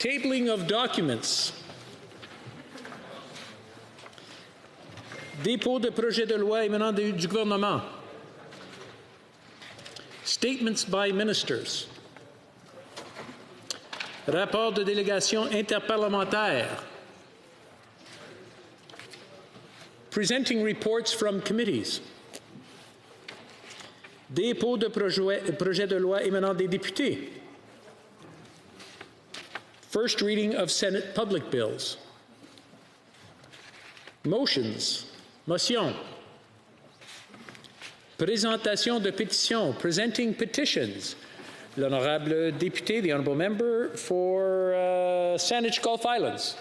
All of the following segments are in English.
Tabling of documents. Dépôt de projet de loi émanant du gouvernement. Statements by ministers. Rapport de délégation interparlementaire. Presenting reports from committees. Dépôt de projet de loi émanant des députés. First reading of Senate public bills. Motions. Motion. Présentation de pétitions. Presenting petitions. L'honorable député, the honourable member for Saanich Gulf Islands.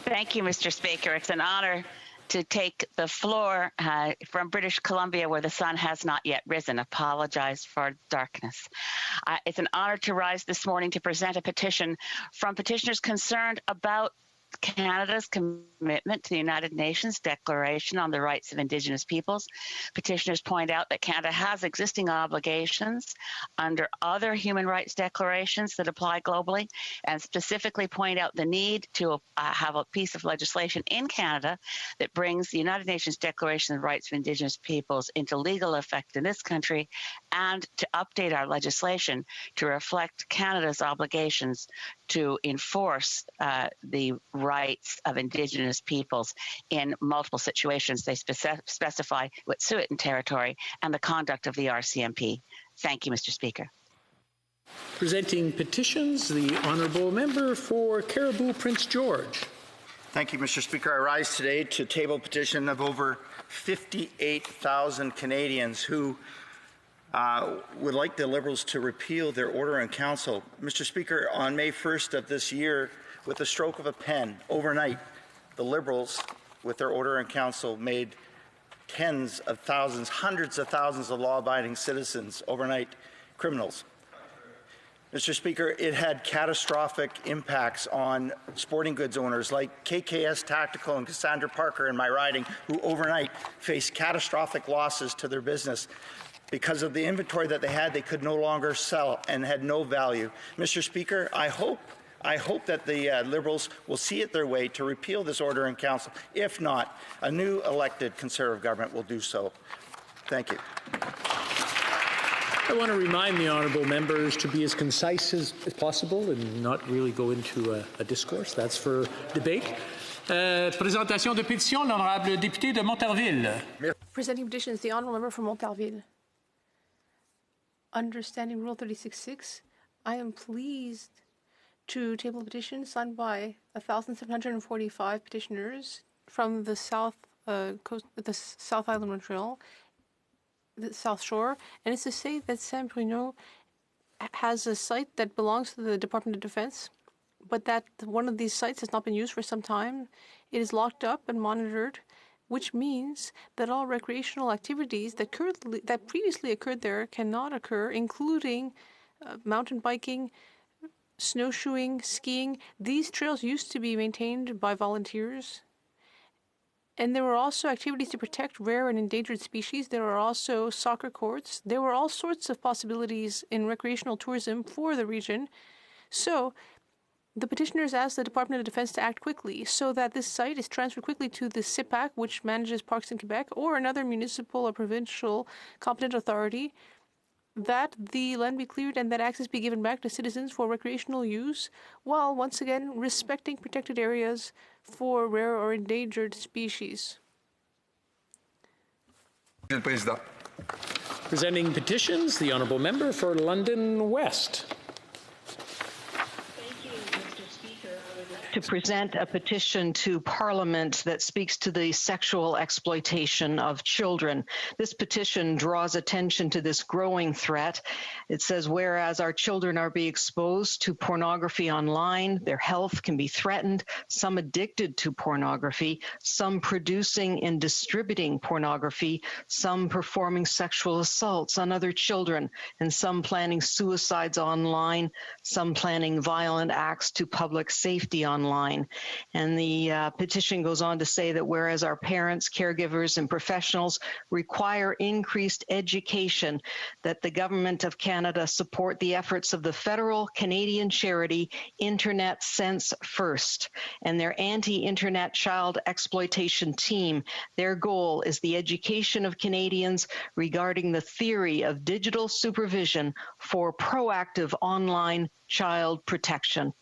Thank you, Mr. Speaker. It's an honour to take the floor from British Columbia, where the sun has not yet risen. Apologize for darkness. It's an honour to rise this morning to present a petition from petitioners concerned about Canada's commitment to the United Nations Declaration on the Rights of Indigenous Peoples. Petitioners point out that Canada has existing obligations under other human rights declarations that apply globally, and specifically point out the need to have a piece of legislation in Canada that brings the United Nations Declaration on the Rights of Indigenous Peoples into legal effect in this country, and to update our legislation to reflect Canada's obligations to enforce the rights of Indigenous peoples in multiple situations. They specify Wet'suwet'en territory and the conduct of the RCMP. Thank you, Mr. Speaker. Presenting petitions, the honourable member for Caribou Prince George. Thank you, Mr. Speaker. I rise today to table a petition of over 58,000 Canadians who would like the Liberals to repeal their order in council. Mr. Speaker, on May 1st of this year, with the stroke of a pen, overnight, the Liberals, with their order in council, made tens of thousands, hundreds of thousands of law-abiding citizens overnight criminals. Mr. Speaker, it had catastrophic impacts on sporting goods owners like KKS Tactical and Cassandra Parker in my riding, who overnight faced catastrophic losses to their business. Because of the inventory that they had, they could no longer sell and had no value. Mr. Speaker, I hope that the Liberals will see it their way to repeal this order in council. If not, a new elected Conservative government will do so. Thank you. I want to remind the honourable members to be as concise as possible and not really go into a discourse. That's for debate. Présentation de pétition, l'honorable député de Montarville. Presenting petitions, the honourable member for Montarville. Understanding Rule 36.6, I am pleased to table a petition signed by 1,745 petitioners from the South Coast, the South Island Montreal, the South Shore, and it's to say that Saint-Bruno has a site that belongs to the Department of Defense, but that one of these sites has not been used for some time. It is locked up and monitored, which means that all recreational activities that previously occurred there cannot occur, including mountain biking, snowshoeing, skiing. These trails used to be maintained by volunteers. And there were also activities to protect rare and endangered species. There were also soccer courts. There were all sorts of possibilities in recreational tourism for the region. So the petitioners asked the Department of Defense to act quickly so that this site is transferred quickly to the CIPAC, which manages parks in Quebec, or another municipal or provincial competent authority, that the land be cleared and that access be given back to citizens for recreational use, while once again respecting protected areas for rare or endangered species. Presenting petitions, the honourable member for London West. To present a petition to Parliament that speaks to the sexual exploitation of children. This petition draws attention to this growing threat. It says, whereas our children are being exposed to pornography online, their health can be threatened, some addicted to pornography, some producing and distributing pornography, some performing sexual assaults on other children, and some planning suicides online, some planning violent acts to public safety online. online. And the petition goes on to say that whereas our parents, caregivers, and professionals require increased education, that the Government of Canada support the efforts of the federal Canadian charity Internet Sense First and their anti-internet child exploitation team. Their goal is the education of Canadians regarding the theory of digital supervision for proactive online child protection.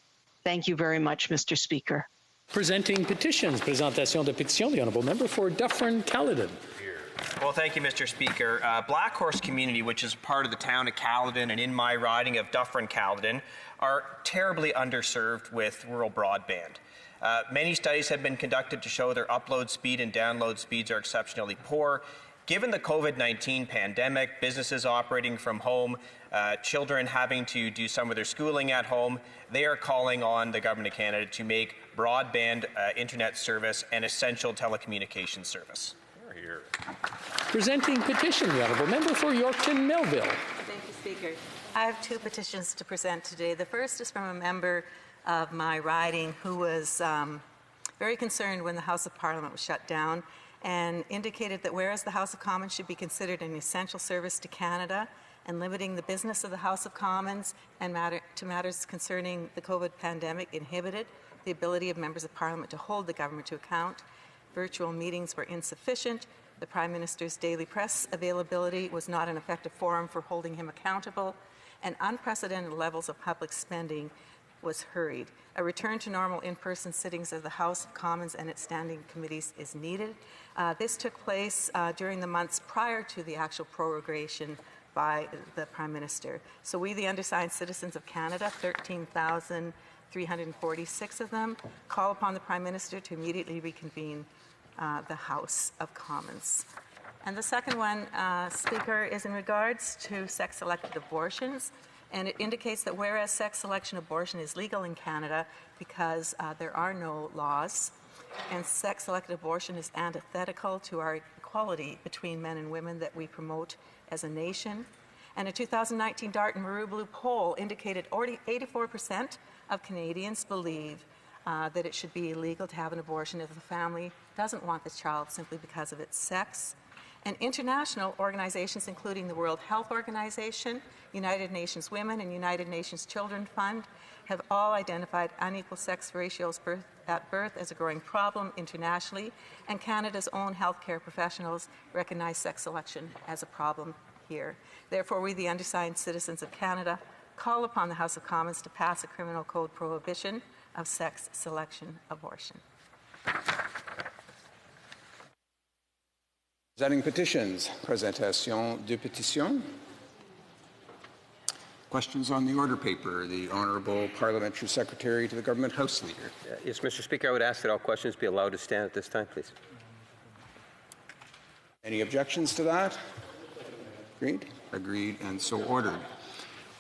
Thank you very much, Mr. Speaker. Presenting petitions, présentation de pétition, the honourable member for Dufferin-Caledon. Well, thank you, Mr. Speaker. Black Horse community, which is part of the town of Caledon and in my riding of Dufferin-Caledon, are terribly underserved with rural broadband. Many studies have been conducted to show their upload speed and download speeds are exceptionally poor. Given the COVID-19 pandemic, businesses operating from home, children having to do some of their schooling at home, they are calling on the Government of Canada to make broadband internet service an essential telecommunications service. Here. Presenting petition, the honourable member for Yorkton Melville. Thank you, Speaker. I have two petitions to present today. The first is from a member of my riding who was very concerned when the House of Parliament was shut down and indicated that whereas the House of Commons should be considered an essential service to Canada and limiting the business of the House of Commons and to matters concerning the COVID pandemic inhibited the ability of members of Parliament to hold the government to account, virtual meetings were insufficient, the Prime Minister's daily press availability was not an effective forum for holding him accountable, and unprecedented levels of public spending was hurried. A return to normal in-person sittings of the House of Commons and its standing committees is needed. This took place during the months prior to the actual prorogation by the Prime Minister. So we, the undersigned citizens of Canada, 13,346 of them, call upon the Prime Minister to immediately reconvene the House of Commons. And the second one, Speaker, is in regards to sex-selected abortions. And it indicates that whereas sex-selection abortion is legal in Canada because there are no laws, and sex-selected abortion is antithetical to our equality between men and women that we promote as a nation. And a 2019 Dart and Maru poll indicated 84% of Canadians believe that it should be illegal to have an abortion if the family doesn't want the child simply because of its sex. And international organizations, including the World Health Organization, United Nations Women, and United Nations Children Fund, have all identified unequal sex ratios at birth as a growing problem internationally, and Canada's own healthcare professionals recognize sex selection as a problem here. Therefore, we, the undersigned citizens of Canada, call upon the House of Commons to pass a criminal code prohibition of sex selection abortion. Presenting petitions, présentation de pétition. Questions on the order paper. The Honourable Parliamentary Secretary to the Government House Leader. Yes, Mr. Speaker, I would ask that all questions be allowed to stand at this time, please. Any objections to that? Agreed? Agreed, and so ordered.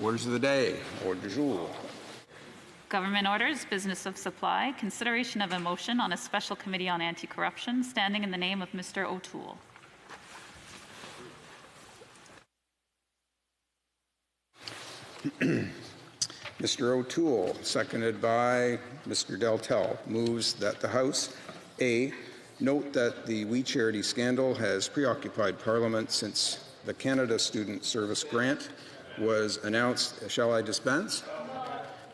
Orders of the day. Ordre du jour. Government orders, business of supply, consideration of a motion on a special committee on anti-corruption, standing in the name of Mr. O'Toole. Mr. O'Toole, seconded by Mr. Deltel, moves that the House, A, note that the We Charity scandal has preoccupied Parliament since the Canada Student Service Grant was announced, shall I dispense?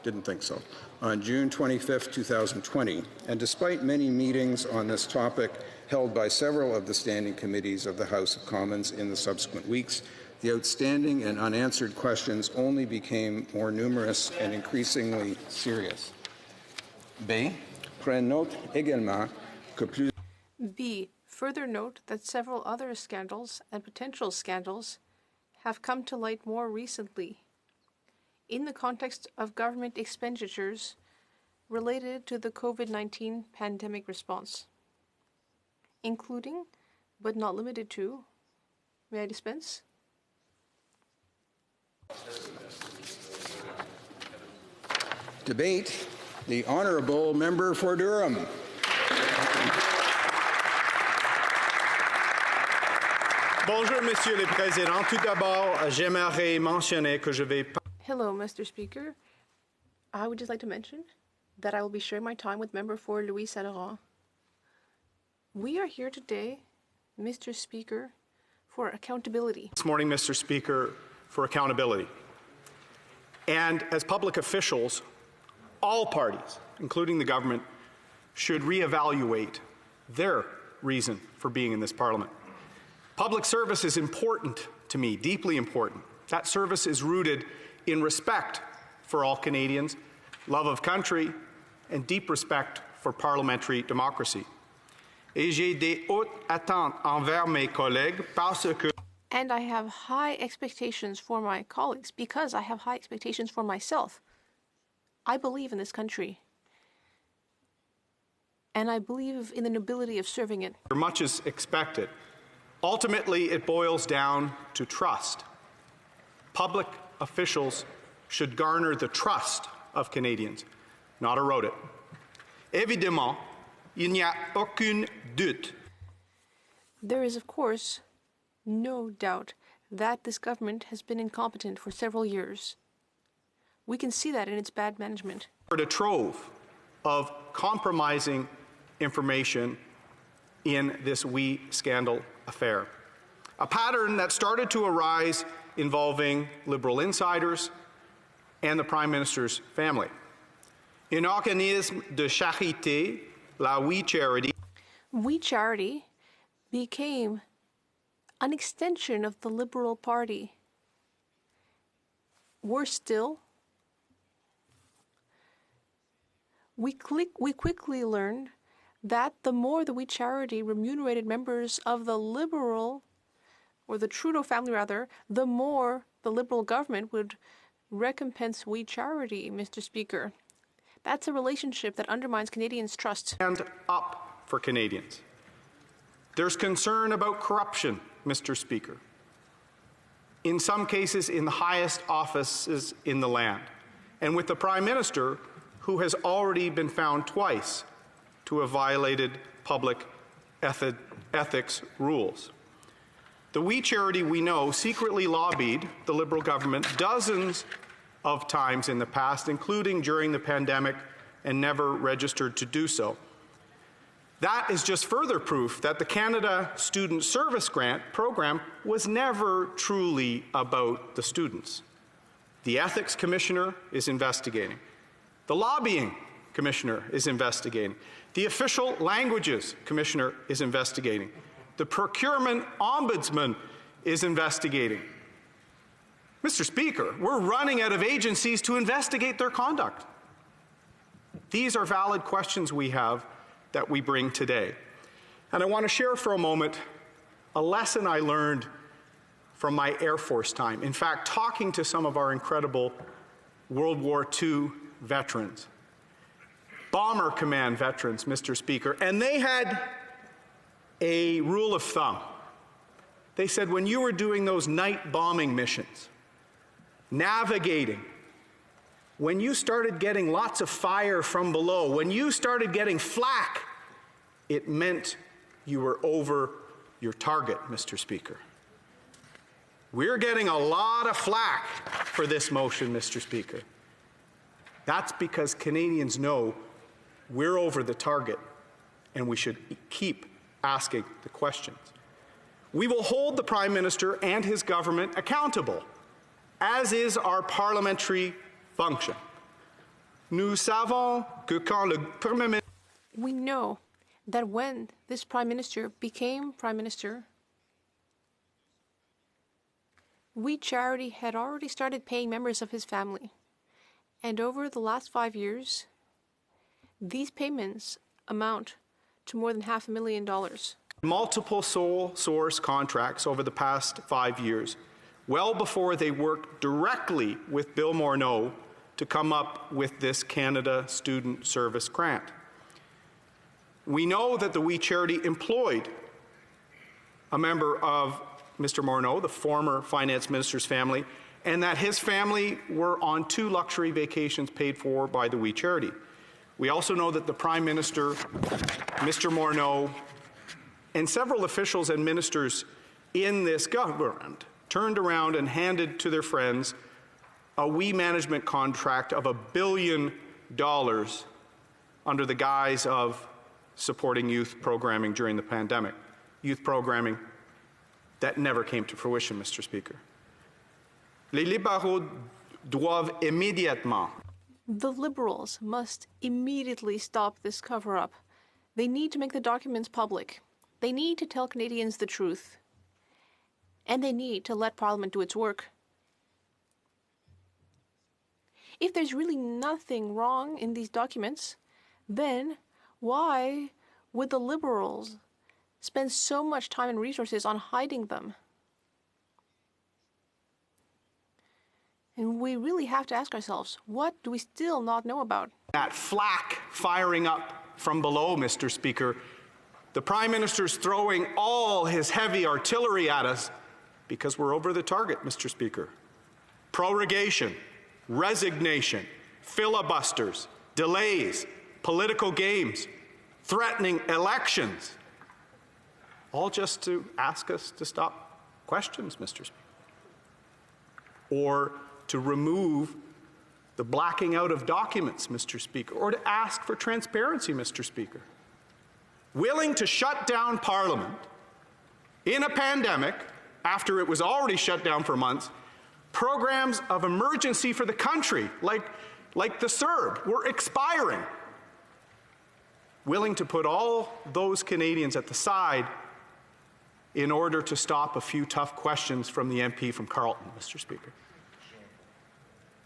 Didn't think so. On June 25, 2020, and despite many meetings on this topic held by several of the standing committees of the House of Commons in the subsequent weeks, the outstanding and unanswered questions only became more numerous and increasingly serious. B. Prenne note également que plus. B. Further note that several other scandals and potential scandals have come to light more recently in the context of government expenditures related to the COVID-19 pandemic response, including, but not limited to, may I dispense? Debate. The Honourable Member for Durham. Bonjour, Monsieur le Président. Tout d'abord, j'aimerais mentionner que je vais. Hello, Mr. Speaker. I would just like to mention that I will be sharing my time with Member for Louis Saint-Laurent. We are here today, Mr. Speaker, for accountability. This morning, Mr. Speaker, for accountability. And as public officials, all parties, including the government, should reevaluate their reason for being in this Parliament. Public service is important to me, deeply important. That service is rooted in respect for all Canadians, love of country, and deep respect for parliamentary democracy. Et j'ai des hautes attentes envers mes collègues parce que And I have high expectations for my colleagues because I have high expectations for myself. I believe in this country. And I believe in the nobility of serving it. much is expected. Ultimately, it boils down to trust. Public officials should garner the trust of Canadians, not erode it. Évidemment, il n'y a aucun doute. There is, of course, no doubt that this government has been incompetent for several years. We can see that in its bad management. A trove of compromising information in this WE scandal affair. A pattern that started to arise involving Liberal insiders and the Prime Minister's family. Un organisme de charité, la WE Charity. WE Charity became an extension of the Liberal Party. Worse still, we quickly learned that the more the WE Charity remunerated members of the Liberal, or the Trudeau family rather, the more the Liberal government would recompense WE Charity, Mr. Speaker. That's a relationship that undermines Canadians' trust. Stand up for Canadians. There's concern about corruption, Mr. Speaker. In some cases, in the highest offices in the land. And with the Prime Minister, who has already been found twice to have violated public ethics rules. The WE Charity, we know, secretly lobbied the Liberal government dozens of times in the past, including during the pandemic, and never registered to do so. That is just further proof that the Canada Student Service Grant program was never truly about the students. The Ethics Commissioner is investigating. The Lobbying Commissioner is investigating. The Official Languages Commissioner is investigating. The Procurement Ombudsman is investigating. Mr. Speaker, we're running out of agencies to investigate their conduct. These are valid questions we have that we bring today. And I want to share for a moment a lesson I learned from my Air Force time. In fact, talking to some of our incredible World War II veterans, Bomber Command veterans, Mr. Speaker, and they had a rule of thumb. They said when you were doing those night bombing missions, navigating, when you started getting lots of fire from below, when you started getting flak, it meant you were over your target, Mr. Speaker. We're getting a lot of flak for this motion, Mr. Speaker. That's because Canadians know we're over the target, and we should keep asking the questions. We will hold the Prime Minister and his government accountable, as is our parliamentary function. Nous savons que quand le Premier Ministre... We know that when this Prime Minister became Prime Minister, WE Charity had already started paying members of his family. And over the last 5 years, these payments amount to more than $500,000. Multiple sole source contracts over the past 5 years, well before they worked directly with Bill Morneau to come up with this Canada Student Service Grant. We know that the WE Charity employed a member of Mr. Morneau, the former finance minister's family, and that his family were on 2 luxury vacations paid for by the WE Charity. We also know that the Prime Minister, Mr. Morneau, and several officials and ministers in this government turned around and handed to their friends a WE management contract of $1 billion under the guise of supporting youth programming during the pandemic. Youth programming that never came to fruition, Mr. Speaker. Les libéraux doivent immédiatement. The Liberals must immediately stop this cover-up. They need to make the documents public. They need to tell Canadians the truth. And they need to let Parliament do its work. If there's really nothing wrong in these documents, then why would the Liberals spend so much time and resources on hiding them? And we really have to ask ourselves, what do we still not know about? That flak firing up from below, Mr. Speaker. The Prime Minister's throwing all his heavy artillery at us because we're over the target, Mr. Speaker. Prorogation, resignation, filibusters, delays, political games, threatening elections, all just to ask us to stop questions, Mr. Speaker, or to remove the blacking out of documents, Mr. Speaker, or to ask for transparency, Mr. Speaker. Willing to shut down Parliament in a pandemic, after it was already shut down for months, programs of emergency for the country, like the CERB, were expiring. Willing to put all those Canadians at the side in order to stop a few tough questions from the MP from Carleton, Mr. Speaker.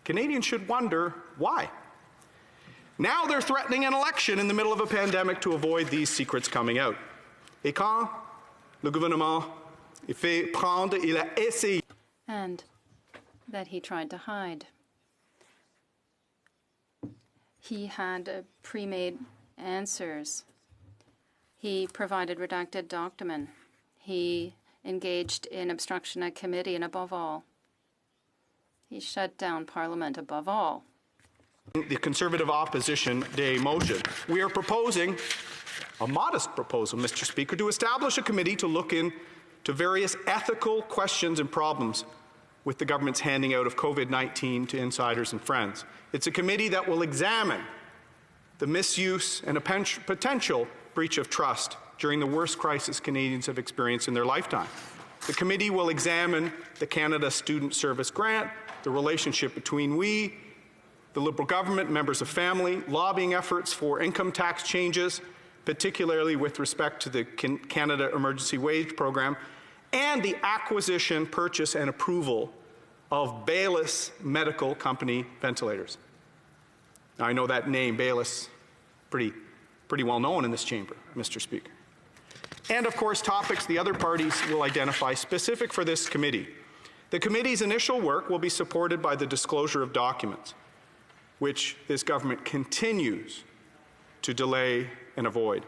Canadians should wonder why. Now they're threatening an election in the middle of a pandemic to avoid these secrets coming out. Et quand le gouvernement fait prendre, il a essayé. And that he tried to hide. He had pre-made answers. He provided redacted documents. He engaged in obstruction at committee, and above all, he shut down Parliament above all. The Conservative Opposition Day motion. We are proposing a modest proposal, Mr. Speaker, to establish a committee to look into various ethical questions and problems with the government's handing out of COVID-19 to insiders and friends. It's a committee that will examine the misuse and a potential breach of trust during the worst crisis Canadians have experienced in their lifetime. The committee will examine the Canada Student Service Grant, the relationship between we, the Liberal government, members of family, lobbying efforts for income tax changes, particularly with respect to the Canada Emergency Wage Program, and the acquisition, purchase, and approval of Baylis Medical Company ventilators. Now, I know that name, Baylis, pretty well known in this chamber, Mr. Speaker. And, of course, topics the other parties will identify specific for this committee. The committee's initial work will be supported by the disclosure of documents, which this government continues to delay and avoid.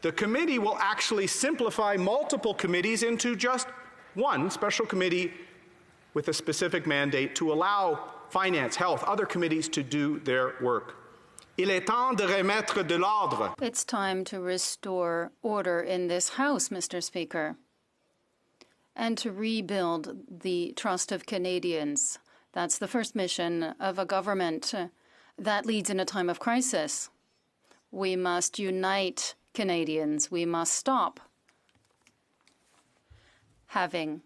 The committee will actually simplify multiple committees into just one special committee with a specific mandate to allow finance, health, other committees to do their work. Il est temps de remettre de l'ordre. It's time to restore order in this House, Mr. Speaker, and to rebuild the trust of Canadians. That's the first mission of a government that leads in a time of crisis. We must unite Canadians. We must stop having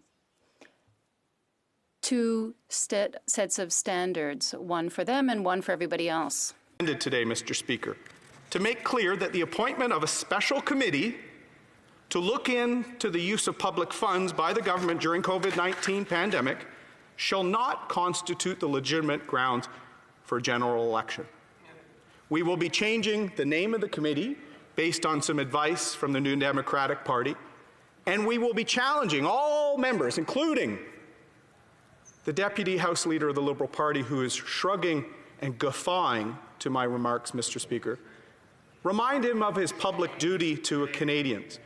two sets of standards, one for them and one for everybody else. Today, Mr. Speaker, to make clear that the appointment of a special committee to look into the use of public funds by the government during COVID-19 pandemic shall not constitute the legitimate grounds for a general election. We will be changing the name of the committee based on some advice from the New Democratic Party, and we will be challenging all members, including the Deputy House Leader of the Liberal Party, who is shrugging and guffawing to my remarks, Mr. Speaker. Remind him of his public duty to Canadians.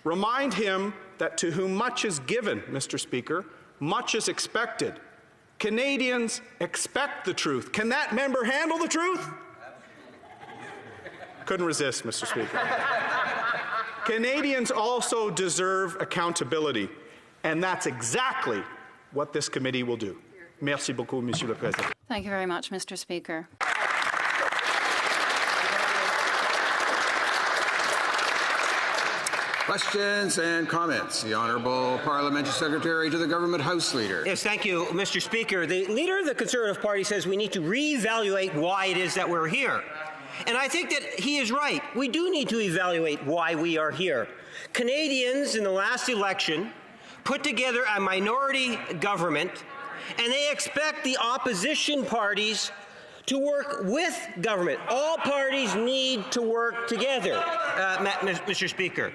Remind him that to whom much is given, Mr. Speaker, much is expected. Canadians expect the truth. Can that member handle the truth? Couldn't resist, Mr. Speaker. Canadians also deserve accountability, and that's exactly what this committee will do. Merci beaucoup, Monsieur le Président. Thank you very much, Mr. Speaker. Questions and comments. The Honourable Parliamentary Secretary to the Government House Leader. Yes, thank you, Mr. Speaker. The Leader of the Conservative Party says we need to reevaluate why it is that we're here. And I think that he is right. We do need to evaluate why we are here. Canadians in the last election put together a minority government, and they expect the opposition parties to work with government. All parties need to work together, Mr. Speaker.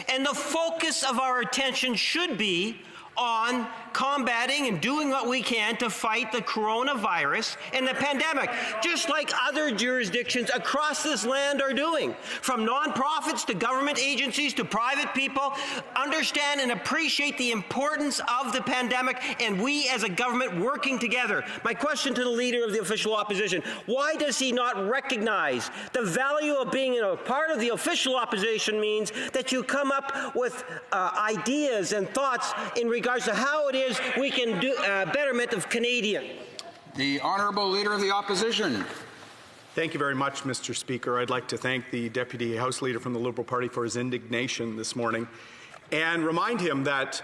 And the focus of our attention should be on combating and doing what we can to fight the coronavirus and the pandemic, just like other jurisdictions across this land are doing. From nonprofits to government agencies to private people, understand and appreciate the importance of the pandemic and we as a government working together. My question to the Leader of the Official Opposition, why does he not recognize the value of being a part of the official opposition means that you come up with ideas and thoughts in regards to how it is we can do betterment of Canadians? The Honourable Leader of the Opposition. Thank you very much, Mr. Speaker. I'd like to thank the Deputy House Leader from the Liberal Party for his indignation this morning and remind him that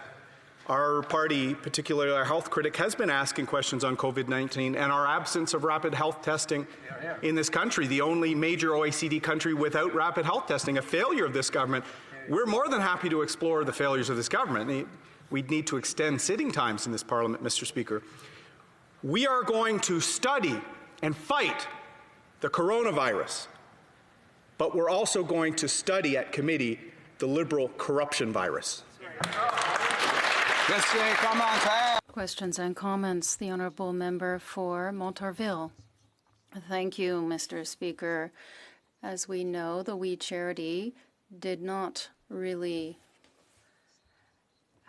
our party, particularly our health critic, has been asking questions on COVID-19 and our absence of rapid health testing in this country, the only major OECD country without rapid health testing, a failure of this government. We're more than happy to explore the failures of this government. We'd need to extend sitting times in this Parliament, Mr. Speaker. We are going to study and fight the coronavirus, but we're also going to study at committee the Liberal corruption virus. Questions and comments. The Honourable Member for Montarville. Thank you, Mr. Speaker. As we know, the We Charity did not really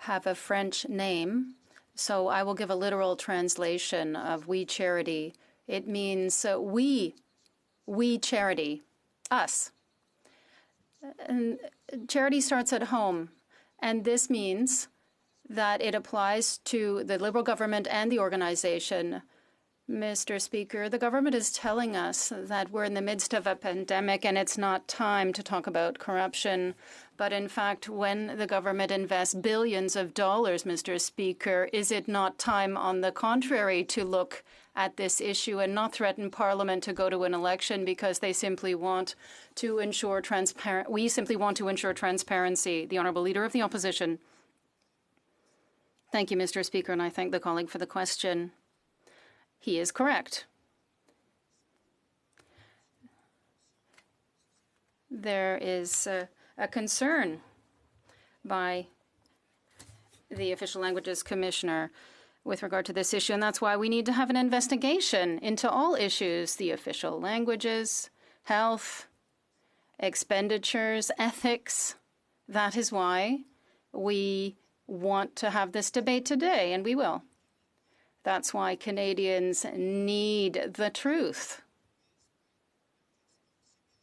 have a French name, so I will give a literal translation of We Charity. It means we charity, us. And charity starts at home, and this means that it applies to the Liberal government and the organization. Mr. Speaker, the government is telling us that we're in the midst of a pandemic and it's not time to talk about corruption. But in fact, when the government invests billions of dollars, Mr. Speaker, is it not time, on the contrary, to look at this issue and not threaten Parliament to go to an election because they simply want to ensure we simply want to ensure transparency? The Honourable Leader of the Opposition. Thank you, Mr. Speaker, and I thank the colleague for the question. He is correct. There is a concern by the Official Languages Commissioner with regard to this issue, and that's why we need to have an investigation into all issues, the official languages, health, expenditures, ethics. That is why we want to have this debate today, and we will. That's why Canadians need the truth.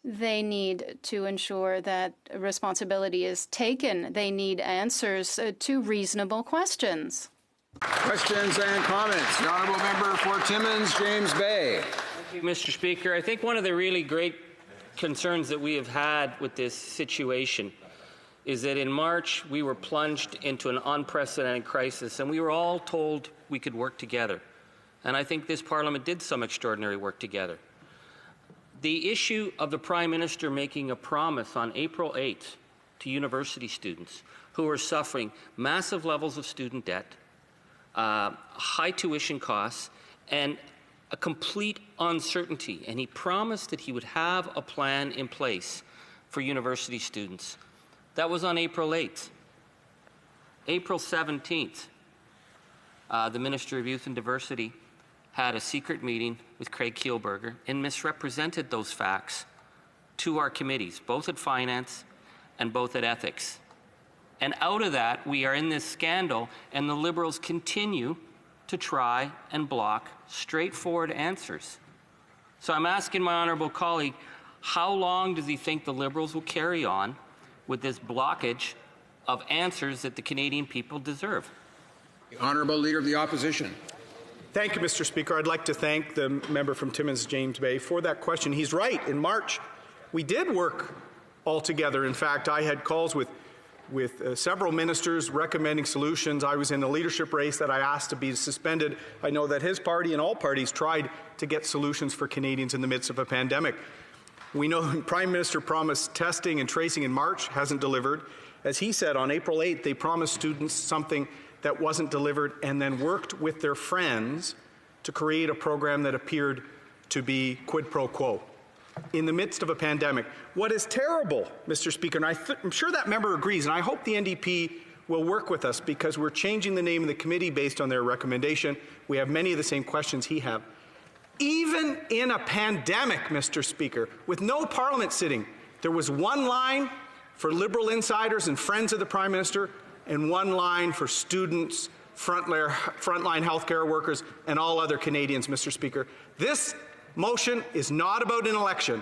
They need to ensure that responsibility is taken. They need answers to reasonable questions. Questions and comments. The Honourable Member for Timmins, James Bay. Thank you, Mr. Speaker. I think one of the really great concerns that we have had with this situation is that in March we were plunged into an unprecedented crisis and we were all told we could work together. And I think this Parliament did some extraordinary work together. The issue of the Prime Minister making a promise on April 8th to university students who are suffering massive levels of student debt, high tuition costs, and a complete uncertainty. And he promised that he would have a plan in place for university students. That was on April 8th. April 17th, the Minister of Youth and Diversity had a secret meeting with Craig Kielburger and misrepresented those facts to our committees, both at Finance and both at Ethics. And out of that, we are in this scandal, and the Liberals continue to try and block straightforward answers. So I'm asking my honourable colleague, how long does he think the Liberals will carry on with this blockage of answers that the Canadian people deserve? The Honourable Leader of the Opposition. Thank you, Mr. Speaker. I'd like to thank the member from Timmins, James Bay, for that question. He's right. In March, we did work all together. In fact, I had calls with with several ministers recommending solutions. I was in a leadership race that I asked to be suspended. I know that his party and all parties tried to get solutions for Canadians in the midst of a pandemic. We know the Prime Minister promised testing and tracing in March, hasn't delivered. As he said, on April 8th, they promised students something that wasn't delivered and then worked with their friends to create a program that appeared to be quid pro quo in the midst of a pandemic. What is terrible, Mr. Speaker, and I'm sure that member agrees, and I hope the NDP will work with us because we're changing the name of the committee based on their recommendation. We have many of the same questions he have. Even in a pandemic, Mr. Speaker, with no Parliament sitting, there was one line for Liberal insiders and friends of the Prime Minister and one line for students, frontline healthcare workers, and all other Canadians, Mr. Speaker. This motion is not about an election.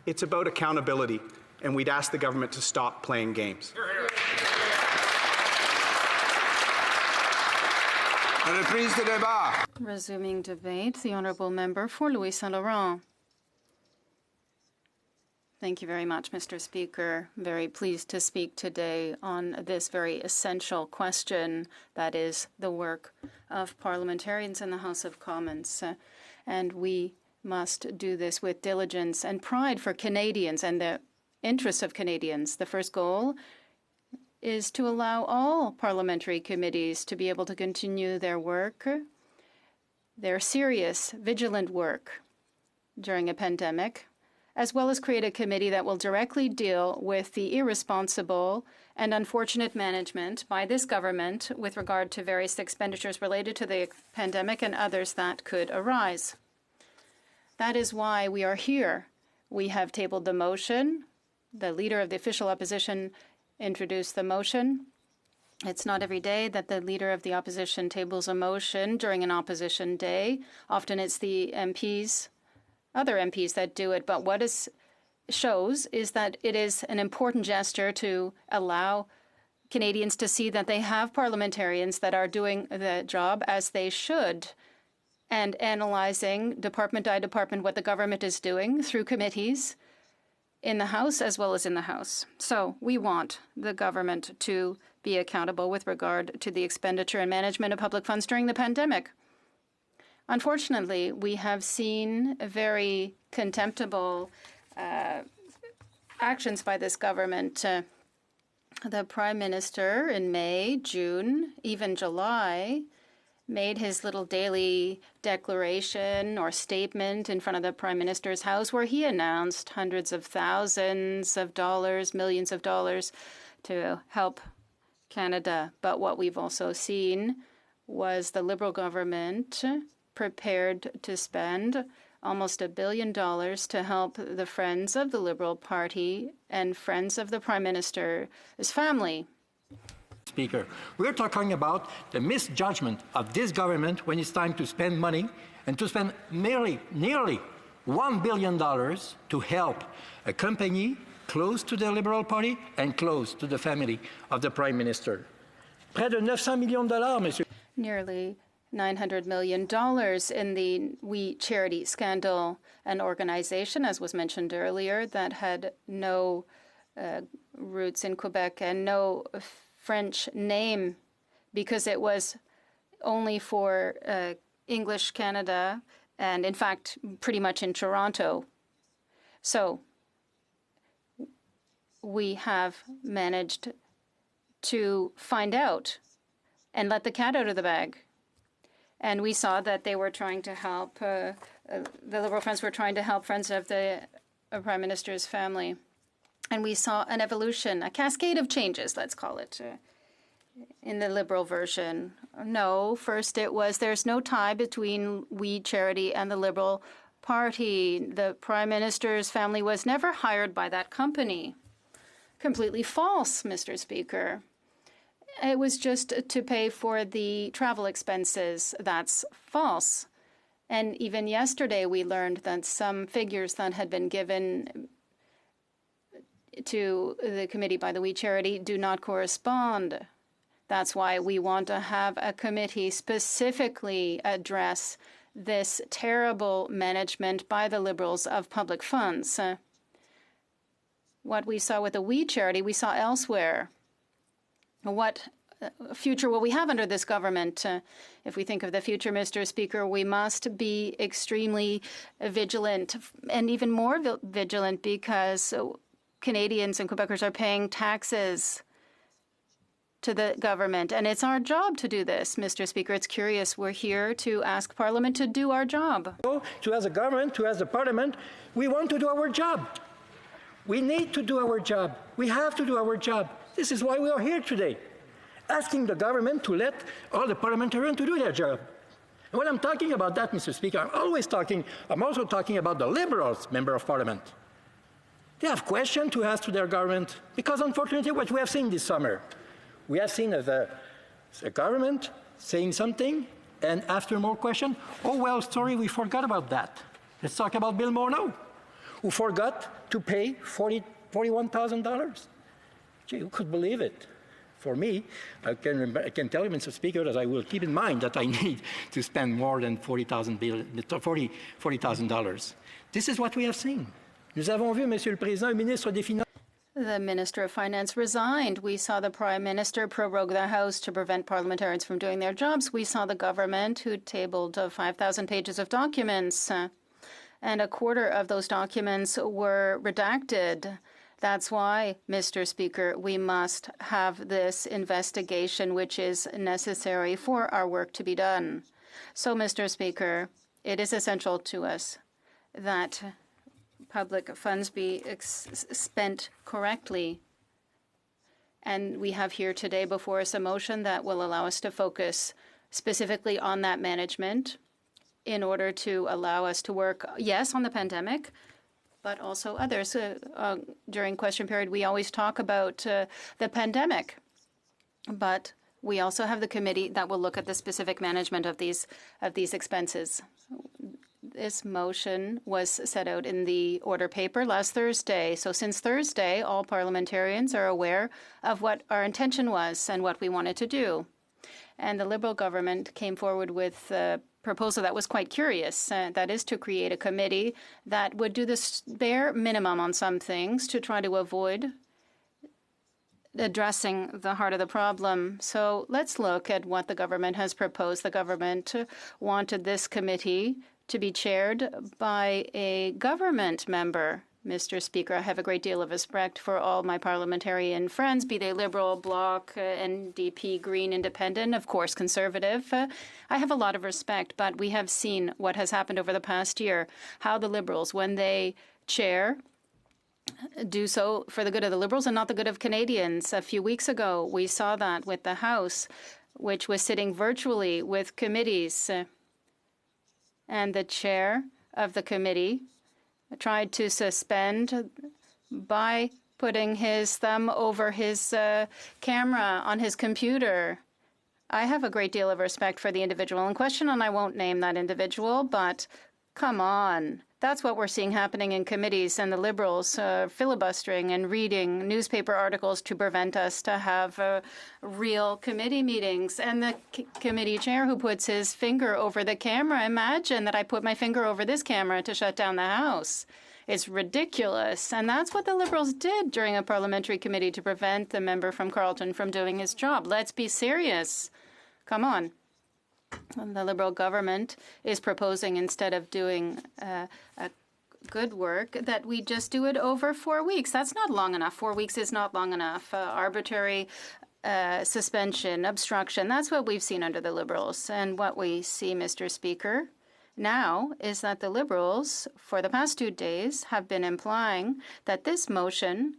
It's about accountability, and we'd ask the government to stop playing games. Resuming debate, the Honourable Member for Louis Saint Laurent. Thank you very much, Mr. Speaker. Very pleased to speak today on this very essential question that is the work of parliamentarians in the House of Commons. And we must do this with diligence and pride for Canadians and the interests of Canadians. The first goal is to allow all parliamentary committees to be able to continue their work, their serious, vigilant work during a pandemic, as well as create a committee that will directly deal with the irresponsible and unfortunate management by this government with regard to various expenditures related to the pandemic and others that could arise. That is why we are here. We have tabled the motion. The leader of the official opposition introduced the motion. It's not every day that the leader of the opposition tables a motion during an opposition day. Often it's the MPs, other MPs that do it. But what it shows is that it is an important gesture to allow Canadians to see that they have parliamentarians that are doing the job as they should and analyzing department by department what the government is doing through committees in the House as well as in the House. So we want the government to be accountable with regard to the expenditure and management of public funds during the pandemic. Unfortunately, we have seen very contemptible actions by this government. The Prime Minister in May, June, even July, made his little daily declaration or statement in front of the Prime Minister's house where he announced hundreds of thousands of dollars, millions of dollars to help Canada. But what we've also seen was the Liberal government prepared to spend almost $1 billion to help the friends of the Liberal Party and friends of the Prime Minister's family. Speaker, we're talking about the misjudgment of this government when it's time to spend money and to spend nearly $1 billion to help a company close to the Liberal Party and close to the family of the Prime Minister. Près de $900 millions, monsieur. Nearly $900 million in the We Charity scandal, an organization, as was mentioned earlier, that had no roots in Quebec and no French name because it was only for English Canada and, in fact, pretty much in Toronto. So we have managed to find out and let the cat out of the bag. And we saw that they were trying to help, the Liberal Friends were trying to help friends of the Prime Minister's family. And we saw an evolution, a cascade of changes, let's call it, in the Liberal version. No, first it was there's no tie between We Charity and the Liberal Party. The Prime Minister's family was never hired by that company. Completely false, Mr. Speaker. It was just to pay for the travel expenses. That's false. And even yesterday we learned that some figures that had been given to the committee by the We Charity do not correspond. That's why we want to have a committee specifically address this terrible management by the Liberals of public funds. What we saw with the We Charity, we saw elsewhere. What future will we have under this government? If we think of the future, Mr. Speaker, we must be extremely vigilant, and even more vigilant, because Canadians and Quebecers are paying taxes to the government, and it's our job to do this, Mr. Speaker. It's curious. We're here to ask Parliament to do our job. To as a government, to as a Parliament, we want to do our job. We need to do our job. We have to do our job. This is why we are here today, asking the government to let all the parliamentarians to do their job. And when I'm talking about that, Mr. Speaker, I'm also talking about the Liberals member of Parliament. They have questions to ask to their government, because unfortunately what we have seen this summer, we have seen the government saying something, and after more questions, oh well, sorry, we forgot about that. Let's talk about Bill Morneau, who forgot to pay $41,000. Gee, who could believe it? For me, I can tell you, Mr. Speaker, that I will keep in mind that I need to spend more than $40,000. This is what we have seen. Nous avons vu, Monsieur le Président, un ministre des Finances. The Minister of Finance resigned. We saw the Prime Minister prorogue the House to prevent parliamentarians from doing their jobs. We saw the government who tabled 5,000 pages of documents, and a quarter of those documents were redacted. That's why, Mr. Speaker, we must have this investigation, which is necessary for our work to be done. So, Mr. Speaker, it is essential to us that public funds be spent correctly. And we have here today before us a motion that will allow us to focus specifically on that management in order to allow us to work, yes, on the pandemic, but also others. During question period, we always talk about the pandemic, but we also have the committee that will look at the specific management of these expenses. This motion was set out in the order paper last Thursday. So since Thursday, all parliamentarians are aware of what our intention was and what we wanted to do. And the Liberal government came forward with a proposal that was quite curious. That is to create a committee that would do the bare minimum on some things to try to avoid addressing the heart of the problem. So let's look at what the government has proposed. The government wanted this committee to be chaired by a government member. Mr. Speaker, I have a great deal of respect for all my parliamentarian friends, be they Liberal, Bloc, NDP, Green, Independent, of course, Conservative. I have a lot of respect, but we have seen what has happened over the past year, how the Liberals, when they chair, do so for the good of the Liberals and not the good of Canadians. A few weeks ago, we saw that with the House, which was sitting virtually with committees. And the chair of the committee tried to suspend by putting his thumb over his camera on his computer. I have a great deal of respect for the individual in question, and I won't name that individual, but come on. That's what we're seeing happening in committees, and the Liberals filibustering and reading newspaper articles to prevent us to have real committee meetings. And the committee chair who puts his finger over the camera, imagine that I put my finger over this camera to shut down the House. It's ridiculous. And that's what the Liberals did during a parliamentary committee to prevent the member from Carleton from doing his job. Let's be serious. Come on. The Liberal government is proposing, instead of doing a good work, that we just do it over 4 weeks. That's not long enough. 4 weeks is not long enough. Arbitrary suspension, obstruction, that's what we've seen under the Liberals. And what we see, Mr. Speaker, now is that the Liberals, for the past 2 days, have been implying that this motion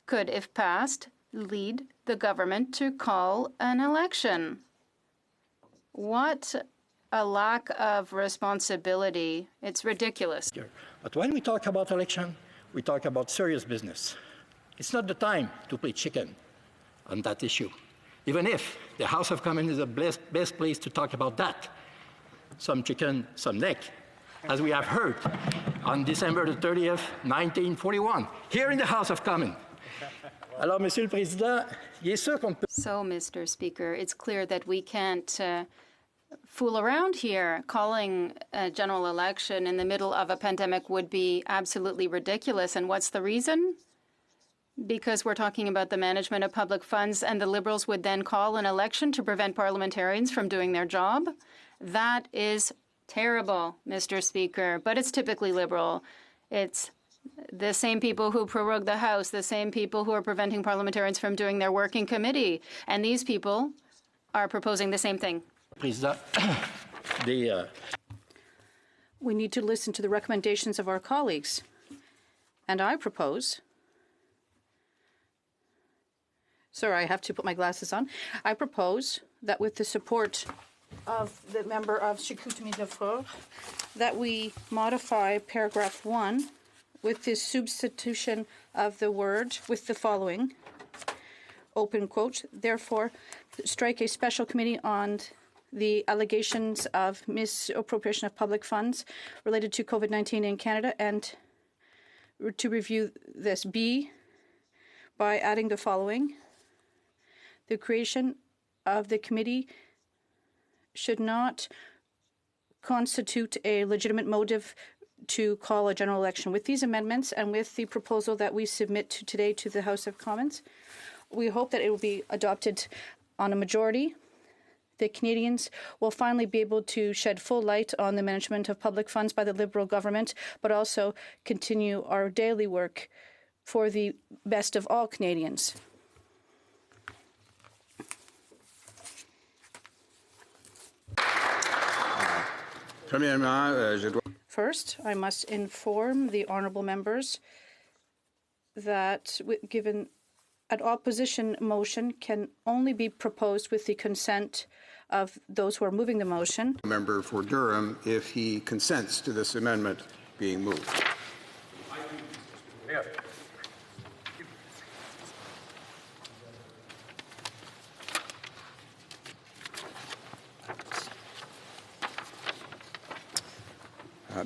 could, if passed, lead the government to call an election. What a lack of responsibility. It's ridiculous. But when we talk about election, we talk about serious business. It's not the time to play chicken on that issue, even if the House of Commons is the best place to talk about that. Some chicken, some neck, as we have heard on December the 30th, 1941, here in the House of Commons. Alors, Monsieur le Président, il est sûr qu'on peut... So, Mr. Speaker, it's clear that we can't fool around here. Calling a general election in the middle of a pandemic would be absolutely ridiculous. And what's the reason? Because we're talking about the management of public funds, and the Liberals would then call an election to prevent parliamentarians from doing their job? That is terrible, Mr. Speaker, but it's typically Liberal. It's the same people who prorogue the House, the same people who are preventing parliamentarians from doing their work in committee, and these people are proposing the same thing. We need to listen to the recommendations of our colleagues, and I propose... Sorry, I have to put my glasses on. I propose that with the support of the member of Chicoutimi-Lefort, that we modify paragraph 1 with the substitution of the word with the following, open quote, therefore, strike a special committee on the allegations of misappropriation of public funds related to COVID-19 in Canada, and to review this B by adding the following. The creation of the committee should not constitute a legitimate motive to call a general election. With these amendments and with the proposal that we submit today to the House of Commons, we hope that it will be adopted on a majority. The Canadians will finally be able to shed full light on the management of public funds by the Liberal government, but also continue our daily work for the best of all Canadians. First, I must inform the honourable members that given an opposition motion can only be proposed with the consent of those who are moving the motion. Member for Durham, if he consents to this amendment being moved. Yeah.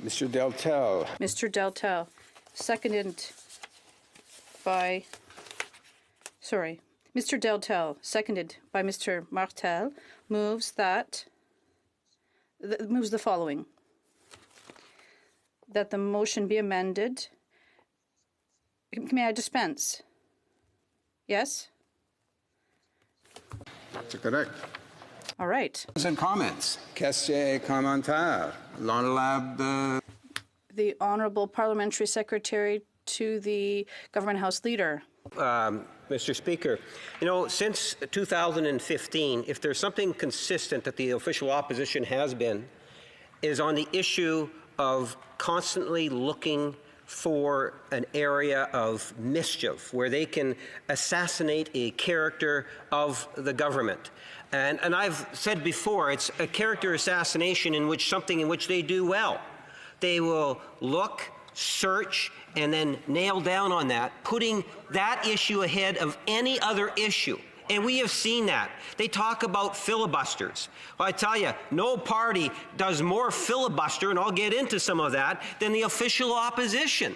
Mr. Deltel. Mr. Deltel, seconded by, Mr. Deltel, seconded by Mr. Martel, moves the following. That the motion be amended. May I dispense? Yes? That's correct. All right. And comments. Questions et commentaires. L'honorable. The Honourable Parliamentary Secretary to the Government House Leader. Mr. Speaker, since 2015, if there's something consistent that the official opposition has been, is on the issue of constantly looking for an area of mischief where they can assassinate a character of the government. And I've said before, it's a character assassination in which they do well. They will look, search, and then nail down on that, putting that issue ahead of any other issue. And we have seen that. They talk about filibusters. Well, I tell you, no party does more filibuster, and I'll get into some of that, than the official opposition.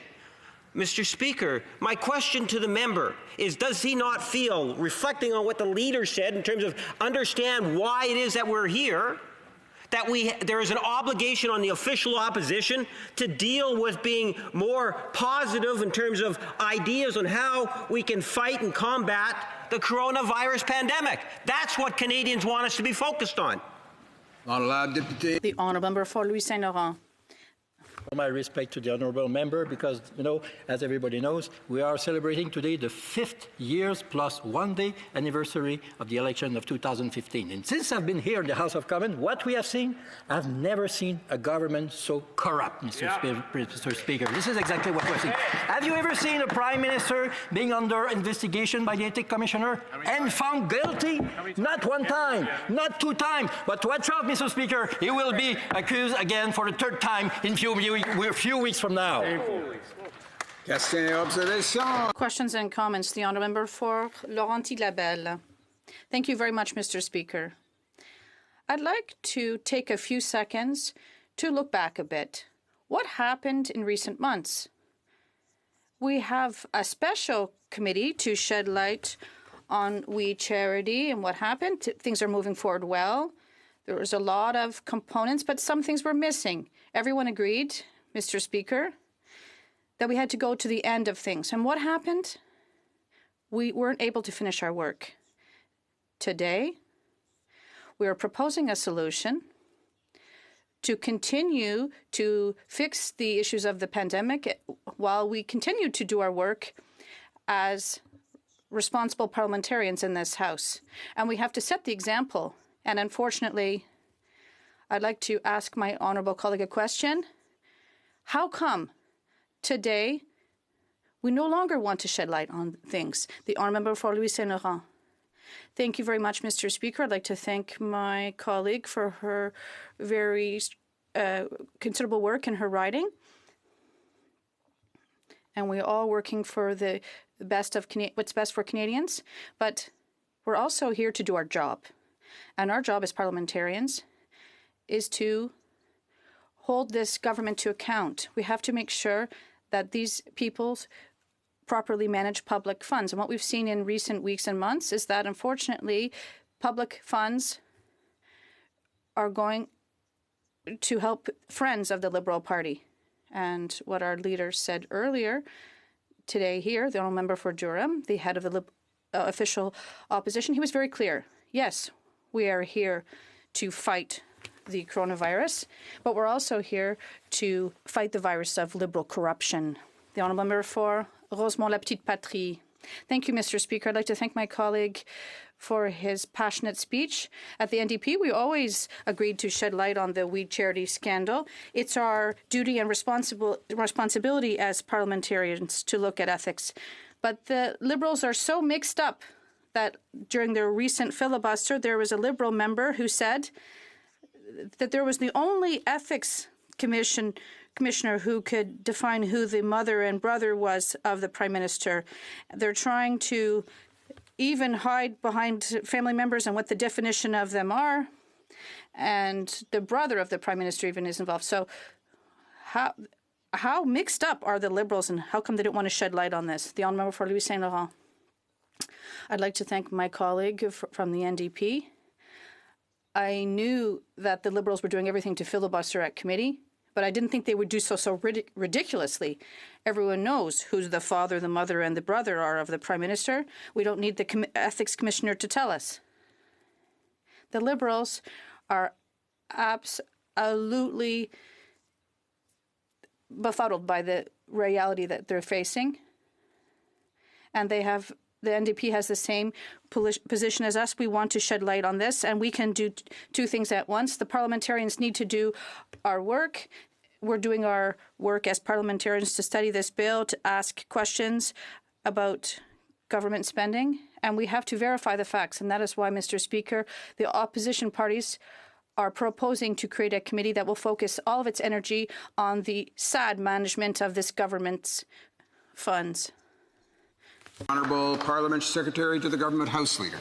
Mr. Speaker, my question to the member is, does he not feel, reflecting on what the leader said in terms of understand why it is that we're here, that there is an obligation on the official opposition to deal with being more positive in terms of ideas on how we can fight and combat the coronavirus pandemic? That's what Canadians want us to be focused on. The Honourable Member for Louis Saint Laurent. My respect to the honourable member, because, as everybody knows, we are celebrating today the 5th years plus 1 day anniversary of the election of 2015. And since I've been here in the House of Commons, what we have seen, I've never seen a government so corrupt, Mr. Speaker. This is exactly what we're seeing. Have you ever seen a Prime Minister being under investigation by the Ethics Commissioner and found guilty? Not one time, not 2 times, but watch out, Mr. Speaker, he will be accused again for the 3rd time in a few weeks from now. Questions and comments. The Honourable Member for Laurenti-Labelle. Thank you very much, Mr. Speaker. I'd like to take a few seconds to look back a bit. What happened in recent months? We have a special committee to shed light on We Charity and what happened. Things are moving forward well. There was a lot of components, but some things were missing. Everyone agreed, Mr. Speaker, that we had to go to the end of things. And what happened? we weren't able to finish our work. Today, we are proposing a solution to continue to fix the issues of the pandemic while we continue to do our work as responsible parliamentarians in this House. And we have to set the example. And unfortunately, I'd like to ask my honourable colleague a question. How come today we no longer want to shed light on things? The honourable member for Louis Saint Laurent. Thank you very much, Mr. Speaker. I'd like to thank my colleague for her very considerable work in her riding. And we're all working for the best of what's best for Canadians. But we're also here to do our job. And our job as parliamentarians is to hold this government to account. We have to make sure that these people properly manage public funds. And what we've seen in recent weeks and months is that, unfortunately, public funds are going to help friends of the Liberal Party. And what our leader said earlier today here, the honourable member for Durham, the head of the official opposition, he was very clear. Yes, we are here to fight the coronavirus, but we're also here to fight the virus of Liberal corruption. The honourable member for Rosemont-La Petite Patrie. Thank you, Mr. Speaker. I'd like to thank my colleague for his passionate speech. At the NDP, we always agreed to shed light on the weed charity scandal. It's our duty and responsibility as parliamentarians to look at ethics. But the Liberals are so mixed up that during their recent filibuster, there was a Liberal member who said that there was the only ethics commissioner who could define who the mother and brother was of the Prime Minister. They're trying to even hide behind family members and what the definition of them are. And the brother of the Prime Minister even is involved. So how mixed up are the Liberals, and how come they don't want to shed light on this? The honourable member for Louis Saint Laurent. I'd like to thank my colleague from the NDP. I knew that the Liberals were doing everything to filibuster at committee, but I didn't think they would do so ridiculously. Everyone knows who the father, the mother, and the brother are of the Prime Minister. We don't need the ethics commissioner to tell us. The Liberals are absolutely befuddled by the reality that they're facing, and the NDP has the same position as us. We want to shed light on this, and we can do two things at once. The parliamentarians need to do our work. We're doing our work as parliamentarians to study this bill, to ask questions about government spending, and we have to verify the facts. And that is why, Mr. Speaker, the opposition parties are proposing to create a committee that will focus all of its energy on the sad management of this government's funds. Honourable Parliament Secretary to the Government House Leader.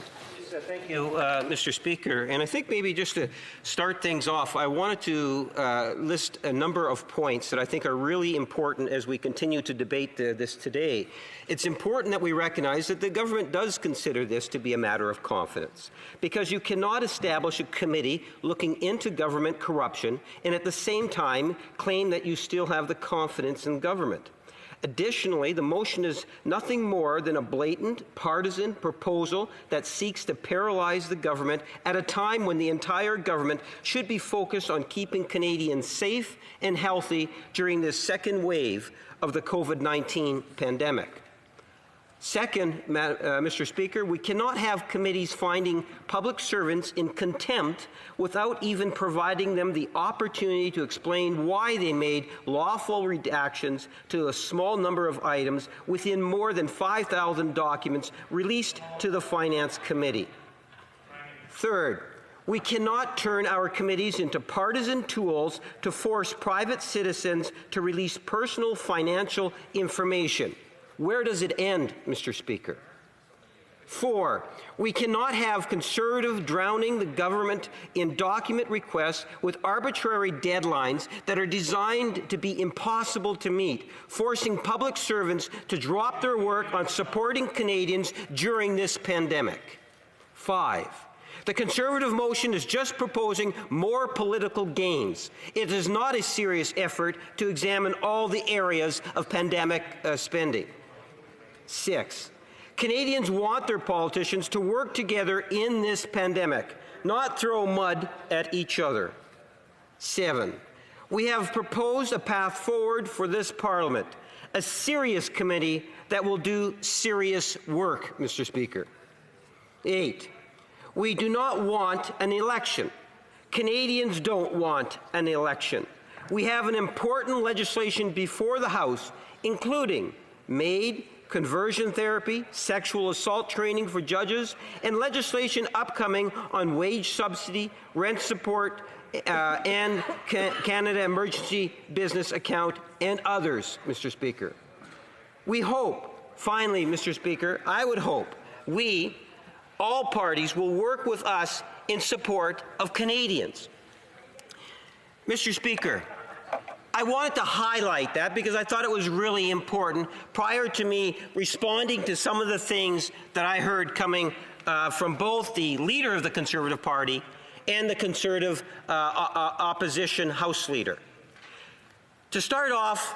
Thank you, Mr. Speaker. And I think maybe just to start things off, I wanted to list a number of points that I think are really important as we continue to debate this today. It's important that we recognize that the government does consider this to be a matter of confidence, because you cannot establish a committee looking into government corruption and at the same time claim that you still have the confidence in government. Additionally, the motion is nothing more than a blatant, partisan proposal that seeks to paralyze the government at a time when the entire government should be focused on keeping Canadians safe and healthy during this second wave of the COVID-19 pandemic. Second, Mr. Speaker, we cannot have committees finding public servants in contempt without even providing them the opportunity to explain why they made lawful redactions to a small number of items within more than 5,000 documents released to the Finance Committee. Third, we cannot turn our committees into partisan tools to force private citizens to release personal financial information. Where does it end, Mr. Speaker? 4, we cannot have Conservative drowning the government in document requests with arbitrary deadlines that are designed to be impossible to meet, forcing public servants to drop their work on supporting Canadians during this pandemic. 5, the Conservative motion is just proposing more political gains. It is not a serious effort to examine all the areas of pandemic spending. 6, Canadians want their politicians to work together in this pandemic, not throw mud at each other. 7, we have proposed a path forward for this Parliament, a serious committee that will do serious work, Mr. Speaker. 8, we do not want an election. Canadians don't want an election. We have an important legislation before the House, including MAID, conversion therapy, sexual assault training for judges, and legislation upcoming on wage subsidy, rent support, and Canada Emergency Business Account, and others, Mr. Speaker. We hope, finally, Mr. Speaker, I would hope all parties will work with us in support of Canadians. Mr. Speaker, I wanted to highlight that because I thought it was really important prior to me responding to some of the things that I heard coming from both the leader of the Conservative Party and the Conservative opposition House leader. To start off,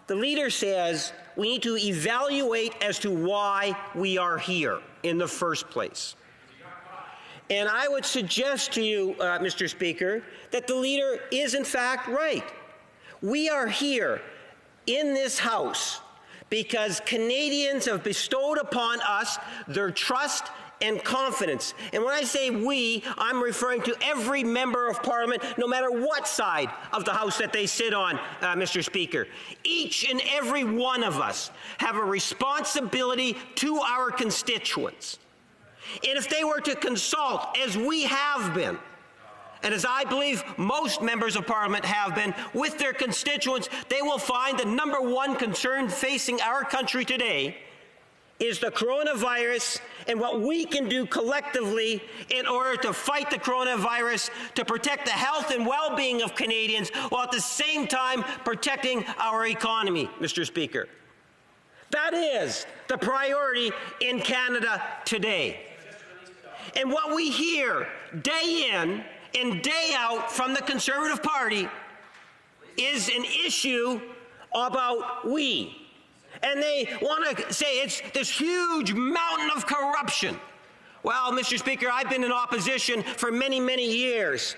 the leader says we need to evaluate as to why we are here in the first place. And I would suggest to you, Mr. Speaker, that the leader is in fact right. We are here in this House because Canadians have bestowed upon us their trust and confidence. And when I say we, I'm referring to every member of Parliament, no matter what side of the House that they sit on, Mr. Speaker. Each and every one of us have a responsibility to our constituents. And if they were to consult, as we have been, and as I believe most members of Parliament have been, with their constituents, they will find the number one concern facing our country today is the coronavirus and what we can do collectively in order to fight the coronavirus, to protect the health and well-being of Canadians, while at the same time protecting our economy, Mr. Speaker. That is the priority in Canada today. And what we hear day in and day out from the Conservative Party is an issue about we. And they want to say it's this huge mountain of corruption. Well, Mr. Speaker, I've been in opposition for many, many years.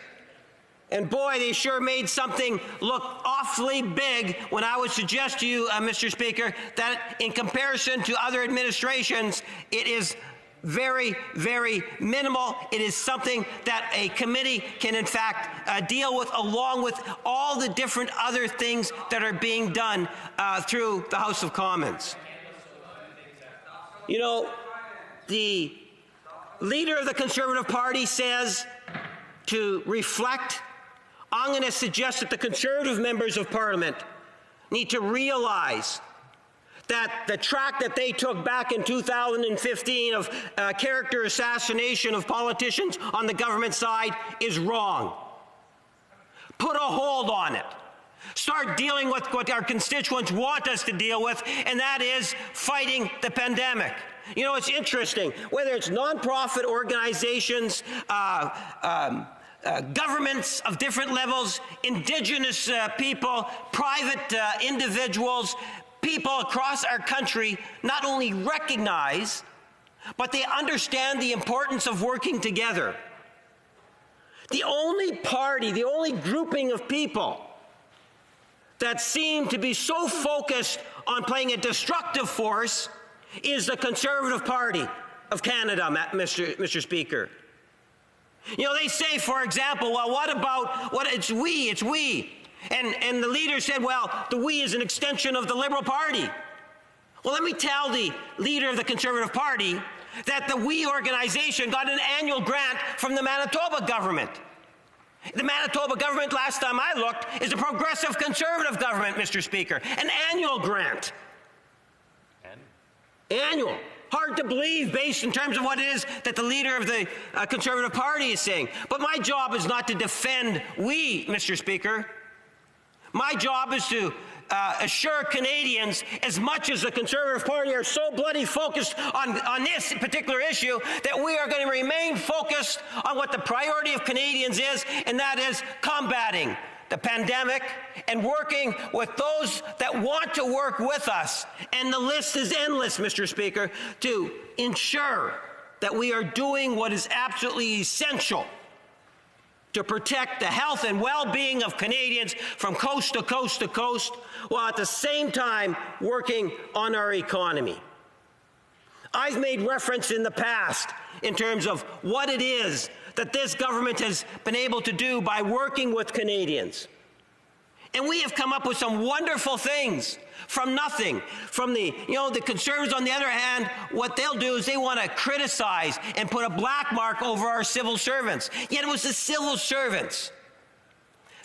And boy, they sure made something look awfully big when I would suggest to you, Mr. Speaker, that in comparison to other administrations, it is very, very minimal. It is something that a committee can, in fact, deal with, along with all the different other things that are being done through the House of Commons. You know, the leader of the Conservative Party says to reflect. I'm going to suggest that the Conservative members of Parliament need to realize that the track that they took back in 2015 of character assassination of politicians on the government side is wrong. Put a hold on it. Start dealing with what our constituents want us to deal with, and that is fighting the pandemic. You know, it's interesting, whether it's nonprofit organizations, governments of different levels, Indigenous people, private individuals, people across our country not only recognize, but they understand the importance of working together. The only party, the only grouping of people that seem to be so focused on playing a destructive force is the Conservative Party of Canada, Mr. Speaker. You know, they say, for example, well, what about, it's we. And the leader said, well, the we is an extension of the Liberal Party. Well, let me tell the leader of the Conservative Party that the we organization got an annual grant from the Manitoba government. The Manitoba government, last time I looked, is a progressive Conservative government, Mr. Speaker. An annual grant. Annual. Hard to believe based in terms of what it is that the leader of the Conservative Party is saying. But my job is not to defend we, Mr. Speaker. My job is to assure Canadians, as much as the Conservative Party are so bloody focused on this particular issue, that we are going to remain focused on what the priority of Canadians is, and that is combating the pandemic and working with those that want to work with us. And the list is endless, Mr. Speaker, to ensure that we are doing what is absolutely essential to protect the health and well-being of Canadians from coast to coast to coast, while at the same time working on our economy. I've made reference in the past in terms of what it is that this government has been able to do by working with Canadians. And we have come up with some wonderful things from nothing. From the Conservatives, on the other hand, what they'll do is they want to criticize and put a black mark over our civil servants. Yet it was the civil servants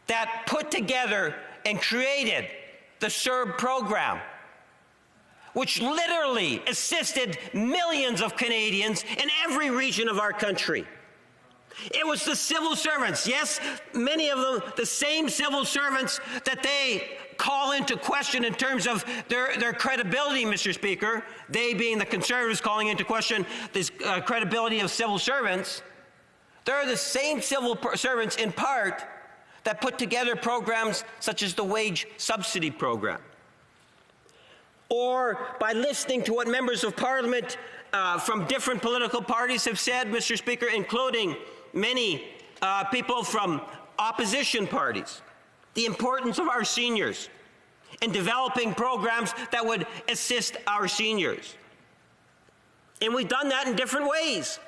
that put together and created the CERB program, which literally assisted millions of Canadians in every region of our country. It was the civil servants, yes, many of them the same civil servants that they call into question in terms of their credibility, Mr. Speaker, they being the Conservatives calling into question this credibility of civil servants. They're the same civil servants in part that put together programs such as the wage subsidy program. Or by listening to what members of Parliament from different political parties have said, Mr. Speaker, including many people from opposition parties, the importance of our seniors and developing programs that would assist our seniors. And we've done that in different ways.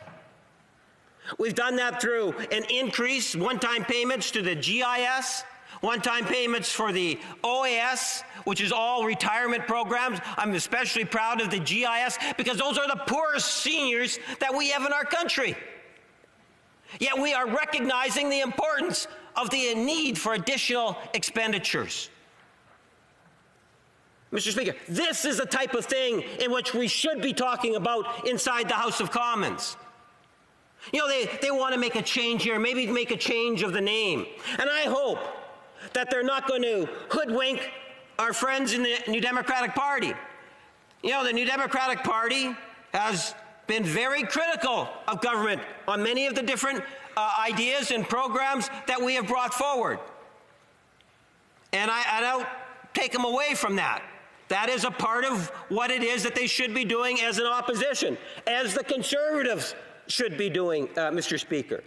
We've done that through an increase, one-time payments to the GIS, one-time payments for the OAS, which is all retirement programs. I'm especially proud of the GIS because those are the poorest seniors that we have in our country. Yet we are recognizing the importance of the need for additional expenditures. Mr. Speaker, this is the type of thing in which we should be talking about inside the House of Commons. You know, they want to make a change here, maybe make a change of the name. And I hope that they're not going to hoodwink our friends in the New Democratic Party. You know, the New Democratic Party has been very critical of government on many of the different ideas and programs that we have brought forward. And I don't take them away from that. That is a part of what it is that they should be doing as an opposition, as the Conservatives should be doing, Mr. Speaker.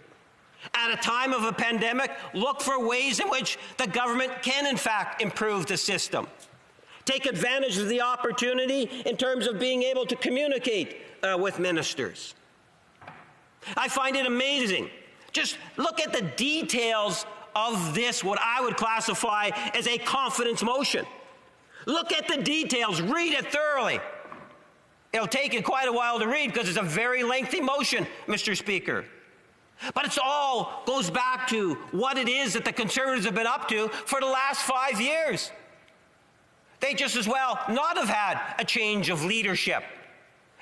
At a time of a pandemic, look for ways in which the government can, in fact, improve the system. Take advantage of the opportunity in terms of being able to communicate with ministers. I find it amazing. Just look at the details of this, what I would classify as a confidence motion. Look at the details. Read it thoroughly. It'll take you quite a while to read because it's a very lengthy motion, Mr. Speaker. But it all goes back to what it is that the Conservatives have been up to for the last 5 years. They just as well not have had a change of leadership.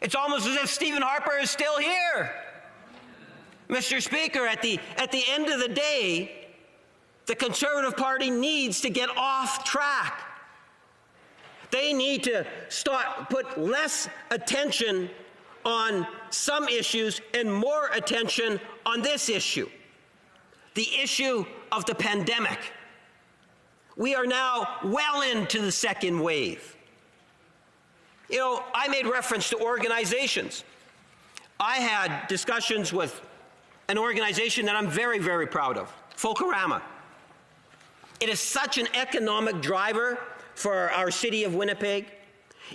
It's almost as if Stephen Harper is still here. Mr. Speaker, at the end of the day, the Conservative Party needs to get off track. They need to put less attention on some issues and more attention on this issue, the issue of the pandemic. We are now well into the second wave. You know, I made reference to organizations. I had discussions with an organization that I'm very, very proud of, Folklorama. It is such an economic driver for our city of Winnipeg.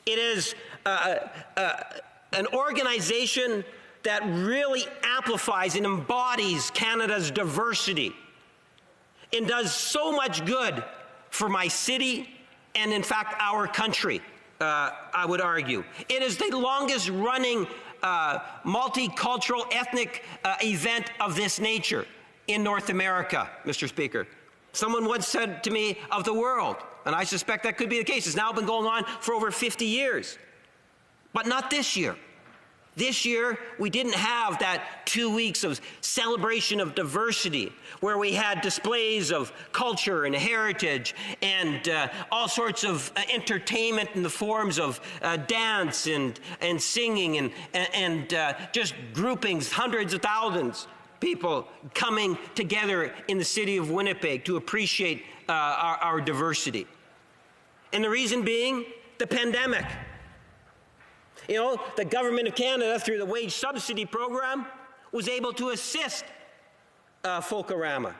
It is an organization that really amplifies and embodies Canada's diversity and does so much good for my city and, in fact, our country, I would argue. It is the longest running multicultural ethnic event of this nature in North America, Mr. Speaker. Someone once said to me, of the world, and I suspect that could be the case. It's now been going on for over 50 years. But not this year. This year, we didn't have that 2 weeks of celebration of diversity where we had displays of culture and heritage and all sorts of entertainment in the forms of dance and singing and just groupings, hundreds of thousands people coming together in the city of Winnipeg to appreciate our diversity. And the reason being the pandemic. You know, the Government of Canada, through the wage subsidy program, was able to assist Folklorama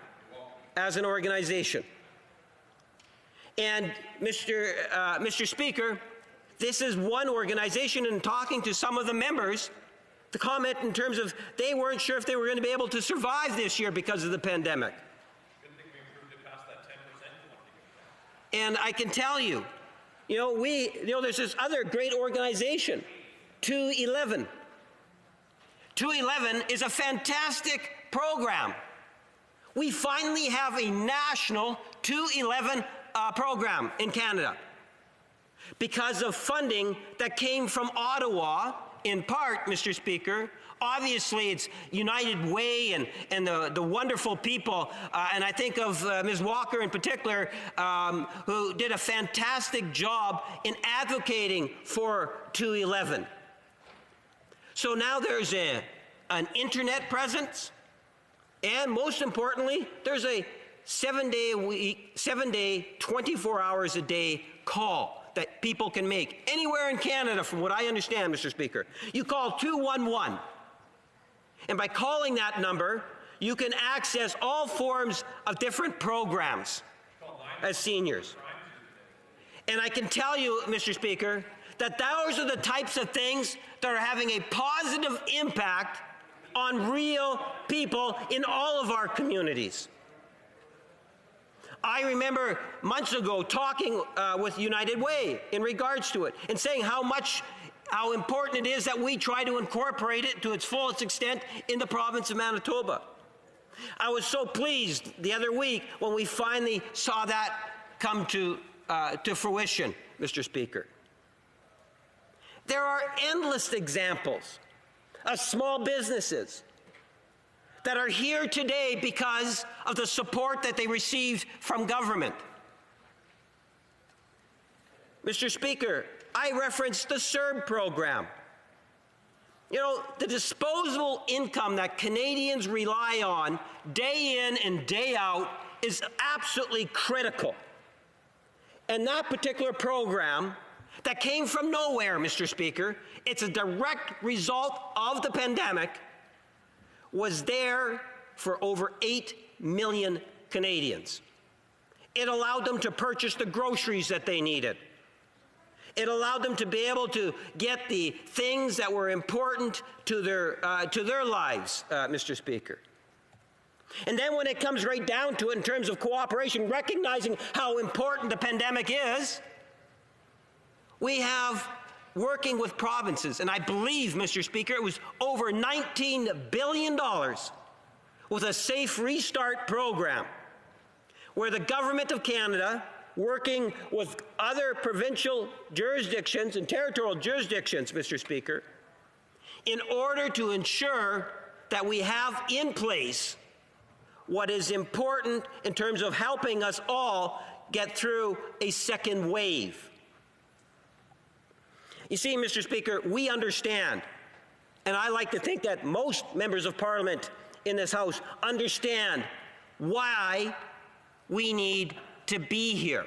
as an organization. And Mr. Speaker, this is one organization, and talking to some of the members, the comment in terms of they weren't sure if they were going to be able to survive this year because of the pandemic. And I can tell you, there's this other great organization, 211. 211 is a fantastic program. We finally have a national 211 program in Canada because of funding that came from Ottawa, in part, Mr. Speaker. Obviously, it's United Way and the wonderful people, and I think of Ms. Walker in particular, who did a fantastic job in advocating for 211. So now there's an internet presence, and most importantly, there's a 7-day a week, 7-day, 24 hours a day call that people can make anywhere in Canada, from what I understand, Mr. Speaker. You call 211. And by calling that number, you can access all forms of different programs as seniors. And I can tell you, Mr. Speaker, that those are the types of things that are having a positive impact on real people in all of our communities. I remember months ago talking with United Way in regards to it and saying how important it is that we try to incorporate it to its fullest extent in the province of Manitoba. I was so pleased the other week when we finally saw that come to fruition, Mr. Speaker. There are endless examples of small businesses that are here today because of the support that they received from government. Mr. Speaker, I referenced the CERB program. You know, the disposable income that Canadians rely on day in and day out is absolutely critical. And that particular program that came from nowhere, Mr. Speaker, it's a direct result of the pandemic, was there for over 8 million Canadians. It allowed them to purchase the groceries that they needed. It allowed them to be able to get the things that were important to their lives, Mr. Speaker. And then when it comes right down to it in terms of cooperation, recognizing how important the pandemic is, we have working with provinces, and I believe, Mr. Speaker, it was over $19 billion with a Safe Restart program, where the Government of Canada, working with other provincial jurisdictions and territorial jurisdictions, Mr. Speaker, in order to ensure that we have in place what is important in terms of helping us all get through a second wave. You see, Mr. Speaker, we understand, and I like to think that most members of Parliament in this House understand why we need to be here.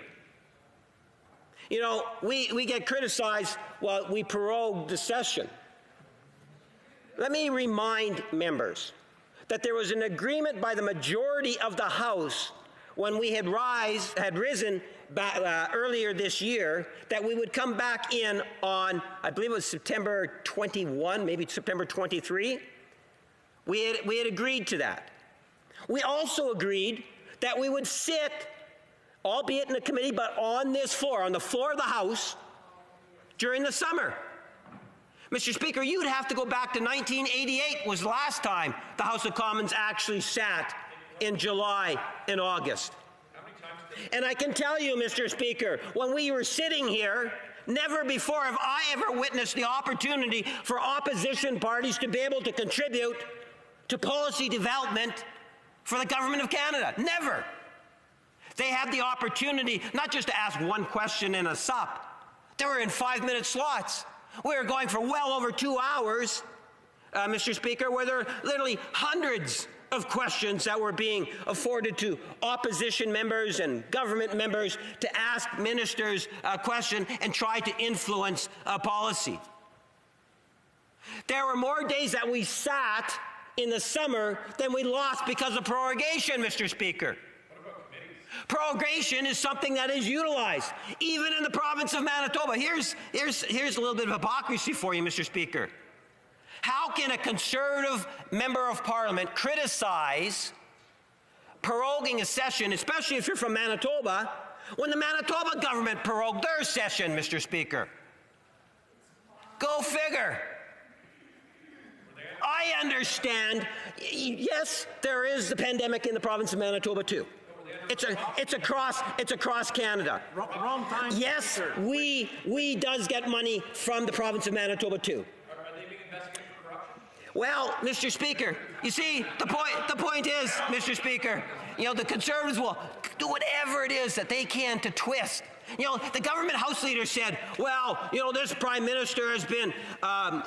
You know, we get criticized while we prorogue the session. Let me remind members that there was an agreement by the majority of the House when we had risen earlier this year that we would come back in on, I believe it was September 21, maybe September 23. We had agreed to that. We also agreed that we would sit, albeit in a committee, but on this floor, on the floor of the House, during the summer. Mr. Speaker, you'd have to go back to 1988 was the last time the House of Commons actually sat in July and August. And I can tell you, Mr. Speaker, when we were sitting here, never before have I ever witnessed the opportunity for opposition parties to be able to contribute to policy development for the Government of Canada. Never. They had the opportunity not just to ask one question in a sup. They were in 5-minute slots. We were going for well over 2 hours, Mr. Speaker, where there are literally hundreds of questions that were being afforded to opposition members and government members to ask ministers a question and try to influence policy. There were more days that we sat in the summer than we lost because of prorogation, Mr. Speaker. Prorogation is something that is utilized, even in the province of Manitoba. Here's a little bit of hypocrisy for you, Mr. Speaker. How can a Conservative member of Parliament criticize proroguing a session, especially if you're from Manitoba, when the Manitoba government prorogued their session, Mr. Speaker? Go figure. I understand, yes, there is the pandemic in the province of Manitoba too. It's across Canada. Wrong time. Yes, we does get money from the province of Manitoba too. Well, Mr. Speaker, you see, the point is, Mr. Speaker, the Conservatives will do whatever it is that they can to twist. The government House leader said, well, this Prime Minister has been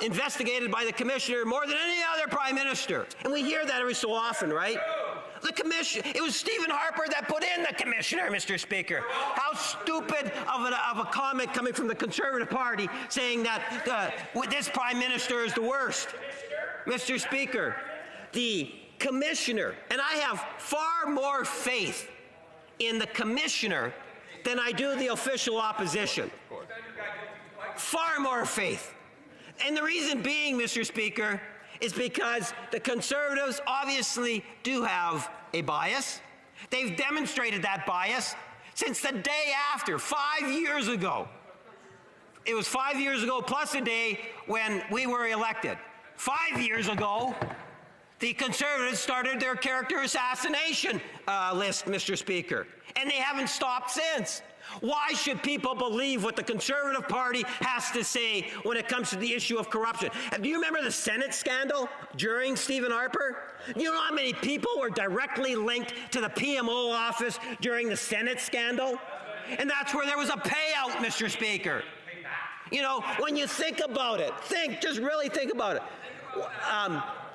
investigated by the Commissioner more than any other Prime Minister. And we hear that every so often, right? It was Stephen Harper that put in the Commissioner, Mr. Speaker. How stupid of a comment coming from the Conservative Party saying that this Prime Minister is the worst. Mr. Speaker, the Commissioner, and I have far more faith in the Commissioner than I do the official opposition. Far more faith. And the reason being, Mr. Speaker, is because the Conservatives obviously do have a bias. They've demonstrated that bias since the day after, 5 years ago. It was 5 years ago plus a day when we were elected. 5 years ago, the Conservatives started their character assassination list, Mr. Speaker, and they haven't stopped since. Why should people believe what the Conservative Party has to say when it comes to the issue of corruption? Do you remember the Senate scandal during Stephen Harper? You know how many people were directly linked to the PMO office during the Senate scandal? And that's where there was a payout, Mr. Speaker. When you think about it, just really think about it.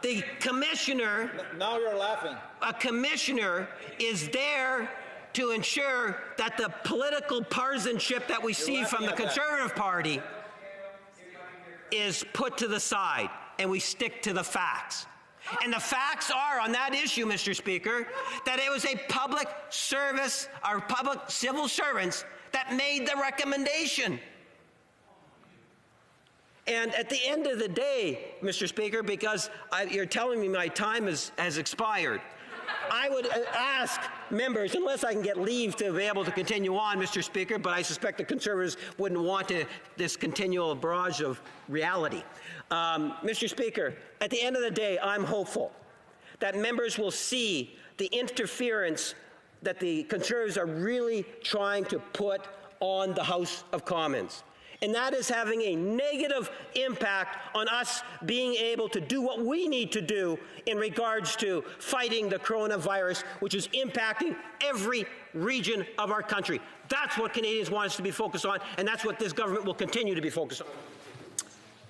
The Commissioner... Now you're laughing. A Commissioner is there to ensure that the political partisanship that we see from the Conservative Party is put to the side, and we stick to the facts. And the facts are on that issue, Mr. Speaker, that it was a public service, or public civil servants that made the recommendation. And at the end of the day, Mr. Speaker, because you're telling me my time has expired, I would ask members, unless I can get leave to be able to continue on, Mr. Speaker, but I suspect the Conservatives wouldn't want this continual barrage of reality. Mr. Speaker, at the end of the day, I'm hopeful that members will see the interference that the Conservatives are really trying to put on the House of Commons. And that is having a negative impact on us being able to do what we need to do in regards to fighting the coronavirus, which is impacting every region of our country. That's what Canadians want us to be focused on, and that's what this government will continue to be focused on.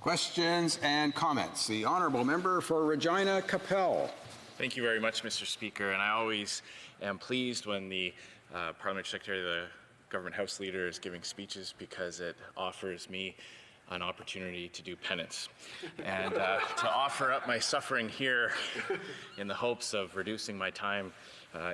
Questions and comments. The Honourable Member for Regina Capel. Thank you very much, Mr. Speaker. And I always am pleased when the Parliamentary Secretary, the Government House Leader, is giving speeches because it offers me an opportunity to do penance and to offer up my suffering here in the hopes of reducing my time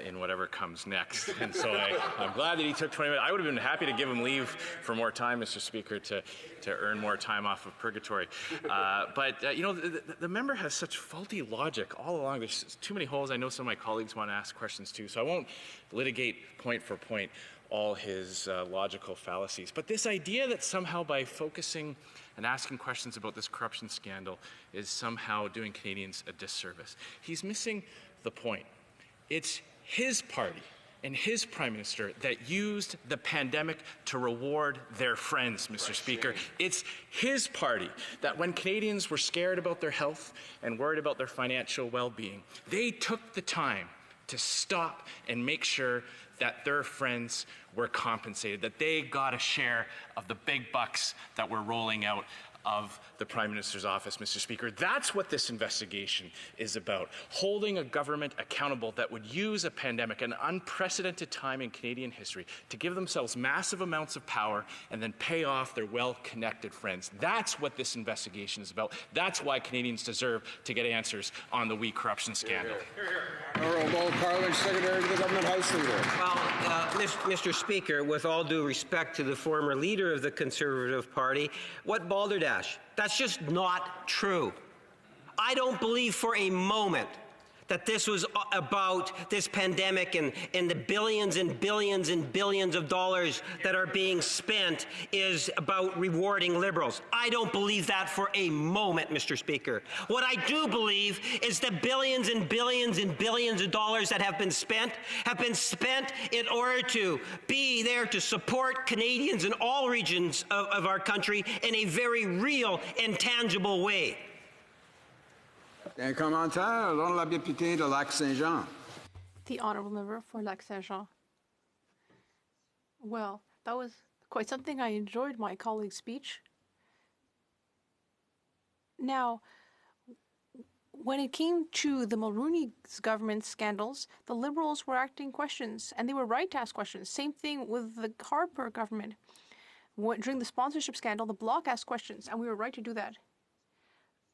in whatever comes next. And so I'm glad that he took 20 minutes. I would have been happy to give him leave for more time, Mr. Speaker, to earn more time off of purgatory. But the member has such faulty logic all along. There's too many holes. I know some of my colleagues want to ask questions too, so I won't litigate point for point all his logical fallacies. But this idea that somehow by focusing and asking questions about this corruption scandal is somehow doing Canadians a disservice. He's missing the point. It's his party and his Prime Minister that used the pandemic to reward their friends, Mr. Speaker. It's his party that when Canadians were scared about their health and worried about their financial well-being, they took the time to stop and make sure that their friends were compensated, that they got a share of the big bucks that were rolling out of the Prime Minister's office, Mr. Speaker. That's what this investigation is about, holding a government accountable that would use a pandemic, an unprecedented time in Canadian history, to give themselves massive amounts of power and then pay off their well-connected friends. That's what this investigation is about. That's why Canadians deserve to get answers on the WE corruption scandal. Honourable Parliament Secretary to the Government House Leader. Well, Mr. Speaker, with all due respect to the former leader of the Conservative Party, what balderdash? That's just not true. I don't believe for a moment that this was about this pandemic and the billions and billions and billions of dollars that are being spent is about rewarding Liberals. I don't believe that for a moment, Mr. Speaker. What I do believe is the billions and billions and billions of dollars that have been spent in order to be there to support Canadians in all regions of our country in a very real and tangible way. Un commentaire, l'honorable député de Lac-Saint-Jean. The honourable member for Lac-Saint-Jean. Well, that was quite something. I enjoyed my colleague's speech. Now, when it came to the Mulroney's government scandals, the Liberals were asking questions, and they were right to ask questions. Same thing with the Harper government. During the sponsorship scandal, the Bloc asked questions, and we were right to do that.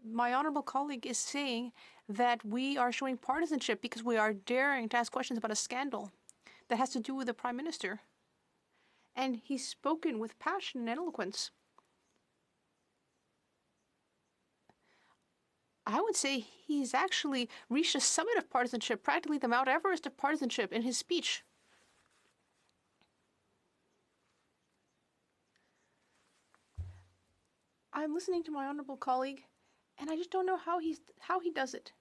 My honourable colleague is saying that we are showing partisanship because we are daring to ask questions about a scandal that has to do with the Prime Minister. And he's spoken with passion and eloquence. I would say he's actually reached a summit of partisanship, practically the Mount Everest of partisanship in his speech. I'm listening to my honourable colleague, and I just don't know how he does it.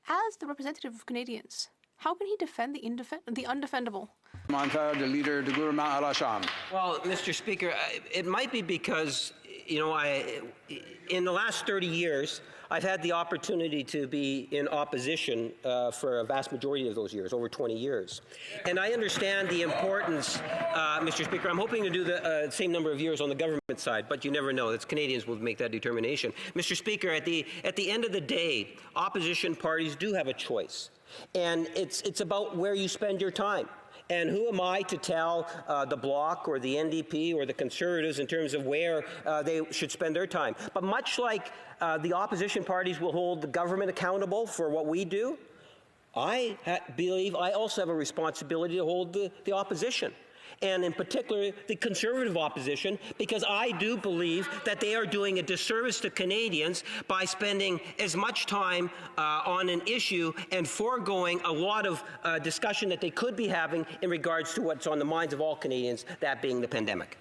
As the representative of Canadians, how can he defend the undefendable? Commentaire de leader du gouvernement à la Chambre. Well, Mr. Speaker, it might be because, in the last 30 years, I've had the opportunity to be in opposition for a vast majority of those years, over 20 years. And I understand the importance, Mr. Speaker. I'm hoping to do the same number of years on the government side, but you never know. It's Canadians will make that determination. Mr. Speaker, at the end of the day, opposition parties do have a choice. And it's about where you spend your time. And who am I to tell the Bloc or the NDP or the Conservatives in terms of where they should spend their time? But much like the opposition parties will hold the government accountable for what we do, I believe I also have a responsibility to hold the opposition. And in particular, the Conservative opposition, because I do believe that they are doing a disservice to Canadians by spending as much time on an issue and foregoing a lot of discussion that they could be having in regards to what's on the minds of all Canadians, that being the pandemic.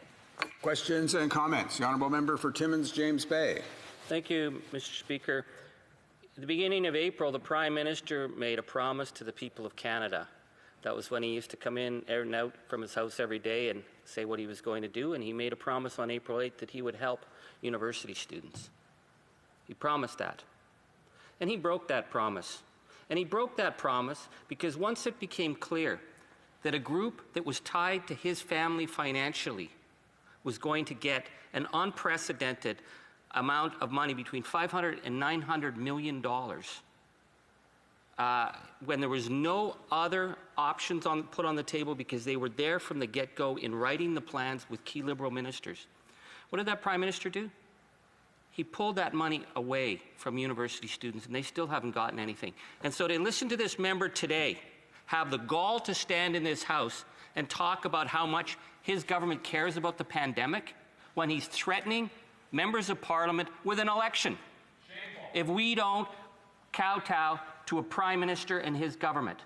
Questions and comments. The Honourable Member for Timmins, James Bay. Thank you, Mr. Speaker. At the beginning of April, the Prime Minister made a promise to the people of Canada. That was when he used to come in and out from his house every day and say what he was going to do, and he made a promise on April 8th that he would help university students. He promised that. And he broke that promise. And he broke that promise because once it became clear that a group that was tied to his family financially was going to get an unprecedented amount of money, between $500 and $900 million, when there was no other options put on the table because they were there from the get-go in writing the plans with key Liberal ministers. What did that Prime Minister do? He pulled that money away from university students, and they still haven't gotten anything. And so to listen to this member today have the gall to stand in this House and talk about how much his government cares about the pandemic when he's threatening members of Parliament with an election. If we don't kowtow to a Prime Minister and his government,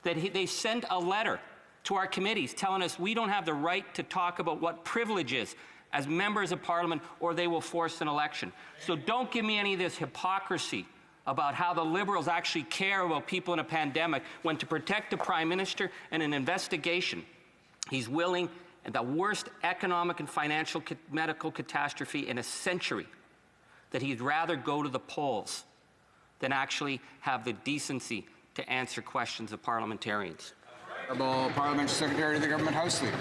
that they sent a letter to our committees telling us we don't have the right to talk about what privilege is as members of Parliament, or they will force an election. So don't give me any of this hypocrisy about how the Liberals actually care about people in a pandemic, when to protect the Prime Minister and an investigation, he's willing, and the worst economic and financial medical catastrophe in a century, that he'd rather go to the polls than actually have the decency to answer questions of parliamentarians. Honourable Parliamentary Secretary to the Government House Leader.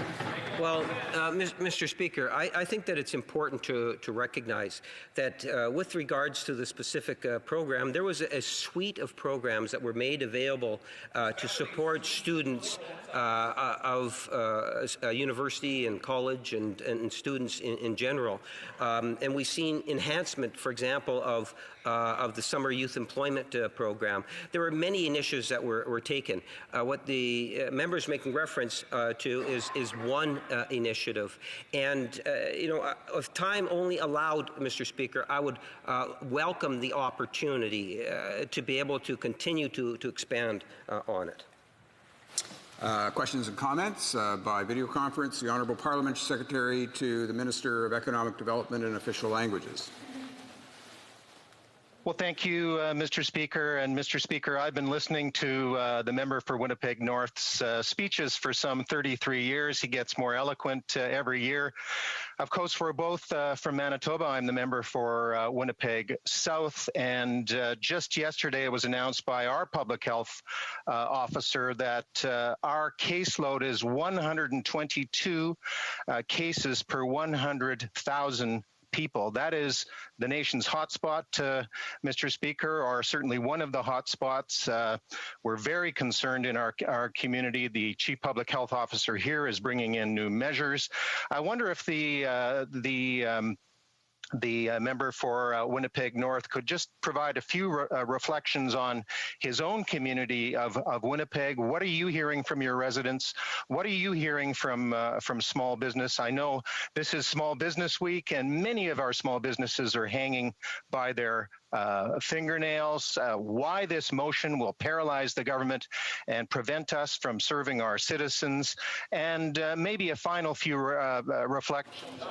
Well, Mr. Speaker, I think that it's important to recognize that with regards to the specific program, there was a suite of programs that were made available to support students of university and college and students in general. And we've seen enhancement, for example, of the Summer Youth Employment Program. There were many initiatives that were taken. What the member's making reference to is one initiative. And, if time only allowed, Mr. Speaker, I would welcome the opportunity to be able to continue to expand on it. Questions and comments by video conference. The Honourable Parliamentary Secretary to the Minister of Economic Development in official languages. Well, thank you, Mr. Speaker. And Mr. Speaker, I've been listening to the member for Winnipeg North's speeches for some 33 years. He gets more eloquent every year. Of course, we're both from Manitoba. I'm the member for Winnipeg South. And just yesterday, it was announced by our public health officer that our caseload is 122 cases per 100,000 people. That is the nation's hotspot, Mr. Speaker, or certainly one of the hotspots. We're very concerned in our community. The Chief Public Health Officer here is bringing in new measures. I wonder if the member for Winnipeg North could just provide a few reflections on his own community of Winnipeg. What are you hearing from your residents? What are you hearing from small business? I know this is Small Business Week, and many of our small businesses are hanging by their fingernails. Why this motion will paralyze the government and prevent us from serving our citizens, and maybe a final few reflections.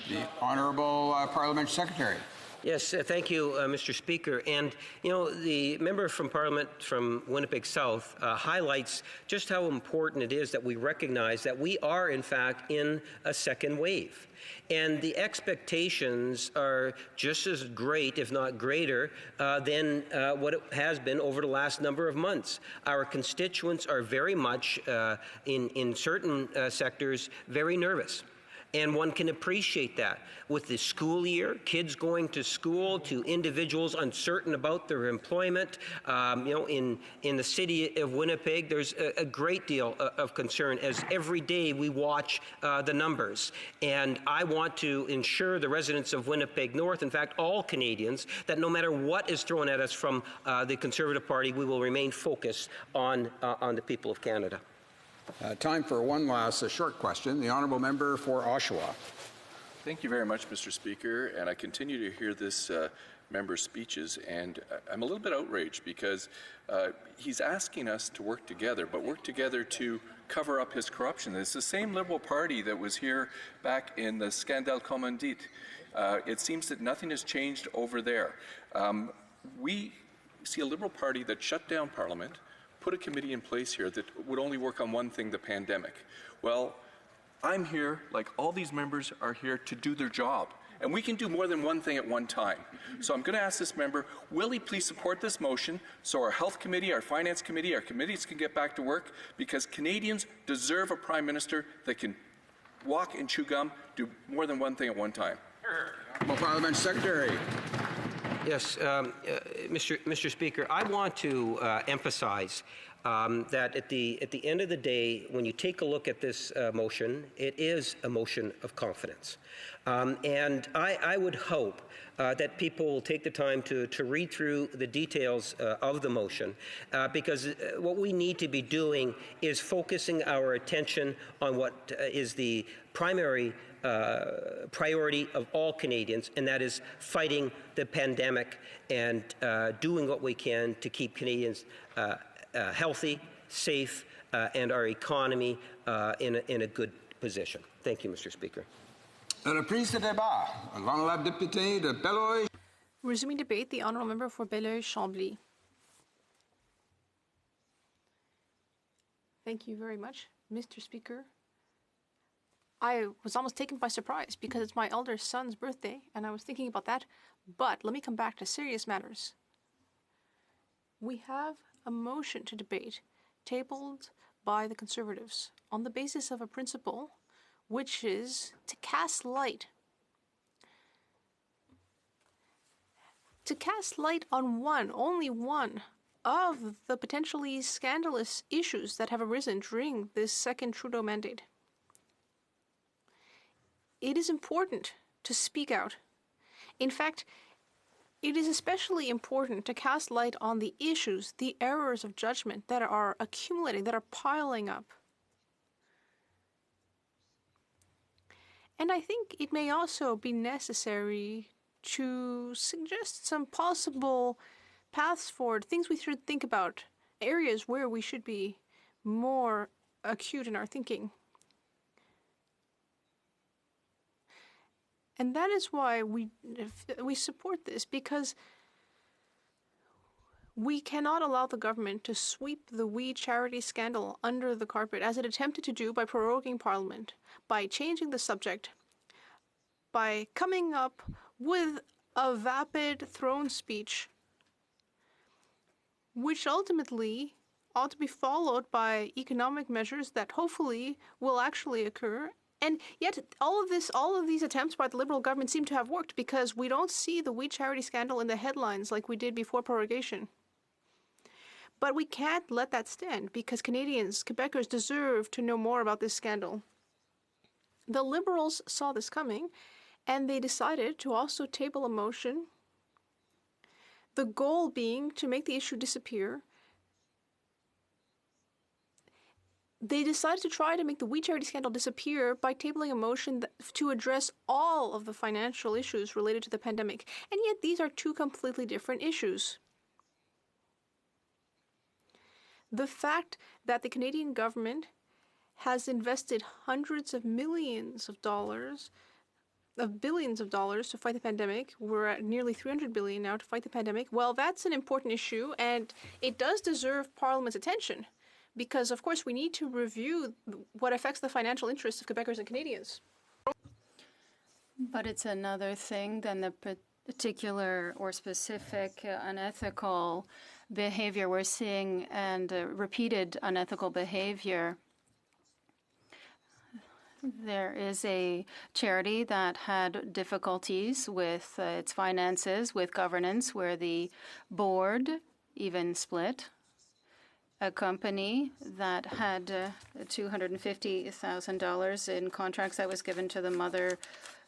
The Honourable Parliamentary Secretary. Yes, thank you, Mr. Speaker. And, the member from Parliament from Winnipeg South highlights just how important it is that we recognize that we are, in fact, in a second wave. And the expectations are just as great, if not greater, than what it has been over the last number of months. Our constituents are very much, in certain sectors, very nervous. And one can appreciate that. With the school year, kids going to school, to individuals uncertain about their employment, in the city of Winnipeg, there's a great deal of concern as every day we watch the numbers. And I want to ensure the residents of Winnipeg North, in fact, all Canadians, that no matter what is thrown at us from the Conservative Party, we will remain focused on the people of Canada. Time for one last short question. The Honourable Member for Oshawa. Thank you very much, Mr. Speaker. And I continue to hear this member's speeches, and I'm a little bit outraged because he's asking us to work together, but work together to cover up his corruption. It's the same Liberal Party that was here back in the Scandale Commandite. It seems that nothing has changed over there. We see a Liberal Party that shut down Parliament, put a committee in place here that would only work on one thing, the pandemic. Well, I'm here, like all these members are here, to do their job. And we can do more than one thing at one time. So I'm going to ask this member, will he please support this motion so our Health Committee, our Finance Committee, our committees can get back to work? Because Canadians deserve a Prime Minister that can walk and chew gum, do more than one thing at one time. Well, Parliament Secretary. Yes, Mr. Speaker, I want to emphasize that at the end of the day, when you take a look at this motion, it is a motion of confidence. And I would hope that people will take the time to read through the details of the motion, because what we need to be doing is focusing our attention on what is the primary priority of all Canadians, and that is fighting the pandemic and doing what we can to keep Canadians healthy, safe, and our economy in a good position. Thank you, Mr. Speaker. Resuming debate, the Honourable Member for Belleuil-Chambly. Thank you very much, Mr. Speaker. I was almost taken by surprise because it's my elder son's birthday and I was thinking about that. But let me come back to serious matters. We have a motion to debate tabled by the Conservatives on the basis of a principle which is to cast light. To cast light on only one, of the potentially scandalous issues that have arisen during this second Trudeau mandate. It is important to speak out. In fact, it is especially important to cast light on the issues, the errors of judgment that are accumulating, that are piling up. And I think it may also be necessary to suggest some possible paths forward, things we should think about, areas where we should be more acute in our thinking. And that is why we support this, because we cannot allow the government to sweep the We Charity scandal under the carpet, as it attempted to do by proroguing Parliament, by changing the subject, by coming up with a vapid throne speech, which ultimately ought to be followed by economic measures that hopefully will actually occur. And yet, all of these attempts by the Liberal government seem to have worked, because we don't see the We Charity scandal in the headlines like we did before prorogation. But we can't let that stand, because Canadians, Quebecers, deserve to know more about this scandal. The Liberals saw this coming, and they decided to also table a motion, the goal being to make the issue disappear. They decided to try to make the We Charity scandal disappear by tabling a motion to address all of the financial issues related to the pandemic. And yet these are two completely different issues. The fact that the Canadian government has invested hundreds of millions of dollars, of billions of dollars to fight the pandemic. We're at nearly 300 billion now to fight the pandemic. Well, that's an important issue, and it does deserve Parliament's attention, because, of course, we need to review what affects the financial interests of Quebecers and Canadians. But it's another thing than the particular or specific unethical behavior we're seeing, and repeated unethical behavior. There is a charity that had difficulties with its finances, with governance, where the board even split. A company that had $250,000 in contracts that was given to the mother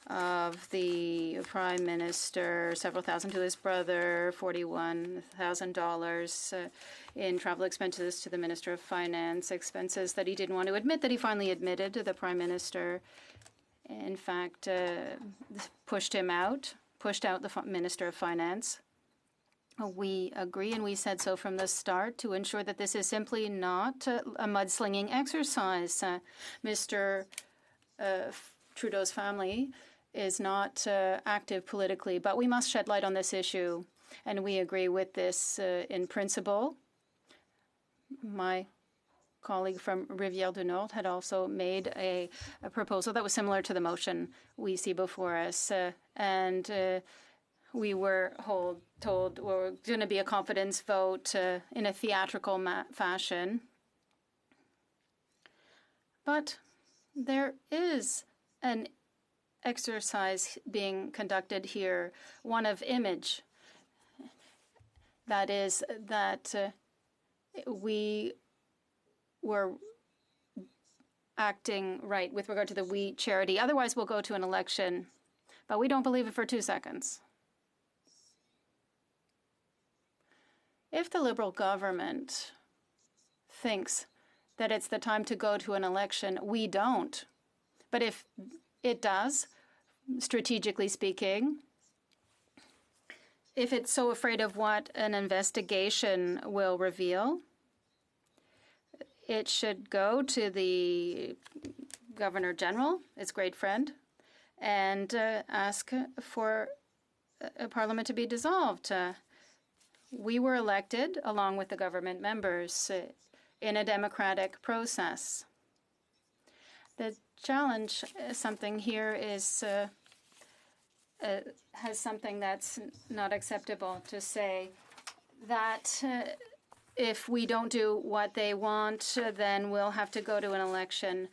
of the Prime Minister, several thousand to his brother, $41,000 in travel expenses to the Minister of Finance, expenses that he didn't want to admit, that he finally admitted to the Prime Minister. In fact, pushed out the Minister of Finance. We agree, and we said so from the start, to ensure that this is simply not a mudslinging exercise. Mr. Trudeau's family is not active politically, but we must shed light on this issue, and we agree with this in principle. My colleague from Rivière-du-Nord had also made a proposal that was similar to the motion we see before us, and we were told we're going to be a confidence vote in a theatrical fashion. But there is an exercise being conducted here, one of image. That is that we were acting right with regard to the We Charity. Otherwise, we'll go to an election. But we don't believe it for 2 seconds. If the Liberal government thinks that it's the time to go to an election, we don't. But if it does, strategically speaking, if it's so afraid of what an investigation will reveal, it should go to the Governor General, its great friend, and ask for a Parliament to be dissolved. We were elected, along with the government members, in a democratic process. The challenge, something here is has something that's not acceptable, to say that if we don't do what they want, then we'll have to go to an election.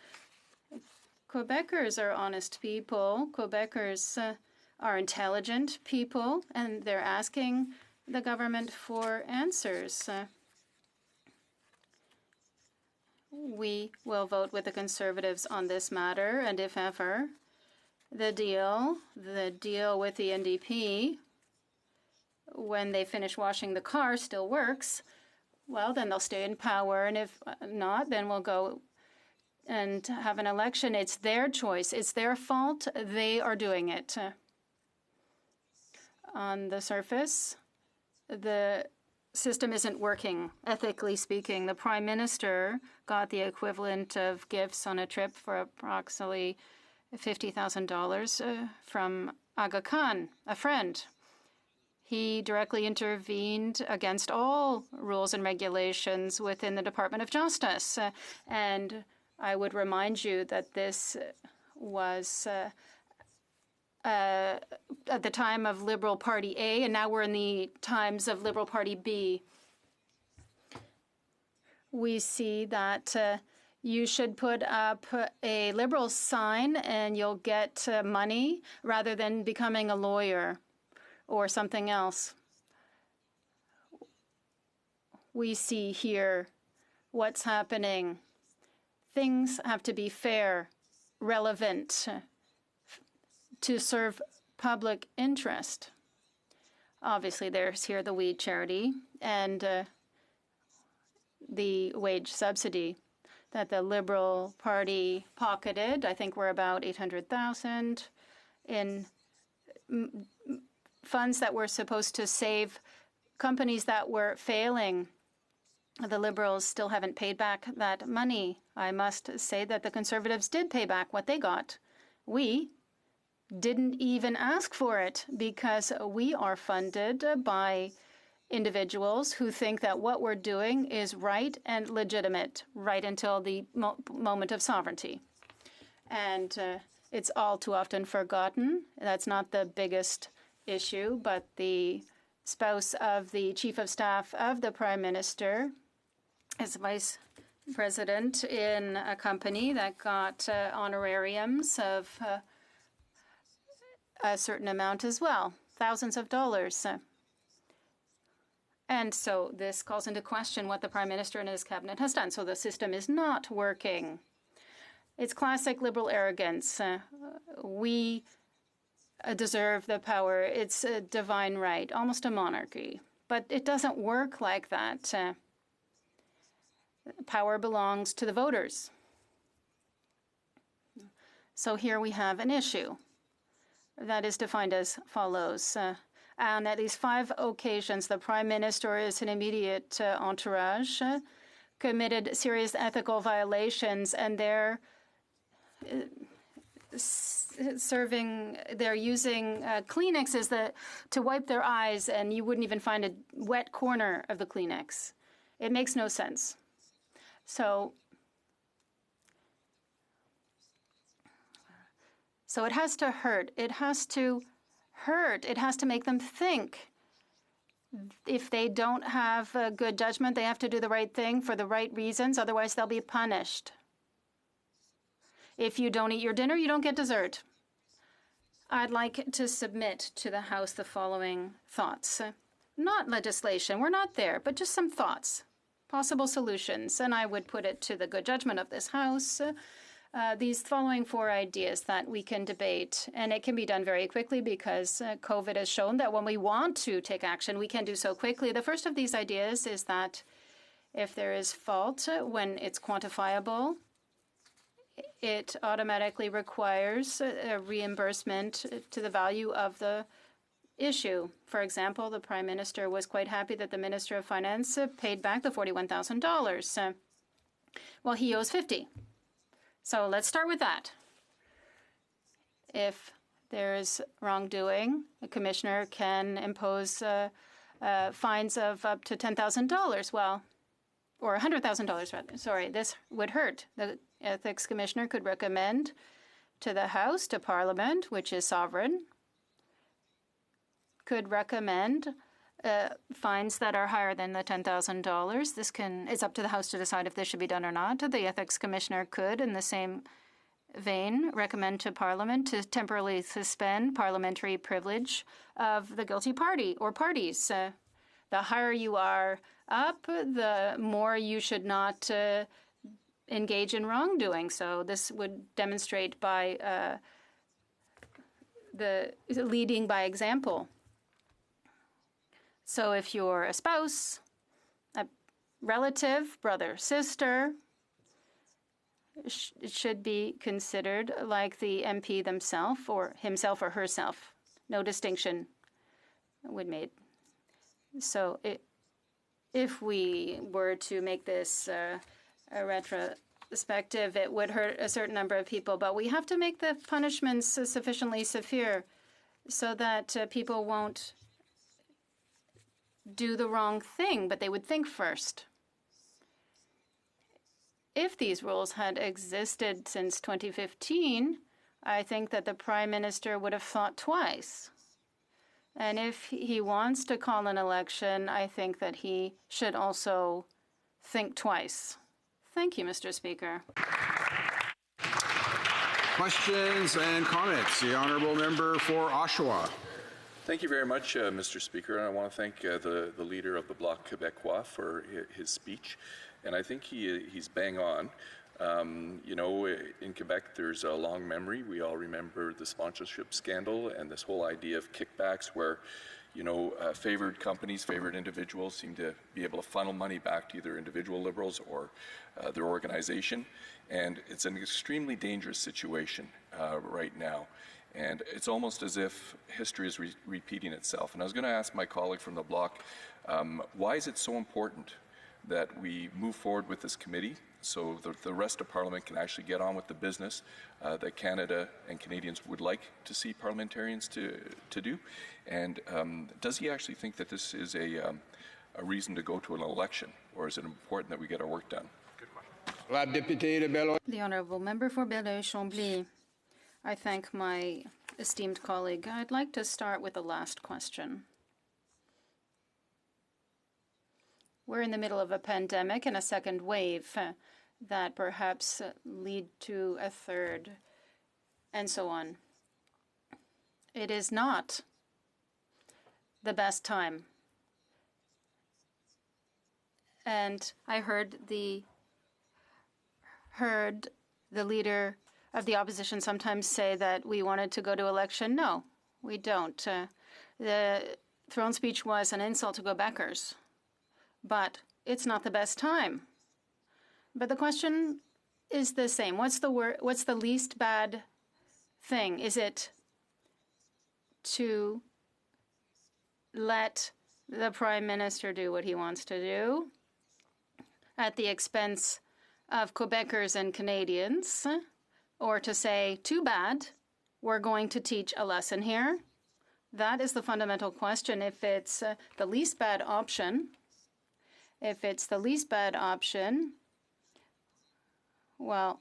Quebecers are honest people. Quebecers are intelligent people, and they're asking the government for answers. We will vote with the Conservatives on this matter, and if ever the deal with the NDP, when they finish washing the car, still works, well, then they'll stay in power, and if not, then we'll go and have an election. It's their choice. It's their fault. They are doing it. On the surface, the system isn't working, ethically speaking. The Prime Minister got the equivalent of gifts on a trip for approximately $50,000 from Aga Khan, a friend. He directly intervened against all rules and regulations within the Department of Justice. And I would remind you that this was at the time of Liberal Party A, and now we're in the times of Liberal Party B. We see that you should put up a Liberal sign and you'll get money rather than becoming a lawyer or something else. We see here what's happening. Things have to be fair, relevant, to serve public interest. Obviously, there's here the weed charity and the wage subsidy that the Liberal Party pocketed. I think we're about 800,000 in funds that were supposed to save companies that were failing. The Liberals still haven't paid back that money. I must say that the Conservatives did pay back what they got. We didn't even ask for it because we are funded by individuals who think that what we're doing is right and legitimate right until the moment of sovereignty. And it's all too often forgotten. That's not the biggest issue, but the spouse of the Chief of Staff of the Prime Minister is vice president in a company that got honorariums of a certain amount as well, thousands of dollars. And so this calls into question what the Prime Minister and his cabinet has done. So the system is not working. It's classic Liberal arrogance. We deserve the power. It's a divine right, almost a monarchy. But it doesn't work like that. Power belongs to the voters. So here we have an issue that is defined as follows. On at least 5 occasions, the Prime Minister or his immediate entourage committed serious ethical violations, and they're using Kleenexes to wipe their eyes, and you wouldn't even find a wet corner of the Kleenex. It makes no sense. So it has to hurt. It has to hurt. It has to make them think. If they don't have a good judgment, they have to do the right thing for the right reasons. Otherwise, they'll be punished. If you don't eat your dinner, you don't get dessert. I'd like to submit to the House the following thoughts. Not legislation. We're not there, but just some thoughts, possible solutions. And I would put it to the good judgment of this House. These following 4 ideas that we can debate, and it can be done very quickly because COVID has shown that when we want to take action, we can do so quickly. The first of these ideas is that if there is fault, when it's quantifiable, it automatically requires a reimbursement to the value of the issue. For example, the Prime Minister was quite happy that the Minister of Finance paid back the $41,000. Well, he owes $50,000. So let's start with that. If there is wrongdoing, a commissioner can impose fines of up to $10,000. Well, or $100,000 rather. Sorry, this would hurt. The ethics commissioner could recommend to the House, to Parliament, which is sovereign, could recommend fines that are higher than the $10,000. It's up to the House to decide if this should be done or not. The ethics commissioner could, in the same vein, recommend to Parliament to temporarily suspend parliamentary privilege of the guilty party or parties. The higher you are up, the more you should not engage in wrongdoing. So this would demonstrate by the leading by example. So if you're a spouse, a relative, brother, sister, it should be considered like the MP themselves or himself or herself. No distinction would be made. So if we were to make this a retrospective, it would hurt a certain number of people. But we have to make the punishments sufficiently severe so that people won't do the wrong thing, but they would think first. If these rules had existed since 2015, I think that the Prime Minister would have thought twice. And if he wants to call an election, I think that he should also think twice. Thank you, Mr. Speaker. Questions and comments. The honourable member for Oshawa. Thank you very much, Mr. Speaker, and I want to thank the leader of the Bloc Québécois for his speech, and I think he's bang on. You know, in Quebec, there's a long memory. We all remember the sponsorship scandal and this whole idea of kickbacks where, you know, favored companies, favored individuals seem to be able to funnel money back to either individual Liberals or their organization. And it's an extremely dangerous situation right now. And it's almost as if history is repeating itself. And I was going to ask my colleague from the Bloc, why is it so important that we move forward with this committee so that the rest of Parliament can actually get on with the business that Canada and Canadians would like to see parliamentarians to do? And does he actually think that this is a reason to go to an election, or is it important that we get our work done? The Honourable Member for Belleuil-Chambly. I thank my esteemed colleague. I'd like to start with the last question. We're in the middle of a pandemic and a second wave that perhaps lead to a third, and so on. It is not the best time. And I heard the leader of the opposition sometimes say that we wanted to go to election. No, we don't. The throne speech was an insult to Quebecers, but it's not the best time. But the question is the same. What's the least bad thing? Is it to let the Prime Minister do what he wants to do at the expense of Quebecers and Canadians, or to say, too bad, we're going to teach a lesson here? That is the fundamental question. If it's the least bad option, well,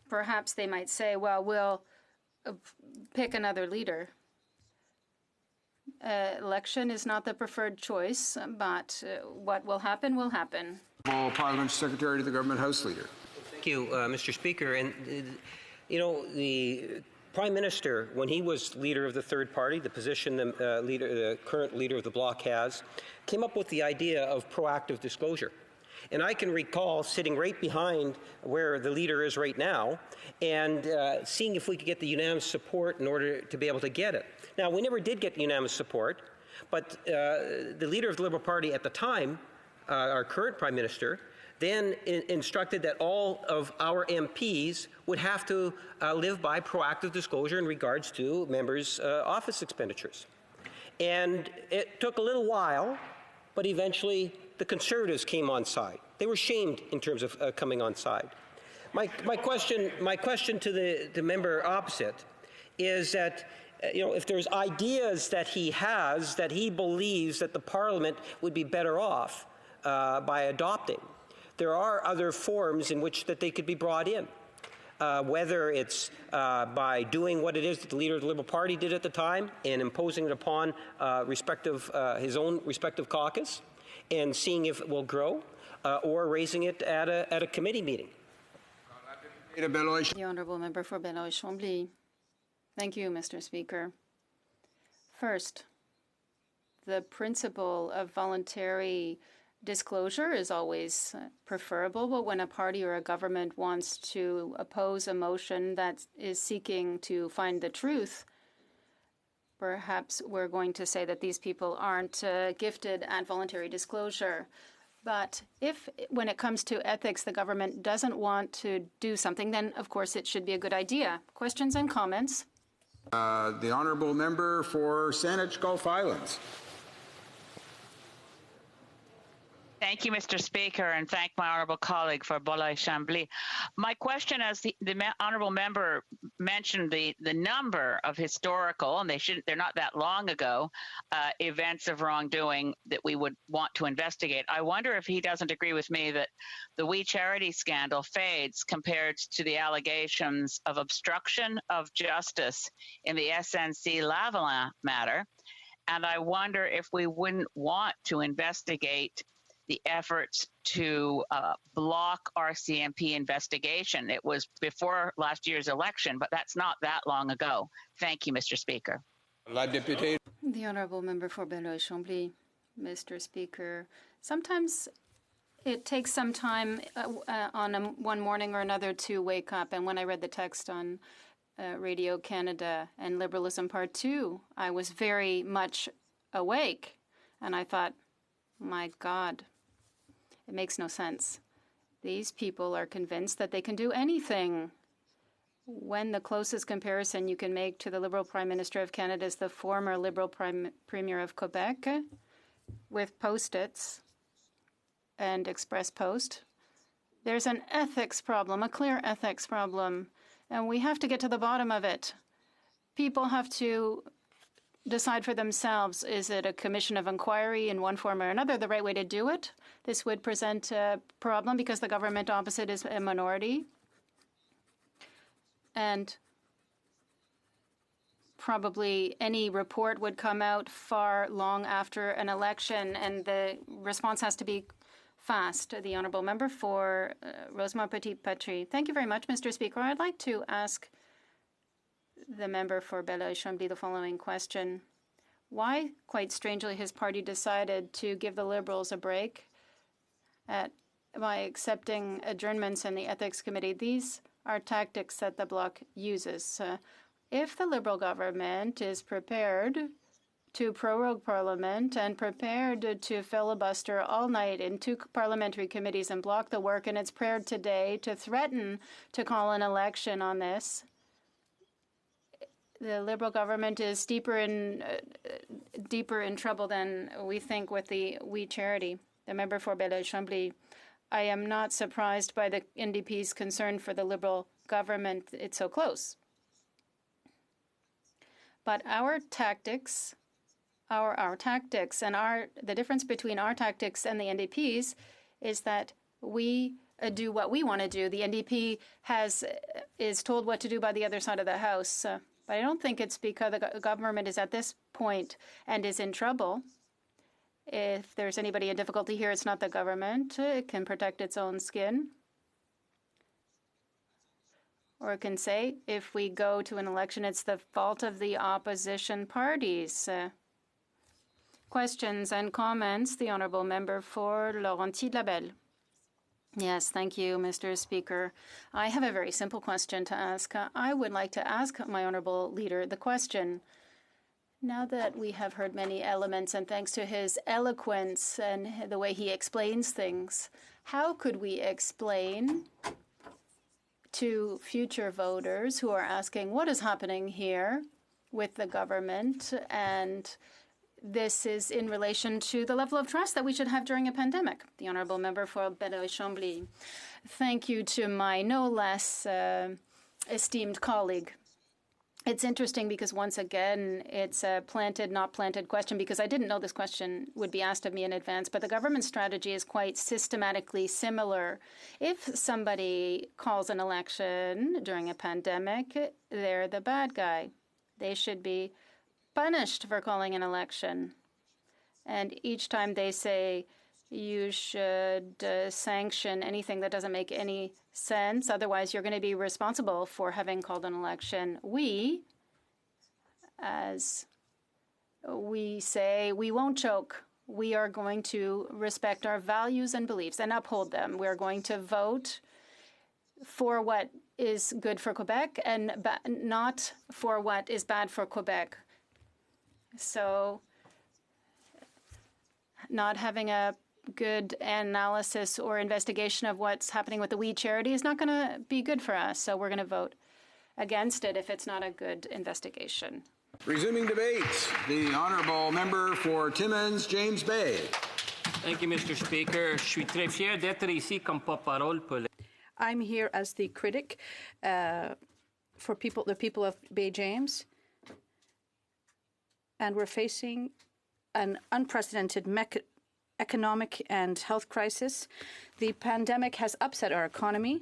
perhaps they might say, well, we'll pick another leader. Election is not the preferred choice, but what will happen will happen. Parliament Secretary to the Government House Leader. Thank you, Mr. Speaker. And, you know, the Prime Minister, when he was leader of the third party, the position the current leader of the Bloc has, came up with the idea of proactive disclosure. And I can recall sitting right behind where the leader is right now and seeing if we could get the unanimous support in order to be able to get it. Now, we never did get unanimous support, but the leader of the Liberal Party at the time, our current Prime Minister, then instructed that all of our MPs would have to live by proactive disclosure in regards to members' office expenditures. And it took a little while, but eventually the Conservatives came on side. They were shamed in terms of coming on side. My question to the member opposite is that, you know, if there's ideas that he has that he believes that the Parliament would be better off by adopting, there are other forms in which that they could be brought in, whether it's by doing what it is that the leader of the Liberal Party did at the time and imposing it upon his own respective caucus and seeing if it will grow, or raising it at a committee meeting. The Honourable Member for Beloeil-Chambly. Thank you, Mr. Speaker. First, the principle of voluntary disclosure is always preferable, but when a party or a government wants to oppose a motion that is seeking to find the truth, perhaps we're going to say that these people aren't gifted at voluntary disclosure. But if, when it comes to ethics, the government doesn't want to do something, then of course it should be a good idea. Questions and comments? The Honourable Member for Saanich Gulf Islands. Thank you, Mr. Speaker, and thank my honourable colleague for Beloeil-Chambly. My question, as the honourable member mentioned, the number of historical, and they're not that long ago, events of wrongdoing that we would want to investigate. I wonder if he doesn't agree with me that the We Charity scandal fades compared to the allegations of obstruction of justice in the SNC-Lavalin matter. And I wonder if we wouldn't want to investigate the efforts to block RCMP investigation. It was before last year's election, but that's not that long ago. Thank you, Mr. Speaker. The Honourable Member for Beloeil-Chambly. Mr. Speaker, sometimes it takes some time on one morning or another to wake up. And when I read the text on Radio Canada and Liberalism Part 2, I was very much awake. And I thought, my God, it makes no sense. These people are convinced that they can do anything. When the closest comparison you can make to the Liberal Prime Minister of Canada is the former Liberal Premier of Quebec with Post-its and Express Post, there's an ethics problem, a clear ethics problem, and we have to get to the bottom of it. People have to decide for themselves, is it a commission of inquiry in one form or another the right way to do it? This would present a problem because the government opposite is a minority. And probably any report would come out far long after an election, and the response has to be fast. The Honourable Member for Rosemont Petit-Patrie. Thank you very much, Mr. Speaker. I'd like to ask the member for Beloeil-Chambly the following question. Why, quite strangely, his party decided to give the Liberals a break by accepting adjournments in the Ethics Committee? These are tactics that the Bloc uses. If the Liberal government is prepared to prorogue Parliament and prepared to filibuster all night in two parliamentary committees and block the work, and it's prepared today to threaten to call an election on this, the Liberal government is deeper in trouble than we think with the We Charity. The member for Beloeil-Chambly. I am not surprised by the NDP's concern for the Liberal government. It's so close. But our tactics, our tactics, and the difference between our tactics and the NDP's is that we do what we want to do. The NDP is told what to do by the other side of the House. But I don't think it's because the government is at this point and is in trouble. If there's anybody in difficulty here, it's not the government. It can protect its own skin. Or it can say, if we go to an election, it's the fault of the opposition parties. Questions and comments? The Honourable Member for Laurentides-Labelle. Yes, thank you, Mr. Speaker. I have a very simple question to ask. I would like to ask my Honourable Leader the question. Now that we have heard many elements, and thanks to his eloquence and the way he explains things, how could we explain to future voters who are asking what is happening here with the government, and this is in relation to the level of trust that we should have during a pandemic? The Honourable Member for Beloeil-Chambly. Thank you to my no less esteemed colleague. It's interesting because, once again, it's a planted, not planted question, because I didn't know this question would be asked of me in advance, but the government strategy is quite systematically similar. If somebody calls an election during a pandemic, they're the bad guy. They should be punished for calling an election. And each time they say You should sanction anything that doesn't make any sense. Otherwise, you're going to be responsible for having called an election. We, as we say, we won't choke. We are going to respect our values and beliefs and uphold them. We're going to vote for what is good for Quebec and not for what is bad for Quebec. So not having a good analysis or investigation of what's happening with the We Charity is not going to be good for us. So we're going to vote against it if it's not a good investigation. Resuming debate, the honourable member for Timmins, James Bay. Thank you, Mr. Speaker. Je suis très fier d'être ici comme porte-parole pour I'm here as the critic for the people of Bay James, and we're facing an unprecedented economic and health crisis. The pandemic has upset our economy,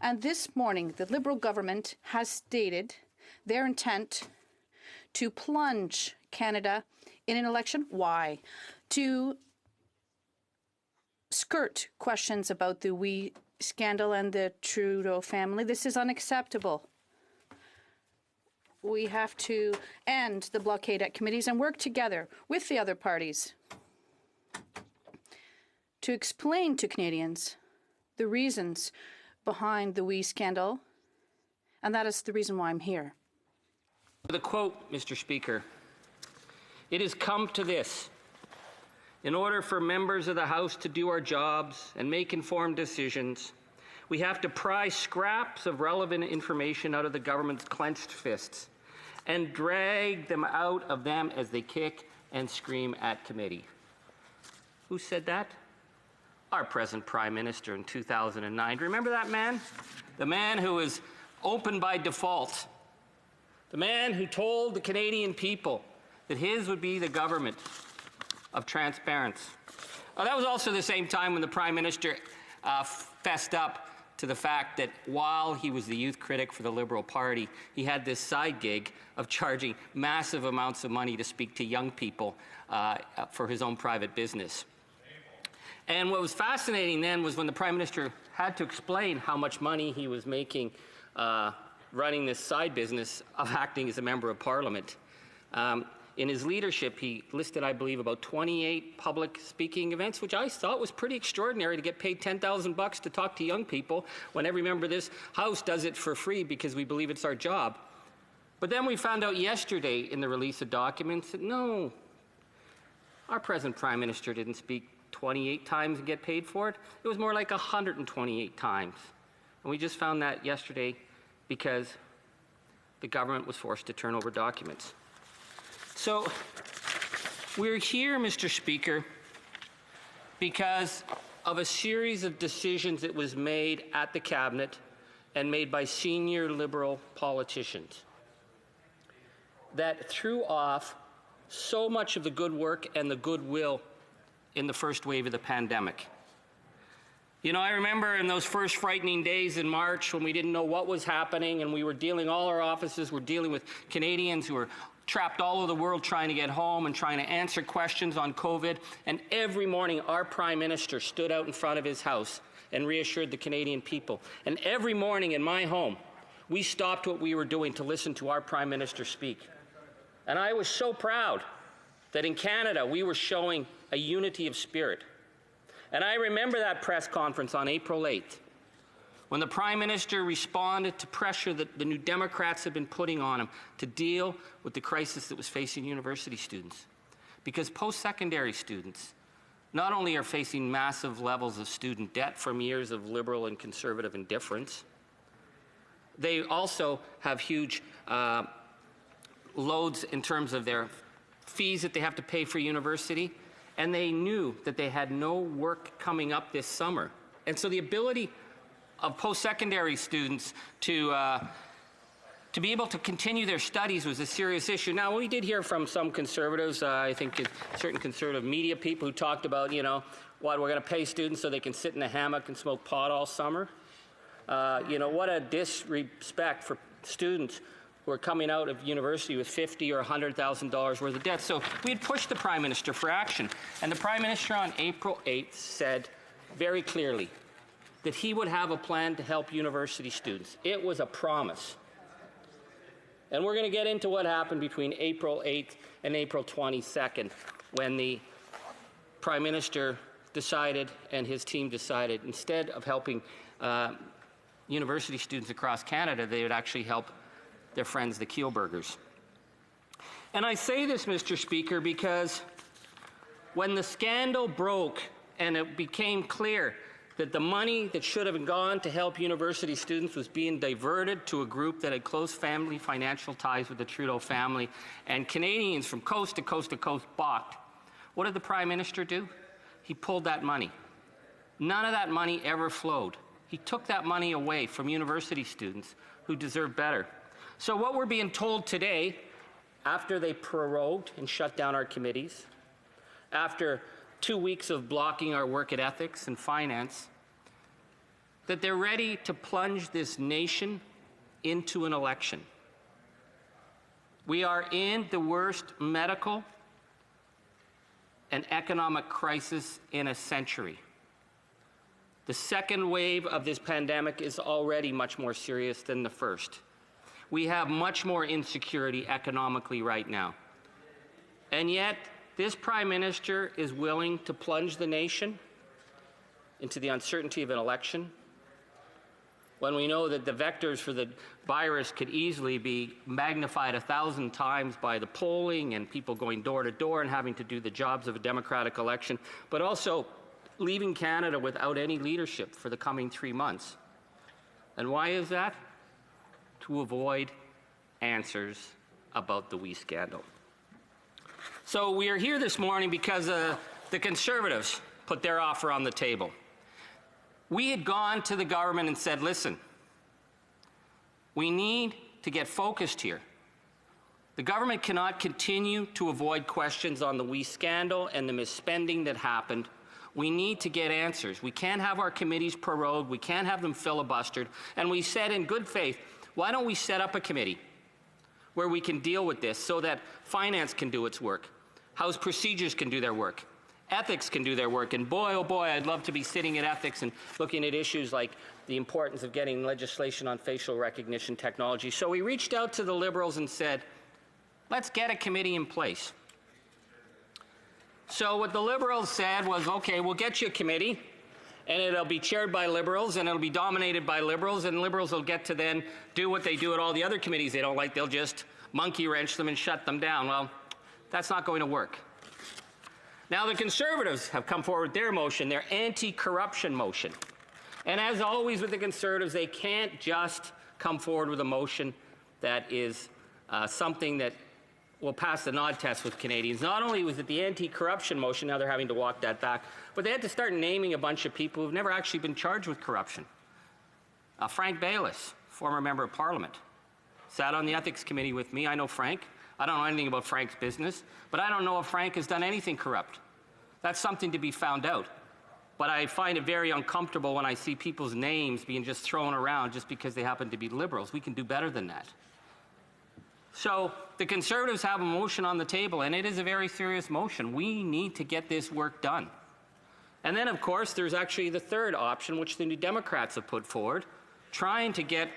and this morning the Liberal government has stated their intent to plunge Canada in an election. Why? To skirt questions about the We scandal and the Trudeau family. This is unacceptable. We have to end the blockade at committees and work together with the other parties to explain to Canadians the reasons behind the We scandal, and that is the reason why I'm here. The quote, Mr. Speaker, "It has come to this. In order for members of the House to do our jobs and make informed decisions, we have to pry scraps of relevant information out of the government's clenched fists and drag them out of them as they kick and scream at committee." Who said that? Our present Prime Minister in 2009. Remember that man? The man who was open by default. The man who told the Canadian people that his would be the government of transparency. That was also the same time when the Prime Minister fessed up to the fact that while he was the youth critic for the Liberal Party, he had this side gig of charging massive amounts of money to speak to young people for his own private business. And what was fascinating then was when the Prime Minister had to explain how much money he was making running this side business of acting as a member of Parliament. In his leadership, he listed, I believe, about 28 public speaking events, which I thought was pretty extraordinary to get paid $10,000 to talk to young people when every member of this House does it for free because we believe it's our job. But then we found out yesterday in the release of documents that no, our present Prime Minister didn't speak 28 times and get paid for it. It was more like 128 times. And we just found that yesterday because the government was forced to turn over documents. So we're here, Mr. Speaker, because of a series of decisions that was made at the Cabinet and made by senior Liberal politicians that threw off so much of the good work and the goodwill in the first wave of the pandemic. You know, I remember in those first frightening days in March when we didn't know what was happening and we were all our offices were dealing with Canadians who were trapped all over the world trying to get home and trying to answer questions on COVID. And every morning, our Prime Minister stood out in front of his house and reassured the Canadian people. And every morning in my home, we stopped what we were doing to listen to our Prime Minister speak. And I was so proud that in Canada, we were showing a unity of spirit. And I remember that press conference on April 8th, when the Prime Minister responded to pressure that the New Democrats had been putting on him to deal with the crisis that was facing university students. Because post-secondary students not only are facing massive levels of student debt from years of Liberal and Conservative indifference, they also have huge loads in terms of their fees that they have to pay for university, and they knew that they had no work coming up this summer. And so the ability of post-secondary students to be able to continue their studies was a serious issue. Now, we did hear from some Conservatives, I think certain Conservative media people who talked about, you know, what, we're going to pay students so they can sit in a hammock and smoke pot all summer. You know, what a disrespect for students who are coming out of university with $50,000 or $100,000 worth of debt. So we had pushed the Prime Minister for action. And the Prime Minister on April 8th said very clearly that he would have a plan to help university students. It was a promise. And we're going to get into what happened between April 8th and April 22nd when the Prime Minister decided and his team decided instead of helping university students across Canada, they would actually help their friends, the Kielburgers. And I say this, Mr. Speaker, because when the scandal broke and it became clear that the money that should have gone to help university students was being diverted to a group that had close family financial ties with the Trudeau family, and Canadians from coast to coast to coast balked, what did the Prime Minister do? He pulled that money. None of that money ever flowed. He took that money away from university students who deserve better. So what we're being told today, after they prorogued and shut down our committees, after 2 weeks of blocking our work at ethics and finance, that they're ready to plunge this nation into an election. We are in the worst medical and economic crisis in a century. The second wave of this pandemic is already much more serious than the first. We have much more insecurity economically right now. And yet, this Prime Minister is willing to plunge the nation into the uncertainty of an election when we know that the vectors for the virus could easily be magnified 1,000 times by the polling and people going door to door and having to do the jobs of a democratic election, but also leaving Canada without any leadership for the coming 3 months. And why is that? To avoid answers about the WE scandal. So we are here this morning because the Conservatives put their offer on the table. We had gone to the government and said, listen, we need to get focused here. The government cannot continue to avoid questions on the WE scandal and the misspending that happened. We need to get answers. We can't have our committees prorogued. We can't have them filibustered. And we said in good faith, why don't we set up a committee where we can deal with this so that finance can do its work, House procedures can do their work, ethics can do their work. And boy, oh boy, I'd love to be sitting at ethics and looking at issues like the importance of getting legislation on facial recognition technology. So we reached out to the Liberals and said, let's get a committee in place. So what the Liberals said was, okay, we'll get you a committee, and it'll be chaired by Liberals, and it'll be dominated by Liberals, and Liberals will get to then do what they do at all the other committees they don't like. They'll just monkey wrench them and shut them down. Well, that's not going to work. Now the Conservatives have come forward with their motion, their anti-corruption motion. And as always with the Conservatives, they can't just come forward with a motion that is something that will pass the nod test with Canadians. Not only was it the anti-corruption motion, now they're having to walk that back, but they had to start naming a bunch of people who've never actually been charged with corruption. Frank Baylis, former member of Parliament, sat on the Ethics Committee with me. I know Frank. I don't know anything about Frank's business, but I don't know if Frank has done anything corrupt. That's something to be found out. But I find it very uncomfortable when I see people's names being just thrown around just because they happen to be Liberals. We can do better than that. So the Conservatives have a motion on the table, and it is a very serious motion. We need to get this work done. And then, of course, there's actually the third option, which the New Democrats have put forward, trying to get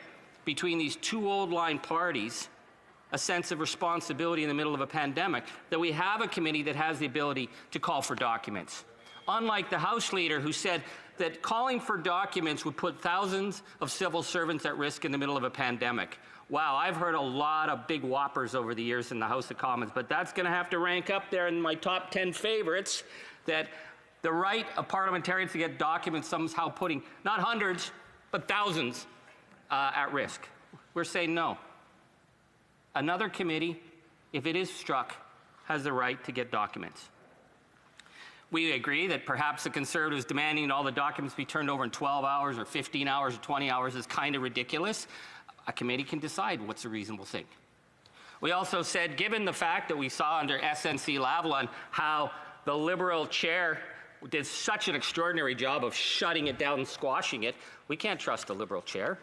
between these two old-line parties a sense of responsibility in the middle of a pandemic, that we have a committee that has the ability to call for documents. Unlike the House Leader who said that calling for documents would put thousands of civil servants at risk in the middle of a pandemic. Wow, I've heard a lot of big whoppers over the years in the House of Commons, but that's going to have to rank up there in my top 10 favorites, that the right of parliamentarians to get documents somehow putting not hundreds, but thousands at risk. We're saying no. Another committee, if it is struck, has the right to get documents. We agree that perhaps the Conservatives demanding all the documents be turned over in 12 hours or 15 hours or 20 hours is kind of ridiculous. A committee can decide what's a reasonable thing. We also said, given the fact that we saw under SNC Lavalin how the Liberal chair did such an extraordinary job of shutting it down and squashing it, we can't trust the Liberal chair.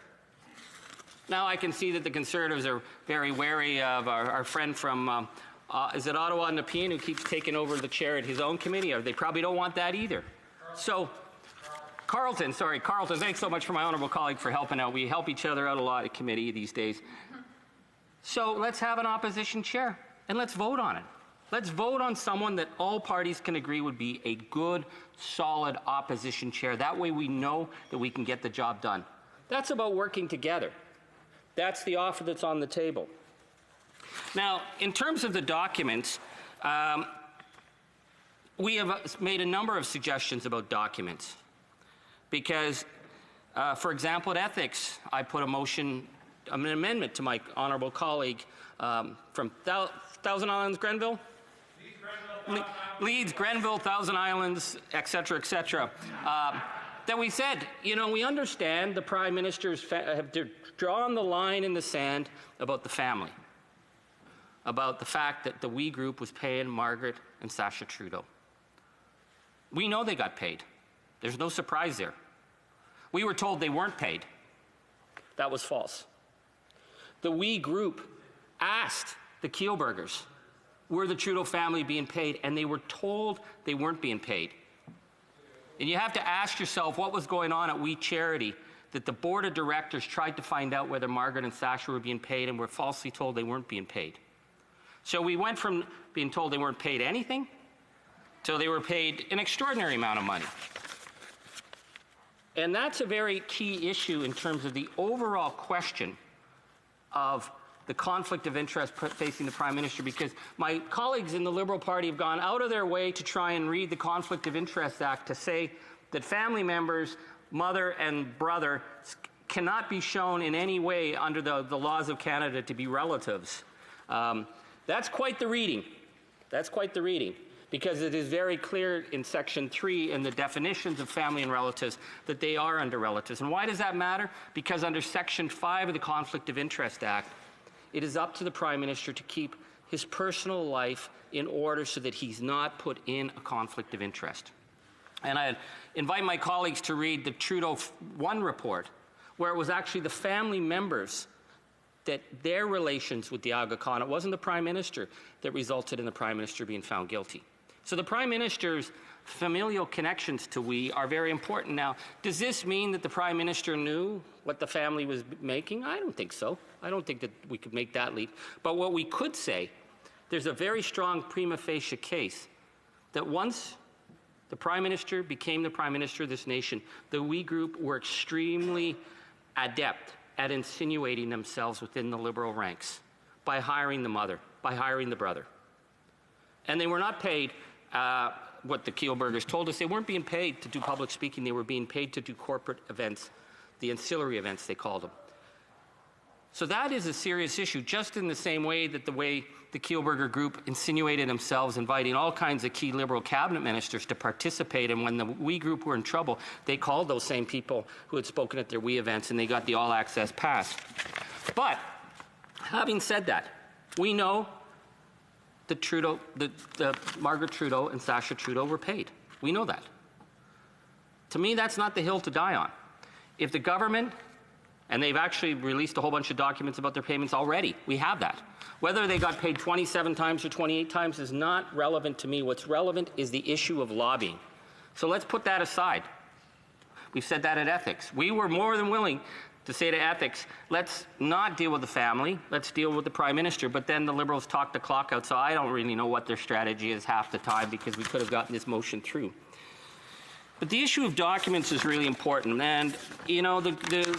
Now I can see that the Conservatives are very wary of our friend from, is it Ottawa Nepean, who keeps taking over the chair at his own committee? Or they probably don't want that either. So, Carlton, thanks so much for my honourable colleague for helping out. We help each other out a lot at committee these days. So let's have an opposition chair, and let's vote on it. Let's vote on someone that all parties can agree would be a good, solid opposition chair. That way we know that we can get the job done. That's about working together. That's the offer that's on the table. Now, in terms of the documents, we have made a number of suggestions about documents. Because, for example, at ethics, I put an amendment to my honourable colleague from Thousand Islands, Grenville? Leeds, Grenville, Thousand Islands, et cetera, that we said, you know, we understand the Prime Minister's have drawn the line in the sand about the family, about the fact that the We Group was paying Margaret and Sacha Trudeau. We know they got paid. There's no surprise there. We were told they weren't paid. That was false. The We Group asked the Kielburgers, were the Trudeau family being paid? And they were told they weren't being paid. And you have to ask yourself what was going on at We Charity that the board of directors tried to find out whether Margaret and Sacha were being paid and were falsely told they weren't being paid. So we went from being told they weren't paid anything till they were paid an extraordinary amount of money. And that's a very key issue in terms of the overall question of the conflict of interest facing the Prime Minister, because my colleagues in the Liberal Party have gone out of their way to try and read the Conflict of Interest Act to say that family members, mother and brother, cannot be shown in any way under the laws of Canada to be relatives. That's quite the reading. That's quite the reading. Because it is very clear in Section 3 in the definitions of family and relatives that they are under relatives. And why does that matter? Because under Section 5 of the Conflict of Interest Act, it is up to the Prime Minister to keep his personal life in order so that he's not put in a conflict of interest. And I invite my colleagues to read the Trudeau 1 report, where it was actually the family members that their relations with the Aga Khan, it wasn't the Prime Minister that resulted in the Prime Minister being found guilty. So the Prime Minister's familial connections to We are very important. Now, does this mean that the Prime Minister knew what the family was making? I don't think so. I don't think that we could make that leap. But what we could say, there's a very strong prima facie case that once the Prime Minister became the Prime Minister of this nation, the We Group were extremely adept at insinuating themselves within the Liberal ranks by hiring the mother, by hiring the brother. And they were not paid what the Kielburgers told us. They weren't being paid to do public speaking. They were being paid to do corporate events, the ancillary events they called them. So that is a serious issue, just in the same way that the way the Kielburger Group insinuated themselves, inviting all kinds of key Liberal cabinet ministers to participate. And when the We Group were in trouble, they called those same people who had spoken at their We events, and they got the all-access pass. But having said that, we know that Trudeau, Margaret Trudeau and Sacha Trudeau were paid. We know that. To me, that's not the hill to die on. If the government, and they've actually released a whole bunch of documents about their payments already, we have that. Whether they got paid 27 times or 28 times is not relevant to me. What's relevant is the issue of lobbying. So let's put that aside. We've said that at ethics. We were more than willing to say to ethics, let's not deal with the family, let's deal with the Prime Minister. But then the Liberals talked the clock out, so I don't really know what their strategy is half the time, because we could have gotten this motion through. But the issue of documents is really important. And, you know,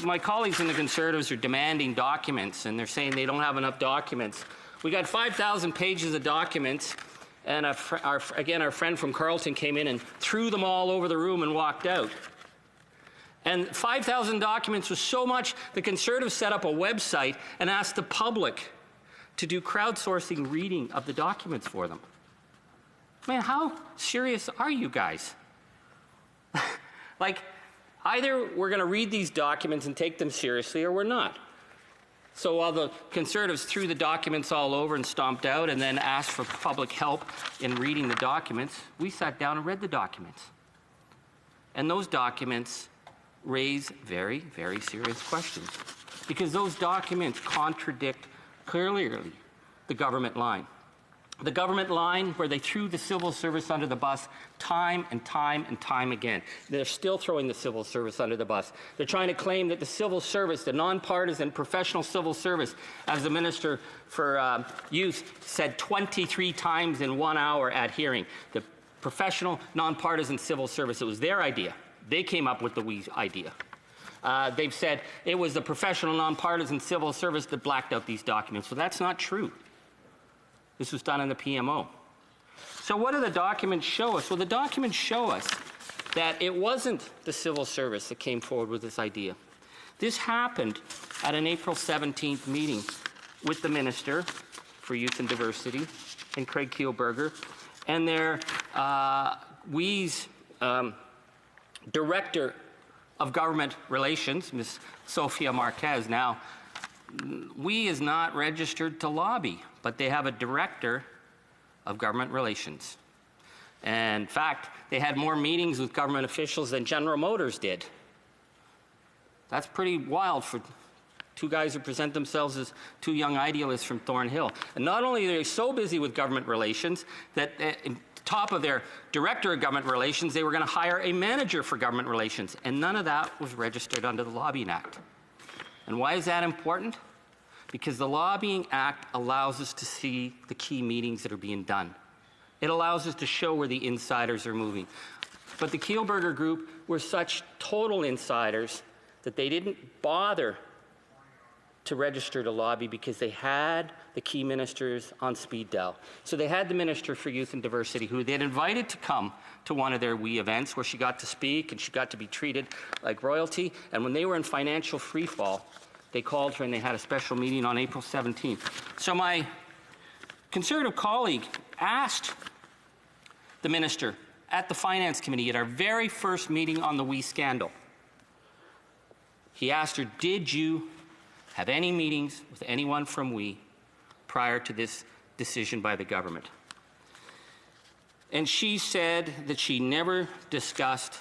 my colleagues in the Conservatives are demanding documents, and they're saying they don't have enough documents. We got 5,000 pages of documents, and our friend from Carleton came in and threw them all over the room and walked out. And 5,000 documents was so much, the Conservatives set up a website and asked the public to do crowdsourcing reading of the documents for them. Man, how serious are you guys? Like, either we're going to read these documents and take them seriously, or we're not. So while the Conservatives threw the documents all over and stomped out and then asked for public help in reading the documents, we sat down and read the documents. And those documents raise very, very serious questions, because those documents contradict clearly the government line. The government line where they threw the civil service under the bus time and time and time again. They're still throwing the civil service under the bus. They're trying to claim that the civil service, the nonpartisan professional civil service, as the Minister for Youth said 23 times in 1 hour at hearing, the professional nonpartisan civil service, it was their idea. They came up with the WE idea. They've said it was the professional nonpartisan civil service that blacked out these documents. Well, that's not true. This was done in the PMO. So what do the documents show us? Well, the documents show us that it wasn't the civil service that came forward with this idea. This happened at an April 17th meeting with the Minister for Youth and Diversity and Craig Kielburger and their WE's Director of Government Relations, Ms. Sofia Marquez. Now, WE is not registered to lobby, but they have a Director of Government Relations. And in fact, they had more meetings with government officials than General Motors did. That's pretty wild for two guys who present themselves as two young idealists from Thornhill. And not only are they so busy with government relations that on top of their Director of Government Relations, they were going to hire a manager for government relations. And none of that was registered under the Lobbying Act. And why is that important? Because the Lobbying Act allows us to see the key meetings that are being done. It allows us to show where the insiders are moving. But the Kielburger Group were such total insiders that they didn't bother to register to lobby because they had the key ministers on speed dial. So they had the Minister for Youth and Diversity, who they had invited to come to one of their WE events where she got to speak and she got to be treated like royalty. And when they were in financial freefall, they called her and they had a special meeting on April 17th. So my Conservative colleague asked the Minister at the Finance Committee at our very first meeting on the WE scandal. He asked her, did you have any meetings with anyone from WE prior to this decision by the government? And she said that she never discussed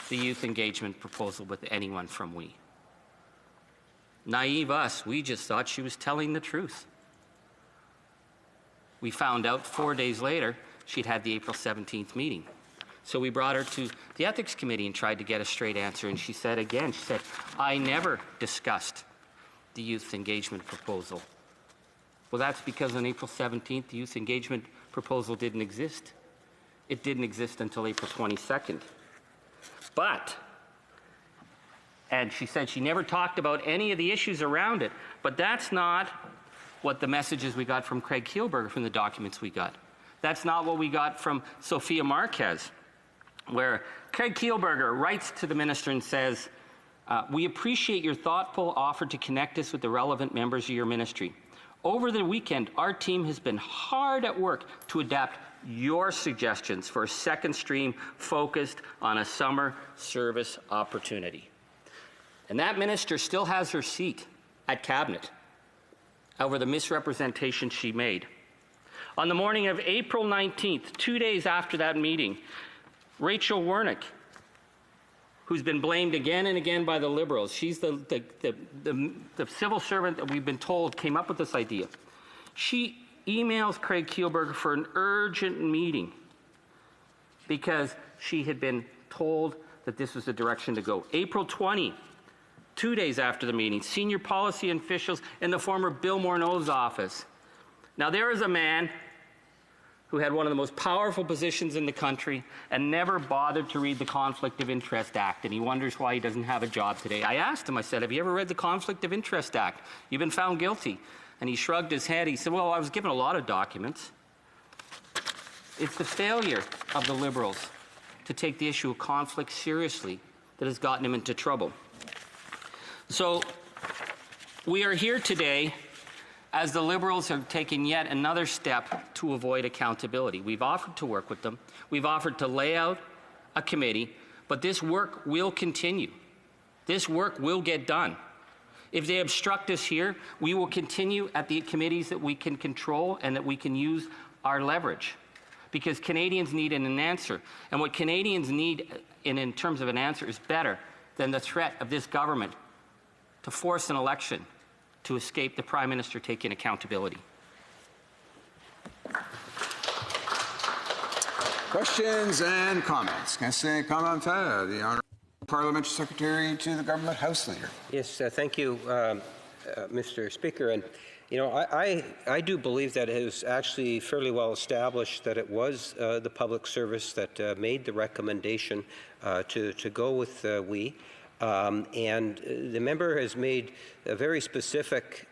the youth engagement proposal with anyone from WE. Naive us, we just thought she was telling the truth. We found out 4 days later she'd had the April 17th meeting. So we brought her to the Ethics Committee and tried to get a straight answer, and she said again, she said, I never discussed the youth engagement proposal. Well, that's because on April 17th, the youth engagement proposal didn't exist. It didn't exist until April 22nd. And she said she never talked about any of the issues around it, but that's not what the messages we got from Craig Kielburger from the documents we got. That's not what we got from Sofia Marquez, where Craig Kielburger writes to the Minister and says, we appreciate your thoughtful offer to connect us with the relevant members of your ministry. Over the weekend, our team has been hard at work to adapt your suggestions for a second stream focused on a summer service opportunity. And that minister still has her seat at Cabinet over the misrepresentation she made. On the morning of April 19th, 2 days after that meeting, Rachel Wernick, who's been blamed again and again by the Liberals, she's the civil servant that we've been told came up with this idea. She emails Craig Kielburger for an urgent meeting because she had been told that this was the direction to go. April 20, 2 days after the meeting, senior policy officials in the former Bill Morneau's office. Now, there is a man who had one of the most powerful positions in the country and never bothered to read the Conflict of Interest Act, and he wonders why he doesn't have a job today. I asked him, I said, have you ever read the Conflict of Interest Act? You've been found guilty. And he shrugged his head. He said, well, I was given a lot of documents. It's the failure of the Liberals to take the issue of conflict seriously that has gotten him into trouble. So we are here today as the Liberals have taken yet another step to avoid accountability. We've offered to work with them. We've offered to lay out a committee, but this work will continue. This work will get done. If they obstruct us here, we will continue at the committees that we can control and that we can use our leverage. Because Canadians need an answer. And what Canadians need in terms of an answer is better than the threat of this government to force an election to escape the Prime Minister taking accountability. Questions and comments. Question et commentaire. The Honourable Parliamentary Secretary to the Government House Leader. Yes, thank you, Mr. Speaker. And you know, I do believe that it is actually fairly well established that it was the public service that made the recommendation to go with we. And the member has made a very specific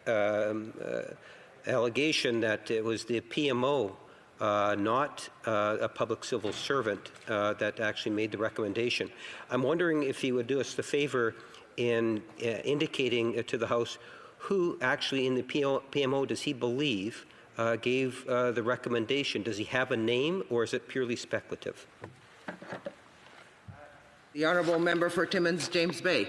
allegation that it was the PMO, not a public civil servant, that actually made the recommendation. I'm wondering if he would do us the favor in indicating to the House who actually in the PMO does he believe gave the recommendation. Does he have a name, or is it purely speculative? The Honourable Member for Timmins, James Bay.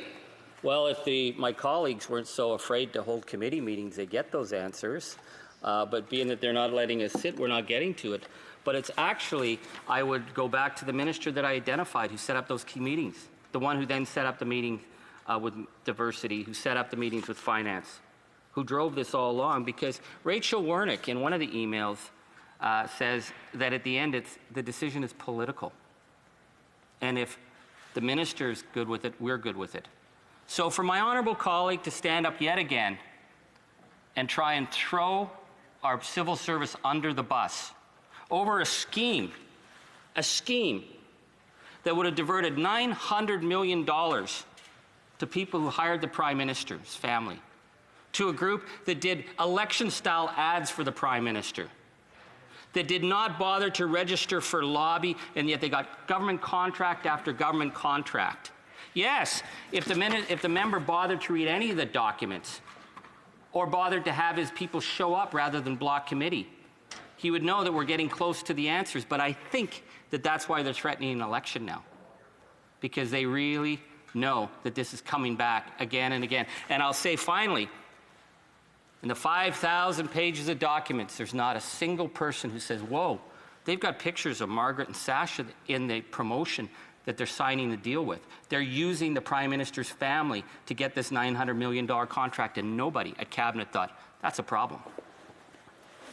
Well, if my colleagues weren't so afraid to hold committee meetings, they get those answers. But being that they're not letting us sit, we're not getting to it. But it's actually, I would go back to the minister that I identified who set up those key meetings, the one who then set up the meeting with diversity, who set up the meetings with finance, who drove this all along, because Rachel Wernick in one of the emails says that at the end the decision is political. And if the minister's good with it, we're good with it. So for my honourable colleague to stand up yet again and try and throw our civil service under the bus over a scheme that would have diverted $900 million to people who hired the Prime Minister's family, to a group that did election-style ads for the Prime Minister, that did not bother to register for lobby, and yet they got government contract after government contract. Yes, if the member bothered to read any of the documents or bothered to have his people show up rather than block committee, he would know that we're getting close to the answers. But I think that that's why they're threatening an election now, because they really know that this is coming back again and again. And I'll say finally, in the 5,000 pages of documents, there's not a single person who says, whoa, they've got pictures of Margaret and Sasha in the promotion that they're signing the deal with. They're using the Prime Minister's family to get this $900 million contract, and nobody at Cabinet thought, that's a problem.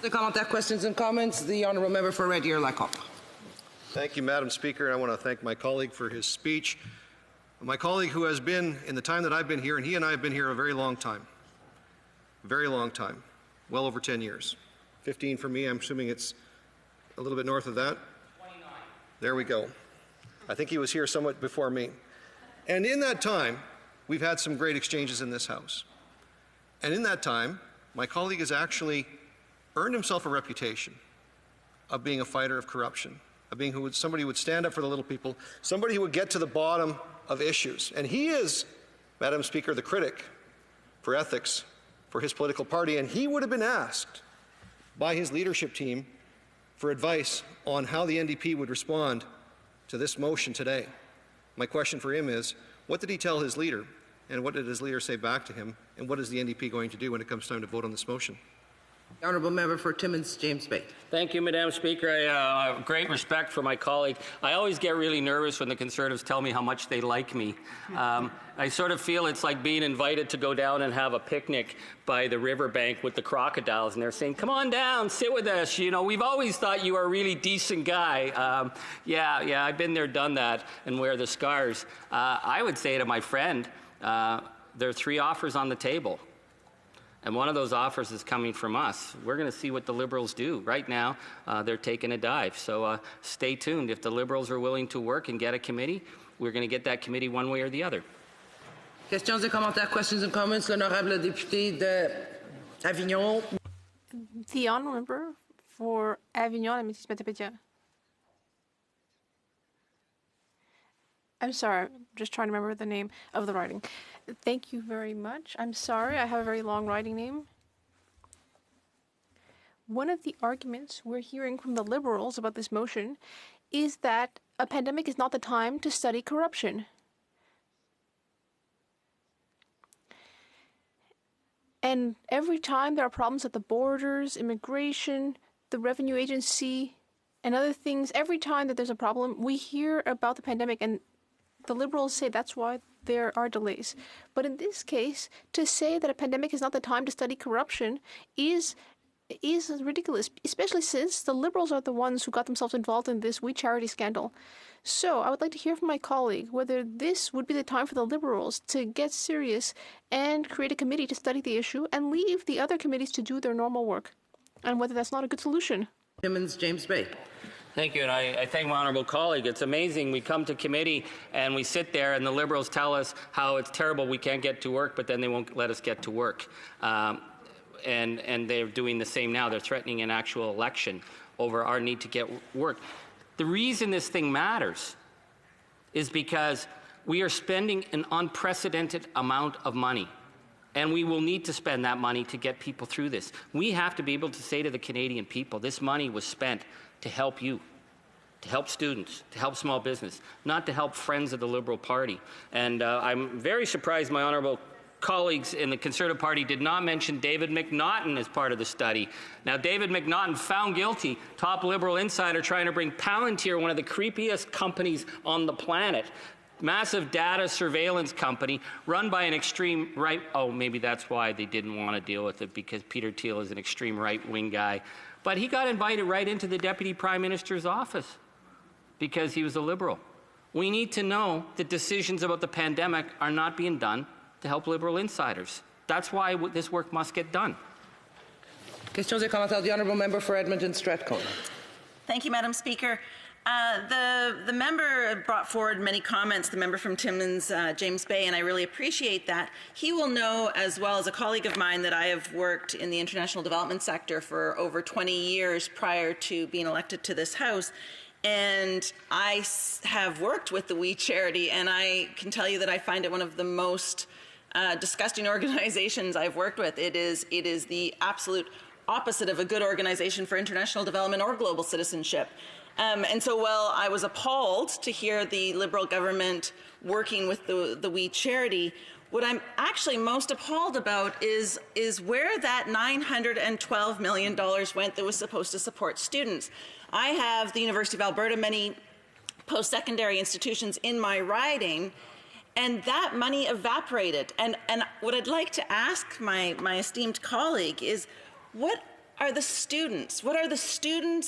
The commentaire, questions and comments. The Honourable Member for Red Deer Lacombe. Thank you, Madam Speaker. I want to thank my colleague for his speech. My colleague who has been, in the time that I've been here, and he and I have been here a very long time, well over 10 years. 15 for me, I'm assuming it's a little bit north of that. 29. There we go. I think he was here somewhat before me. And in that time, we've had some great exchanges in this House. And in that time, my colleague has actually earned himself a reputation of being a fighter of corruption, of being somebody who would stand up for the little people, somebody who would get to the bottom of issues. And he is, Madam Speaker, the critic for ethics for his political party, and he would have been asked by his leadership team for advice on how the NDP would respond to this motion today. My question for him is, what did he tell his leader, and what did his leader say back to him, and what is the NDP going to do when it comes time to vote on this motion? The Honourable Member for Timmins, James Bay. Thank you, Madam Speaker. I have great respect for my colleague. I always get really nervous when the Conservatives tell me how much they like me. I sort of feel it's like being invited to go down and have a picnic by the riverbank with the crocodiles, and they're saying, come on down, sit with us. You know, we've always thought you are a really decent guy. Yeah, I've been there, done that, and wear the scars. I would say to my friend, there are 3 offers on the table. And one of those offers is coming from us. We're going to see what the Liberals do. Right now, they're taking a dive. So stay tuned. If the Liberals are willing to work and get a committee, we're going to get that committee one way or the other. Questions et commentaires, questions and comments. L'honorable député de Avignon. The honourable member for Avignon, Mrs. Petapédia. I'm sorry, I'm just trying to remember the name of the writing. Thank you very much. I'm sorry, I have a very long writing name. One of the arguments we're hearing from the Liberals about this motion is that a pandemic is not the time to study corruption. And every time there are problems at the borders, immigration, the revenue agency, and other things, every time that there's a problem, we hear about the pandemic, and the Liberals say that's why there are delays. But in this case, to say that a pandemic is not the time to study corruption is ridiculous, especially since the Liberals are the ones who got themselves involved in this We Charity scandal. So I would like to hear from my colleague whether this would be the time for the Liberals to get serious and create a committee to study the issue and leave the other committees to do their normal work, and whether that's not a good solution. Timmins James Bay. Thank you, and I thank my honourable colleague. It's amazing. We come to committee and we sit there and the Liberals tell us how it's terrible we can't get to work, but then they won't let us get to work. And they're doing the same now. They're threatening an actual election over our need to get work. The reason this thing matters is because we are spending an unprecedented amount of money, and we will need to spend that money to get people through this. We have to be able to say to the Canadian people, this money was spent to help you, to help students, to help small business, not to help friends of the Liberal Party. And I'm very surprised my honourable colleagues in the Conservative Party did not mention David McNaughton as part of the study. Now, David McNaughton found guilty, top Liberal insider trying to bring Palantir, one of the creepiest companies on the planet, massive data surveillance company run by an extreme right. Oh, maybe that's why they didn't want to deal with it, because Peter Thiel is an extreme right-wing guy. But he got invited right into the Deputy Prime Minister's office because he was a Liberal. We need to know that decisions about the pandemic are not being done to help Liberal insiders. That's why this work must get done. Questions et commentaires. The honourable member for Edmonton Strathcona. Thank you, Madam Speaker. The member brought forward many comments, the member from Timmins, James Bay, and I really appreciate that. He will know, as well as a colleague of mine, that I have worked in the international development sector for over 20 years prior to being elected to this House. And I have worked with the We Charity, and I can tell you that I find it one of the most disgusting organizations I've worked with. It is the absolute opposite of a good organization for international development or global citizenship. And so while I was appalled to hear the Liberal government working with the We Charity, what I'm actually most appalled about is where that $912 million went that was supposed to support students. I have the University of Alberta, many post-secondary institutions in my riding, and that money evaporated. And what I'd like to ask my esteemed colleague is, what are the students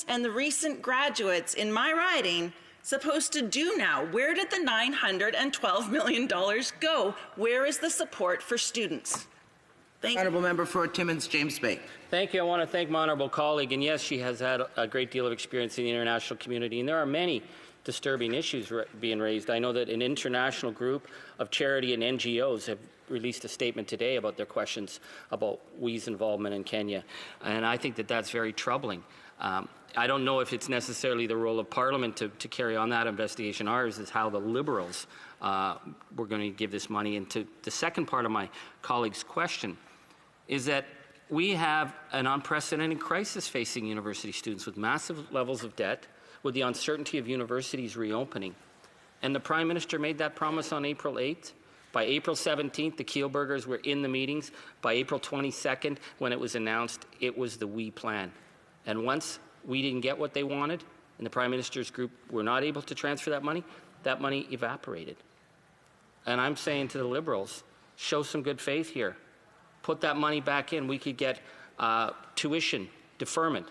and the recent graduates in my riding supposed to do now? Where did the $912 million go? Where is the support for students? Thank you. Honourable member for Timmins James Bay. Thank you. I want to thank my honourable colleague. And yes, she has had a great deal of experience in the international community. And there are many disturbing issues being raised. I know that an international group of charity and NGOs have released a statement today about their questions about WE's involvement in Kenya. And I think that that's very troubling. I don't know if it's necessarily the role of Parliament to carry on that investigation. Ours is how the Liberals were going to give this money. And to the second part of my colleague's question is that we have an unprecedented crisis facing university students with massive levels of debt, with the uncertainty of universities reopening. And the Prime Minister made that promise on April 8th. By April 17th, the Kielburgers were in the meetings. By April 22nd, when it was announced, it was the We plan. And once we didn't get what they wanted, and the Prime Minister's group were not able to transfer that money evaporated. And I'm saying to the Liberals, show some good faith here. Put that money back in. We could get tuition deferment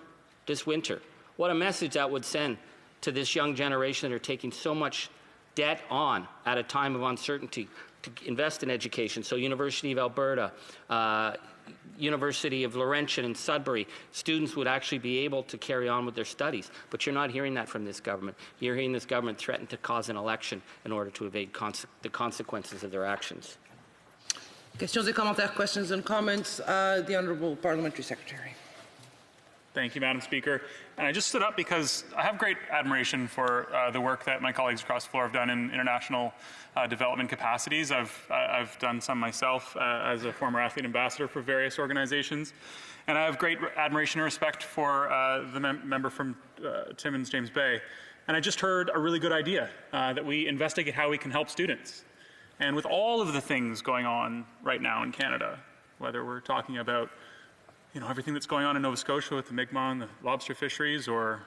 this winter. What a message that would send to this young generation that are taking so much debt on at a time of uncertainty to invest in education. So University of Alberta, University of Laurentian and Sudbury, students would actually be able to carry on with their studies. But you're not hearing that from this government. You're hearing this government threaten to cause an election in order to evade the consequences of their actions. Questions et commentaires, questions and comments. The Honourable Parliamentary Secretary. Thank you, Madam Speaker. And I just stood up because I have great admiration for the work that my colleagues across the floor have done in international development capacities. I've done some myself as a former athlete ambassador for various organizations. And I have great admiration and respect for the member from Timmins, James Bay. And I just heard a really good idea that we investigate how we can help students. And with all of the things going on right now in Canada, whether we're talking about everything that's going on in Nova Scotia with the Mi'kmaq and the lobster fisheries, or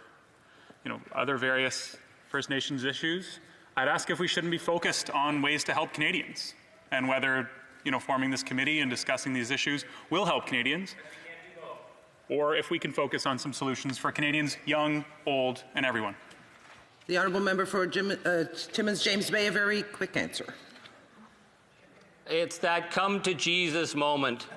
other various First Nations issues, I'd ask if we shouldn't be focused on ways to help Canadians and whether, forming this committee and discussing these issues will help Canadians, or if we can focus on some solutions for Canadians, young, old, and everyone. The honourable member for Timmins James Bay, a very quick answer. It's that come to Jesus moment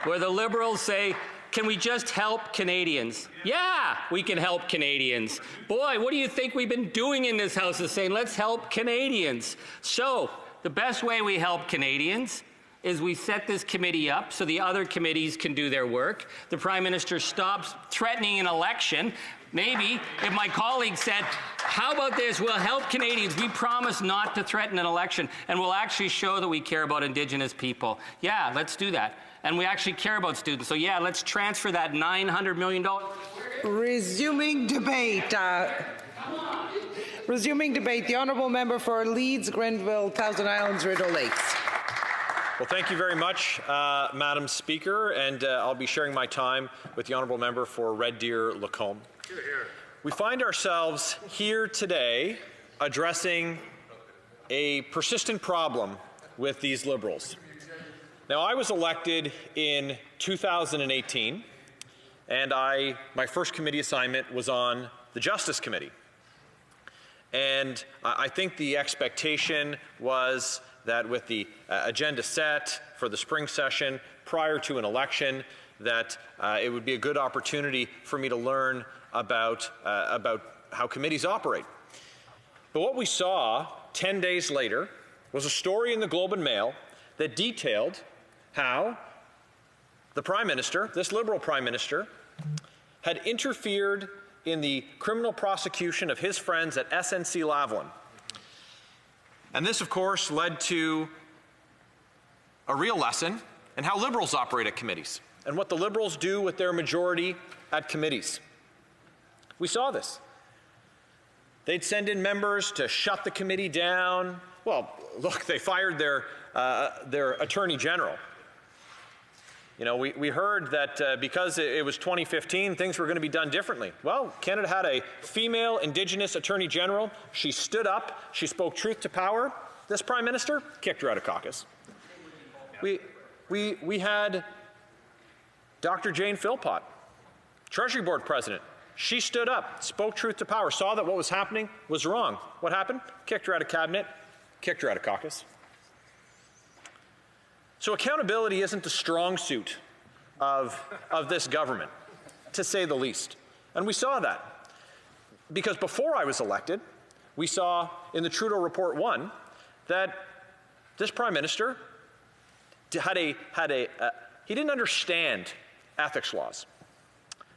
where the Liberals say, can we just help Canadians? Yeah, we can help Canadians. Boy, what do you think we've been doing in this House is saying, let's help Canadians. So the best way we help Canadians is we set this committee up so the other committees can do their work. The Prime Minister stops threatening an election. Maybe if my colleague said, how about this, we'll help Canadians, we promise not to threaten an election, and we'll actually show that we care about Indigenous people. Yeah, let's do that. And we actually care about students. So yeah, let's transfer that $900 million. Resuming debate. Resuming debate. The honourable member for Leeds, Grenville, Thousand Islands, Rideau Lakes. Well, thank you very much, Madam Speaker, and I'll be sharing my time with the honourable member for Red Deer Lacombe. We find ourselves here today addressing a persistent problem with these Liberals. Now, I was elected in 2018, and my first committee assignment was on the Justice Committee. And I think the expectation was that with the agenda set for the spring session prior to an election, that it would be a good opportunity for me to learn about how committees operate. But what we saw 10 days later was a story in the Globe and Mail that detailed how the Prime Minister, this Liberal Prime Minister, had interfered in the criminal prosecution of his friends at SNC Lavalin. And this, of course, led to a real lesson in how Liberals operate at committees and what the Liberals do with their majority at committees. We saw this. They'd send in members to shut the committee down. Well, look, they fired their Attorney General. We heard that because it was 2015, things were going to be done differently. Well, Canada had a female Indigenous Attorney General. She stood up. She spoke truth to power. This Prime Minister kicked her out of caucus. We had Dr. Jane Philpott, Treasury Board President. She stood up, spoke truth to power, saw that what was happening was wrong. What happened? Kicked her out of cabinet, kicked her out of caucus. So accountability isn't the strong suit of this government, to say the least. And we saw that. Because before I was elected, we saw in the Trudeau Report 1 that this Prime Minister he didn't understand ethics laws.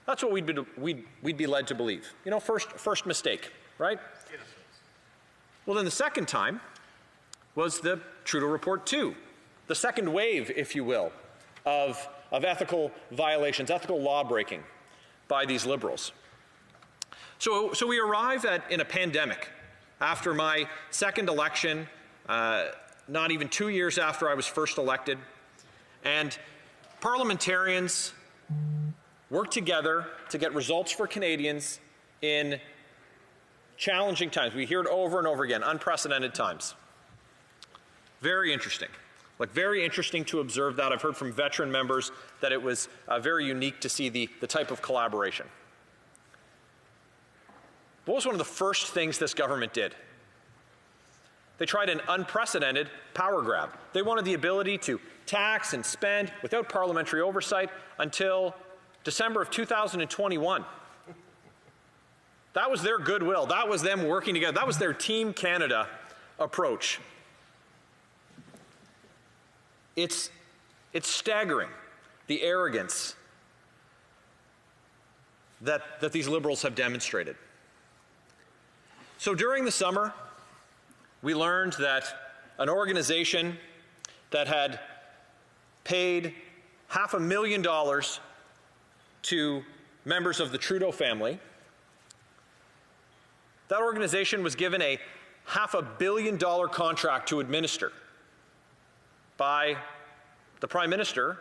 That's what we'd be led to believe. First mistake, right? Well, then the second time was the Trudeau Report 2. The second wave, if you will, of ethical violations, ethical law breaking by these Liberals. So we arrive in a pandemic after my second election, not even 2 years after I was first elected, and parliamentarians work together to get results for Canadians in challenging times. We hear it over and over again, unprecedented times. Very interesting. Very interesting to observe that. I've heard from veteran members that it was very unique to see the type of collaboration. What was one of the first things this government did? They tried an unprecedented power grab. They wanted the ability to tax and spend without parliamentary oversight until December of 2021. That was their goodwill. That was them working together. That was their Team Canada approach. It's staggering, the arrogance that these Liberals have demonstrated. So during the summer, we learned that an organization that had paid $500,000 to members of the Trudeau family, that organization was given a $500 million contract to administer by the Prime Minister,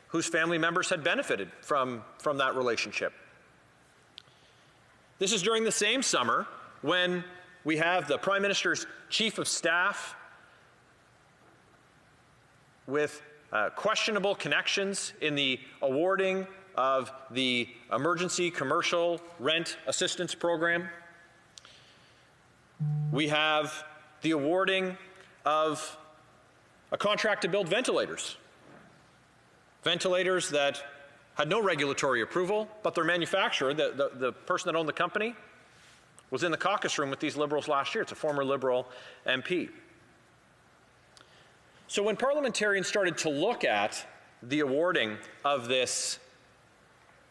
whose family members had benefited from that relationship. This is during the same summer when we have the Prime Minister's Chief of Staff with questionable connections in the awarding of the Emergency Commercial Rent Assistance Program. We have the awarding of a contract to build ventilators. Ventilators that had no regulatory approval, but their manufacturer, the person that owned the company, was in the caucus room with these Liberals last year. It's a former Liberal MP. So when parliamentarians started to look at the awarding of this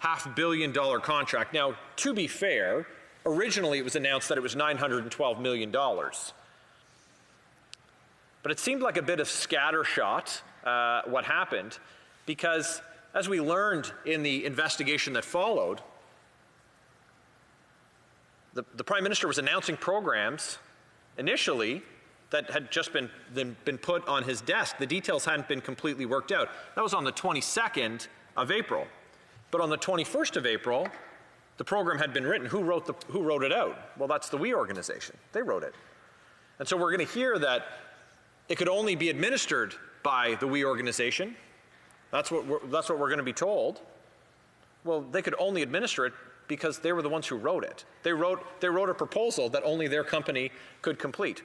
$500 million contract, now, to be fair, originally it was announced that it was $912 million. But it seemed like a bit of scattershot, what happened, because as we learned in the investigation that followed, the Prime Minister was announcing programs initially that had just been put on his desk. The details hadn't been completely worked out. That was on the 22nd of April. But on the 21st of April, the program had been written. Who wrote it out? Well, that's the WE organization. They wrote it. And so we're going to hear that it could only be administered by the WE organization. That's what we're going to be told. Well, they could only administer it because they were the ones who wrote it. They wrote a proposal that only their company could complete.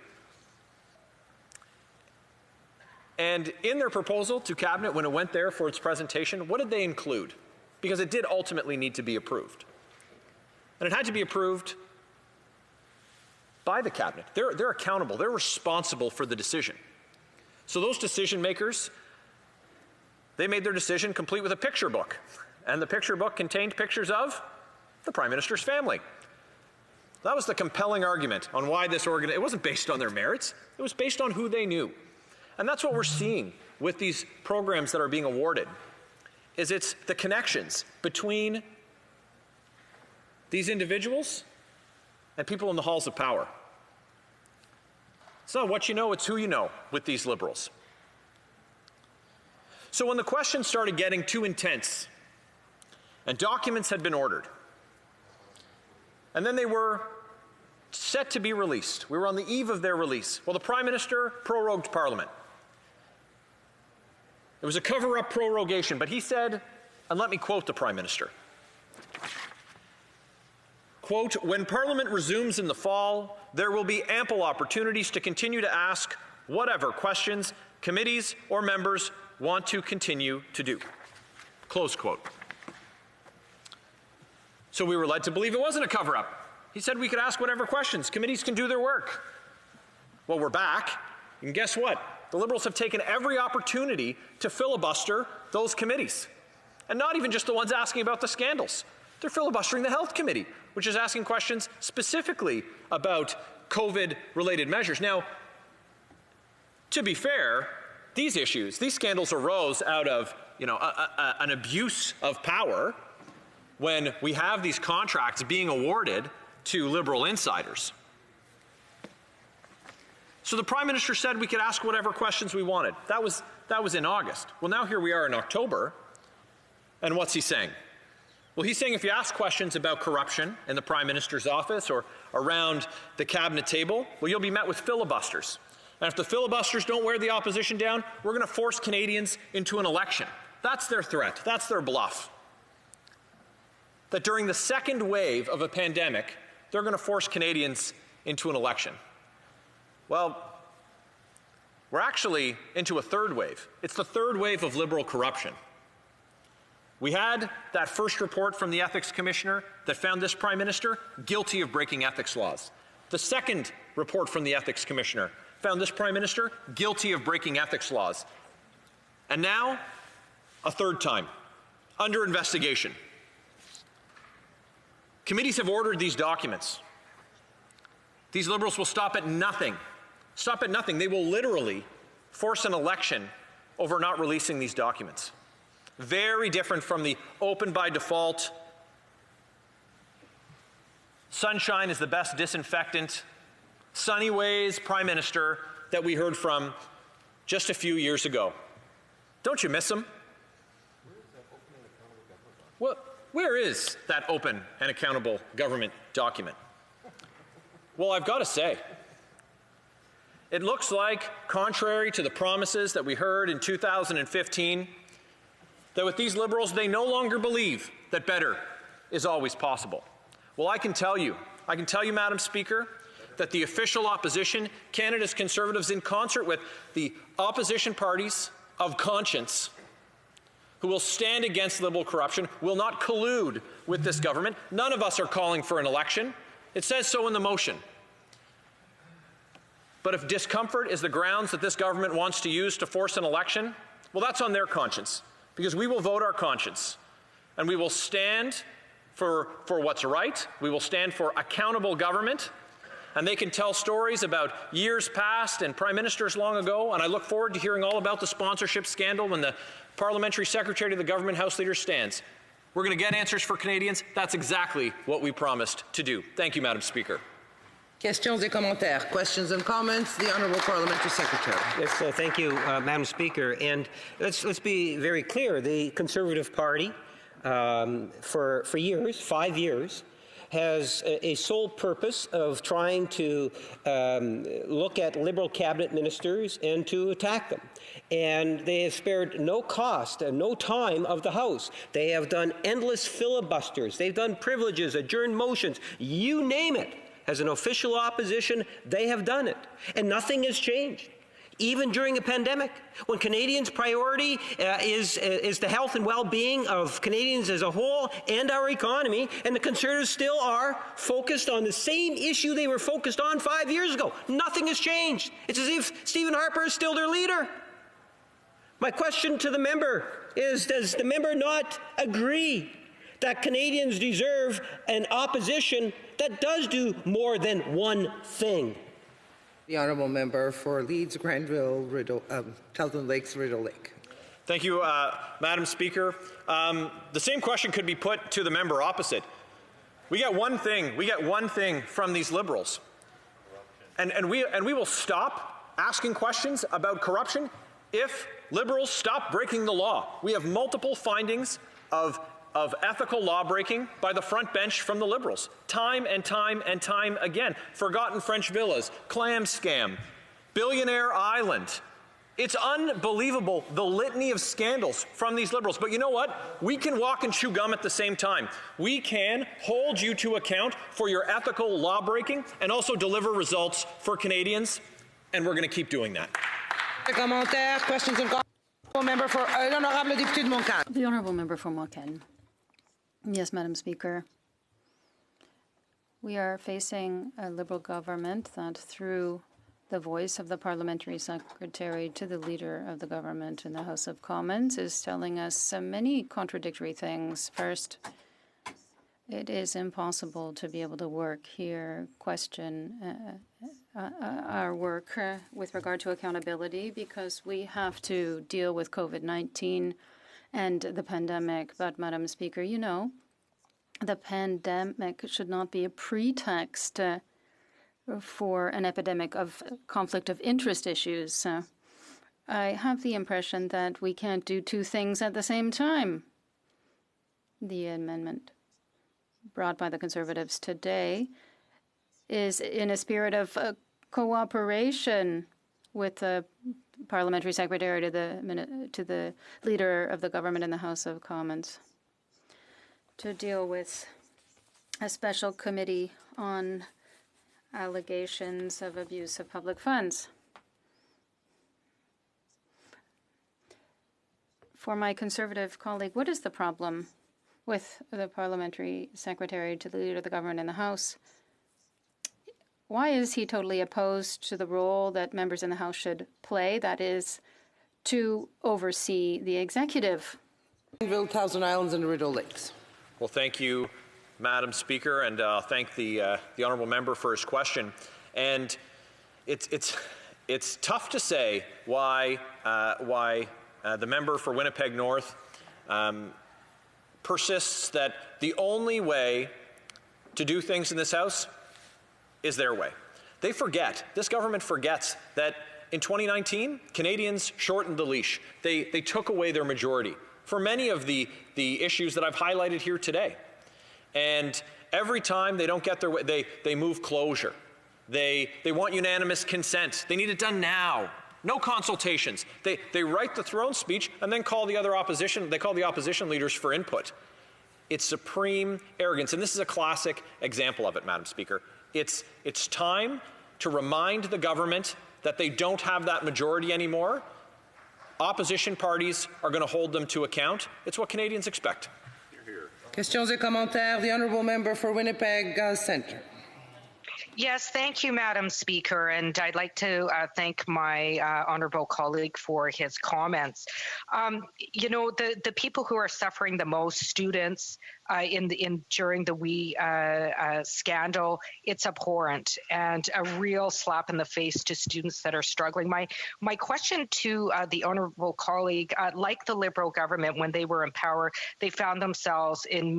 And in their proposal to Cabinet, when it went there for its presentation, what did they include? Because it did ultimately need to be approved. And it had to be approved by the Cabinet. They're accountable. They're responsible for the decision. So those decision makers, they made their decision complete with a picture book. And the picture book contained pictures of the Prime Minister's family. That was the compelling argument on why this it wasn't based on their merits. It was based on who they knew. And that's what we're seeing with these programs that are being awarded, is it's the connections between these individuals and people in the halls of power. It's not what you know, it's who you know with these Liberals. So when the questions started getting too intense and documents had been ordered, and then they were set to be released, we were on the eve of their release. Well, the Prime Minister prorogued Parliament. It was a cover-up prorogation, but he said, and let me quote the Prime Minister, quote, "When Parliament resumes in the fall, there will be ample opportunities to continue to ask whatever questions committees or members want to continue to do." Close quote. So we were led to believe it wasn't a cover-up. He said we could ask whatever questions. Committees can do their work. Well, we're back, and guess what? The Liberals have taken every opportunity to filibuster those committees. And not even just the ones asking about the scandals. They're filibustering the Health Committee, which is asking questions specifically about COVID-related measures. Now, to be fair, these issues, these scandals arose out of, an abuse of power when we have these contracts being awarded to Liberal insiders. So the Prime Minister said we could ask whatever questions we wanted. That was in August. Well, now here we are in October, and what's he saying? Well, he's saying if you ask questions about corruption in the Prime Minister's office or around the Cabinet table, well, you'll be met with filibusters. And if the filibusters don't wear the opposition down, we're going to force Canadians into an election. That's their threat. That's their bluff. That during the second wave of a pandemic, they're going to force Canadians into an election. Well, we're actually into a third wave. It's the third wave of Liberal corruption. We had that first report from the Ethics Commissioner that found this Prime Minister guilty of breaking ethics laws. The second report from the Ethics Commissioner found this Prime Minister guilty of breaking ethics laws. And now, a third time, under investigation. Committees have ordered these documents. These Liberals will stop at nothing. Stop at nothing. They will literally force an election over not releasing these documents. Very different from the open by default, sunshine is the best disinfectant, sunny ways Prime Minister that we heard from just a few years ago. Don't you miss him? Well, where is that open and accountable government document? Well, I've got to say, it looks like, contrary to the promises that we heard in 2015, that with these Liberals, they no longer believe that better is always possible. Well, I can tell you, Madam Speaker, that the official opposition, Canada's Conservatives, in concert with the opposition parties of conscience, who will stand against Liberal corruption, will not collude with this government. None of us are calling for an election. It says so in the motion. But if discomfort is the grounds that this government wants to use to force an election, well, that's on their conscience, because we will vote our conscience, and we will stand for what's right. We will stand for accountable government, and they can tell stories about years past and prime ministers long ago, and I look forward to hearing all about the sponsorship scandal when the parliamentary secretary to the government House Leader stands. We're going to get answers for Canadians. That's exactly what we promised to do. Thank you, Madam Speaker. Questions et commentaires. Questions and comments. The Honourable Parliamentary Secretary. Yes, thank you, Madam Speaker. And let's be very clear. The Conservative Party, for years, 5 years, has a sole purpose of trying to look at Liberal cabinet ministers and to attack them. And they have spared no cost and no time of the House. They have done endless filibusters. They've done privileges, adjourned motions, you name it. As an official opposition, they have done it. And nothing has changed. Even during a pandemic, when Canadians' priority is the health and well-being of Canadians as a whole and our economy, and the Conservatives still are focused on the same issue they were focused on 5 years ago. Nothing has changed. It's as if Stephen Harper is still their leader. My question to the member is, does the member not agree that Canadians deserve an opposition that does do more than one thing? The Honourable Member for Leeds, Granville, Tilton Lakes, Rideau Lake. Thank you, Madam Speaker. The same question could be put to the member opposite. We get one thing from these Liberals, and we will stop asking questions about corruption if Liberals stop breaking the law. We have multiple findings of ethical law-breaking by the front bench from the Liberals, time and time and time again. Forgotten French villas, clam scam, Billionaire Island. It's unbelievable, the litany of scandals from these Liberals. But you know what? We can walk and chew gum at the same time. We can hold you to account for your ethical law-breaking and also deliver results for Canadians, and we're going to keep doing that. Commentaires, questions and comments. Member for l'honorable député de Montcalm. The Honourable Member for Montcalm. Yes, Madam Speaker. We are facing a Liberal government that, through the voice of the Parliamentary Secretary to the Leader of the Government in the House of Commons, is telling us many contradictory things. First, it is impossible to be able to work here, question our work with regard to accountability, because we have to deal with COVID-19 and the pandemic. But, Madam Speaker, you know, the pandemic should not be a pretext for an epidemic of conflict of interest issues. I have the impression that we can't do two things at the same time. The amendment brought by the Conservatives today is in a spirit of cooperation with the Parliamentary Secretary to the Leader of the Government in the House of Commons to deal with a special committee on allegations of abuse of public funds. For my Conservative colleague, what is the problem with the Parliamentary Secretary to the Leader of the Government in the House? Why is he totally opposed to the role that members in the House should play, that is, to oversee the executive? Granville, Thousand Islands, and Rideau Lakes. Well, thank you, Madam Speaker, and thank the honourable member for his question. And it's tough to say why the member for Winnipeg North persists that the only way to do things in this House is their way. They forget, this government forgets, that in 2019, Canadians shortened the leash. They took away their majority for many of the issues that I've highlighted here today. And every time they don't get their way, they move closure. They want unanimous consent. They need it done now. No consultations. They write the throne speech and then call the opposition leaders for input. It's supreme arrogance, and this is a classic example of it, Madam Speaker. It's time to remind the government that they don't have that majority anymore. Opposition parties are going to hold them to account. It's what Canadians expect. Questions et commentaires. The honourable member for Winnipeg Centre. Yes, thank you, Madam Speaker, and I'd like to thank my honourable colleague for his comments. You know, the people who are suffering the most, students during the WE scandal, it's abhorrent and a real slap in the face to students that are struggling. My question to the honourable colleague, like the Liberal government when they were in power, they found themselves in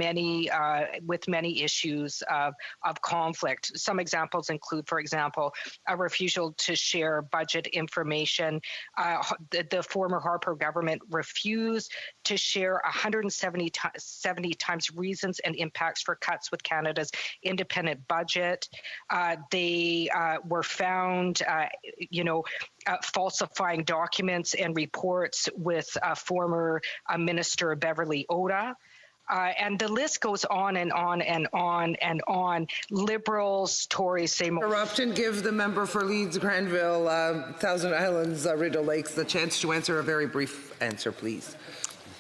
with many issues of conflict. Some examples include, for example, a refusal to share budget information. The former Harper government refused to share 170 times reasons and impacts for cuts with Canada's independent budget. They were found, falsifying documents and reports with former Minister Beverly Oda. And the list goes on and on and on and on. Liberals, Tories, same. Interruption. Give the member for Leeds, Granville, Thousand Islands, Rideau Lakes the chance to answer a very brief answer, please.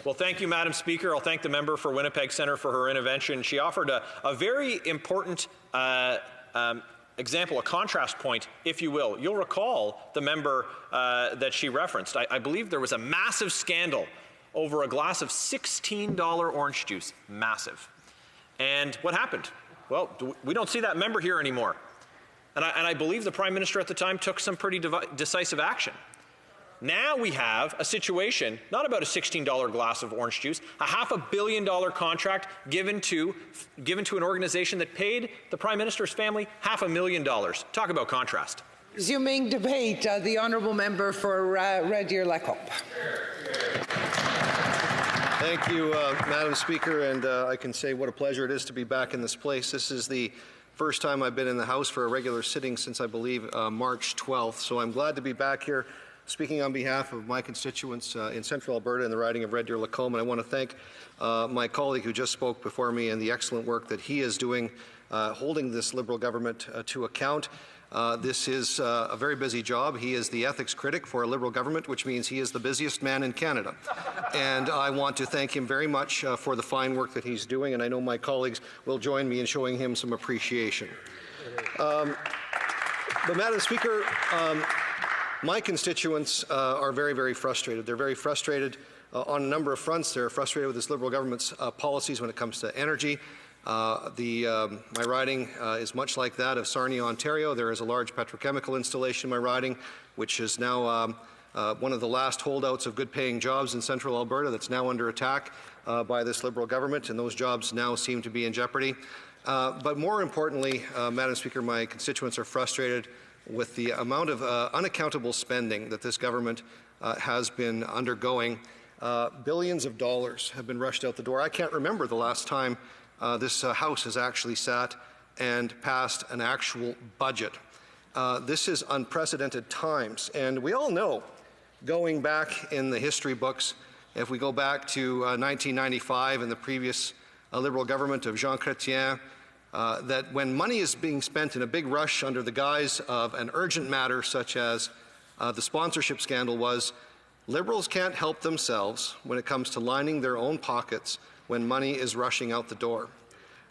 Well, thank you, Madam Speaker. I'll thank the member for Winnipeg Centre for her intervention. She offered a very important example, a contrast point, if you will. You'll recall the member that she referenced. I believe there was a massive scandal over a glass of $16 orange juice. Massive. And what happened? Well, we don't see that member here anymore. And I believe the Prime Minister at the time took some pretty decisive action. Now we have a situation, not about a $16 glass of orange juice, a $500 million contract given to an organization that paid the Prime Minister's family $500,000. Talk about contrast. Resuming debate, the honourable member for Red Deer Lacombe. Thank you, Madam Speaker, and I can say what a pleasure it is to be back in this place. This is the first time I've been in the House for a regular sitting since, I believe, March 12th, so I'm glad to be back here speaking on behalf of my constituents in Central Alberta in the riding of Red Deer Lacombe, and I want to thank my colleague who just spoke before me and the excellent work that he is doing holding this Liberal government to account. This is a very busy job. He is the ethics critic for a Liberal government, which means he is the busiest man in Canada. And I want to thank him very much for the fine work that he's doing, and I know my colleagues will join me in showing him some appreciation. But Madam Speaker, my constituents are very, very frustrated. They're very frustrated on a number of fronts. They're frustrated with this Liberal government's policies when it comes to energy. My riding is much like that of Sarnia, Ontario. There is a large petrochemical installation in my riding, which is now one of the last holdouts of good-paying jobs in Central Alberta that's now under attack by this Liberal government, and those jobs now seem to be in jeopardy. But more importantly, Madam Speaker, my constituents are frustrated with the amount of unaccountable spending that this government has been undergoing. Billions of dollars have been rushed out the door. I can't remember the last time this House has actually sat and passed an actual budget. This is unprecedented times, and we all know, going back in the history books, if we go back to 1995 and the previous Liberal government of Jean Chrétien, that when money is being spent in a big rush under the guise of an urgent matter such as the sponsorship scandal was, Liberals can't help themselves when it comes to lining their own pockets when money is rushing out the door.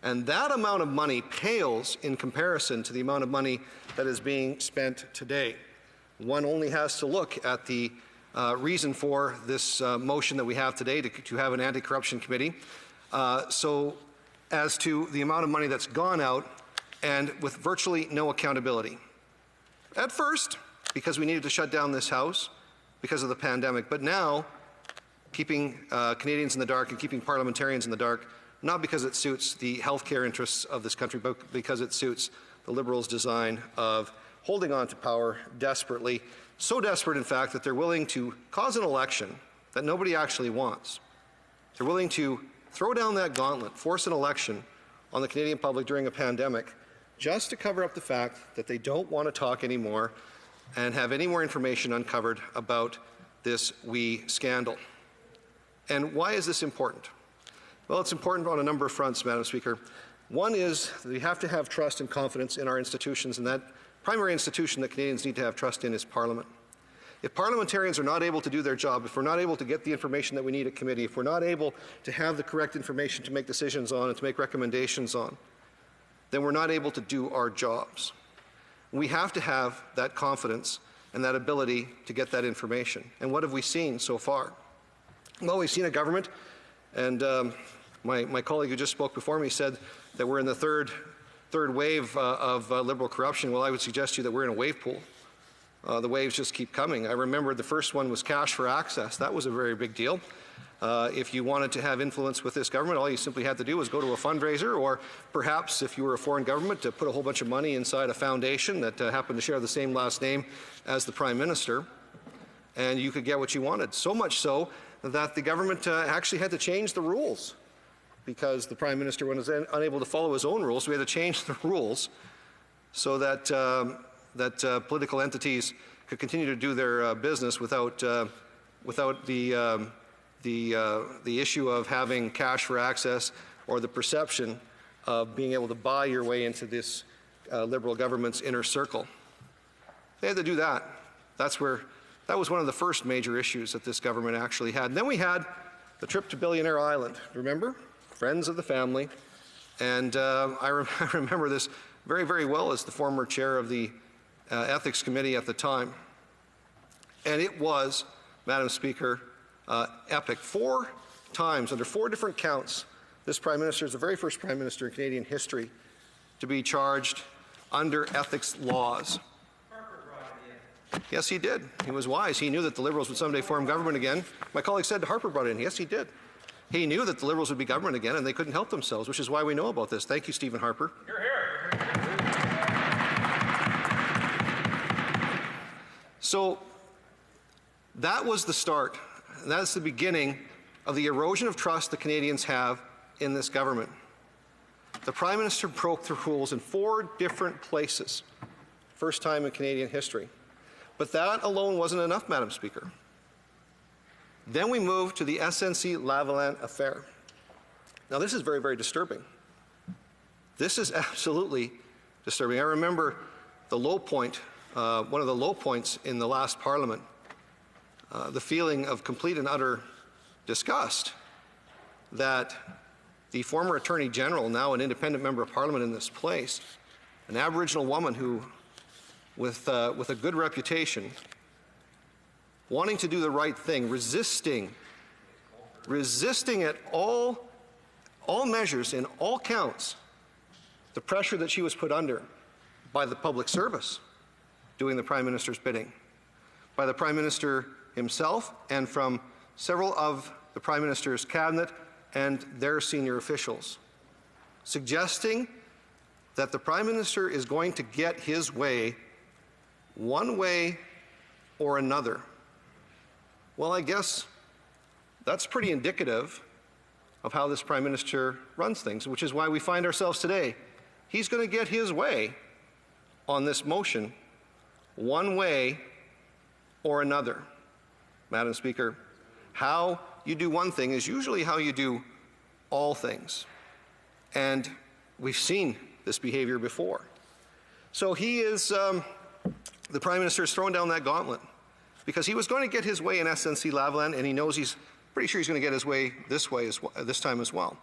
And that amount of money pales in comparison to the amount of money that is being spent today. One only has to look at the reason for this motion that we have today to have an anti-corruption committee. So as to the amount of money that's gone out and with virtually no accountability. At first, because we needed to shut down this House because of the pandemic, but now keeping Canadians in the dark and keeping parliamentarians in the dark, not because it suits the healthcare interests of this country, but because it suits the Liberals' design of holding on to power desperately, so desperate, in fact, that they're willing to cause an election that nobody actually wants. They're willing to throw down that gauntlet, force an election on the Canadian public during a pandemic just to cover up the fact that they don't want to talk anymore and have any more information uncovered about this WE scandal. And why is this important? Well, it's important on a number of fronts, Madam Speaker. One is that we have to have trust and confidence in our institutions, and that primary institution that Canadians need to have trust in is Parliament. If parliamentarians are not able to do their job, if we're not able to get the information that we need at committee, if we're not able to have the correct information to make decisions on and to make recommendations on, then we're not able to do our jobs. We have to have that confidence and that ability to get that information. And what have we seen so far? Well, we've seen a government, and my colleague who just spoke before me said that we're in the third wave of Liberal corruption. Well, I would suggest to you that we're in a wave pool. The waves just keep coming. I remember the first one was cash for access. That was a very big deal. If you wanted to have influence with this government, all you simply had to do was go to a fundraiser, or perhaps if you were a foreign government, to put a whole bunch of money inside a foundation that happened to share the same last name as the Prime Minister, and you could get what you wanted. So much so that the government actually had to change the rules because the Prime Minister was unable to follow his own rules. So we had to change the rules so that political entities could continue to do their business without the issue of having cash for access or the perception of being able to buy your way into this Liberal government's inner circle. They had to do that. That was one of the first major issues that this government actually had. And then we had the trip to Billionaire Island. Remember? Friends of the family. And I remember this very, very well as the former chair of the Ethics Committee at the time. And it was, Madam Speaker, epic. 4 times, under 4 different counts, this Prime Minister is the very first Prime Minister in Canadian history to be charged under ethics laws. Yes, he did. He was wise. He knew that the Liberals would someday form government again. My colleague said Harper brought it in. Yes, he did. He knew that the Liberals would be government again, and they couldn't help themselves, which is why we know about this. Thank you, Stephen Harper. You're here. So that was the start. That's the beginning of the erosion of trust that Canadians have in this government. The Prime Minister broke the rules in 4 different places. First time in Canadian history. But that alone wasn't enough, Madam Speaker. Then we moved to the SNC-Lavalin affair. Now, this is very, very disturbing. This is absolutely disturbing. I remember the low point, one of the low points in the last Parliament, the feeling of complete and utter disgust that the former Attorney General, now an independent member of Parliament in this place, an Aboriginal woman who with a good reputation, wanting to do the right thing, resisting at all measures, in all counts, the pressure that she was put under by the public service doing the Prime Minister's bidding, by the Prime Minister himself and from several of the Prime Minister's cabinet and their senior officials, suggesting that the Prime Minister is going to get his way one way or another. Well, I guess that's pretty indicative of how this Prime Minister runs things, which is why we find ourselves today. He's going to get his way on this motion one way or another. Madam Speaker, how you do one thing is usually how you do all things. And we've seen this behavior before. So he is, the Prime Minister is throwing down that gauntlet because he was going to get his way in SNC-Lavalin, and he knows he's pretty sure he's going to get his way this time as well.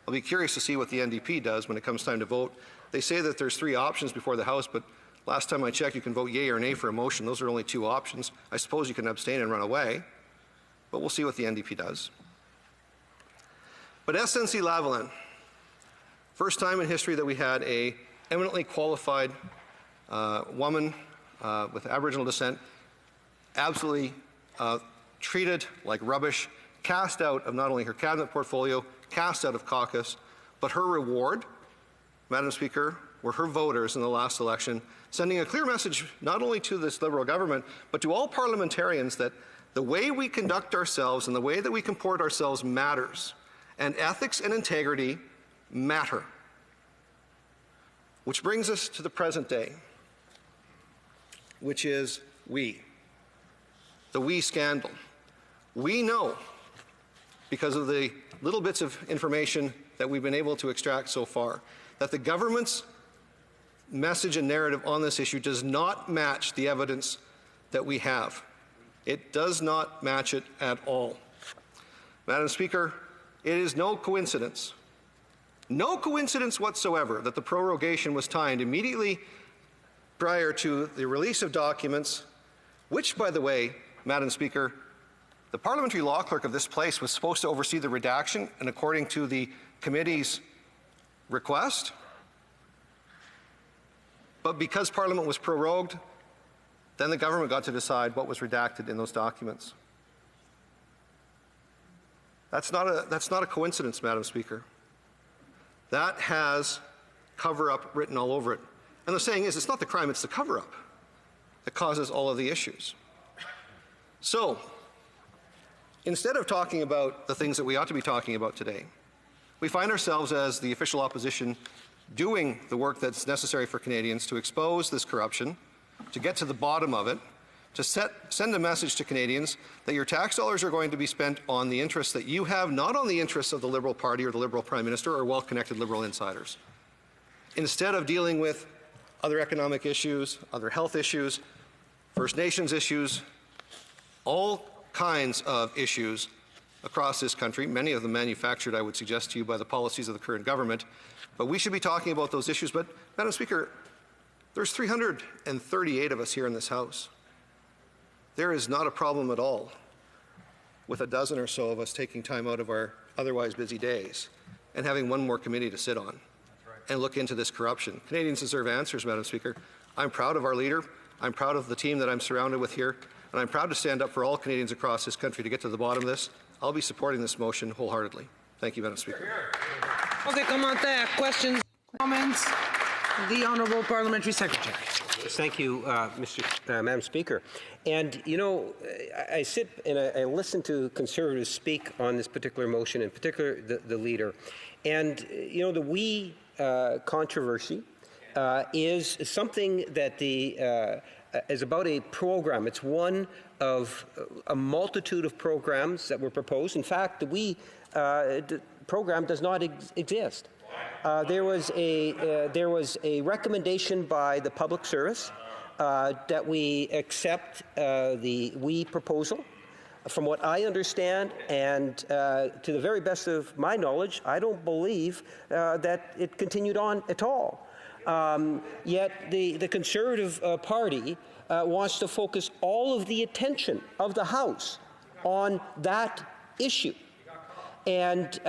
I'll be curious to see what the NDP does when it comes time to vote. They say that there's 3 options before the House, but last time I checked, you can vote yea or nay for a motion. Those are only 2 options. I suppose you can abstain and run away, but we'll see what the NDP does. But SNC-Lavalin, first time in history that we had a eminently qualified woman with Aboriginal descent absolutely treated like rubbish, cast out of not only her cabinet portfolio, cast out of caucus, but her reward, Madam Speaker, were her voters in the last election, sending a clear message not only to this Liberal government, but to all parliamentarians that the way we conduct ourselves and the way that we comport ourselves matters, and ethics and integrity matter. Which brings us to the present day, which is the we scandal. We know, because of the little bits of information that we've been able to extract so far, that the government's message and narrative on this issue does not match the evidence that we have. It does not match it at all. Madam Speaker, it is no coincidence whatsoever that the prorogation was timed immediately prior to the release of documents, which, by the way, Madam Speaker, the parliamentary law clerk of this place was supposed to oversee the redaction, and according to the committee's request. But because Parliament was prorogued, then the government got to decide what was redacted in those documents. That's not a coincidence, Madam Speaker. That has cover-up written all over it. And the saying is, it's not the crime, it's the cover-up that causes all of the issues. So, instead of talking about the things that we ought to be talking about today, we find ourselves as the official opposition doing the work that's necessary for Canadians to expose this corruption, to get to the bottom of it, to send a message to Canadians that your tax dollars are going to be spent on the interests that you have, not on the interests of the Liberal Party or the Liberal Prime Minister or well-connected Liberal insiders. Instead of dealing with other economic issues, other health issues, First Nations issues, all kinds of issues across this country, many of them manufactured, I would suggest to you, by the policies of the current government. But we should be talking about those issues. But, Madam Speaker, there's 338 of us here in this House. There is not a problem at all with a dozen or so of us taking time out of our otherwise busy days and having one more committee to sit on and look into this corruption. Canadians deserve answers, Madam Speaker. I'm proud of our leader. I'm proud of the team that I'm surrounded with here. And I'm proud to stand up for all Canadians across this country to get to the bottom of this. I'll be supporting this motion wholeheartedly. Thank you, Madam Speaker. Okay, questions, comments? The Honourable Parliamentary Secretary. Thank you, Madam Speaker. And, you know, I sit and I listen to Conservatives speak on this particular motion, in particular the leader. And, you know, the we controversy is something that is about a program. It's one of a multitude of programs that were proposed. In fact, the we program does not exist. There was a recommendation by the Public Service that we accept the we proposal. From what I understand, and to the very best of my knowledge, I don't believe that it continued on at all. Yet the Conservative Party wants to focus all of the attention of the House on that issue. And,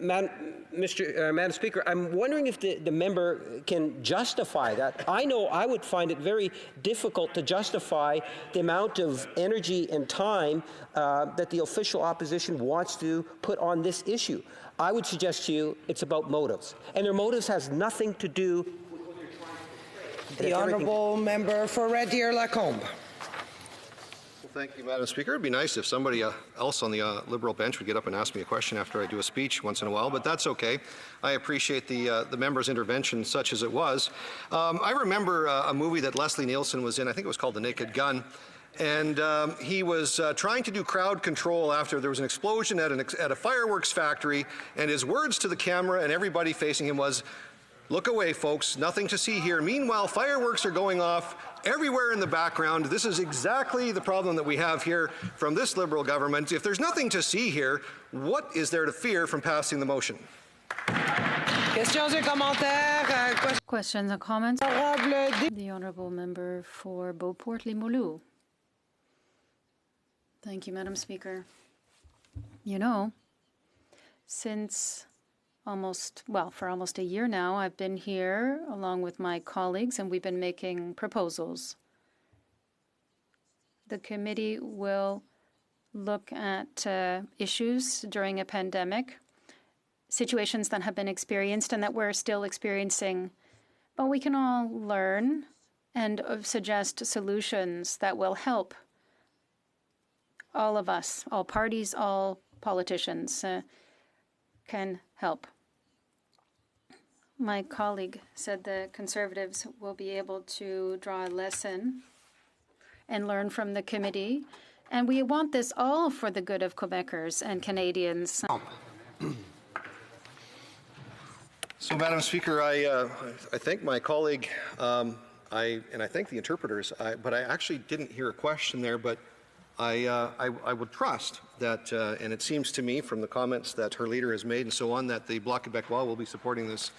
Madam Speaker, I'm wondering if the member can justify that. I know I would find it very difficult to justify the amount of energy and time that the official opposition wants to put on this issue. I would suggest to you it's about motives. And their motives has nothing to do with what they're trying to say. The Honourable Member for Red Deer Lacombe. Well, thank you, Madam Speaker. It'd be nice if somebody else on the Liberal bench would get up and ask me a question after I do a speech once in a while, but that's okay. I appreciate the member's intervention, such as it was. I remember a movie that Leslie Nielsen was in. I think it was called The Naked Gun. And he was trying to do crowd control after there was an explosion at a fireworks factory, and his words to the camera and everybody facing him was, "Look away, folks, nothing to see here." Meanwhile, fireworks are going off everywhere in the background. This is exactly the problem that we have here from this Liberal government. If there's nothing to see here, what is there to fear from passing the motion? Questions and comments? The Honourable Member for Beauport-Limoilou. Thank you, Madam Speaker. You know, for almost a year now, I've been here along with my colleagues, and we've been making proposals. The committee will look at issues during a pandemic, situations that have been experienced and that we're still experiencing. But we can all learn and suggest solutions that will help all of us, all parties, all politicians can help. My colleague said the Conservatives will be able to draw a lesson and learn from the committee. And we want this all for the good of Quebecers and Canadians. So, Madam Speaker, I thank my colleague, and I thank the interpreters, but I actually didn't hear a question there, but I would trust that, and it seems to me from the comments that her leader has made and so on, that the Bloc Québécois will be supporting this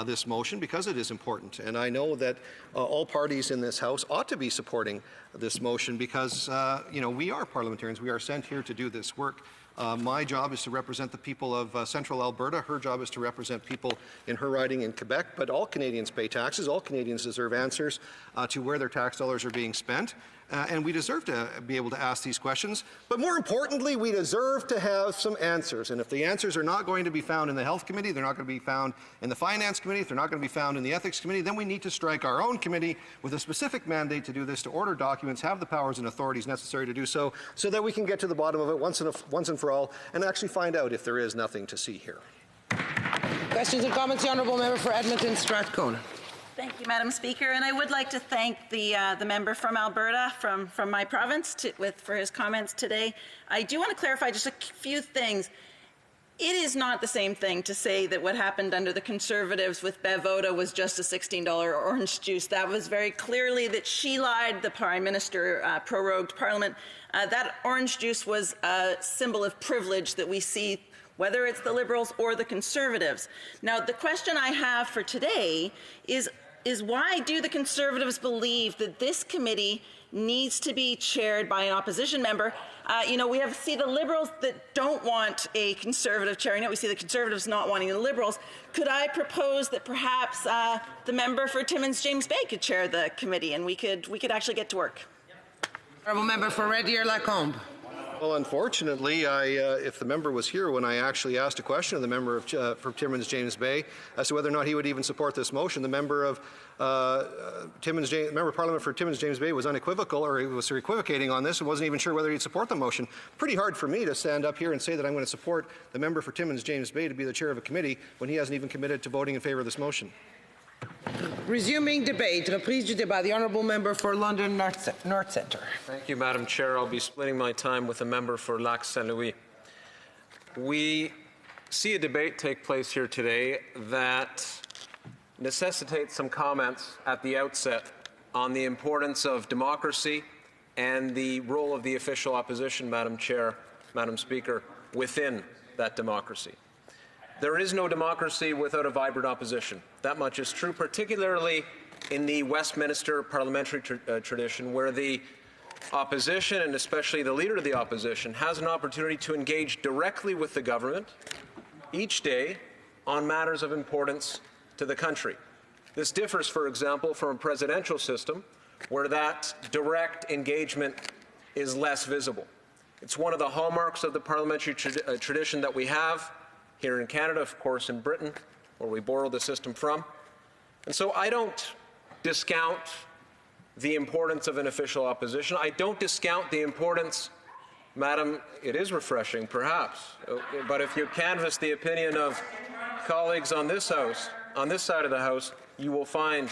this motion because it is important. And I know that all parties in this House ought to be supporting this motion because, you know, we are parliamentarians. We are sent here to do this work. My job is to represent the people of central Alberta. Her job is to represent people in her riding in Quebec. But all Canadians pay taxes. All Canadians deserve answers to where their tax dollars are being spent. And we deserve to be able to ask these questions. But more importantly, we deserve to have some answers. And if the answers are not going to be found in the Health Committee, they're not going to be found in the Finance Committee, if they're not going to be found in the Ethics Committee, then we need to strike our own committee with a specific mandate to do this, to order documents, have the powers and authorities necessary to do so, so that we can get to the bottom of it once and for all, and actually find out if there is nothing to see here. Questions and comments? The Honourable Member for Edmonton Strathcona. Thank you, Madam Speaker, and I would like to thank the member from Alberta, from my province, for his comments today. I do want to clarify just a few things. It is not the same thing to say that what happened under the Conservatives with Bevoda was just a $16 orange juice. That was very clearly that she lied. The Prime Minister prorogued Parliament. That orange juice was a symbol of privilege that we see, whether it's the Liberals or the Conservatives. Now, the question I have for today is why do the Conservatives believe that this committee needs to be chaired by an opposition member? You know, we see the Liberals that don't want a Conservative chairing it. We see the Conservatives not wanting the Liberals. Could I propose that perhaps the member for Timmins James Bay could chair the committee, and we could actually get to work? Honourable Member for Red Deer Lacombe. Well, unfortunately, if the member was here when I actually asked a question of the member for Timmins James Bay as to whether or not he would even support this motion, the member of member of Parliament for Timmins James Bay was unequivocal, or he was equivocating on this and wasn't even sure whether he'd support the motion. Pretty hard for me to stand up here and say that I'm going to support the member for Timmins James Bay to be the chair of a committee when he hasn't even committed to voting in favour of this motion. Resuming debate. Reprise du débat. The Honourable Member for London North Centre. Thank you, Madam Chair. I'll be splitting my time with the member for Lac Saint-Louis. We see a debate take place here today that necessitates some comments at the outset on the importance of democracy and the role of the official opposition, Madam Chair, Madam Speaker, within that democracy. There is no democracy without a vibrant opposition. That much is true, particularly in the Westminster parliamentary tradition, where the opposition, and especially the leader of the opposition, has an opportunity to engage directly with the government each day on matters of importance to the country. This differs, for example, from a presidential system where that direct engagement is less visible. It's one of the hallmarks of the parliamentary tradition that we have here in Canada, of course in Britain, where we borrowed the system from. And so I don't discount the importance of an official opposition. I don't discount the importance, Madam, it is refreshing perhaps, but if you canvass the opinion of colleagues on this House, on this side of the House, you will find,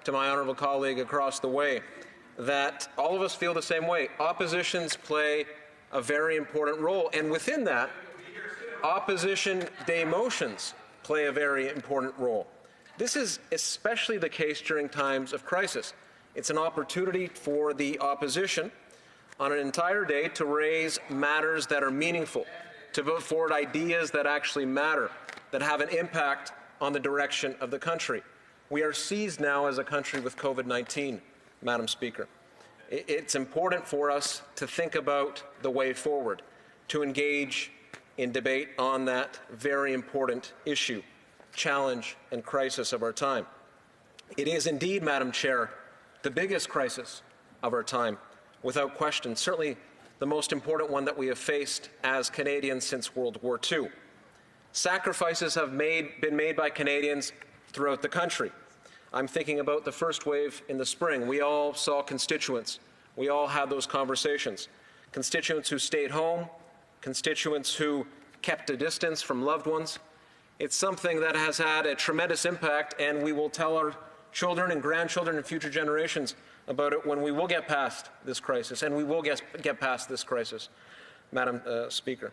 to my honourable colleague across the way, that all of us feel the same way. Oppositions play a very important role, and within that, opposition day motions play a very important role. This is especially the case during times of crisis. It's an opportunity for the opposition on an entire day to raise matters that are meaningful, to put forward ideas that actually matter, that have an impact on the direction of the country. We are seized now as a country with COVID-19, Madam Speaker. It's important for us to think about the way forward, to engage in debate on that very important issue, challenge, and crisis of our time. It is indeed, Madam Chair, the biggest crisis of our time, without question, certainly the most important one that we have faced as Canadians since World War II. Sacrifices have been made by Canadians throughout the country. I'm thinking about the first wave in the spring. We all saw constituents. We all had those conversations. Constituents who stayed home, constituents who kept a distance from loved ones, It's something that has had a tremendous impact, and we will tell our children and grandchildren and future generations about it when we will get past this crisis, and we will get past this crisis, Madam Speaker.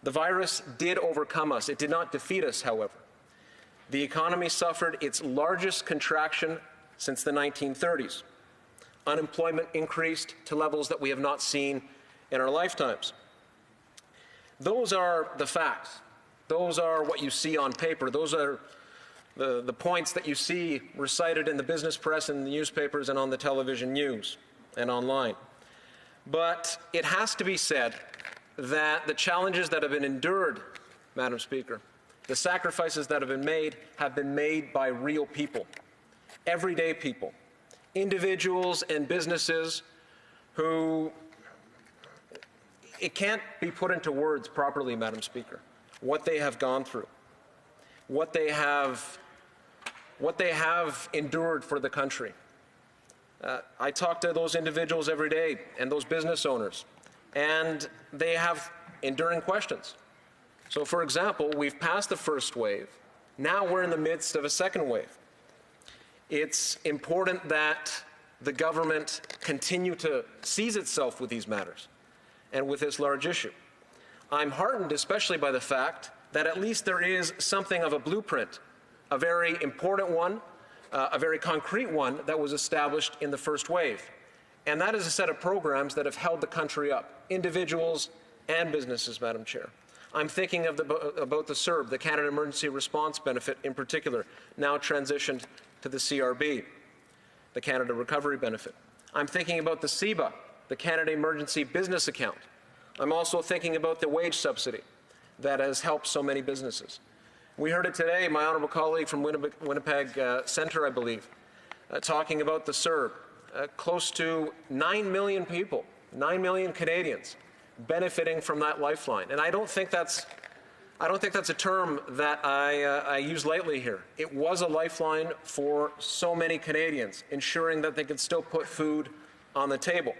The virus did overcome us. It did not defeat us, however. The economy suffered its largest contraction since the 1930s. Unemployment increased to levels that we have not seen in our lifetimes. Those are the facts. Those are what you see on paper. Those are the points that you see recited in the business press and the newspapers and on the television news and online. But it has to be said that the challenges that have been endured, Madam Speaker, the sacrifices that have been made by real people, everyday people, individuals and businesses who, it can't be put into words properly, Madam Speaker, what they have gone through, what they have endured for the country. I talk to those individuals every day and those business owners, and they have enduring questions. So, for example, we've passed the first wave. Now we're in the midst of a second wave. It's important that the government continue to seize itself with these matters and with this large issue. I'm heartened especially by the fact that at least there is something of a blueprint, a very important one, a very concrete one that was established in the first wave. And that is a set of programs that have held the country up, individuals and businesses, Madam Chair. I'm thinking of about the CERB, the Canada Emergency Response Benefit in particular, now transitioned to the CRB, the Canada Recovery Benefit. I'm thinking about the CEBA, the Canada Emergency Business Account. I'm also thinking about the wage subsidy that has helped so many businesses. We heard it today, my honourable colleague from Winnipeg Centre, I believe, talking about the CERB. Close to 9 million people, 9 million Canadians benefiting from that lifeline. And I don't think that's a term that I use lightly here. It was a lifeline for so many Canadians, ensuring that they could still put food on the table,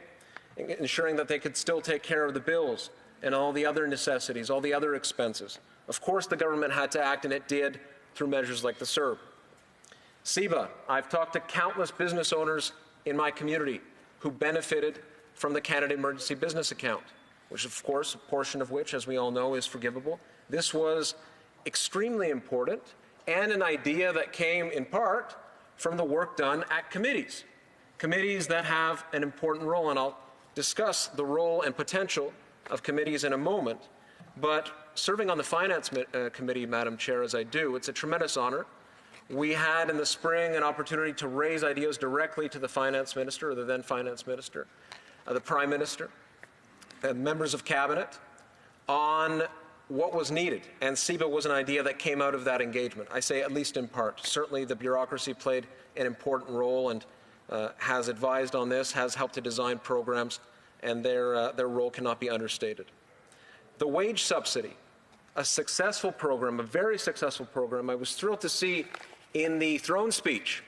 ensuring that they could still take care of the bills and all the other necessities, all the other expenses. Of course, the government had to act, and it did through measures like the CERB. CEBA, I've talked to countless business owners in my community who benefited from the Canada Emergency Business Account, which, of course, a portion of which, as we all know, is forgivable. This was extremely important and an idea that came in part from the work done at committees that have an important role, and I'll discuss the role and potential of committees in a moment. But serving on the Finance Committee, Madam Chair, as I do, it's a tremendous honor. We had in the spring an opportunity to raise ideas directly to the Finance Minister, or the then Finance Minister, the Prime Minister, and members of Cabinet on what was needed. And CEBA was an idea that came out of that engagement. I say at least in part. Certainly the bureaucracy played an important role and has advised on this, has helped to design programs, and their role cannot be understated. The wage subsidy, a successful program, a very successful program. I was thrilled to see in the throne speech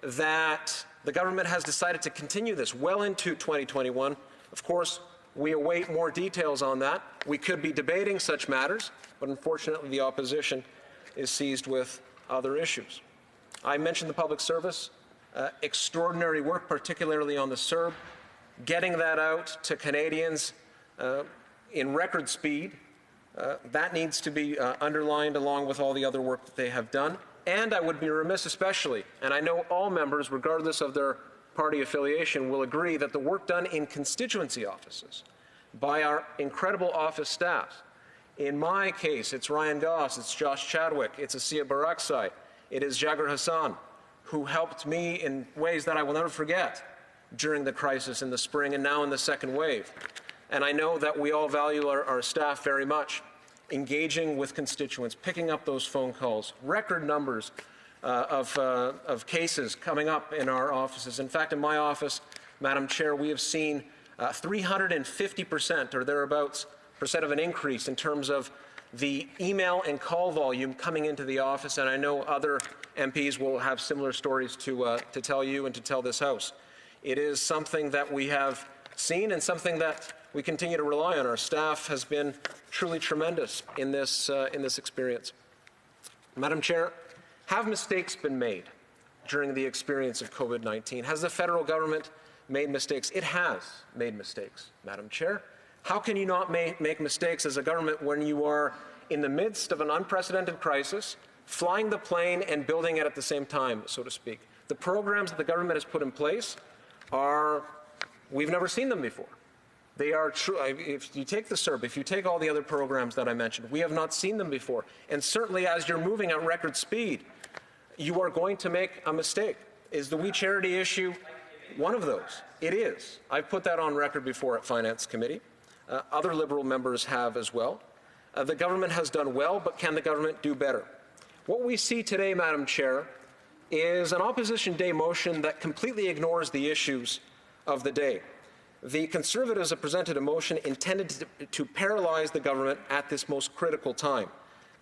that the government has decided to continue this well into 2021. Of course, we await more details on that. We could be debating such matters, but unfortunately the opposition is seized with other issues. I mentioned the public service, extraordinary work, particularly on the CERB, getting that out to Canadians in record speed. That needs to be underlined along with all the other work that they have done. And I would be remiss especially, and I know all members, regardless of their party affiliation, will agree that the work done in constituency offices by our incredible office staff, in my case, it's Ryan Goss, it's Josh Chadwick, it's Asiya Baraksai, it is Jagar Hassan, who helped me in ways that I will never forget during the crisis in the spring and now in the second wave. And I know that we all value our staff very much, engaging with constituents, picking up those phone calls, record numbers of cases coming up in our offices. In fact, in my office, Madam Chair, we have seen 350% or thereabouts % of an increase in terms of the email and call volume coming into the office, and I know other MPs will have similar stories to tell you and to tell this House. It is something that we have seen and something that we continue to rely on. Our staff has been truly tremendous in this experience. Madam Chair, have mistakes been made during the experience of COVID-19? Has the federal government made mistakes? It has made mistakes, Madam Chair. How can you not make mistakes as a government when you are in the midst of an unprecedented crisis, flying the plane and building it at the same time, so to speak? The programs that the government has put in place we've never seen them before. They are true. If you take the CERB, if you take all the other programs that I mentioned, we have not seen them before. And certainly as you're moving at record speed, you are going to make a mistake. Is the We Charity issue one of those? It is. I've put that on record before at Finance Committee. Other Liberal members have as well. The government has done well, but can the government do better? What we see today, Madam Chair, is an Opposition Day motion that completely ignores the issues of the day. The Conservatives have presented a motion intended to paralyze the government at this most critical time.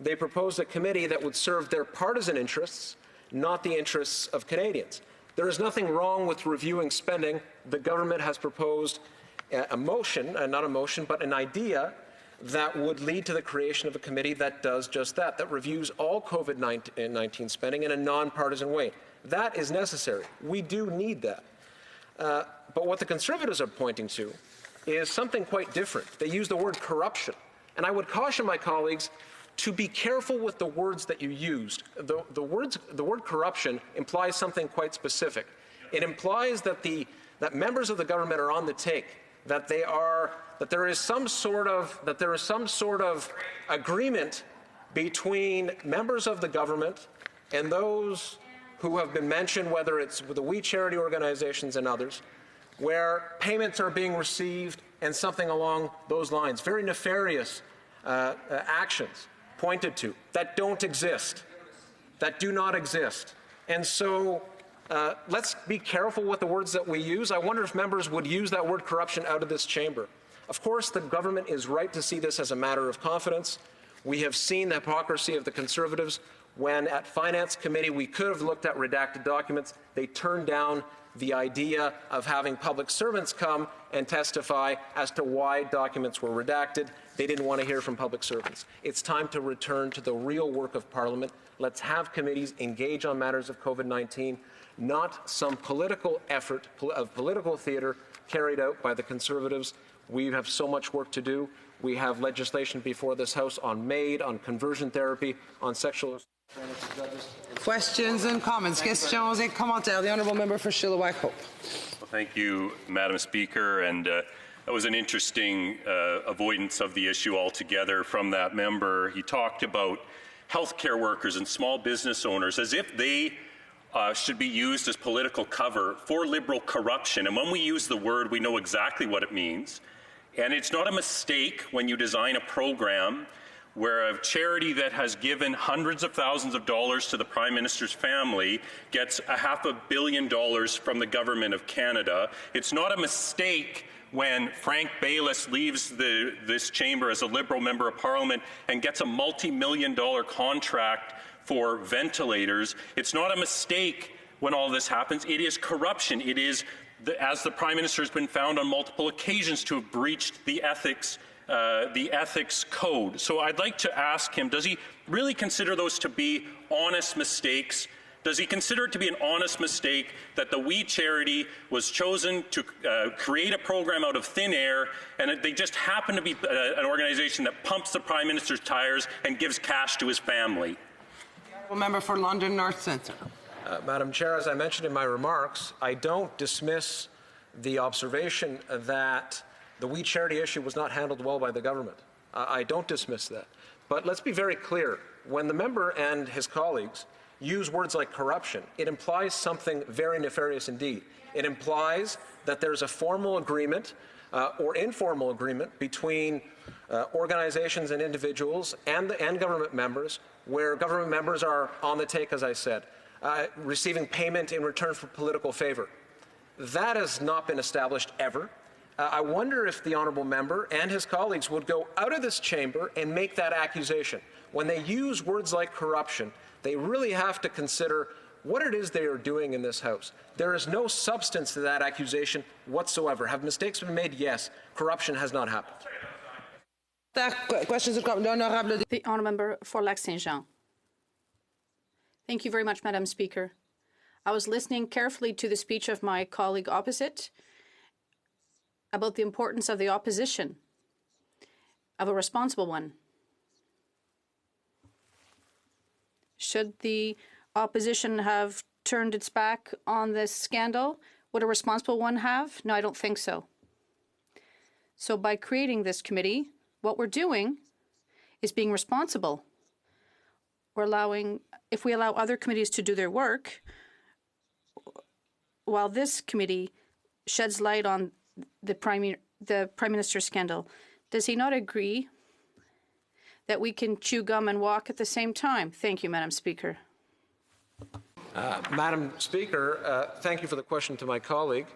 They proposed a committee that would serve their partisan interests, not the interests of Canadians. There is nothing wrong with reviewing spending. The government has proposed a motion, not a motion, but an idea that would lead to the creation of a committee that does just that, that reviews all COVID-19 spending in a nonpartisan way. That is necessary. We do need that. But what the Conservatives are pointing to is something quite different. They use the word corruption. And I would caution my colleagues to be careful with the words that you used. The word corruption implies something quite specific. It implies that members of the government are on the take, that there is some sort of agreement between members of the government and those who have been mentioned, whether it's the We Charity organizations and others, where payments are being received and something along those lines. Very nefarious actions pointed to that don't exist, that do not exist. And so let's be careful with the words that we use. I wonder if members would use that word corruption out of this chamber. Of course, the government is right to see this as a matter of confidence. We have seen the hypocrisy of the Conservatives when at Finance Committee we could have looked at redacted documents. They turned down the idea of having public servants come and testify as to why documents were redacted. They didn't want to hear from public servants. It's time to return to the real work of Parliament. Let's have committees engage on matters of COVID-19, not some political effort of political theatre carried out by the Conservatives. We have so much work to do. We have legislation before this House on MAID, on conversion therapy, on sexual... Questions and comments. Questions et commentaires. The Honourable Member for Chilliwack Hope. Well, thank you, Madam Speaker. And that was an interesting avoidance of the issue altogether from that member. He talked about healthcare workers and small business owners as if they should be used as political cover for Liberal corruption. And when we use the word, we know exactly what it means. And it's not a mistake when you design a program where a charity that has given hundreds of thousands of dollars to the Prime Minister's family gets $500 million from the Government of Canada. It's not a mistake when Frank Baylis leaves this chamber as a Liberal Member of Parliament and gets a multi-million-dollar contract for ventilators. It's not a mistake when all this happens. It is corruption. It is, as the Prime Minister has been found on multiple occasions to have breached the ethics code. So I'd like to ask him, does he really consider those to be honest mistakes? Does he consider it to be an honest mistake that the We Charity was chosen to create a program out of thin air, and they just happen to be an organization that pumps the Prime Minister's tires and gives cash to his family? The member for London North Centre. Madam Chair, as I mentioned in my remarks, I don't dismiss the observation that the We Charity issue was not handled well by the government. I don't dismiss that. But let's be very clear. When the member and his colleagues use words like corruption, it implies something very nefarious indeed. It implies that there's a formal agreement or informal agreement between organizations and individuals and government members, where government members are on the take, as I said, receiving payment in return for political favor. That has not been established ever. I wonder if the honourable member and his colleagues would go out of this chamber and make that accusation. When they use words like corruption, they really have to consider what it is they are doing in this House. There is no substance to that accusation whatsoever. Have mistakes been made? Yes. Corruption has not happened. The honourable member for Lac Saint Jean. Thank you very much, Madam Speaker. I was listening carefully to the speech of my colleague opposite about the importance of the opposition, of a responsible one. Should the opposition have turned its back on this scandal? Would a responsible one have? No, I don't think so. So by creating this committee, what we're doing is being responsible. We're allowing, if we allow other committees to do their work, while this committee sheds light on the Prime Minister's scandal, does he not agree that we can chew gum and walk at the same time? Thank you, Madam Speaker. Madam Speaker, thank you for the question to my colleague.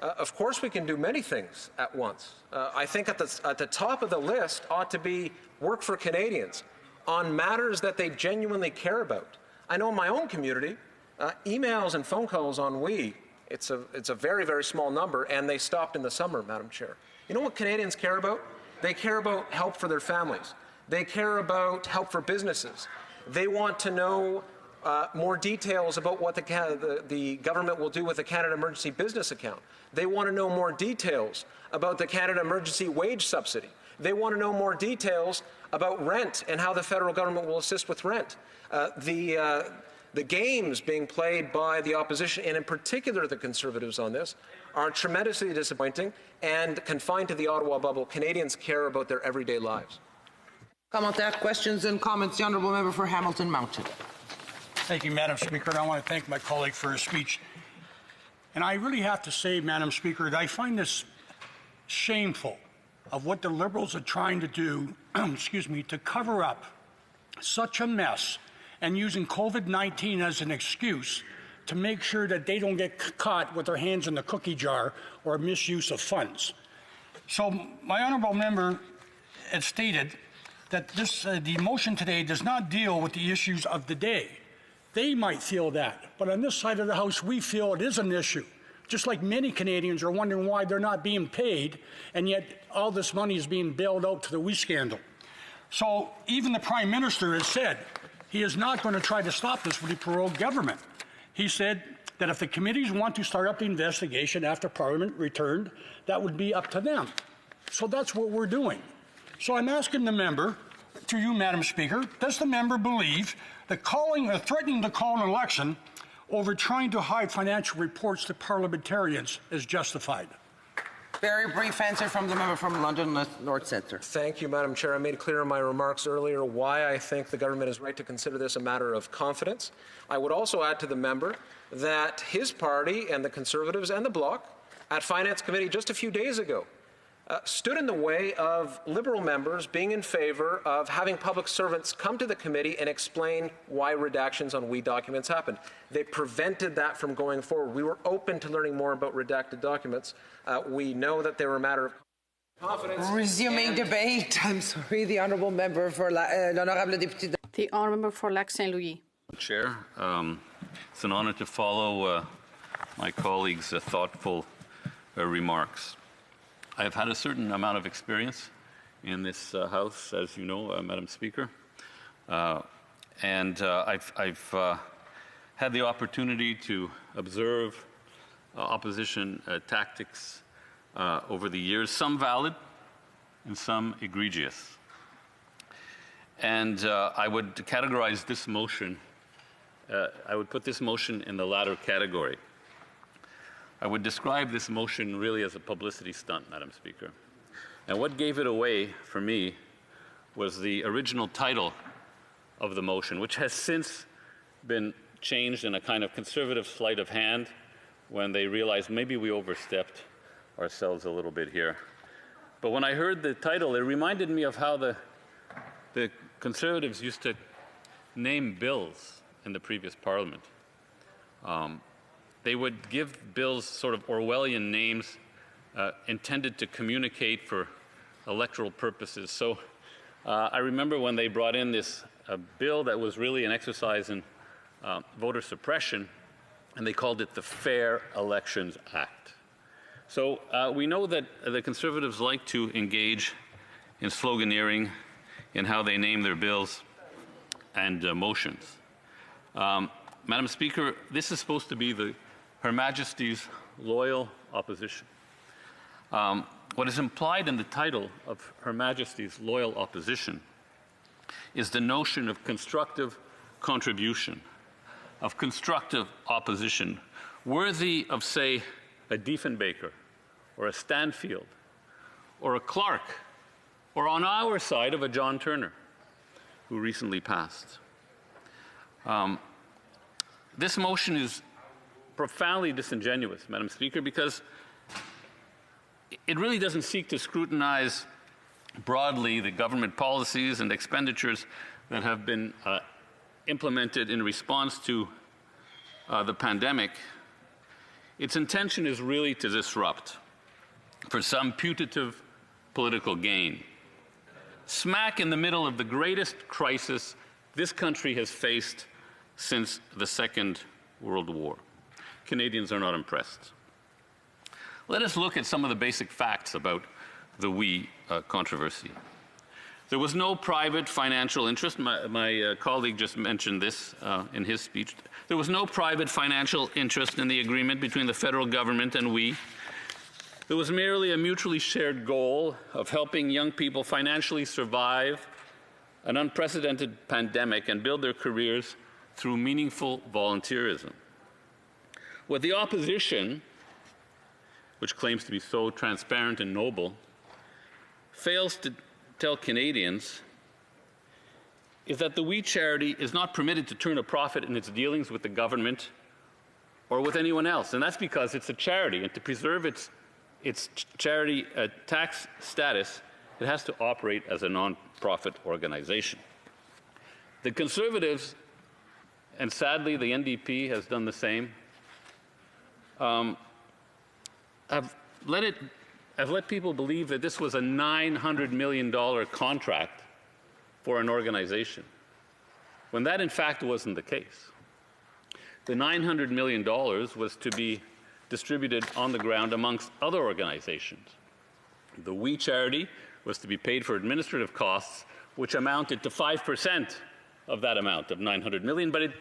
Of course we can do many things at once. I think at the top of the list ought to be work for Canadians on matters that they genuinely care about. I know in my own community, emails and phone calls on HoC, it's a very, very small number, and they stopped in the summer, Madam Chair. You know what Canadians care about? They care about help for their families. They care about help for businesses. They want to know more details about what the government will do with the Canada Emergency Business Account. They want to know more details about the Canada Emergency Wage Subsidy. They want to know more details about rent and how the federal government will assist with rent. The games being played by the opposition, and in particular the Conservatives on this, are tremendously disappointing and confined to the Ottawa bubble. Canadians care about their everyday lives. Commentaire, questions and comments. The Honourable Member for Hamilton Mountain. Thank you, Madam Speaker, and I want to thank my colleague for his speech. And I really have to say, Madam Speaker, that I find this shameful of what the Liberals are trying to do, excuse me, to cover up such a mess and using COVID-19 as an excuse to make sure that they don't get caught with their hands in the cookie jar or misuse of funds. So my honourable member has stated that the motion today does not deal with the issues of the day. They might feel that, but on this side of the House, we feel it is an issue. Just like many Canadians are wondering why they're not being paid, and yet all this money is being bailed out to the HoC scandal. So even the Prime Minister has said he is not going to try to stop this with the prorogued government. He said that if the committees want to start up the investigation after Parliament returned, that would be up to them. So that's what we're doing. So I'm asking the member, to you, Madam Speaker, does the member believe that threatening to call an election over trying to hide financial reports to parliamentarians is justified? Very brief answer from the member from London North Centre. Thank you, Madam Chair. I made clear in my remarks earlier why I think the government is right to consider this a matter of confidence. I would also add to the member that his party and the Conservatives and the Bloc at Finance Committee just a few days ago stood in the way of Liberal members being in favour of having public servants come to the committee and explain why redactions on HoC documents happened. They prevented that from going forward. We were open to learning more about redacted documents. We know that they were a matter of confidence. Resuming debate. I'm sorry, the Honourable Member for l'Honourable Député. The Honourable Member for Lac Saint-Louis. Chair, it's an honour to follow my colleague's thoughtful remarks. I have had a certain amount of experience in this House, as you know, Madam Speaker, and I've had the opportunity to observe opposition tactics over the years, some valid and some egregious. And I would categorize this motion, I would put this motion in the latter category. I would describe this motion really as a publicity stunt, Madam Speaker. And what gave it away for me was the original title of the motion, which has since been changed in a kind of conservative sleight of hand when they realized maybe we overstepped ourselves a little bit here. But when I heard the title, it reminded me of how the Conservatives used to name bills in the previous Parliament. They would give bills sort of Orwellian names intended to communicate for electoral purposes. So I remember when they brought in this bill that was really an exercise in voter suppression, and they called it the Fair Elections Act. So we know that the Conservatives like to engage in sloganeering in how they name their bills and motions. Madam Speaker, this is supposed to be Her Majesty's loyal opposition. What is implied in the title of Her Majesty's loyal opposition is the notion of constructive contribution, of constructive opposition, worthy of, say, a Diefenbaker or a Stanfield or a Clark, or on our side of a John Turner, who recently passed. This motion is profoundly disingenuous, Madam Speaker, because it really doesn't seek to scrutinize broadly the government policies and expenditures that have been implemented in response to the pandemic. Its intention is really to disrupt for some putative political gain. Smack in the middle of the greatest crisis this country has faced since the Second World War. Canadians are not impressed. Let us look at some of the basic facts about the WE controversy. There was no private financial interest. My colleague just mentioned this in his speech. There was no private financial interest in the agreement between the federal government and WE. There was merely a mutually shared goal of helping young people financially survive an unprecedented pandemic and build their careers through meaningful volunteerism. What the opposition, which claims to be so transparent and noble, fails to tell Canadians is that the WE charity is not permitted to turn a profit in its dealings with the government or with anyone else. And that's because it's a charity, and to preserve its charity tax status, it has to operate as a non-profit organization. The Conservatives, and sadly the NDP has done the same, have let people believe that this was a $900 million contract for an organization, when that in fact wasn't the case. The $900 million was to be distributed on the ground amongst other organizations. The WE charity was to be paid for administrative costs, which amounted to 5% of that amount of $900 million. But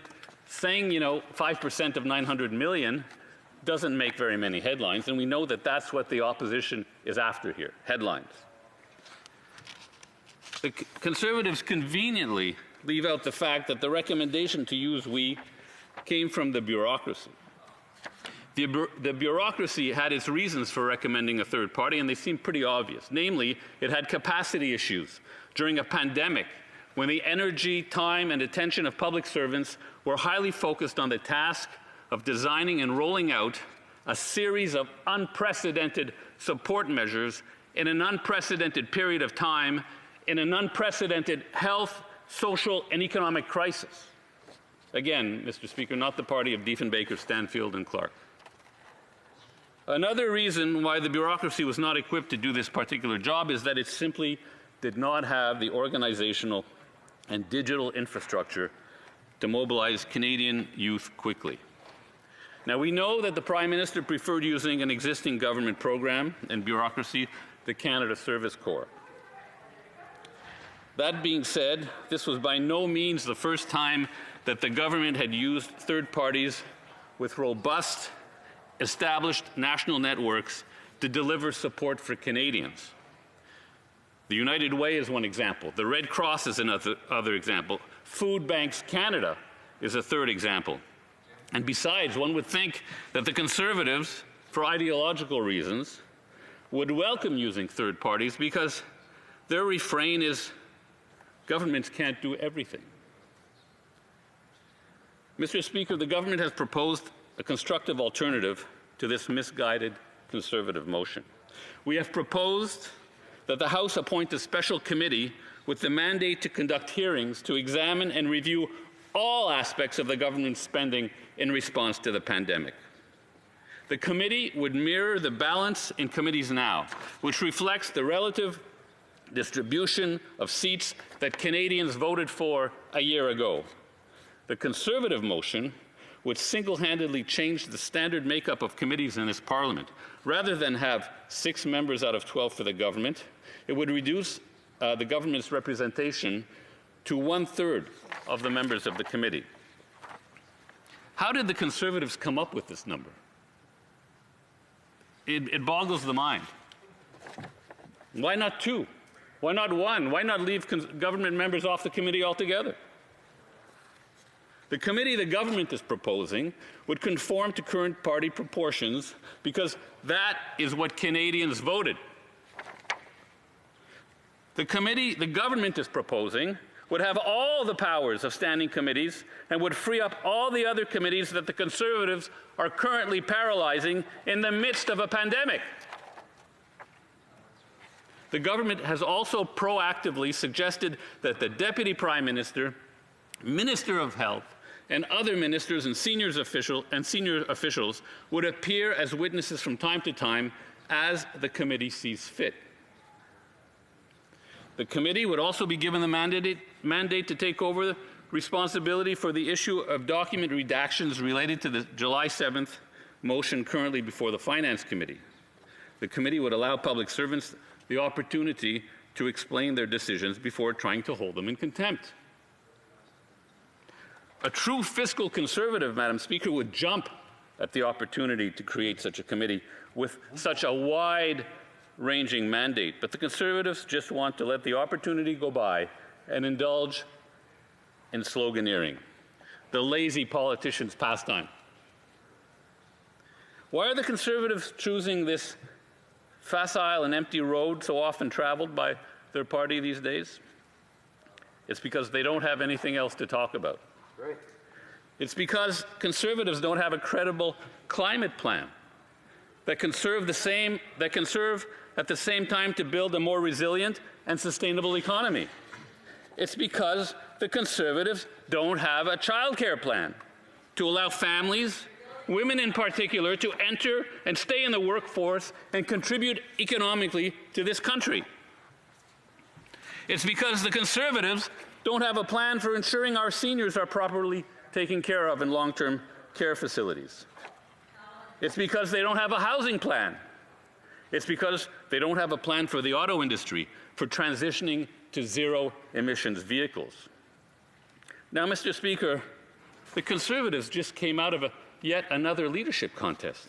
saying, 5% of $900 million doesn't make very many headlines, and we know that that's what the opposition is after here, headlines. The Conservatives conveniently leave out the fact that the recommendation to use WE came from the bureaucracy. The bureaucracy had its reasons for recommending a third party, and they seem pretty obvious. Namely, it had capacity issues during a pandemic when the energy, time, and attention of public servants were highly focused on the task of designing and rolling out a series of unprecedented support measures in an unprecedented period of time, in an unprecedented health, social, and economic crisis. Again, Mr. Speaker, not the party of Diefenbaker, Stanfield, and Clark. Another reason why the bureaucracy was not equipped to do this particular job is that it simply did not have the organizational and digital infrastructure to mobilize Canadian youth quickly. Now, we know that the Prime Minister preferred using an existing government program and bureaucracy, the Canada Service Corps. That being said, this was by no means the first time that the government had used third parties with robust, established national networks to deliver support for Canadians. The United Way is one example. The Red Cross is another example. Food Banks Canada is a third example. And besides, one would think that the Conservatives, for ideological reasons, would welcome using third parties because their refrain is, governments can't do everything. Mr. Speaker, the government has proposed a constructive alternative to this misguided Conservative motion. We have proposed that the House appoint a special committee with the mandate to conduct hearings to examine and review all aspects of the government's spending in response to the pandemic. The committee would mirror the balance in committees now, which reflects the relative distribution of seats that Canadians voted for a year ago. The Conservative motion would single-handedly change the standard makeup of committees in this Parliament. Rather than have 6 members out of 12 for the government, it would reduce the government's representation to 1/3 of the members of the committee. How did the Conservatives come up with this number? It boggles the mind. Why not 2? Why not 1? Why not leave government members off the committee altogether? The committee the government is proposing would conform to current party proportions because that is what Canadians voted. The committee the government is proposing would have all the powers of standing committees and would free up all the other committees that the Conservatives are currently paralyzing in the midst of a pandemic. The government has also proactively suggested that the Deputy Prime Minister, Minister of Health, and other ministers and senior officials would appear as witnesses from time to time as the committee sees fit. The committee would also be given the mandate to take over the responsibility for the issue of document redactions related to the July 7th motion currently before the Finance Committee. The committee would allow public servants the opportunity to explain their decisions before trying to hold them in contempt. A true fiscal conservative, Madam Speaker, would jump at the opportunity to create such a committee with such a wide-ranging mandate. But the Conservatives just want to let the opportunity go by and indulge in sloganeering, the lazy politician's pastime. Why are the Conservatives choosing this facile and empty road so often traveled by their party these days? It's because they don't have anything else to talk about. Right. It's because Conservatives don't have a credible climate plan that can serve at the same time to build a more resilient and sustainable economy. It's because the Conservatives don't have a childcare plan to allow families, women in particular, to enter and stay in the workforce and contribute economically to this country. It's because the Conservatives don't have a plan for ensuring our seniors are properly taken care of in long-term care facilities. It's because they don't have a housing plan. It's because they don't have a plan for the auto industry, for transitioning to zero-emissions vehicles. Now, Mr. Speaker, the Conservatives just came out of yet another leadership contest.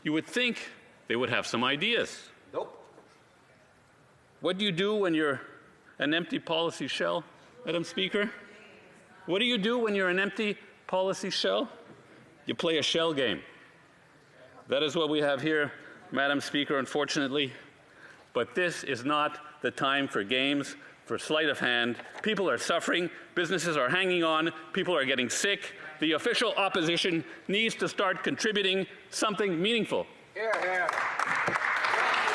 You would think they would have some ideas. Nope. What do you do when you're an empty policy shell, Madam Speaker? What do you do when you're an empty policy shell? You play a shell game. That is what we have here, Madam Speaker, unfortunately. But this is not the time for games, for sleight of hand. People are suffering, businesses are hanging on, people are getting sick. The official opposition needs to start contributing something meaningful. Here, here.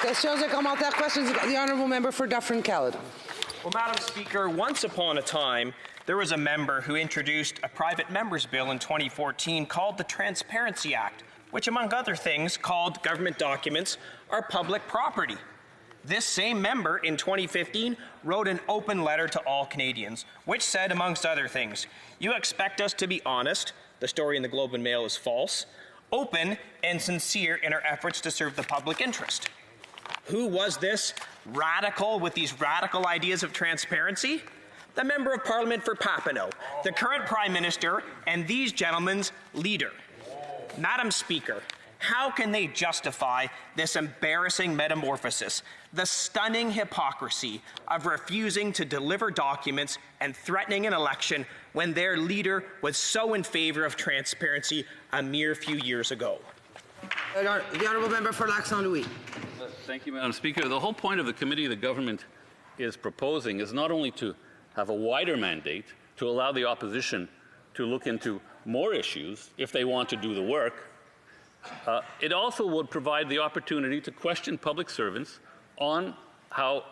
Questions et commentaires. Questions. The honourable member for Dufferin-Caledon. Well, Madam Speaker, once upon a time, there was a member who introduced a private member's bill in 2014 called the Transparency Act, which, among other things, called government documents are public property. This same member in 2015 wrote an open letter to all Canadians, which said, amongst other things, you expect us to be honest, the story in the Globe and Mail is false, open and sincere in our efforts to serve the public interest. Who was this radical with these radical ideas of transparency? The Member of Parliament for Papineau, the current Prime Minister, and these gentlemen's leader. Madam Speaker, how can they justify this embarrassing metamorphosis, the stunning hypocrisy of refusing to deliver documents and threatening an election when their leader was so in favor of transparency a mere few years ago? The honourable member for Lac-Saint-Louis. Thank you, Madam Speaker. The whole point of the committee the government is proposing is not only to have a wider mandate to allow the opposition to look into more issues if they want to do the work. It also would provide the opportunity to question public servants on how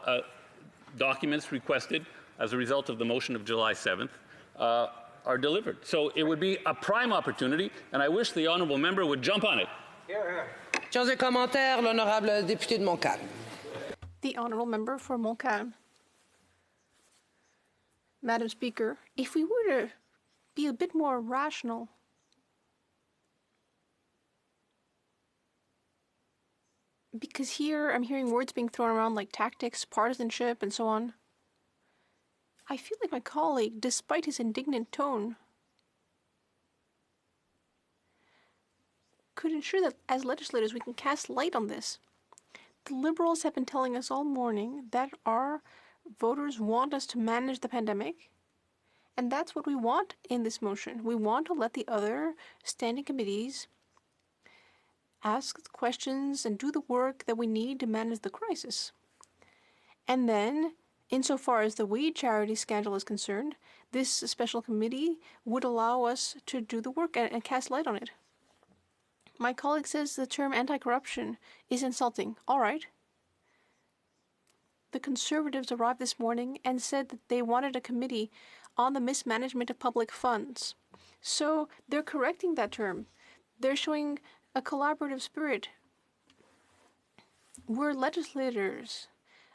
documents requested as a result of the motion of July 7th are delivered. So it would be a prime opportunity, and I wish the honourable member would jump on it. Questions et commentaires. L'honorable député de Montcalm. The honourable member for Montcalm. Madam Speaker, if we were to be a bit more rational, because here I'm hearing words being thrown around like tactics, partisanship, and so on. I feel like my colleague, despite his indignant tone, could ensure that as legislators we can cast light on this. The Liberals have been telling us all morning that our voters want us to manage the pandemic, and that's what we want in this motion. We want to let the other standing committees ask questions and do the work that we need to manage the crisis. And then, insofar as the weed charity scandal is concerned, this special committee would allow us to do the work and cast light on it. My colleague says the term anti-corruption is insulting. All right. The Conservatives arrived this morning and said that they wanted a committee on the mismanagement of public funds. So they're correcting that term. They're showing a collaborative spirit. We're legislators.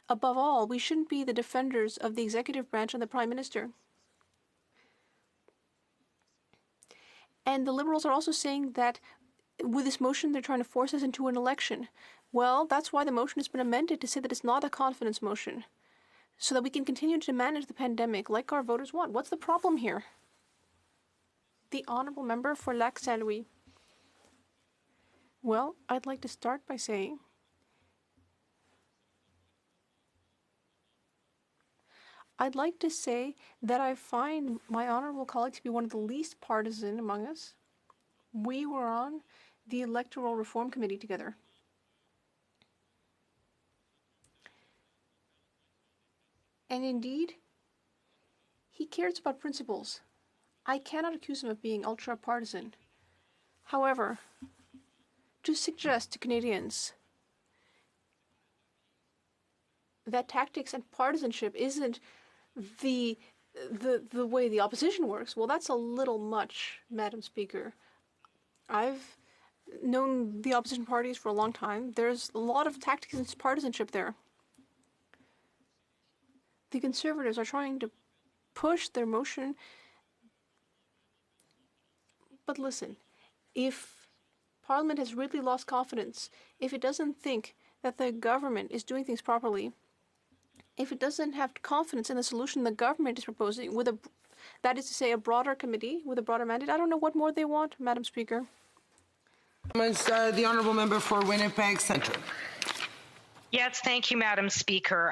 Above all, we shouldn't be the defenders of the executive branch and the Prime Minister. And the Liberals are also saying that with this motion, they're trying to force us into an election. Well, that's why the motion has been amended to say that it's not a confidence motion, so that we can continue to manage the pandemic like our voters want. What's the problem here? The Honourable Member for Lac Saint Louis. Well, I'd like to start by saying that I find my honourable colleague to be one of the least partisan among us. We were on the Electoral Reform Committee together. And indeed, he cares about principles. I cannot accuse him of being ultra-partisan. However, to suggest to Canadians that tactics and partisanship isn't the way the opposition works, well, that's a little much, Madam Speaker. I've known the opposition parties for a long time. There's a lot of tactics and partisanship there. The Conservatives are trying to push their motion. But listen, if Parliament has really lost confidence, if it doesn't think that the government is doing things properly, if it doesn't have confidence in the solution the government is proposing, that is to say, a broader committee with a broader mandate, I don't know what more they want, Madam Speaker. The Honourable Member for Winnipeg Centre. Yes, thank you, Madam Speaker.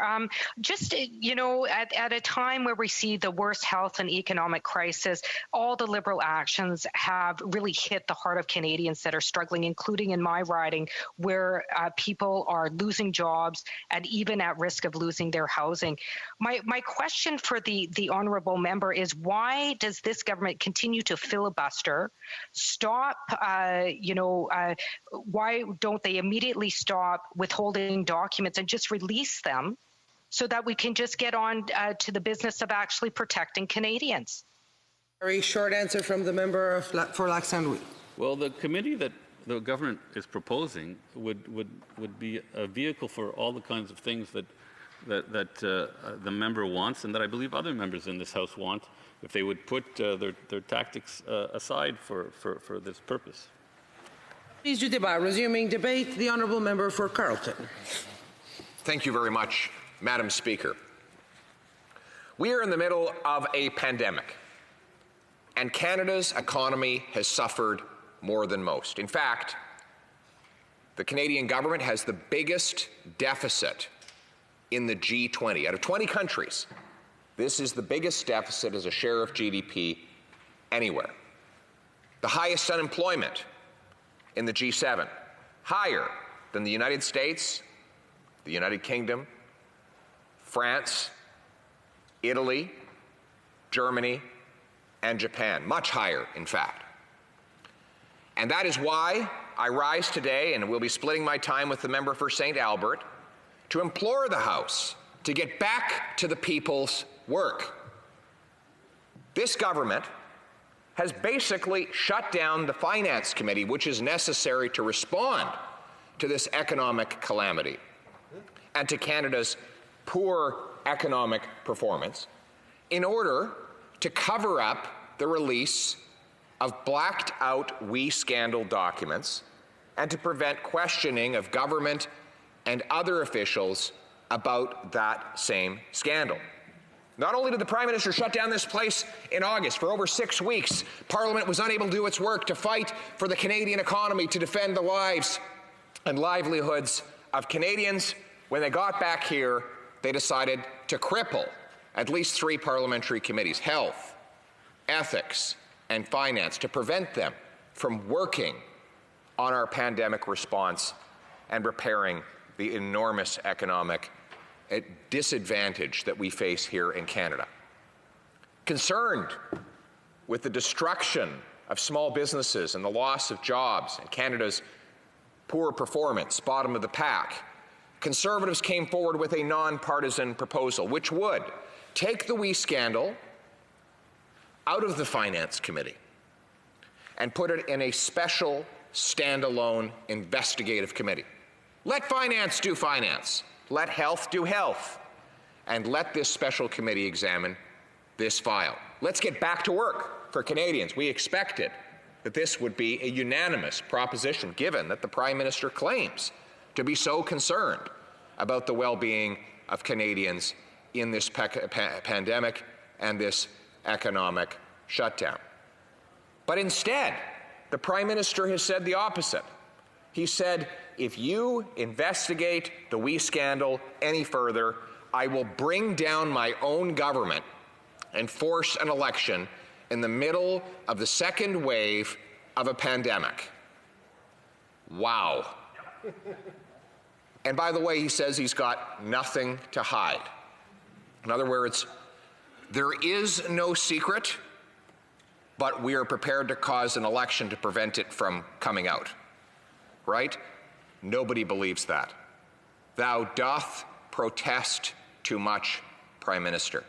Just, at a time where we see the worst health and economic crisis, all the Liberal actions have really hit the heart of Canadians that are struggling, including in my riding, where people are losing jobs and even at risk of losing their housing. My question for the honourable member is, why does this government continue to filibuster? Why don't they immediately stop withholding documents and just release them so that we can just get on to the business of actually protecting Canadians? Very short answer from the member for Lac Saint Louis. Well, the committee that the government is proposing would be a vehicle for all the kinds of things that the member wants, and that I believe other members in this House want, if they would put their tactics aside for this purpose. Please do debate. Resuming debate, the Honourable Member for Carleton. Thank you very much, Madam Speaker. We are in the middle of a pandemic, and Canada's economy has suffered more than most. In fact, the Canadian government has the biggest deficit in the G20. Out of 20 countries, this is the biggest deficit as a share of GDP anywhere. The highest unemployment in the G7, higher than the United States, the United Kingdom, France, Italy, Germany, and Japan, much higher, in fact. And that is why I rise today, and will be splitting my time with the member for St. Albert, to implore the House to get back to the people's work. This government has basically shut down the Finance Committee, which is necessary to respond to this economic calamity and to Canada's poor economic performance, in order to cover up the release of blacked-out WE scandal documents and to prevent questioning of government and other officials about that same scandal. Not only did the Prime Minister shut down this place in August for over 6 weeks, Parliament was unable to do its work to fight for the Canadian economy, to defend the lives and livelihoods of Canadians. When they got back here, they decided to cripple at least 3 parliamentary committees, Health, Ethics, and Finance, to prevent them from working on our pandemic response and repairing the enormous economic disadvantage that we face here in Canada. Concerned with the destruction of small businesses and the loss of jobs and Canada's poor performance, bottom of the pack, Conservatives came forward with a nonpartisan proposal which would take the WE scandal out of the Finance Committee and put it in a special standalone investigative committee. Let Finance do Finance. Let Health do Health. And let this special committee examine this file. Let's get back to work for Canadians. We expected that this would be a unanimous proposition, given that the Prime Minister claims to be so concerned about the well-being of Canadians in this pandemic and this economic shutdown. But instead, the Prime Minister has said the opposite. He said, if you investigate the WE scandal any further, I will bring down my own government and force an election in the middle of the second wave of a pandemic. Wow. And by the way, he says he's got nothing to hide. In other words, there is no secret, but we are prepared to cause an election to prevent it from coming out. Right? Nobody believes that. Thou doth protest too much, Prime Minister.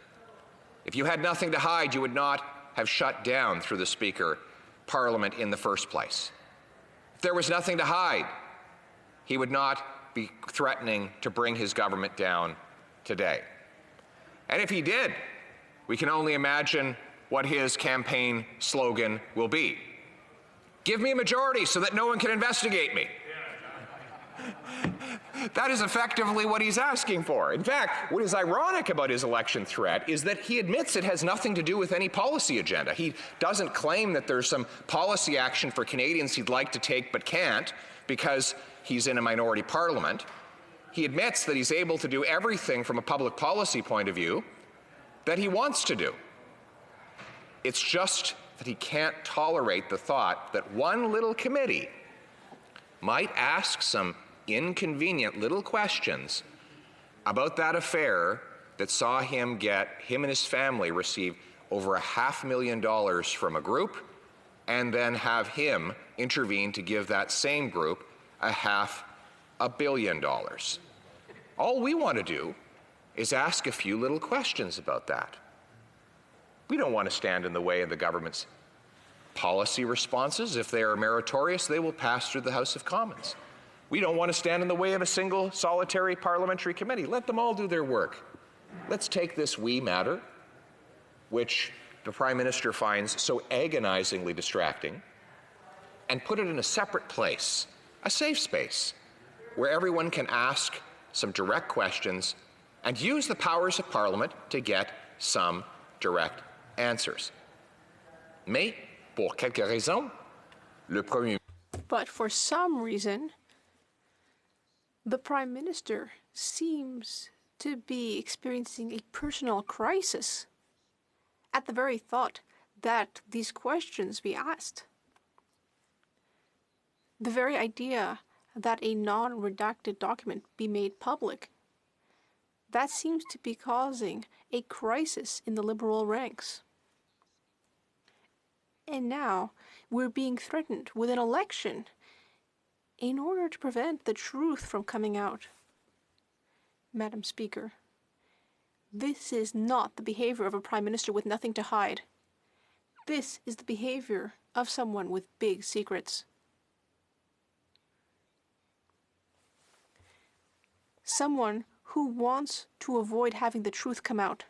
If you had nothing to hide, you would not have shut down, through the Speaker, Parliament in the first place. If there was nothing to hide, he would not be threatening to bring his government down today. And if he did, we can only imagine what his campaign slogan will be. Give me a majority so that no one can investigate me. That is effectively what he's asking for. In fact, what is ironic about his election threat is that he admits it has nothing to do with any policy agenda. He doesn't claim that there's some policy action for Canadians he'd like to take but can't because he's in a minority parliament. He admits that he's able to do everything from a public policy point of view that he wants to do. It's just that he can't tolerate the thought that one little committee might ask some inconvenient little questions about that affair that saw him and his family receive over $500,000 from a group and then have him intervene to give that same group $500 million. All we want to do is ask a few little questions about that. We don't want to stand in the way of the government's policy responses. If they are meritorious, they will pass through the House of Commons. We don't want to stand in the way of a single solitary parliamentary committee. Let them all do their work. Let's take this WE matter, which the Prime Minister finds so agonizingly distracting, and put it in a separate place, a safe space, where everyone can ask some direct questions and use the powers of Parliament to get some direct answers. Mais, pour quelques raisons, le Premier... But for some reason, the Prime Minister seems to be experiencing a personal crisis at the very thought that these questions be asked. The very idea that a non-redacted document be made public, that seems to be causing a crisis in the Liberal ranks. And now we're being threatened with an election in order to prevent the truth from coming out. Madam Speaker, this is not the behavior of a Prime Minister with nothing to hide. This is the behavior of someone with big secrets. Someone who wants to avoid having the truth come out.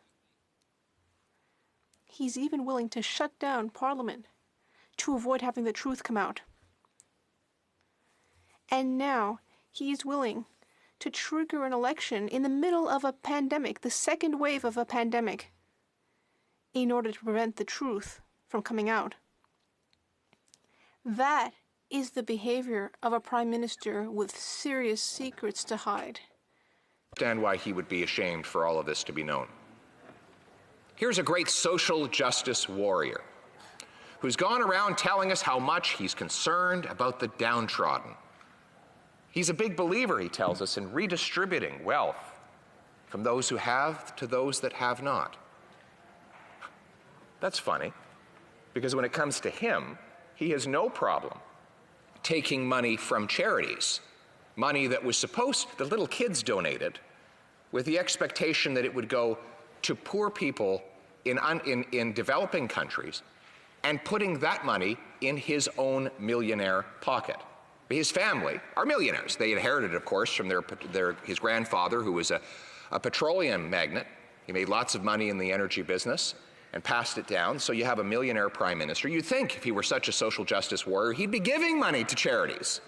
He's even willing to shut down Parliament to avoid having the truth come out. And now he is willing to trigger an election in the middle of a pandemic, the second wave of a pandemic, in order to prevent the truth from coming out. That is the behavior of a prime minister with serious secrets to hide. Understand why he would be ashamed for all of this to be known. Here's a great social justice warrior who's gone around telling us how much he's concerned about the downtrodden. He's a big believer, he tells us, in redistributing wealth from those who have to those that have not. That's funny, because when it comes to him, he has no problem taking money from charities, money that was that little kids donated, with the expectation that it would go to poor people in developing countries, and putting that money in his own millionaire pocket. His family are millionaires. They inherited, of course, from his grandfather, who was a petroleum magnate. He made lots of money in the energy business and passed it down. So you have a millionaire prime minister. You'd think if he were such a social justice warrior, he'd be giving money to charities,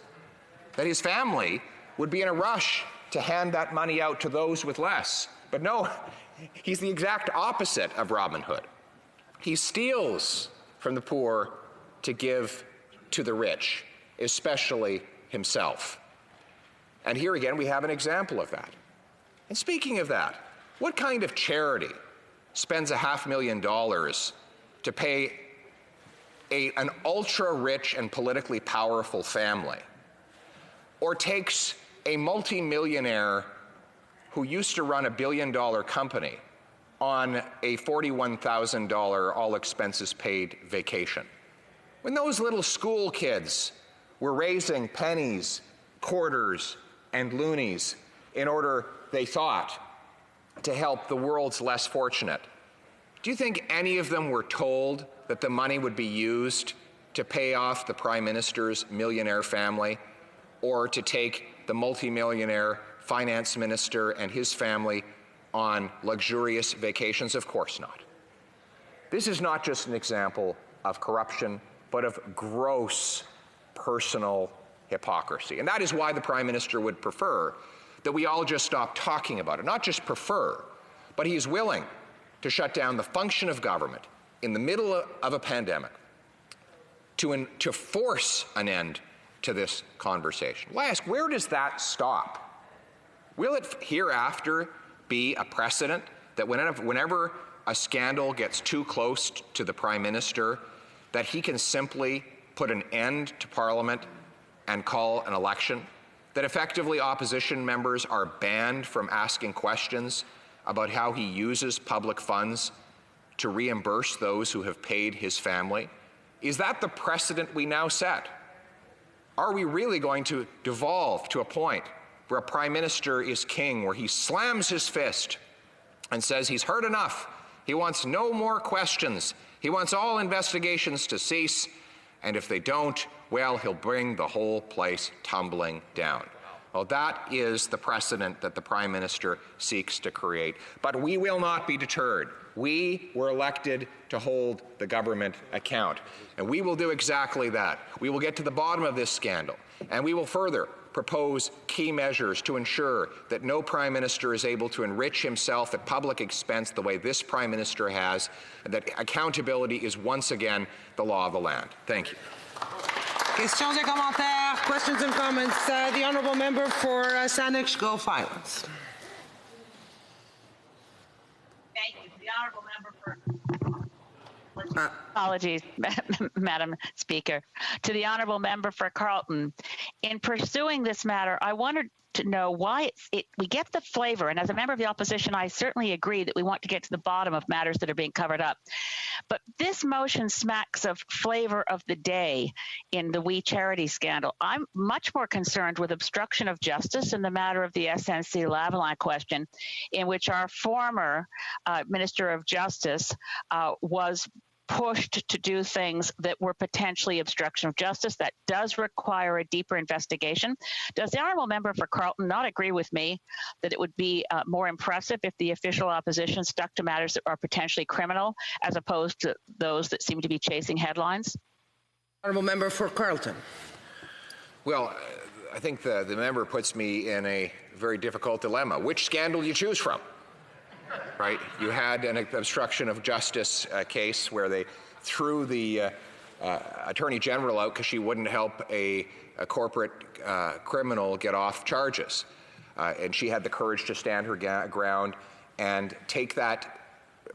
that his family would be in a rush to hand that money out to those with less. But no, he's the exact opposite of Robin Hood. He steals from the poor to give to the rich, especially himself. And here again, we have an example of that. And speaking of that, what kind of charity spends $500,000 to pay an ultra-rich and politically powerful family, or takes a multi-millionaire who used to run a billion-dollar company on a $41,000 all-expenses-paid vacation? When those little school kids were raising pennies, quarters, and loonies in order, they thought, to help the world's less fortunate, do you think any of them were told that the money would be used to pay off the Prime Minister's millionaire family, or to take the multimillionaire finance minister and his family on luxurious vacations? Of course not. This is not just an example of corruption, but of gross personal hypocrisy. And that is why the Prime Minister would prefer that we all just stop talking about it. Not just prefer, but he is willing to shut down the function of government in the middle of a pandemic to force an end to this conversation. Well, I ask, where does that stop? Will it hereafter be a precedent that whenever a scandal gets too close to the Prime Minister, that he can simply put an end to Parliament and call an election? That effectively opposition members are banned from asking questions about how he uses public funds to reimburse those who have paid his family? Is that the precedent we now set? Are we really going to devolve to a point where a Prime Minister is king, where he slams his fist and says he's heard enough, he wants no more questions, he wants all investigations to cease, and if they don't, well, he'll bring the whole place tumbling down? Well, that is the precedent that the Prime Minister seeks to create. But we will not be deterred. We were elected to hold the government account, and we will do exactly that. We will get to the bottom of this scandal, and we will further propose key measures to ensure that no Prime Minister is able to enrich himself at public expense the way this Prime Minister has, and that accountability is once again the law of the land. Thank you. Questions et commentaires, questions and comments. The honourable member for Saanich Gulf Islands. Thank you. The honourable member for... Apologies, Madam Speaker. To the honourable member for Carleton, in pursuing this matter, I wanted to know why we get the flavor, and as a member of the opposition, I certainly agree that we want to get to the bottom of matters that are being covered up. But this motion smacks of flavor of the day in the We Charity scandal. I'm much more concerned with obstruction of justice in the matter of the SNC-Lavalin question, in which our former Minister of Justice was pushed to do things that were potentially obstruction of justice. That does require a deeper investigation. Does the honourable member for Carleton not agree with me that it would be more impressive if the official opposition stuck to matters that are potentially criminal as opposed to those that seem to be chasing headlines? Honourable member for Carleton. Well, I think the member puts me in a very difficult dilemma. Which scandal do you choose from? right? You had an obstruction of justice case where they threw the Attorney General out because she wouldn't help a corporate criminal get off charges. And she had the courage to stand her ground and take that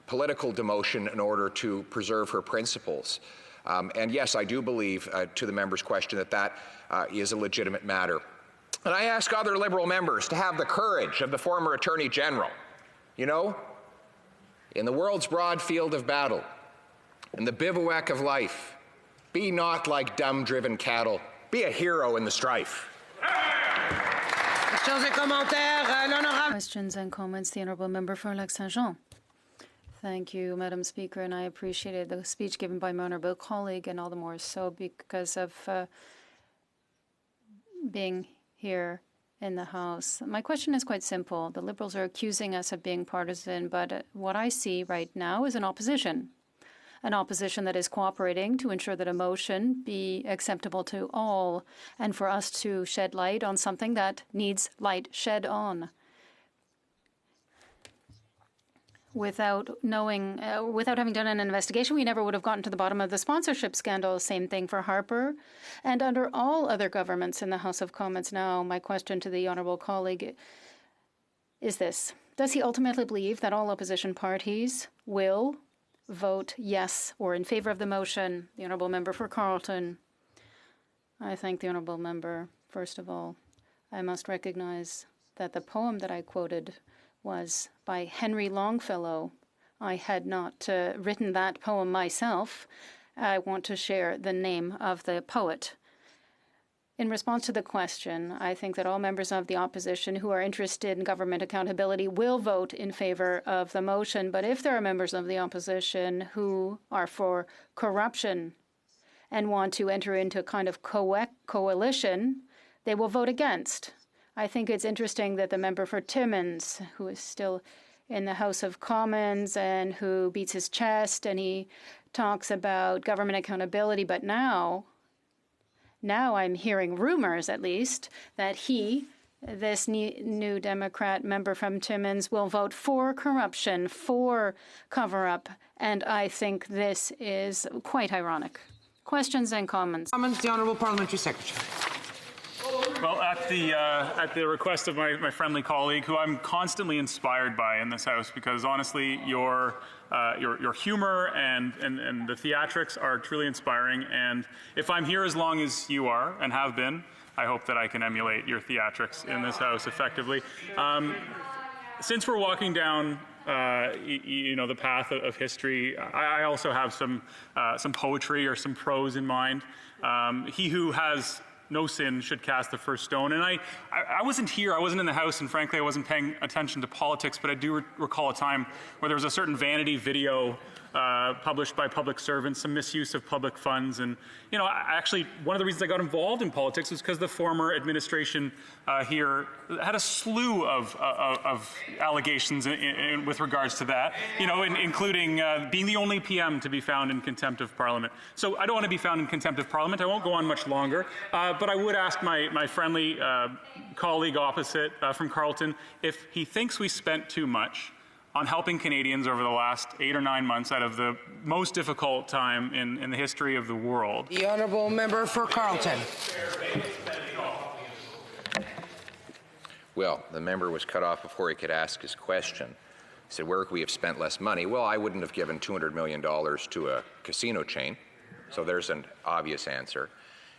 political demotion in order to preserve her principles. And yes, I do believe, to the member's question, that is a legitimate matter. And I ask other Liberal members to have the courage of the former Attorney General. You know, in the world's broad field of battle, in the bivouac of life, be not like dumb-driven cattle. Be a hero in the strife. Questions and comments. The Honourable Member for Lac-Saint-Jean. Thank you, Madam Speaker, and I appreciated the speech given by my honourable colleague, and all the more so because of being here in the House. My question is quite simple. The Liberals are accusing us of being partisan, but what I see right now is an opposition that is cooperating to ensure that a motion be acceptable to all, and for us to shed light on something that needs light shed on. Without knowing, without having done an investigation, we never would have gotten to the bottom of the sponsorship scandal. Same thing for Harper, and under all other governments in the House of Commons. Now, my question to the honourable colleague is this: does he ultimately believe that all opposition parties will vote yes or in favour of the motion? The honourable member for Carleton. I thank the honourable member. First of all, I must recognise that the poem that I quoted was by Henry Longfellow. I had not written that poem myself. I want to share the name of the poet. In response to the question, I think that all members of the opposition who are interested in government accountability will vote in favour of the motion. But if there are members of the opposition who are for corruption and want to enter into a kind of coalition, they will vote against. I think it's interesting that the member for Timmins, who is still in the House of Commons and who beats his chest and he talks about government accountability, but now I'm hearing rumors, at least, that this new Democrat member from Timmins, will vote for corruption, for cover-up, and I think this is quite ironic. Questions and comments. Comments, the Honourable Parliamentary Secretary. Well, at the request of my friendly colleague, who I'm constantly inspired by in this House, because honestly, your humor and the theatrics are truly inspiring. And if I'm here as long as you are and have been, I hope that I can emulate your theatrics in this House effectively. Since we're walking down the path of history, I also have some poetry or some prose in mind. He who has no sin should cast the first stone. And I wasn't here, I wasn't in the House, and frankly I wasn't paying attention to politics, but I do recall a time where there was a certain vanity video published by public servants, some misuse of public funds. And, actually, one of the reasons I got involved in politics was because the former administration here had a slew of allegations with regards to that, including being the only PM to be found in contempt of Parliament. So I don't want to be found in contempt of Parliament. I won't go on much longer. But I would ask my friendly colleague opposite from Carleton if he thinks we spent too much on helping Canadians over the last 8 or 9 months out of the most difficult time in the history of the world. The honourable member for Carleton. Well, the member was cut off before he could ask his question. He said, where could we have spent less money? Well, I wouldn't have given $200 million to a casino chain. So there's an obvious answer.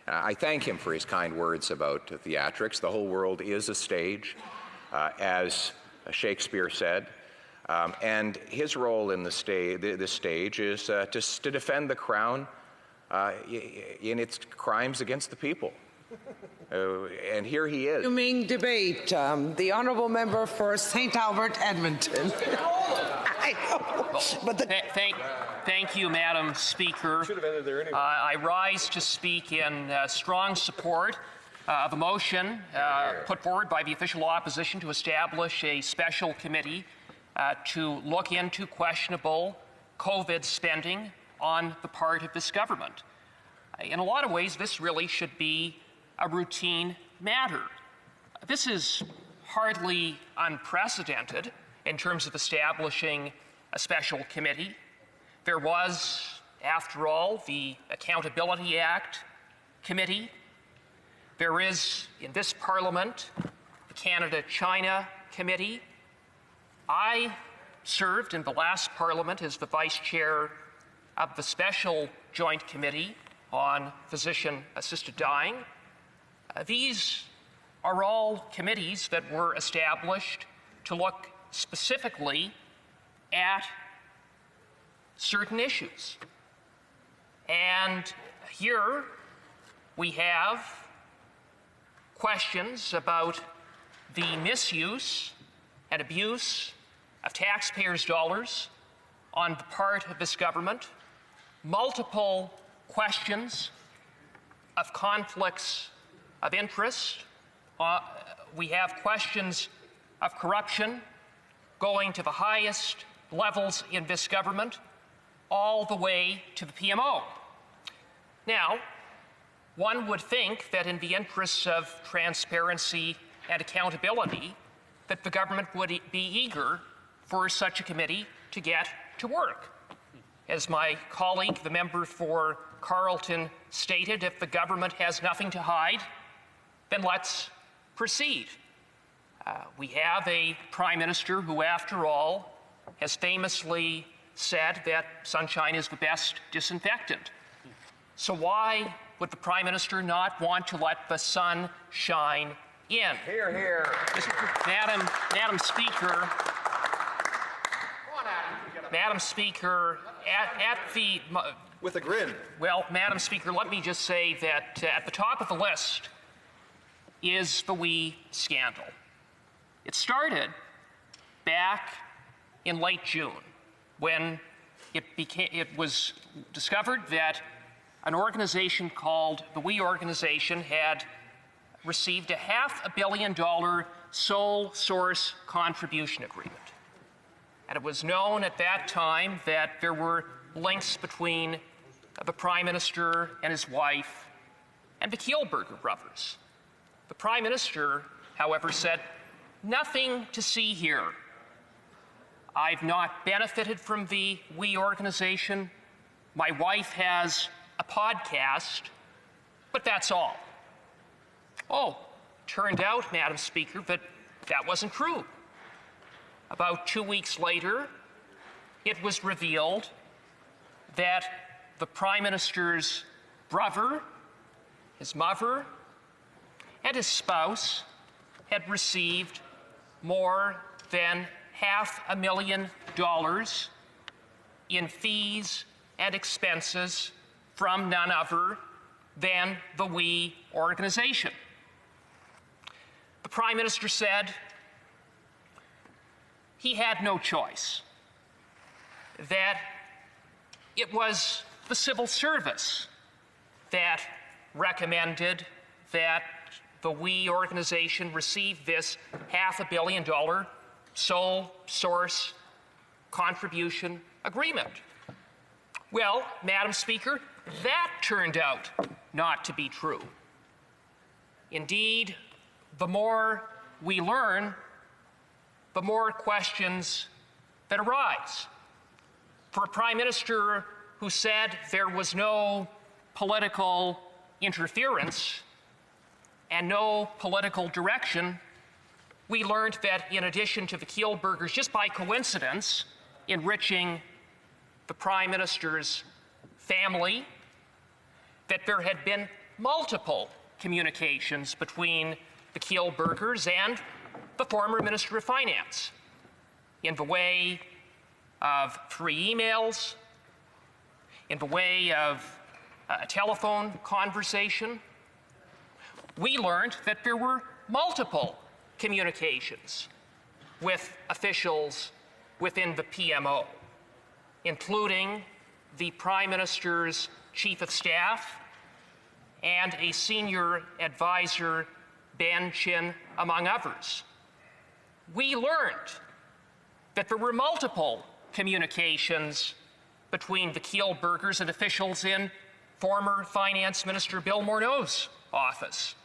I thank him for his kind words about theatrics. The whole world is a stage, as Shakespeare said. And his role in this stage is to defend the Crown in its crimes against the people. And here he is. Resuming debate. The honourable member for St. Albert, Edmonton. I know. But Thank you, Madam Speaker. Should have ended there anyway. I rise to speak in strong support of a motion put forward by the official opposition to establish a special committee to look into questionable COVID spending on the part of this government. In a lot of ways, this really should be a routine matter. This is hardly unprecedented in terms of establishing a special committee. There was, after all, the Accountability Act Committee. There is, in this Parliament, the Canada-China Committee. I served in the last Parliament as the Vice Chair of the Special Joint Committee on Physician-Assisted Dying. These are all committees that were established to look specifically at certain issues. And here we have questions about the misuse and abuse of taxpayers' dollars on the part of this government, multiple questions of conflicts of interest. We have questions of corruption going to the highest levels in this government, all the way to the PMO. Now, one would think that in the interests of transparency and accountability, that the government would be eager for such a committee to get to work. As my colleague, the member for Carleton, stated, if the government has nothing to hide, then let's proceed. We have a Prime Minister who, after all, has famously said that sunshine is the best disinfectant. So why would the Prime Minister not want to let the sun shine in? Hear, hear. Madam Speaker, Madam Speaker, at the... With a grin. Well, Madam Speaker, let me just say that at the top of the list is the WE scandal. It started back in late June when it was discovered that an organization called the WE Organization had received a $500 million sole source contribution agreement. And it was known at that time that there were links between the Prime Minister and his wife and the Kielburger brothers. The Prime Minister, however, said, "Nothing to see here. I've not benefited from the WE organization. My wife has a podcast, but that's all." Oh, turned out, Madam Speaker, that that wasn't true. About 2 weeks later, it was revealed that the Prime Minister's brother, his mother, and his spouse had received more than $500,000 in fees and expenses from none other than the WE organization. The Prime Minister said he had no choice, that it was the civil service that recommended that the WE organization receive this $500 million sole source contribution agreement. Well, Madam Speaker, that turned out not to be true. Indeed, the more we learn, the more questions that arise. For a Prime Minister who said there was no political interference and no political direction, we learned that in addition to the Kielburgers, just by coincidence, enriching the Prime Minister's family, that there had been multiple communications between the Kielburgers and the former Minister of Finance in the way of 3 emails, in the way of a telephone conversation. We learned that there were multiple communications with officials within the PMO, including the Prime Minister's Chief of Staff and a senior advisor, Ben Chin, among others. We learned that there were multiple communications between the Kielburgers and officials in former Finance Minister Bill Morneau's office.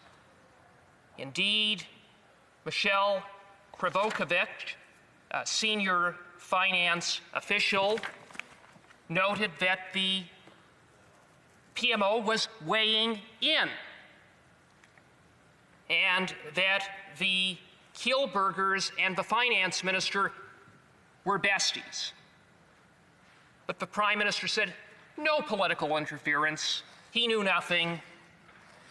Indeed, Michelle Krivokovic, senior finance official noted that the PMO was weighing in and that the Kielburgers and the finance minister were besties. But the Prime Minister said no political interference. He knew nothing.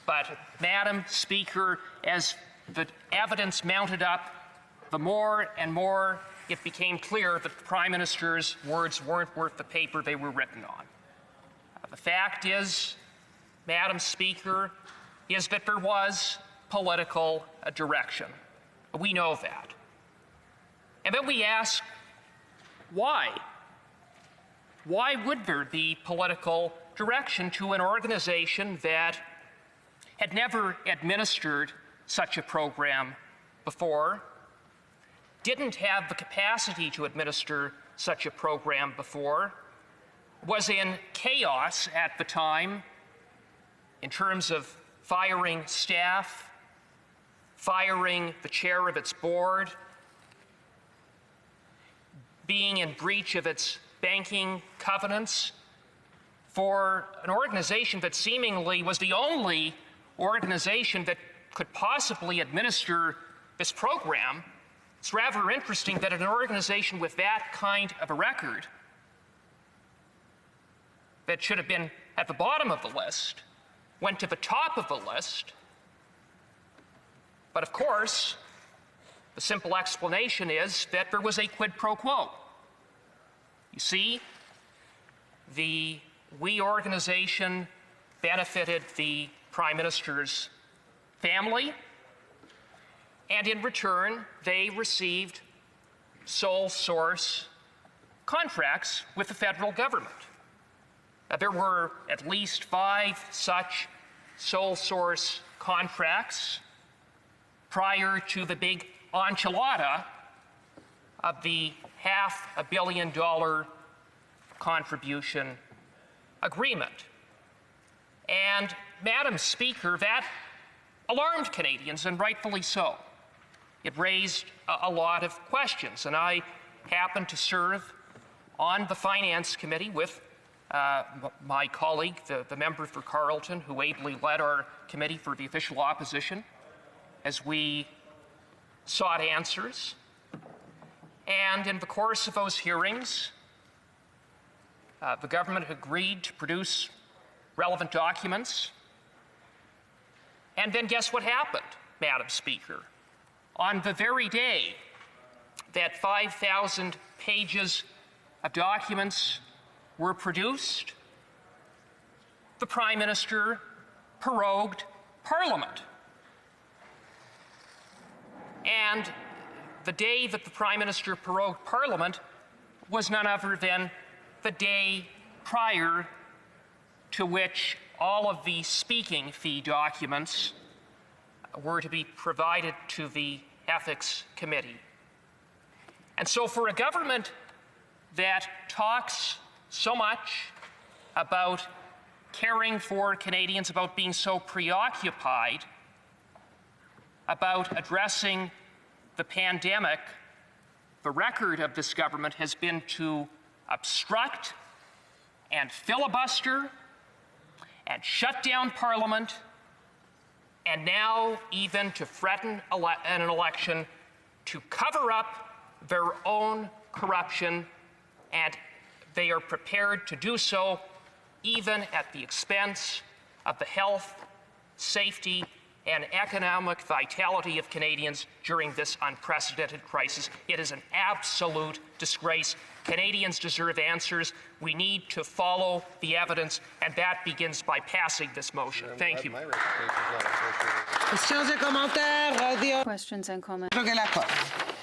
But, Madam Speaker, as the evidence mounted up, the more and more it became clear that the Prime Minister's words weren't worth the paper they were written on. The fact is, Madam Speaker, is that there was political direction. We know that. And then we ask, why? Why would there be political direction to an organization that had never administered such a program before, didn't have the capacity to administer such a program before, was in chaos at the time in terms of firing staff, firing the chair of its board, being in breach of its banking covenants, for an organization that seemingly was the only organization that could possibly administer this program. It's rather interesting that an organization with that kind of a record, that should have been at the bottom of the list, went to the top of the list. But of course, the simple explanation is that there was a quid pro quo. You see, the WE organization benefited the Prime Minister's family, and in return, they received sole source contracts with the federal government. There were at least 5 such sole source contracts prior to the big enchilada of the $500 million contribution agreement. And, Madam Speaker, that alarmed Canadians, and rightfully so. It raised a lot of questions, and I happened to serve on the Finance Committee with my colleague, the member for Carleton, who ably led our committee for the official opposition, as we sought answers. And in the course of those hearings, the government agreed to produce relevant documents. And then guess what happened, Madam Speaker? On the very day that 5,000 pages of documents were produced, the Prime Minister prorogued Parliament. And the day that the Prime Minister prorogued Parliament was none other than the day prior to which all of the speaking fee documents were to be provided to the Ethics Committee. And so for a government that talks so much about caring for Canadians, about being so preoccupied about addressing the pandemic, the record of this government has been to obstruct and filibuster and shut down Parliament, and now even to threaten an election to cover up their own corruption, and they are prepared to do so even at the expense of the health, safety, and economic vitality of Canadians during this unprecedented crisis. It is an absolute disgrace. Canadians deserve answers. We need to follow the evidence, and that begins by passing this motion. Thank you. Questions and comments.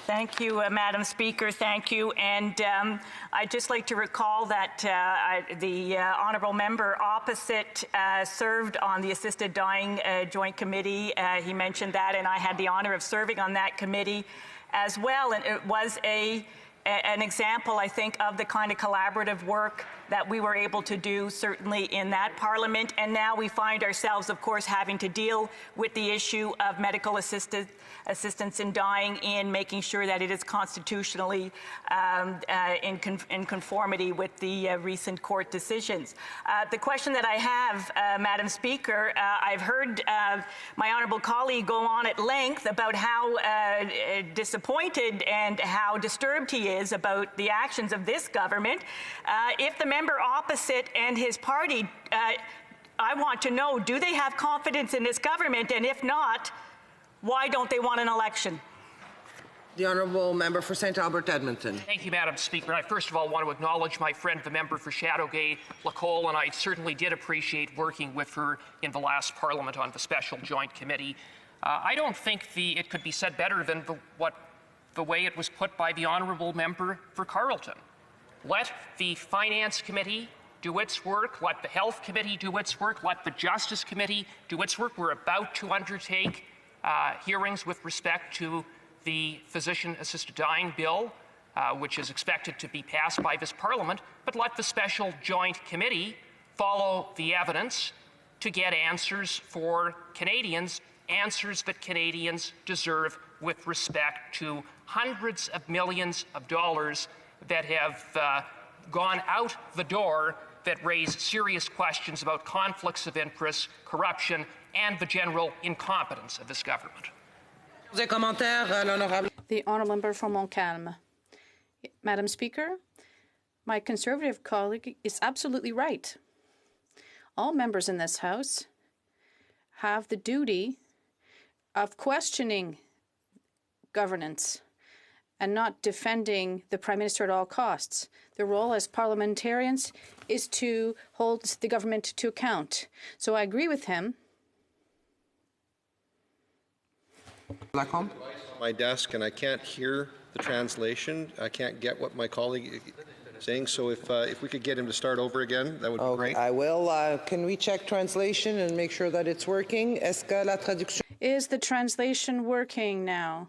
Thank you, Madam Speaker. Thank you. And I'd just like to recall that the honourable member opposite served on the Assisted Dying Joint Committee. He mentioned that, and I had the honour of serving on that committee as well. And it was a an example, I think, of the kind of collaborative work that we were able to do, certainly in that Parliament. And now we find ourselves, of course, having to deal with the issue of medical assistance in dying, in making sure that it is constitutionally in conformity with the recent court decisions. The question that I have, Madam Speaker, I've heard my honourable colleague go on at length about how disappointed and how disturbed he is about the actions of this government. If the member opposite and his party, I want to know, do they have confidence in this government? And if not, why don't they want an election? The honourable member for St. Albert Edmonton. Thank you, Madam Speaker. I first of all want to acknowledge my friend, the member for Shadowgate, Lacole, and I certainly did appreciate working with her in the last Parliament on the Special Joint Committee. I don't think it could be said better than the way it was put by the honourable member for Carleton. Let the Finance Committee do its work, let the Health Committee do its work, let the Justice Committee do its work. We're about to undertake hearings with respect to the physician-assisted dying bill, which is expected to be passed by this Parliament, but let the Special Joint Committee follow the evidence to get answers for Canadians, answers that Canadians deserve with respect to hundreds of millions of dollars that have gone out the door that raise serious questions about conflicts of interest, corruption, and the general incompetence of this government. The honourable member from Montcalm. Madam Speaker, my Conservative colleague is absolutely right. All members in this House have the duty of questioning governance and not defending the Prime Minister at all costs. Their role as parliamentarians is to hold the government to account. So I agree with him. My desk, and I can't hear the translation. I can't get what my colleague is saying. So if we could get him to start over again, that would be great. I will. Can we check translation and make sure that it's working? Est-ce que la traduction? Is the translation working now?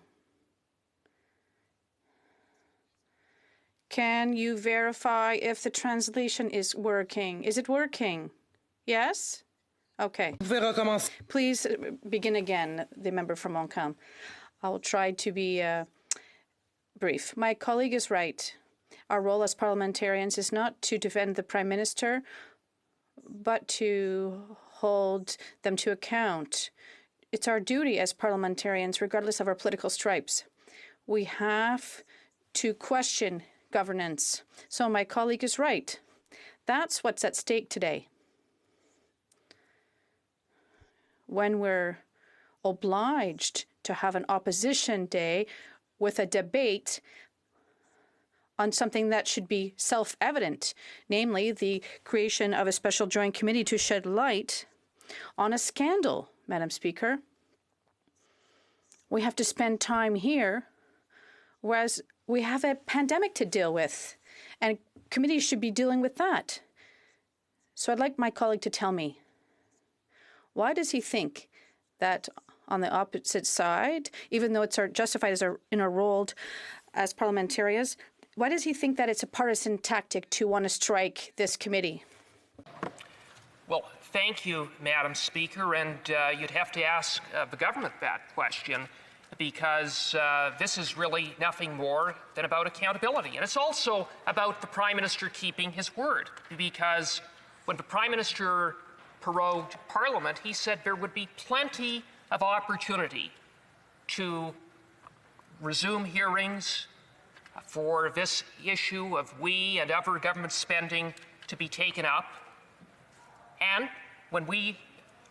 Can you verify if the translation is working? Is it working? Yes? Okay. Please begin again, the member from Montcalm. I will try to be brief. My colleague is right. Our role as parliamentarians is not to defend the Prime Minister, but to hold them to account. It's our duty as parliamentarians, regardless of our political stripes. We have to question governance. So my colleague is right. That's what's at stake today. When we're obliged to have an opposition day with a debate on something that should be self-evident, namely the creation of a special joint committee to shed light on a scandal, Madam Speaker. We have to spend time here, whereas we have a pandemic to deal with, and committees should be dealing with that. So I'd like my colleague to tell me, why does he think that on the opposite side, even though it's justified in our role as parliamentarians, why does he think that it's a partisan tactic to want to strike this committee? Well, thank you, Madam Speaker, and you'd have to ask the government that question, because this is really nothing more than about accountability. And it's also about the Prime Minister keeping his word, because when the Prime Minister prorogued Parliament, he said there would be plenty of opportunity to resume hearings for this issue of we and other government spending to be taken up. And when we,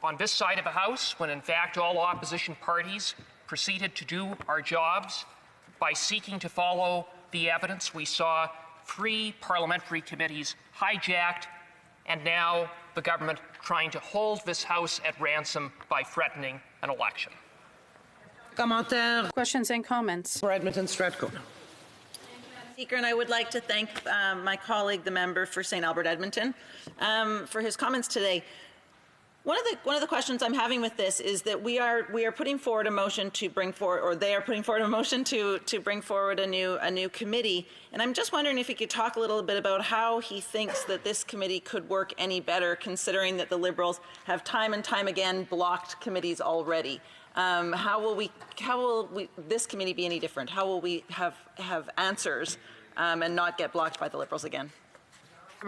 on this side of the House, when in fact all opposition parties proceeded to do our jobs by seeking to follow the evidence, we saw 3 parliamentary committees hijacked, and now the government trying to hold this House at ransom by threatening an election. Questions and comments. For Edmonton Stratco. Speaker, and I would like to thank my colleague, the member for St. Albert Edmonton, for his comments today. One of the questions I'm having with this is that we are putting forward a motion to bring forward, or they are putting forward a motion to bring forward a new committee, and I'm just wondering if he could talk a little bit about how he thinks that this committee could work any better, considering that the Liberals have time and time again blocked committees already. How will this committee be any different? How will we have answers and not get blocked by the Liberals again?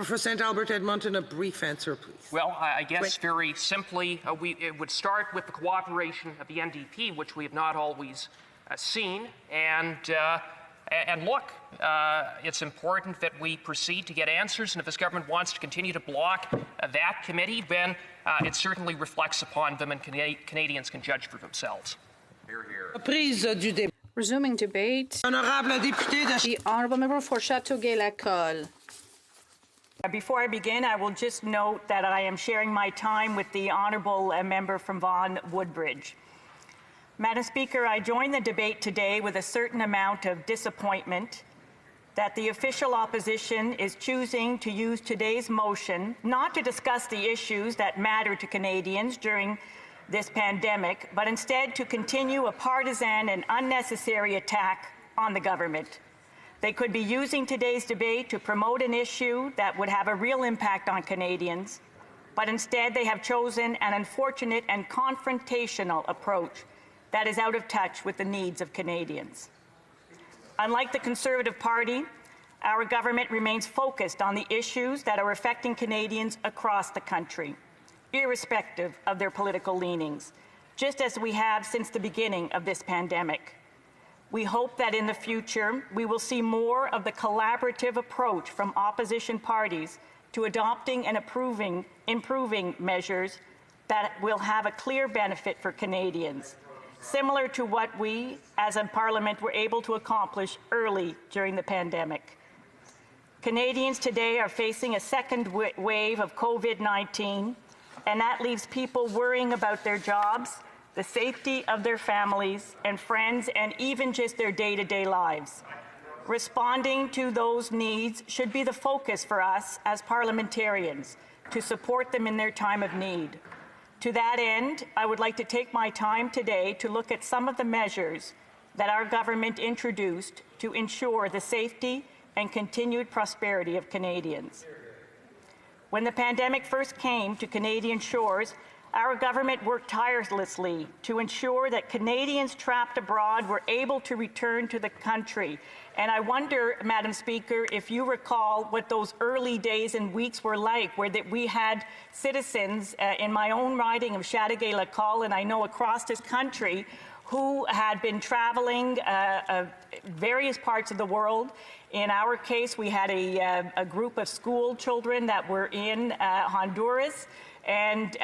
For St. Albert Edmonton, a brief answer, please. Well, I guess very simply, it would start with the cooperation of the NDP, which we have not always seen, and look, it's important that we proceed to get answers, and if this government wants to continue to block that committee, then it certainly reflects upon them, and Canadians can judge for themselves. Hear, hear. Resuming debate. The Honourable Member for Châteauguay-Lacolle. Before I begin, I will just note that I am sharing my time with the Honourable Member from Vaughan Woodbridge. Madam Speaker, I join the debate today with a certain amount of disappointment that the official opposition is choosing to use today's motion not to discuss the issues that matter to Canadians during this pandemic, but instead to continue a partisan and unnecessary attack on the government. They could be using today's debate to promote an issue that would have a real impact on Canadians, but instead they have chosen an unfortunate and confrontational approach that is out of touch with the needs of Canadians. Unlike the Conservative Party, our government remains focused on the issues that are affecting Canadians across the country, irrespective of their political leanings, just as we have since the beginning of this pandemic. We hope that in the future, we will see more of the collaborative approach from opposition parties to adopting and improving measures that will have a clear benefit for Canadians, similar to what we, as a Parliament, were able to accomplish early during the pandemic. Canadians today are facing a second wave of COVID-19, and that leaves people worrying about their jobs, the safety of their families and friends, and even just their day-to-day lives. Responding to those needs should be the focus for us as parliamentarians to support them in their time of need. To that end, I would like to take my time today to look at some of the measures that our government introduced to ensure the safety and continued prosperity of Canadians. When the pandemic first came to Canadian shores, our government worked tirelessly to ensure that Canadians trapped abroad were able to return to the country. And I wonder, Madam Speaker, if you recall what those early days and weeks were like, where we had citizens in my own riding of Châteauguay-Lacolle, and I know across this country, who had been traveling various parts of the world. In our case, we had a group of school children that were in Honduras. And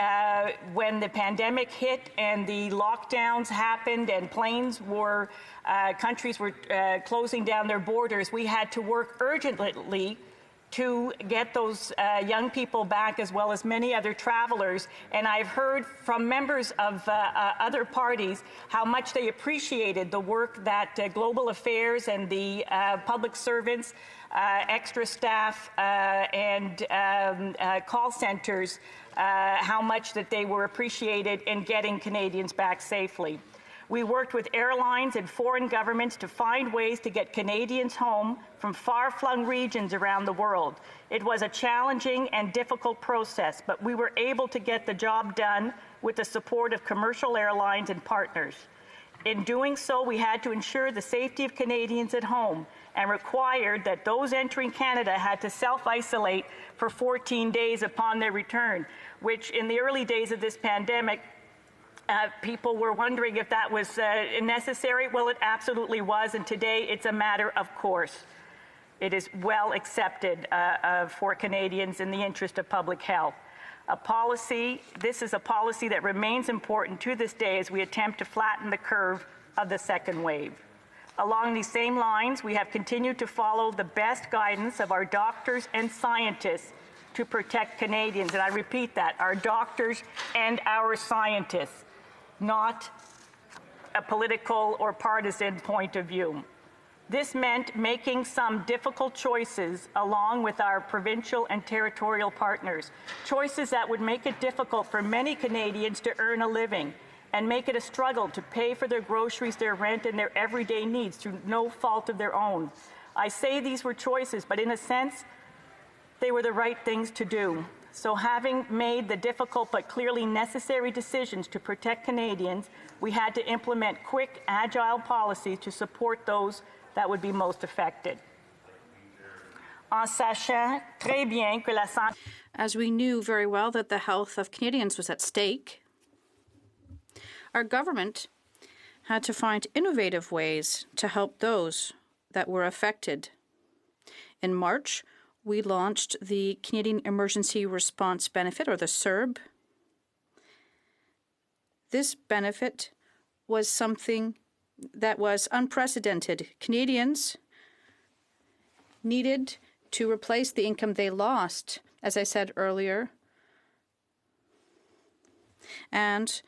when the pandemic hit and the lockdowns happened and countries were closing down their borders, we had to work urgently to get those young people back, as well as many other travelers. And I've heard from members of other parties how much they appreciated the work that Global Affairs and the public servants, extra staff, and call centers, how much that they were appreciated in getting Canadians back safely. We worked with airlines and foreign governments to find ways to get Canadians home from far-flung regions around the world. It was a challenging and difficult process, but we were able to get the job done with the support of commercial airlines and partners. In doing so, we had to ensure the safety of Canadians at home and required that those entering Canada had to self-isolate for 14 days upon their return, which in the early days of this pandemic, people were wondering if that was necessary. Well, it absolutely was, and today it's a matter of course. It is well accepted for Canadians in the interest of public health. This is a policy that remains important to this day as we attempt to flatten the curve of the second wave. Along these same lines, we have continued to follow the best guidance of our doctors and scientists to protect Canadians. And I repeat that, our doctors and our scientists, not a political or partisan point of view. This meant making some difficult choices along with our provincial and territorial partners, choices that would make it difficult for many Canadians to earn a living and make it a struggle to pay for their groceries, their rent, and their everyday needs through no fault of their own. I say these were choices, but in a sense, they were the right things to do. So having made the difficult but clearly necessary decisions to protect Canadians, we had to implement quick, agile policies to support those that would be most affected. As we knew very well that the health of Canadians was at stake, our government had to find innovative ways to help those that were affected. In March, we launched the Canadian Emergency Response Benefit, or the CERB. This benefit was something that was unprecedented. Canadians needed to replace the income they lost, as I said earlier. And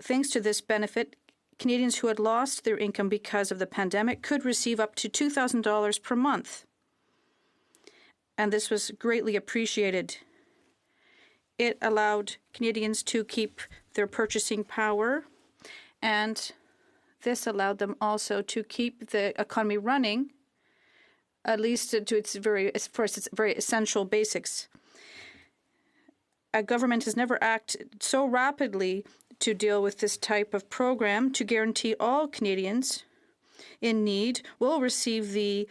thanks to this benefit, Canadians who had lost their income because of the pandemic could receive up to $2,000 per month. And this was greatly appreciated. It allowed Canadians to keep their purchasing power, and this allowed them also to keep the economy running, at least to its very essential basics. A government has never acted so rapidly to deal with this type of program to guarantee all Canadians in need will receive the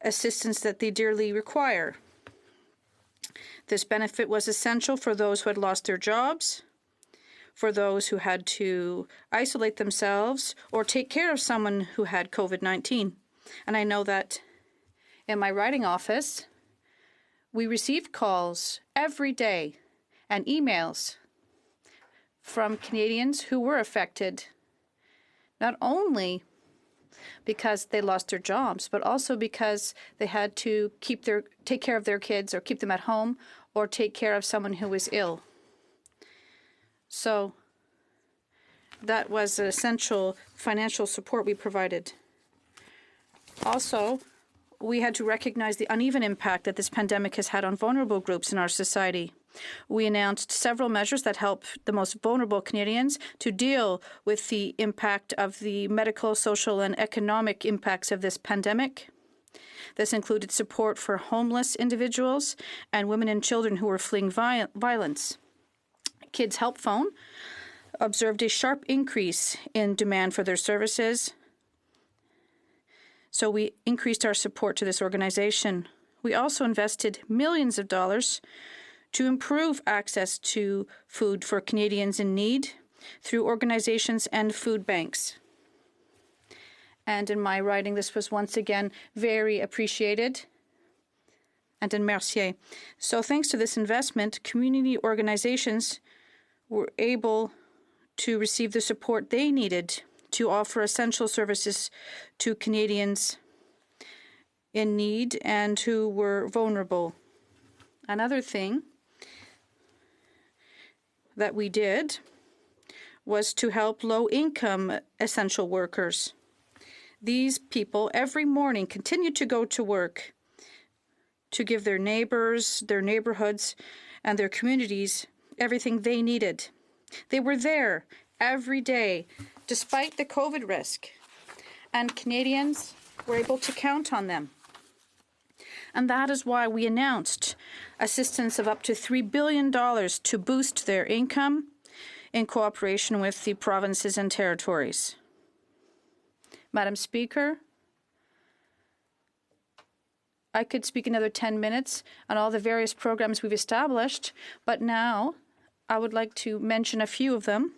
assistance that they dearly require. This benefit was essential for those who had lost their jobs, for those who had to isolate themselves or take care of someone who had COVID-19. And I know that in my writing office, we received calls every day and emails from Canadians who were affected, not only because they lost their jobs, but also because they had to take care of their kids or keep them at home or take care of someone who was ill. So that was essential financial support we provided. Also, we had to recognize the uneven impact that this pandemic has had on vulnerable groups in our society. We announced several measures that help the most vulnerable Canadians to deal with the impact of the medical, social, and economic impacts of this pandemic. This included support for homeless individuals and women and children who were fleeing violence. Kids Help Phone observed a sharp increase in demand for their services, so we increased our support to this organization. We also invested millions of dollars to improve access to food for Canadians in need through organizations and food banks. And in my writing, this was once again very appreciated. And in Mercier. So thanks to this investment, community organizations were able to receive the support they needed to offer essential services to Canadians in need and who were vulnerable. Another thing that we did was to help low-income essential workers. These people every morning continued to go to work to give their neighbors, their neighborhoods, and their communities everything they needed. They were there every day, despite the COVID risk, and Canadians were able to count on them. And that is why we announced assistance of up to $3 billion to boost their income in cooperation with the provinces and territories. Madam Speaker, I could speak another 10 minutes on all the various programs we've established, but now I would like to mention a few of them.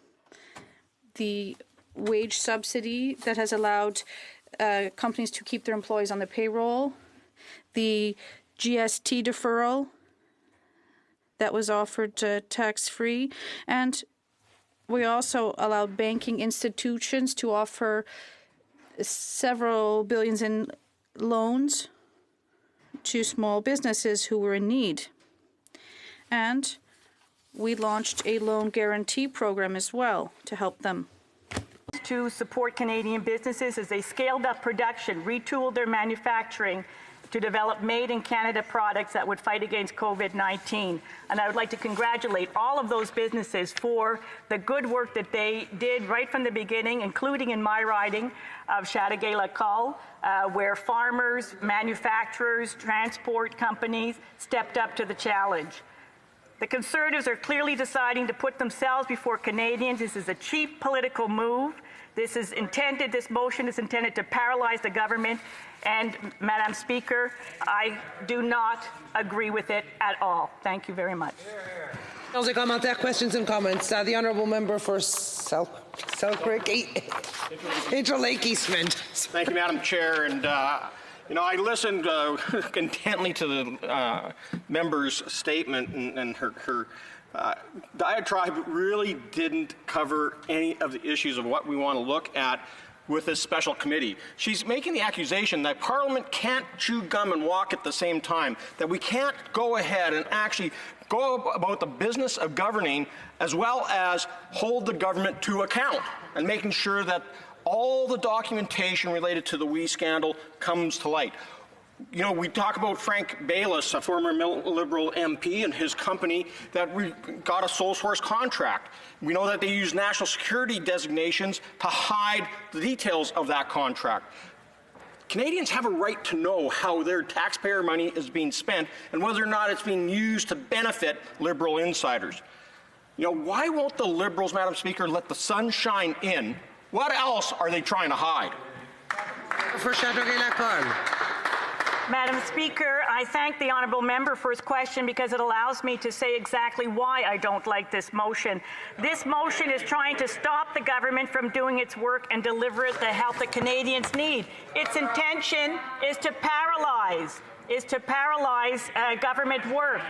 The wage subsidy that has allowed companies to keep their employees on the payroll, the GST deferral that was offered tax-free, and we also allowed banking institutions to offer several billions in loans to small businesses who were in need. And we launched a loan guarantee program as well to help them. to support Canadian businesses as they scaled up production, retooled their manufacturing to develop made-in-Canada products that would fight against COVID-19. And I would like to congratulate all of those businesses for the good work that they did right from the beginning, including in my riding of Chateauguay-Lacolle, where farmers, manufacturers, transport companies stepped up to the challenge. The Conservatives are clearly deciding to put themselves before Canadians. This is a cheap political move. This motion is intended to paralyze the government. And, Madam Speaker, I do not agree with it at all. Thank you very much. Questions and comments. The Honourable Member for Selkirk, Interlake Eastman. Thank you, Madam Chair. And I listened intently to the member's statement, and her diatribe really didn't cover any of the issues of what we want to look at with this special committee. She's making the accusation that Parliament can't chew gum and walk at the same time, that we can't go ahead and actually go about the business of governing as well as hold the government to account and making sure that all the documentation related to the WE scandal comes to light. We talk about Frank Baylis, a former Liberal MP, and his company that got a sole source contract. We know that they use national security designations to hide the details of that contract. Canadians have a right to know how their taxpayer money is being spent and whether or not it's being used to benefit Liberal insiders. Why won't the Liberals, Madam Speaker, let the sun shine in? What else are they trying to hide? For Chateauguay-Lacolle. Madam Speaker, I thank the honourable member for his question because it allows me to say exactly why I don't like this motion. This motion is trying to stop the government from doing its work and deliver the help that Canadians need. Its intention is to paralyze government work.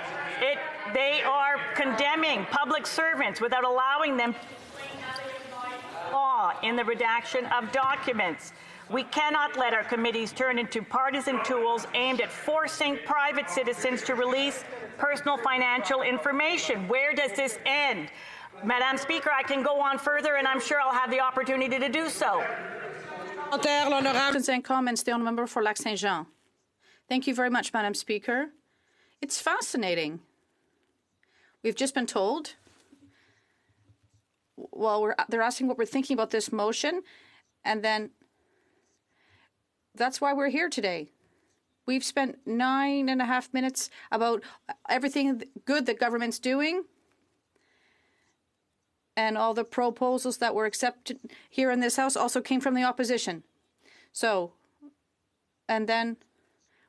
They are condemning public servants without allowing them law in the redaction of documents. We cannot let our committees turn into partisan tools aimed at forcing private citizens to release personal financial information. Where does this end? Madam Speaker, I can go on further, and I'm sure I'll have the opportunity to do so. Questions and comments, the Honourable Member for Lac-Saint-Jean. Thank you very much, Madam Speaker. It's fascinating. We've just been told, they're asking what we're thinking about this motion, and then that's why we're here today. We've spent 9.5 minutes about everything good that government's doing and all the proposals that were accepted here in this House also came from the opposition. And then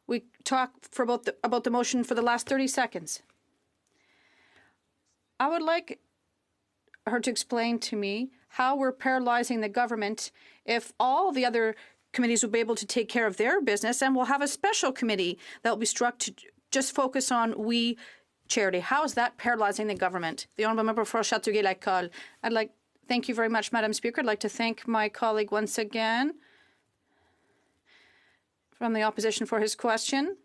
we talk about the motion for the last 30 seconds. I would like her to explain to me how we're paralyzing the government if all the other committees will be able to take care of their business, and we'll have a special committee that will be struck to just focus on WE charity. How is that paralyzing the government? The Honourable Member for Chateauguay-Lacolle. Thank you very much, Madam Speaker. I'd like to thank my colleague once again from the opposition for his question.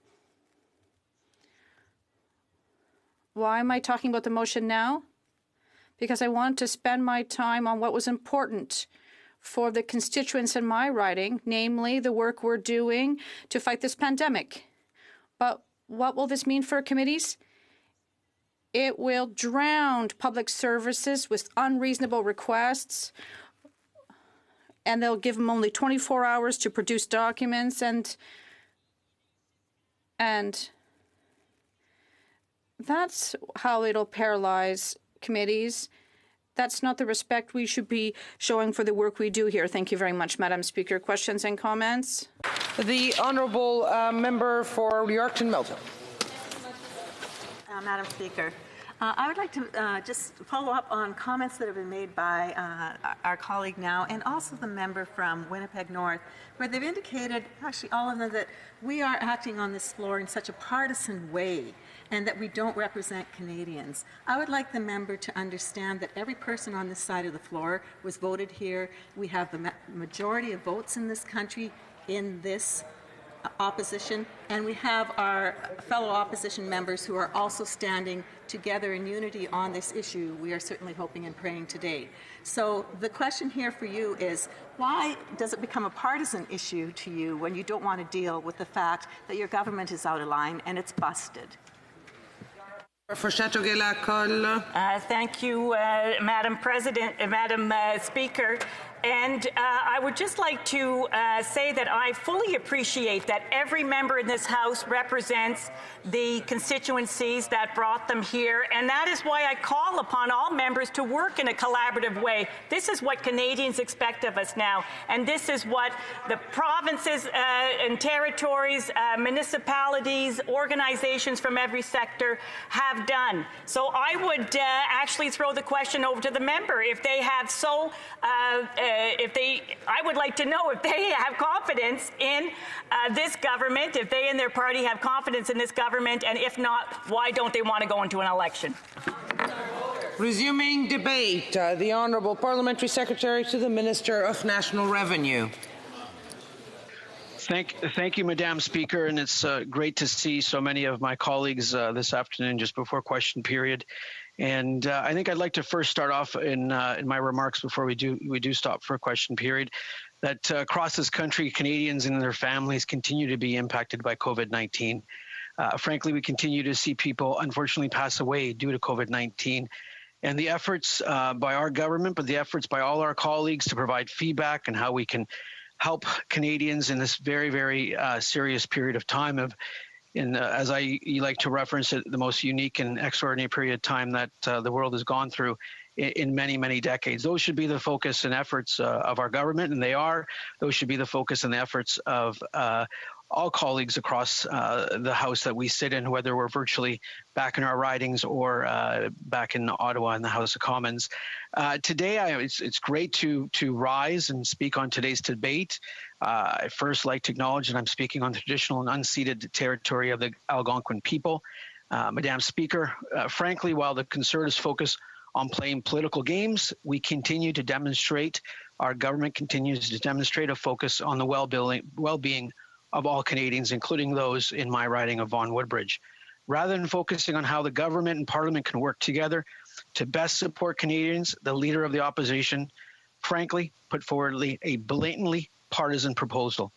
Why am I talking about the motion now? Because I want to spend my time on what was important for the constituents in my riding, namely the work we're doing to fight this pandemic. But what will this mean for committees? It will drown public services with unreasonable requests, and they'll give them only 24 hours to produce documents, and that's how it'll paralyze committees. That's not the respect we should be showing for the work we do here. Thank you very much, Madam Speaker. Questions and comments? The Honourable Member for Yorkton Milton. Madam Speaker, I would like to just follow up on comments that have been made by our colleague now and also the member from Winnipeg North, where they've indicated, actually all of them, that we are acting on this floor in such a partisan way and that we don't represent Canadians. I would like the member to understand that every person on this side of the floor was voted here. We have the majority of votes in this country in this opposition, and we have our fellow opposition members who are also standing together in unity on this issue, we are certainly hoping and praying today. So the question here for you is, why does it become a partisan issue to you when you don't want to deal with the fact that your government is out of line and it's busted? Thank you, Madam Speaker. And I would just like to say that I fully appreciate that every member in this House represents the constituencies that brought them here, and that is why I call upon all members to work in a collaborative way. This is what Canadians expect of us now, and this is what the provinces and territories, municipalities, organizations from every sector have done. So I would actually throw the question over to the member. If they have I would like to know if they have confidence in this government, if they and their party have confidence in this government, and if not, why don't they want to go into an election? Resuming debate, the Honourable Parliamentary Secretary to the Minister of National Revenue. Thank you, Madam Speaker, and it's great to see so many of my colleagues this afternoon just before question period. And I think I'd like to first start off in my remarks before we do stop for a question period, that across this country, Canadians and their families continue to be impacted by COVID-19. Frankly, we continue to see people unfortunately pass away due to COVID-19. And the efforts by our government, but the efforts by all our colleagues to provide feedback and how we can help Canadians in this very, very serious period of time as you like to reference it, the most unique and extraordinary period of time that the world has gone through in many, many decades. Those should be the focus and efforts of our government, and they are. Those should be the focus and the efforts of all colleagues across the House that we sit in, whether we're virtually back in our ridings or back in Ottawa in the House of Commons. Today, it's great to rise and speak on today's debate. I'd first like to acknowledge that I'm speaking on the traditional and unceded territory of the Algonquin people. Madam Speaker, frankly, while the Conservatives focus on playing political games, we continue to demonstrate, our government continues to demonstrate a focus on the well-being of all Canadians, including those in my riding of Vaughan Woodbridge. Rather than focusing on how the government and Parliament can work together to best support Canadians, the Leader of the Opposition, frankly, put forward a blatantly partisan proposal.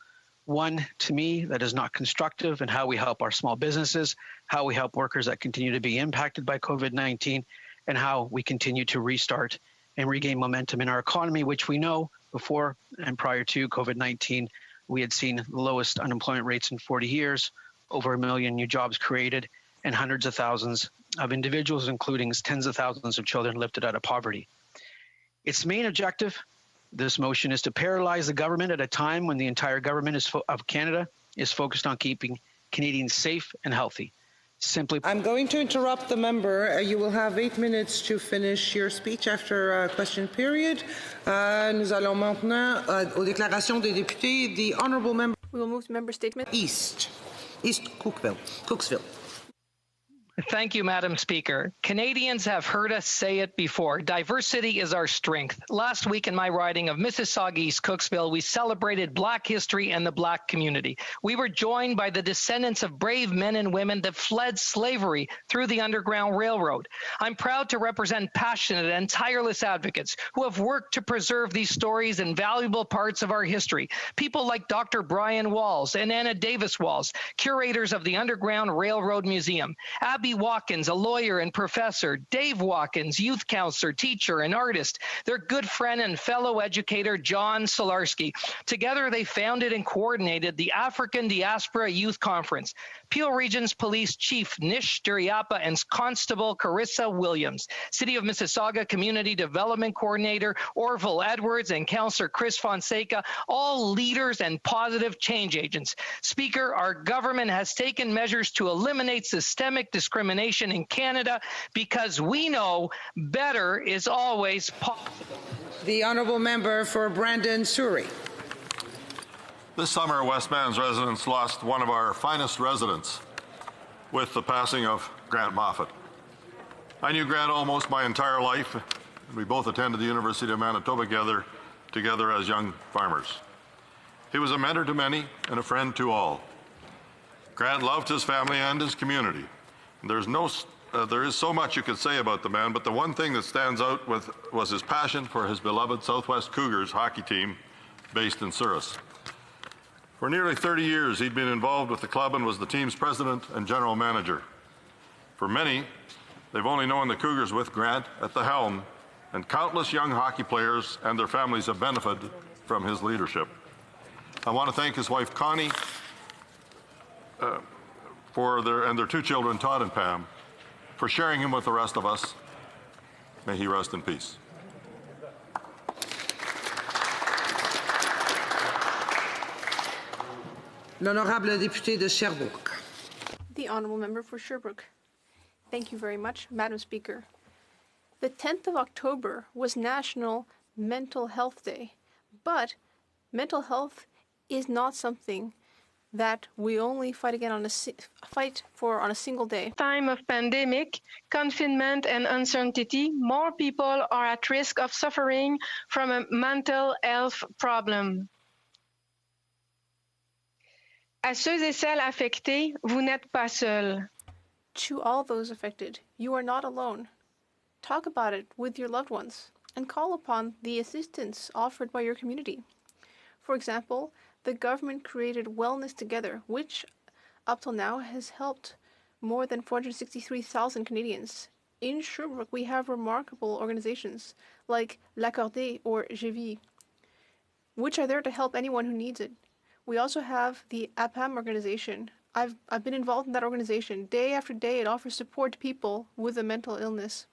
One, to me, that is not constructive in how we help our small businesses, how we help workers that continue to be impacted by COVID-19, and how we continue to restart and regain momentum in our economy, which we know before and prior to COVID-19, we had seen the lowest unemployment rates in 40 years, over 1 million new jobs created, and hundreds of thousands of individuals, including tens of thousands of children, lifted out of poverty. Its main objective, this motion, is to paralyze the government at a time when the entire government of Canada is focused on keeping Canadians safe and healthy. I'm going to interrupt the member. You will have 8 minutes to finish your speech after question period. Nous allons maintenant aux déclarations des députés. The honourable member. We will move to member statement. East Cooksville. Thank you, Madam Speaker. Canadians have heard us say it before. Diversity is our strength. Last week in my riding of Mississauga East Cooksville, we celebrated Black history and the Black community. We were joined by the descendants of brave men and women that fled slavery through the Underground Railroad. I'm proud to represent passionate and tireless advocates who have worked to preserve these stories and valuable parts of our history. People like Dr. Brian Walls and Anna Davis Walls, curators of the Underground Railroad Museum. Abby Watkins, a lawyer and professor, Dave Watkins, youth counselor, teacher, and artist, their good friend and fellow educator, John Solarski. Together, they founded and coordinated the African Diaspora Youth Conference. Peel Region's Police Chief Nish Duriapa and Constable Carissa Williams, City of Mississauga Community Development Coordinator Orville Edwards, and Councillor Chris Fonseca, all leaders and positive change agents. Speaker, our government has taken measures to eliminate systemic discrimination in Canada because we know better is always possible. The honourable member for Brandon Surrey. This summer, Westmans residents lost one of our finest residents with the passing of Grant Moffat. I knew Grant almost my entire life. We both attended the University of Manitoba together as young farmers. He was a mentor to many and a friend to all. Grant loved his family and his community. There is so much you could say about the man, but the one thing that stands out was his passion for his beloved Southwest Cougars hockey team based in Souris. For nearly 30 years, he'd been involved with the club and was the team's president and general manager. For many, they've only known the Cougars with Grant at the helm, and countless young hockey players and their families have benefited from his leadership. I want to thank his wife, Connie, and their two children, Todd and Pam, for sharing him with the rest of us. May he rest in peace. L'honorable député de Sherbrooke. The Honourable Member for Sherbrooke. Thank you very much, Madam Speaker. The 10th of October was National Mental Health Day, but mental health is not something that we only fight for on a single day. Time of pandemic, confinement, and uncertainty, more people are at risk of suffering from a mental health problem. À ceux et celles affectés, vous n'êtes pas seuls. To all those affected, you are not alone. Talk about it with your loved ones and call upon the assistance offered by your community. For example, the government created Wellness Together, which up till now has helped more than 463,000 Canadians. In Sherbrooke, we have remarkable organizations like L'Accordé or GV, which are there to help anyone who needs it. We also have the APAM organization. I've been involved in that organization. Day after day, it offers support to people with a mental illness.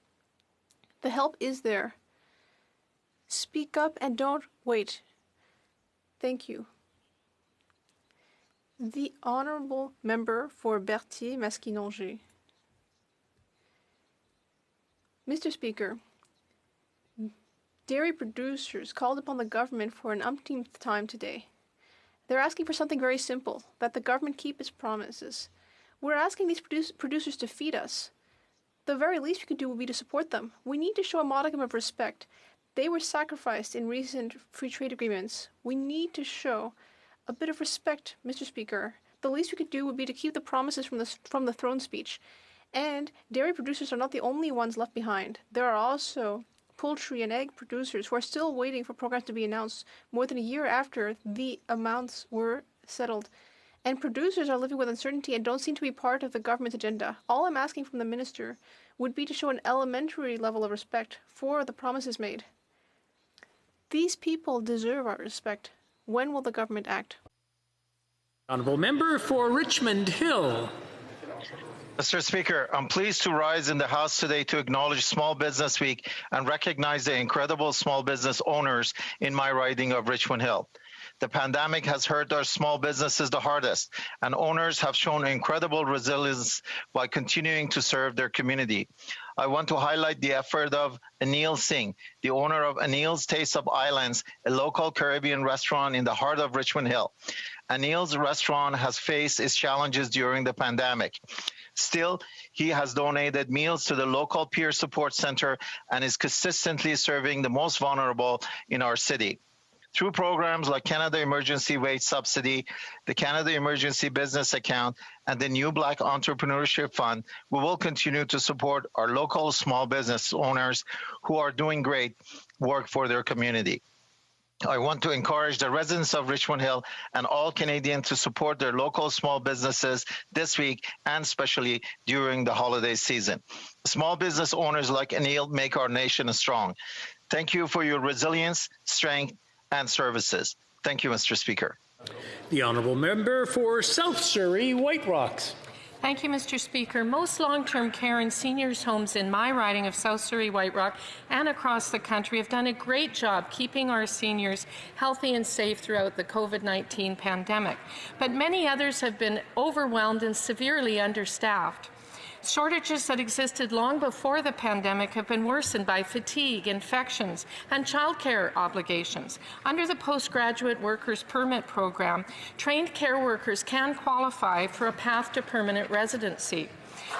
The help is there. Speak up and don't wait. Thank you. The Honourable Member for Berthier-Masquinongé. Mr. Speaker, dairy producers called upon the government for an umpteenth time today. They're asking for something very simple, that the government keep its promises. We're asking these producers to feed us. The very least we could do would be to support them. We need to show a modicum of respect. They were sacrificed in recent free trade agreements. We need to show a bit of respect, Mr. Speaker. The least we could do would be to keep the promises from the throne speech. And dairy producers are not the only ones left behind. There are also poultry and egg producers who are still waiting for programs to be announced more than a year after the amounts were settled. And producers are living with uncertainty and don't seem to be part of the government's agenda. All I'm asking from the minister would be to show an elementary level of respect for the promises made. These people deserve our respect. When will the government act? Honourable Member for Richmond Hill. Mr. Speaker, I'm pleased to rise in the House today to acknowledge Small Business Week and recognize the incredible small business owners in my riding of Richmond Hill. The pandemic has hurt our small businesses the hardest, and owners have shown incredible resilience by continuing to serve their community. I want to highlight the effort of Anil Singh, the owner of Anil's Taste of Islands, a local Caribbean restaurant in the heart of Richmond Hill. Anil's restaurant has faced its challenges during the pandemic. Still, he has donated meals to the local peer support center and is consistently serving the most vulnerable in our city. Through programs like Canada Emergency Wage Subsidy, the Canada Emergency Business Account, and the New Black Entrepreneurship Fund, we will continue to support our local small business owners who are doing great work for their community. I want to encourage the residents of Richmond Hill and all Canadians to support their local small businesses this week and especially during the holiday season. Small business owners like Anil make our nation strong. Thank you for your resilience, strength, and services. Thank you, Mr. Speaker. The Honourable Member for South Surrey, White Rocks. Thank you, Mr. Speaker. Most long-term care and seniors' homes in my riding of South Surrey, White Rock, and across the country have done a great job keeping our seniors healthy and safe throughout the COVID-19 pandemic. But many others have been overwhelmed and severely understaffed. Shortages that existed long before the pandemic have been worsened by fatigue, infections, and childcare obligations. Under the Postgraduate Workers Permit Program, trained care workers can qualify for a path to permanent residency.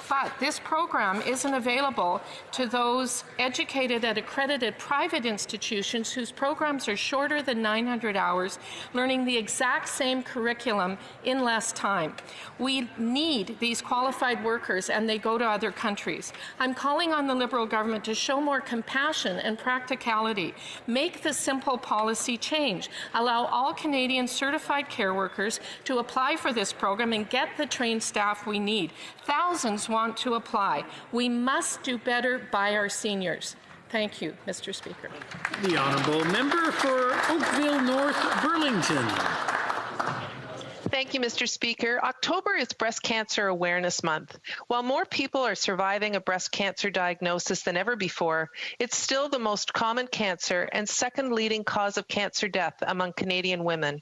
But this program isn't available to those educated at accredited private institutions whose programs are shorter than 900 hours, learning the exact same curriculum in less time. We need these qualified workers, and they go to other countries. I'm calling on the Liberal government to show more compassion and practicality. Make the simple policy change. Allow all Canadian certified care workers to apply for this program and get the trained staff we need. Thousands want to apply. We must do better by our seniors. Thank you, Mr. Speaker. The Honourable Member for Oakville North Burlington. Thank you, Mr. Speaker. October is Breast Cancer Awareness Month. While more people are surviving a breast cancer diagnosis than ever before, it's still the most common cancer and second leading cause of cancer death among Canadian women.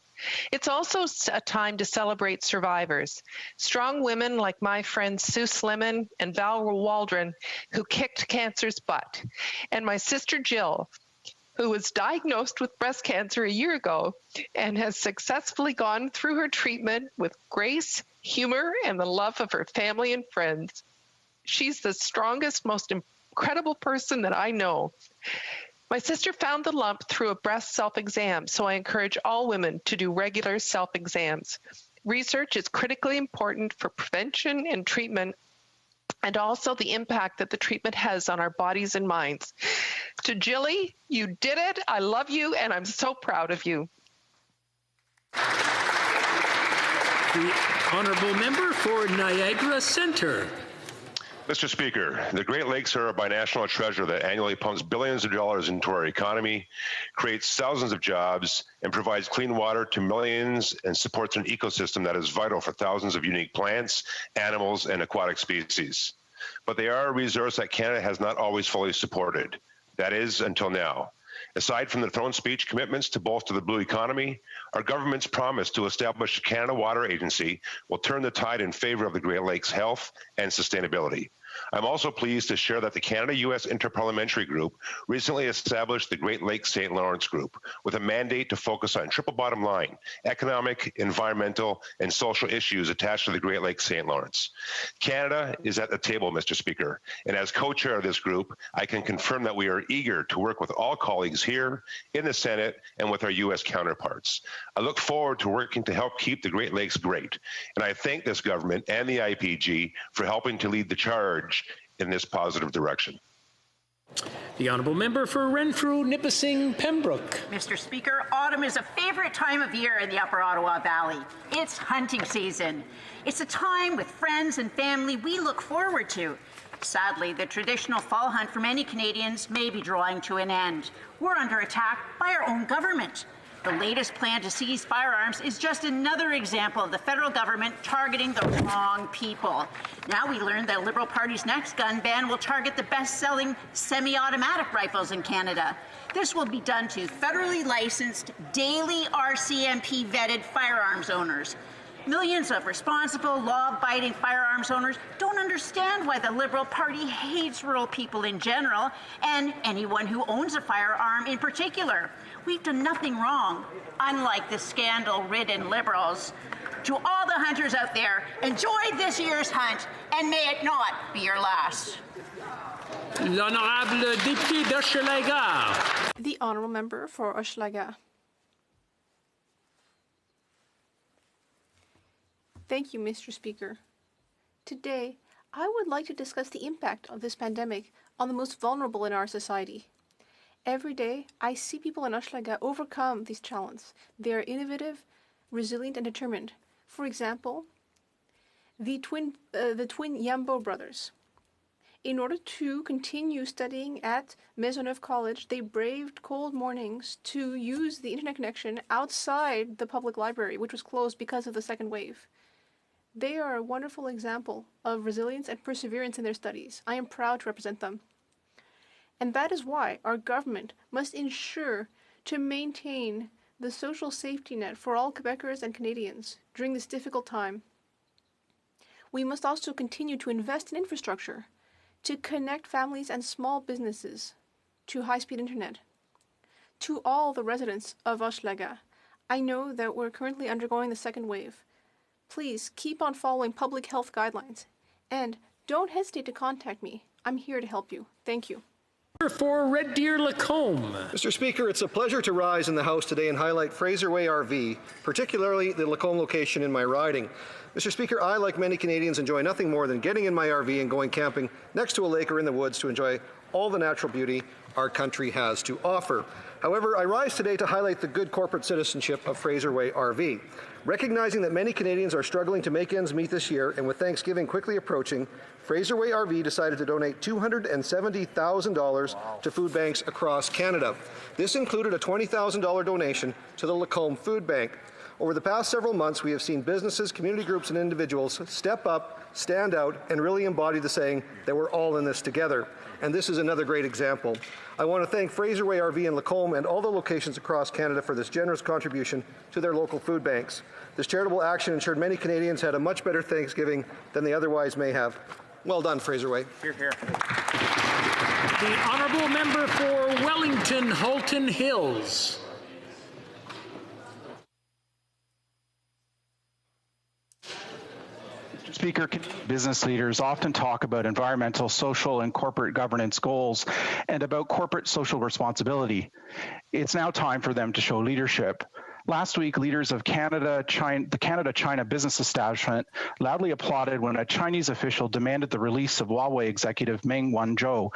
It's also a time to celebrate survivors. Strong women like my friends Sue Sliman and Val Waldron, who kicked cancer's butt, and my sister Jill, who was diagnosed with breast cancer a year ago and has successfully gone through her treatment with grace, humor, and the love of her family and friends. She's the strongest, most incredible person that I know. My sister found the lump through a breast self-exam, so I encourage all women to do regular self-exams. Research is critically important for prevention and treatment, and also the impact that the treatment has on our bodies and minds. To Jilly, you did it. I love you, and I'm so proud of you. The Honourable Member for Niagara Centre. Mr. Speaker, the Great Lakes are a binational treasure that annually pumps billions of dollars into our economy, creates thousands of jobs, and provides clean water to millions and supports an ecosystem that is vital for thousands of unique plants, animals, and aquatic species. But they are a resource that Canada has not always fully supported. That is, until now. Aside from the throne speech commitments to bolster the blue economy, our government's promise to establish a Canada Water Agency will turn the tide in favor of the Great Lakes' health and sustainability. I'm also pleased to share that the Canada-U.S. Interparliamentary Group recently established the Great Lakes St. Lawrence Group with a mandate to focus on triple bottom line, economic, environmental, and social issues attached to the Great Lakes St. Lawrence. Canada is at the table, Mr. Speaker, and as co-chair of this group, I can confirm that we are eager to work with all colleagues here in the Senate and with our U.S. counterparts. I look forward to working to help keep the Great Lakes great, and I thank this government and the IPG for helping to lead the charge in this positive direction. The Honourable Member for Renfrew, Nipissing, Pembroke. Mr. Speaker, autumn is a favorite time of year in the Upper Ottawa Valley. It's hunting season. It's a time with friends and family we look forward to. Sadly, the traditional fall hunt for many Canadians may be drawing to an end. We're under attack by our own government. The latest plan to seize firearms is just another example of the federal government targeting the wrong people. Now we learned that Liberal Party's next gun ban will target the best-selling semi-automatic rifles in Canada. This will be done to federally licensed, daily RCMP-vetted firearms owners. Millions of responsible, law-abiding firearms owners don't understand why the Liberal Party hates rural people in general, and anyone who owns a firearm in particular. We've done nothing wrong, unlike the scandal-ridden Liberals. To all the hunters out there, enjoy this year's hunt, and may it not be your last. L'Honourable Député d'Hochelaga. The Honourable Member for Hochelaga. Thank you, Mr. Speaker. Today, I would like to discuss the impact of this pandemic on the most vulnerable in our society. Every day, I see people in Hochelaga overcome these challenges. They are innovative, resilient, and determined. For example, the twin Yambo brothers. In order to continue studying at Maisonneuve College, they braved cold mornings to use the internet connection outside the public library, which was closed because of the second wave. They are a wonderful example of resilience and perseverance in their studies. I am proud to represent them. And that is why our government must ensure to maintain the social safety net for all Quebecers and Canadians during this difficult time. We must also continue to invest in infrastructure to connect families and small businesses to high-speed internet. To all the residents of Hochelaga, I know that we're currently undergoing the second wave. Please keep on following public health guidelines and Don't hesitate to contact me. I'm here to help you. Thank you. For Red Deer Lacombe. Mr. Speaker, it's a pleasure to rise in the House today and highlight Fraser Way RV, particularly the Lacombe location in my riding. Mr. Speaker, I, like many Canadians, enjoy nothing more than getting in my RV and going camping next to a lake or in the woods to enjoy all the natural beauty our country has to offer. However, I rise today to highlight the good corporate citizenship of Fraser Way RV. Recognizing that many Canadians are struggling to make ends meet this year, and with Thanksgiving quickly approaching, Fraser Way RV decided to donate $270,000 to food banks across Canada. This included a $20,000 donation to the Lacombe Food Bank. Over the past several months, we have seen businesses, community groups, and individuals step up, stand out, and really embody the saying that we're all in this together. And this is another great example. I want to thank Fraser Way RV in Lacombe and all the locations across Canada for this generous contribution to their local food banks. This charitable action ensured many Canadians had a much better Thanksgiving than they otherwise may have. Well done, Fraser Way. Hear, hear. The honourable member for Wellington Halton Hills. Speaker, business leaders often talk about environmental, social, and corporate governance goals and about corporate social responsibility. It's now time for them to show leadership. Last week, leaders of the Canada-China business establishment loudly applauded when a Chinese official demanded the release of Huawei executive Meng Wanzhou,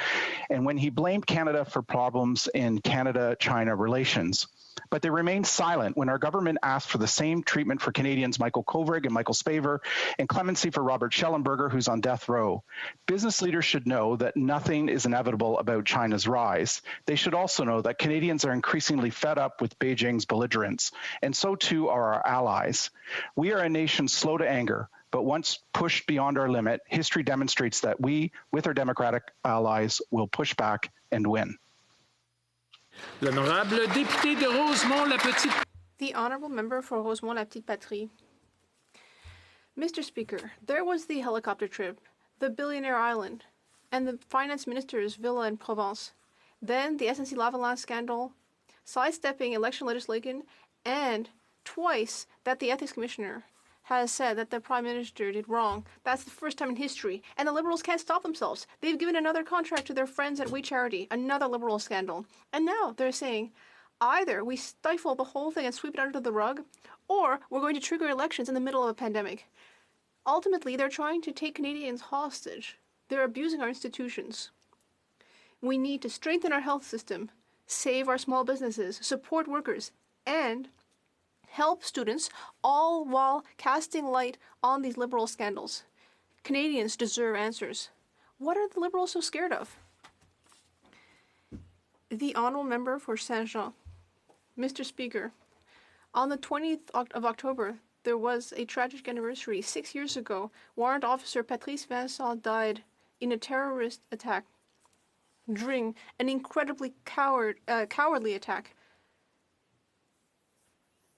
and when he blamed Canada for problems in Canada-China relations. But they remained silent when our government asked for the same treatment for Canadians Michael Kovrig and Michael Spavor, and clemency for Robert Schellenberger, who's on death row. Business leaders should know that nothing is inevitable about China's rise. They should also know that Canadians are increasingly fed up with Beijing's belligerence, and so too are our allies. We are a nation slow to anger, but once pushed beyond our limit, history demonstrates that we, with our democratic allies, will push back and win. L'honorable député de Rosemont-la-Petite. The honourable member for Rosemont-la-Petite-Patrie. Mr. Speaker, there was the helicopter trip, the billionaire island, and the finance minister's villa in Provence. Then the SNC-Lavalin scandal, sidestepping election legislation, and twice that the ethics commissioner has said that the Prime Minister did wrong. That's the first time in history. And the Liberals can't stop themselves. They've given another contract to their friends at We Charity, another Liberal scandal. And now they're saying, either we stifle the whole thing and sweep it under the rug, or we're going to trigger elections in the middle of a pandemic. Ultimately, they're trying to take Canadians hostage. They're abusing our institutions. We need to strengthen our health system, save our small businesses, support workers, and help students, all while casting light on these Liberal scandals. Canadians deserve answers. What are the Liberals so scared of? The honourable member for Saint-Jean. Mr. Speaker, on the 20th of October, there was a tragic anniversary. 6 years ago, Warrant Officer Patrice Vincent died in a terrorist attack during an incredibly cowardly attack.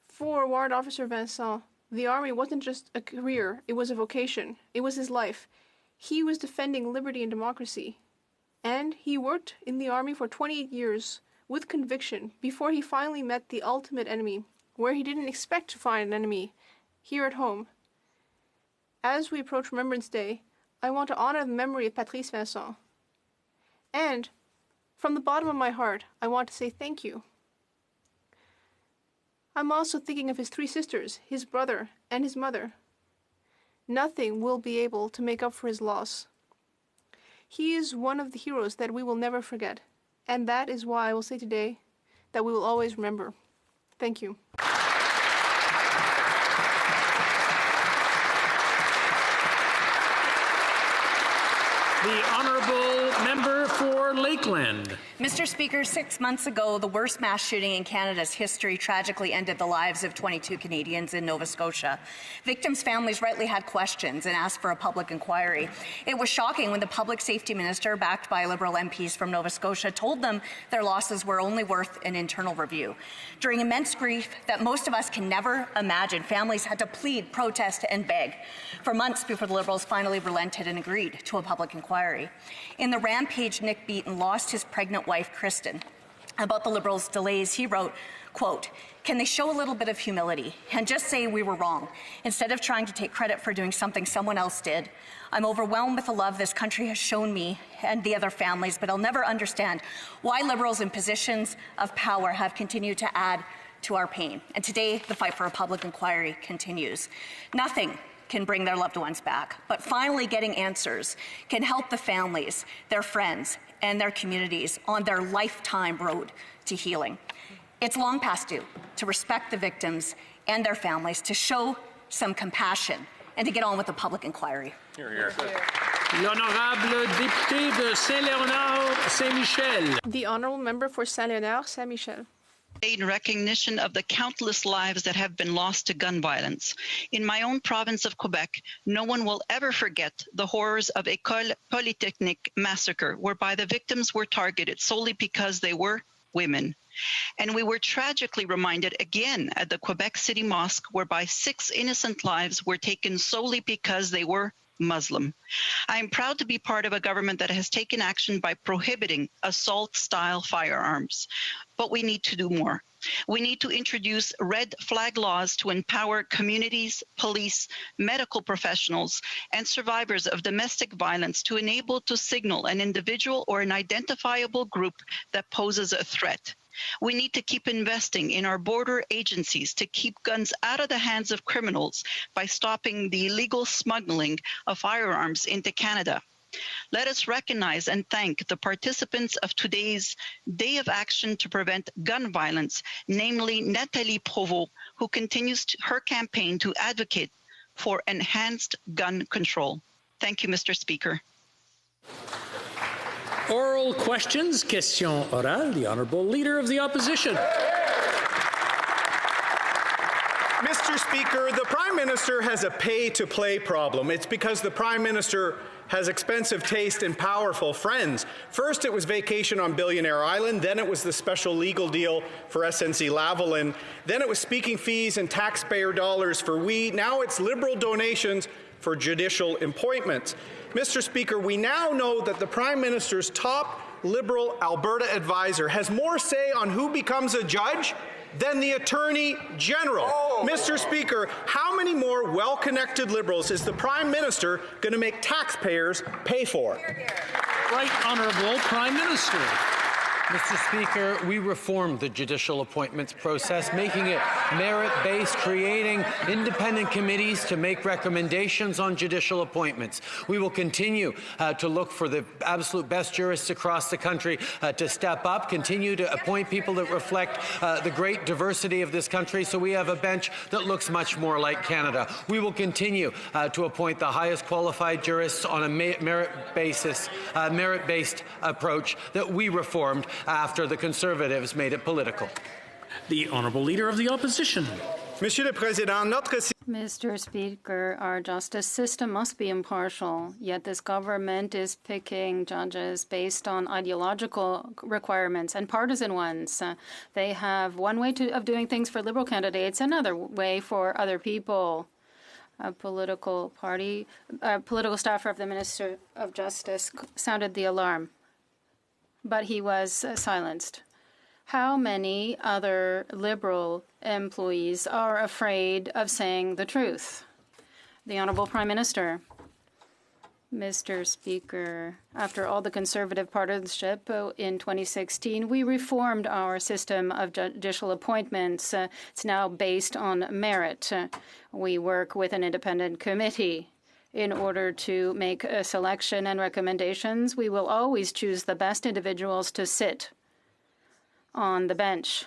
For Warrant Officer Vincent, the Army wasn't just a career, it was a vocation. It was his life. He was defending liberty and democracy. And he worked in the Army for 28 years with conviction before he finally met the ultimate enemy, where he didn't expect to find an enemy, here at home. As we approach Remembrance Day, I want to honor the memory of Patrice Vincent. And from the bottom of my heart, I want to say thank you. I'm also thinking of his 3 sisters, his brother, and his mother. Nothing will be able to make up for his loss. He is one of the heroes that we will never forget, and that is why I will say today that we will always remember. Thank you. The honourable member for Lakeland. Mr. Speaker, 6 months ago, the worst mass shooting in Canada's history tragically ended the lives of 22 Canadians in Nova Scotia. Victims' families rightly had questions and asked for a public inquiry. It was shocking when the public safety minister, backed by Liberal MPs from Nova Scotia, told them their losses were only worth an internal review. During immense grief that most of us can never imagine, families had to plead, protest, and beg for months before the Liberals finally relented and agreed to a public inquiry. In the rampage, Nick Beaton lost his pregnant wife, Kristen, about the Liberals' delays, he wrote, quote, "Can they show a little bit of humility and just say we were wrong instead of trying to take credit for doing something someone else did? I'm overwhelmed with the love this country has shown me and the other families, but I'll never understand why Liberals in positions of power have continued to add to our pain. And today, the fight for a public inquiry continues. Nothing can bring their loved ones back, but finally getting answers can help the families, their friends, and their communities on their lifetime road to healing. It's long past due to respect the victims and their families, to show some compassion, and to get on with the public inquiry." L'honorable député de Saint-Léonard, Saint-Michel. The honourable member for Saint-Léonard, Saint-Michel. In recognition of the countless lives that have been lost to gun violence. In my own province of Quebec, no one will ever forget the horrors of École Polytechnique massacre, whereby the victims were targeted solely because they were women. And we were tragically reminded again at the Quebec City Mosque, whereby 6 innocent lives were taken solely because they were Muslim. I am proud to be part of a government that has taken action by prohibiting assault-style firearms. But we need to do more. We need to introduce red flag laws to empower communities, police, medical professionals, and survivors of domestic violence to enable to signal an individual or an identifiable group that poses a threat. We need to keep investing in our border agencies to keep guns out of the hands of criminals by stopping the illegal smuggling of firearms into Canada. Let us recognize and thank the participants of today's Day of Action to Prevent Gun Violence, namely Nathalie Provost, who continues her campaign to advocate for enhanced gun control. Thank you, Mr. Speaker. Oral questions, question orale, the Honourable Leader of the Opposition. Mr. Speaker, the Prime Minister has a pay-to-play problem. It's because the Prime Minister has expensive taste and powerful friends. First, it was vacation on Billionaire Island. Then it was the special legal deal for SNC-Lavalin. Then it was speaking fees and taxpayer dollars for we. Now it's Liberal donations for judicial appointments. Mr. Speaker, we now know that the Prime Minister's top Liberal Alberta advisor has more say on who becomes a judge than the Attorney General. Mr. Speaker, how many more well-connected Liberals is the Prime Minister going to make taxpayers pay for? Right Honourable Prime Minister. Mr. Speaker, we reformed the judicial appointments process, making it merit-based, creating independent committees to make recommendations on judicial appointments. We will continue to look for the absolute best jurists across the country to step up, continue to appoint people that reflect the great diversity of this country, so we have a bench that looks much more like Canada. We will continue to appoint the highest qualified jurists on a merit-based approach that we reformed after the Conservatives made it political. The Honourable Leader of the Opposition. Monsieur le Président, Mr. Speaker, our justice system must be impartial, yet this government is picking judges based on ideological requirements and partisan ones. They have one way of doing things for Liberal candidates, another way for other people. A political staffer of the Minister of Justice sounded the alarm, but he was silenced. How many other Liberal employees are afraid of saying the truth? The Honourable Prime Minister. Mr. Speaker, after all the Conservative partisanship in 2016, we reformed our system of judicial appointments. It's now based on merit. We work with an independent committee. In order to make a selection and recommendations, we will always choose the best individuals to sit on the bench.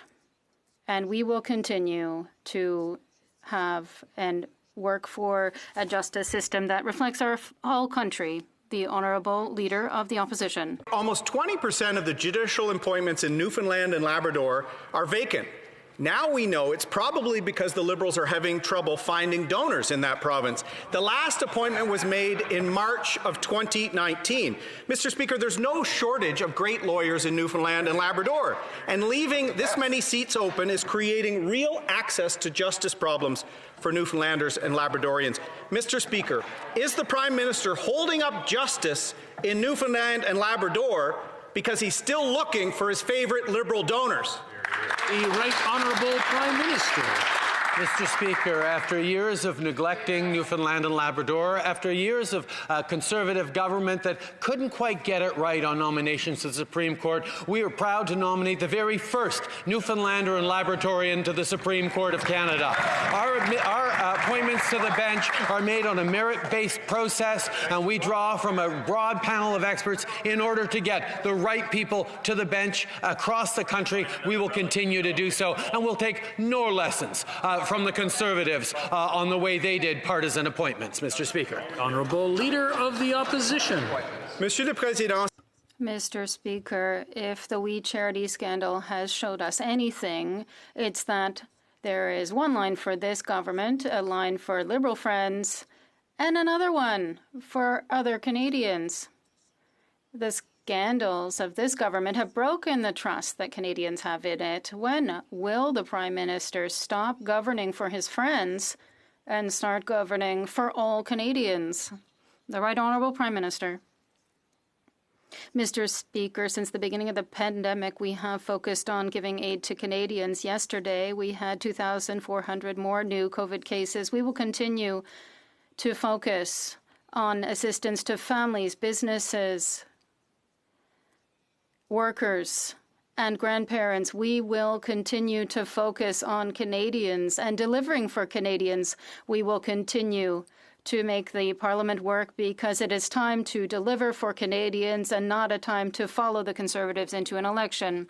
And we will continue to have and work for a justice system that reflects our whole country. The Honourable Leader of the Opposition. Almost 20% of the judicial appointments in Newfoundland and Labrador are vacant. Now we know it's probably because the Liberals are having trouble finding donors in that province. The last appointment was made in March of 2019. Mr. Speaker, there's no shortage of great lawyers in Newfoundland and Labrador, and leaving this many seats open is creating real access to justice problems for Newfoundlanders and Labradorians. Mr. Speaker, is the Prime Minister holding up justice in Newfoundland and Labrador because he's still looking for his favorite Liberal donors. The Right Honourable Prime Minister. Mr. Speaker, after years of neglecting Newfoundland and Labrador, after years of Conservative government that couldn't quite get it right on nominations to the Supreme Court, we are proud to nominate the very first Newfoundlander and Labradorian to the Supreme Court of Canada. Our appointments to the bench are made on a merit-based process, and we draw from a broad panel of experts in order to get the right people to the bench across the country. We will continue to do so, and we'll take no lessons from the Conservatives on the way they did partisan appointments, Mr. Speaker. Honourable Leader of the Opposition. Monsieur le Président. Mr. Speaker, if the We Charity scandal has showed us anything, it's that there is one line for this government, a line for Liberal friends, and another one for other Canadians. The scandals of this government have broken the trust that Canadians have in it. When will the Prime Minister stop governing for his friends and start governing for all Canadians? The Right Honourable Prime Minister. Mr. Speaker, since the beginning of the pandemic, we have focused on giving aid to Canadians. Yesterday, we had 2,400 more new COVID cases. We will continue to focus on assistance to families, businesses, workers, and grandparents. We will continue to focus on Canadians and delivering for Canadians. We will continue to make the Parliament work because it is time to deliver for Canadians and not a time to follow the Conservatives into an election.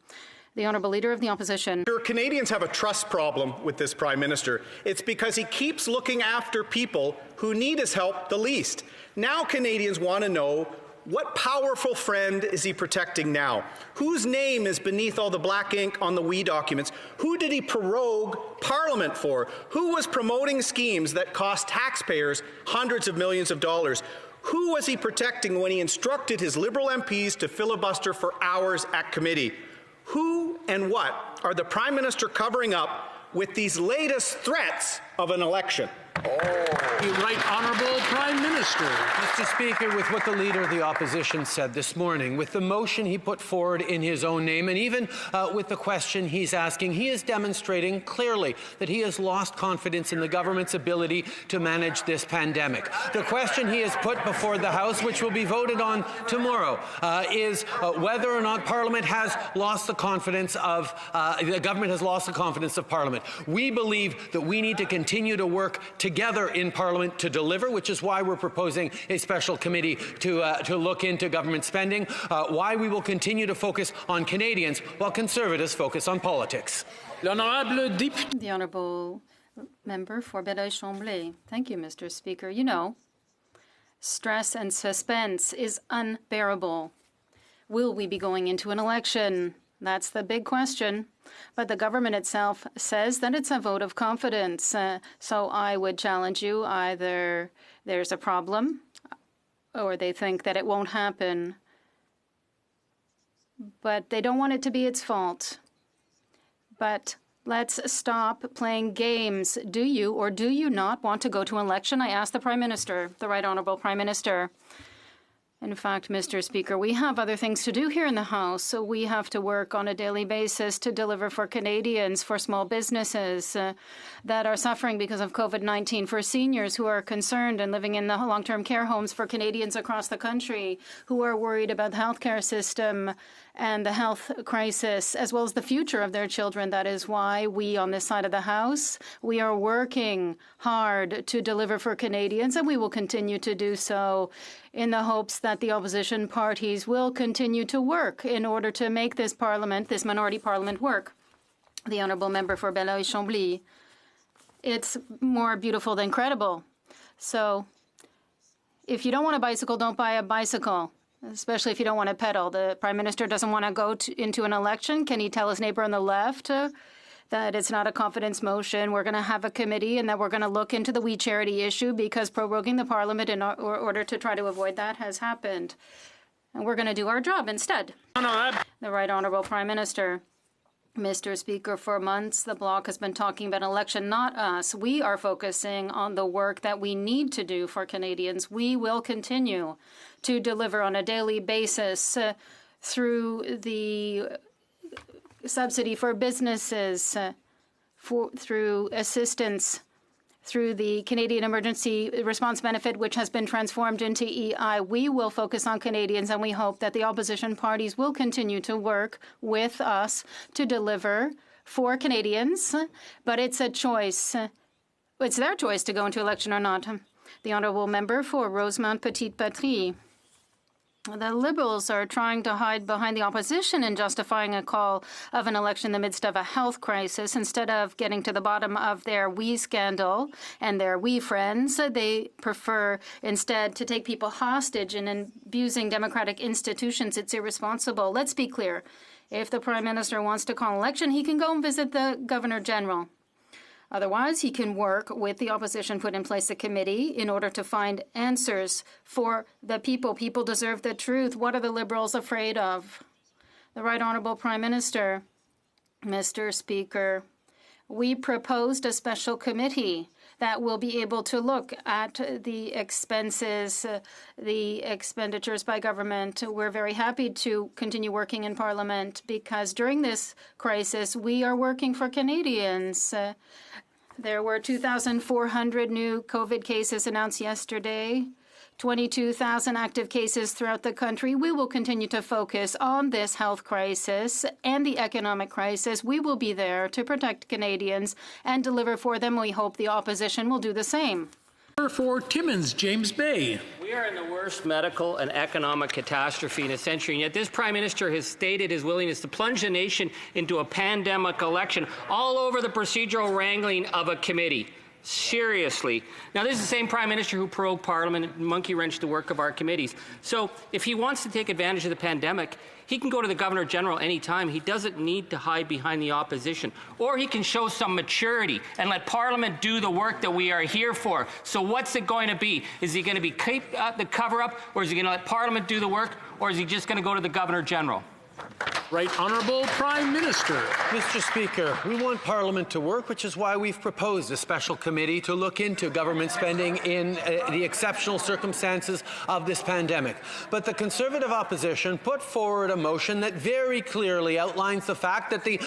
The Honourable Leader of the Opposition. Canadians have a trust problem with this Prime Minister. It's because he keeps looking after people who need his help the least. Now Canadians want to know, what powerful friend is he protecting now? Whose name is beneath all the black ink on the We documents? Who did he prorogue Parliament for? Who was promoting schemes that cost taxpayers hundreds of millions of dollars? Who was he protecting when he instructed his Liberal MPs to filibuster for hours at committee? Who and what are the Prime Minister covering up with these latest threats of an election? The Right Honourable Prime Minister. Mr. Speaker, with what the Leader of the Opposition said this morning, with the motion he put forward in his own name, and even with the question he's asking, he is demonstrating clearly that he has lost confidence in the government's ability to manage this pandemic. The question he has put before the House, which will be voted on tomorrow, is whether or not Parliament has lost the confidence of, the government has lost the confidence of Parliament. We believe that we need to continue to work together in Parliament to deliver, which is why we're proposing a special committee to look into government spending, why we will continue to focus on Canadians while Conservatives focus on politics. The Honourable Member for Belleuil-Chambly. Thank you, Mr. Speaker. You know, stress and suspense is unbearable. Will we be going into an election? That's the big question. But the government itself says that it's a vote of confidence. So I would challenge you, either there's a problem or they think that it won't happen. But they don't want it to be its fault. But let's stop playing games. Do you or do you not want to go to an election? I ask the Prime Minister, the Right Honourable Prime Minister. In fact, Mr. Speaker, we have other things to do here in the House, so we have to work on a daily basis to deliver for Canadians, for small businesses that are suffering because of COVID-19, for seniors who are concerned and living in the long-term care homes, for Canadians across the country who are worried about the healthcare system and the health crisis, as well as the future of their children. That is why we on this side of the House, we are working hard to deliver for Canadians, and we will continue to do so in the hopes that the opposition parties will continue to work in order to make this Parliament, this minority Parliament, work. The Honourable Member for Belleuil-Chambly. It's more beautiful than credible. So if you don't want a bicycle, don't buy a bicycle, especially if you don't want to pedal. The Prime Minister doesn't want to go into an election. Can he tell his neighbour on the left that it's not a confidence motion? We're going to have a committee and that we're going to look into the We Charity issue because proroguing the Parliament in order to try to avoid that has happened. And we're going to do our job instead. The Right Honourable Prime Minister. Mr. Speaker, for months, the Bloc has been talking about election, not us. We are focusing on the work that we need to do for Canadians. We will continue to deliver on a daily basis through the subsidy for businesses, through assistance, through the Canadian Emergency Response Benefit, which has been transformed into EI. We will focus on Canadians, and we hope that the opposition parties will continue to work with us to deliver for Canadians. But it's a choice. It's their choice to go into election or not. The honourable member for Rosemont Petite Patrie. The Liberals are trying to hide behind the opposition in justifying a call of an election in the midst of a health crisis. Instead of getting to the bottom of their WE scandal and their WE friends, they prefer instead to take people hostage and abusing democratic institutions. It's irresponsible. Let's be clear. If the Prime Minister wants to call an election, he can go and visit the Governor General. Otherwise, he can work with the opposition, put in place a committee in order to find answers for the people. People deserve the truth. What are the Liberals afraid of? The Right Honourable Prime Minister. Mr. Speaker, we proposed a special committee that will be able to look at the expenses, the expenditures by government. We're very happy to continue working in Parliament because during this crisis, we are working for Canadians. There were 2,400 new COVID cases announced yesterday, 22,000 active cases throughout the country. We will continue to focus on this health crisis and the economic crisis. We will be there to protect Canadians and deliver for them. We hope the opposition will do the same. For Timmins, James Bay. We are in the worst medical and economic catastrophe in a century, and yet this Prime Minister has stated his willingness to plunge the nation into a pandemic election all over the procedural wrangling of a committee. Seriously. Now, this is the same Prime Minister who prorogued Parliament and monkey-wrenched the work of our committees. So if he wants to take advantage of the pandemic, he can go to the Governor General anytime. He doesn't need to hide behind the opposition. Or he can show some maturity and let Parliament do the work that we are here for. So what's it going to be? Is he going to be keep the cover-up, or is he going to let Parliament do the work, or is he just going to go to the Governor General? Right Honourable Prime Minister. Mr. Speaker, we want Parliament to work, which is why we've proposed a special committee to look into government spending in the exceptional circumstances of this pandemic. But the Conservative opposition put forward a motion that very clearly outlines the fact that the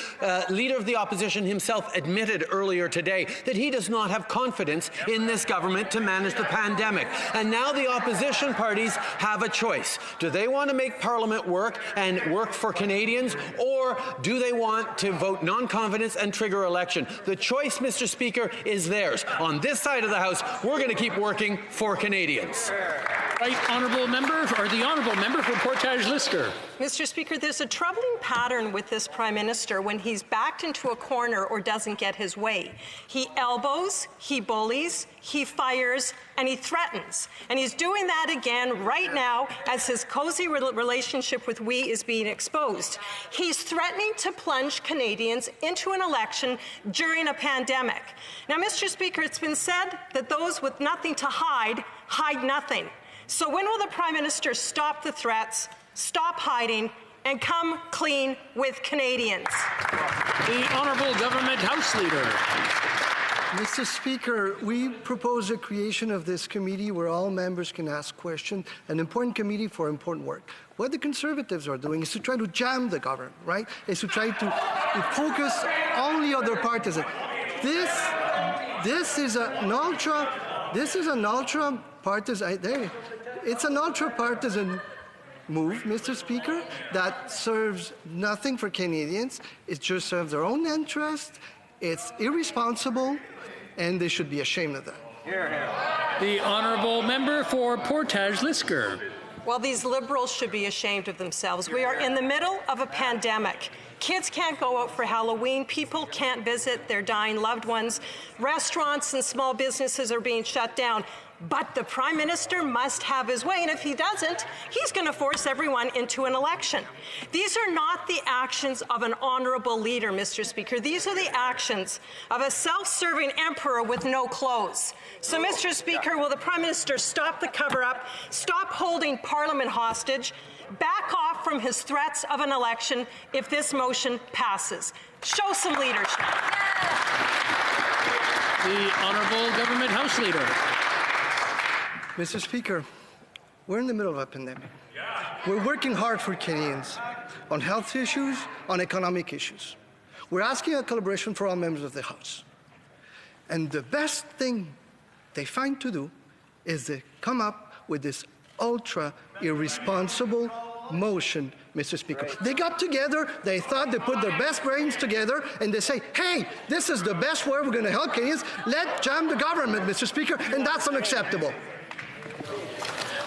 Leader of the Opposition himself admitted earlier today that he does not have confidence in this government to manage the pandemic. And now the opposition parties have a choice. Do they want to make Parliament work and work for Canadians, or do they want to vote non-confidence and trigger election? The choice, Mr. Speaker, is theirs. On this side of the House, we're going to keep working for Canadians. Right Honourable Member, or the Honourable Member for Portage-Lister. Mr. Speaker, there's a troubling pattern with this Prime Minister when he's backed into a corner or doesn't get his way. He elbows, he bullies, he fires, and he threatens. And he's doing that again right now as his cozy relationship with we is being exposed. He's threatening to plunge Canadians into an election during a pandemic. Now, Mr. Speaker, it's been said that those with nothing to hide, hide nothing. So when will the Prime Minister stop the threats, stop hiding, and come clean with Canadians? The Honourable Government House Leader. Mr. Speaker, we propose the creation of this committee where all members can ask questions, an important committee for important work. What the Conservatives are doing is to try to jam the government, right? Is to try to focus on the other parties. This is an ultra-partisan. It's an ultra-partisan move, Mr. Speaker, that serves nothing for Canadians. It just serves their own interest. It's irresponsible, and they should be ashamed of that. The Honourable Member for Portage-Lister. Well, these Liberals should be ashamed of themselves. We are in the middle of a pandemic. Kids can't go out for Halloween. People can't visit their dying loved ones. Restaurants and small businesses are being shut down. But the Prime Minister must have his way, and if he doesn't, he's going to force everyone into an election. These are not the actions of an honourable leader, Mr. Speaker. These are the actions of a self-serving emperor with no clothes. So, Mr. Speaker, will the Prime Minister stop the cover-up, stop holding Parliament hostage, back off from his threats of an election if this motion passes? Show some leadership. The Honourable Government House Leader. Mr. Speaker, We're in the middle of a pandemic. We're working hard for Canadians on health issues, on economic issues. We're asking a collaboration for all members of the House. And the best thing they find to do is to come up with this ultra irresponsible motion, Mr. Speaker. They got together, they thought they put their best brains together, and they say, hey, this is the best way we're going to help Canadians. Let's jam the government, Mr. Speaker, and that's unacceptable.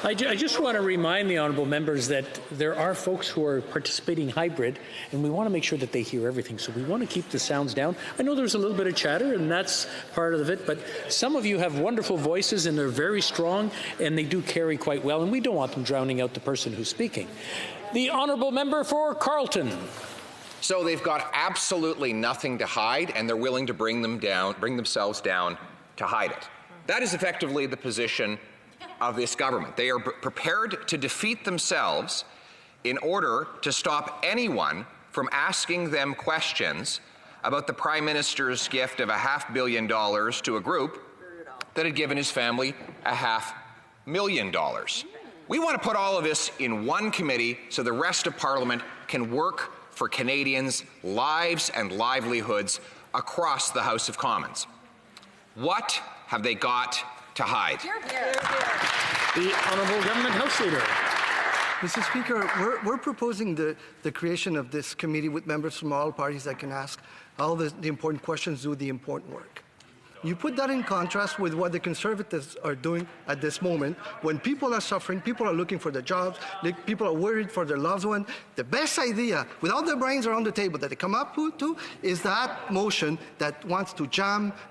I just want to remind the honourable members that there are folks who are participating hybrid, and we want to make sure that they hear everything. So we want to keep the sounds down. I know there's a little bit of chatter, and that's part of it, but some of you have wonderful voices, and they're very strong, and they do carry quite well, and we don't want them drowning out the person who's speaking. The honourable member for Carleton. So they've got absolutely nothing to hide, and they're willing to bring themselves down to hide it. That is effectively the position of this government. They are prepared to defeat themselves in order to stop anyone from asking them questions about the Prime Minister's gift of $500 million to a group that had given his family $500,000. We want to put all of this in one committee so the rest of Parliament can work for Canadians' lives and livelihoods across the House of Commons. What have they got to hide? The Honourable Government House Leader. Mr. Speaker, we're proposing the creation of this committee with members from all parties that can ask all the important questions, do the important work. You put that in contrast with what the Conservatives are doing at this moment, when people are suffering, people are looking for their jobs, people are worried for their loved one. The best idea, with all their brains around the table, that they come up to is that motion that wants to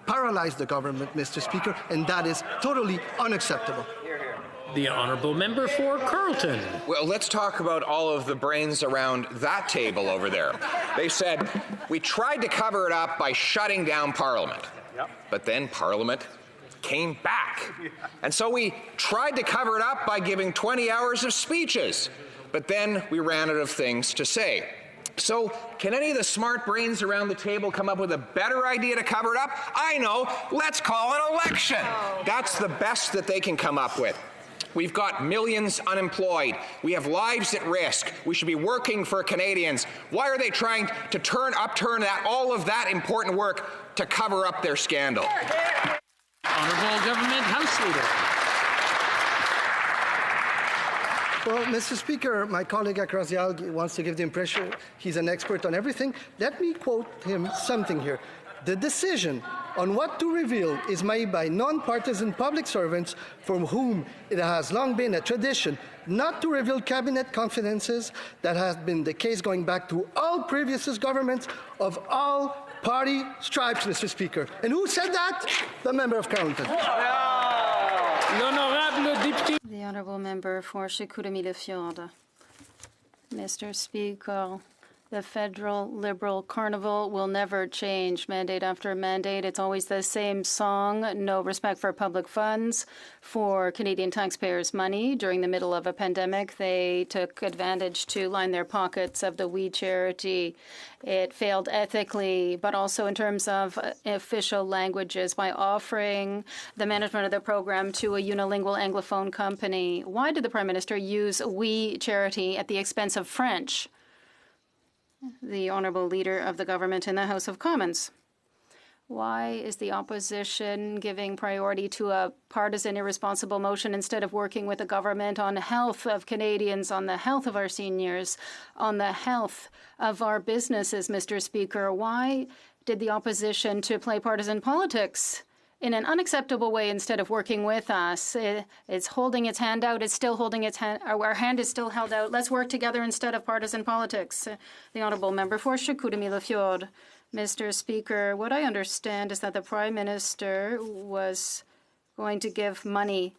paralyze the government, Mr. Speaker, and that is totally unacceptable. The honourable member for Carleton. Well, let's talk about all of the brains around that table over there. They said, we tried to cover it up by shutting down Parliament. But then Parliament came back. And so we tried to cover it up by giving 20 hours of speeches. But then we ran out of things to say. So can any of the smart brains around the table come up with a better idea to cover it up? I know. Let's call an election. That's the best that they can come up with. We've got millions unemployed. We have lives at risk. We should be working for Canadians. Why are they trying to upturn all of that important work to cover up their scandal? Honourable Government House Leader. Well, Mr. Speaker, my colleague across the aisle wants to give the impression he's an expert on everything. Let me quote him something here. The decision on what to reveal is made by non-partisan public servants for whom it has long been a tradition not to reveal cabinet confidences. That has been the case going back to all previous governments of all party stripes, Mr. Speaker. And who said that? The member of Carleton. The honourable member for Chicoutimi-Le-Fjord. Mr. Speaker, the federal Liberal carnival will never change. Mandate after mandate, it's always the same song. No respect for public funds, for Canadian taxpayers' money. During the middle of a pandemic, they took advantage to line their pockets of the We Charity. It failed ethically, but also in terms of official languages by offering the management of the program to a unilingual Anglophone company. Why did the Prime Minister use We Charity at the expense of French? The Honourable Leader of the Government in the House of Commons. Why is the opposition giving priority to a partisan, irresponsible motion instead of working with the government on the health of Canadians, on the health of our seniors, on the health of our businesses, Mr. Speaker? Why did the opposition to play partisan politics in an unacceptable way instead of working with us? It's holding its hand out. It's still holding its hand. Our hand is still held out. Let's work together instead of partisan politics. The honourable member for Chicoutimi-Le-Fjord. Mr. Speaker, what I understand is that the Prime Minister was going to give money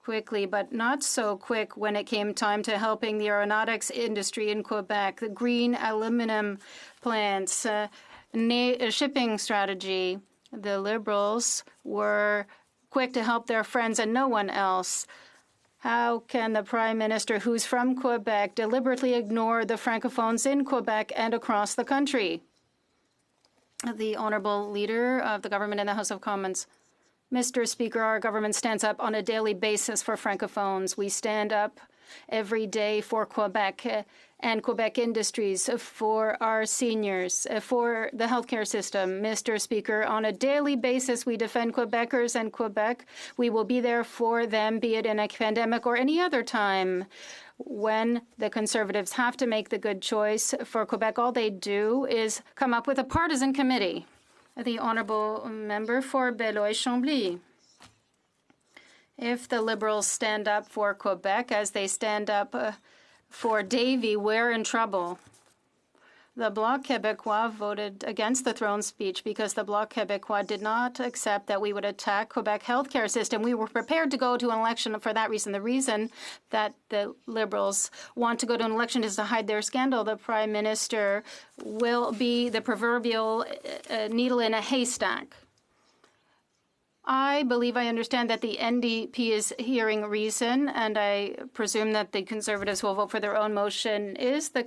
quickly, but not so quick when it came time to helping the aeronautics industry in Quebec, the green aluminum plants, shipping strategy. The Liberals were quick to help their friends and no one else. How can the Prime Minister, who's from Quebec, deliberately ignore the Francophones in Quebec and across the country? The Honourable Leader of the Government in the House of Commons. Mr. Speaker, our government stands up on a daily basis for Francophones. We stand up every day for Quebec and Quebec industries, for our seniors, for the healthcare system. Mr. Speaker, on a daily basis, we defend Quebecers and Quebec. We will be there for them, be it in a pandemic or any other time. When the Conservatives have to make the good choice for Quebec, all they do is come up with a partisan committee. The honourable member for Beloeil-Chambly. If the Liberals stand up for Quebec as they stand up for Davy, we're in trouble. The Bloc Québécois voted against the throne speech because the Bloc Québécois did not accept that we would attack Quebec healthcare system. We were prepared to go to an election for that reason. The reason that the Liberals want to go to an election is to hide their scandal. The Prime Minister will be the proverbial needle in a haystack. I believe I understand that the NDP is hearing reason, and I presume that the Conservatives will vote for their own motion. Is the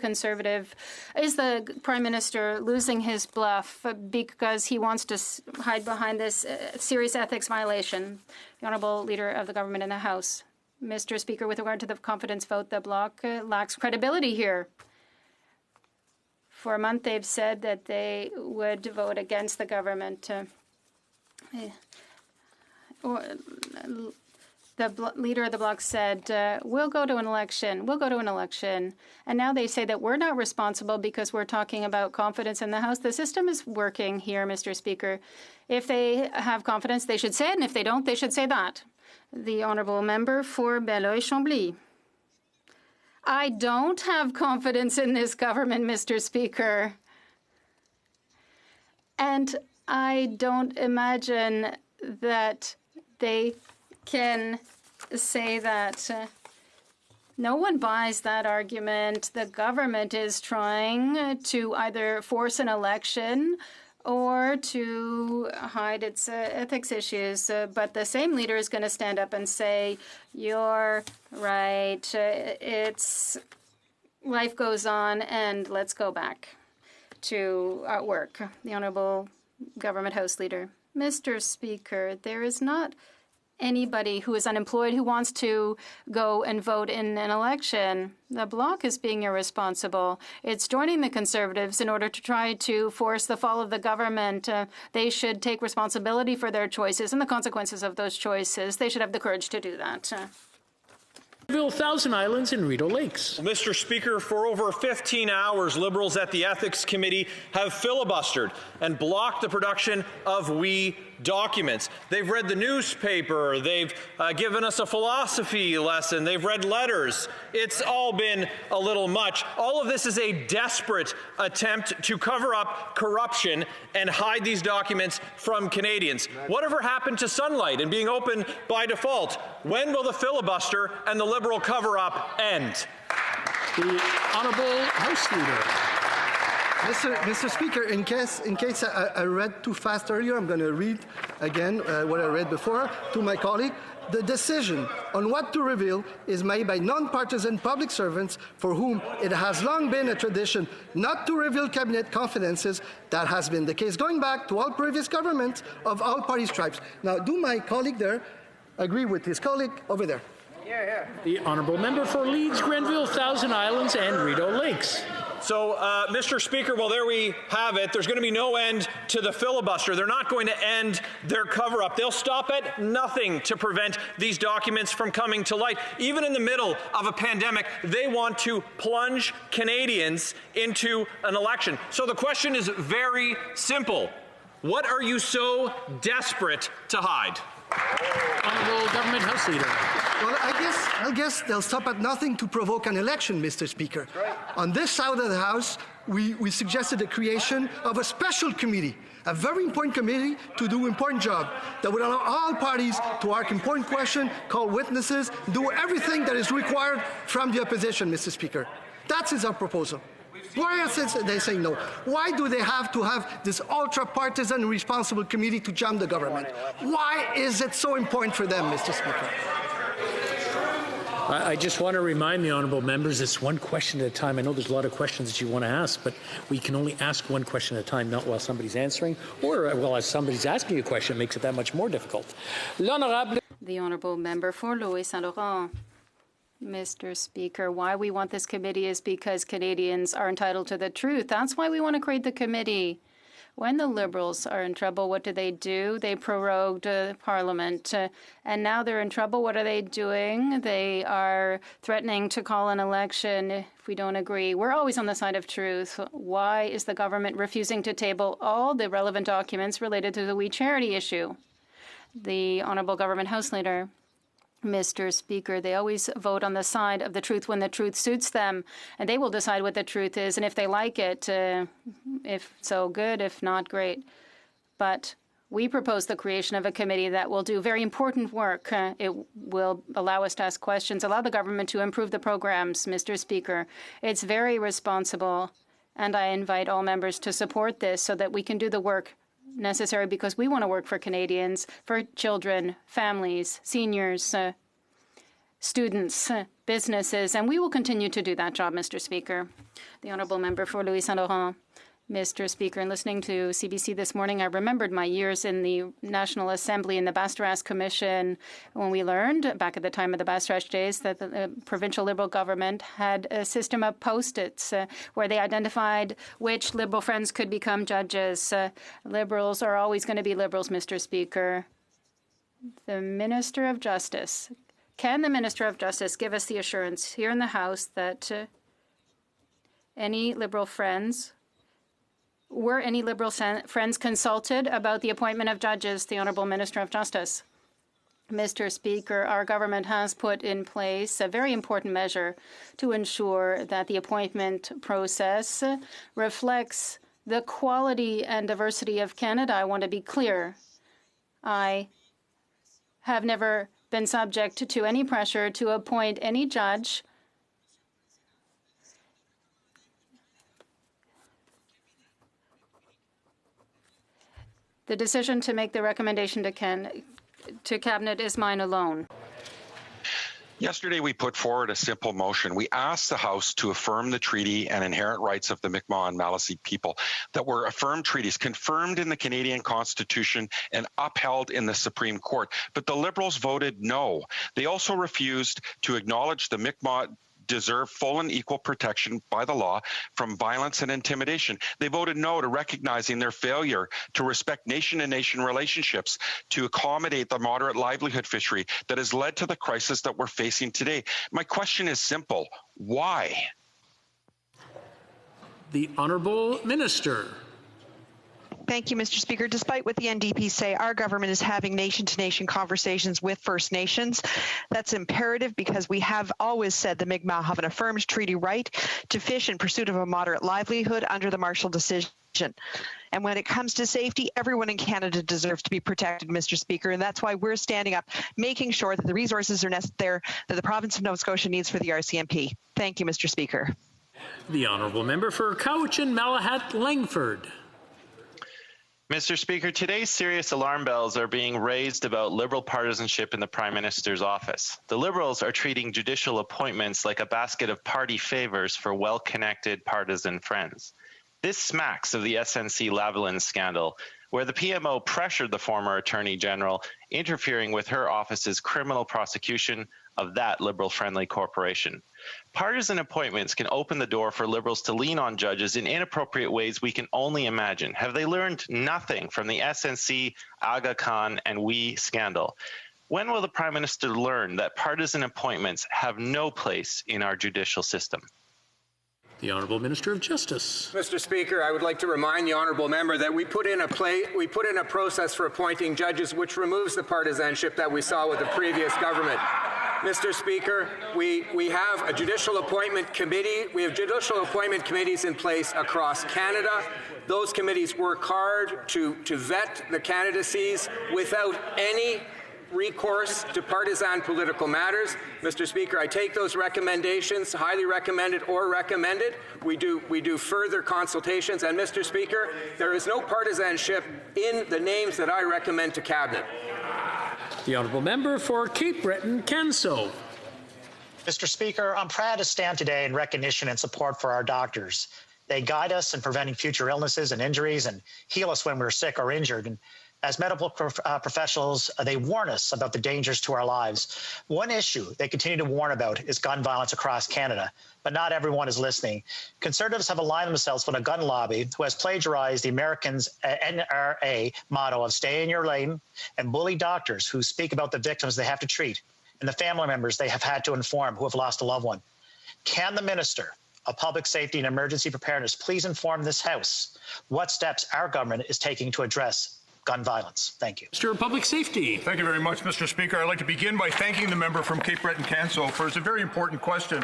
Prime Minister losing his bluff because he wants to hide behind this serious ethics violation? The Honourable Leader of the Government in the House. Mr. Speaker, with regard to the confidence vote, the Bloc lacks credibility here. For a month, they've said that they would vote against the government. The leader of the Bloc said, we'll go to an election. We'll go to an election. And now they say that we're not responsible because we're talking about confidence in the House. The system is working here, Mr. Speaker. If they have confidence, they should say it. And if they don't, they should say that. The honourable member for Beloeil-Chambly. I don't have confidence in this government, Mr. Speaker. And I don't imagine that they can say that. No one buys that argument. The government is trying to either force an election or to hide its ethics issues. But the same leader is going to stand up and say, you're right, life goes on, and let's go back to work. The Honourable Government House Leader. Mr. Speaker, there is not anybody who is unemployed who wants to go and vote in an election. The Bloc is being irresponsible. It's joining the Conservatives in order to try to force the fall of the government. They should take responsibility for their choices and the consequences of those choices. They should have the courage to do that. Thousand Islands and Rideau Lakes. Mr. Speaker, for over 15 hours, Liberals at the Ethics Committee have filibustered and blocked the production of WE documents. They've read the newspaper. They've given us a philosophy lesson. They've read letters. It's all been a little much. All of this is a desperate attempt to cover up corruption and hide these documents from Canadians. Whatever happened to sunlight and being open by default? When will the filibuster and the Liberal cover-up end? The Honourable House Leader. Mr. Speaker, in case I read too fast earlier, I'm going to read again what I read before to my colleague. The decision on what to reveal is made by non-partisan public servants for whom it has long been a tradition not to reveal cabinet confidences. That has been the case going back to all previous governments of all party stripes. Now, do my colleague there agree with his colleague over there? Yeah. The Honourable Member for Leeds, Grenville, Thousand Islands and Rideau Lakes. So, Mr. Speaker, well, there we have it. There's going to be no end to the filibuster. They're not going to end their cover-up. They'll stop at nothing to prevent these documents from coming to light. Even in the middle of a pandemic, they want to plunge Canadians into an election. So the question is very simple. What are you so desperate to hide? Honourable Government House Leader. Well, I guess they'll stop at nothing to provoke an election, Mr. Speaker. Right. On this side of the House, we suggested the creation of a special committee, a very important committee to do important job that would allow all parties to ask important questions, call witnesses, do everything that is required from the opposition, Mr. Speaker. That is our proposal. Why are they saying no? Why do they have to have this ultra-partisan responsible committee to jam the government? Why is it so important for them, Mr. Speaker? I just want to remind the honourable members it's one question at a time. I know there's a lot of questions that you want to ask, but we can only ask one question at a time, not while somebody's answering, or while somebody's asking a question. It makes it that much more difficult. The honourable member for Louis Saint Laurent. Mr. Speaker, why we want this committee is because Canadians are entitled to the truth. That's why we want to create the committee. When the Liberals are in trouble, what do? They prorogued Parliament. And now they're in trouble. What are they doing? They are threatening to call an election if we don't agree. We're always on the side of truth. Why is the government refusing to table all the relevant documents related to the We Charity issue? The Honourable Government House Leader. Mr. Speaker, they always vote on the side of the truth when the truth suits them, and they will decide what the truth is, and if they like it, if so, good, if not, great. But we propose the creation of a committee that will do very important work. It will allow us to ask questions, allow the government to improve the programs, Mr. Speaker. It's very responsible, and I invite all members to support this so that we can do the work necessary, because we want to work for Canadians, for children, families, seniors, students, businesses, and we will continue to do that job, Mr. Speaker. The honourable member for Louis Saint Laurent. Mr. Speaker, in listening to CBC this morning, I remembered my years in the National Assembly in the Bastarache Commission when we learned, back at the time of the Bastarache days, that the provincial Liberal government had a system of post-its where they identified which Liberal friends could become judges. Liberals are always going to be Liberals, Mr. Speaker. The Minister of Justice. Can the Minister of Justice give us the assurance here in the House that any Liberal friends were any Liberal friends consulted about the appointment of judges? The Honourable Minister of Justice. Mr. Speaker, our government has put in place a very important measure to ensure that the appointment process reflects the quality and diversity of Canada. I want to be clear. I have never been subject to any pressure to appoint any judge The decision to make the recommendation to Cabinet is mine alone. Yesterday, we put forward a simple motion. We asked the House to affirm the treaty and inherent rights of the Mi'kmaq and Maliseet people that were affirmed treaties, confirmed in the Canadian Constitution and upheld in the Supreme Court. But the Liberals voted no. They also refused to acknowledge the Mi'kmaq deserve full and equal protection by the law from violence and intimidation. They voted no to recognizing their failure to respect nation-to-nation relationships, to accommodate the moderate livelihood fishery that has led to the crisis that we're facing today. My question is simple. Why? The Honourable Minister. Thank you, Mr. Speaker. Despite what the NDP say, our government is having nation-to-nation conversations with First Nations. That's imperative because we have always said the Mi'kmaq have an affirmed treaty right to fish in pursuit of a moderate livelihood under the Marshall Decision. And when it comes to safety, everyone in Canada deserves to be protected, Mr. Speaker, and that's why we're standing up, making sure that the resources are there that the province of Nova Scotia needs for the RCMP. Thank you, Mr. Speaker. The Honourable Member for Cowichan, Malahat, Langford. Mr. Speaker, today's serious alarm bells are being raised about Liberal partisanship in the Prime Minister's office. The Liberals are treating judicial appointments like a basket of party favors for well-connected partisan friends. This smacks of the SNC-Lavalin scandal, where the PMO pressured the former Attorney General, interfering with her office's criminal prosecution of that Liberal-friendly corporation. Partisan appointments can open the door for Liberals to lean on judges in inappropriate ways we can only imagine. Have they learned nothing from the SNC, Aga Khan, and We scandal? When will the Prime Minister learn that partisan appointments have no place in our judicial system? The Honourable Minister of Justice. Mr. Speaker, I would like to remind the honourable member that we put in a process for appointing judges which removes the partisanship that we saw with the previous government. Mr. Speaker, we have a judicial appointment committee. We have judicial appointment committees in place across Canada. Those committees work hard to vet the candidacies without any recourse to partisan political matters. Mr. Speaker, I take those recommendations, highly recommended or recommended. We do further consultations. And Mr. Speaker, there is no partisanship in the names that I recommend to Cabinet. The Honourable Member for Cape Breton, Canso. Mr. Speaker, I'm proud to stand today in recognition and support for our doctors. They guide us in preventing future illnesses and injuries and heal us when we're sick or injured. And as medical professionals, they warn us about the dangers to our lives. One issue they continue to warn about is gun violence across Canada, but not everyone is listening. Conservatives have aligned themselves with a gun lobby who has plagiarized the Americans' NRA motto of stay in your lane and bully doctors who speak about the victims they have to treat and the family members they have had to inform who have lost a loved one. Can the Minister of Public Safety and Emergency Preparedness please inform this House what steps our government is taking to address gun violence? Thank you. Mr. Public Safety. Thank you very much, Mr. Speaker. I'd like to begin by thanking the member from Cape Breton-Canso for his very important question.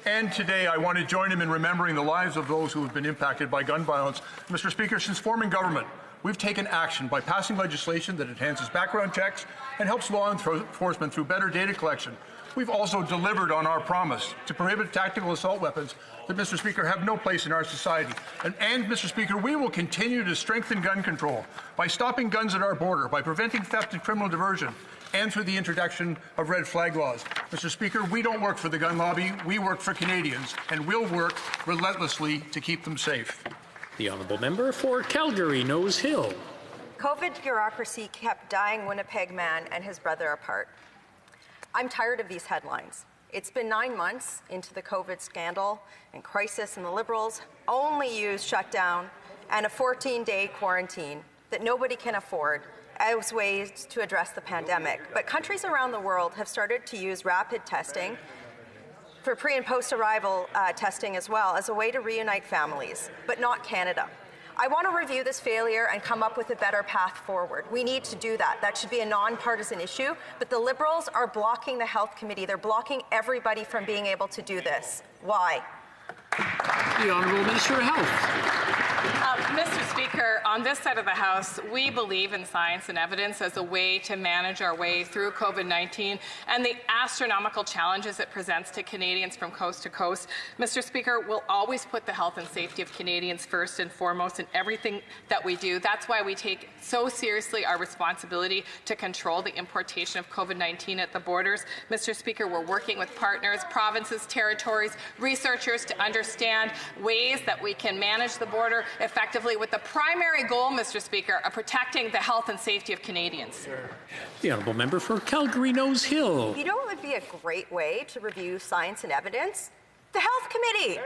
And today I want to join him in remembering the lives of those who have been impacted by gun violence. Mr. Speaker, since forming government, we've taken action by passing legislation that enhances background checks and helps law enforcement through better data collection. We've also delivered on our promise to prohibit tactical assault weapons that, Mr. Speaker, have no place in our society. And Mr. Speaker, we will continue to strengthen gun control by stopping guns at our border, by preventing theft and criminal diversion, and through the introduction of red flag laws. Mr. Speaker, we don't work for the gun lobby, we work for Canadians, and we'll work relentlessly to keep them safe. The honourable member for Calgary Nose Hill. COVID bureaucracy kept dying Winnipeg man and his brother apart. I'm tired of these headlines. It's been 9 months into the COVID scandal and crisis, and the Liberals only use shutdown and a 14-day quarantine that nobody can afford as ways to address the pandemic. But countries around the world have started to use rapid testing for pre- and post-arrival testing as well as a way to reunite families, but not Canada. I want to review this failure and come up with a better path forward. We need to do that. That should be a nonpartisan issue, but the Liberals are blocking the Health Committee. They're blocking everybody from being able to do this. Why? The Honourable Minister of Health. Mr. Speaker, on this side of the House, we believe in science and evidence as a way to manage our way through COVID-19 and the astronomical challenges it presents to Canadians from coast to coast. Mr. Speaker, we'll always put the health and safety of Canadians first and foremost in everything that we do. That's why we take so seriously our responsibility to control the importation of COVID-19 at the borders. Mr. Speaker, we're working with partners, provinces, territories, researchers to understand ways that we can manage the border effectively with the primary goal, Mr. Speaker, of protecting the health and safety of Canadians. The honourable member for Calgary Nose Hill. You know what would be a great way to review science and evidence? The Health Committee.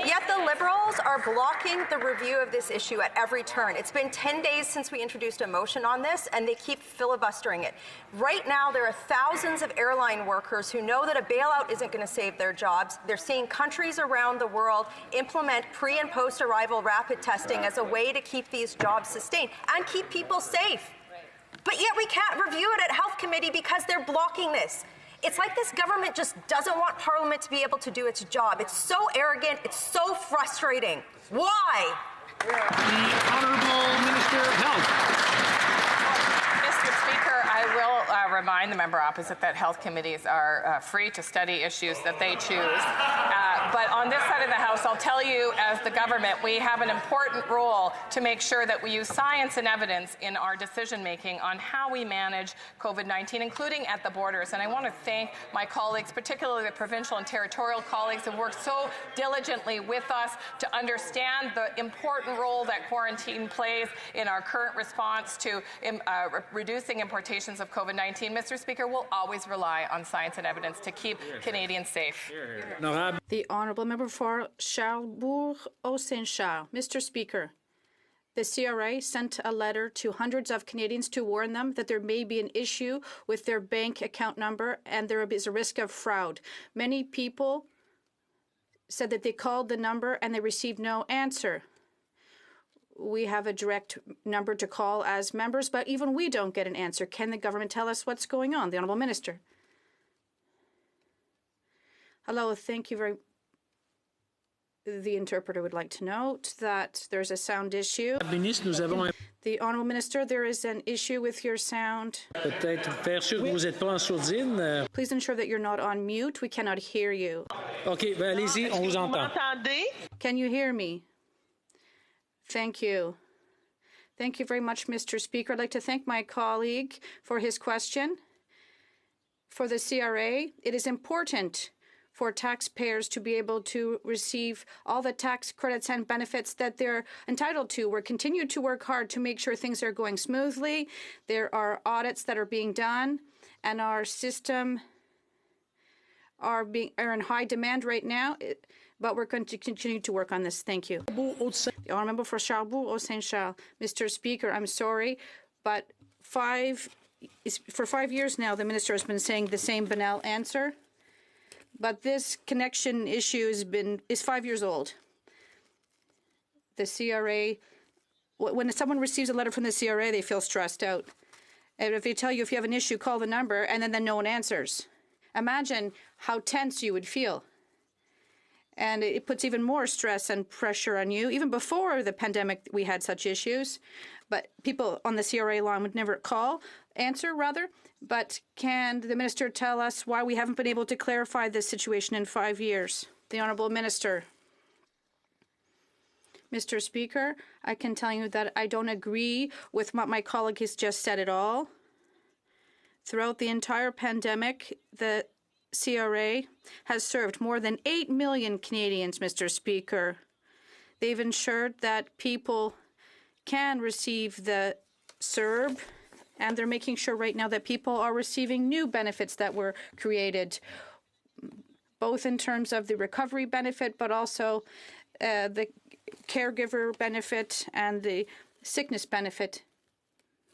Yet the Liberals are blocking the review of this issue at every turn. It's been 10 days since we introduced a motion on this, and they keep filibustering it. Right now, there are thousands of airline workers who know that a bailout isn't going to save their jobs. They're seeing countries around the world implement pre- and post-arrival rapid testing as a way to keep these jobs sustained and keep people safe. But yet we can't review it at Health Committee because they're blocking this. It's like this government just doesn't want Parliament to be able to do its job. It's so arrogant. It's so frustrating. Why? The Honourable Minister of Health. Mr. Speaker, I will remind the member opposite that health committees are free to study issues that they choose. But on this side of the House, I'll tell you, as the government, we have an important role to make sure that we use science and evidence in our decision-making on how we manage COVID-19, including at the borders. And I want to thank my colleagues, particularly the provincial and territorial colleagues, who worked so diligently with us to understand the important role that quarantine plays in our current response to reducing importations of COVID-19. Mr. Speaker, we'll always rely on science and evidence to keep Canadians safe. The Honourable Member for Charlebourg-Saint-Charles. Mr. Speaker, the CRA sent a letter to hundreds of Canadians to warn them that there may be an issue with their bank account number and there is a risk of fraud. Many people said that they called the number and they received no answer. We have a direct number to call as members, but even we don't get an answer. Can the government tell us what's going on? The Honourable Minister. Hello, thank you very much. The interpreter would like to note that there's a sound issue. The Honourable Minister, there is an issue with your sound. Please ensure that you're not on mute. We cannot hear you. Allez-y, on vous entend. Can you hear me? Thank you. Thank you very much, Mr. Speaker. I'd like to thank my colleague for his question. for the CRA, it is important for taxpayers to be able to receive all the tax credits and benefits that they're entitled to. We're continuing to work hard to make sure things are going smoothly. There are audits that are being done, and our system are in high demand right now, but we're going to continue to work on this. Thank you. The Honourable Member for Charbot-Saint-Charles. Mr. Speaker, I'm sorry, but for 5 years now, the Minister has been saying the same banal answer. But this connection issue is 5 years old. The CRA, when someone receives a letter from the CRA, they feel stressed out. And if they tell you if you have an issue, call the number, and then no one answers. Imagine how tense you would feel. And it puts even more stress and pressure on you. Even before the pandemic, we had such issues. But people on the CRA line would never answer. But can the Minister tell us why we haven't been able to clarify this situation in 5 years? The Honourable Minister. Mr. Speaker, I can tell you that I don't agree with what my colleague has just said at all. Throughout the entire pandemic, the CRA has served more than 8 million Canadians, Mr. Speaker. They've ensured that people can receive the CERB, and they're making sure right now that people are receiving new benefits that were created, both in terms of the recovery benefit, but also the caregiver benefit and the sickness benefit.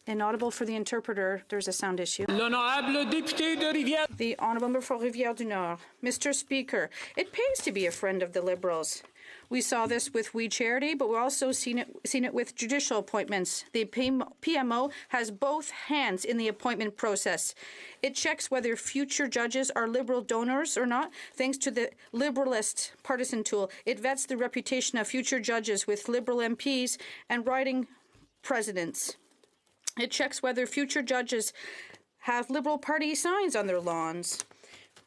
Inaudible for the interpreter. There's a sound issue. L'honorable député de Rivière. The Honourable Member for Rivière-du-Nord. Mr. Speaker, it pays to be a friend of the Liberals. We saw this with We Charity, but we've also seen it with judicial appointments. The PMO has both hands in the appointment process. It checks whether future judges are Liberal donors or not, thanks to the Liberalist partisan tool. It vets the reputation of future judges with Liberal MPs and riding presidents. It checks whether future judges have Liberal Party signs on their lawns.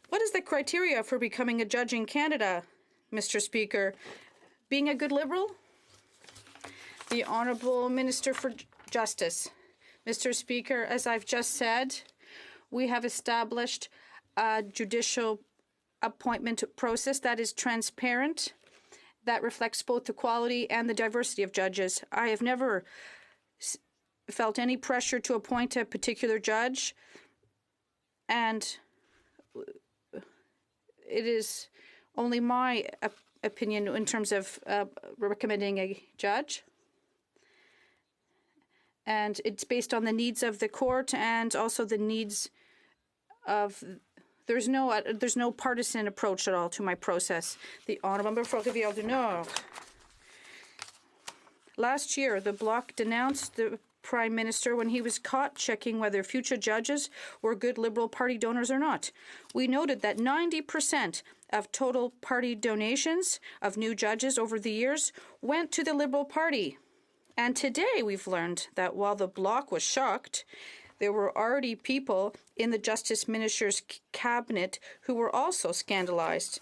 What is the criteria for becoming a judge in Canada, Mr. Speaker? Being a good Liberal? The Honourable Minister for Justice. Mr. Speaker, as I've just said, we have established a judicial appointment process that is transparent, that reflects both the quality and the diversity of judges. I have never felt any pressure to appoint a particular judge, and it is only my opinion in terms of recommending a judge, and it's based on the needs of the court and also the needs of. There's no partisan approach at all to my process. The Honourable Member for Rivière-du-Nord. Last year, the Bloc denounced the Prime Minister when he was caught checking whether future judges were good Liberal Party donors or not. We noted that 90% of total party donations of new judges over the years went to the Liberal Party. And today we've learned that while the Bloc was shocked, there were already people in the Justice Minister's cabinet who were also scandalized.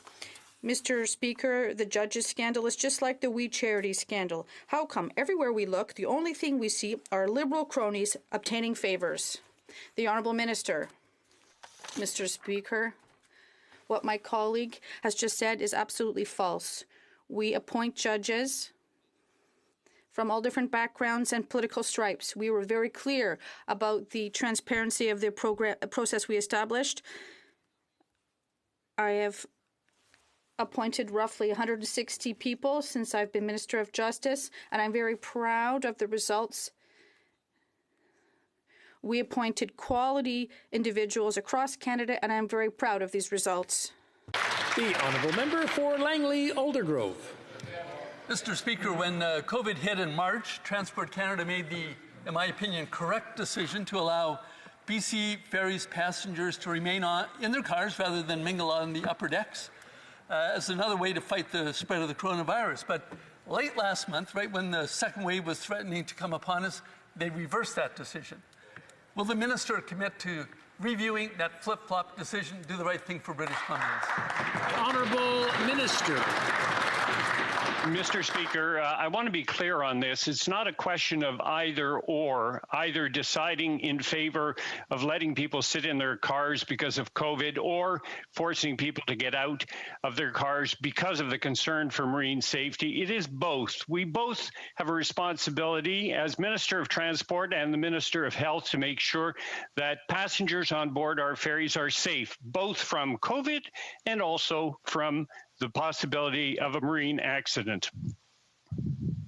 Mr. Speaker, the judges' scandal is just like the We Charity scandal. How come everywhere we look, the only thing we see are Liberal cronies obtaining favours? The Honourable Minister. Mr. Speaker, what my colleague has just said is absolutely false. We appoint judges from all different backgrounds and political stripes. We were very clear about the transparency of the process we established. I have appointed roughly 160 people since I've been Minister of Justice, and I'm very proud of the results. We appointed quality individuals across Canada, and I'm very proud of these results. The Honourable Member for Langley-Aldergrove. Mr. Speaker, when COVID hit in March, Transport Canada made the, in my opinion, correct decision to allow BC Ferries passengers to remain in their cars rather than mingle on the upper decks, as another way to fight the spread of the coronavirus. But late last month, right when the second wave was threatening to come upon us, they reversed that decision. Will the Minister commit to reviewing that flip-flop decision, do the right thing for British Columbians? Honourable Minister. Mr. Speaker, I want to be clear on this. It's not a question of either or, either deciding in favor of letting people sit in their cars because of COVID or forcing people to get out of their cars because of the concern for marine safety. It is both. We both have a responsibility as Minister of Transport and the Minister of Health to make sure that passengers on board our ferries are safe, both from COVID and also from the possibility of a marine accident.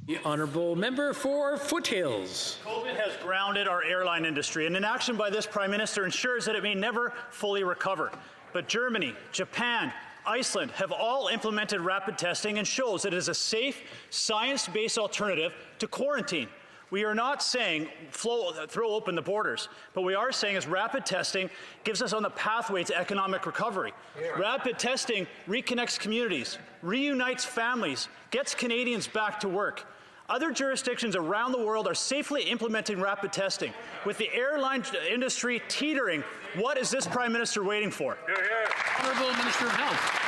The honourable member for Foothills. COVID has grounded our airline industry, and inaction by this Prime Minister ensures that it may never fully recover. But Germany, Japan, Iceland have all implemented rapid testing and shows that it is a safe, science-based alternative to quarantine. We are not saying throw open the borders, but we are saying is rapid testing gives us on the pathway to economic recovery. Rapid testing reconnects communities, reunites families, gets Canadians back to work. Other jurisdictions around the world are safely implementing rapid testing. With the airline industry teetering, what is this Prime Minister waiting for? Honourable Minister of Health.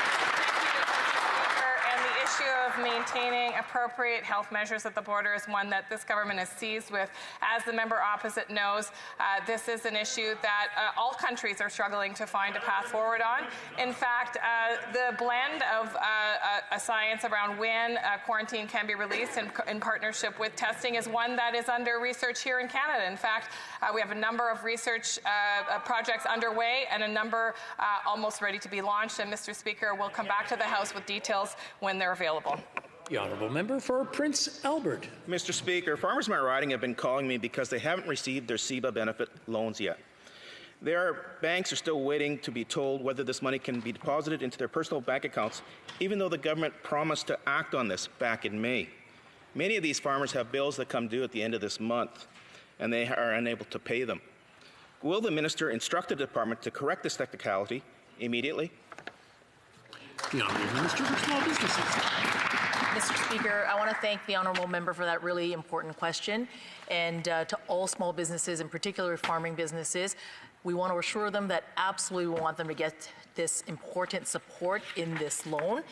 Of maintaining appropriate health measures at the border is one that this government is seized with. As the member opposite knows, this is an issue that all countries are struggling to find a path forward on. In fact, the blend of a science around when quarantine can be released in partnership with testing is one that is under research here in Canada. In fact, we have a number of research projects underway and a number almost ready to be launched. And Mr. Speaker, we'll come back to the House with details when they're available. The honourable member for Prince Albert. Mr. Speaker, farmers in my riding have been calling me because they haven't received their CEBA benefit loans yet. Their banks are still waiting to be told whether this money can be deposited into their personal bank accounts, even though the government promised to act on this back in May. Many of these farmers have bills that come due at the end of this month, and they are unable to pay them. Will the minister instruct the department to correct this technicality immediately? The honourable minister for small businesses. Mr. Speaker, I want to thank the honourable member for that really important question. And to all small businesses, in particular farming businesses, we want to assure them that absolutely we want them to get this important support in this loan.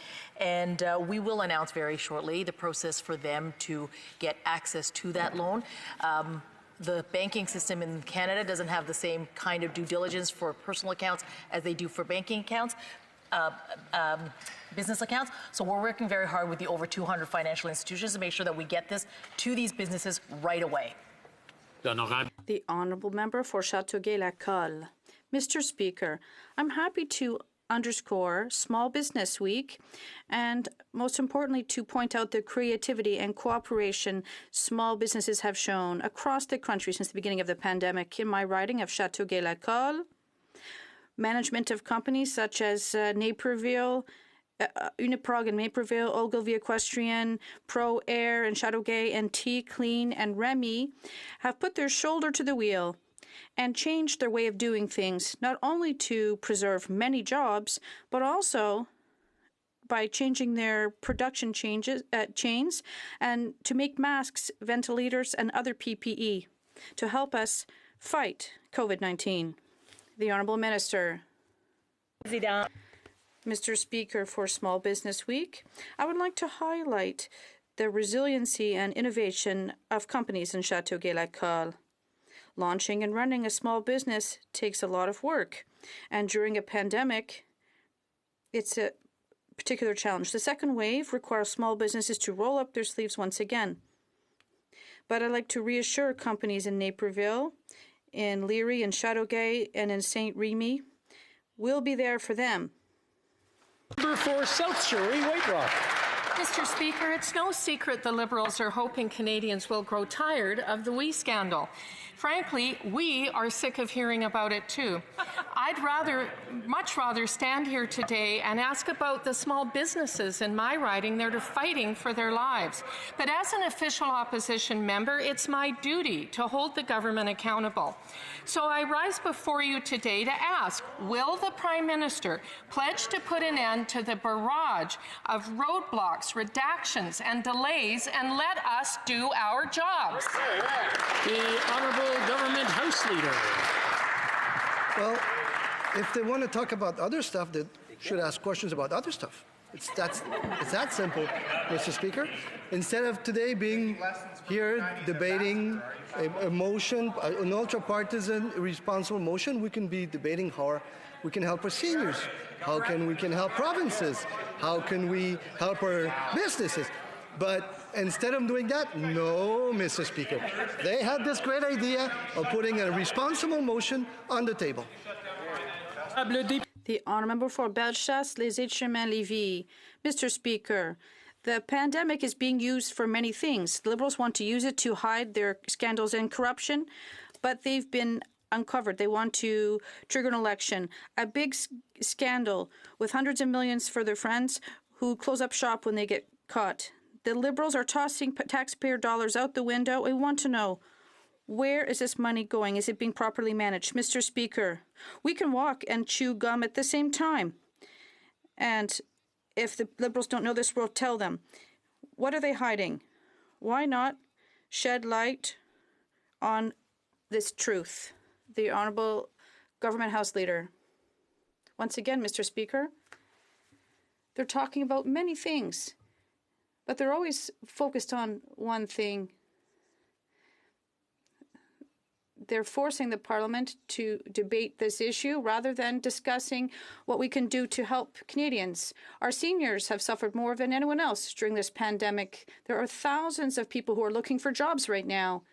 And we will announce very shortly the process for them to get access to that loan. The banking system in Canada doesn't have the same kind of due diligence for personal accounts as they do for banking accounts. Business accounts. So we're working very hard with the over 200 financial institutions to make sure that we get this to these businesses right away. The honourable member for Châteauguay-Lacolle. Mr. Speaker, I'm happy to underscore Small Business Week and most importantly to point out the creativity and cooperation small businesses have shown across the country since the beginning of the pandemic. In my riding of Châteauguay-Lacolle, management of companies such as Naperville, Uniprog and Naperville, Ogilvy Equestrian, Pro Air and Châteauguay and T Clean and Remy have put their shoulder to the wheel and changed their way of doing things, not only to preserve many jobs, but also by changing their production chains and to make masks, ventilators, and other PPE to help us fight COVID-19. The Honourable Minister. Mr. Speaker, for Small Business Week, I would like to highlight the resiliency and innovation of companies in Châteauguay-Lacolle. Launching and running a small business takes a lot of work, and during a pandemic, it's a particular challenge. The second wave requires small businesses to roll up their sleeves once again. But I'd like to reassure companies in Naperville, in Leary, in Châteauguay, and in St. Remy, we'll be there for them. Member for South Surrey, White Rock. Mr. Speaker, it's no secret the Liberals are hoping Canadians will grow tired of the WE scandal. Frankly, we are sick of hearing about it too. I'd much rather stand here today and ask about the small businesses in my riding that are fighting for their lives. But as an official opposition member, it's my duty to hold the government accountable. So I rise before you today to ask, will the Prime Minister pledge to put an end to the barrage of roadblocks, redactions, and delays and let us do our jobs? The Honourable Government House Leader. Well, if they want to talk about other stuff, they should ask questions about other stuff. It's that simple, Mr. Speaker. Instead of today being here debating a motion, an ultra-partisan, responsible motion, we can be debating how we can help our seniors, how we can help provinces, how can we help our businesses. But instead of doing that, no, Mr. Speaker. They had this great idea of putting a responsible motion on the table. The Honourable for Bellechasse, Les Échemins, Lévis. Mr. Speaker, the pandemic is being used for many things. The Liberals want to use it to hide their scandals and corruption, but they've been uncovered. They want to trigger an election. A big scandal with hundreds of millions for their friends who close up shop when they get caught. The Liberals are tossing taxpayer dollars out the window. We want to know, where is this money going? Is it being properly managed? Mr. Speaker, we can walk and chew gum at the same time. And if the Liberals don't know this, we'll tell them. What are they hiding? Why not shed light on this truth? The Honourable Government House Leader. Once again, Mr. Speaker, they're talking about many things, but they're always focused on one thing. They're forcing the Parliament to debate this issue rather than discussing what we can do to help Canadians. Our seniors have suffered more than anyone else during this pandemic. There are thousands of people who are looking for jobs right now.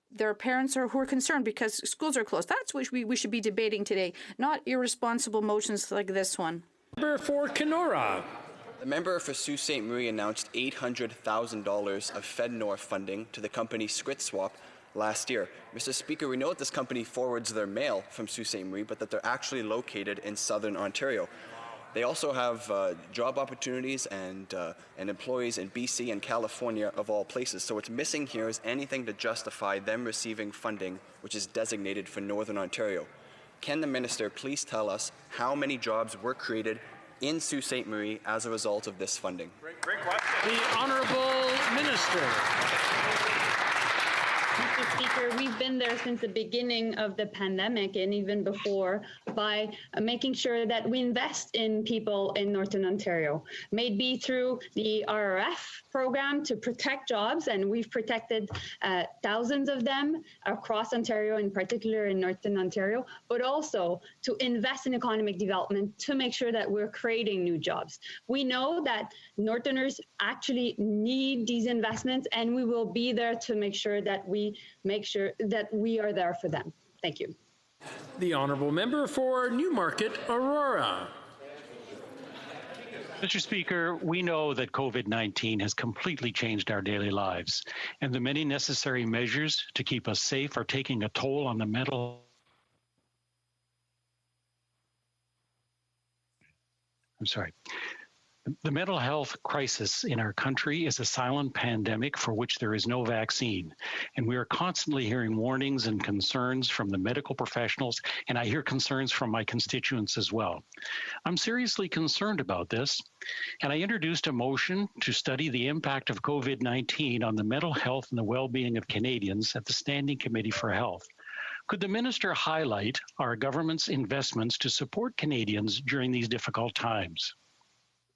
Their parents who are concerned because schools are closed. That's what we should be debating today, not irresponsible motions like this one. Member for Kenora. The member for Sault Ste. Marie announced $800,000 of FedNor funding to the company ScriptSwap last year. Mr. Speaker, we know that this company forwards their mail from Sault Ste. Marie, but that they're actually located in southern Ontario. They also have job opportunities and employees in BC and California, of all places. So what's missing here is anything to justify them receiving funding which is designated for Northern Ontario. Can the minister please tell us how many jobs were created in Sault Ste. Marie as a result of this funding? Great question. The Honourable Minister. Mr. Speaker, we've been there since the beginning of the pandemic and even before by making sure that we invest in people in Northern Ontario, maybe through the RRF program to protect jobs, and we've protected thousands of them across Ontario, in particular in Northern Ontario, but also to invest in economic development to make sure that we're creating new jobs. We know that Northerners actually need these investments, and we will be there to make sure that we are there for them. Thank you. The Honourable Member for Newmarket, Aurora. Mr. Speaker, we know that COVID-19 has completely changed our daily lives, and the many necessary measures to keep us safe are taking a toll on the mental. The mental health crisis in our country is a silent pandemic for which there is no vaccine. And we are constantly hearing warnings and concerns from the medical professionals, and I hear concerns from my constituents as well. I'm seriously concerned about this, and I introduced a motion to study the impact of COVID-19 on the mental health and the well-being of Canadians at the Standing Committee for Health. Could the minister highlight our government's investments to support Canadians during these difficult times?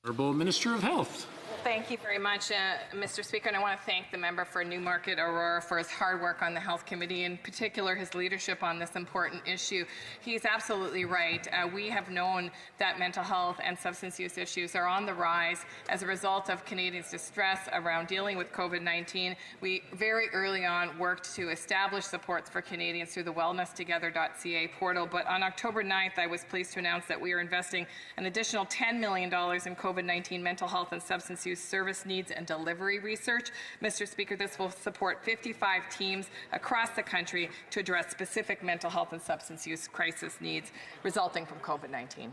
Honourable Minister of Health. Thank you very much, Mr. Speaker, and I want to thank the member for Newmarket Aurora for his hard work on the Health Committee, in particular his leadership on this important issue. He's absolutely right. We have known that mental health and substance use issues are on the rise as a result of Canadians' distress around dealing with COVID-19. We very early on worked to establish supports for Canadians through the wellnesstogether.ca portal, but on October 9th, I was pleased to announce that we are investing an additional $10 million in COVID-19 mental health and substance use service needs and delivery research. Mr. Speaker, this will support 55 teams across the country to address specific mental health and substance use crisis needs resulting from COVID-19.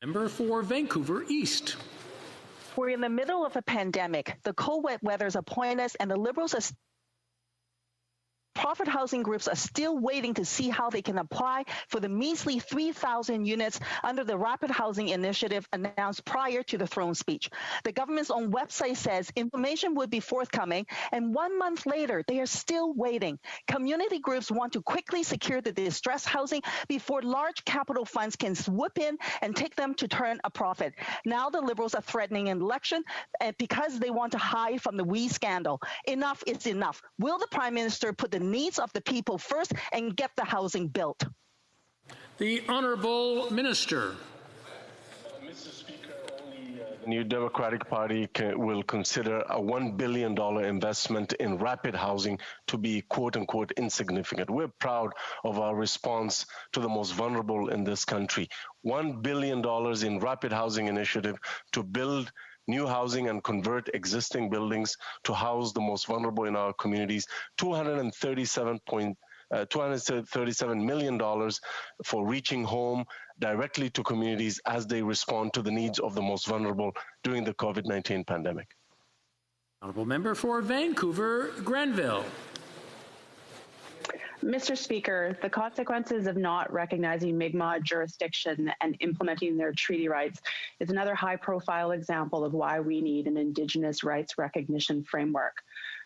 Member for Vancouver East. We're in the middle of a pandemic. The cold, wet weathers appoint us, and the Liberals are Profit housing groups are still waiting to see how they can apply for the measly 3,000 units under the Rapid Housing Initiative announced prior to the throne speech. The government's own website says information would be forthcoming, and 1 month later, they are still waiting. Community groups want to quickly secure the distressed housing before large capital funds can swoop in and take them to turn a profit. Now the Liberals are threatening an election because they want to hide from the WE scandal. Enough is enough. Will the Prime Minister put the needs of the people first and get the housing built? The Honourable Minister. Mr. Speaker, only the New Democratic Party will consider a $1 billion investment in rapid housing to be quote-unquote insignificant. We're proud of our response to the most vulnerable in this country. $1 billion in rapid housing initiative to build new housing and convert existing buildings to house the most vulnerable in our communities, $237 million for reaching home directly to communities as they respond to the needs of the most vulnerable during the COVID-19 pandemic. Honourable Member for Vancouver, Granville. Mr. Speaker, the consequences of not recognizing Mi'kmaq jurisdiction and implementing their treaty rights is another high-profile example of why we need an Indigenous rights recognition framework.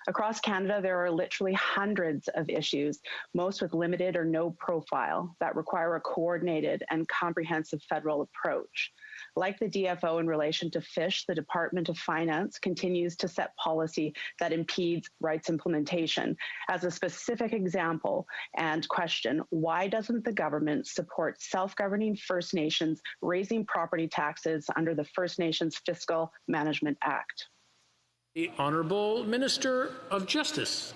Across Canada, there are literally hundreds of issues, most with limited or no profile, that require a coordinated and comprehensive federal approach. Like the DFO in relation to fish, the Department of Finance continues to set policy that impedes rights implementation. As a specific example and question, why doesn't the government support self-governing First Nations raising property taxes under the First Nations Fiscal Management Act? The Honourable Minister of Justice.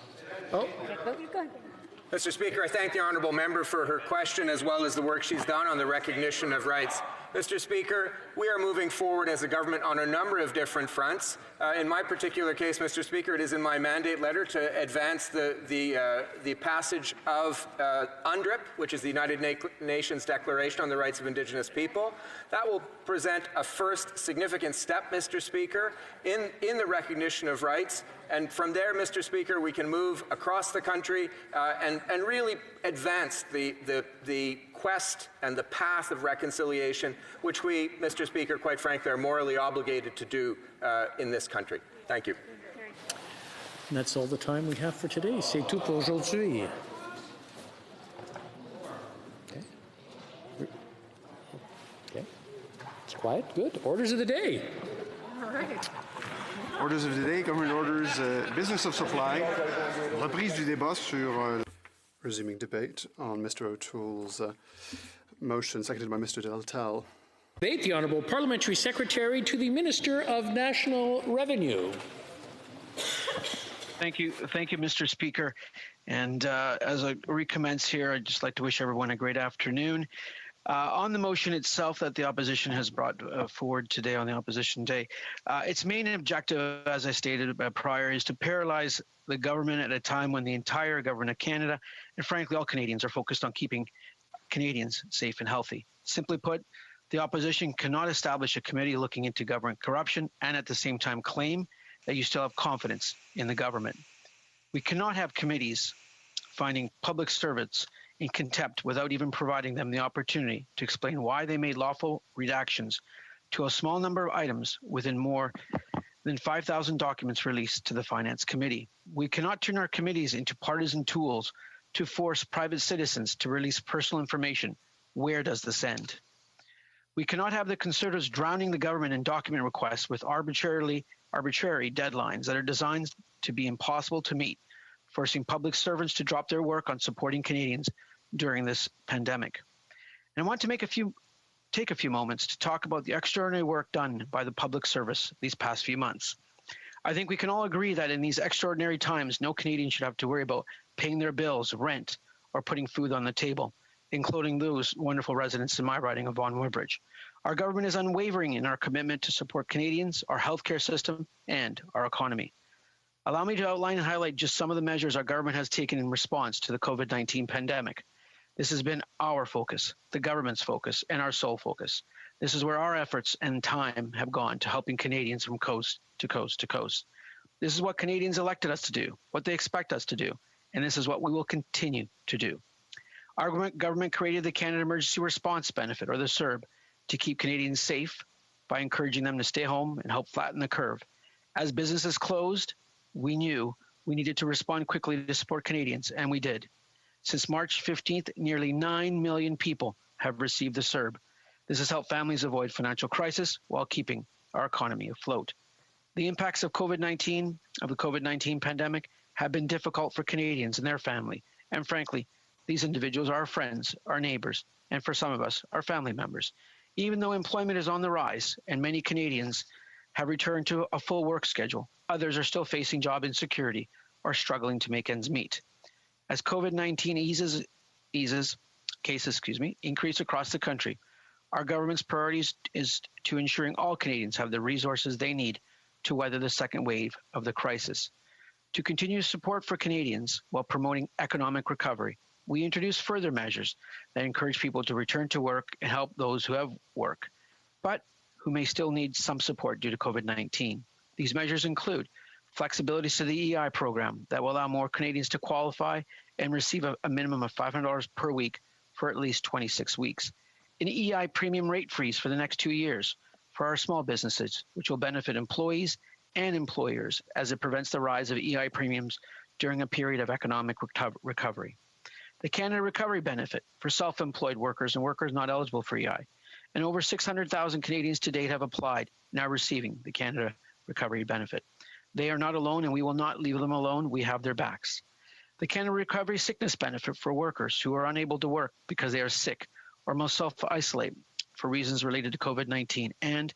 Mr. Speaker, I thank the honourable member for her question as well as the work she's done on the recognition of rights. Mr. Speaker, we are moving forward as a government on a number of different fronts. In my particular case, Mr. Speaker, it is in my mandate letter to advance the passage of UNDRIP, which is the United Nations Declaration on the Rights of Indigenous People. That will present a first significant step, Mr. Speaker, in the recognition of rights. And from there, Mr. Speaker, we can move across the country and really advance the quest and the path of reconciliation, which we, Mr. Speaker, quite frankly, are morally obligated to do in this country. Thank you. And that's all the time we have for today. C'est tout pour aujourd'hui. Okay. It's quiet. Good. Orders of the day. All right. Orders of the day, government orders, business of supply, reprise du débat sur... Resuming debate on Mr. O'Toole's motion, seconded by Mr. Deltel. Debate the Honourable Parliamentary Secretary to the Minister of National Revenue. Thank you, Mr. Speaker. And as I recommence here, I'd just like to wish everyone a great afternoon. On the motion itself that the opposition has brought forward today on the opposition day, its main objective, as I stated prior, is to paralyze the government at a time when the entire government of Canada and frankly all Canadians are focused on keeping Canadians safe and healthy. Simply put, the opposition cannot establish a committee looking into government corruption and at the same time claim that you still have confidence in the government. We cannot have committees finding public servants in contempt without even providing them the opportunity to explain why they made lawful redactions to a small number of items within more than 5,000 documents released to the Finance Committee. We cannot turn our committees into partisan tools to force private citizens to release personal information. Where does this end? We cannot have the Conservatives drowning the government in document requests with arbitrary deadlines that are designed to be impossible to meet, forcing public servants to drop their work on supporting Canadians during this pandemic. And I want to take a few moments to talk about the extraordinary work done by the public service these past few months. I think we can all agree that in these extraordinary times, no Canadian should have to worry about paying their bills, rent, or putting food on the table, including those wonderful residents in my riding of Vaughan Woodbridge. Our government is unwavering in our commitment to support Canadians, our healthcare system, and our economy. Allow me to outline and highlight just some of the measures our government has taken in response to the COVID-19 pandemic. This has been our focus, the government's focus, and our sole focus. This is where our efforts and time have gone to helping Canadians from coast to coast to coast. This is what Canadians elected us to do, what they expect us to do, and this is what we will continue to do. Our government created the Canada Emergency Response Benefit, or the CERB, to keep Canadians safe by encouraging them to stay home and help flatten the curve. As businesses closed, we knew we needed to respond quickly to support Canadians, and we did. Since March 15th, nearly 9 million people have received the CERB. This has helped families avoid financial crisis while keeping our economy afloat. The impacts of the COVID-19 pandemic have been difficult for Canadians and their family, and frankly, these individuals are our friends, our neighbors, and for some of us, our family members. Even though employment is on the rise and many Canadians have returned to a full work schedule, others are still facing job insecurity or struggling to make ends meet. As COVID-19 cases increase across the country, our government's priorities is to ensuring all Canadians have the resources they need to weather the second wave of the crisis. To continue support for Canadians while promoting economic recovery, we introduce further measures that encourage people to return to work and help those who have work, but who may still need some support due to COVID-19. These measures include flexibility to the EI program that will allow more Canadians to qualify and receive a minimum of $500 per week for at least 26 weeks. An EI premium rate freeze for the next 2 years for our small businesses, which will benefit employees and employers as it prevents the rise of EI premiums during a period of economic recovery. The Canada Recovery Benefit for self-employed workers and workers not eligible for EI. And over 600,000 Canadians to date have applied and are receiving the Canada Recovery Benefit. They are not alone, and we will not leave them alone. We have their backs. The Canada Recovery Sickness Benefit for workers who are unable to work because they are sick or must self-isolate for reasons related to COVID-19, and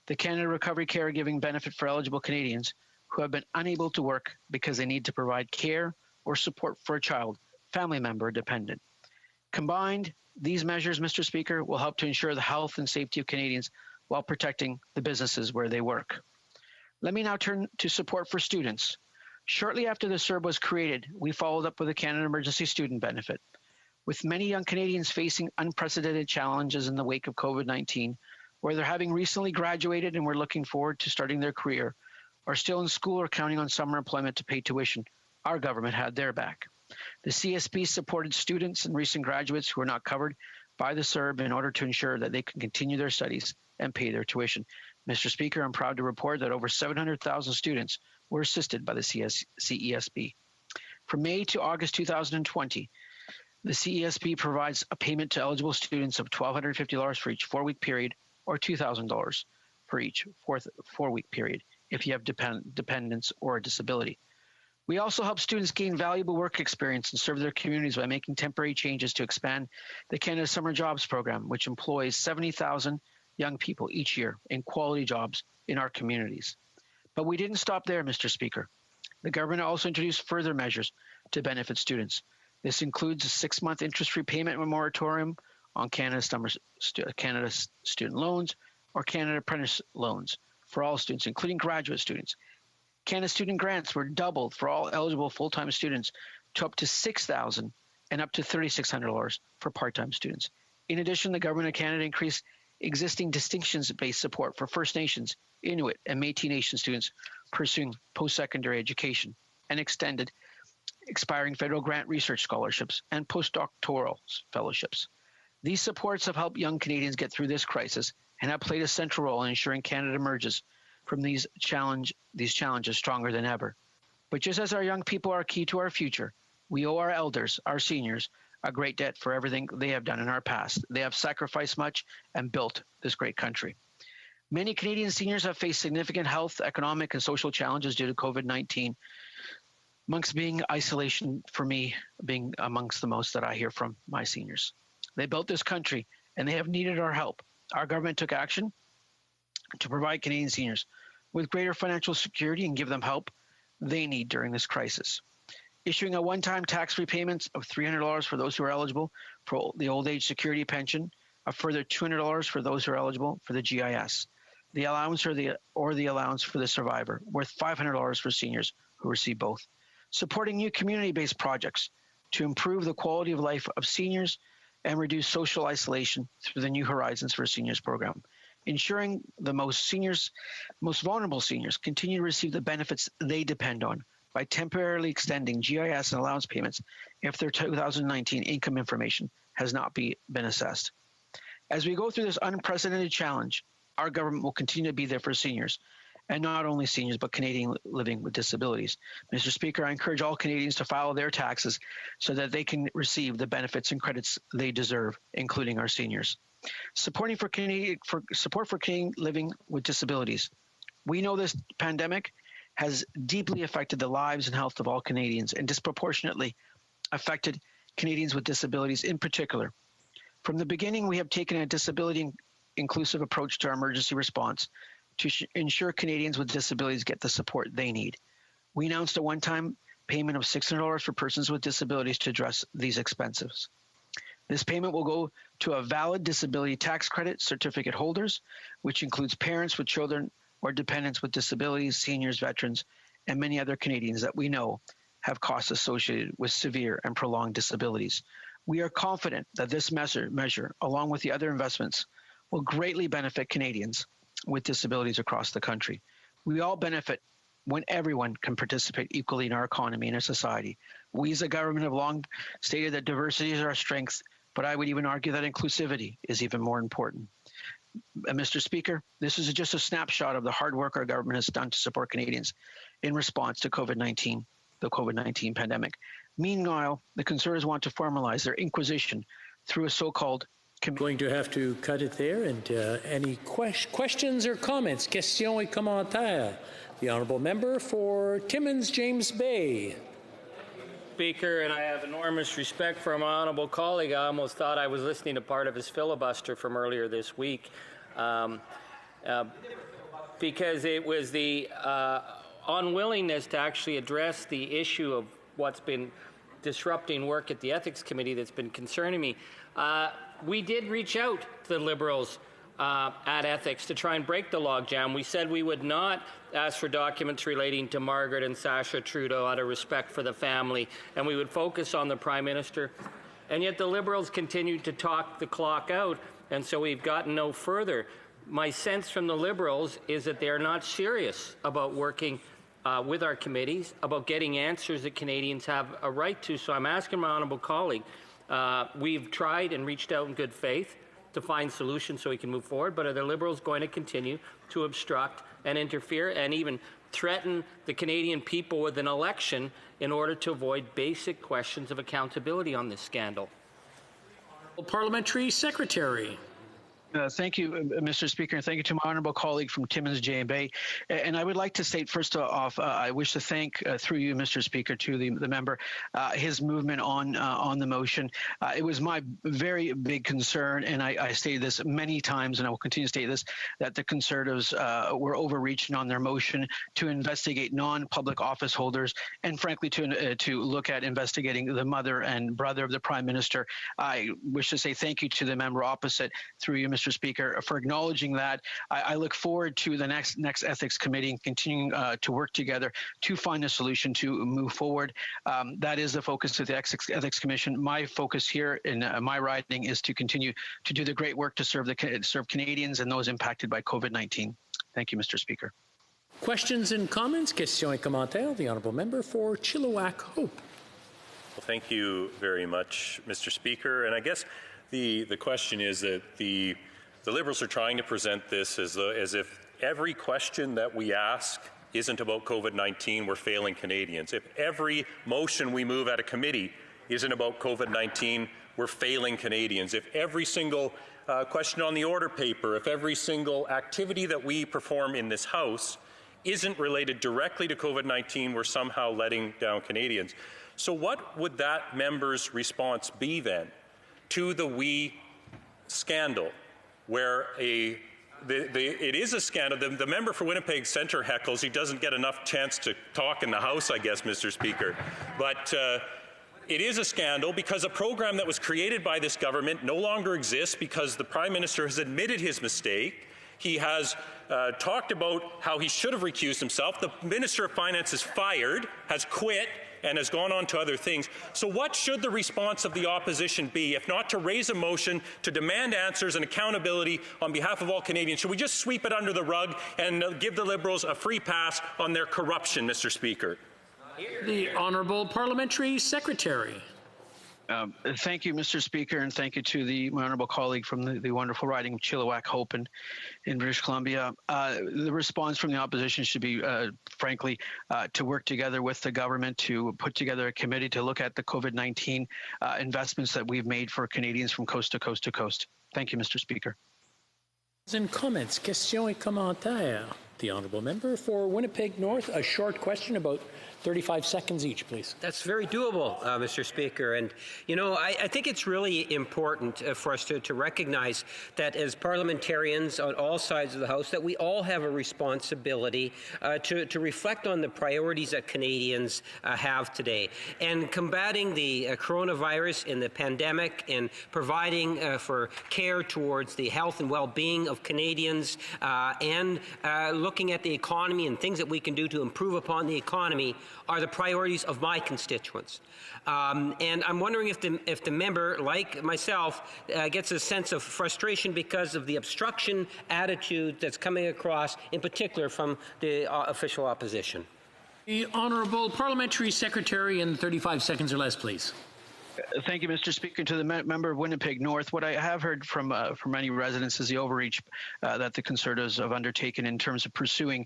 the Canada Recovery Caregiving Benefit for eligible Canadians who have been unable to work because they need to provide care or support for a child, family member, or dependent. Combined, these measures, Mr. Speaker, will help to ensure the health and safety of Canadians while protecting the businesses where they work. Let me now turn to support for students. Shortly after the CERB was created, we followed up with the Canada Emergency Student Benefit. With many young Canadians facing unprecedented challenges in the wake of COVID-19, whether having recently graduated and were looking forward to starting their career, or still in school or counting on summer employment to pay tuition, our government had their back. The CSB supported students and recent graduates who were not covered by the CERB in order to ensure that they can continue their studies and pay their tuition. Mr. Speaker, I'm proud to report that over 700,000 students were assisted by the CESB. From May to August 2020, the CESB provides a payment to eligible students of $1,250 for each 4-week period or $2,000 for each 4-week period if you have dependents or a disability. We also help students gain valuable work experience and serve their communities by making temporary changes to expand the Canada Summer Jobs Program, which employs 70,000 young people each year in quality jobs in our communities. But we didn't stop there, Mr. Speaker. The government also introduced further measures to benefit students. This includes a 6-month interest-free payment moratorium on Canada student loans or Canada Apprentice loans for all students, including graduate students. Canada student grants were doubled for all eligible full-time students to up to $6,000 and up to $3,600 for part-time students. In addition, the Government of Canada increased existing distinctions-based support for First Nations, Inuit, and Métis Nation students pursuing post-secondary education and extended expiring federal grant research scholarships and postdoctoral fellowships. These supports have helped young Canadians get through this crisis and have played a central role in ensuring Canada emerges from these challenges stronger than ever. But just as our young people are key to our future, we owe our elders, our seniors, a great debt for everything they have done in our past. They have sacrificed much and built this great country. Many Canadian seniors have faced significant health, economic, and social challenges due to COVID-19, amongst being isolation for me being amongst the most that I hear from my seniors. They built this country, and they have needed our help. Our government took action to provide Canadian seniors with greater financial security and give them help they need during this crisis. Issuing a one-time tax repayment of $300 for those who are eligible for the old age security pension, a further $200 for those who are eligible for the GIS, the allowance or the allowance for the survivor, worth $500 for seniors who receive both. Supporting new community-based projects to improve the quality of life of seniors and reduce social isolation through the New Horizons for Seniors program. Ensuring the most vulnerable seniors continue to receive the benefits they depend on, by temporarily extending GIS and allowance payments if their 2019 income information has not been assessed. As we go through this unprecedented challenge, our government will continue to be there for seniors, and not only seniors, but Canadians living with disabilities. Mr. Speaker, I encourage all Canadians to file their taxes so that they can receive the benefits and credits they deserve, including our seniors. Support for Canadian living with disabilities. We know this pandemic has deeply affected the lives and health of all Canadians and disproportionately affected Canadians with disabilities in particular. From the beginning, we have taken a disability-inclusive approach to our emergency response to ensure Canadians with disabilities get the support they need. We announced a one-time payment of $600 for persons with disabilities to address these expenses. This payment will go to a valid disability tax credit certificate holders, which includes parents with children or dependents with disabilities, seniors, veterans, and many other Canadians that we know have costs associated with severe and prolonged disabilities. We are confident that this measure, along with the other investments, will greatly benefit Canadians with disabilities across the country. We all benefit when everyone can participate equally in our economy and our society. We as a government have long stated that diversity is our strength, but I would even argue that inclusivity is even more important. Mr. Speaker, this is just a snapshot of the hard work our government has done to support Canadians in response to the COVID-19 pandemic. Meanwhile, the Conservatives want to formalize their inquisition through a so-called Going to have to cut it there. And any questions or comments? Questions et commentaires. The Honourable Member for Timmins, James Bay. Speaker, and I have enormous respect for my honourable colleague. I almost thought I was listening to part of his filibuster from earlier this week, because it was the unwillingness to actually address the issue of what's been disrupting work at the Ethics Committee that's been concerning me. We did reach out to the Liberals at Ethics to try and break the logjam. We said we would not ask for documents relating to Margaret and Sasha Trudeau out of respect for the family, and we would focus on the Prime Minister. And yet the Liberals continued to talk the clock out, and so we've gotten no further. My sense from the Liberals is that they are not serious about working with our committees, about getting answers that Canadians have a right to. So I'm asking my honourable colleague, we've tried and reached out in good faith to find solutions so we can move forward, but are the Liberals going to continue to obstruct and interfere and even threaten the Canadian people with an election in order to avoid basic questions of accountability on this scandal? Parliamentary Secretary. Thank you, Mr. Speaker, and thank you to my honourable colleague from Timmins, J. Bay. And I would like to state, first off, I wish to thank, through you, Mr. Speaker, to the member, his movement on the motion. It was my very big concern, and I stated this many times, and I will continue to state this, that the Conservatives were overreaching on their motion to investigate non-public office holders, and frankly, to look at investigating the mother and brother of the Prime Minister. I wish to say thank you to the member opposite, through you, Mr. Speaker, for acknowledging that. I look forward to the next Ethics Committee and continuing to work together to find a solution to move forward. That is the focus of the Ethics Commission. My focus here in my riding is to continue to do the great work to serve Canadians and those impacted by COVID-19. Thank you, Mr. Speaker. Questions and comments? Questions et commentaires. The Honourable Member for Chilliwack Hope. Well, thank you very much, Mr. Speaker. And I guess the question is that the Liberals are trying to present this as if every question that we ask isn't about COVID-19, we're failing Canadians. If every motion we move at a committee isn't about COVID-19, we're failing Canadians. If every single question on the order paper, if every single activity that we perform in this House isn't related directly to COVID-19, we're somehow letting down Canadians. So what would that member's response be then to the WE scandal, where it is a scandal? The member for Winnipeg Centre heckles. He doesn't get enough chance to talk in the House, I guess, Mr. Speaker. But it is a scandal because a program that was created by this government no longer exists because the Prime Minister has admitted his mistake. He has talked about how he should have recused himself. The Minister of Finance is fired, has quit, and has gone on to other things. So what should the response of the opposition be, if not to raise a motion to demand answers and accountability on behalf of all Canadians? Should we just sweep it under the rug and give the Liberals a free pass on their corruption, Mr. Speaker? The Honourable Parliamentary Secretary. Thank you, Mr. Speaker, and thank you to my honourable colleague from the wonderful riding of Chilliwack Hope in British Columbia. The response from the opposition should be, frankly, to work together with the government to put together a committee to look at the COVID-19 investments that we've made for Canadians from coast to coast to coast. Thank you, Mr. Speaker. And comments, questions et commentaires. The honourable member for Winnipeg North, a short question about 35 seconds each, please. That's very doable, Mr. Speaker. And, you know, I think it's really important for us to recognize that as parliamentarians on all sides of the House, that we all have a responsibility to reflect on the priorities that Canadians have today. And combating the coronavirus and the pandemic and providing for care towards the health and well-being of Canadians and looking at the economy and things that we can do to improve upon the economy are the priorities of my constituents. And I'm wondering if the member, like myself, gets a sense of frustration because of the obstruction attitude that's coming across, in particular from the official opposition. The Honourable Parliamentary Secretary in 35 seconds or less, please. Thank you, Mr. Speaker. To the member of Winnipeg North, what I have heard from many residents is the overreach that the Conservatives have undertaken in terms of pursuing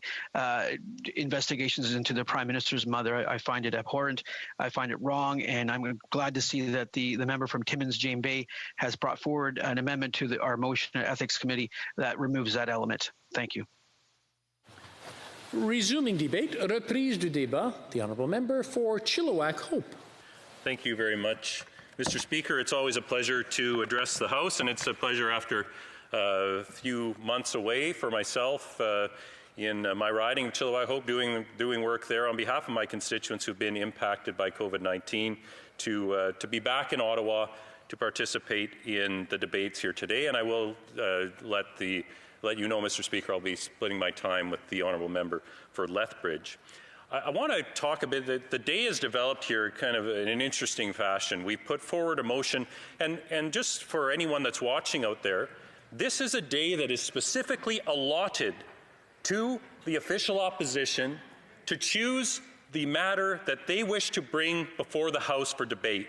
investigations into the Prime Minister's mother. I find it abhorrent. I find it wrong, and I'm glad to see that the member from Timmins, James Bay, has brought forward an amendment to our motion at Ethics Committee that removes that element. Thank you. Resuming debate, reprise du débat. The honourable member for Chilliwack Hope. Thank you very much, Mr. Speaker. It's always a pleasure to address the House, and it's a pleasure after a few months away for myself in my riding of Chilliwack Hope, doing work there on behalf of my constituents who've been impacted by COVID-19, to be back in Ottawa to participate in the debates here today. And I will let you know, Mr. Speaker, I'll be splitting my time with the honourable member for Lethbridge. I want to talk a bit that the day has developed here kind of in an interesting fashion. We put forward a motion, and just for anyone that's watching out there, this is a day that is specifically allotted to the official opposition to choose the matter that they wish to bring before the House for debate.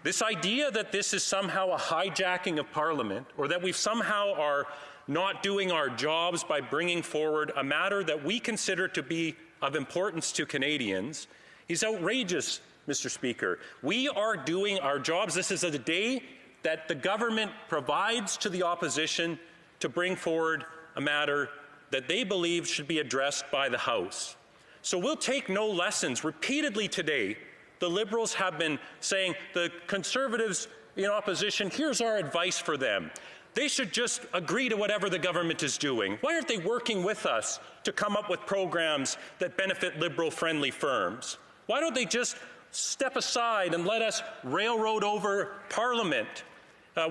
This idea that this is somehow a hijacking of Parliament, or that we somehow are not doing our jobs by bringing forward a matter that we consider to be of importance to Canadians, is outrageous, Mr. Speaker. We are doing our jobs. This is a day that the government provides to the opposition to bring forward a matter that they believe should be addressed by the House. So we'll take no lessons. Repeatedly today, the Liberals have been saying, the Conservatives in opposition, here's our advice for them. They should just agree to whatever the government is doing. Why aren't they working with us to come up with programs that benefit Liberal-friendly firms? Why don't they just step aside and let us railroad over Parliament?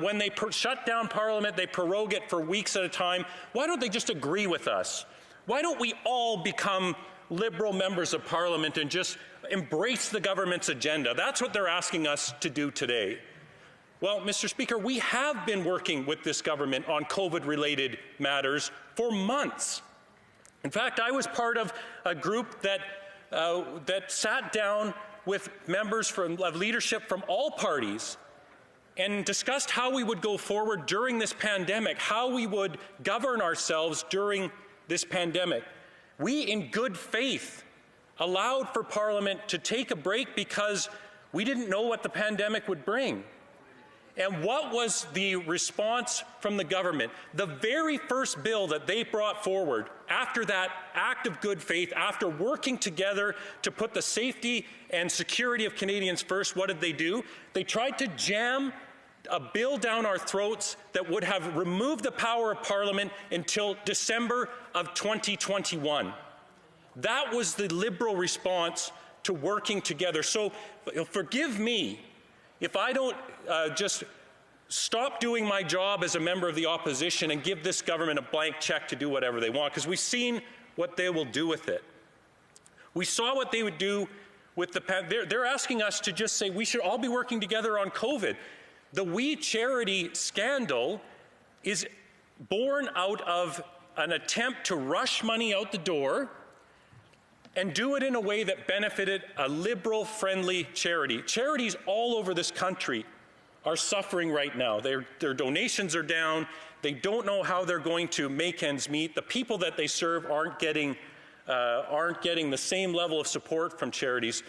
When they shut down Parliament, they prorogue it for weeks at a time. Why don't they just agree with us? Why don't we all become Liberal members of Parliament and just embrace the government's agenda? That's what they're asking us to do today. Well, Mr. Speaker, we have been working with this government on COVID-related matters for months. In fact, I was part of a group that sat down with members of leadership from all parties and discussed how we would go forward during this pandemic, how we would govern ourselves during this pandemic. We, in good faith, allowed for Parliament to take a break because we didn't know what the pandemic would bring. And what was the response from the government? The very first bill that they brought forward after that act of good faith, after working together to put the safety and security of Canadians first, what did they do? They tried to jam a bill down our throats that would have removed the power of Parliament until December of 2021. That was the Liberal response to working together. So forgive me if I don't just stop doing my job as a member of the opposition and give this government a blank check to do whatever they want, because we've seen what they will do with it. We saw what they would do with they're asking us to just say we should all be working together on COVID. The We Charity scandal is born out of an attempt to rush money out the door, and do it in a way that benefited a Liberal-friendly charity. Charities all over this country are suffering right now. Their donations are down. They don't know how they're going to make ends meet. The people that they serve aren't getting the same level of support from charities.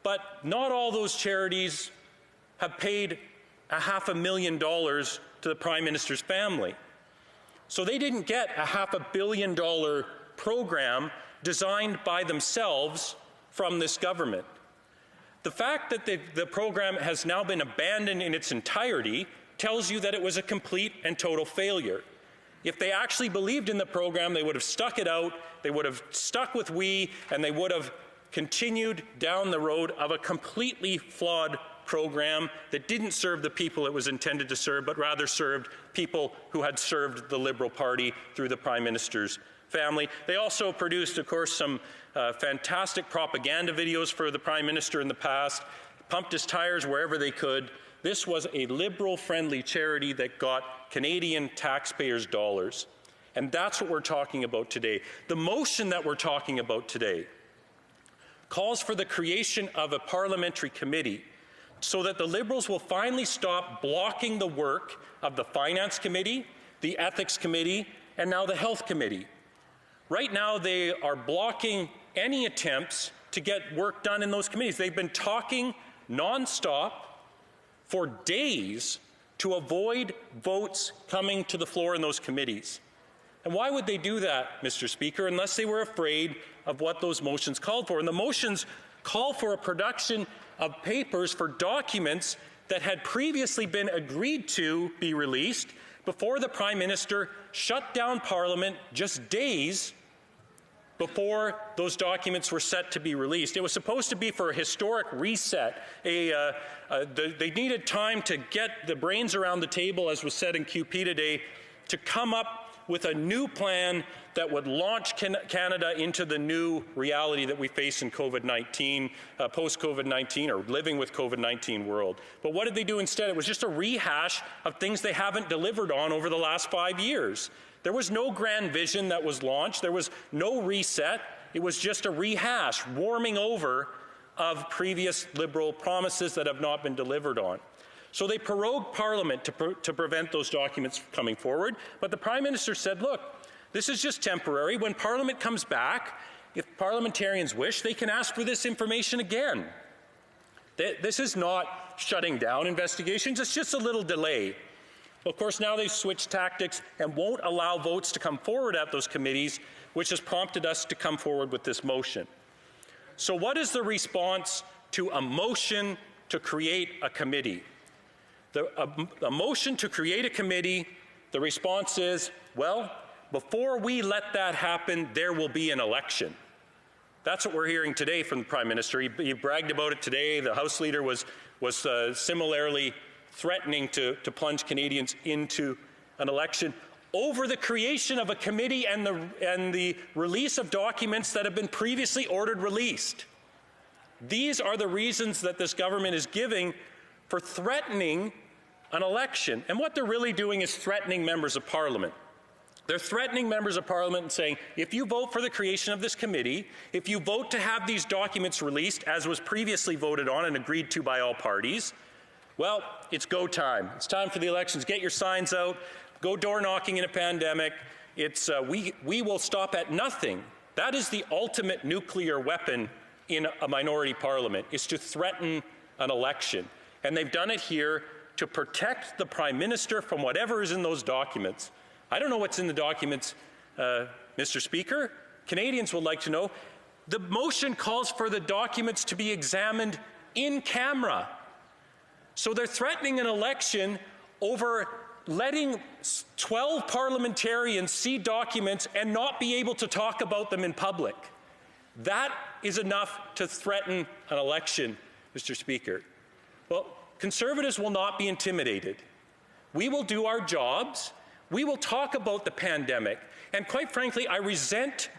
But not all those charities have paid $500,000 to the Prime Minister's family. So they didn't get a $500 million program designed by themselves from this government. The fact that the program has now been abandoned in its entirety tells you that it was a complete and total failure. If they actually believed in the program, they would have stuck it out, they would have stuck with we, and they would have continued down the road of a completely flawed program that didn't serve the people it was intended to serve, but rather served people who had served the Liberal Party through the Prime Minister's family. They also produced, of course, some fantastic propaganda videos for the Prime Minister in the past, pumped his tires wherever they could. This was a Liberal-friendly charity that got Canadian taxpayers' dollars. And that's what we're talking about today. The motion that we're talking about today calls for the creation of a parliamentary committee so that the Liberals will finally stop blocking the work of the Finance Committee, the Ethics Committee, and now the Health Committee. Right now, they are blocking any attempts to get work done in those committees. They've been talking nonstop for days to avoid votes coming to the floor in those committees. And why would they do that, Mr. Speaker, unless they were afraid of what those motions called for? And the motions call for a production of papers for documents that had previously been agreed to be released before the Prime Minister shut down Parliament just days before those documents were set to be released. It was supposed to be for a historic reset. They needed time to get the brains around the table, as was said in QP today, to come up with a new plan that would launch Canada into the new reality that we face in COVID-19, post-COVID-19, or living with COVID-19 world. But what did they do instead? It was just a rehash of things they haven't delivered on over the last 5 years. There was no grand vision that was launched. There was no reset. It was just a rehash, warming over of previous Liberal promises that have not been delivered on. So they prorogued Parliament to prevent those documents coming forward. But the Prime Minister said, look, this is just temporary. When Parliament comes back, if parliamentarians wish, they can ask for this information again. This is not shutting down investigations. It's just a little delay. Of course, now they've switched tactics and won't allow votes to come forward at those committees, which has prompted us to come forward with this motion. So what is the response to a motion to create a committee? A motion to create a committee, the response is, well, before we let that happen, there will be an election. That's what we're hearing today from the Prime Minister. He bragged about it today. The House Leader was similarly threatening to plunge Canadians into an election over the creation of a committee and the release of documents that have been previously ordered released. These are the reasons that this government is giving for threatening an election. And what they're really doing is threatening members of Parliament. They're threatening members of Parliament and saying, if you vote for the creation of this committee, if you vote to have these documents released, as was previously voted on and agreed to by all parties, well, it's go time. It's time for the elections. Get your signs out. Go door knocking in a pandemic. It's we will stop at nothing. That is the ultimate nuclear weapon in a minority parliament, is to threaten an election. And they've done it here to protect the Prime Minister from whatever is in those documents. I don't know what's in the documents, Mr. Speaker. Canadians would like to know. The motion calls for the documents to be examined in camera. So they're threatening an election over letting 12 parliamentarians see documents and not be able to talk about them in public. That is enough to threaten an election, Mr. Speaker. Well, Conservatives will not be intimidated. We will do our jobs. We will talk about the pandemic. And quite frankly, I resent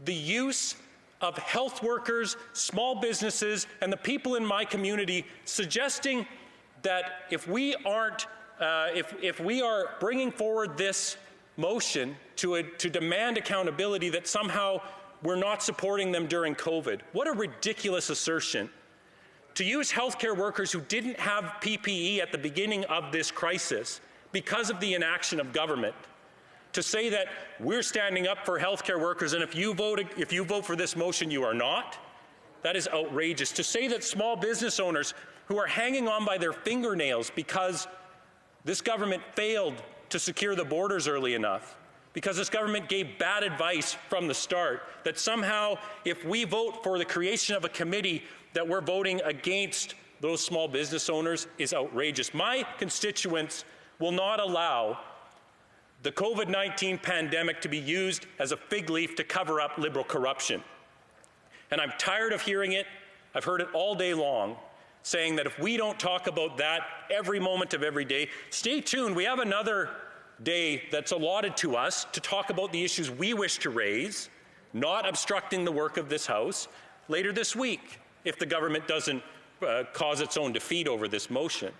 the use of health workers, small businesses, and the people in my community suggesting that if we are bringing forward this motion to demand accountability, that somehow we're not supporting them during COVID. What a ridiculous assertion. To use healthcare workers who didn't have PPE at the beginning of this crisis because of the inaction of government, to say that we're standing up for healthcare workers and if you vote for this motion, you are not, that is outrageous. To say that small business owners who are hanging on by their fingernails because this government failed to secure the borders early enough, because this government gave bad advice from the start, that somehow if we vote for the creation of a committee that we're voting against those small business owners is outrageous. My constituents will not allow the COVID-19 pandemic to be used as a fig leaf to cover up Liberal corruption. And I'm tired of hearing it. I've heard it all day long, saying that if we don't talk about that every moment of every day, stay tuned. We have another day that's allotted to us to talk about the issues we wish to raise, not obstructing the work of this House, later this week, if the government doesn't cause its own defeat over this motion.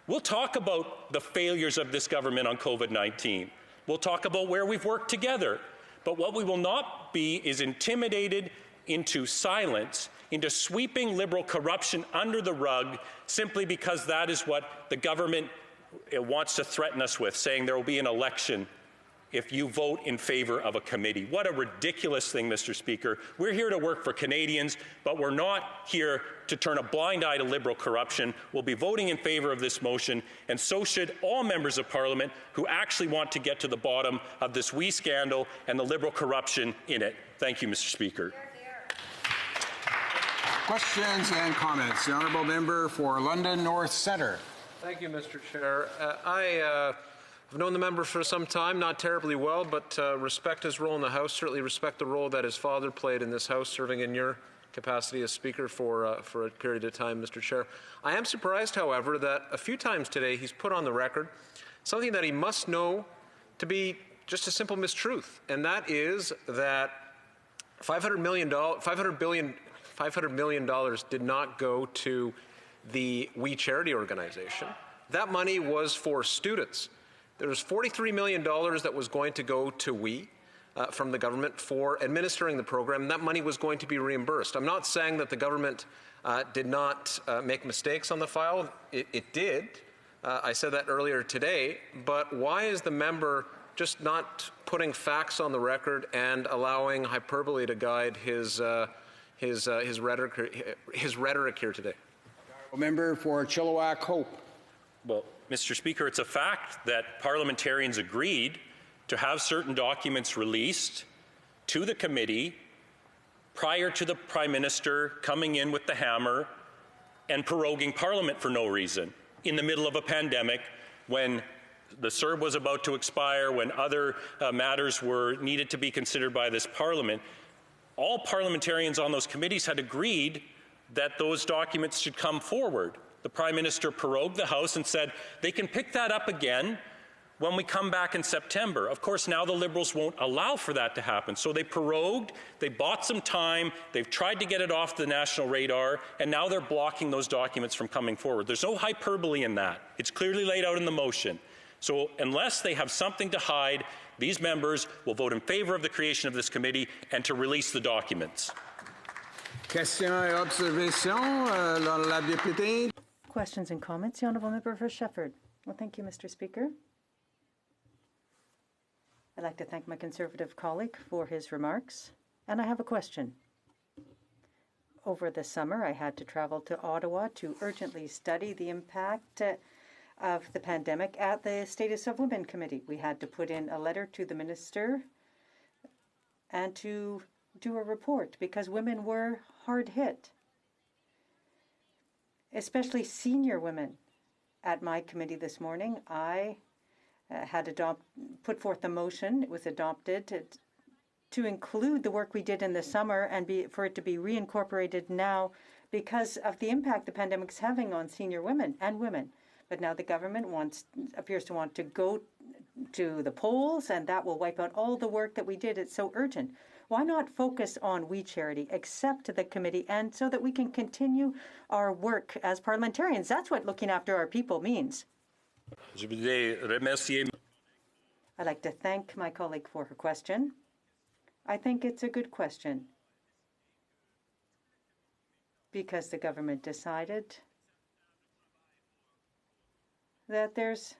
We'll talk about the failures of this government on COVID-19. We'll talk about where we've worked together. But what we will not be is intimidated into silence, into sweeping Liberal corruption under the rug simply because that is what the government wants to threaten us with, saying there will be an election if you vote in favor of a committee. What a ridiculous thing, Mr. Speaker. We're here to work for Canadians, but we're not here to turn a blind eye to Liberal corruption. We'll be voting in favor of this motion, and so should all members of Parliament who actually want to get to the bottom of this wee scandal and the Liberal corruption in it. Thank you, Mr. Speaker. Questions and comments. The honourable member for London North Centre. Thank you, Mr. Chair. I've known the member for some time, not terribly well, but respect his role in the House, certainly respect the role that his father played in this House, serving in your capacity as Speaker for a period of time, Mr. Chair. I am surprised, however, that a few times today he's put on the record something that he must know to be just a simple mistruth, and that is that $500 million did not go to the We Charity organization. That money was for students. There was $43 million that was going to go to We from the government for administering the program, and that money was going to be reimbursed. I'm not saying that the government did not make mistakes on the file. It did. I said that earlier today. But why is the member just not putting facts on the record and allowing hyperbole to guide his rhetoric here today? Member for Chilliwack Hope. Well, Mr. Speaker, it's a fact that parliamentarians agreed to have certain documents released to the committee prior to the Prime Minister coming in with the hammer and proroguing Parliament for no reason in the middle of a pandemic when the CERB was about to expire, when other matters were needed to be considered by this Parliament. All parliamentarians on those committees had agreed that those documents should come forward. The Prime Minister prorogued the House and said they can pick that up again when we come back in September. Of course, now the Liberals won't allow for that to happen. So they prorogued, they bought some time, they've tried to get it off the national radar, and now they're blocking those documents from coming forward. There's no hyperbole in that. It's clearly laid out in the motion. So unless they have something to hide, these members will vote in favor of the creation of this committee and to release the documents. Questions et observations, la députée. Questions and comments. The Honourable Member for Shefford. Well, thank you, Mr. Speaker. I'd like to thank my Conservative colleague for his remarks, and I have a question. Over the summer, I had to travel to Ottawa to urgently study the impact of the pandemic at the Status of Women Committee. We had to put in a letter to the Minister and to do a report because women were hard hit, especially senior women. At my committee this morning, I had put forth a motion. It was adopted to include the work we did in the summer and for it to be reincorporated now because of the impact the pandemic is having on senior women and women. But now the government appears to want to go to the polls, and that will wipe out all the work that we did. It's so urgent. Why not focus on We Charity, accept the committee, and so that we can continue our work as parliamentarians? That's what looking after our people means. I'd like to thank my colleague for her question. I think it's a good question because the government decided that there's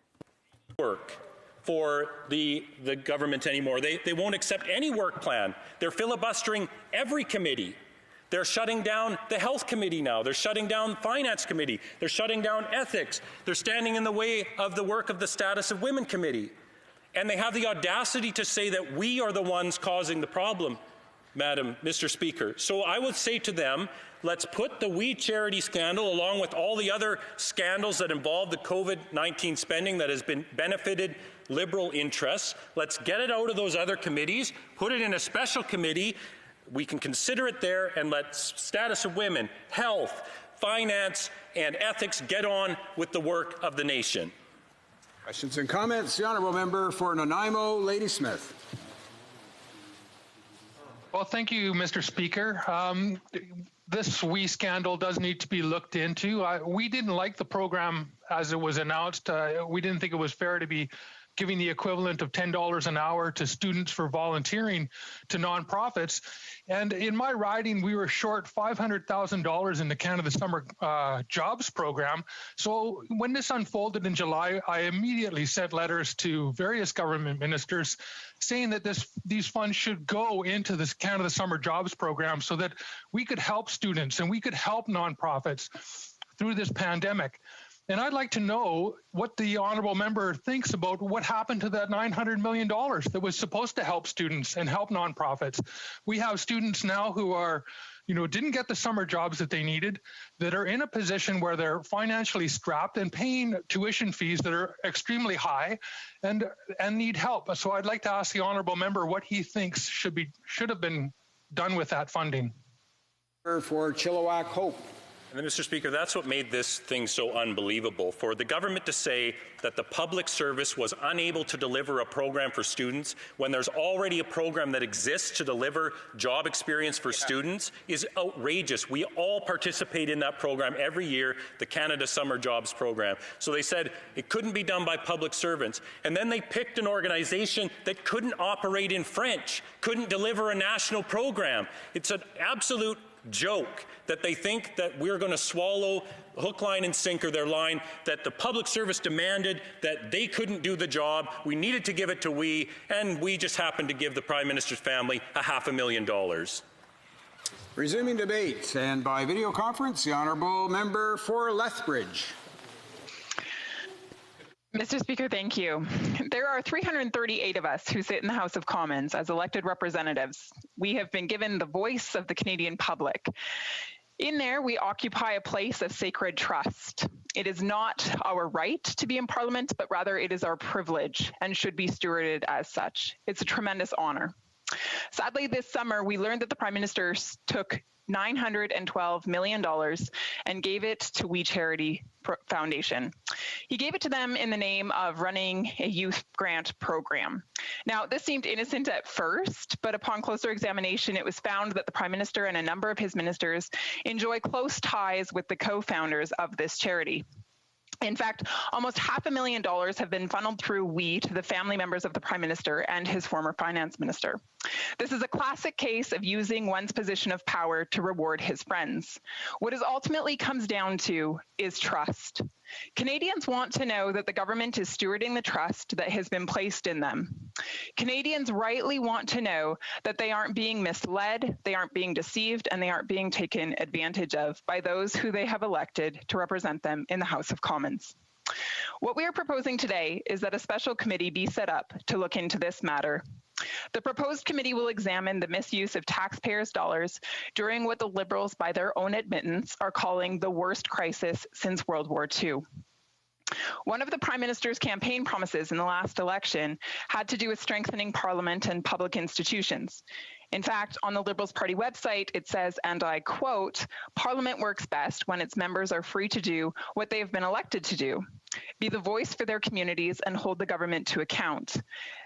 work for the government anymore. They won't accept any work plan. They're filibustering every committee. They're shutting down the Health Committee now. They're shutting down the Finance Committee. They're shutting down Ethics. They're standing in the way of the work of the Status of Women Committee. And they have the audacity to say that we are the ones causing the problem, Mr. Speaker. So I would say to them, let's put the We Charity scandal along with all the other scandals that involve the COVID-19 spending that has been benefited Liberal interests. Let's get it out of those other committees, put it in a special committee. We can consider it there and let Status of Women, Health, Finance, and Ethics get on with the work of the nation. Questions and comments? The Honourable Member for Nanaimo, Ladysmith. Well, thank you, Mr. Speaker. This WE scandal does need to be looked into. We didn't like the program as it was announced. We didn't think it was fair to be giving the equivalent of $10 an hour to students for volunteering to nonprofits. And in my riding, we were short $500,000 in the Canada Summer Jobs Program. So when this unfolded in July, I immediately sent letters to various government ministers saying that these funds should go into this Canada Summer Jobs Program so that we could help students and we could help nonprofits through this pandemic. And I'd like to know what the honourable member thinks about what happened to that $900 million that was supposed to help students and help nonprofits. We have students now who are, didn't get the summer jobs that they needed, that are in a position where they're financially strapped and paying tuition fees that are extremely high and need help. So I'd like to ask the honourable member what he thinks should have been done with that funding. For Chilliwack Hope. And then, Mr. Speaker, that's what made this thing so unbelievable. For the government to say that the public service was unable to deliver a program for students when there's already a program that exists to deliver job experience for students is outrageous. We all participate in that program every year, the Canada Summer Jobs Program. So they said it couldn't be done by public servants. And then they picked an organization that couldn't operate in French, couldn't deliver a national program. It's an absolute joke that they think that we're going to swallow hook, line, and sinker their line, that the public service demanded that they couldn't do the job. We needed to give it to we, and we just happened to give the Prime Minister's family $500,000. Resuming debate, and by video conference, the Honourable Member for Lethbridge. Mr. Speaker, thank you. There are 338 of us who sit in the House of Commons as elected representatives. We have been given the voice of the Canadian public. In there, we occupy a place of sacred trust. It is not our right to be in Parliament, but rather it is our privilege and should be stewarded as such. It's a tremendous honor. Sadly, this summer, we learned that the Prime Minister took $912 million and gave it to We Charity Foundation. He gave it to them in the name of running a youth grant program. Now, this seemed innocent at first, but upon closer examination, it was found that the Prime Minister and a number of his ministers enjoy close ties with the co-founders of this charity. In fact, almost $500,000 have been funneled through We to the family members of the Prime Minister and his former finance minister. This is a classic case of using one's position of power to reward his friends. What it ultimately comes down to is trust. Canadians want to know that the government is stewarding the trust that has been placed in them. Canadians rightly want to know that they aren't being misled, they aren't being deceived, and they aren't being taken advantage of by those who they have elected to represent them in the House of Commons. What we are proposing today is that a special committee be set up to look into this matter. The proposed committee will examine the misuse of taxpayers' dollars during what the Liberals, by their own admittance, are calling the worst crisis since World War II. One of the Prime Minister's campaign promises in the last election had to do with strengthening Parliament and public institutions. In fact, on the Liberals Party website, it says, and I quote, "Parliament works best when its members are free to do what they have been elected to do, be the voice for their communities and hold the government to account."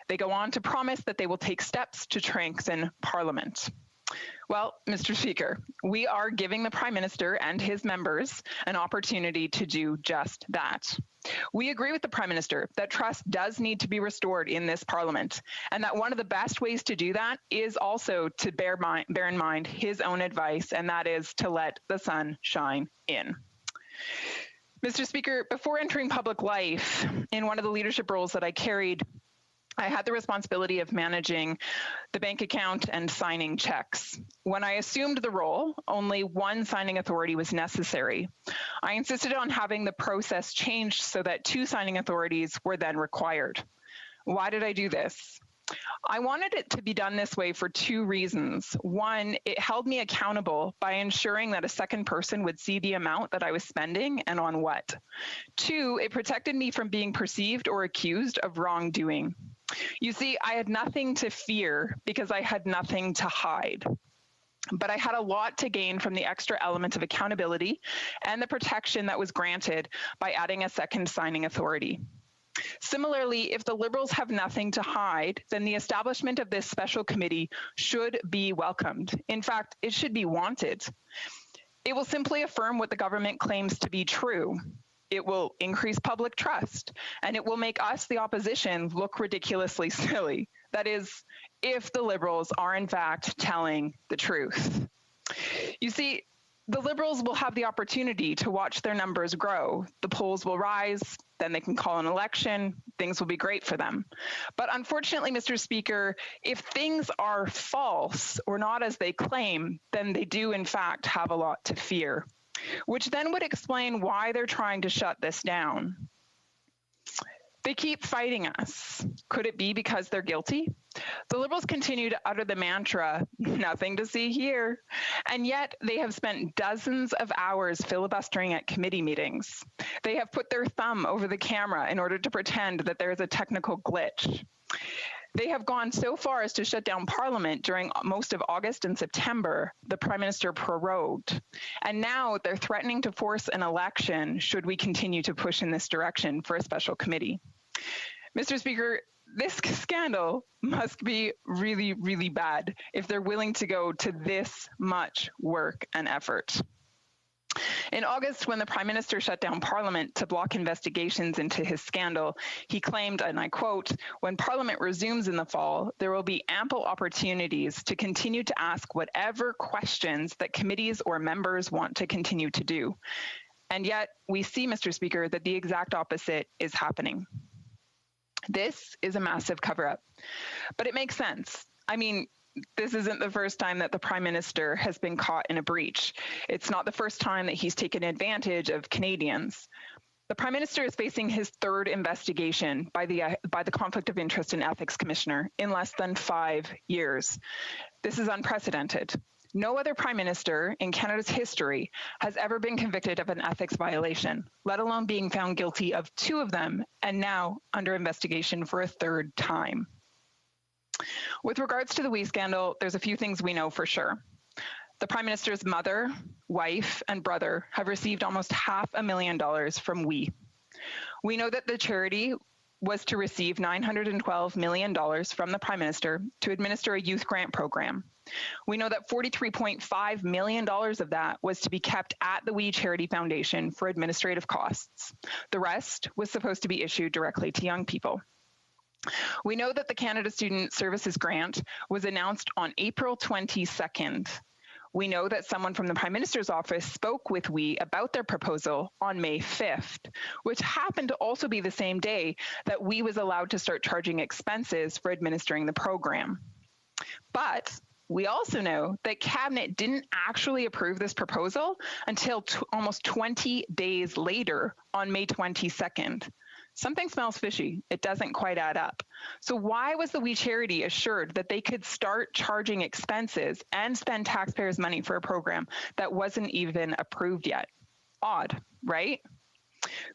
They go on to promise that they will take steps to strengthen Parliament. Well, Mr. Speaker, we are giving the Prime Minister and his members an opportunity to do just that. We agree with the Prime Minister that trust does need to be restored in this Parliament, and that one of the best ways to do that is also to bear in mind his own advice, and that is to let the sun shine in. Mr. Speaker, before entering public life, in one of the leadership roles that I carried, I had the responsibility of managing the bank account and signing checks. When I assumed the role, only one signing authority was necessary. I insisted on having the process changed so that 2 signing authorities were then required. Why did I do this? I wanted it to be done this way for 2 reasons. One, it held me accountable by ensuring that a second person would see the amount that I was spending and on what. 2, it protected me from being perceived or accused of wrongdoing. You see, I had nothing to fear because I had nothing to hide. But I had a lot to gain from the extra element of accountability and the protection that was granted by adding a second signing authority. Similarly, if the Liberals have nothing to hide, then the establishment of this special committee should be welcomed. In fact, it should be wanted. It will simply affirm what the government claims to be true. It will increase public trust, and it will make us, the opposition, look ridiculously silly. That is, if the Liberals are in fact telling the truth. You see, the Liberals will have the opportunity to watch their numbers grow. The polls will rise, then they can call an election, things will be great for them. But unfortunately, Mr. Speaker, if things are false or not as they claim, then they do in fact have a lot to fear, which then would explain why they're trying to shut this down. They keep fighting us. Could it be because they're guilty? The Liberals continue to utter the mantra, nothing to see here, and yet they have spent dozens of hours filibustering at committee meetings. They have put their thumb over the camera in order to pretend that there is a technical glitch. They have gone so far as to shut down Parliament during most of August and September, the Prime Minister prorogued. And now they're threatening to force an election should we continue to push in this direction for a special committee. Mr. Speaker, this scandal must be really, really bad if they're willing to go to this much work and effort. In August, when the Prime Minister shut down Parliament to block investigations into his scandal, he claimed, and I quote, "When Parliament resumes in the fall, there will be ample opportunities to continue to ask whatever questions that committees or members want to continue to do." And yet, we see, Mr. Speaker, that the exact opposite is happening. This is a massive cover-up, but it makes sense. I mean, this isn't the first time that the Prime Minister has been caught in a breach. It's not the first time that he's taken advantage of Canadians. The Prime Minister is facing his 3rd investigation by the Conflict of Interest and Ethics Commissioner in less than 5 years. This is unprecedented. No other Prime Minister in Canada's history has ever been convicted of an ethics violation, let alone being found guilty of 2 of them, and now under investigation for a 3rd time. With regards to the WE scandal, there's a few things we know for sure. The Prime Minister's mother, wife, and brother have received almost $500,000 from WE. We know that the charity was to receive $912 million from the Prime Minister to administer a youth grant program. We know that $43.5 million of that was to be kept at the WE Charity Foundation for administrative costs. The rest was supposed to be issued directly to young people. We know that the Canada Student Services Grant was announced on April 22nd. We know that someone from the Prime Minister's office spoke with WE about their proposal on May 5th, which happened to also be the same day that WE was allowed to start charging expenses for administering the program. But we also know that Cabinet didn't actually approve this proposal until almost 20 days later on May 22nd. Something smells fishy. It doesn't quite add up. So why was the WE Charity assured that they could start charging expenses and spend taxpayers' money for a program that wasn't even approved yet? Odd, right?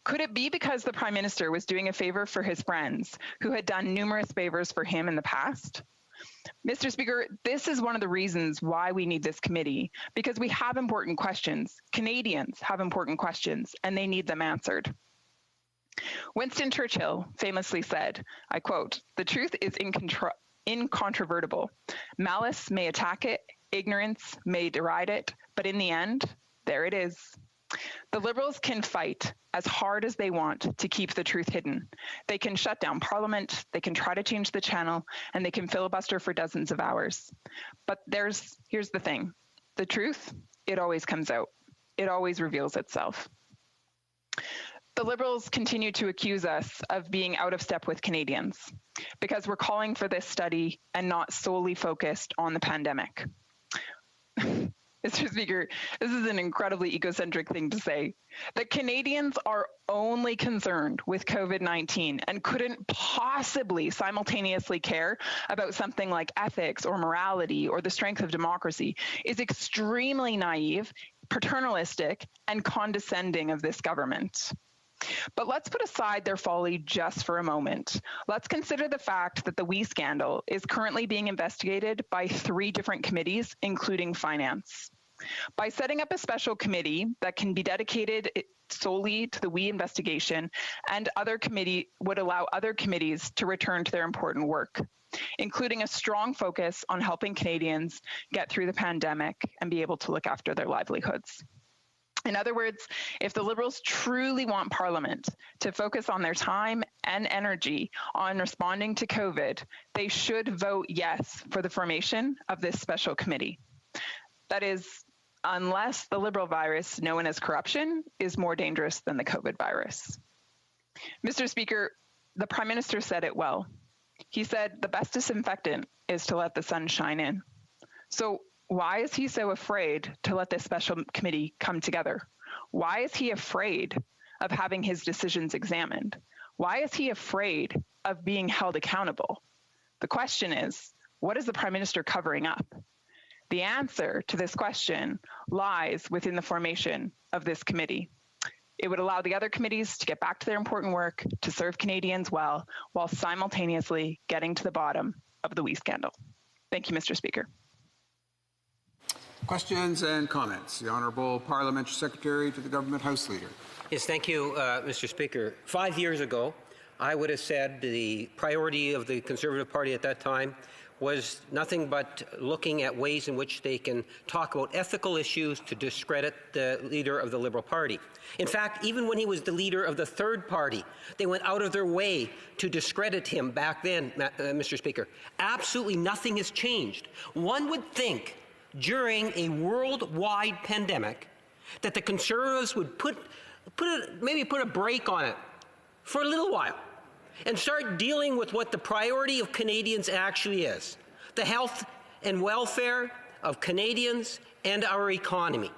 Could it be because the Prime Minister was doing a favor for his friends who had done numerous favors for him in the past? Mr. Speaker, this is one of the reasons why we need this committee, because we have important questions. Canadians have important questions, and they need them answered. Winston Churchill famously said, I quote, "The truth is incontrovertible. Malice may attack it, Ignorance may deride it, but in the end, there it is. The Liberals can fight as hard as they want to keep the truth hidden. They can shut down Parliament, they can try to change the channel, and they can filibuster for dozens of hours. But here's the thing. The truth, it always comes out. It always reveals itself. The Liberals continue to accuse us of being out of step with Canadians because we're calling for this study and not solely focused on the pandemic. Mr. Speaker, this is an incredibly egocentric thing to say. That Canadians are only concerned with COVID-19 and couldn't possibly simultaneously care about something like ethics or morality or the strength of democracy is extremely naive, paternalistic, and condescending of this government. But let's put aside their folly just for a moment. Let's consider the fact that the WE scandal is currently being investigated by 3 different committees, including Finance. By setting up a special committee that can be dedicated solely to the WE investigation, and would allow other committees to return to their important work, including a strong focus on helping Canadians get through the pandemic and be able to look after their livelihoods. In other words, if the Liberals truly want Parliament to focus on their time and energy on responding to COVID, they should vote yes for the formation of this special committee. That is, unless the Liberal virus, known as corruption, is more dangerous than the COVID virus. Mr. Speaker, the Prime Minister said it well. He said the best disinfectant is to let the sun shine in. So why is he so afraid to let this special committee come together? Why is he afraid of having his decisions examined? Why is he afraid of being held accountable? The question is, what is the Prime Minister covering up? The answer to this question lies within the formation of this committee. It would allow the other committees to get back to their important work, to serve Canadians well, while simultaneously getting to the bottom of the WE scandal. Thank you, Mr. Speaker. Questions and comments. The Honourable Parliamentary Secretary to the Government House Leader. Yes, thank you, Mr. Speaker. 5 years ago, I would have said the priority of the Conservative Party at that time was nothing but looking at ways in which they can talk about ethical issues to discredit the leader of the Liberal Party. In fact, even when he was the leader of the third party, they went out of their way to discredit him back then, Mr. Speaker. Absolutely nothing has changed. One would think during a worldwide pandemic that the Conservatives would maybe put a break on it for a little while and start dealing with what the priority of Canadians actually is, the health and welfare of Canadians and our economy.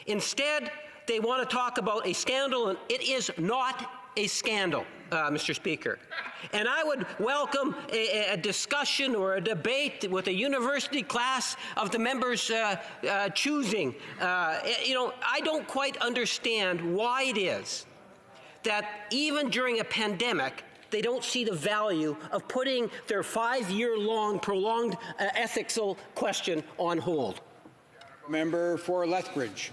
Instead, they want to talk about a scandal, and it is not a scandal, Mr. Speaker. And I would welcome a discussion or a debate with a university class of the members choosing. I don't quite understand why it is that even during a pandemic, they don't see the value of putting their 5-year-long prolonged ethical question on hold. Member for Lethbridge.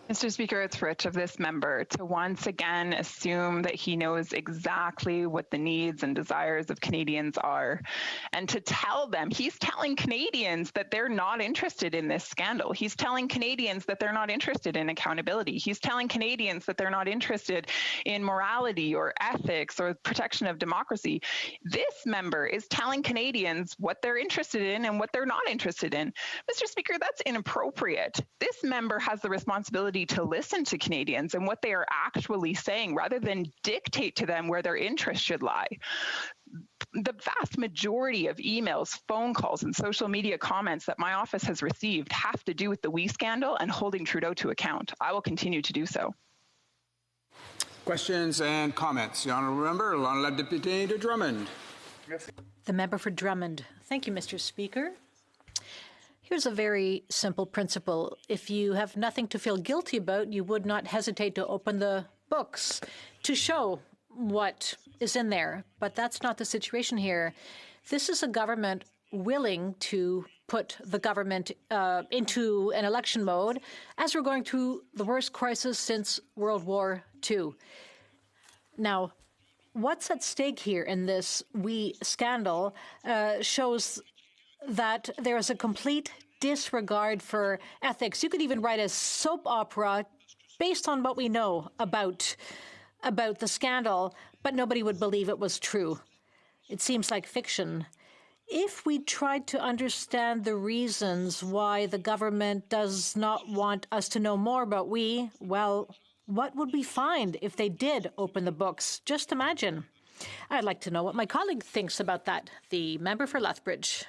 Mr. Speaker, it's rich of this member to once again assume that he knows exactly what the needs and desires of Canadians are, and to tell them, he's telling Canadians that they're not interested in this scandal. He's telling Canadians that they're not interested in accountability. He's telling Canadians that they're not interested in morality or ethics or protection of democracy. This member is telling Canadians what they're interested in and what they're not interested in. Mr. Speaker, that's inappropriate. This member has the responsibility to listen to Canadians and what they are actually saying rather than dictate to them where their interests should lie. The vast majority of emails, phone calls, and social media comments that my office has received have to do with the WE scandal and holding Trudeau to account. I will continue to do so. Questions and comments. The Honourable Member, la Députée de Drummond. The member for Drummond. Thank you, Mr. Speaker. Here's a very simple principle. If you have nothing to feel guilty about, you would not hesitate to open the books to show what is in there. But that's not the situation here. This is a government willing to put the government into an election mode as we're going through the worst crisis since World War II. Now, what's at stake here in this WE scandal shows that there is a complete disregard for ethics. You could even write a soap opera based on what we know about the scandal, but nobody would believe it was true. It seems like fiction. If we tried to understand the reasons why the government does not want us to know more about well, what would we find if they did open the books? Just imagine. I'd like to know what my colleague thinks about that. The member for Lethbridge.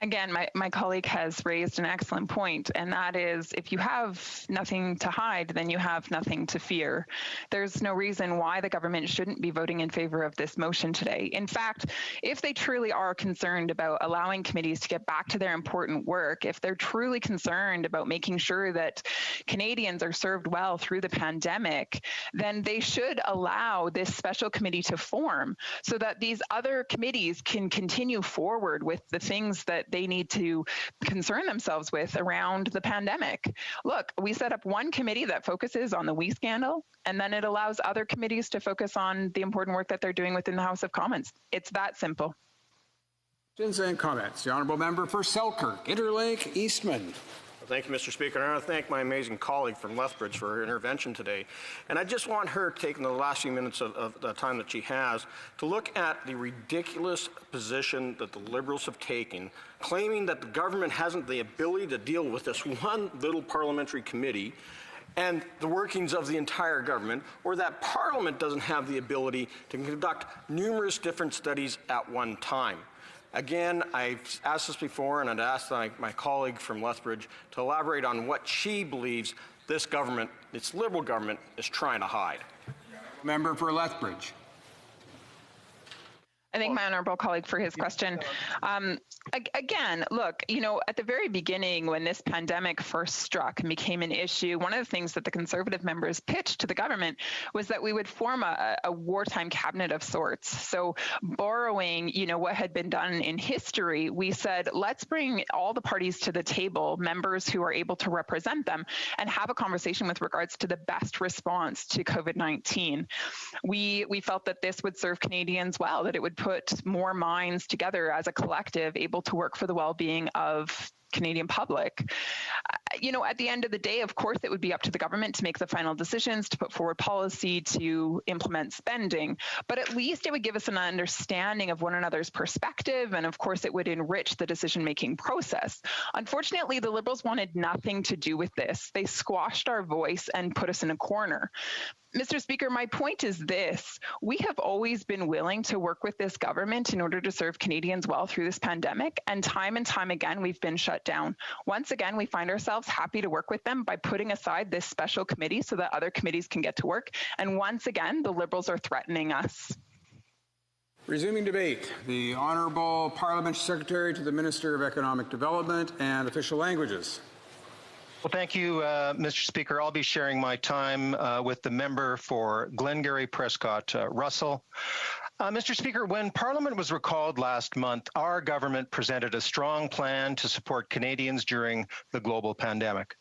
Again, my colleague has raised an excellent point, and that is if you have nothing to hide, then you have nothing to fear. There's no reason why the government shouldn't be voting in favor of this motion today. In fact, if they truly are concerned about allowing committees to get back to their important work, if they're truly concerned about making sure that Canadians are served well through the pandemic, then they should allow this special committee to form so that these other committees can continue forward with the things that they need to concern themselves with around the pandemic. Look, we set up one committee that focuses on the WE scandal, and then it allows other committees to focus on the important work that they're doing within the House of Commons. It's that simple. Questions and comments. The Honourable Member for Selkirk, Interlake, Eastman. Thank you, Mr. Speaker. And I want to thank my amazing colleague from Lethbridge for her intervention today. And I just want her, taking the last few minutes of the time that she has, to look at the ridiculous position that the Liberals have taken, claiming that the government hasn't the ability to deal with this one little parliamentary committee and the workings of the entire government, or that Parliament doesn't have the ability to conduct numerous different studies at one time. Again, I've asked this before, and I'd asked my colleague from Lethbridge to elaborate on what she believes this government, this Liberal government, is trying to hide. Member for Lethbridge. I thank my honourable colleague for his question. Again, look, at the very beginning when this pandemic first struck and became an issue, one of the things that the Conservative members pitched to the government was that we would form a wartime cabinet of sorts. So borrowing, what had been done in history, we said, let's bring all the parties to the table, members who are able to represent them, and have a conversation with regards to the best response to COVID-19. We felt that this would serve Canadians well, that it would put more minds together as a collective, able to work for the well-being of Canadian public. At the end of the day, of course, it would be up to the government to make the final decisions, to put forward policy, to implement spending. But at least it would give us an understanding of one another's perspective. And of course, it would enrich the decision-making process. Unfortunately, the Liberals wanted nothing to do with this. They squashed our voice and put us in a corner. Mr. Speaker, my point is this. We have always been willing to work with this government in order to serve Canadians well through this pandemic, and time again, we've been shut down. Once again, we find ourselves happy to work with them by putting aside this special committee so that other committees can get to work. And once again, the Liberals are threatening us. Resuming debate, the Honourable Parliamentary Secretary to the Minister of Economic Development and Official Languages. Well, thank you, Mr. Speaker. I'll be sharing my time with the member for Glengarry Prescott Russell. Mr. Speaker, when Parliament was recalled last month, our government presented a strong plan to support Canadians during the global pandemic.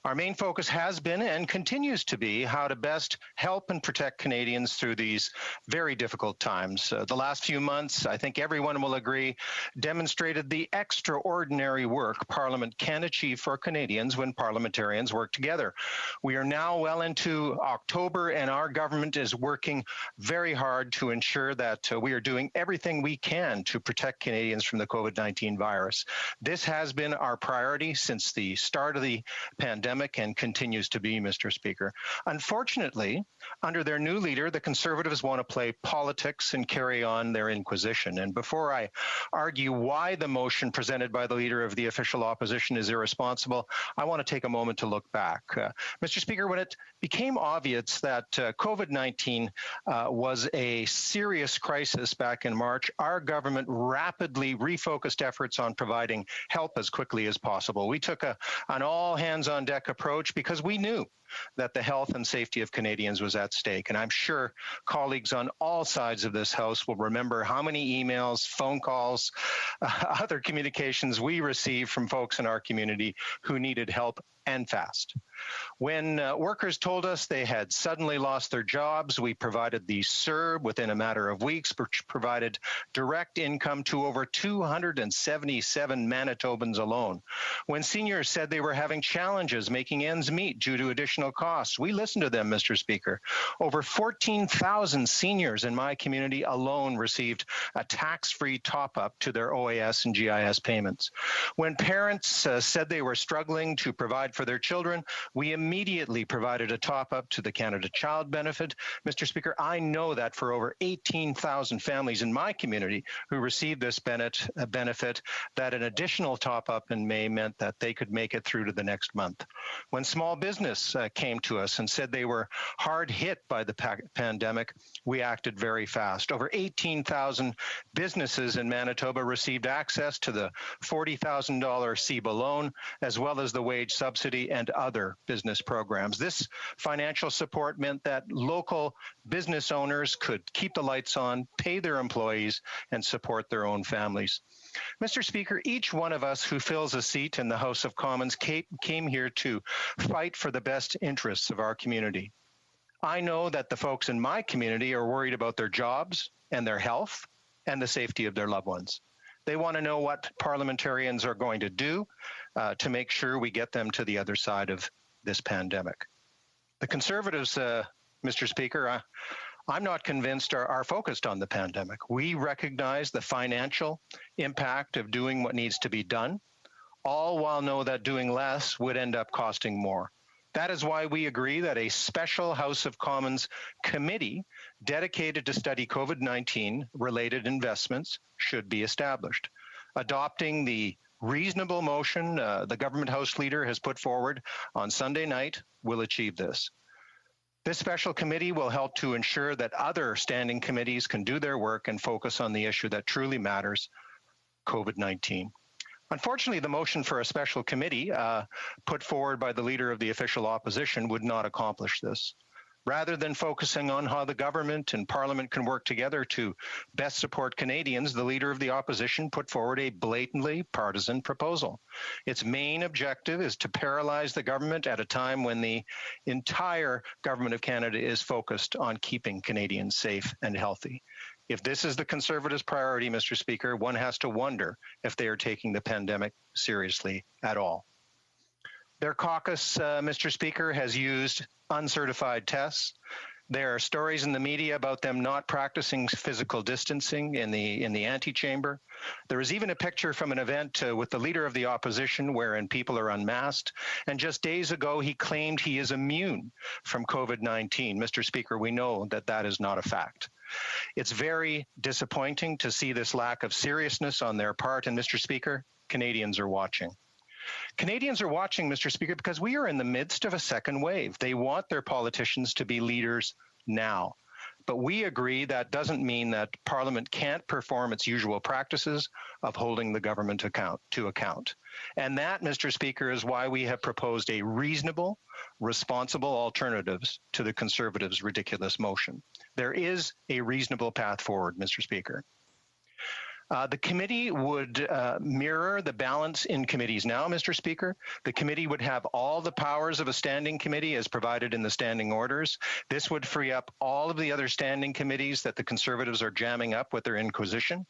Our main focus has been and continues to be how to best help and protect Canadians through these very difficult times. The last few months, I think everyone will agree, demonstrated the extraordinary work Parliament can achieve for Canadians when parliamentarians work together. We are now well into October, and our government is working very hard to ensure that we are doing everything we can to protect Canadians from the COVID-19 virus. This has been our priority since the start of the pandemic and continues to be, Mr. Speaker. Unfortunately, under their new leader, the Conservatives want to play politics and carry on their inquisition. And before I argue why the motion presented by the Leader of the Official Opposition is irresponsible, I want to take a moment to look back. Mr. Speaker, when it became obvious that COVID-19 was a serious crisis back in March, our government rapidly refocused efforts on providing help as quickly as possible. We took an all-hands-on-deck pragmatic approach because we knew that the health and safety of Canadians was at stake. And I'm sure colleagues on all sides of this House will remember how many emails, phone calls, other communications we received from folks in our community who needed help and fast. When workers told us they had suddenly lost their jobs, we provided the CERB within a matter of weeks, which provided direct income to over 277 Manitobans alone. When seniors said they were having challenges making ends meet due to additional costs, we listened to them, Mr. Speaker. Over 14,000 seniors in my community alone received a tax-free top-up to their OAS and GIS payments. When parents said they were struggling to provide for their children, we immediately provided a top-up to the Canada Child Benefit. Mr. Speaker, I know that for over 18,000 families in my community who received this benefit, that an additional top-up in May meant that they could make it through to the next month. When small business came to us and said they were hard hit by the pandemic, we acted very fast. Over 18,000 businesses in Manitoba received access to the $40,000 CEBA loan, as well as the wage subsidy and other business programs. This financial support meant that local business owners could keep the lights on, pay their employees, and support their own families. Mr. Speaker, each one of us who fills a seat in the House of Commons came here to fight for the best interests of our community. I know that the folks in my community are worried about their jobs and their health and the safety of their loved ones. They want to know what parliamentarians are going to do to make sure we get them to the other side of this pandemic. The Conservatives, Mr. Speaker, I'm not convinced are focused on the pandemic. We recognize the financial impact of doing what needs to be done, all while know that doing less would end up costing more. That is why we agree that a special House of Commons committee dedicated to study COVID-19 related investments should be established. Adopting the reasonable motion the government House Leader has put forward on Sunday night will achieve this. This special committee will help to ensure that other standing committees can do their work and focus on the issue that truly matters, COVID-19. Unfortunately, the motion for a special committee put forward by the Leader of the official opposition would not accomplish this. Rather than focusing on how the government and Parliament can work together to best support Canadians, the Leader of the Opposition put forward a blatantly partisan proposal. Its main objective is to paralyze the government at a time when the entire Government of Canada is focused on keeping Canadians safe and healthy. If this is the Conservatives' priority, Mr. Speaker, one has to wonder if they are taking the pandemic seriously at all. Their caucus, Mr. Speaker, has used uncertified tests. There are stories in the media about them not practicing physical distancing in the antechamber. There is even a picture from an event with the Leader of the Opposition wherein people are unmasked. And just days ago, he claimed he is immune from COVID-19. Mr. Speaker, we know that that is not a fact. It's very disappointing to see this lack of seriousness on their part. And Mr. Speaker, Canadians are watching. Canadians are watching, Mr. Speaker, because we are in the midst of a second wave. They want their politicians to be leaders now. But we agree that doesn't mean that Parliament can't perform its usual practices of holding the government to account. And that, Mr. Speaker, is why we have proposed a reasonable, responsible alternatives to the Conservatives' ridiculous motion. There is a reasonable path forward, Mr. Speaker. The committee would mirror the balance in committees now, Mr. Speaker. The committee would have all the powers of a standing committee as provided in the standing orders. This would free up all of the other standing committees that the Conservatives are jamming up with their inquisition.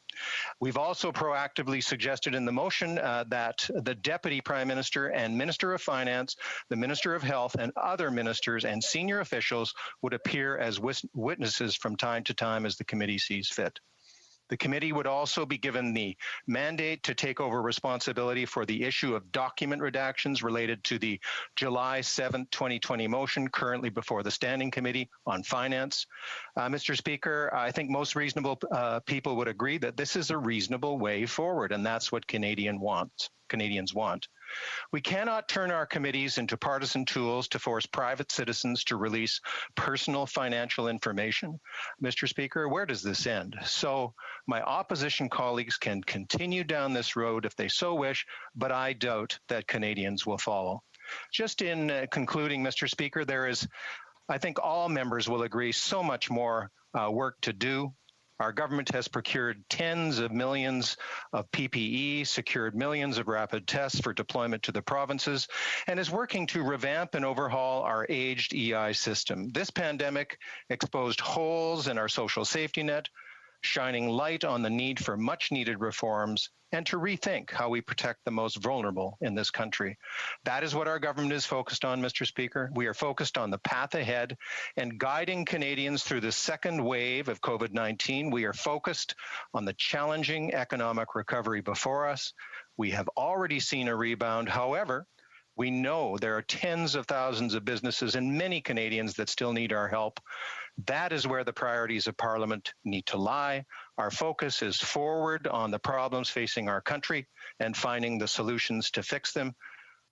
We've also proactively suggested in the motion that the Deputy Prime Minister and Minister of Finance, the Minister of Health, and other ministers and senior officials would appear as witnesses from time to time as the committee sees fit. The committee would also be given the mandate to take over responsibility for the issue of document redactions related to the July 7, 2020 motion currently before the Standing Committee on Finance. Mr. Speaker, I think most reasonable people would agree that this is a reasonable way forward, and that's what Canadians want. We cannot turn our committees into partisan tools to force private citizens to release personal financial information. Mr. Speaker, where does this end? So my opposition colleagues can continue down this road if they so wish, but I doubt that Canadians will follow. Just in concluding, Mr. Speaker, there is, I think all members will agree, so much more work to do. Our government has procured tens of millions of PPE, secured millions of rapid tests for deployment to the provinces, and is working to revamp and overhaul our aged EI system. This pandemic exposed holes in our social safety net, shining light on the need for much needed reforms and to rethink how we protect the most vulnerable in this country. That is what our government is focused on, Mr. Speaker. We are focused on the path ahead and guiding Canadians through the second wave of COVID-19. We are focused on the challenging economic recovery before us. We have already seen a rebound. However, we know there are tens of thousands of businesses and many Canadians that still need our help. That is where the priorities of Parliament need to lie. Our focus is forward on the problems facing our country and finding the solutions to fix them.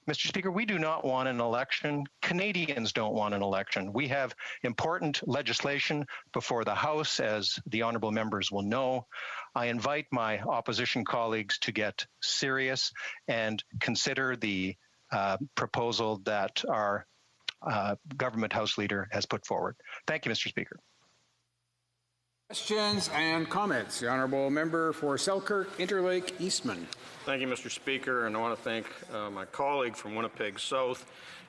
Mr. Speaker, we do not want an election. Canadians don't want an election. We have important legislation before the House, as the honourable members will know. I invite my opposition colleagues to get serious and consider the proposal that our government House Leader has put forward. Thank you, Mr. Speaker. Questions and comments. The Honourable Member for Selkirk, Interlake, Eastman. Thank you, Mr. Speaker, and I want to thank my colleague from Winnipeg South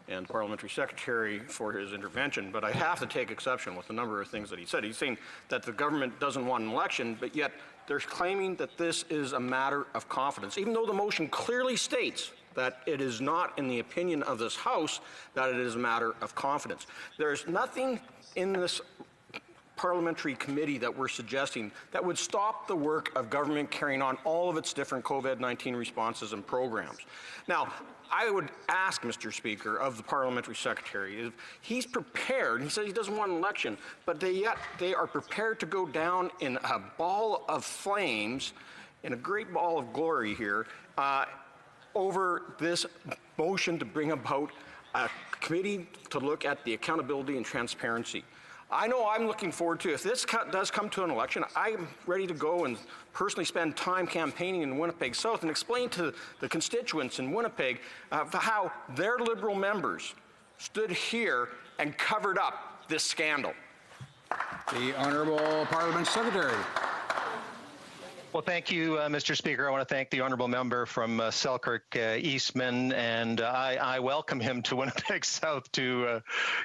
and Parliamentary Secretary for his intervention, but I have to take exception with a number of things that he said. He's saying that the government doesn't want an election, but yet they're claiming that this is a matter of confidence, even though the motion clearly states that it is not, in the opinion of this House, that it is a matter of confidence. There's nothing in this parliamentary committee that we're suggesting that would stop the work of government carrying on all of its different COVID-19 responses and programs. Now, I would ask, Mr. Speaker, of the Parliamentary Secretary, if he's prepared, he says he doesn't want an election, but yet they are prepared to go down in a ball of flames, in a great ball of glory here, over this motion to bring about a committee to look at the accountability and transparency. I know I'm looking forward to, if this does come to an election, I'm ready to go and personally spend time campaigning in Winnipeg South and explain to the constituents in Winnipeg how their Liberal members stood here and covered up this scandal. The Honourable Parliament Secretary. Well, thank you, Mr. Speaker. I want to thank the honourable member from Selkirk Eastman, and I welcome him to Winnipeg South to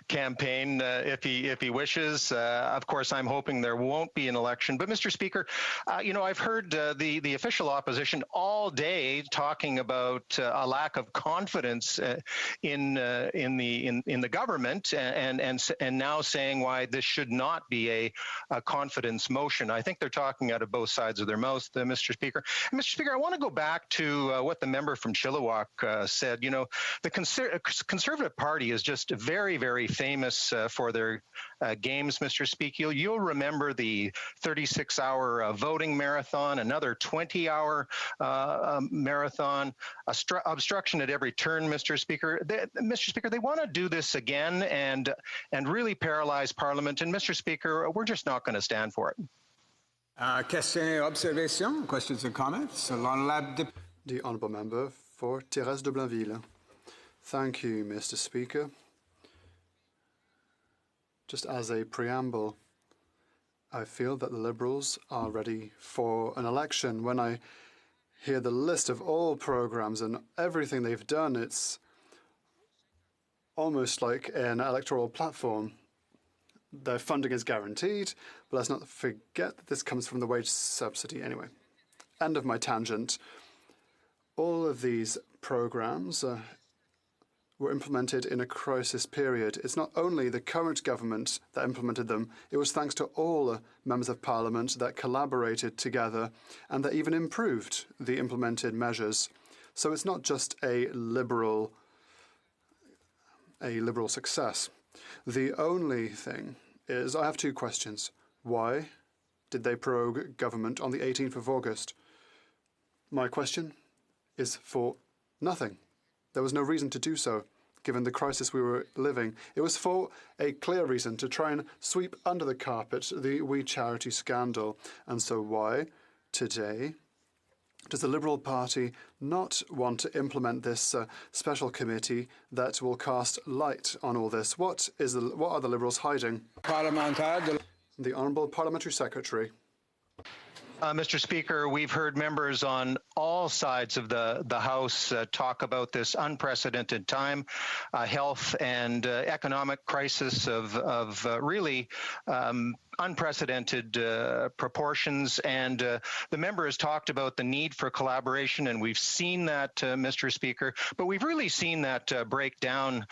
campaign if he wishes. Of course, I'm hoping there won't be an election. But, Mr. Speaker, you know, I've heard the official opposition all day talking about a lack of confidence in the government, and now saying why this should not be a confidence motion. I think they're talking out of both sides of their mouth. Mr. Speaker. And Mr. Speaker, I want to go back to what the member from Chilliwack said. You know, the Conservative Party is just very, very famous for their games, Mr. Speaker. You'll remember the 36-hour voting marathon, another 20-hour marathon, obstruction at every turn, Mr. Speaker. Mr. Speaker, they want to do this again and really paralyze Parliament. And, Mr. Speaker, we're just not going to stand for it. Questions and comments? The Honourable Member for Thérèse de Blainville. Thank you, Mr. Speaker. Just as a preamble, I feel that the Liberals are ready for an election. When I hear the list of all programmes and everything they've done, it's almost like an electoral platform. Their funding is guaranteed, but let's not forget that this comes from the wage subsidy anyway. End of my tangent. All of these programs were implemented in a crisis period. It's not only the current government that implemented them, it was thanks to all members of Parliament that collaborated together and that even improved the implemented measures. So it's not just a liberal success. The only thing is, I have two questions. Why did they prorogue government on the 18th of August? My question is for nothing. There was no reason to do so, given the crisis we were living. It was for a clear reason, to try and sweep under the carpet the We Charity scandal. And so why, today, does the Liberal Party not want to implement this special committee that will cast light on all this? What are the Liberals hiding? The Honourable Parliamentary Secretary. Mr. Speaker, we've heard members on all sides of the House talk about this unprecedented time, health and economic crisis of really unprecedented proportions, and the member has talked about the need for collaboration, and we've seen that, Mr. Speaker, but we've really seen that break down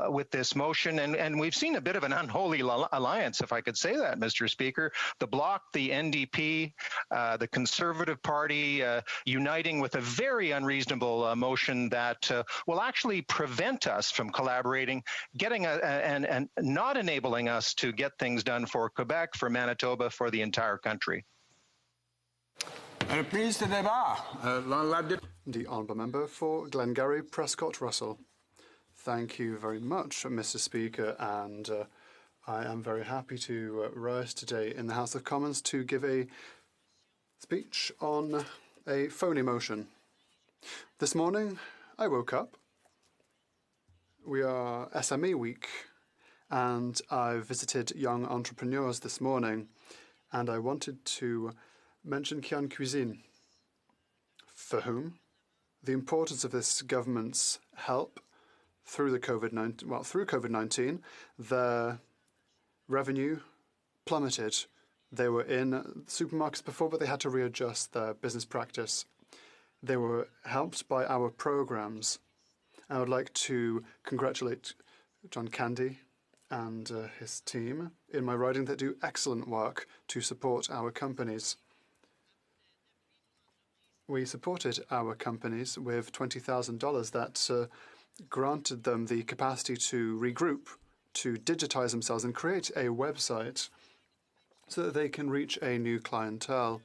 with this motion, and we've seen a bit of an unholy alliance, if I could say that, Mr. Speaker. The Bloc, the NDP, the Conservative Party uniting with a very unreasonable motion that will actually prevent us from collaborating, getting and not enabling us to get things done for Quebec, for Manitoba, for the entire country. The Honourable Member for Glengarry Prescott Russell. Thank you very much, Mr. Speaker, and I am very happy to rise today in the House of Commons to give a speech on a phony motion. This morning, I woke up. We are SME Week, and I visited young entrepreneurs this morning, and I wanted to mention Kian Cuisine, for whom the importance of this government's help through the COVID-19, their revenue plummeted. They were in supermarkets before, but they had to readjust their business practice. They were helped by our programs. I would like to congratulate John Candy and his team in my riding that do excellent work to support our companies. We supported our companies with $20,000 that granted them the capacity to regroup, to digitize themselves and create a website so that they can reach a new clientele.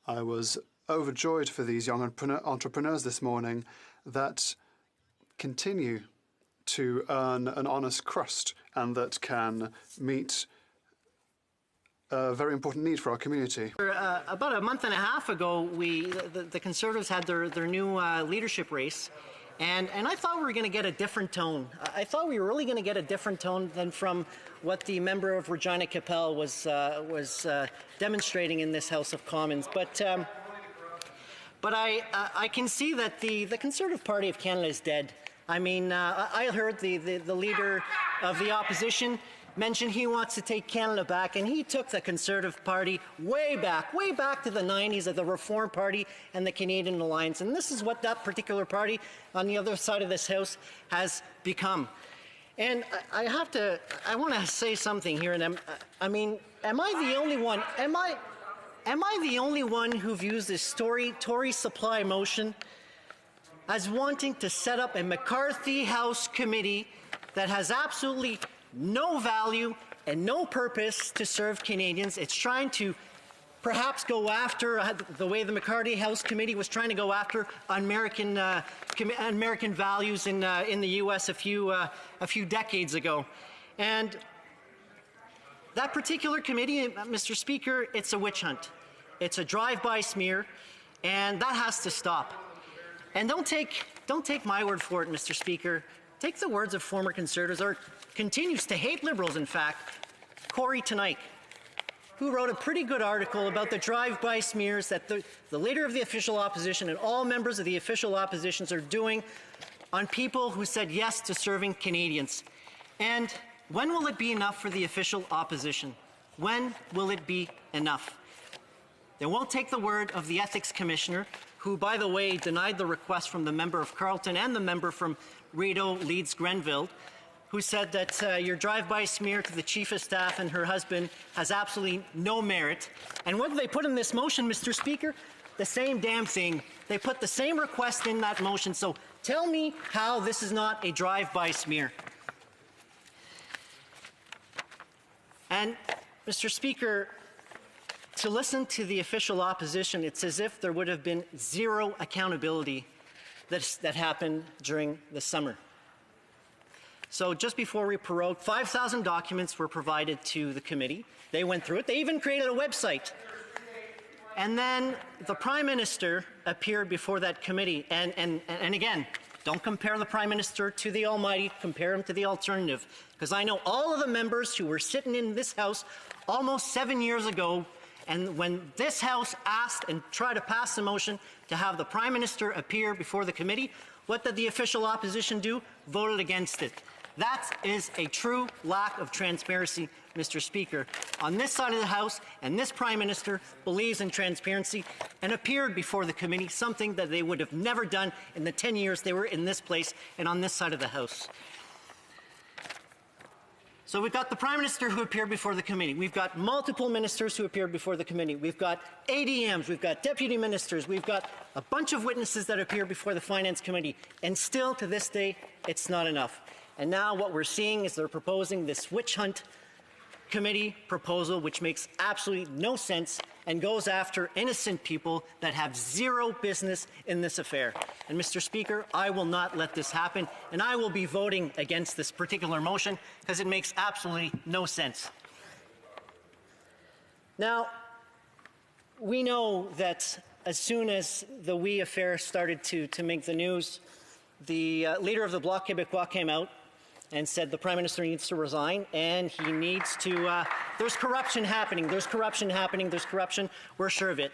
I was overjoyed for these young entrepreneurs this morning that continue to earn an honest crust and that can meet a very important need for our community. About a month and a half ago, the Conservatives had their new leadership race, and I thought we were going to get a different tone. I thought we were really going to get a different tone than from what the member of Regina Capel was demonstrating in this House of Commons. But I can see that the Conservative Party of Canada is dead. I mean, I heard the leader of the opposition mention he wants to take Canada back, and he took the Conservative Party way back to the 90s of the Reform Party and the Canadian Alliance. And this is what that particular party on the other side of this House has become. And I want to say something here. And I mean, am I the only one? Am I the only one who views this Tory supply motion as wanting to set up a McCarthy House committee that has absolutely no value and no purpose to serve Canadians? It's trying to perhaps go after the way the McCarthy House committee was trying to go after American values in the U.S. a few decades ago. And that particular committee, Mr. Speaker, it's a witch hunt. It's a drive-by smear, and that has to stop. And don't take my word for it, Mr. Speaker. Take the words of former Conservatives, or continues to hate Liberals, in fact, Corey Tenike, who wrote a pretty good article about the drive-by smears that the leader of the official opposition and all members of the official oppositions are doing on people who said yes to serving Canadians. And when will it be enough for the official opposition? When will it be enough? They won't take the word of the Ethics Commissioner, who, by the way, denied the request from the member of Carleton and the member from Rideau, Leeds, Grenville, who said that your drive-by smear to the Chief of Staff and her husband has absolutely no merit. And what do they put in this motion, Mr. Speaker? The same damn thing. They put the same request in that motion. So tell me how this is not a drive-by smear. And, Mr. Speaker, to listen to the official opposition, it's as if there would have been zero accountability that happened during the summer. So just before we prorogued, 5,000 documents were provided to the committee. They went through it. They even created a website. And then the Prime Minister appeared before that committee. And again, don't compare the Prime Minister to the Almighty, compare him to the alternative. Because I know all of the members who were sitting in this House almost 7 years ago, and when this House asked and tried to pass the motion to have the Prime Minister appear before the committee, what did the official opposition do? Voted against it. That is a true lack of transparency, Mr. Speaker. On this side of the House, and this Prime Minister believes in transparency and appeared before the committee, something that they would have never done in the 10 years they were in this place and on this side of the House. So we've got the Prime Minister who appeared before the committee. We've got multiple ministers who appeared before the committee. We've got ADMs. We've got deputy ministers. We've got a bunch of witnesses that appear before the Finance Committee. And still, to this day, it's not enough. And now what we're seeing is they're proposing this witch hunt committee proposal, which makes absolutely no sense and goes after innocent people that have zero business in this affair. And Mr. Speaker, I will not let this happen, and I will be voting against this particular motion because it makes absolutely no sense. Now, we know that as soon as the WE affair started to make the news, the leader of the Bloc Québécois came out and said the Prime Minister needs to resign and he needs to, there's corruption happening, there's corruption, we're sure of it.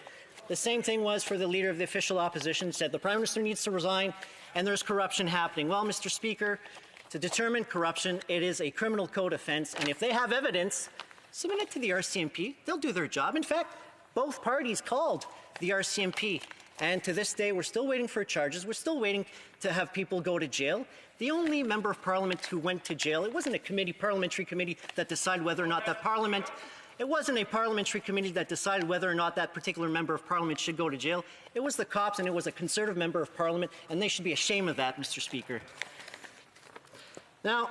The same thing was for the leader of the official opposition, said the Prime Minister needs to resign and there's corruption happening. Well, Mr. Speaker, to determine corruption, it is a criminal code offense, and if they have evidence, submit it to the RCMP, they'll do their job. In fact, both parties called the RCMP. And to this day, we're still waiting for charges. We're still waiting to have people go to jail. The only member of Parliament who went to jail, it wasn't a committee, parliamentary committee, that decided whether or not that Parliament, it wasn't a parliamentary committee that decided whether or not that particular member of Parliament should go to jail. It was the cops, and it was a Conservative member of Parliament, and they should be ashamed of that, Mr. Speaker. Now,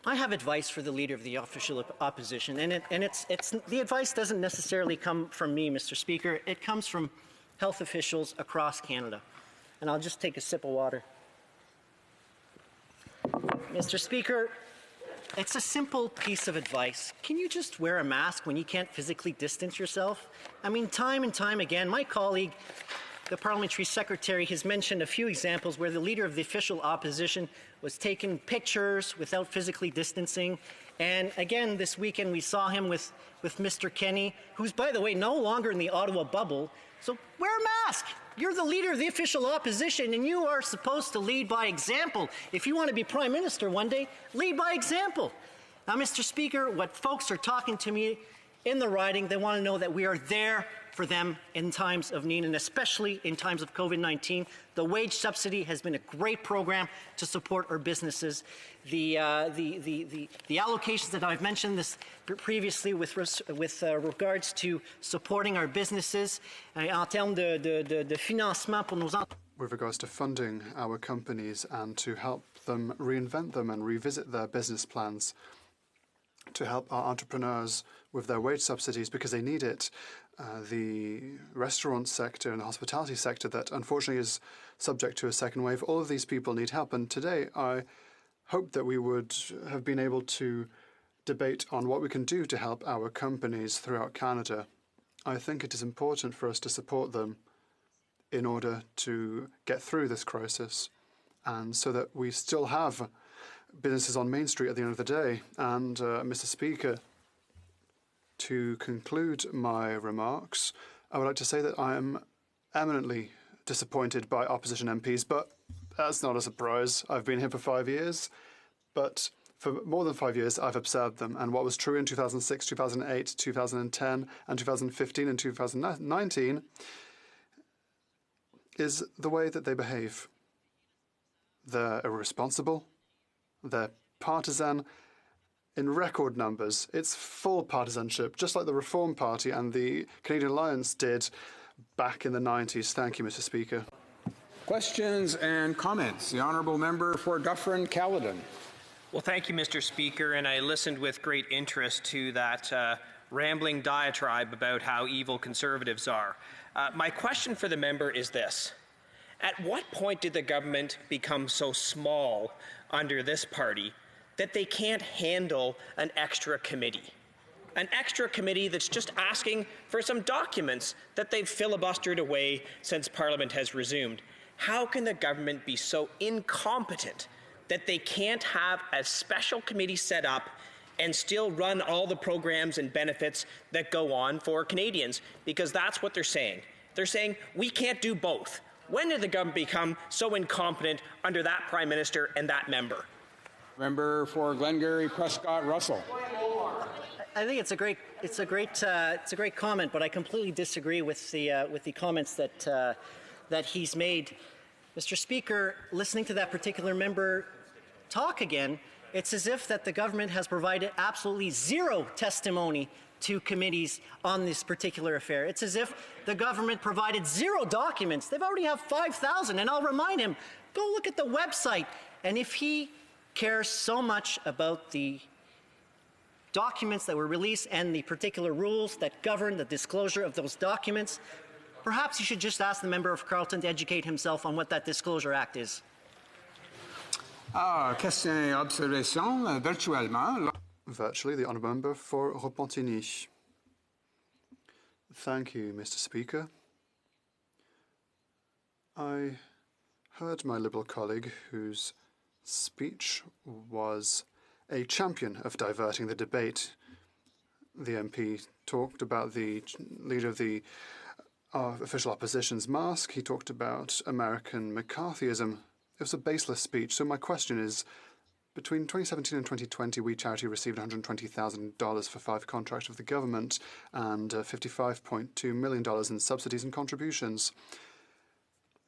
I have advice for the leader of the official opposition, and the advice doesn't necessarily come from me, Mr. Speaker. It comes from health officials across Canada. And I'll just take a sip of water. Mr. Speaker, it's a simple piece of advice. Can you just wear a mask when you can't physically distance yourself? I mean, time and time again, my colleague, the parliamentary secretary, has mentioned a few examples where the leader of the official opposition was taking pictures without physically distancing. And again, this weekend we saw him with Mr. Kenney, who's, by the way, no longer in the Ottawa bubble. So wear a mask. You're the leader of the official opposition, and you are supposed to lead by example. If you want to be Prime Minister one day, lead by example. Now, Mr. Speaker, what folks are talking to me in the riding, they want to know that we are there for them in times of need, and especially in times of COVID-19. The wage subsidy has been a great program to support our businesses. The allocations that I've mentioned this previously with regards to supporting our businesses en termes de financement pour nos entreprises. With regards to funding our companies and to help them reinvent them and revisit their business plans, to help our entrepreneurs with their wage subsidies because they need it. The restaurant sector and the hospitality sector that unfortunately is subject to a second wave, all of these people need help. And today I hope that we would have been able to debate on what we can do to help our companies throughout Canada. I think it is important for us to support them in order to get through this crisis and so that we still have businesses on Main Street at the end of the day. And Mr. Speaker, to conclude my remarks, I would like to say that I am eminently disappointed by opposition MPs, but that's not a surprise. I've been here for 5 years, but for more than 5 years I've observed them, and what was true in 2006, 2008, 2010, and 2015 and 2019 is the way that they behave. They're irresponsible, they're partisan, in record numbers. It's full partisanship, just like the Reform Party and the Canadian Alliance did back in the 90s. Thank you, Mr. Speaker. Questions and comments. The honourable member for Dufferin-Caledon. Well, thank you, Mr. Speaker, and I listened with great interest to that rambling diatribe about how evil Conservatives are. My question for the member is this. At what point did the government become so small under this party that they can't handle an extra committee? an extra committee that's just asking for some documents that they've filibustered away since Parliament has resumed. How can the government be so incompetent that they can't have a special committee set up and still run all the programs and benefits that go on for Canadians? Because that's what they're saying. They're saying we can't do both. When did the government become so incompetent under that Prime Minister and that member? Member for Glengarry Prescott Russell. I think it's a great comment, but I completely disagree with the comments that he's made. Mr. Speaker, listening to that particular member talk again, it's as if that the government has provided absolutely zero testimony to committees on this particular affair. It's as if the government provided zero documents. They've already have 5,000, and I'll remind him, go look at the website. And if he cares so much about the documents that were released and the particular rules that govern the disclosure of those documents, perhaps you should just ask the member of Carleton to educate himself on what that Disclosure Act is. Question et observation virtuellement. Virtually, the honourable member for Repentigny. Thank you, Mr. Speaker. I heard my Liberal colleague, whose speech was a champion of diverting the debate. The MP talked about the leader of the official opposition's mask. He talked about American McCarthyism. It was a baseless speech. So my question is, between 2017 and 2020, We Charity received $120,000 for 5 contracts of the government and $55.2 million in subsidies and contributions.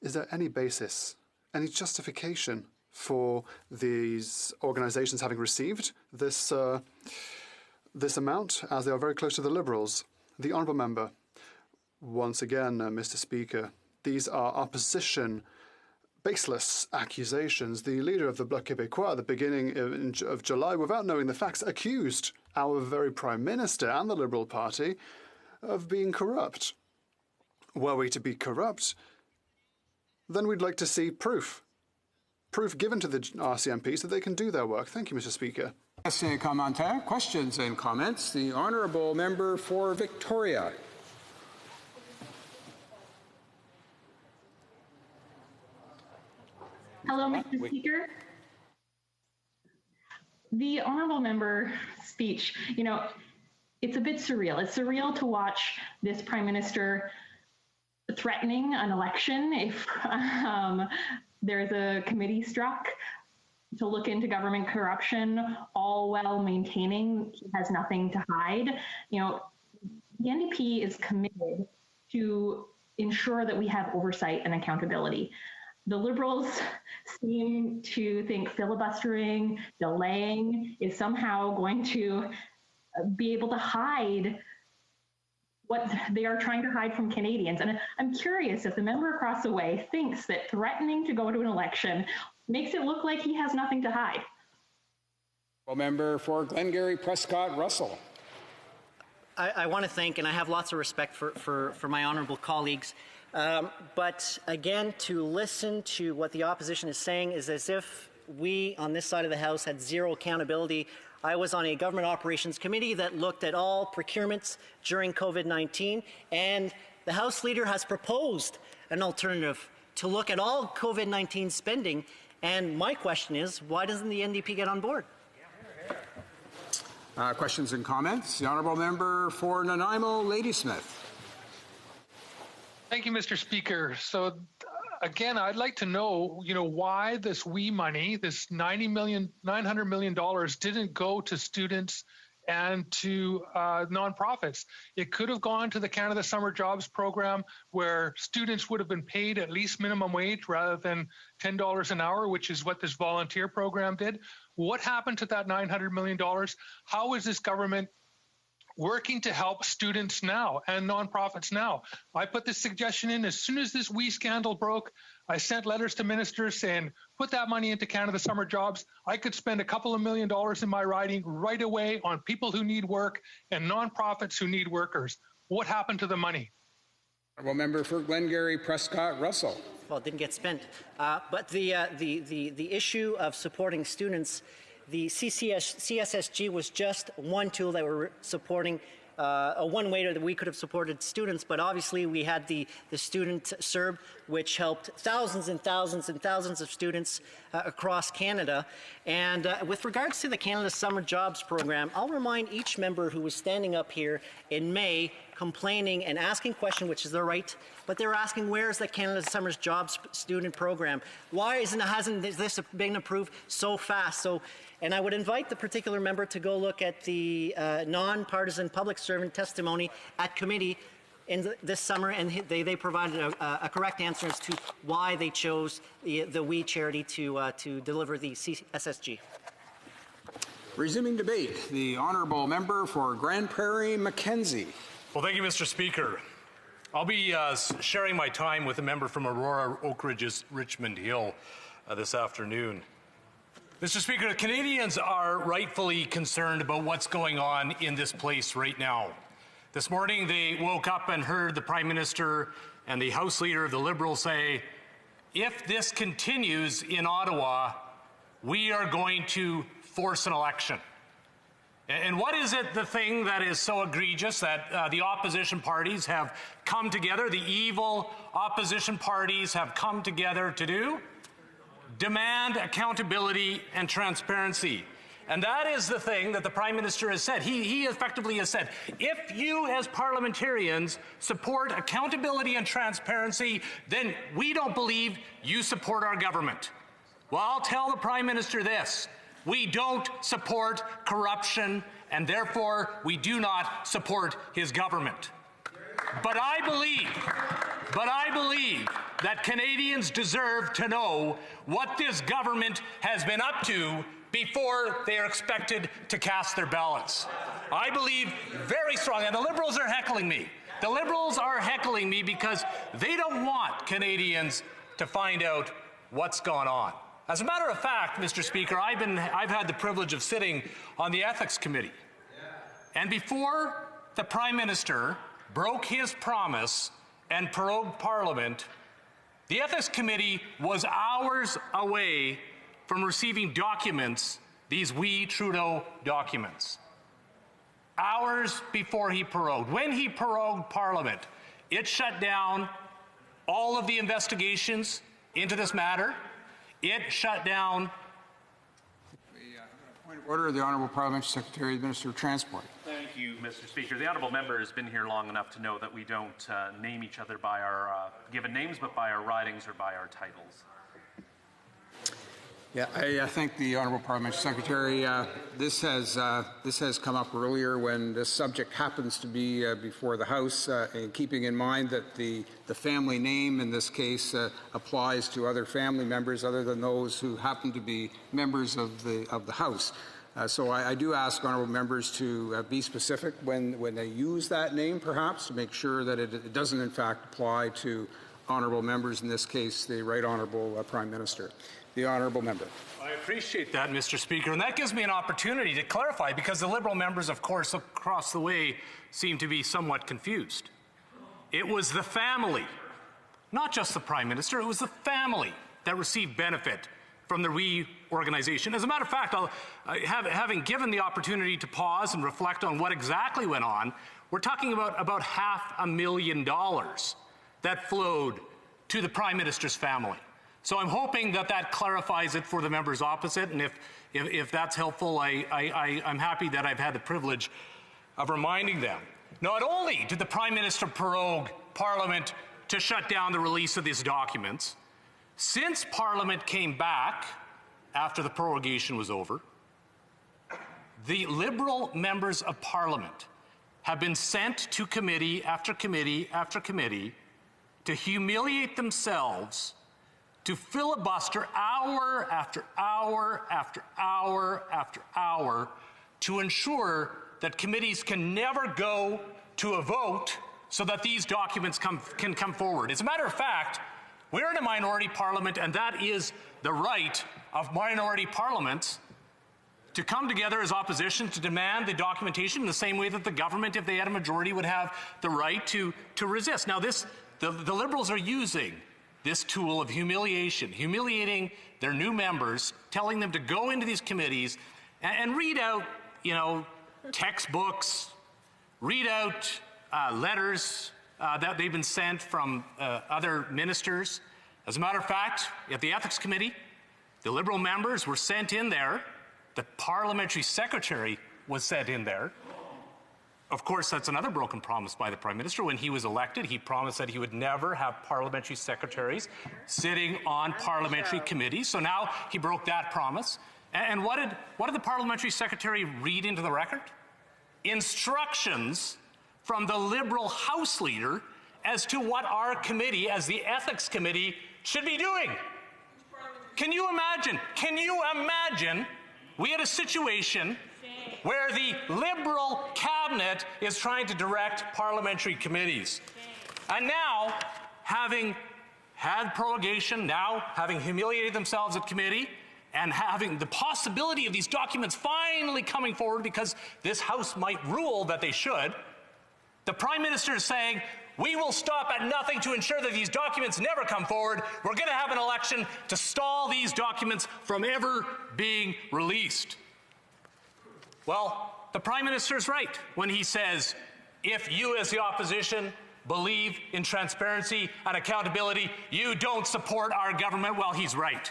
Is there any basis, any justification for these organisations having received this amount, as they are very close to the Liberals? The honourable member, once again, Mr. Speaker, these are opposition baseless accusations. The leader of the Bloc Québécois at the beginning of July, without knowing the facts, accused our very Prime Minister and the Liberal Party of being corrupt. Were we to be corrupt, then we'd like to see proof given to the RCMPs that they can do their work. Thank you, Mr. Speaker. Questions and comments. The honourable member for Victoria. Hello, Mr. Speaker. The honourable member speech, it's a bit surreal. It's surreal to watch this Prime Minister threatening an election if there's a committee struck to look into government corruption, all while maintaining he has nothing to hide. The NDP is committed to ensure that we have oversight and accountability. The Liberals seem to think filibustering, delaying is somehow going to be able to hide what they are trying to hide from Canadians. And I'm curious if the member across the way thinks that threatening to go to an election makes it look like he has nothing to hide. Well, member for Glengarry Prescott Russell. I want to thank, and I have lots of respect for my honourable colleagues, but again, to listen to what the opposition is saying is as if we on this side of the House had zero accountability. I was on a government operations committee that looked at all procurements during COVID-19, and the House Leader has proposed an alternative to look at all COVID-19 spending. And my question is, why doesn't the NDP get on board? Questions and comments. The honourable member for Nanaimo, Ladysmith. Thank you, Mr. Speaker. So, again, I'd like to know, why this WE money, this $900 million, didn't go to students and to nonprofits. It could have gone to the Canada Summer Jobs Program, where students would have been paid at least minimum wage rather than $10 an hour, which is what this volunteer program did. What happened to that $900 million? How is this government working to help students now and nonprofits now? I put this suggestion in as soon as this WE scandal broke. I sent letters to ministers saying, put that money into Canada Summer Jobs. I could spend a couple of $1 million in my riding right away on people who need work and nonprofits who need workers. What happened to the money? Honourable member for Glengarry Prescott Russell. Well, it didn't get spent. But the issue of supporting students the CSSG was just one tool that we're supporting, one way that we could have supported students, but obviously we had the student CERB, which helped thousands and thousands and thousands of students across Canada. And with regards to the Canada Summer Jobs Program, I'll remind each member who was standing up here in May complaining and asking questions, which is their right, but they were asking, where's the Canada Summer Jobs Student Program? Why hasn't this been approved so fast? And I would invite the particular member to go look at the non-partisan public servant testimony at committee this summer, and they provided a correct answer as to why they chose the WE charity to deliver the CSSG. Resuming debate, the honourable member for Grand Prairie Mackenzie. Well, thank you, Mr. Speaker. I'll be sharing my time with a member from Aurora, Oak Ridges, Richmond Hill this afternoon. Mr. Speaker, Canadians are rightfully concerned about what's going on in this place right now. This morning they woke up and heard the Prime Minister and the House Leader of the Liberals say, if this continues in Ottawa, we are going to force an election. And what is it, the thing that is so egregious that the opposition parties have come together, the evil opposition parties have come together to do? Demand accountability and transparency. And that is the thing that the Prime Minister has said. He effectively has said, if you as parliamentarians support accountability and transparency, then we don't believe you support our government. Well, I'll tell the Prime Minister this. We don't support corruption, and therefore we do not support his government. But I believe that Canadians deserve to know what this government has been up to before they are expected to cast their ballots. I believe very strongly, and the Liberals are heckling me. The Liberals are heckling me because they don't want Canadians to find out what's gone on. As a matter of fact, Mr. Speaker, I've had the privilege of sitting on the Ethics Committee. And before the Prime Minister broke his promise and prorogued Parliament, the Ethics Committee was hours away from receiving documents, these WE Trudeau documents. Hours before he prorogued. When he prorogued Parliament, it shut down all of the investigations into this matter. It shut down. Point of order, the Honourable Parliamentary Secretary, Minister of Transport. Thank you, Mr. Speaker. The Honourable Member has been here long enough to know that we don't name each other by our given names, but by our ridings or by our titles. Yeah, I thank the Honourable Parliamentary Secretary. This has come up earlier when this subject happens to be before the House, and keeping in mind that the family name in this case applies to other family members other than those who happen to be members of the House. So I do ask honourable members to be specific when they use that name, perhaps, to make sure that it doesn't in fact apply to honourable members, in this case the Right Honourable Prime Minister. The honourable member. I appreciate that, Mr. Speaker, and that gives me an opportunity to clarify, because the Liberal members, of course, across the way seem to be somewhat confused. It was the family, not just the Prime Minister, it was the family that received benefit from the WE organization. As a matter of fact, having given the opportunity to pause and reflect on what exactly went on, we're talking about $500,000 that flowed to the Prime Minister's family. So I'm hoping that clarifies it for the members opposite, and if that's helpful, I'm happy that I've had the privilege of reminding them. Not only did the Prime Minister prorogue Parliament to shut down the release of these documents, since Parliament came back after the prorogation was over, the Liberal members of Parliament have been sent to committee after committee after committee to humiliate themselves, to filibuster hour after hour after hour after hour to ensure that committees can never go to a vote so that these documents can come forward. As a matter of fact, we're in a minority parliament, and that is the right of minority parliaments to come together as opposition to demand the documentation in the same way that the government, if they had a majority, would have the right to resist. Now, the Liberals are using this tool of humiliation, humiliating their new members, telling them to go into these committees and read out, textbooks, read out letters that they've been sent from other ministers. As a matter of fact, at the Ethics Committee, the Liberal members were sent in there. The parliamentary secretary was sent in there. Of course, that's another broken promise by the Prime Minister. When he was elected, he promised that he would never have parliamentary secretaries sitting on parliamentary committees. So now he broke that promise. And what did the parliamentary secretary read into the record? Instructions from the Liberal House Leader as to what our committee, as the Ethics Committee, should be doing. Can you imagine? We had a situation where the Liberal cabinet is trying to direct parliamentary committees. And now, having had prorogation, now having humiliated themselves at committee, and having the possibility of these documents finally coming forward because this House might rule that they should, the Prime Minister is saying, we will stop at nothing to ensure that these documents never come forward. We're going to have an election to stall these documents from ever being released. Well, the Prime Minister is right when he says, if you as the opposition believe in transparency and accountability, you don't support our government. Well, he's right.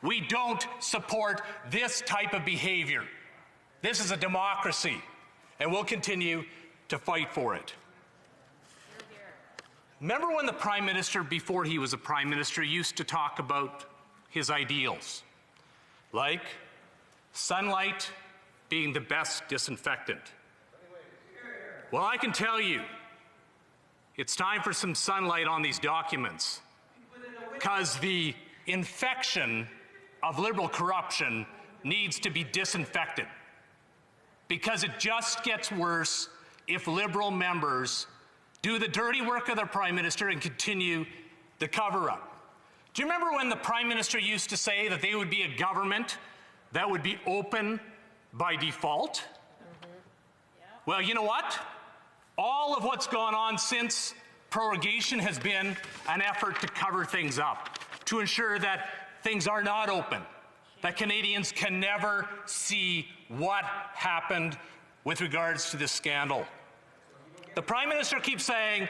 We don't support this type of behavior. This is a democracy, and we'll continue to fight for it. Remember when the Prime Minister, before he was a Prime Minister, used to talk about his ideals, like sunlight being the best disinfectant? Well, I can tell you, it's time for some sunlight on these documents, because the infection of Liberal corruption needs to be disinfected, because it just gets worse if Liberal members do the dirty work of their Prime Minister and continue the cover-up. Do you remember when the Prime Minister used to say that they would be a government that would be open by default? Well, you know what? All of what's gone on since prorogation has been an effort to cover things up, to ensure that things are not open, that Canadians can never see what happened with regards to this scandal. The Prime Minister keeps saying,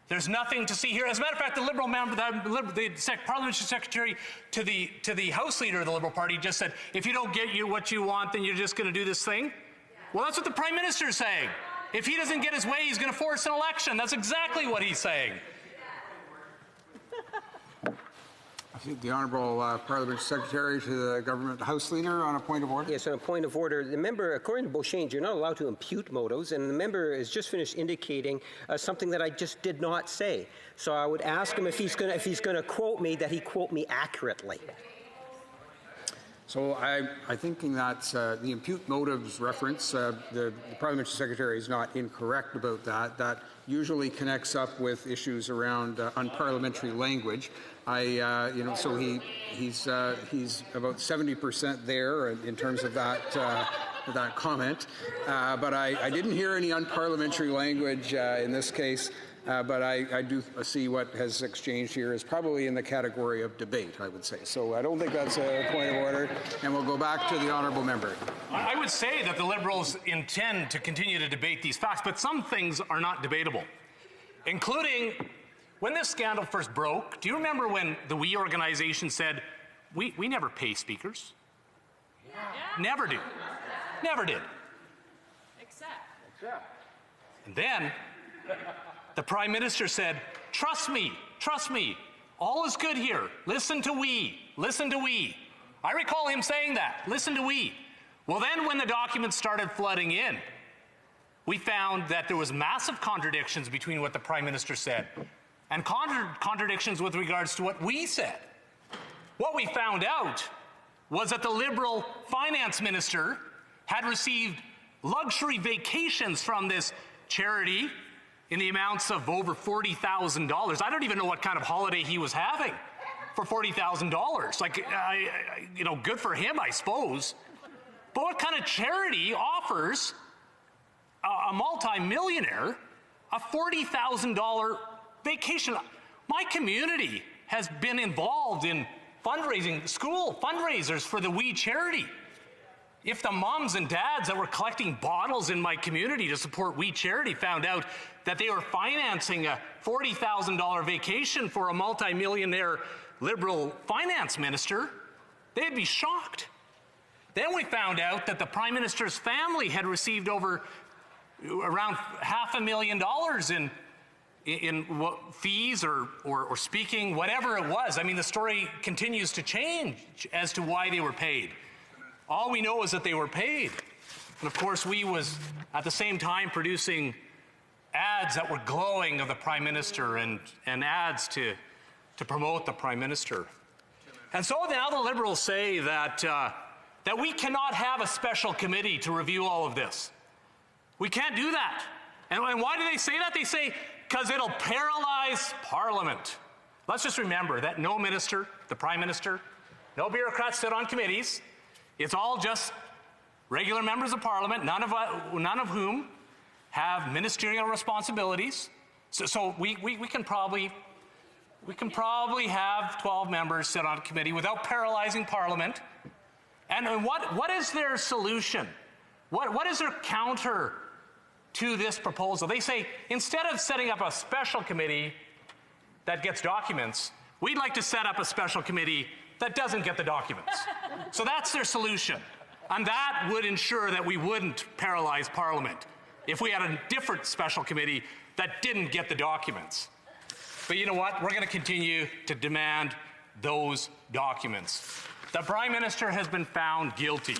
there's nothing to see here. As a matter of fact, the Liberal member, the parliamentary secretary to the House Leader of the Liberal Party just said, if you don't get what you want, then you're just going to do this thing. Well, that's what the Prime Minister is saying. If he doesn't get his way, he's going to force an election. That's exactly what he's saying. I think the Honourable Parliamentary Secretary to the Government House Leader on a point of order. Yes, on a point of order. The member, according to Beauchesne, you're not allowed to impute motives, and the member has just finished indicating something that I just did not say. So I would ask him if he's going to quote me, that he quote me accurately. So I'm thinking that the impute motives reference, the Parliamentary Secretary is not incorrect about that. That usually connects up with issues around unparliamentary language. So he's about 70% there in terms of that comment. But I didn't hear any unparliamentary language in this case. But I do see what has exchanged here is probably in the category of debate, I would say. So I don't think that's a point of order. And we'll go back to the honourable member. I would say that the Liberals intend to continue to debate these facts, but some things are not debatable, including when this scandal first broke. Do you remember when the WE organization said, we never pay speakers? Yeah. Never do. Never did. Except. And then the Prime Minister said, trust me, all is good here. Listen to we. I recall him saying that, listen to we. Well, then when the documents started flooding in, we found that there was massive contradictions between what the Prime Minister said and contradictions with regards to what we said. What we found out was that the Liberal Finance Minister had received luxury vacations from this charity in the amounts of over $40,000. I don't even know what kind of holiday he was having for $40,000. Like, good for him, I suppose. But what kind of charity offers a multi-millionaire a $40,000 vacation? My community has been involved in fundraising, school fundraisers for the We charity. If the moms and dads that were collecting bottles in my community to support We Charity found out that they were financing a $40,000 vacation for a multimillionaire Liberal finance minister, they'd be shocked. Then we found out that the Prime Minister's family had received around $500,000 in fees or speaking, whatever it was. I mean, the story continues to change as to why they were paid. All we know is that they were paid. And of course, we was at the same time producing ads that were glowing of the Prime Minister and ads to promote the Prime Minister. And so now the Liberals say that we cannot have a special committee to review all of this. We can't do that. And why do they say that? They say, because it'll paralyze Parliament. Let's just remember that no minister, the Prime Minister, no bureaucrats sit on committees. It's all just regular members of Parliament, none of whom have ministerial responsibilities. So we can probably have 12 members sit on a committee without paralyzing Parliament. And what is their solution? What is their counter to this proposal? They say, instead of setting up a special committee that gets documents, we'd like to set up a special committee that doesn't get the documents. So that's their solution. And that would ensure that we wouldn't paralyze Parliament if we had a different special committee that didn't get the documents. But you know what? We're going to continue to demand those documents. The Prime Minister has been found guilty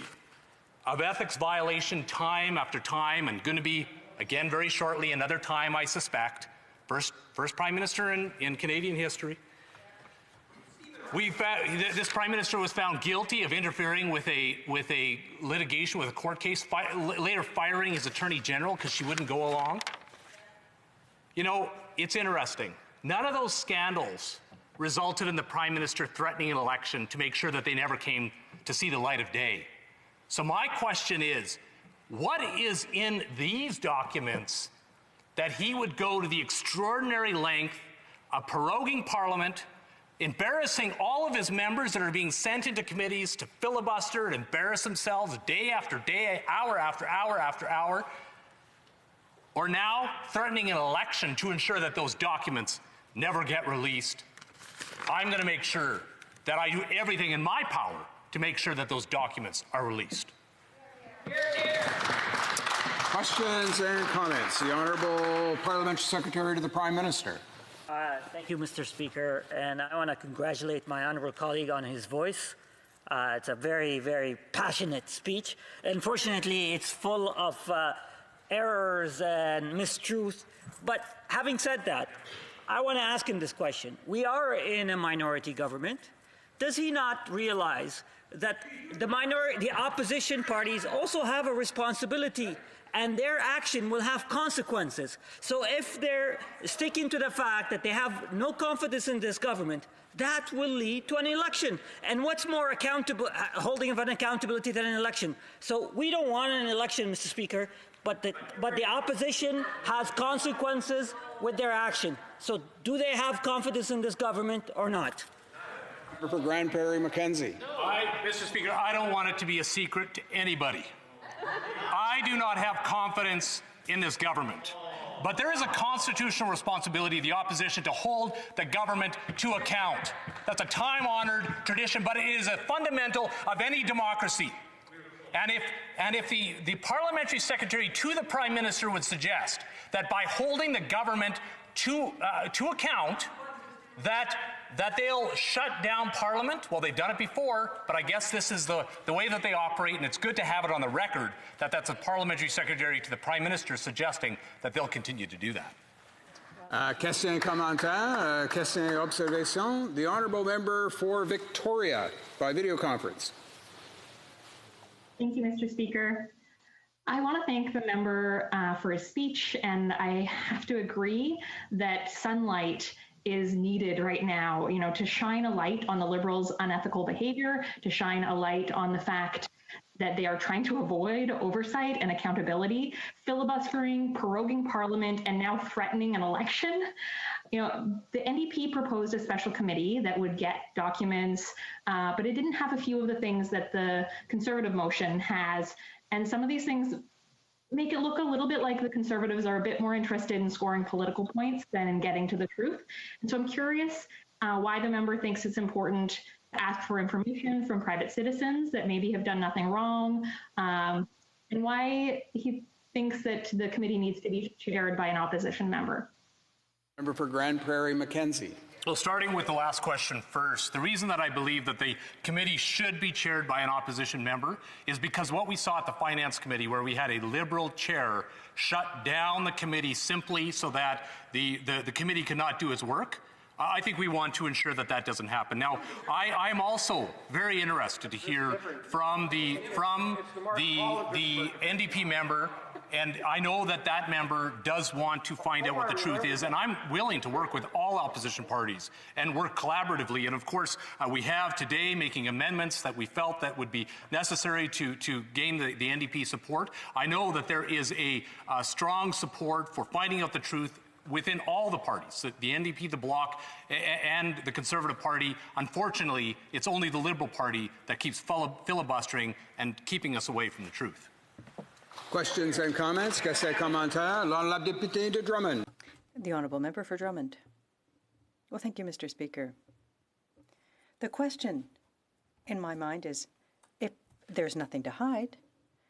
of ethics violation time after time, and going to be, again, very shortly, another time, I suspect. First Prime Minister in Canadian history. This Prime Minister was found guilty of interfering with a litigation, with a court case, later firing his Attorney General because she wouldn't go along. You know, it's interesting. None of those scandals resulted in the Prime Minister threatening an election to make sure that they never came to see the light of day. So my question is, what is in these documents that he would go to the extraordinary length of proroguing Parliament, embarrassing all of his members that are being sent into committees to filibuster and embarrass themselves day after day, hour after hour after hour, or now threatening an election to ensure that those documents never get released? I'm going to make sure that I do everything in my power to make sure that those documents are released. Questions and comments. The Honourable Parliamentary Secretary to the Prime Minister. Thank you, Mr. Speaker, and I want to congratulate my honourable colleague on his voice. It's a very, very passionate speech. Unfortunately, it's full of errors and mistruths. But having said that, I want to ask him this question. We are in a minority government. Does he not realize that the opposition parties also have a responsibility, and their action will have consequences? So if they're sticking to the fact that they have no confidence in this government, that will lead to an election. And what's more holding of an accountability than an election? So we don't want an election, Mr. Speaker, but the opposition has consequences with their action. So do they have confidence in this government or not? For Grand Prairie Mackenzie. Mr. Speaker, I don't want it to be a secret to anybody. I do not have confidence in this government. But there is a constitutional responsibility of the opposition to hold the government to account. That's a time-honored tradition, but it is a fundamental of any democracy. And if the parliamentary secretary to the Prime Minister would suggest that by holding the government to account, that they'll shut down Parliament, well, they've done it before, but I guess this is the way that they operate, and it's good to have it on the record that that's a parliamentary secretary to the Prime Minister suggesting that they'll continue to do that. Question, commentaire, question, observation. The Honourable Member for Victoria by video conference. Thank you, Mr. Speaker. I want to thank the member for his speech, and I have to agree that sunlight is needed right now, to shine a light on the Liberals' unethical behavior, to shine a light on the fact that they are trying to avoid oversight and accountability, filibustering, proroguing Parliament, and now threatening an election. the NDP proposed a special committee that would get documents, but it didn't have a few of the things that the Conservative motion has. And some of these things make it look a little bit like the Conservatives are a bit more interested in scoring political points than in getting to the truth. And so I'm curious why the member thinks it's important to ask for information from private citizens that maybe have done nothing wrong, and why he thinks that the committee needs to be chaired by an opposition member. Member for Grand Prairie Mackenzie. Well, starting with the last question first, the reason that I believe that the committee should be chaired by an opposition member is because what we saw at the Finance Committee, where we had a Liberal chair shut down the committee simply so that the committee could not do its work. I think we want to ensure that that doesn't happen. Now, I'm also very interested to hear from the NDP member, and I know that that member does want to find out what the truth is, and I'm willing to work with all opposition parties and work collaboratively. And of course, we have today making amendments that we felt that would be necessary to gain the NDP support. I know that there is a strong support for finding out the truth within all the parties, the NDP, the Bloc, and the Conservative Party. Unfortunately, it's only the Liberal Party that keeps filibustering and keeping us away from the truth. Questions and comments? Questions et commentaires? L'honorable député de Drummond. The honourable member for Drummond. Well, thank you, Mr. Speaker. The question in my mind is, if there's nothing to hide,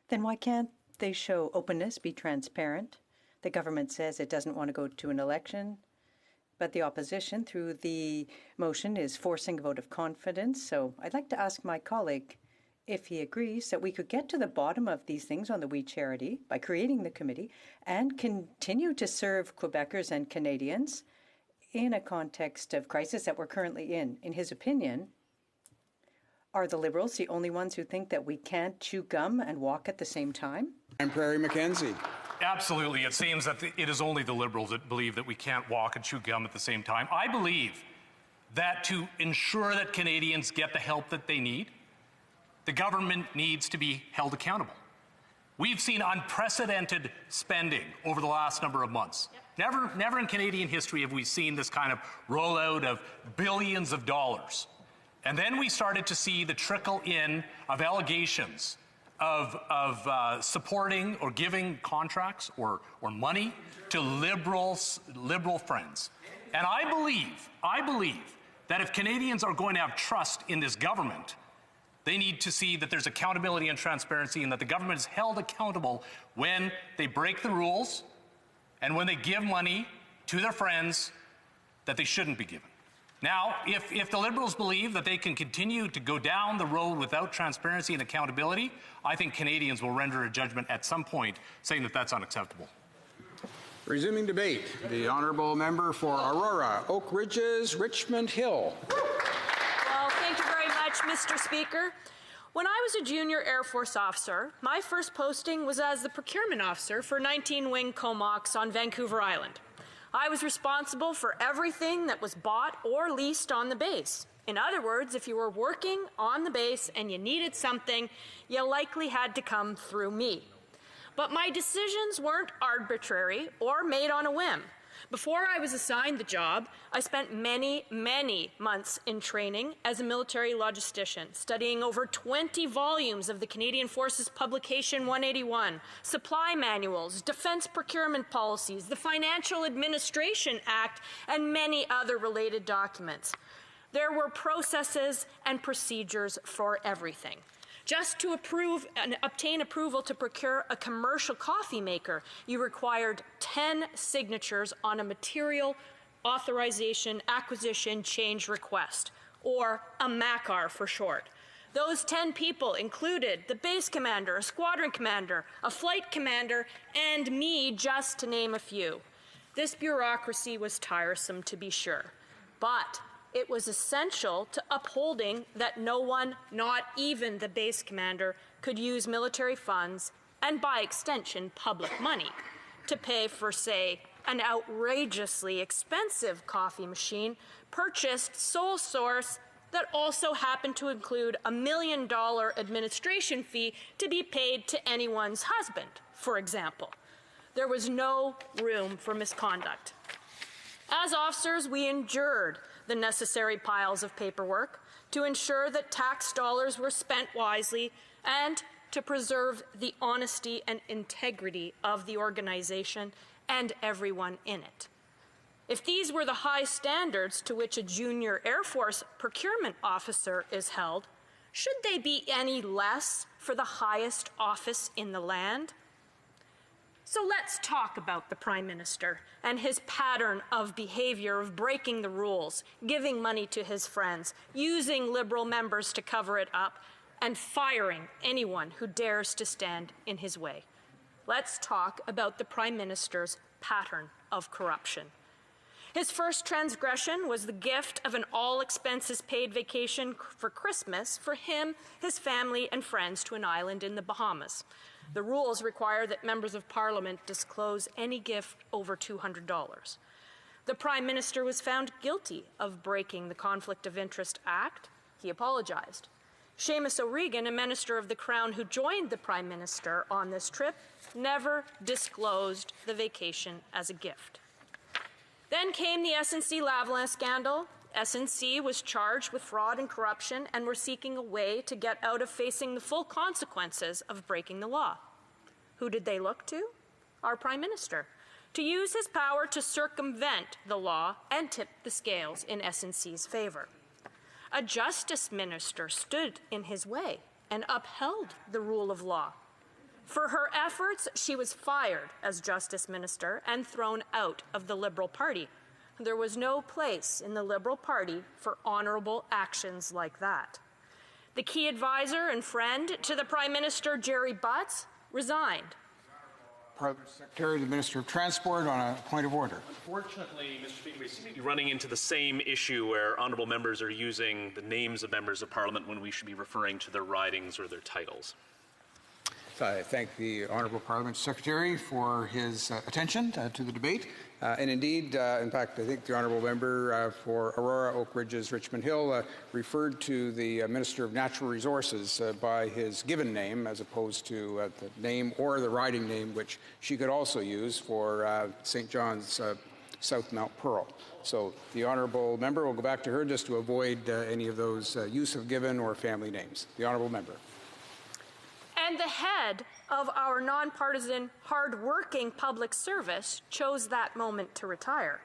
then why can't they show openness, be transparent? The government says it doesn't want to go to an election, but the opposition, through the motion, is forcing a vote of confidence. So I'd like to ask my colleague if he agrees that we could get to the bottom of these things on the We Charity by creating the committee and continue to serve Quebecers and Canadians in a context of crisis that we're currently in. In his opinion, are the Liberals the only ones who think that we can't chew gum and walk at the same time? And Prairie Mackenzie. Absolutely. It seems that it is only the Liberals that believe that we can't walk and chew gum at the same time. I believe that to ensure that Canadians get the help that they need, the government needs to be held accountable. We've seen unprecedented spending over the last number of months. Never in Canadian history have we seen this kind of rollout of billions of dollars. And then we started to see the trickle in of allegations of supporting or giving contracts or money to liberal friends. And I believe that if Canadians are going to have trust in this government, they need to see that there's accountability and transparency and that the government is held accountable when they break the rules and when they give money to their friends that they shouldn't be given. Now, if the Liberals believe that they can continue to go down the road without transparency and accountability, I think Canadians will render a judgment at some point saying that that's unacceptable. Resuming debate, the honourable member for Aurora, Oak Ridges, Richmond Hill. Well, thank you very much, Mr. Speaker. When I was a junior Air Force officer, my first posting was as the procurement officer for 19 Wing Comox on Vancouver Island. I was responsible for everything that was bought or leased on the base. In other words, if you were working on the base and you needed something, you likely had to come through me. But my decisions weren't arbitrary or made on a whim. Before I was assigned the job, I spent many, many months in training as a military logistician, studying over 20 volumes of the Canadian Forces Publication 181, supply manuals, defense procurement policies, the Financial Administration Act, and many other related documents. There were processes and procedures for everything. Just to approve and obtain approval to procure a commercial coffee maker, you required 10 signatures on a material authorization acquisition change request, or a MACAR for short. Those 10 people included the base commander, a squadron commander, a flight commander, and me, just to name a few. This bureaucracy was tiresome, to be sure, but it was essential to upholding that no one, not even the base commander, could use military funds, and by extension public money, to pay for, say, an outrageously expensive coffee machine purchased sole source that also happened to include a $1 million administration fee to be paid to anyone's husband, for example. There was no room for misconduct. As officers, we endured the necessary piles of paperwork to ensure that tax dollars were spent wisely and to preserve the honesty and integrity of the organization and everyone in it. If these were the high standards to which a junior Air Force procurement officer is held, should they be any less for the highest office in the land? So let's talk about the Prime Minister and his pattern of behavior of breaking the rules, giving money to his friends, using Liberal members to cover it up, and firing anyone who dares to stand in his way. Let's talk about the Prime Minister's pattern of corruption. His first transgression was the gift of an all-expenses-paid vacation for Christmas for him, his family, and friends to an island in the Bahamas. The rules require that members of Parliament disclose any gift over $200. The Prime Minister was found guilty of breaking the Conflict of Interest Act. He apologized. Seamus O'Regan, a Minister of the Crown who joined the Prime Minister on this trip, never disclosed the vacation as a gift. Then came the SNC-Lavalin scandal. SNC was charged with fraud and corruption and were seeking a way to get out of facing the full consequences of breaking the law. Who did they look to? Our Prime Minister, to use his power to circumvent the law and tip the scales in SNC's favor. A Justice Minister stood in his way and upheld the rule of law. For her efforts, she was fired as Justice Minister and thrown out of the Liberal Party. There was no place in the Liberal Party for honourable actions like that. The key advisor and friend to the Prime Minister, Jerry Butts, resigned. Parliament Secretary to the Minister of Transport on a point of order. Unfortunately, Mr. Speaker, we seem to be running into the same issue where honourable members are using the names of members of Parliament when we should be referring to their ridings or their titles. So I thank the Honourable Parliament Secretary for his attention to the debate. And indeed, in fact, I think the Honourable Member for Aurora, Oak Ridges, Richmond Hill referred to the Minister of Natural Resources by his given name as opposed to the name or the riding name, which she could also use for St. John's South Mount Pearl. So the Honourable Member will go back to her just to avoid any of those use of given or family names. The Honourable Member. And the head of our nonpartisan, hard-working public service chose that moment to retire.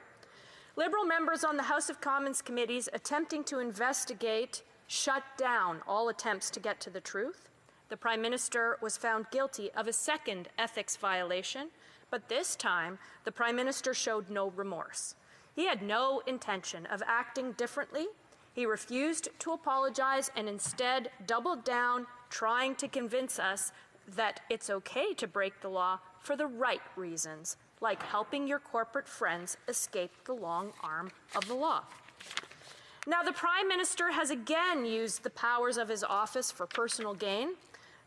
Liberal members on the House of Commons committees attempting to investigate shut down all attempts to get to the truth. The Prime Minister was found guilty of a second ethics violation, but this time the Prime Minister showed no remorse. He had no intention of acting differently. He refused to apologize and instead doubled down, trying to convince us that it's okay to break the law for the right reasons, like helping your corporate friends escape the long arm of the law. Now, the Prime Minister has again used the powers of his office for personal gain.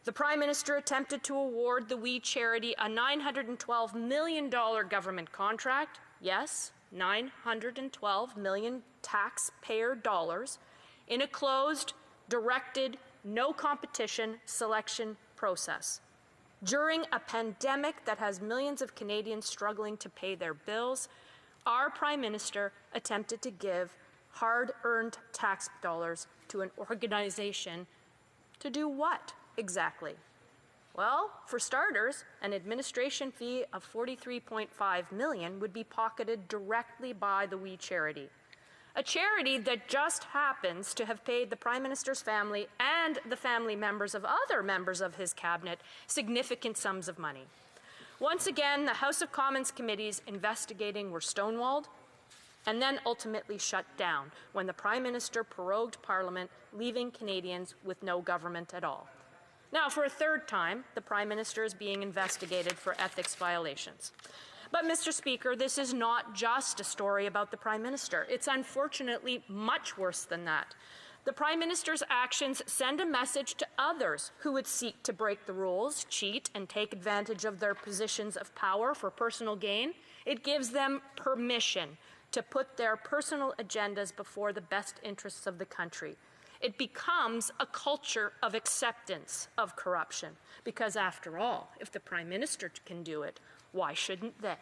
The Prime Minister attempted to award the We charity a $912 million government contract. Yes, $912 million taxpayer dollars in a closed, directed, no competition selection process. During a pandemic that has millions of Canadians struggling to pay their bills, our Prime Minister attempted to give hard-earned tax dollars to an organization to do what exactly? Well, for starters, an administration fee of $43.5 million would be pocketed directly by the We charity. A charity that just happens to have paid the Prime Minister's family and the family members of other members of his cabinet significant sums of money. Once again, the House of Commons committees investigating were stonewalled and then ultimately shut down when the Prime Minister prorogued Parliament, leaving Canadians with no government at all. Now, for a third time, the Prime Minister is being investigated for ethics violations. But, Mr. Speaker, this is not just a story about the Prime Minister. It's unfortunately much worse than that. The Prime Minister's actions send a message to others who would seek to break the rules, cheat, and take advantage of their positions of power for personal gain. It gives them permission to put their personal agendas before the best interests of the country. It becomes a culture of acceptance of corruption, because after all, if the Prime Minister can do it, why shouldn't they?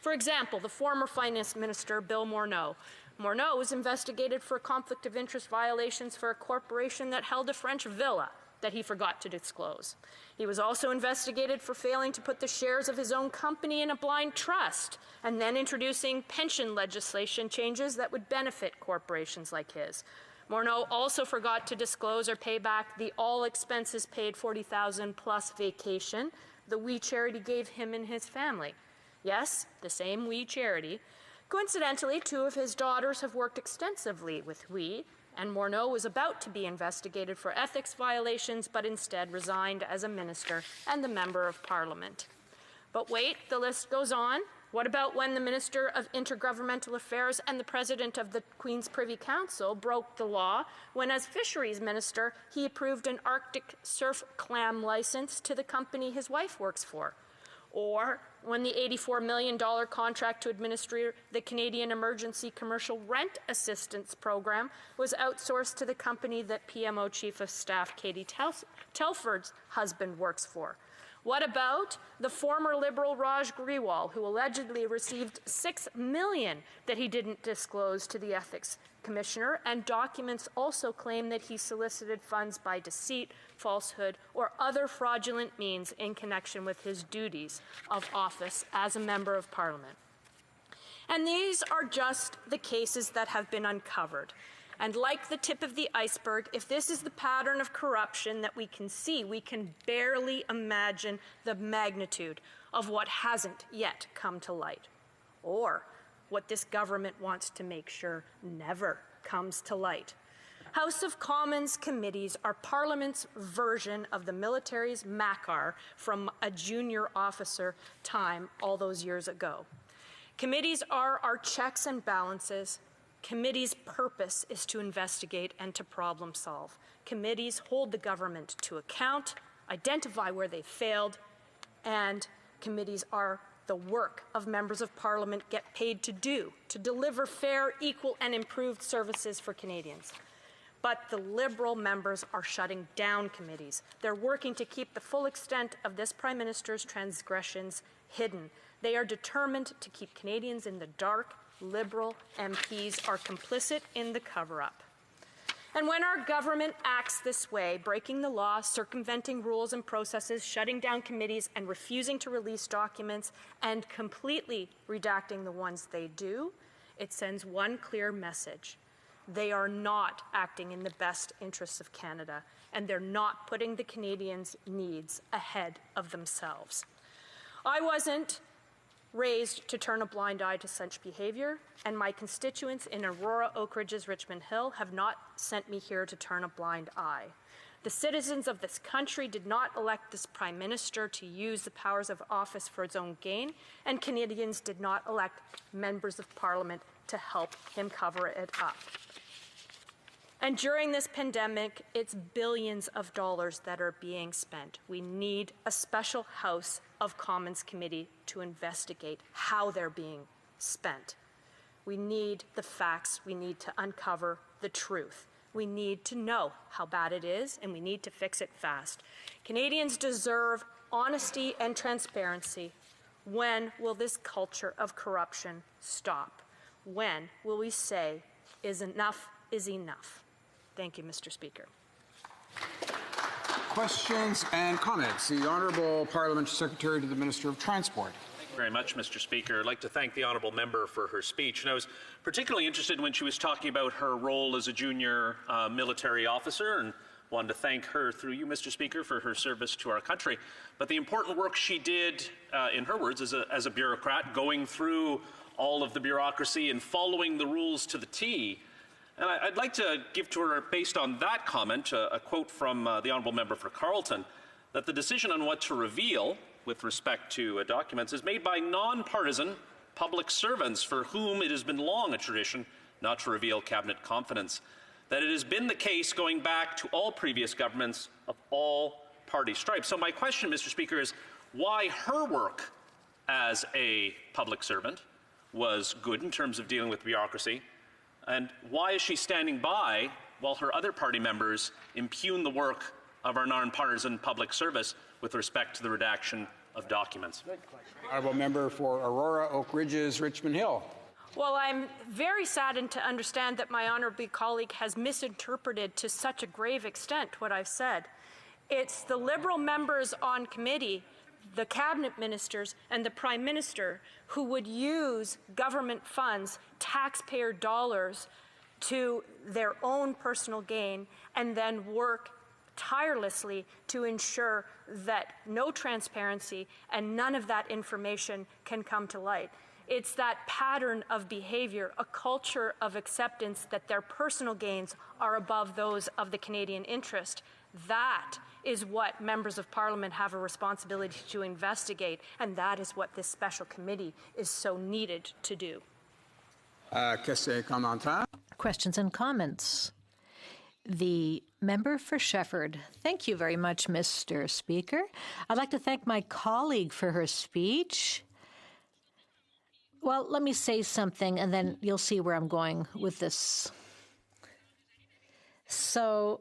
For example, the former Finance Minister, Bill Morneau. Morneau was investigated for conflict of interest violations for a corporation that held a French villa that he forgot to disclose. He was also investigated for failing to put the shares of his own company in a blind trust and then introducing pension legislation changes that would benefit corporations like his. Morneau also forgot to disclose or pay back the all expenses paid $40,000 plus vacation the We charity gave him and his family. Yes, the same We charity. Coincidentally, 2 of his daughters have worked extensively with We, and Morneau was about to be investigated for ethics violations, but instead resigned as a minister and the Member of Parliament. But wait, the list goes on. What about when the Minister of Intergovernmental Affairs and the President of the Queen's Privy Council broke the law when, as Fisheries Minister, he approved an Arctic surf clam license to the company his wife works for? Or when the $84 million contract to administer the Canadian Emergency Commercial Rent Assistance Program was outsourced to the company that PMO Chief of Staff Katie Telford's husband works for? What about the former Liberal Raj Grewal, who allegedly received $6 million that he didn't disclose to the Ethics Commissioner, and documents also claim that he solicited funds by deceit, falsehood, or other fraudulent means in connection with his duties of office as a Member of Parliament? And these are just the cases that have been uncovered. And like the tip of the iceberg, if this is the pattern of corruption that we can see, we can barely imagine the magnitude of what hasn't yet come to light, or what this government wants to make sure never comes to light. House of Commons committees are Parliament's version of the military's MACAR from a junior officer time all those years ago. Committees are our checks and balances. Committees' purpose is to investigate and to problem solve. Committees hold the government to account, identify where they failed, and committees are the work of members of Parliament get paid to do, to deliver fair, equal, and improved services for Canadians. But the Liberal members are shutting down committees. They're working to keep the full extent of this Prime Minister's transgressions hidden. They are determined to keep Canadians in the dark. Liberal MPs are complicit in the cover-up. And when our government acts this way, breaking the law, circumventing rules and processes, shutting down committees, and refusing to release documents, and completely redacting the ones they do, it sends one clear message. They are not acting in the best interests of Canada, and they're not putting the Canadians' needs ahead of themselves. I wasn't raised to turn a blind eye to such behavior, and my constituents in Aurora, Oak Ridges, Richmond Hill have not sent me here to turn a blind eye. The citizens of this country did not elect this Prime Minister to use the powers of office for its own gain, and Canadians did not elect members of Parliament to help him cover it up. And during this pandemic, it's billions of dollars that are being spent. We need a special House of Commons committee to investigate how they're being spent. We need the facts. We need to uncover the truth. We need to know how bad it is, and we need to fix it fast. Canadians deserve honesty and transparency. When will this culture of corruption stop? When will we say, enough is enough? Thank you, Mr. Speaker. Questions and comments. The Honourable Parliamentary Secretary to the Minister of Transport. Thank you very much, Mr. Speaker. I'd like to thank the Honourable Member for her speech. And I was particularly interested when she was talking about her role as a junior military officer, and wanted to thank her through you, Mr. Speaker, for her service to our country. But the important work she did, in her words, as a bureaucrat, going through all of the bureaucracy and following the rules to the T. And I'd like to give to her, based on that comment, a quote from the Honourable Member for Carleton, that the decision on what to reveal with respect to documents is made by non-partisan public servants for whom it has been long a tradition not to reveal cabinet confidence. That it has been the case going back to all previous governments of all party stripes. So my question, Mr. Speaker, is why her work as a public servant was good in terms of dealing with bureaucracy, and why is she standing by while her other party members impugn the work of our non-partisan public service with respect to the redaction of documents. Honourable member for Aurora, Oak Ridges, Richmond Hill. Well, I'm very saddened to understand that my honourable colleague has misinterpreted to such a grave extent what I've said. It's the Liberal members on committee, the cabinet ministers, and the Prime Minister who would use government funds, taxpayer dollars, to their own personal gain and then work tirelessly to ensure that no transparency and none of that information can come to light. It's that pattern of behavior, a culture of acceptance that their personal gains are above those of the Canadian interest. That is what members of Parliament have a responsibility to investigate, and that is what this special committee is so needed to do. Questions and comments? The member for Shefford. Thank you very much, Mr. Speaker. I'd like to thank my colleague for her speech. Well, let me say something, and then you'll see where I'm going with this. So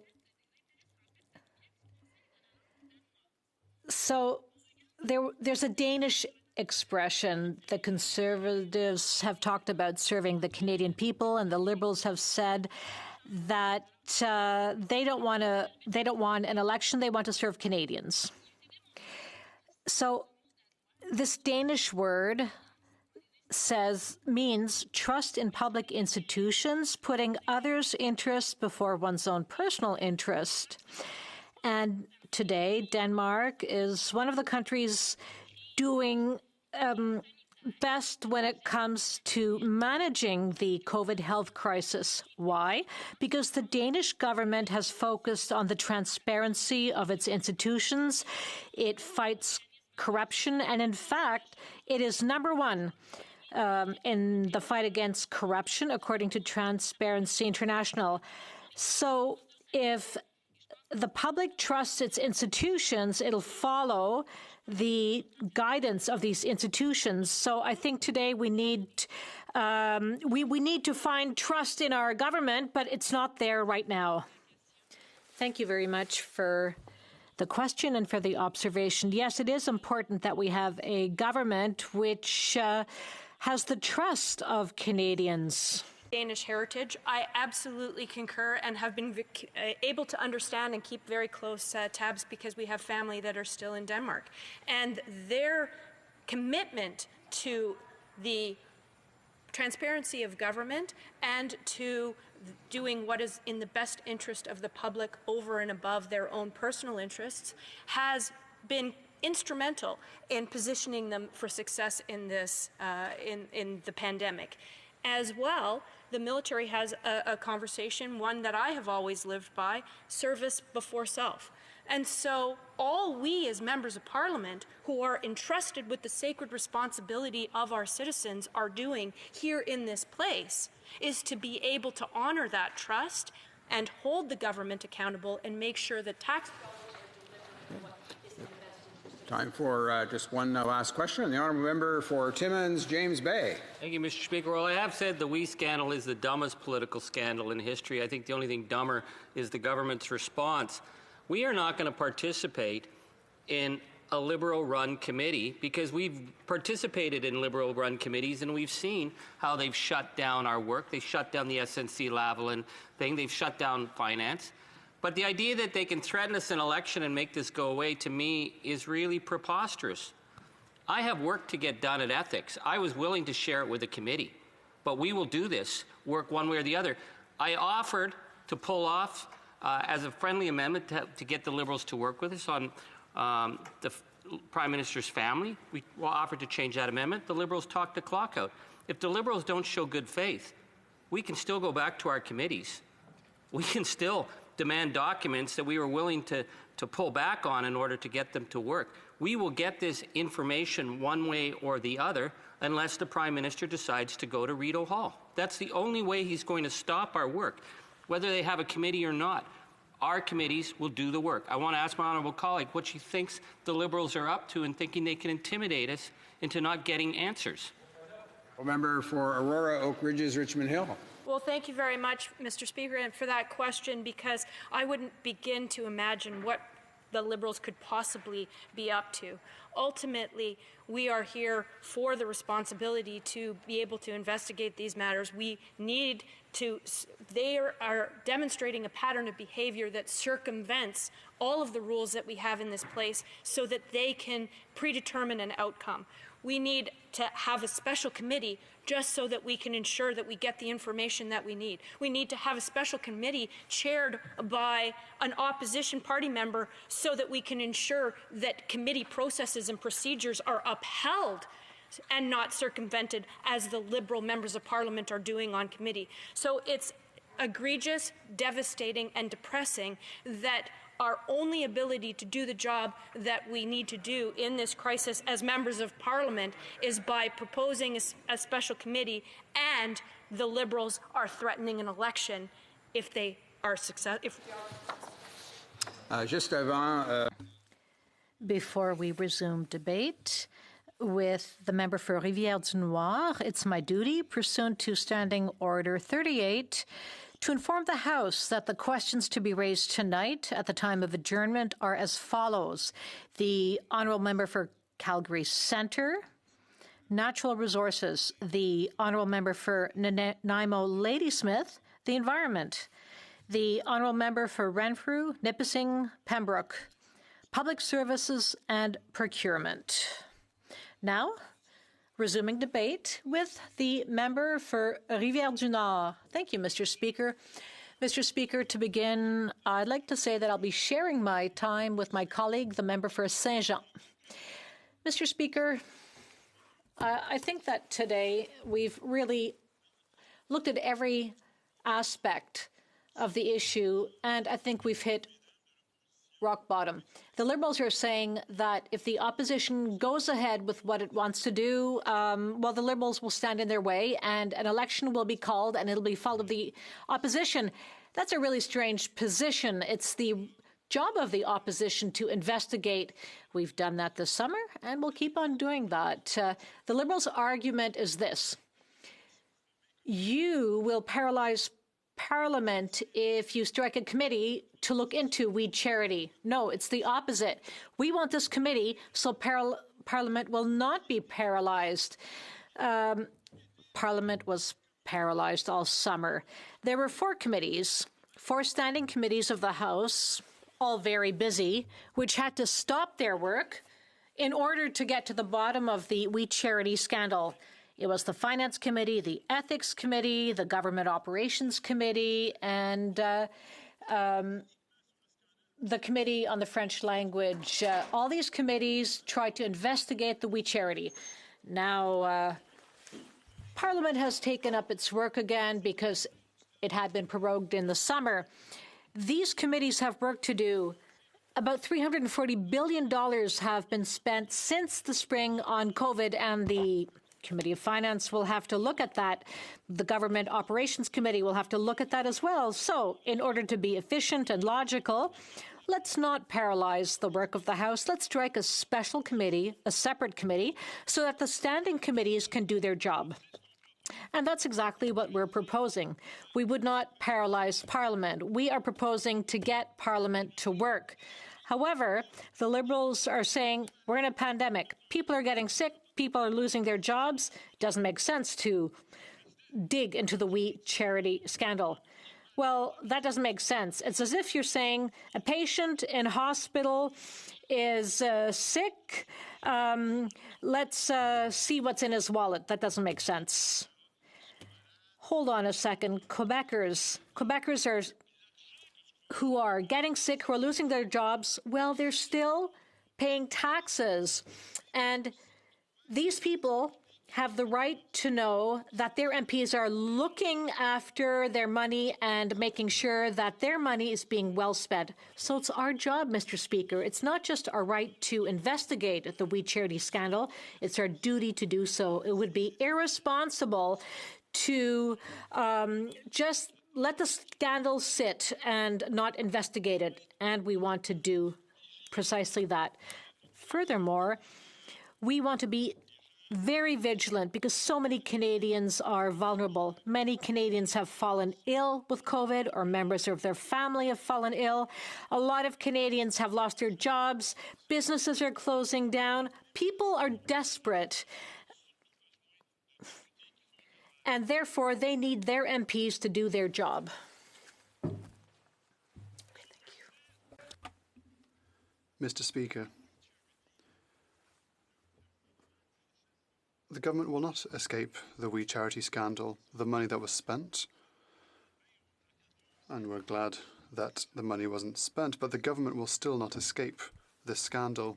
there's a Danish expression. The Conservatives have talked about serving the Canadian people, and the Liberals have said that they don't want an election. They want to serve Canadians. So this Danish word means trust in public institutions, putting others' interests before one's own personal interest. And today, Denmark is one of the countries doing best when it comes to managing the COVID health crisis. Why? Because the Danish government has focused on the transparency of its institutions. It fights corruption, and in fact, it is number one in the fight against corruption, according to Transparency International. So if the public trusts its institutions, it'll follow the guidance of these institutions. So I think today we need we need to find trust in our government, but it's not there right now. Thank you very much for the question and for the observation. Yes, it is important that we have a government which has the trust of Canadians. Danish heritage, I absolutely concur and have been able to understand and keep very close tabs because we have family that are still in Denmark. And their commitment to the transparency of government and to doing what is in the best interest of the public over and above their own personal interests has been instrumental in positioning them for success in this in the pandemic. As well, the military has a conversation, one that I have always lived by, service before self. And so all we as members of Parliament who are entrusted with the sacred responsibility of our citizens are doing here in this place is to be able to honor that trust and hold the government accountable and make sure that tax. Time for just one last question. The honourable member for Timmins, James Bay. Thank you, Mr. Speaker. Well, I have said the WE scandal is the dumbest political scandal in history. I think the only thing dumber is the government's response. We are not going to participate in a Liberal-run committee because we've participated in Liberal-run committees and we've seen how they've shut down our work. They shut down the SNC-Lavalin thing. They've shut down finance. But the idea that they can threaten us in election and make this go away, to me, is really preposterous. I have work to get done at ethics. I was willing to share it with the committee. But we will do this, work one way or the other. I offered to pull off, as a friendly amendment, to get the Liberals to work with us on the Prime Minister's family. We offered to change that amendment. The Liberals talked the clock out. If the Liberals don't show good faith, we can still go back to our committees. We can still demand documents that we were willing to pull back on in order to get them to work. We will get this information one way or the other unless the Prime Minister decides to go to Rideau Hall. That's the only way he's going to stop our work. Whether they have a committee or not, our committees will do the work. I want to ask my honourable colleague what she thinks the Liberals are up to in thinking they can intimidate us into not getting answers. Member for Aurora, Oak Ridges, Richmond Hill. Well, thank you very much, Mr. Speaker, and for that question, because I wouldn't begin to imagine what the Liberals could possibly be up to. Ultimately, we are here for the responsibility to be able to investigate these matters. We need to, they are demonstrating a pattern of behavior that circumvents all of the rules that we have in this place so that they can predetermine an outcome. We need to have a special committee just so that we can ensure that we get the information that we need. We need to have a special committee chaired by an opposition party member so that we can ensure that committee processes and procedures are upheld and not circumvented as the Liberal members of Parliament are doing on committee. So it's egregious, devastating, and depressing that our only ability to do the job that we need to do in this crisis as members of Parliament is by proposing a special committee, and the Liberals are threatening an election if they are successful. Before we resume debate with the member for Rivière-du-Noir, it's my duty, pursuant to Standing Order 38, to inform the House that the questions to be raised tonight at the time of adjournment are as follows. The Honourable Member for Calgary Centre, Natural Resources, the Honourable Member for Nanaimo Ladysmith, the Environment, the Honourable Member for Renfrew, Nipissing, Pembroke, Public Services and Procurement. Now, resuming debate with the member for Rivière-du-Nord. Thank you, Mr. Speaker. Mr. Speaker, to begin, I'd like to say that I'll be sharing my time with my colleague, the member for Saint-Jean. Mr. Speaker, I think that today we've really looked at every aspect of the issue, and I think we've hit rock bottom. The Liberals are saying that if the opposition goes ahead with what it wants to do, well, the Liberals will stand in their way and an election will be called and it'll be followed of the opposition. That's a really strange position. It's the job of the opposition to investigate. We've done that this summer and we'll keep on doing that. The Liberals' argument is this. You will paralyze Parliament if you strike a committee to look into weed charity. No, it's the opposite. We want this committee so Parliament will not be paralyzed. Parliament was paralyzed all summer. There were 4 committees, 4 standing committees of the House, all very busy, which had to stop their work in order to get to the bottom of the weed charity scandal. It was the Finance Committee, the Ethics Committee, the Government Operations Committee, and the Committee on the French Language. All these committees tried to investigate the We Charity. Now, Parliament has taken up its work again because it had been prorogued in the summer. These committees have work to do. About $340 billion have been spent since the spring on COVID, and the Committee of Finance will have to look at that. The Government Operations Committee will have to look at that as well. So, in order to be efficient and logical, let's not paralyze the work of the House. Let's strike a special committee, a separate committee, so that the standing committees can do their job. And that's exactly what we're proposing. We would not paralyze Parliament. We are proposing to get Parliament to work. However, the Liberals are saying we're in a pandemic. People are getting sick. People are losing their jobs. It doesn't make sense to dig into the We Charity scandal. Well, that doesn't make sense. It's as if you're saying a patient in hospital is sick. Let's see what's in his wallet. That doesn't make sense. Hold on a second. Quebecers who are getting sick, who are losing their jobs, well, they're still paying taxes. And these people have the right to know that their MPs are looking after their money and making sure that their money is being well spent. So it's our job, Mr. Speaker. It's not just our right to investigate the We Charity scandal. It's our duty to do so. It would be irresponsible to just let the scandal sit and not investigate it. And we want to do precisely that. Furthermore, we want to be very vigilant because so many Canadians are vulnerable. Many Canadians have fallen ill with COVID, or members of their family have fallen ill. A lot of Canadians have lost their jobs. Businesses are closing down. People are desperate. And therefore, they need their MPs to do their job. Mr. Speaker, the government will not escape the We Charity scandal, the money that was spent. And we're glad that the money wasn't spent, but the government will still not escape this scandal.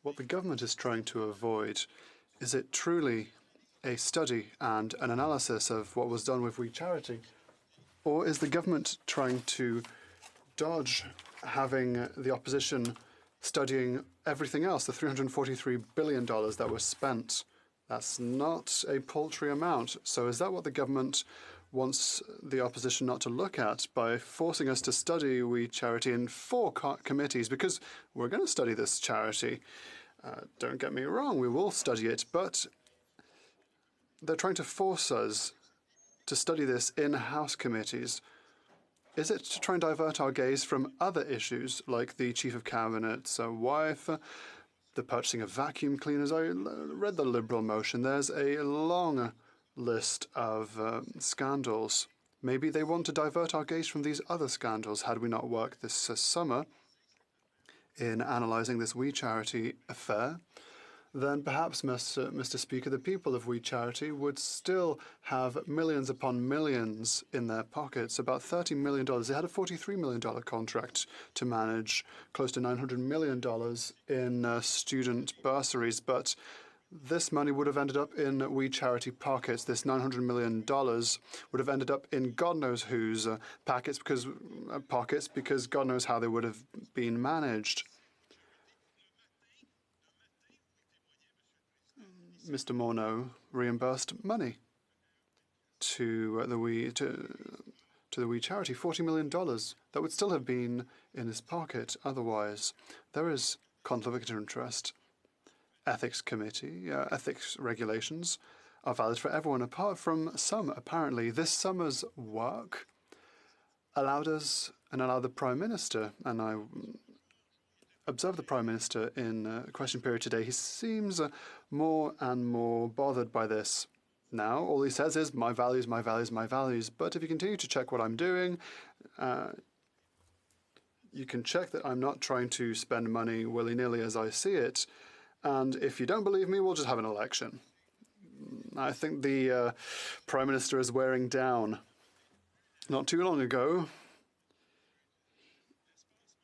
What the government is trying to avoid, is it truly a study and an analysis of what was done with We Charity? Or is the government trying to dodge having the opposition studying everything else, the $343 billion that was spent? That's not a paltry amount. So is that what the government wants the opposition not to look at by forcing us to study We Charity in 4 committees? Because we're going to study this charity. Don't get me wrong, we will study it, but they're trying to force us to study this in House committees. Is it to try and divert our gaze from other issues, like the Chief of Cabinet's wife, the purchasing of vacuum cleaners? I read the Liberal motion. There's a long list of scandals. Maybe they want to divert our gaze from these other scandals. Had we not worked this summer in analysing this We Charity affair, then perhaps, Mr. Speaker, the people of We Charity would still have millions upon millions in their pockets, about $30 million. They had a $43 million contract to manage, close to $900 million in student bursaries, but this money would have ended up in We Charity pockets. This $900 million would have ended up in God knows whose pockets, because God knows how they would have been managed. Mr. Morneau reimbursed money to the We Charity, $40 million. That would still have been in his pocket otherwise. There is conflict of interest. Ethics committee, ethics regulations are valid for everyone apart from some, apparently. This summer's work allowed us and allowed the Prime Minister, and I observed the Prime Minister in question period today. He seems more and more bothered by this. Now, all he says is, my values, my values, my values. But if you continue to check what I'm doing, you can check that I'm not trying to spend money willy-nilly as I see it. And if you don't believe me, we'll just have an election. I think the Prime Minister is wearing down. Not too long ago,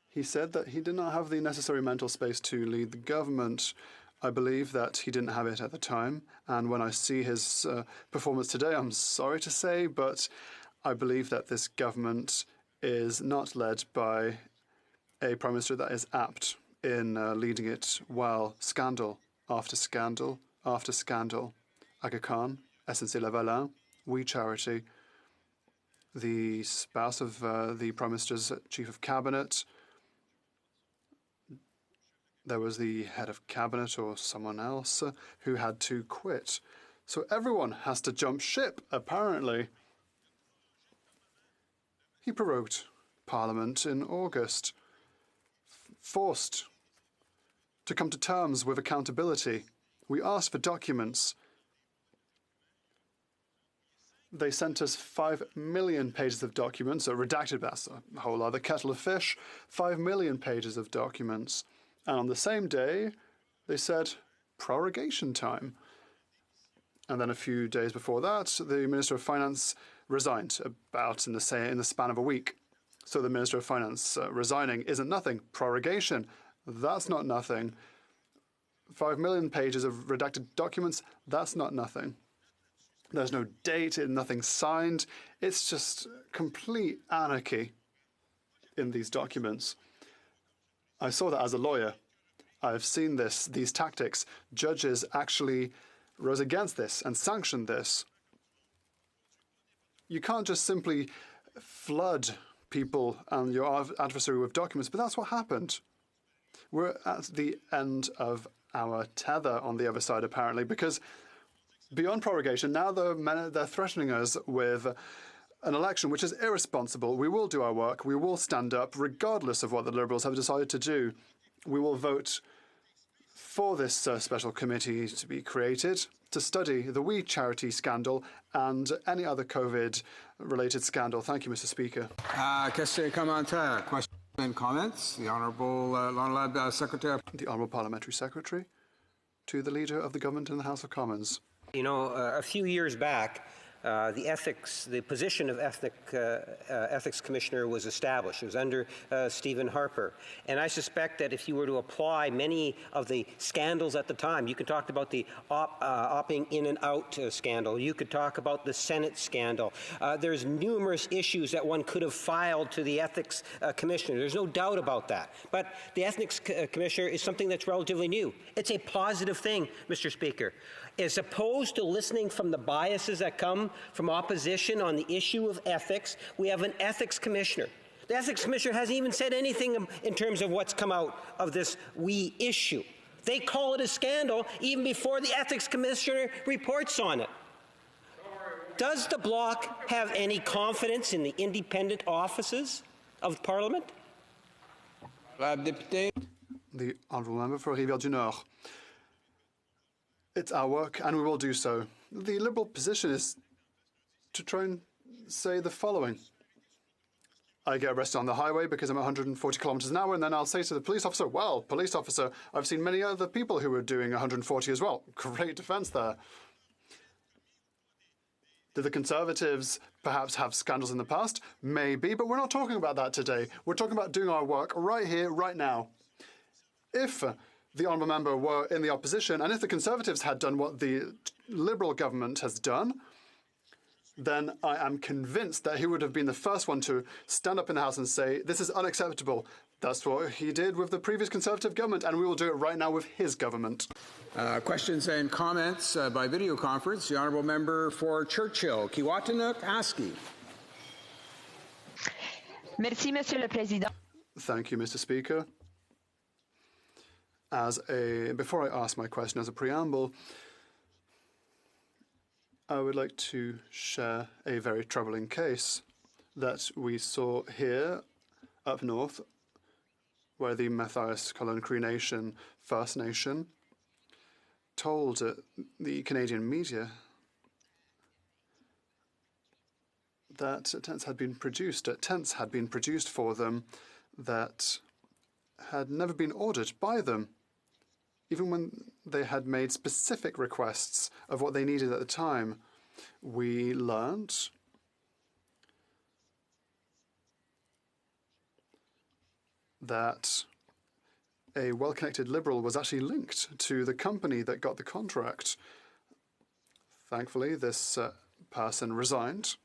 he said that he did not have the necessary mental space to lead the government. I believe that he didn't have it at the time. And when I see his performance today, I'm sorry to say, but I believe that this government is not led by a Prime Minister that is apt in leading it well. Scandal after scandal after scandal. Aga Khan, SNC-Lavalin, We Charity, the spouse of the Prime Minister's Chief of Cabinet. There was the head of cabinet or someone else who had to quit. So everyone has to jump ship, apparently. He prorogued Parliament in August, forced to come to terms with accountability. We asked for documents. They sent us 5 million pages of documents, redacted, that's a whole other kettle of fish, 5 million pages of documents. And on the same day, they said, prorogation time. And then a few days before that, the Minister of Finance resigned, about in the span of a week. So the Minister of Finance resigning isn't nothing. Prorogation, that's not nothing. 5 million pages of redacted documents, that's not nothing. There's no date, nothing signed. It's just complete anarchy in these documents. I saw that as a lawyer. I've seen these tactics. Judges actually rose against this and sanctioned this. You can't just simply flood people and your adversary with documents, but that's what happened. We're at the end of our tether on the other side, apparently, because beyond prorogation, now they're threatening us with an election which is irresponsible. We will do our work. We will stand up, regardless of what the Liberals have decided to do. We will vote for this special committee to be created to study the We Charity scandal and any other COVID-related scandal. Thank you, Mr. Speaker. Question commentaire. Questions and comments. The Honourable Secretary. The Honourable Parliamentary Secretary to the Leader of the Government in the House of Commons. You know, a few years back, the position of ethics commissioner was established. It was under Stephen Harper. And I suspect that if you were to apply many of the scandals at the time, you could talk about the opting in and out scandal. You could talk about the Senate scandal. There's numerous issues that one could have filed to the ethics commissioner. There's no doubt about that. But the ethics commissioner is something that's relatively new. It's a positive thing, Mr. Speaker. As opposed to listening from the biases that come from opposition on the issue of ethics, we have an ethics commissioner. The ethics commissioner hasn't even said anything in terms of what's come out of this we issue. They call it a scandal even before the ethics commissioner reports on it. Does the Bloc have any confidence in the independent offices of Parliament? The Honourable Member for Rivière-du-Nord. It's our work, and we will do so. The Liberal position is to try and say the following. I get arrested on the highway because I'm 140 kilometres an hour, and then I'll say to the police officer, well, police officer, I've seen many other people who are doing 140 as well. Great defence there. Did the Conservatives perhaps have scandals in the past? Maybe, but we're not talking about that today. We're talking about doing our work right here, right now. If the Honourable Member were in the opposition, and if the Conservatives had done what the Liberal government has done, then I am convinced that he would have been the first one to stand up in the House and say, this is unacceptable. That's what he did with the previous Conservative government, and we will do it right now with his government. Questions and comments by video conference. The Honourable Member for Churchill, Kiwatanuk, Aski. Merci, Monsieur le Président. Thank you, Mr. Speaker. Before I ask my question as a preamble, I would like to share a very troubling case that we saw here up north, where the Matthias Cullen Cree Nation First Nation told the Canadian media that tents had been produced for them that had never been ordered by them, even when they had made specific requests of what they needed at the time. We learned that a well-connected Liberal was actually linked to the company that got the contract. Thankfully, this person resigned,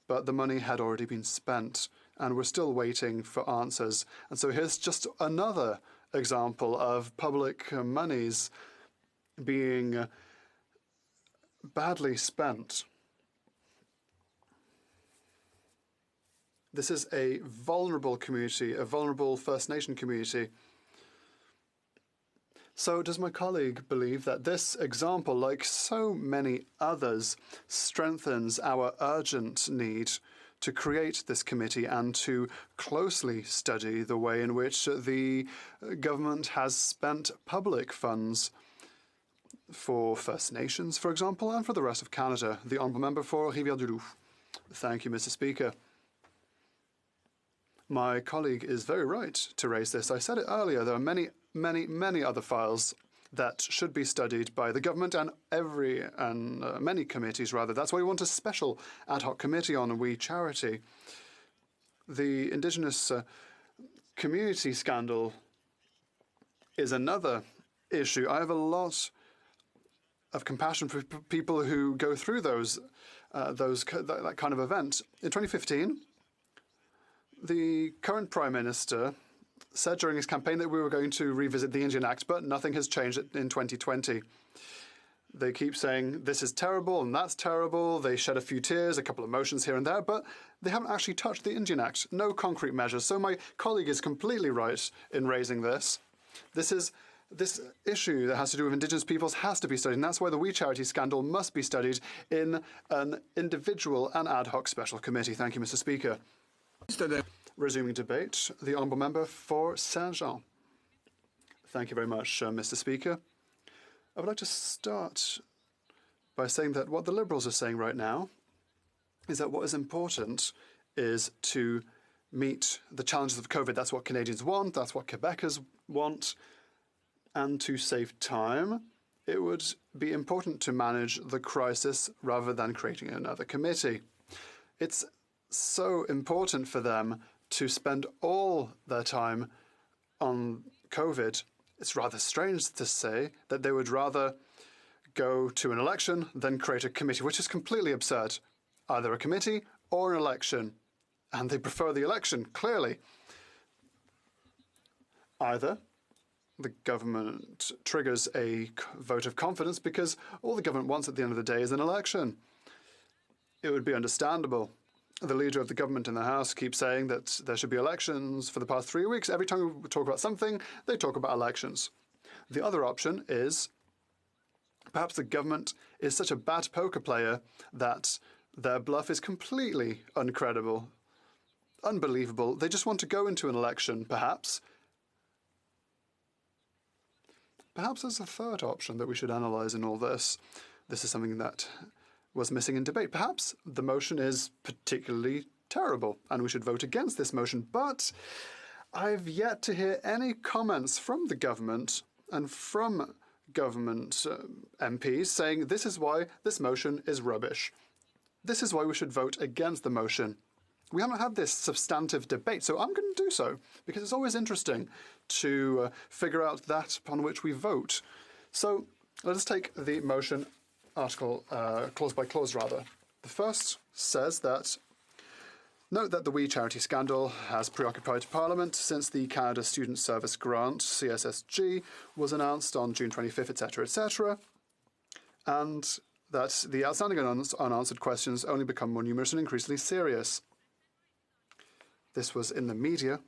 but the money had already been spent, and we're still waiting for answers. And so here's just another example of public monies being badly spent. This is a vulnerable community, a vulnerable First Nation community. So does my colleague believe that this example, like so many others, strengthens our urgent need to create this committee and to closely study the way in which the government has spent public funds for First Nations, for example, and for the rest of Canada? The Honourable Member for Rivière-du-Loup. Thank you, Mr. Speaker. My colleague is very right to raise this. I said it earlier, there are many other files that should be studied by the government and many committees, rather. That's why we want a special ad hoc committee on We Charity. The Indigenous community scandal is another issue. I have a lot of compassion for people who go through that kind of event. In 2015, the current Prime Minister said during his campaign that we were going to revisit the Indian Act, but nothing has changed in 2020. They keep saying this is terrible and that's terrible. They shed a few tears, a couple of motions here and there, but they haven't actually touched the Indian Act. No concrete measures. So my colleague is completely right in raising this. This is this issue that has to do with Indigenous peoples has to be studied, and that's why the We Charity scandal must be studied in an individual and ad hoc special committee. Thank you, Mr. Speaker. Resuming debate, the Honourable Member for Saint-Jean. Thank you very much, Mr. Speaker. I would like to start by saying that what the Liberals are saying right now is that what is important is to meet the challenges of COVID. That's what Canadians want, that's what Quebecers want. And to save time, it would be important to manage the crisis rather than creating another committee. It's so important for them to spend all their time on COVID. It's rather strange to say that they would rather go to an election than create a committee, which is completely absurd. Either a committee or an election. And they prefer the election, clearly. Either the government triggers a vote of confidence because all the government wants at the end of the day is an election. It would be understandable. The leader of the government in the House keeps saying that there should be elections for the past 3 weeks. Every time we talk about something, they talk about elections. The other option is perhaps the government is such a bad poker player that their bluff is completely uncredible, unbelievable. They just want to go into an election, perhaps. Perhaps there's a third option that we should analyse in all this. This is something that was missing in debate. Perhaps the motion is particularly terrible and we should vote against this motion, but I've yet to hear any comments from the government and from government MPs saying this is why this motion is rubbish. This is why we should vote against the motion. We haven't had this substantive debate, so I'm going to do so because it's always interesting to figure out that upon which we vote. So let us take the motion article, clause by clause rather. The first says that, note that the We Charity scandal has preoccupied Parliament since the Canada Student Service Grant, CSSG, was announced on June 25th, etc., and that the outstanding unanswered questions only become more numerous and increasingly serious. This was in the media,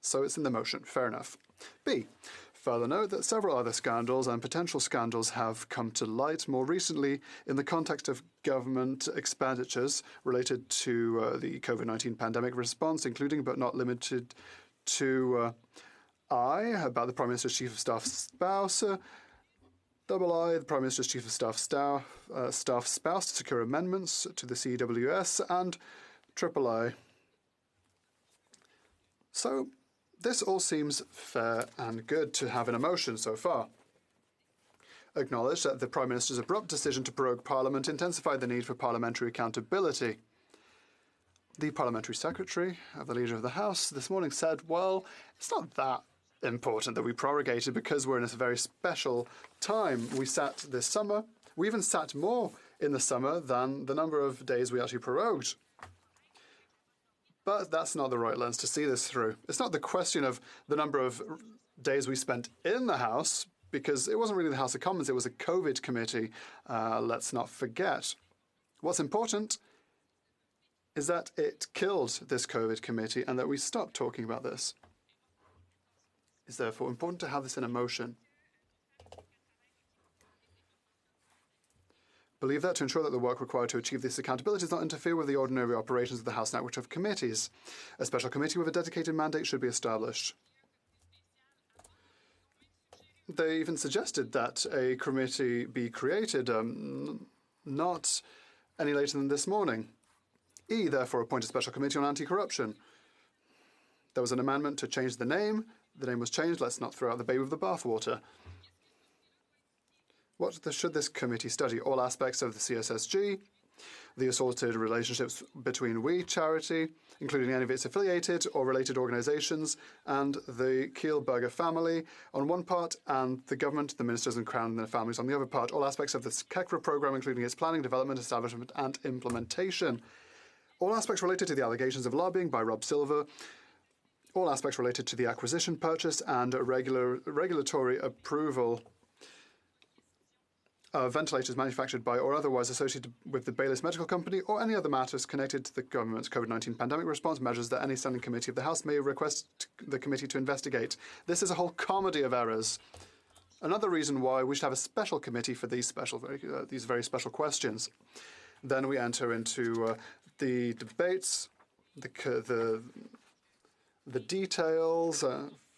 so it's in the motion. Fair enough. B. Further note that several other scandals and potential scandals have come to light more recently in the context of government expenditures related to the COVID-19 pandemic response, including but not limited to about the Prime Minister's Chief of Staff's spouse, double I, the Prime Minister's Chief of Staff's spouse to secure amendments to the CWS, and triple I. So this all seems fair and good to have in a motion so far. Acknowledge that the Prime Minister's abrupt decision to prorogue Parliament intensified the need for parliamentary accountability. The Parliamentary Secretary of the Leader of the House this morning said, well, it's not that important that we prorogated because we're in a very special time. We sat this summer. We even sat more in the summer than the number of days we actually prorogued. But that's not the right lens to see this through. It's not the question of the number of days we spent in the House, because it wasn't really the House of Commons, it was a COVID committee, let's not forget. What's important is that it killed this COVID committee and that we stopped talking about this. It's therefore important to have this in a motion. Believe that to ensure that the work required to achieve this accountability does not interfere with the ordinary operations of the House network of committees. A special committee with a dedicated mandate should be established. They even suggested that a committee be created not any later than this morning. E, therefore, appoint a special committee on anti-corruption. There was an amendment to change the name. The name was changed. Let's not throw out the baby with the bathwater. What should this committee study? All aspects of the CSSG, the assorted relationships between We Charity, including any of its affiliated or related organisations, and the Kielburger family on one part, and the government, the ministers and Crown and their families on the other part. All aspects of the KECRA programme, including its planning, development, establishment and implementation. All aspects related to the allegations of lobbying by Rob Silver. All aspects related to the acquisition, purchase and regulatory approval ventilators manufactured by or otherwise associated with the Baylis Medical Company, or any other matters connected to the government's COVID-19 pandemic response measures that any standing committee of the House may request the committee to investigate. This is a whole comedy of errors. Another reason why we should have a special committee for these very special questions. Then we enter into the debates, the details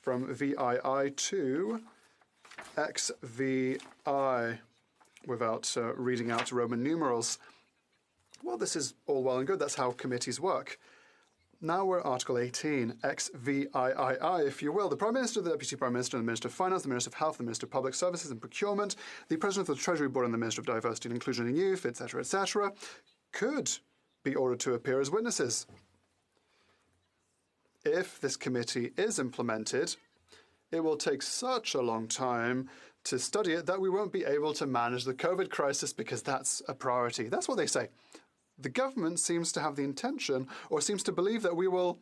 from VII to XVI, without reading out Roman numerals. Well, this is all well and good. That's how committees work. Now we're Article 18, XVIII, if you will. The Prime Minister, the Deputy Prime Minister, the Minister of Finance, the Minister of Health, the Minister of Public Services and Procurement, the President of the Treasury Board and the Minister of Diversity and Inclusion and Youth, etc., could be ordered to appear as witnesses. If this committee is implemented, it will take such a long time to study it that we won't be able to manage the COVID crisis because that's a priority. That's what they say. The government seems to have the intention, or seems to believe, that we will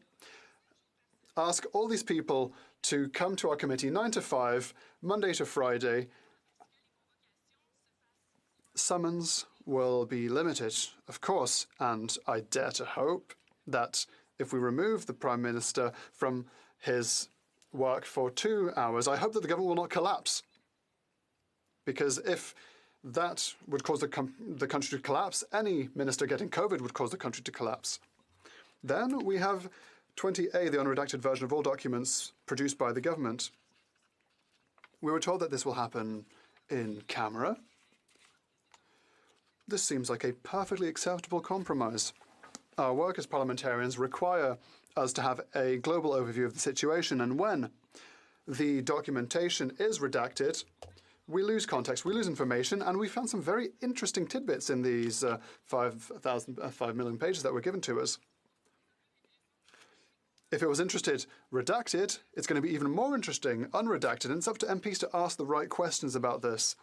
ask all these people to come to our committee 9 to 5, Monday to Friday. Summons will be limited, of course, and I dare to hope that if we remove the Prime Minister from his work for 2 hours, I hope that the government will not collapse. Because if that would cause the country to collapse, any minister getting COVID would cause the country to collapse. Then we have 20A, the unredacted version of all documents produced by the government. We were told that this will happen in camera. This seems like a perfectly acceptable compromise. Our work as parliamentarians require us to have a global overview of the situation, and when the documentation is redacted, we lose context, we lose information, and we found some very interesting tidbits in these 5 million pages that were given to us. If it was redacted, it's going to be even more interesting, unredacted, and it's up to MPs to ask the right questions about this.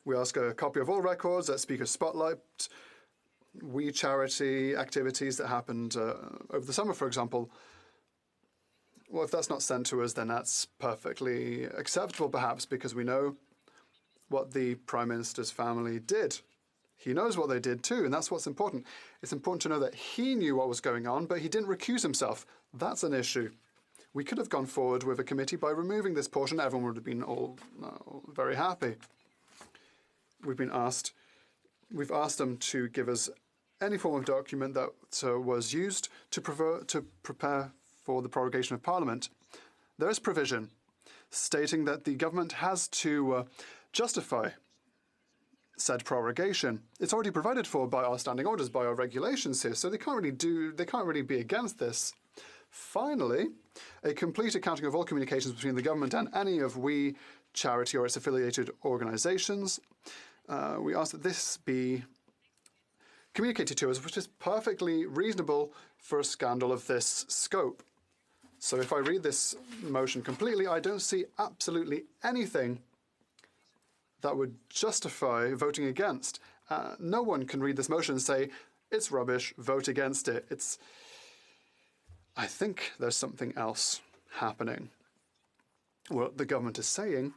We ask a copy of all records at Speaker's Spotlight, We Charity activities that happened over the summer, for example. Well, if that's not sent to us, then that's perfectly acceptable, perhaps, because we know what the Prime Minister's family did. He knows what they did too, and that's what's important. It's important to know that he knew what was going on, but he didn't recuse himself. That's an issue. We could have gone forward with a committee by removing this portion. Everyone would have been all very happy. We've asked them to give us any form of document that was used to prepare for the prorogation of Parliament. There is provision stating that the government has to justify said prorogation. It's already provided for by our standing orders, by our regulations here, so they can't really be against this. Finally, a complete accounting of all communications between the government and any of We Charity or its affiliated organisations. We ask that this be communicated to us, which is perfectly reasonable for a scandal of this scope. So if I read this motion completely, I don't see absolutely anything that would justify voting against. No one can read this motion and say, it's rubbish, vote against it. I think there's something else happening. What the government is saying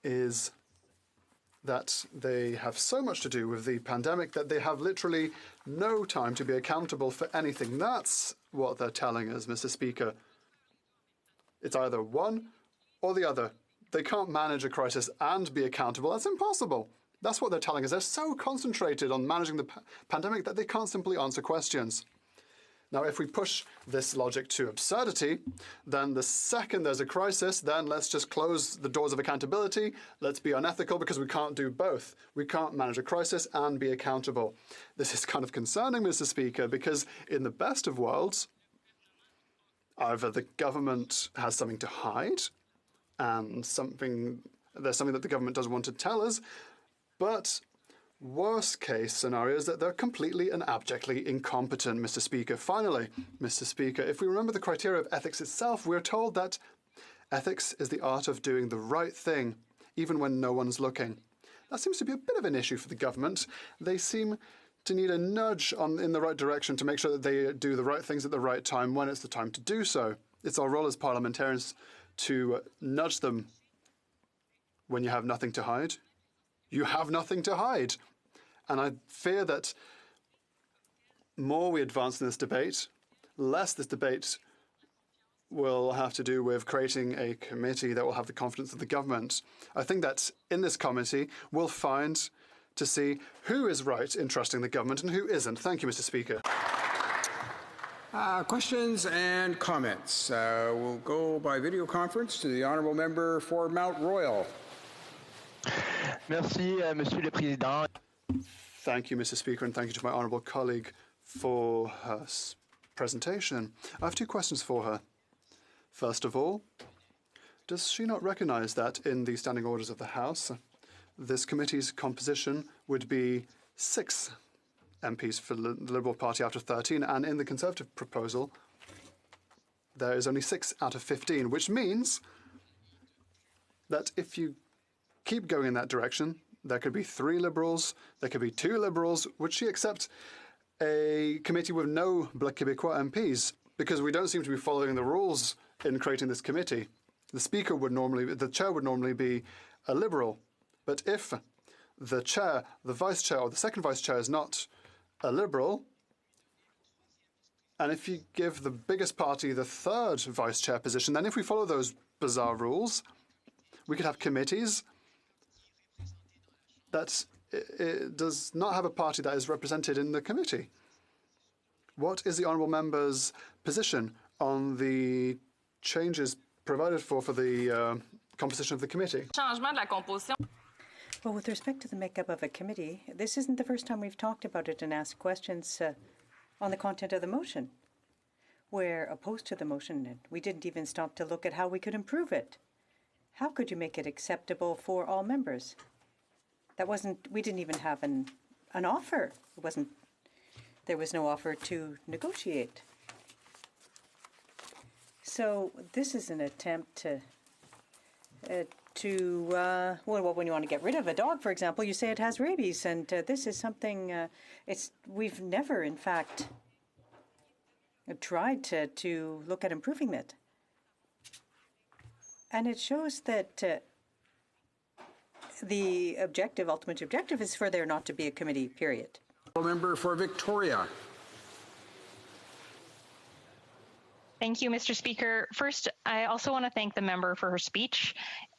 is that they have so much to do with the pandemic that they have literally no time to be accountable for anything. That's what they're telling us, Mr. Speaker. It's either one or the other. They can't manage a crisis and be accountable. That's impossible. That's what they're telling us. They're so concentrated on managing the pandemic that they can't simply answer questions. Now, if we push this logic to absurdity, then the second there's a crisis, then let's just close the doors of accountability. Let's be unethical because we can't do both. We can't manage a crisis and be accountable. This is kind of concerning, Mr. Speaker, because in the best of worlds, either the government has something to hide and there's something that the government doesn't want to tell us, but worst case scenario is that they're completely and abjectly incompetent, Mr. Speaker. Finally, Mr. Speaker, if we remember the criteria of ethics itself, we're told that ethics is the art of doing the right thing, even when no one's looking. That seems to be a bit of an issue for the government. They seem to need a nudge in the right direction to make sure that they do the right things at the right time when it's the time to do so. It's our role as parliamentarians to nudge them when you have nothing to hide. You have nothing to hide. And I fear that more we advance in this debate, less this debate will have to do with creating a committee that will have the confidence of the government. I think that in this committee, we'll find to see who is right in trusting the government and who isn't. Thank you, Mr. Speaker. Questions and comments. We'll go by video conference to the honourable member for Mount Royal. Merci, Monsieur le Président. Thank you, Mr. Speaker, and thank you to my honourable colleague for her presentation. I have two questions for her. First of all, does she not recognise that in the standing orders of the House, this committee's composition would be 6 MPs for the Liberal Party out of 13, and in the Conservative proposal, there is only 6 out of 15, which means that if you keep going in that direction, there could be 3 Liberals, there could be 2 Liberals. Would she accept a committee with no Bloc Québécois MPs? Because we don't seem to be following the rules in creating this committee. The chair would normally be a Liberal, but if the chair, the vice chair, or the second vice chair is not a Liberal, and if you give the biggest party the third vice chair position, then if we follow those bizarre rules, we could have committees that it does not have a party that is represented in the committee. What is the honourable member's position on the changes provided for the composition of the committee? Well, with respect to the makeup of a committee, this isn't the first time we've talked about it and asked questions on the content of the motion. We're opposed to the motion, and we didn't even stop to look at how we could improve it. How could you make it acceptable for all members? We didn't even have an offer. There was no offer to negotiate. So this is an attempt to when you want to get rid of a dog, for example, you say it has rabies, and this is something we've never, in fact, tried to look at improving that. And it shows that the ultimate objective, is for there not to be a committee, period. Member for Victoria. Thank you, Mr. Speaker. First, I also want to thank the member for her speech.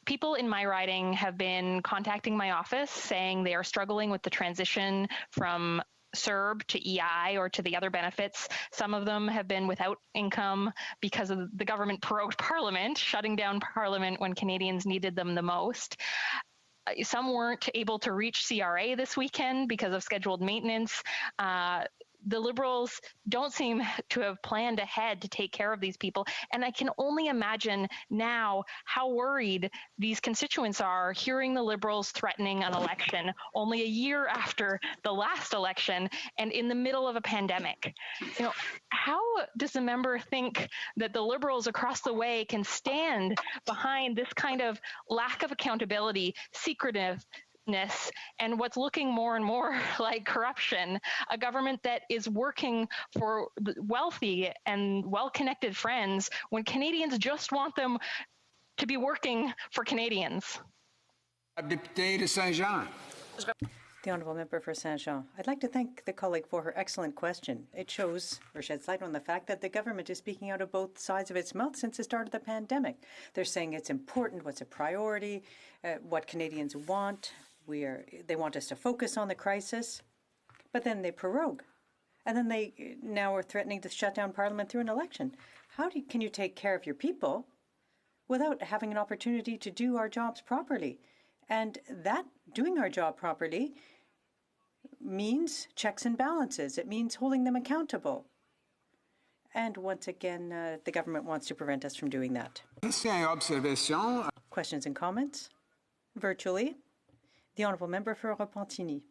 People in my riding have been contacting my office saying they are struggling with the transition from CERB to EI or to the other benefits. Some of them have been without income because of the government prorogued Parliament, shutting down Parliament when Canadians needed them the most. Some weren't able to reach CRA this weekend because of scheduled maintenance. The Liberals don't seem to have planned ahead to take care of these people. And I can only imagine now how worried these constituents are hearing the Liberals threatening an election only a year after the last election and in the middle of a pandemic. How does the member think that the Liberals across the way can stand behind this kind of lack of accountability, secretiveness, and what's looking more and more like corruption, a government that is working for wealthy and well-connected friends when Canadians just want them to be working for Canadians? Député de Saint-Jean. The honourable member for Saint-Jean. I'd like to thank the colleague for her excellent question. It shows or sheds light on the fact that the government is speaking out of both sides of its mouth since the start of the pandemic. They're saying it's important, what's a priority, what Canadians want. They want us to focus on the crisis, but then they prorogue. And then they now are threatening to shut down Parliament through an election. Can you take care of your people without having an opportunity to do our jobs properly? And that doing our job properly means checks and balances. It means holding them accountable. And once again, the government wants to prevent us from doing that. Questions and comments? Virtually. The honourable member for Repentigny.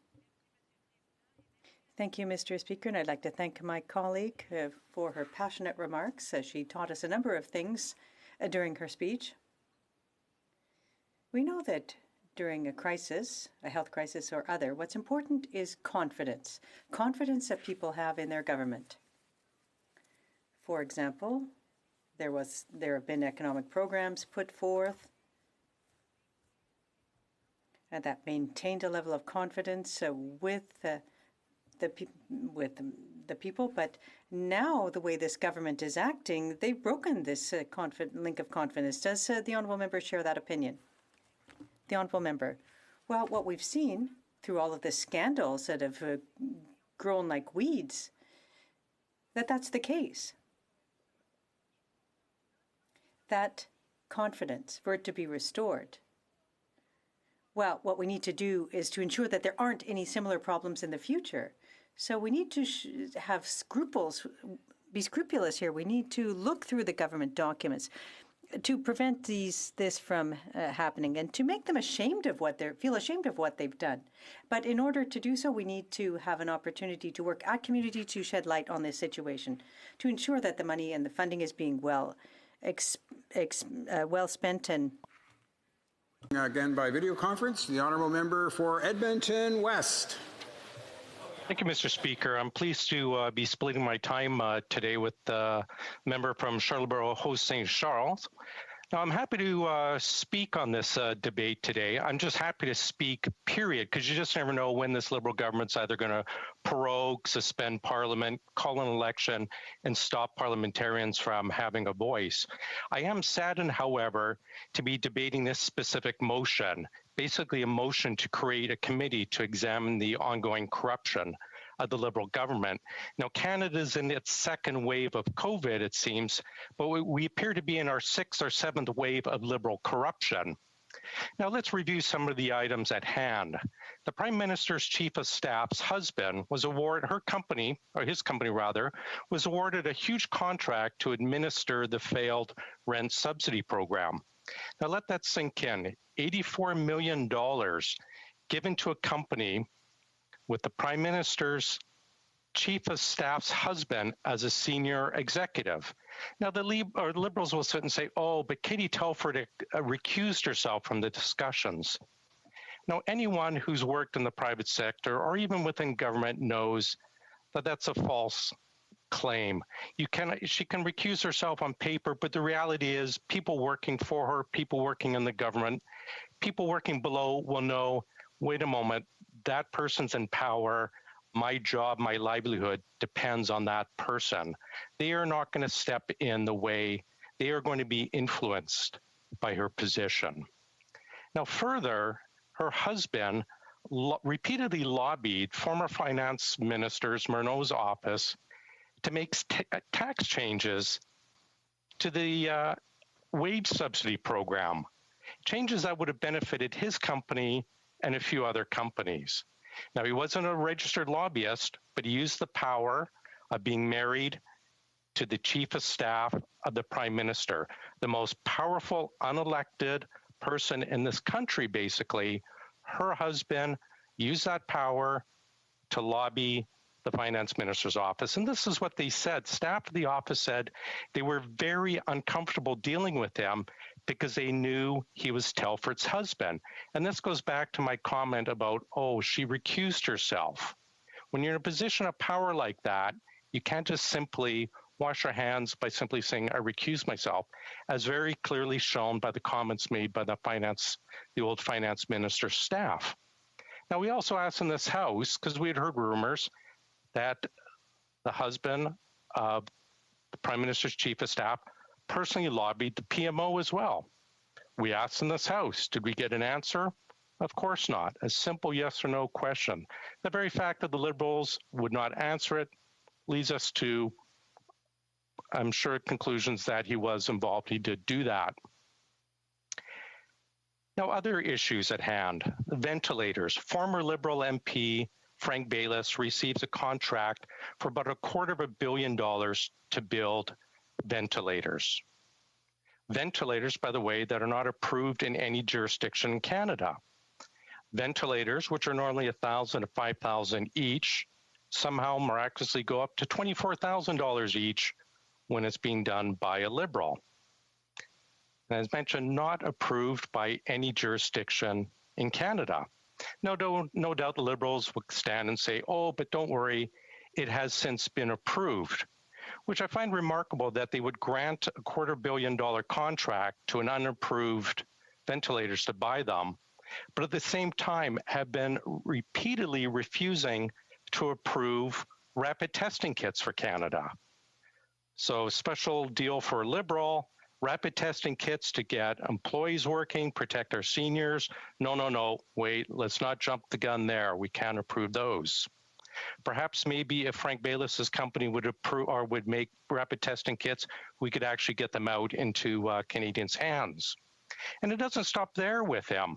Thank you, Mr. Speaker, and I'd like to thank my colleague for her passionate remarks. She taught us a number of things during her speech. We know that during a crisis, a health crisis or other, what's important is confidence. Confidence that people have in their government. For example, there have been economic programs put forth, that maintained a level of confidence with the people. But now, the way this government is acting, they've broken this link of confidence. Does the honourable member share that opinion? The honourable member. Well, what we've seen through all of the scandals that have grown like weeds, that's the case. That confidence, for it to be restored, well, what we need to do is to ensure that there aren't any similar problems in the future. So we need to have scruples, be scrupulous here. We need to look through the government documents to prevent this from happening and to make them feel ashamed of what they've done. But in order to do so, we need to have an opportunity to work at community to shed light on this situation, to ensure that the money and the funding is being well spent. And again by video conference, the honourable member for Edmonton West. Thank you, Mr. Speaker. I'm pleased to be splitting my time today with the member from Charlesborough, HoC St. Charles. Now, I'm happy to speak on this debate today. I'm just happy to speak, period, because you just never know when this Liberal government's either going to prorogue, suspend Parliament, call an election, and stop parliamentarians from having a voice. I am saddened, however, to be debating this specific motion, basically a motion to create a committee to examine the ongoing corruption of the Liberal government. Now, Canada's in its second wave of COVID, it seems, but we appear to be in our sixth or seventh wave of Liberal corruption. Now, let's review some of the items at hand. The Prime Minister's Chief of Staff's husband was awarded, his company was awarded a huge contract to administer the failed rent subsidy program. Now, let that sink in. $84 million given to a company with the Prime Minister's Chief of Staff's husband as a senior executive. Now, the Liberals will sit and say, oh, but Katie Telford recused herself from the discussions. Now, anyone who's worked in the private sector or even within government knows that that's a false claim. She can recuse herself on paper, but the reality is people working for her, people working in the government, people working below will know, wait a moment, that person's in power. My job, my livelihood depends on that person. They are not going to step in the way. They are going to be influenced by her position. Now, further, her husband repeatedly lobbied former finance minister Murnau's office to make tax changes to the wage subsidy program, changes that would have benefited his company and a few other companies. Now, he wasn't a registered lobbyist, but he used the power of being married to the Chief of Staff of the Prime Minister, the most powerful unelected person in this country, basically. Her husband used that power to lobby the finance minister's office. And this is what they said. Staff of the office said they were very uncomfortable dealing with him because they knew he was Telford's husband. And this goes back to my comment about, oh, she recused herself. When you're in a position of power like that, you can't just simply wash your hands by simply saying, I recuse myself, as very clearly shown by the comments made by the old finance minister's staff. Now, we also asked in this House, because we had heard rumors that the husband of the Prime Minister's Chief of Staff personally lobbied the PMO as well. We asked in this House, did we get an answer? Of course not. A simple yes or no question. The very fact that the Liberals would not answer it leads us to, I'm sure, conclusions that he was involved. He did do that. Now, other issues at hand. Ventilators. Former Liberal MP Frank Bayliss receives a contract for about $250 million to build ventilators. Ventilators, by the way, that are not approved in any jurisdiction in Canada. Ventilators, which are normally $1,000 to $5,000 each, somehow miraculously go up to $24,000 each when it's being done by a Liberal. And as mentioned, not approved by any jurisdiction in Canada. No doubt the Liberals would stand and say, oh, but don't worry, it has since been approved, which I find remarkable that they would grant a $250 million contract to an unapproved ventilators to buy them, but at the same time have been repeatedly refusing to approve rapid testing kits for Canada. So special deal for Liberal, rapid testing kits to get employees working, protect our seniors. No, wait, let's not jump the gun there. We can't approve those. Perhaps maybe if Frank Baylis's company would approve or would make rapid testing kits, we could actually get them out into Canadians' hands. And it doesn't stop there with him.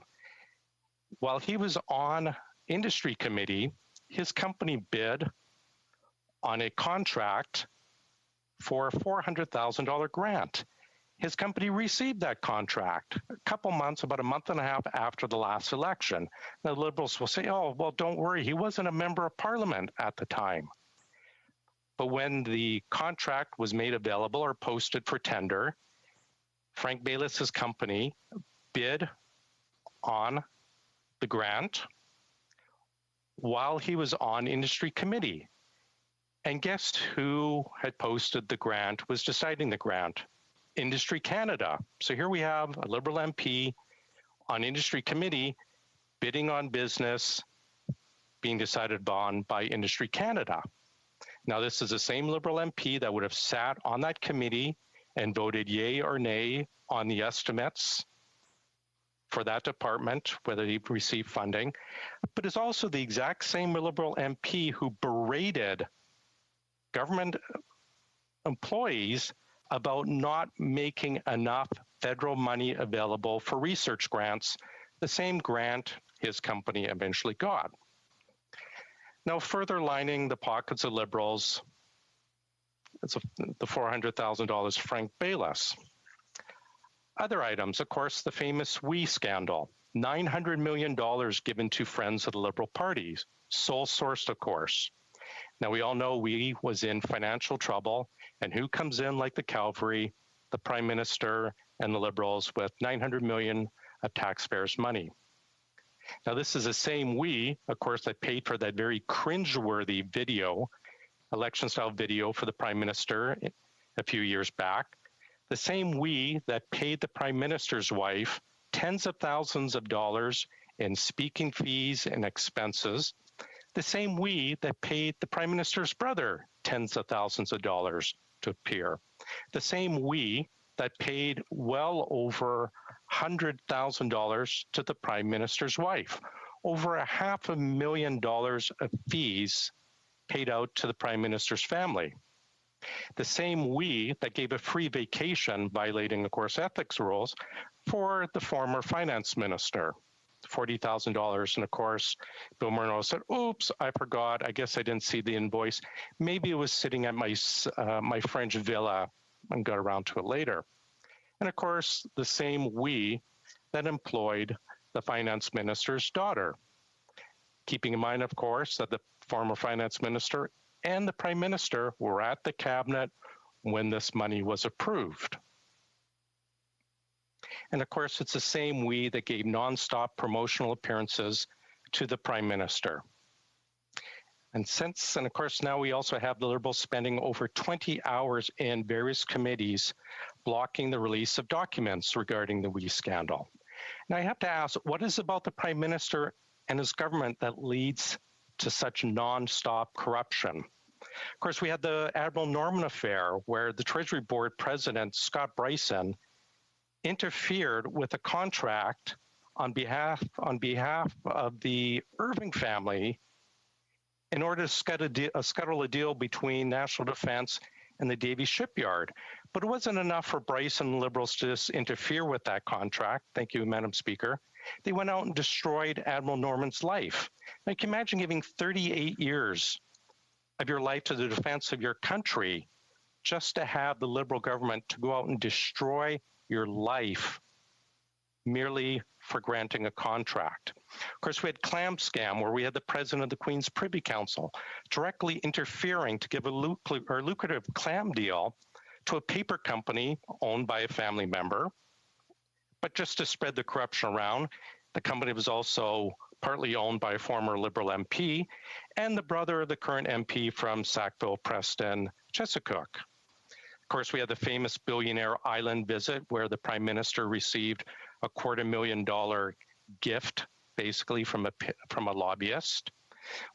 While he was on industry committee, his company bid on a contract for a $400,000 grant. His company received that contract a couple months, about a month and a half after the last election. The Liberals will say, oh, well, don't worry, he wasn't a member of Parliament at the time. But when the contract was made available or posted for tender, Frank Baylis's company bid on the grant while he was on industry committee. And guess who had posted the grant, was deciding the grant? Industry Canada. So here we have a Liberal MP on industry committee bidding on business being decided on by Industry Canada. Now this is the same Liberal MP that would have sat on that committee and voted yay or nay on the estimates for that department, whether he received funding, but is also the exact same Liberal MP who berated government employees about not making enough federal money available for research grants, the same grant his company eventually got. Now, further lining the pockets of Liberals, it's the $400,000 Frank Baylis. Other items, of course, the famous WE scandal, $900 million given to friends of the Liberal parties, sole sourced, of course. Now, we all know WE was in financial trouble, and who comes in like the cavalry? The Prime Minister and the Liberals with $900 million of taxpayers' money. Now, this is the same WE, of course, that paid for that very cringeworthy video, election-style video for the Prime Minister a few years back. The same WE that paid the Prime Minister's wife tens of thousands of dollars in speaking fees and expenses. The same WE that paid the Prime Minister's brother tens of thousands of dollars to appear. The same WE that paid well over $100,000 to the Prime Minister's wife. Over $500,000 of fees paid out to the Prime Minister's family. The same WE that gave a free vacation, violating, of course, ethics rules, for the former finance minister. $40,000, and of course, Bill Murno said, oops, I forgot, I guess I didn't see the invoice. Maybe it was sitting at my French villa and got around to it later. And of course, the same WE that employed the finance minister's daughter. Keeping in mind, of course, that the former finance minister and the Prime Minister were at the cabinet when this money was approved. And of course, it's the same WE that gave nonstop promotional appearances to the Prime Minister. And of course, now we also have the Liberals spending over 20 hours in various committees blocking the release of documents regarding the WE scandal. Now I have to ask, what is about the Prime Minister and his government that leads to such nonstop corruption? Of course, we had the Admiral Norman affair where the Treasury Board President, Scott Bryson, interfered with a contract on behalf of the Irving family in order to scuttle a deal between National Defence and the Davie Shipyard. But it wasn't enough for Bryson and Liberals to just interfere with that contract. Thank you, Madam Speaker. They went out and destroyed Admiral Norman's life. Now, you can imagine giving 38 years of your life to the defense of your country just to have the Liberal government to go out and destroy your life merely for granting a contract. Of course, we had clam scam where we had the president of the Queen's Privy Council directly interfering to give a lucrative clam deal to a paper company owned by a family member. But just to spread the corruption around, the company was also partly owned by a former Liberal MP and the brother of the current MP from Sackville, Preston, Chesapeake. Of course, we had the famous billionaire island visit where the Prime Minister received a $250,000 gift, basically from a lobbyist.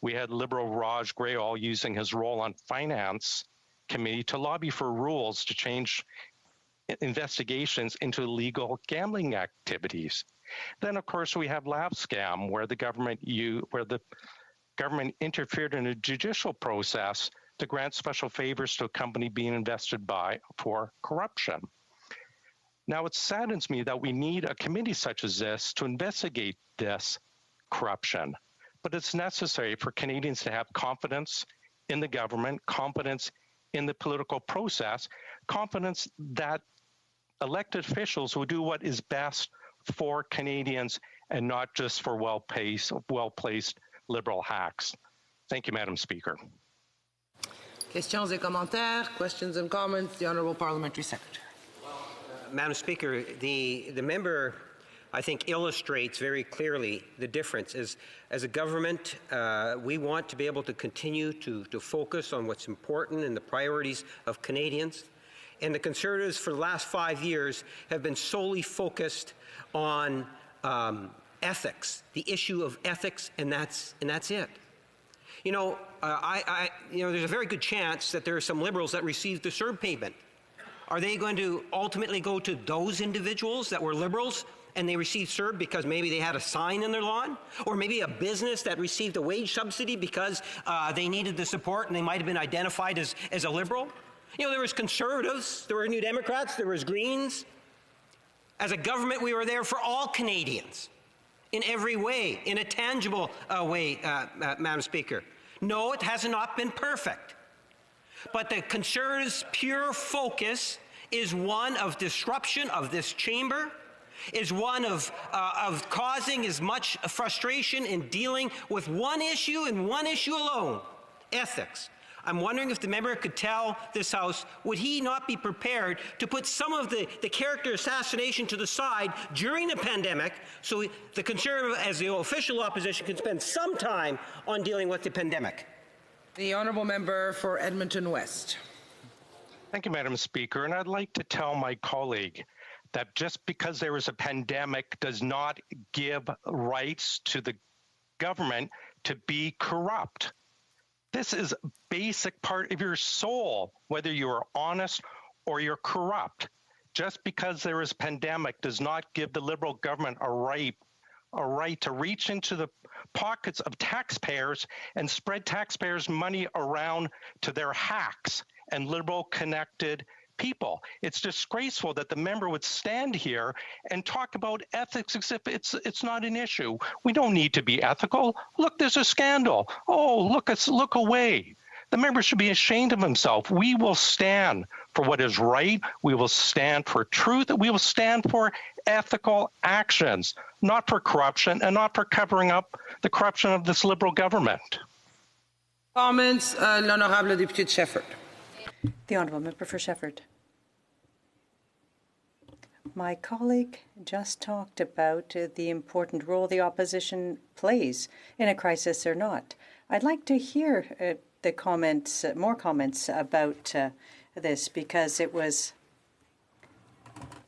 We had Liberal Raj Grayal using his role on Finance Committee to lobby for rules to change investigations into illegal gambling activities. Then, of course, we have Lab Scam, where the government interfered in a judicial process to grant special favors to a company being invested by for corruption. Now, it saddens me that we need a committee such as this to investigate this corruption, but it's necessary for Canadians to have confidence in the government, confidence in the political process, confidence that elected officials will do what is best for Canadians and not just for well-placed Liberal hacks. Thank you, Madam Speaker. Questions et commentaires, questions and comments, the Honourable Parliamentary Secretary. Madam Speaker, the member, I think, illustrates very clearly the difference. As a government, we want to be able to continue to focus on what's important and the priorities of Canadians. And the Conservatives, for the last 5 years, have been solely focused on ethics, the issue of ethics, and that's it. You know, there's a very good chance that there are some Liberals that received the CERB payment. Are they going to ultimately go to those individuals that were Liberals and they received CERB because maybe they had a sign in their lawn? Or maybe a business that received a wage subsidy because they needed the support and they might have been identified as a Liberal? You know, there was Conservatives, there were New Democrats, there was Greens. As a government, we were there for all Canadians in every way, in a tangible way, Madam Speaker. No, it has not been perfect. But the Conservatives' pure focus is one of disruption of this chamber, is one of causing as much frustration in dealing with one issue and one issue alone, ethics. I'm wondering if the member could tell this House, would he not be prepared to put some of the character assassination to the side during the pandemic so the Conservative, as the official opposition, can spend some time on dealing with the pandemic? The Honourable Member for Edmonton West. Thank you, Madam Speaker. And I'd like to tell my colleague that just because there is a pandemic does not give rights to the government to be corrupt. This is a basic part of your soul, whether you are honest or you're corrupt. Just because there is a pandemic does not give the Liberal government a right to reach into the pockets of taxpayers and spread taxpayers' money around to their hacks and Liberal-connected people. It's disgraceful that the member would stand here and talk about ethics as if it's not an issue. We don't need to be ethical. Look, there's a scandal. Oh, look away. The member should be ashamed of himself. We will stand for what is right. We will stand for truth. We will stand for ethical actions, not for corruption and not for covering up the corruption of this Liberal government. Comments, l'Honourable Député de Shefford. The Honourable Member for Shefford. My colleague just talked about the important role the opposition plays in a crisis or not. I'd like to hear the comments, more comments about this, because it was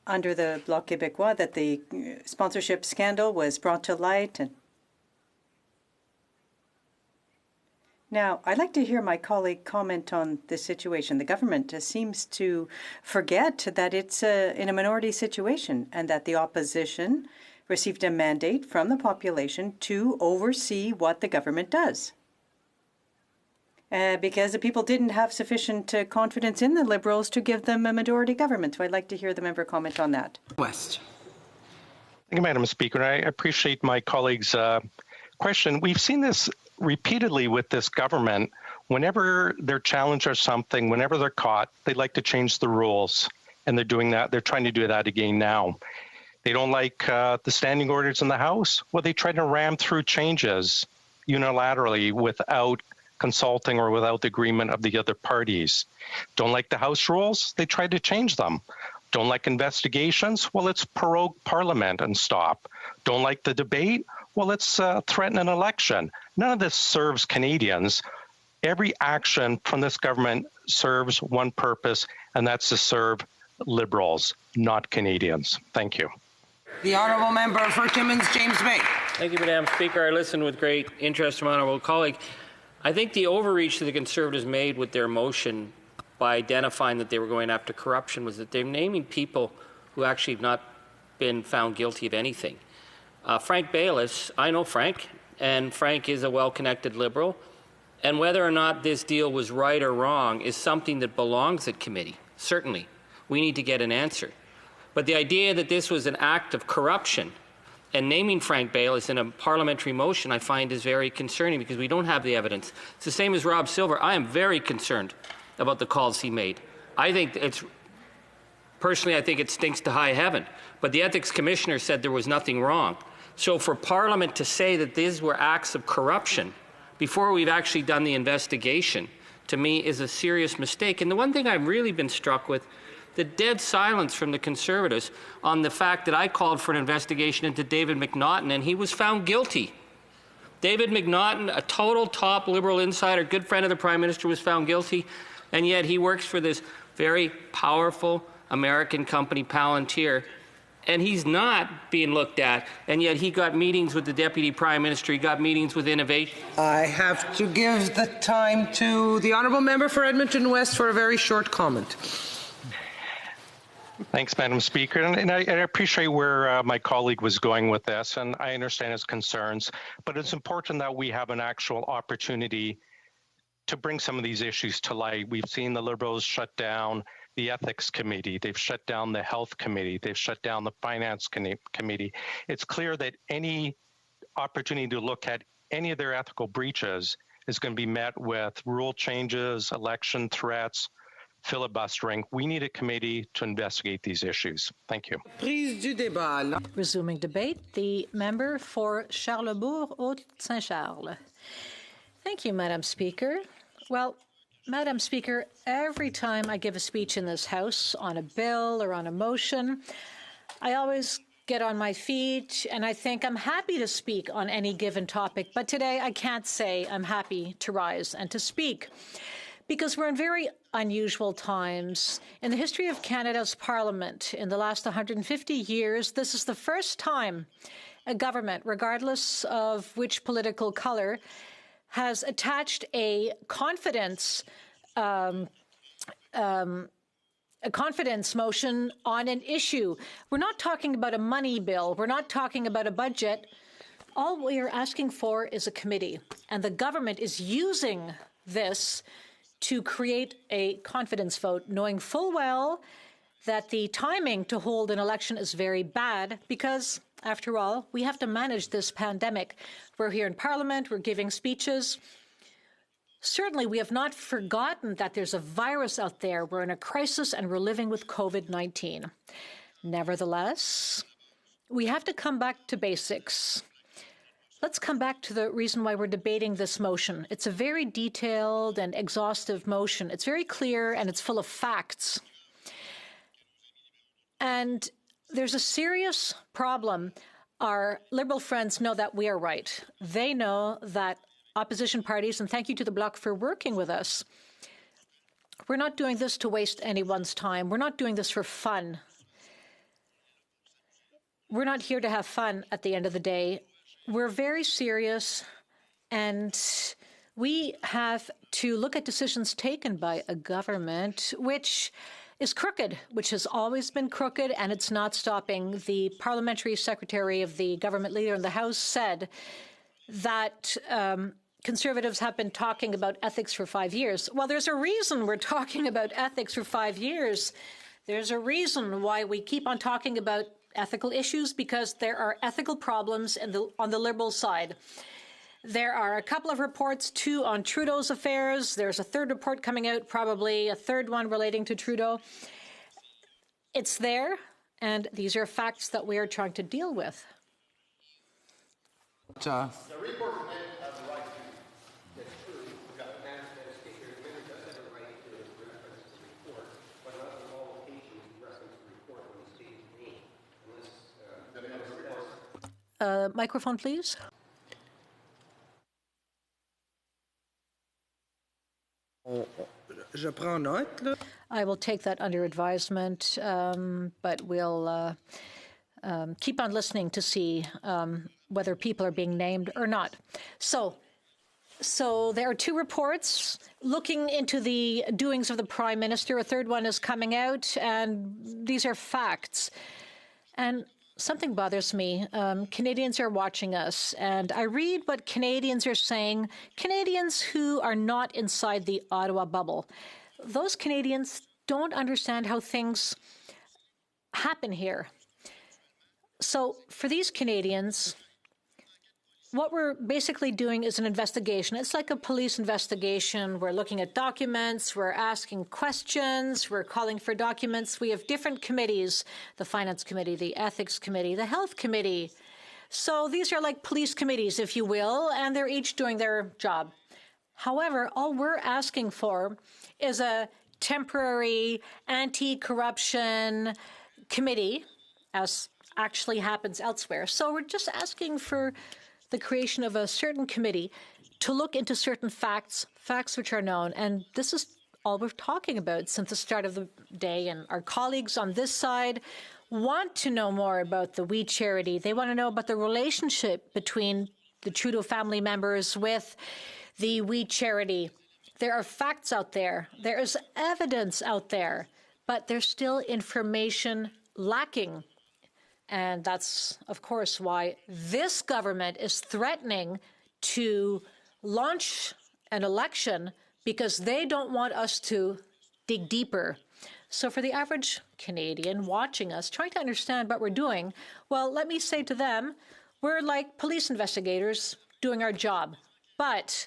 under the Bloc Québécois that the sponsorship scandal was brought to light. And now, I'd like to hear my colleague comment on this situation. The government seems to forget that it's in a minority situation and that the opposition received a mandate from the population to oversee what the government does. Because the people didn't have sufficient confidence in the Liberals to give them a majority government. So I'd like to hear the member comment on that. West. Thank you, Madam Speaker. I appreciate my colleague's question. We've seen this repeatedly with this government. Whenever they're challenged or something, whenever they're caught, they like to change the rules. And they're doing that. They're trying to do that again now. They don't like the standing orders in the House. Well, they try to ram through changes unilaterally without consulting or without the agreement of the other parties. Don't like the House rules? They try to change them. Don't like investigations? Well, let's prorogue Parliament and stop. Don't like the debate? Well, let's threaten an election. None of this serves Canadians. Every action from this government serves one purpose, and that's to serve Liberals, not Canadians. Thank you. The honourable member for Timmins James Bay. Thank you, Madam Speaker. I listened with great interest to my honourable colleague. I think the overreach that the Conservatives made with their motion by identifying that they were going after corruption was that they're naming people who actually have not been found guilty of anything. Frank Baylis, I know Frank, and Frank is a well-connected Liberal, and whether or not this deal was right or wrong is something that belongs at committee. Certainly, we need to get an answer. But the idea that this was an act of corruption and naming Frank Baylis in a parliamentary motion I find is very concerning because we don't have the evidence. It's the same as Rob Silver. I am very concerned about the calls he made. Personally, I think it stinks to high heaven. But the Ethics Commissioner said there was nothing wrong. So for Parliament to say that these were acts of corruption before we've actually done the investigation, to me, is a serious mistake. And the one thing I've really been struck with, the dead silence from the Conservatives on the fact that I called for an investigation into David McNaughton, and he was found guilty. David McNaughton, a total top Liberal insider, good friend of the Prime Minister, was found guilty, and yet he works for this very powerful American company, Palantir, and he's not being looked at, and yet he got meetings with the Deputy Prime Minister, he got meetings with Innovation. I have to give the time to the honourable member for Edmonton West for a very short comment. Thanks, Madam Speaker. And I appreciate where my colleague was going with this, and I understand his concerns, but it's important that we have an actual opportunity to bring some of these issues to light. We've seen the Liberals shut down the Ethics Committee, they've shut down the Health Committee, they've shut down the Finance Committee. It's clear that any opportunity to look at any of their ethical breaches is going to be met with rule changes, election threats, filibustering. We need a committee to investigate these issues. Thank you. Resuming debate, the member for Charlesbourg-Haute-Saint-Charles. Thank you, Madam Speaker. Well, Madam Speaker, every time I give a speech in this House on a bill or on a motion, I always get on my feet and I think I'm happy to speak on any given topic. But today I can't say I'm happy to rise and to speak because we're in very unusual times. In the history of Canada's Parliament, in the last 150 years, this is the first time a government, regardless of which political color, has attached a confidence motion on an issue. We're not talking about a money bill. We're not talking about a budget. All we are asking for is a committee, and the government is using this to create a confidence vote, knowing full well that the timing to hold an election is very bad because, after all, we have to manage this pandemic. We're here in Parliament, we're giving speeches. Certainly, we have not forgotten that there's a virus out there. We're in a crisis and we're living with COVID-19. Nevertheless, we have to come back to basics. Let's come back to the reason why we're debating this motion. It's a very detailed and exhaustive motion. It's very clear and it's full of facts. And there's a serious problem. Our Liberal friends know that we are right. They know that opposition parties, and thank you to the Bloc for working with us, we're not doing this to waste anyone's time. We're not doing this for fun. We're not here to have fun at the end of the day. We're very serious, and we have to look at decisions taken by a government which is crooked, which has always been crooked, and it's not stopping. The parliamentary secretary of the government leader in the House said that Conservatives have been talking about ethics for 5 years. Well, there's a reason we're talking about ethics for 5 years. There's a reason why we keep on talking about ethical issues, because there are ethical problems on the Liberal side. There are a couple of reports, two on Trudeau's affairs. There's a third report coming out, probably a third one relating to Trudeau. It's there, and these are facts that we are trying to deal with. Microphone, please. I will take that under advisement, but we'll keep on listening to see whether people are being named or not. So there are 2 reports looking into the doings of the Prime Minister. A third one is coming out, and these are facts. And something bothers me. Canadians are watching us, and I read what Canadians are saying, Canadians who are not inside the Ottawa bubble. Those Canadians don't understand how things happen here. So for these Canadians, what we're basically doing is an investigation. It's like a police investigation. We're looking at documents. We're asking questions. We're calling for documents. We have different committees, the Finance Committee, the Ethics Committee, the Health Committee. So these are like police committees, if you will, and they're each doing their job. However, all we're asking for is a temporary anti-corruption committee, as actually happens elsewhere. So we're just asking for the creation of a certain committee to look into certain facts which are known. And this is all we're talking about since the start of the day. And our colleagues on this side want to know more about the We Charity. They want to know about the relationship between the Trudeau family members with the We Charity. There are facts out there. There is evidence out there, but there's still information lacking. And that's, of course, why this government is threatening to launch an election, because they don't want us to dig deeper. So for the average Canadian watching us, trying to understand what we're doing, well, let me say to them, we're like police investigators doing our job. But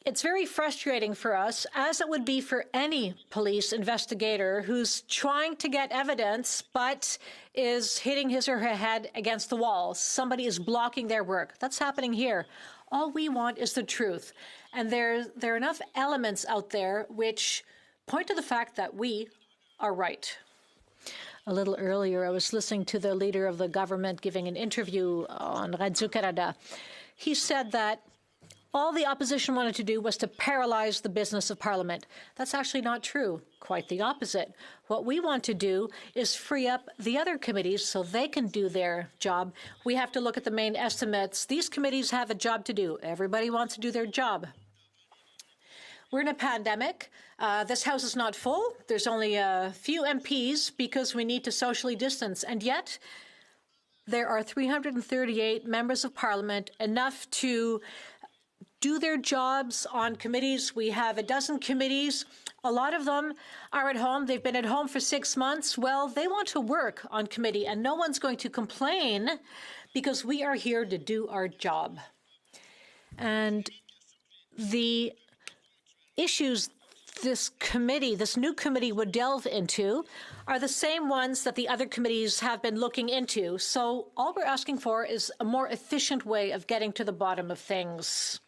it's very frustrating for us, as it would be for any police investigator who's trying to get evidence but is hitting his or her head against the wall. Somebody is blocking their work. That's happening here. All we want is the truth. And there are enough elements out there which point to the fact that we are right. A little earlier, I was listening to the leader of the government giving an interview on Radio-Canada. He said that all the opposition wanted to do was to paralyze the business of Parliament. That's actually not true. Quite the opposite. What we want to do is free up the other committees so they can do their job. We have to look at the main estimates. These committees have a job to do. Everybody wants to do their job. We're in a pandemic. This House is not full. There's only a few MPs because we need to socially distance. And yet, there are 338 members of Parliament, enough to do their jobs on committees. We have a dozen committees. A lot of them are at home. They've been at home for 6 months. Well, they want to work on committee, and no one's going to complain because we are here to do our job. And the issues this new committee would delve into are the same ones that the other committees have been looking into. So all we're asking for is a more efficient way of getting to the bottom of things.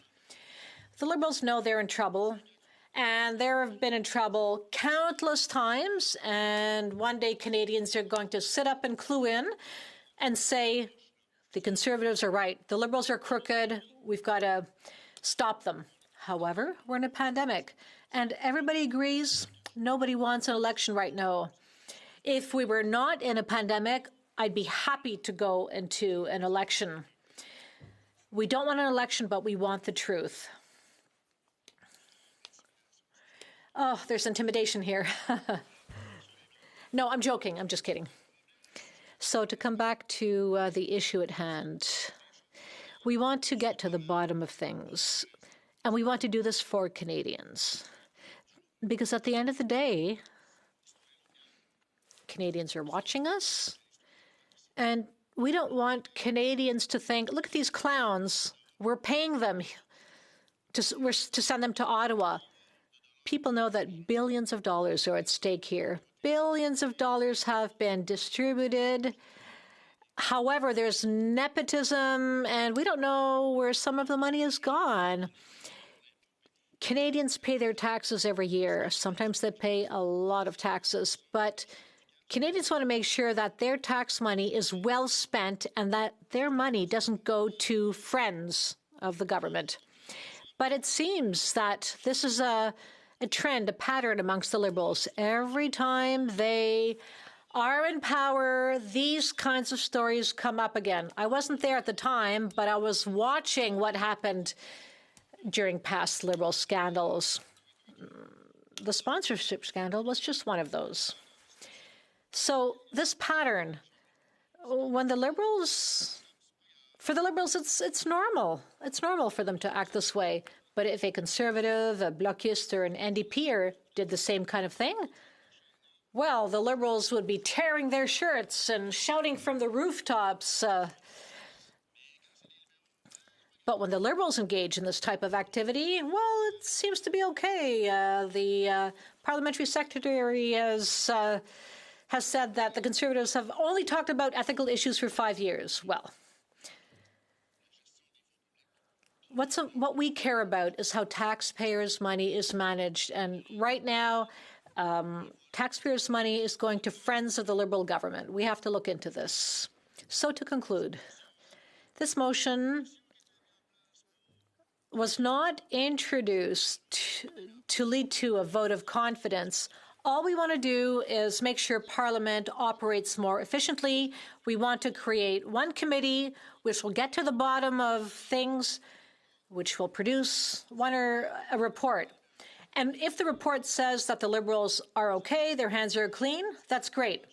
The Liberals know they're in trouble, and they have been in trouble countless times, and one day Canadians are going to sit up and clue in and say, the Conservatives are right, the Liberals are crooked, we've got to stop them. However, we're in a pandemic, and everybody agrees nobody wants an election right now. If we were not in a pandemic, I'd be happy to go into an election. We don't want an election, but we want the truth. Oh, there's intimidation here. No, I'm joking. I'm just kidding. So to come back to the issue at hand, we want to get to the bottom of things, and we want to do this for Canadians. Because at the end of the day, Canadians are watching us, and we don't want Canadians to think, look at these clowns, we're paying them to send them to Ottawa. People know that billions of dollars are at stake here. Billions of dollars have been distributed. However, there's nepotism, and we don't know where some of the money has gone. Canadians pay their taxes every year. Sometimes they pay a lot of taxes, but Canadians want to make sure that their tax money is well spent and that their money doesn't go to friends of the government. But it seems that this is a trend, a pattern amongst the Liberals. Every time they are in power, these kinds of stories come up again. I wasn't there at the time, but I was watching what happened during past Liberal scandals. The sponsorship scandal was just one of those. So this pattern, when the Liberals, for the Liberals, it's normal. It's normal for them to act this way. But if a Conservative, a Blockist, or an NDPer did the same kind of thing, well, the Liberals would be tearing their shirts and shouting from the rooftops. But when the Liberals engage in this type of activity, well, it seems to be okay. The parliamentary secretary has said that the Conservatives have only talked about ethical issues for 5 years. Well, what we care about is how taxpayers' money is managed. And right now, taxpayers' money is going to friends of the Liberal government. We have to look into this. So to conclude, this motion was not introduced to lead to a vote of confidence. All we want to do is make sure Parliament operates more efficiently. We want to create one committee which will get to the bottom of things, which will produce a report. And if the report says that the Liberals are okay, their hands are clean, that's great.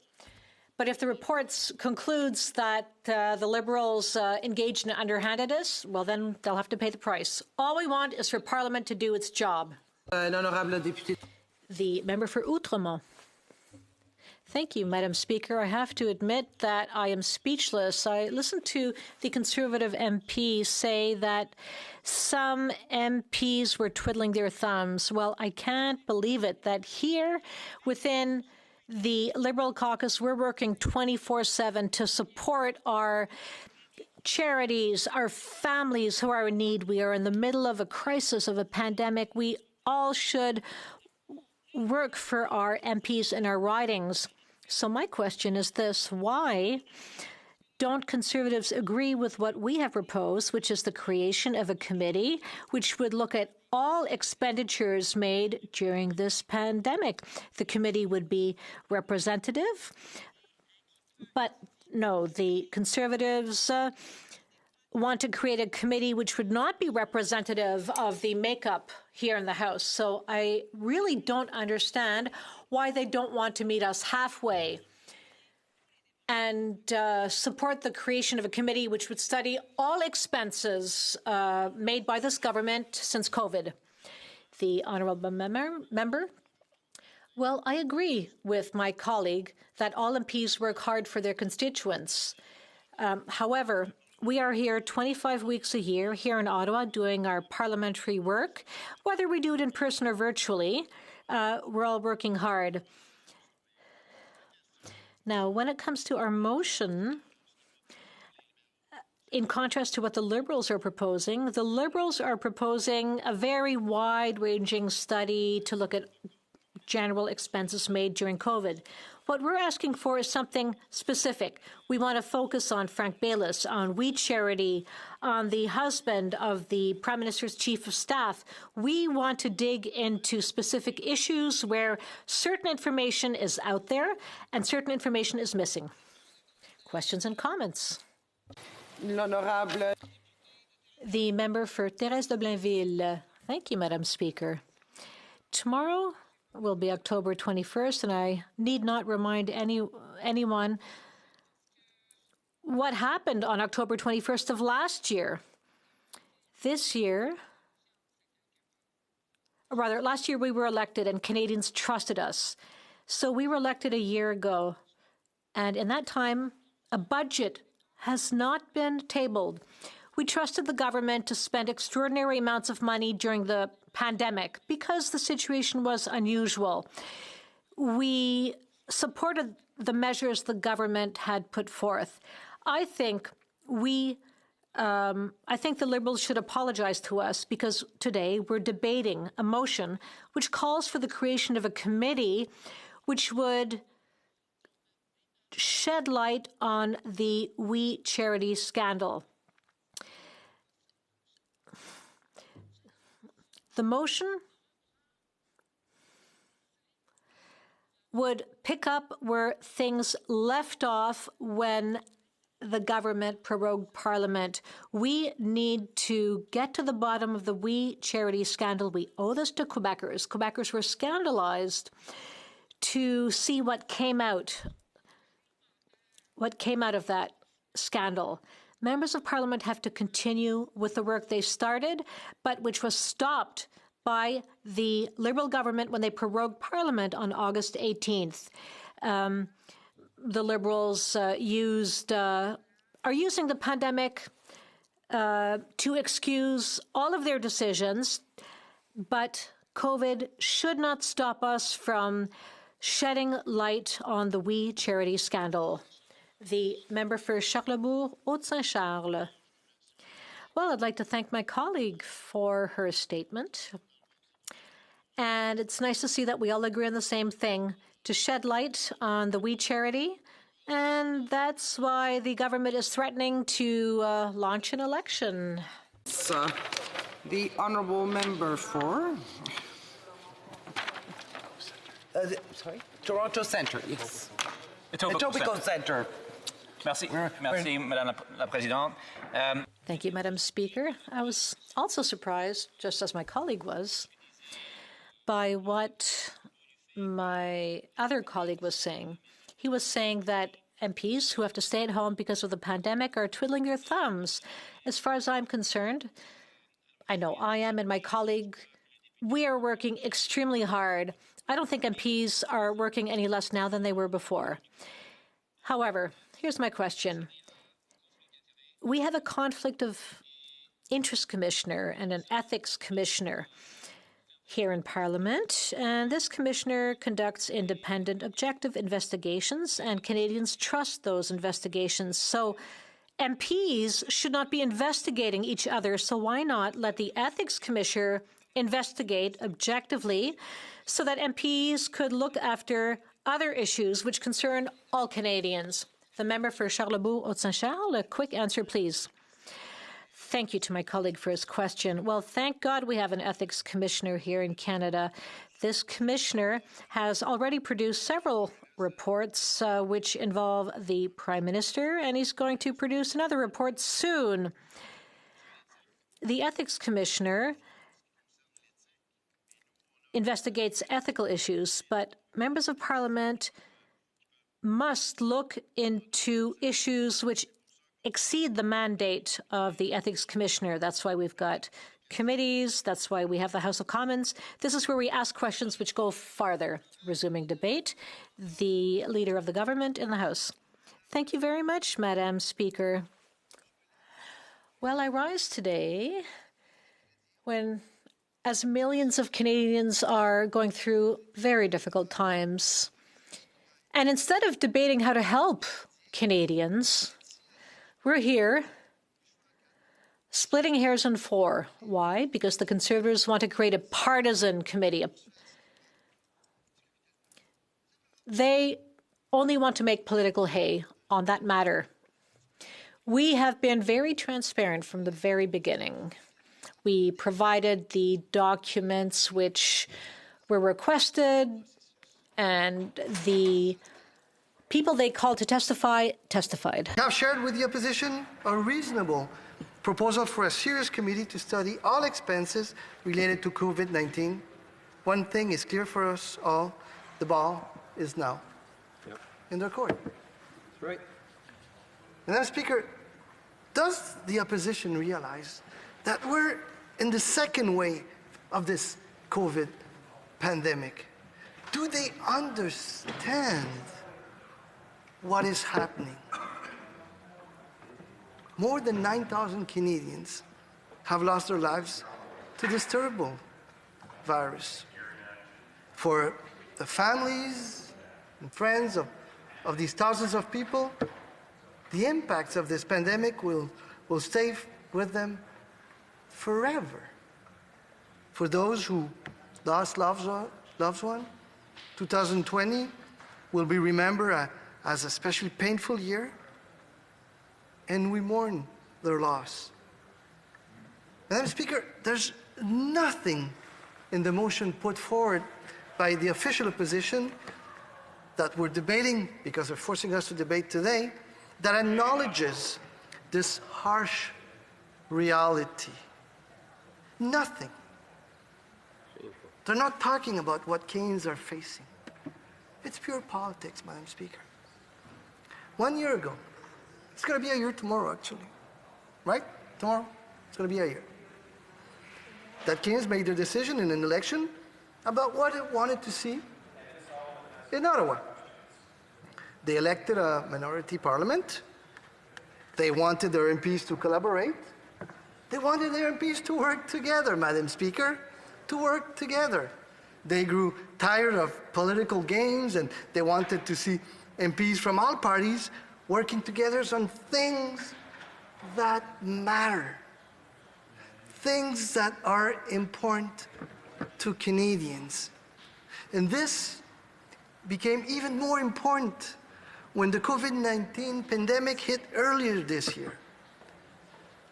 But if the report concludes that the Liberals engaged in underhandedness, well, then they'll have to pay the price. All we want is for Parliament to do its job. The member for Outremont. Thank you, Madam Speaker. I have to admit that I am speechless. I listened to the Conservative MP say that some MPs were twiddling their thumbs. Well, I can't believe it, that here within the Liberal caucus, we're working 24/7 to support our charities, our families who are in need. We are in the middle of a crisis, of a pandemic. We all should work for our MPs in our ridings. So my question is this: why don't Conservatives agree with what we have proposed, which is the creation of a committee which would look at all expenditures made during this pandemic? The committee would be representative, but no, the Conservatives want to create a committee which would not be representative of the makeup here in the House. So I really don't understand why they don't want to meet us halfway and support the creation of a committee which would study all expenses made by this government since COVID. The honourable member. Well, I agree with my colleague that all MPs work hard for their constituents. However, we are here 25 weeks a year here in Ottawa doing our parliamentary work. Whether we do it in person or virtually, we're all working hard. Now, when it comes to our motion, in contrast to what the Liberals are proposing, the Liberals are proposing a very wide-ranging study to look at general expenses made during COVID. What we're asking for is something specific. We want to focus on Frank Baylis, on We Charity, on the husband of the Prime Minister's Chief of Staff. We want to dig into specific issues where certain information is out there and certain information is missing. Questions and comments? The member for Thérèse de Blainville. Thank you, Madam Speaker. Tomorrow will be October 21st, and I need not remind anyone what happened on October 21st of last year. Last year we were elected and Canadians trusted us. So we were elected a year ago, and in that time, a budget has not been tabled. We trusted the government to spend extraordinary amounts of money during the pandemic because the situation was unusual. We supported the measures the government had put forth. I think the Liberals should apologize to us because today we're debating a motion which calls for the creation of a committee which would shed light on the We Charity scandal. The motion would pick up where things left off when the government prorogued Parliament. We need to get to the bottom of the We Charity scandal. We owe this to Quebecers. Quebecers were scandalized to see what came out of that scandal. Members of Parliament have to continue with the work they started, but which was stopped by the Liberal government when they prorogued Parliament on August 18th. The Liberals are using the pandemic to excuse all of their decisions, but COVID should not stop us from shedding light on the We Charity scandal. The member for Charlebourg, Haute-Saint-Charles. Well, I'd like to thank my colleague for her statement. And it's nice to see that we all agree on the same thing, to shed light on the We Charity. And that's why the government is threatening to launch an election. The honourable member for... Toronto Centre, yes. Etobicoke Centre. Merci, Madame la Présidente. Thank you, Madam Speaker. I was also surprised, just as my colleague was, by what my other colleague was saying. He was saying that MPs who have to stay at home because of the pandemic are twiddling their thumbs. As far as I'm concerned, I know I am and my colleague, we are working extremely hard. I don't think MPs are working any less now than they were before. However, here's my question. We have a conflict of interest commissioner and an ethics commissioner here in Parliament, and this commissioner conducts independent, objective investigations, and Canadians trust those investigations. So MPs should not be investigating each other, so why not let the ethics commissioner investigate objectively so that MPs could look after other issues which concern all Canadians? The member for Charlebourg, Haute-Saint-Charles, a quick answer, please. Thank you to my colleague for his question. Well, thank God we have an ethics commissioner here in Canada. This commissioner has already produced several reports which involve the Prime Minister, and he's going to produce another report soon. The ethics commissioner investigates ethical issues, but members of Parliament must look into issues which exceed the mandate of the ethics commissioner. That's why we've got committees. That's why we have the House of Commons. This is where we ask questions which go farther. Resuming debate, the Leader of the Government in the House. Thank you very much, Madam Speaker. Well, I rise today as millions of Canadians are going through very difficult times. And instead of debating how to help Canadians, we're here splitting hairs in four. Why? Because the Conservatives want to create a partisan committee. They only want to make political hay on that matter. We have been very transparent from the very beginning. We provided the documents which were requested, and the people they called to testify testified. I have shared with the opposition a reasonable proposal for a serious committee to study all expenses related to COVID-19. One thing is clear for us all, the ball is now in their court. That's right. Madam Speaker, does the opposition realize that we're in the second wave of this COVID pandemic? Do they understand what is happening? More than 9,000 Canadians have lost their lives to this terrible virus. For the families and friends of these thousands of people, the impacts of this pandemic will stay with them forever. For those who lost loved one, 2020 will be remembered as a especially painful year, and we mourn their loss. Madam Speaker, there's nothing in the motion put forward by the official opposition that we're debating, because they're forcing us to debate today, that acknowledges this harsh reality. Nothing. They're not talking about what Canadians are facing. It's pure politics, Madam Speaker. 1 year ago, it's going to be a year tomorrow, actually. Right? Tomorrow, it's going to be a year. That Canadians made their decision in an election about what it wanted to see in Ottawa. They elected a minority parliament. They wanted their MPs to collaborate. They wanted their MPs to work together, Madam Speaker, to work together. They grew tired of political games, and they wanted to see MPs from all parties working together on things that matter, things that are important to Canadians. And this became even more important when the COVID-19 pandemic hit earlier this year.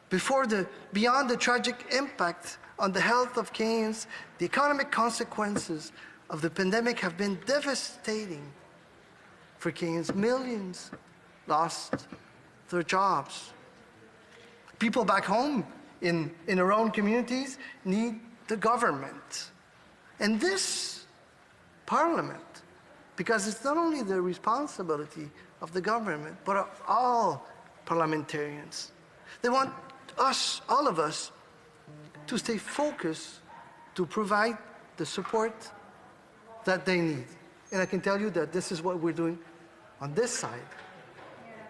Beyond the tragic impact on the health of Canadians, the economic consequences of the pandemic have been devastating for Canadians. Millions lost their jobs. People back home in our own communities need the government. And this Parliament, because it's not only the responsibility of the government, but of all parliamentarians. They want us, all of us, to stay focused to provide the support that they need. And I can tell you that this is what we're doing on this side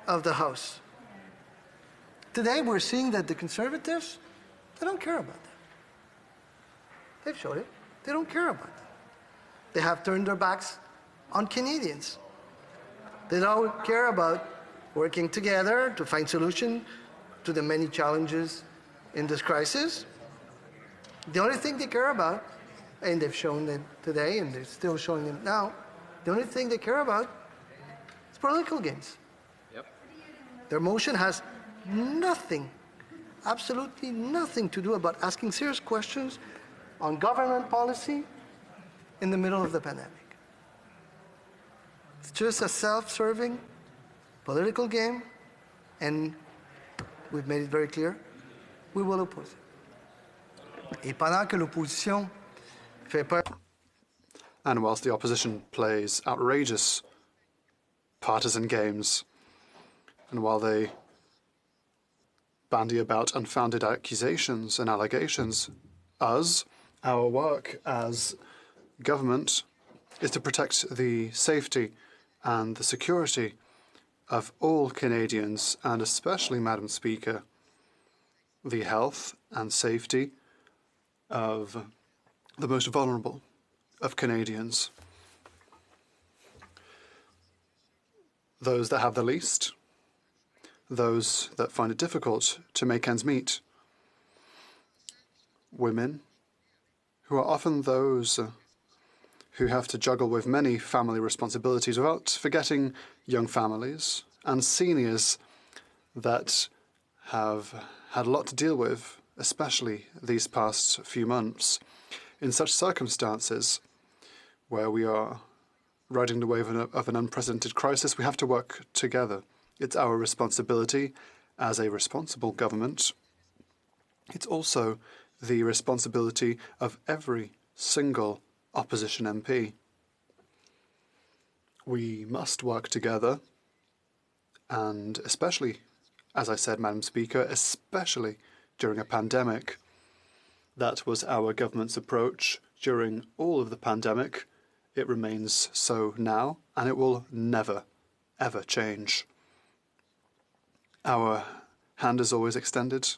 of the House. Today we're seeing that the Conservatives, they don't care about that. They've showed it. They don't care about that. They have turned their backs on Canadians. They don't care about working together to find solutions to the many challenges in this crisis. The only thing they care about, and they've shown it today, and they're still showing it now, the only thing they care about is political gains. Yep. Their motion has nothing, absolutely nothing to do about asking serious questions on government policy in the middle of the pandemic. It's just a self-serving political game, and we've made it very clear, we will oppose it. Et pendant que l'opposition fait peur. And whilst the opposition plays outrageous partisan games, and while they bandy about unfounded accusations and allegations, our work as government is to protect the safety and the security of all Canadians, and especially, Madam Speaker, the health and safety of the most vulnerable of Canadians. Those that have the least, those that find it difficult to make ends meet, women, who are often those who have to juggle with many family responsibilities without forgetting young families, and seniors that have had a lot to deal with, especially these past few months. In such circumstances, where we are riding the wave of an unprecedented crisis, we have to work together. It's our responsibility as a responsible government. It's also the responsibility of every single opposition MP. We must work together, and especially, as I said, Madam Speaker, especially during a pandemic. That was our government's approach during all of the pandemic. It remains so now, and it will never, ever change. Our hand is always extended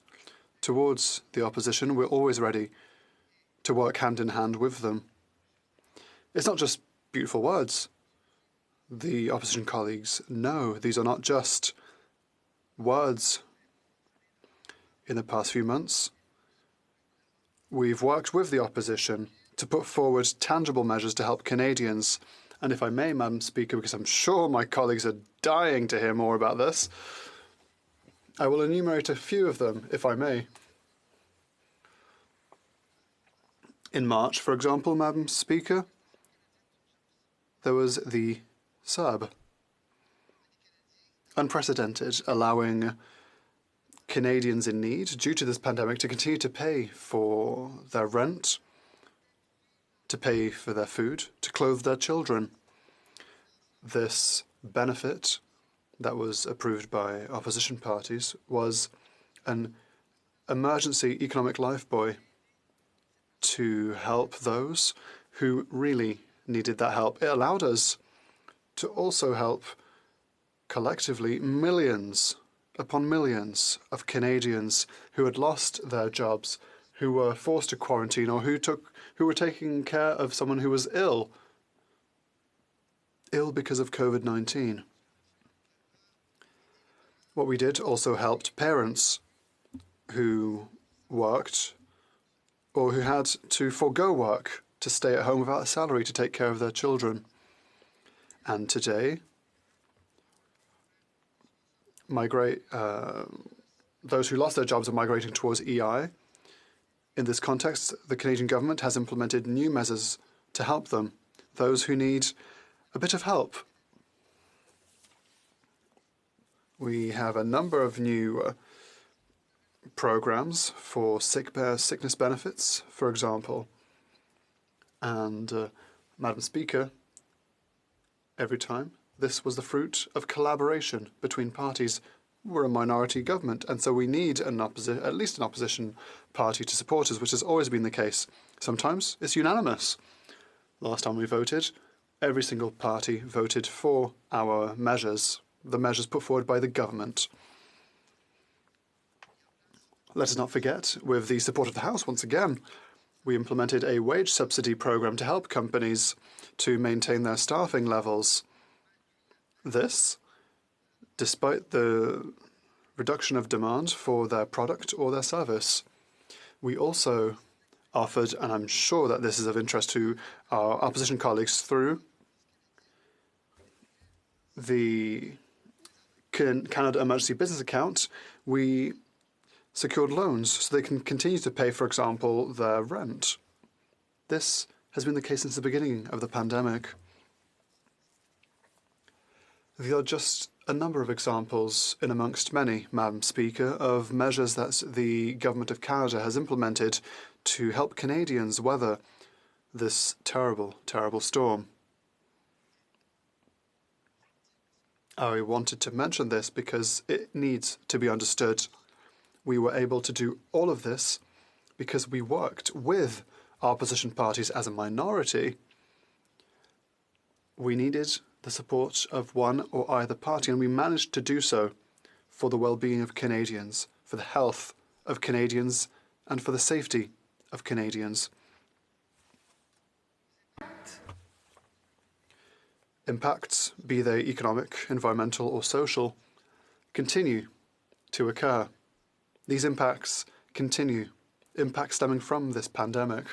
towards the opposition. We're always ready to work hand in hand with them. It's not just beautiful words. The opposition colleagues know these are not just words. In the past few months, we've worked with the opposition to put forward tangible measures to help Canadians. And if I may, Madam Speaker, because I'm sure my colleagues are dying to hear more about this, I will enumerate a few of them, if I may. In March, for example, Madam Speaker, there was the CERB. Unprecedented, allowing Canadians in need due to this pandemic to continue to pay for their rent, to pay for their food, to clothe their children. This benefit that was approved by opposition parties was an emergency economic lifebuoy to help those who really needed that help. It allowed us to also help collectively millions upon millions of Canadians who had lost their jobs, who were forced to quarantine, or who were taking care of someone who was ill because of COVID-19. What we did also helped parents who worked or who had to forego work to stay at home without a salary to take care of their children. And today, those who lost their jobs are migrating towards EI. In this context, the Canadian government has implemented new measures to help them, those who need a bit of help. We have a number of new programs for sickness benefits, for example. And, Madam Speaker, every time, this was the fruit of collaboration between parties. We're a minority government, and so we need at least an opposition party to support us, which has always been the case. Sometimes it's unanimous. Last time we voted, every single party voted for our measures, the measures put forward by the government. Let us not forget, with the support of the House once again, we implemented a wage subsidy program to help companies to maintain their staffing levels. This, despite the reduction of demand for their product or their service. We also offered, and I'm sure that this is of interest to our opposition colleagues, through the Canada Emergency Business Account, we secured loans so they can continue to pay, for example, their rent. This has been the case since the beginning of the pandemic. There are just a number of examples in amongst many, Madam Speaker, of measures that the Government of Canada has implemented to help Canadians weather this terrible, terrible storm. I wanted to mention this because it needs to be understood. We were able to do all of this because we worked with opposition parties as a minority. We needed the support of one or either party, and we managed to do so for the well-being of Canadians, for the health of Canadians, and for the safety of Canadians. Impacts, be they economic, environmental, or social, continue to occur. These impacts continue, impacts stemming from this pandemic.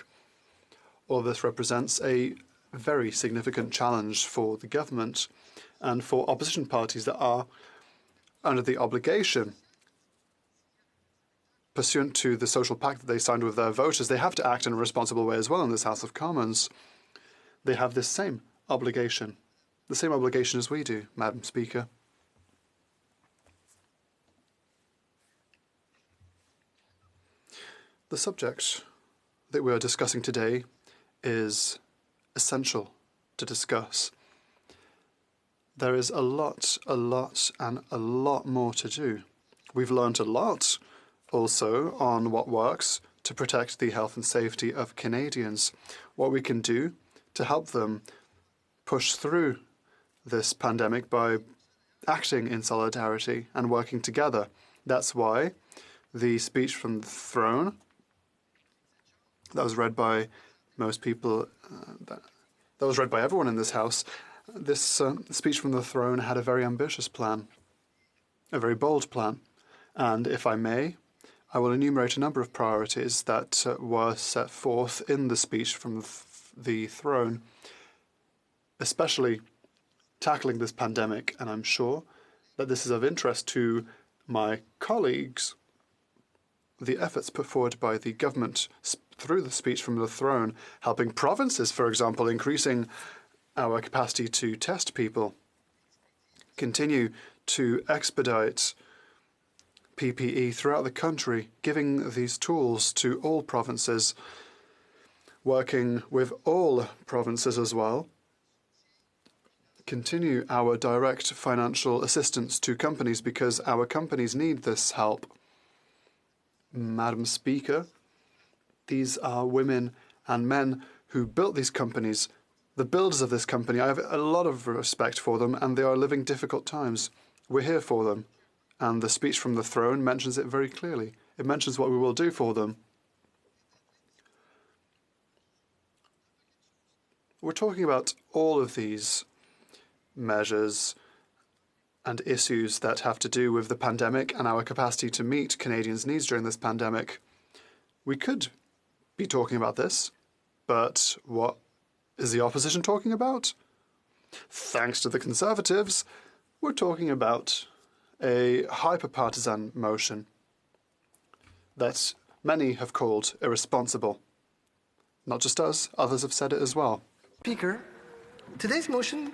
All this represents a very significant challenge for the government and for opposition parties that are under the obligation, pursuant to the social pact that they signed with their voters. They have to act in a responsible way as well in this House of Commons. They have this same obligation, the same obligation as we do, Madam Speaker. The subject that we are discussing today is essential to discuss. There is a lot more to do. We've learned a lot also on what works to protect the health and safety of Canadians, what we can do to help them push through this pandemic by acting in solidarity and working together. That's why the speech from the throne that was read by most people, that was read by everyone in this House, this speech from the throne had a very ambitious plan, a very bold plan. And if I may, I will enumerate a number of priorities that were set forth in the speech from the throne, especially tackling this pandemic. And I'm sure that this is of interest to my colleagues. The efforts put forward by the government through the speech from the throne, helping provinces, for example, increasing our capacity to test people, continue to expedite PPE throughout the country, giving these tools to all provinces, working with all provinces as well, continue our direct financial assistance to companies because our companies need this help. Madam Speaker, these are women and men who built these companies, the builders of this company. I have a lot of respect for them, and they are living difficult times. We're here for them, and the speech from the throne mentions it very clearly. It mentions what we will do for them. We're talking about all of these measures and issues that have to do with the pandemic and our capacity to meet Canadians' needs during this pandemic. We could be talking about this, but what is the opposition talking about? Thanks to the Conservatives, we're talking about a hyper-partisan motion that many have called irresponsible. Not just us, others have said it as well. Speaker, today's motion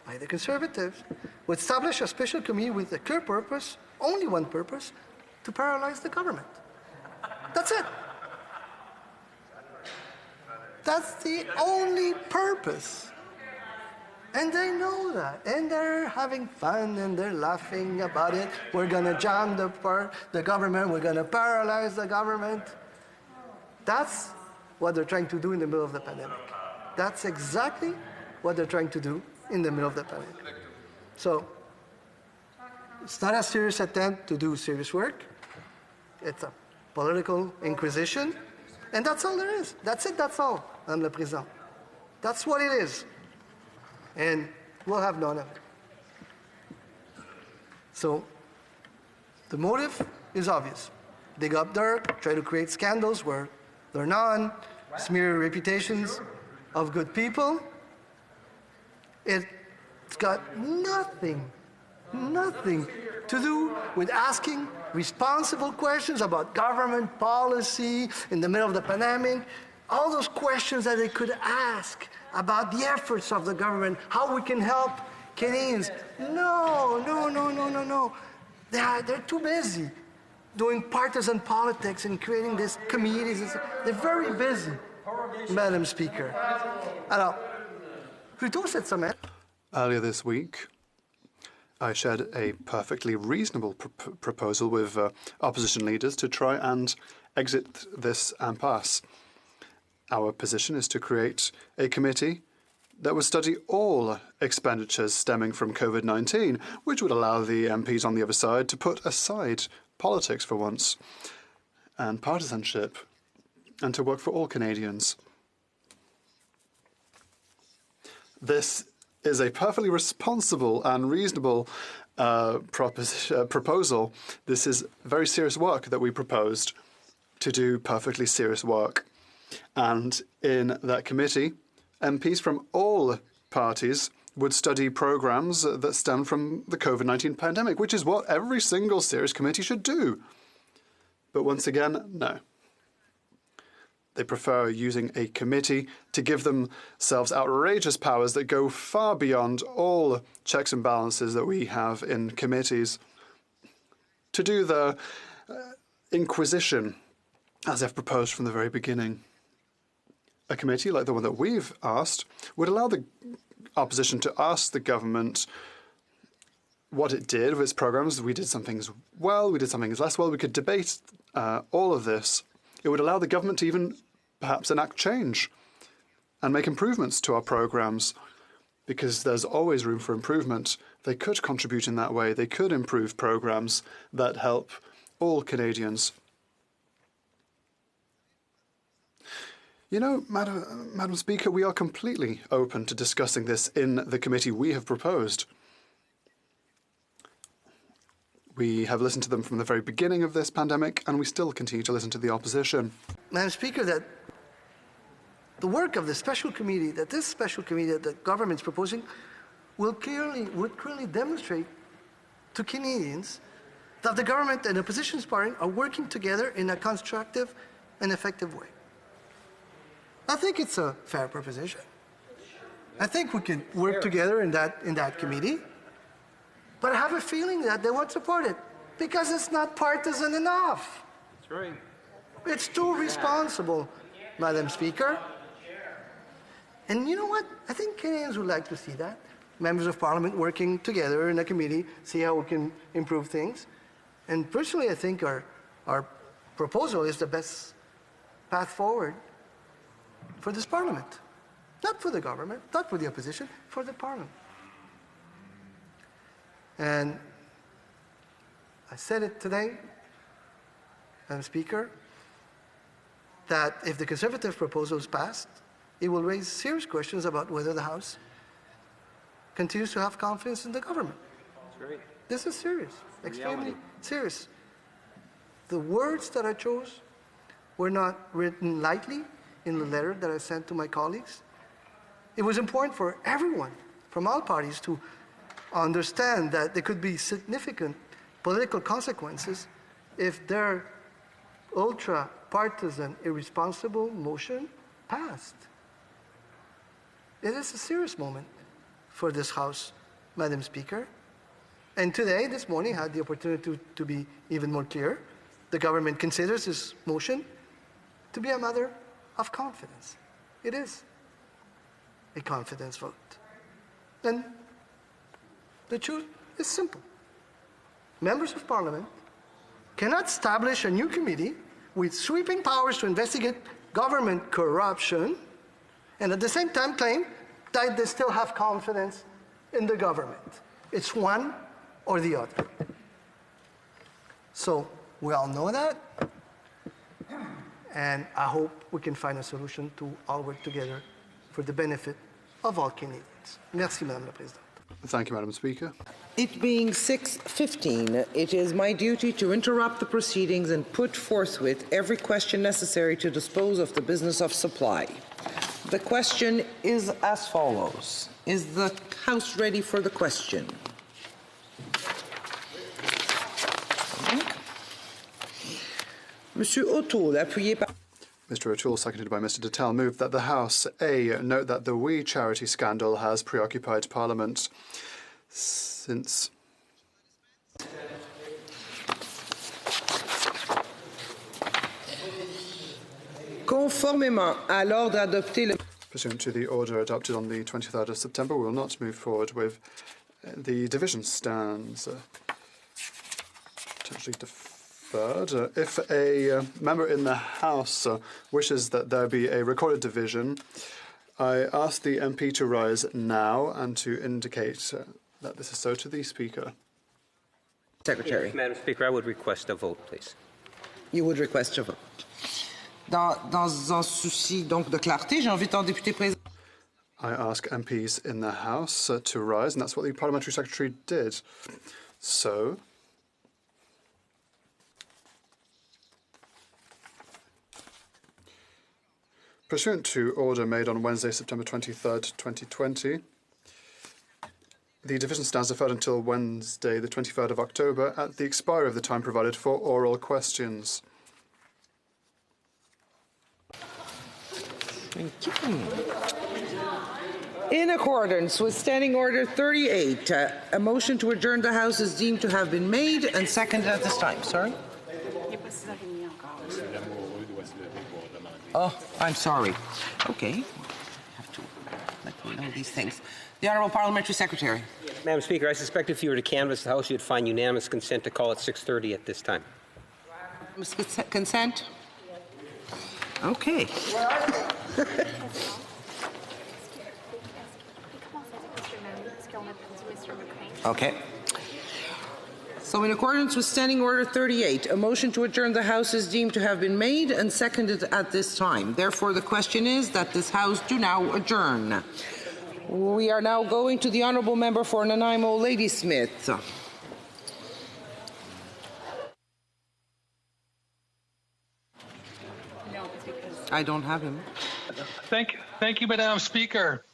by the Conservatives would establish a special committee with a clear purpose, only one purpose, to paralyze the government. That's it. That's the only purpose. And they know that. And they're having fun and they're laughing about it. We're going to jam the government. We're going to paralyze the government. That's what they're trying to do in the middle of the pandemic. That's exactly what they're trying to do in the middle of the pandemic. So it's not a serious attempt to do serious work. It's a political inquisition. And that's all there is. That's it, that's all, Madame la Présidente. That's what it is. And we'll have none of it. So the motive is obvious. Dig up dirt, try to create scandals where they're none, smear reputations of good people. It's got nothing to do with asking responsible questions about government policy in the middle of the pandemic. All those questions that they could ask about the efforts of the government, how we can help Canadians. No. They're too busy doing partisan politics and creating these committees. They're very busy, Madam Speaker. Alors, plutôt cette semaine. Earlier this week, I shared a perfectly reasonable proposal with opposition leaders to try and exit this impasse. Our position is to create a committee that would study all expenditures stemming from COVID-19, which would allow the MPs on the other side to put aside politics for once and partisanship and to work for all Canadians. This is a perfectly responsible and reasonable proposal. This is very serious work that we proposed to do perfectly serious work. And in that committee, MPs from all parties would study programs that stem from the COVID-19 pandemic, which is what every single serious committee should do. But once again, no. They prefer using a committee to give themselves outrageous powers that go far beyond all checks and balances that we have in committees, to do the inquisition as I've proposed from the very beginning. A committee like the one that we've asked would allow the opposition to ask the government what it did with its programs. We did some things well, we did some things less well. We could debate all of this. It would allow the government to even perhaps enact change and make improvements to our programs, because there's always room for improvement. They could contribute in that way. They could improve programs that help all Canadians. You know, Madam Speaker, we are completely open to discussing this in the committee we have proposed. We have listened to them from the very beginning of this pandemic, and we still continue to listen to the opposition. Madam Speaker, that the work of the special committee, that this special committee that the government is proposing, would clearly demonstrate to Canadians that the government and opposition party are working together in a constructive and effective way. I think it's a fair proposition. I think we can work together in that committee. But I have a feeling that they won't support it because it's not partisan enough. That's right. It's too responsible, Madam Speaker. And you know what? I think Canadians would like to see that. Members of Parliament working together in a committee, see how we can improve things. And personally, I think our proposal is the best path forward for this Parliament. Not for the government, not for the opposition, for the Parliament. And I said it today, Madam Speaker, that if the Conservative proposal is passed, it will raise serious questions about whether the House continues to have confidence in the government. That's right. This is serious, extremely serious. The words that I chose were not written lightly in the letter that I sent to my colleagues. It was important for everyone from all parties to understand that there could be significant political consequences if their ultra-partisan, irresponsible motion passed. It is a serious moment for this House, Madam Speaker. And today, this morning, I had the opportunity to be even more clear. The government considers this motion to be a matter of confidence. It is a confidence vote. And the truth is simple. Members of Parliament cannot establish a new committee with sweeping powers to investigate government corruption and at the same time claim that they still have confidence in the government. It's one or the other. So we all know that, and I hope we can find a solution to all work together for the benefit of all Canadians. Merci, Madame la Présidente. Thank you, Madam Speaker. It being 6:15, it is my duty to interrupt the proceedings and put forthwith every question necessary to dispose of the business of supply. The question is as follows. Is the House ready for the question? Monsieur O'Toole, appuyé par... Mr. O'Toole, seconded by Mr. Detel, moved that the House, A, note that the We Charity scandal has preoccupied Parliament since... Conformément à l'ordre adopté le... Pursuant to the order adopted on the 23rd of September, we will not move forward with the division stands potentially deferred. If a member in the House wishes that there be a recorded division, I ask the MP to rise now and to indicate that this is so to the Speaker. Secretary. Yes, Madam Speaker, I would request a vote, please. You would request a vote. Dans un souci donc de clarté, j'invite un député présent. I ask MPs in the House to rise, and that's what the Parliamentary Secretary did. So, pursuant to order made on Wednesday, September 23rd, 2020, the division stands deferred until Wednesday, the 23rd of October, at the expiry of the time provided for oral questions. In accordance with Standing Order 38, a motion to adjourn the House is deemed to have been made and seconded at this time. Sorry? Oh, I'm sorry. Okay. I have to let me know these things. The Honourable Parliamentary Secretary. Madam Speaker, I suspect if you were to canvass the House, you'd find unanimous consent to call at 6:30 at this time. Consent? Okay. Okay. So in accordance with Standing Order 38, a motion to adjourn the House is deemed to have been made and seconded at this time. Therefore, the question is that this House do now adjourn. We are now going to the Honourable Member for Nanaimo, Ladysmith. I don't have him. Thank you, Madam Speaker.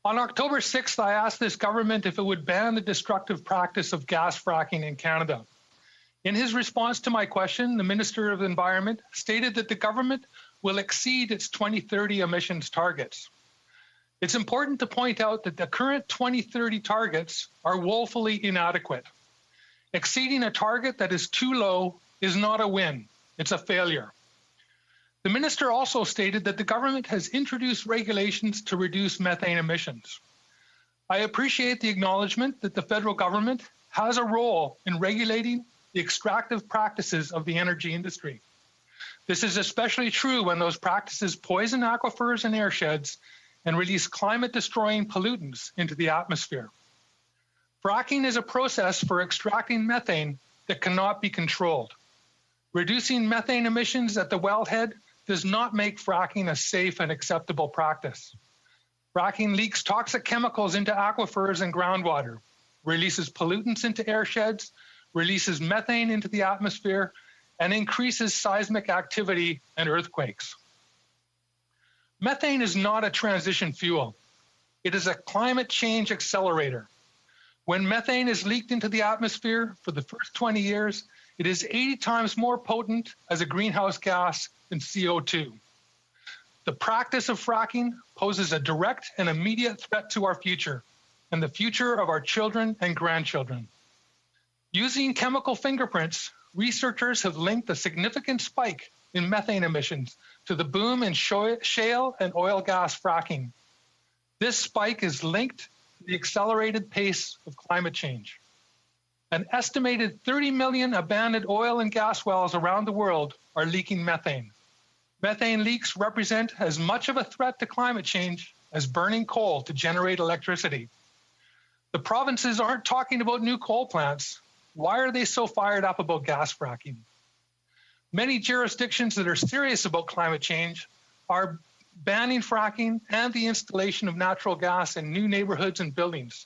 On October 6th, I asked this government if it would ban the destructive practice of gas fracking in Canada. In his response to my question, the Minister of Environment stated that the government will exceed its 2030 emissions targets. It's important to point out that the current 2030 targets are woefully inadequate. Exceeding a target that is too low is not a win, it's a failure. The minister also stated that the government has introduced regulations to reduce methane emissions. I appreciate the acknowledgement that the federal government has a role in regulating the extractive practices of the energy industry. This is especially true when those practices poison aquifers and airsheds and release climate-destroying pollutants into the atmosphere. Fracking is a process for extracting methane that cannot be controlled. Reducing methane emissions at the wellhead does not make fracking a safe and acceptable practice. Fracking leaks toxic chemicals into aquifers and groundwater, releases pollutants into airsheds, releases methane into the atmosphere, and increases seismic activity and earthquakes. Methane is not a transition fuel. It is a climate change accelerator. When methane is leaked into the atmosphere for the first 20 years, it is 80 times more potent as a greenhouse gas than CO2. The practice of fracking poses a direct and immediate threat to our future and the future of our children and grandchildren. Using chemical fingerprints, researchers have linked a significant spike in methane emissions to the boom in shale and oil gas fracking. This spike is linked to the accelerated pace of climate change. An estimated 30 million abandoned oil and gas wells around the world are leaking methane. Methane leaks represent as much of a threat to climate change as burning coal to generate electricity. The provinces aren't talking about new coal plants. Why are they so fired up about gas fracking? Many jurisdictions that are serious about climate change are banning fracking and the installation of natural gas in new neighborhoods and buildings.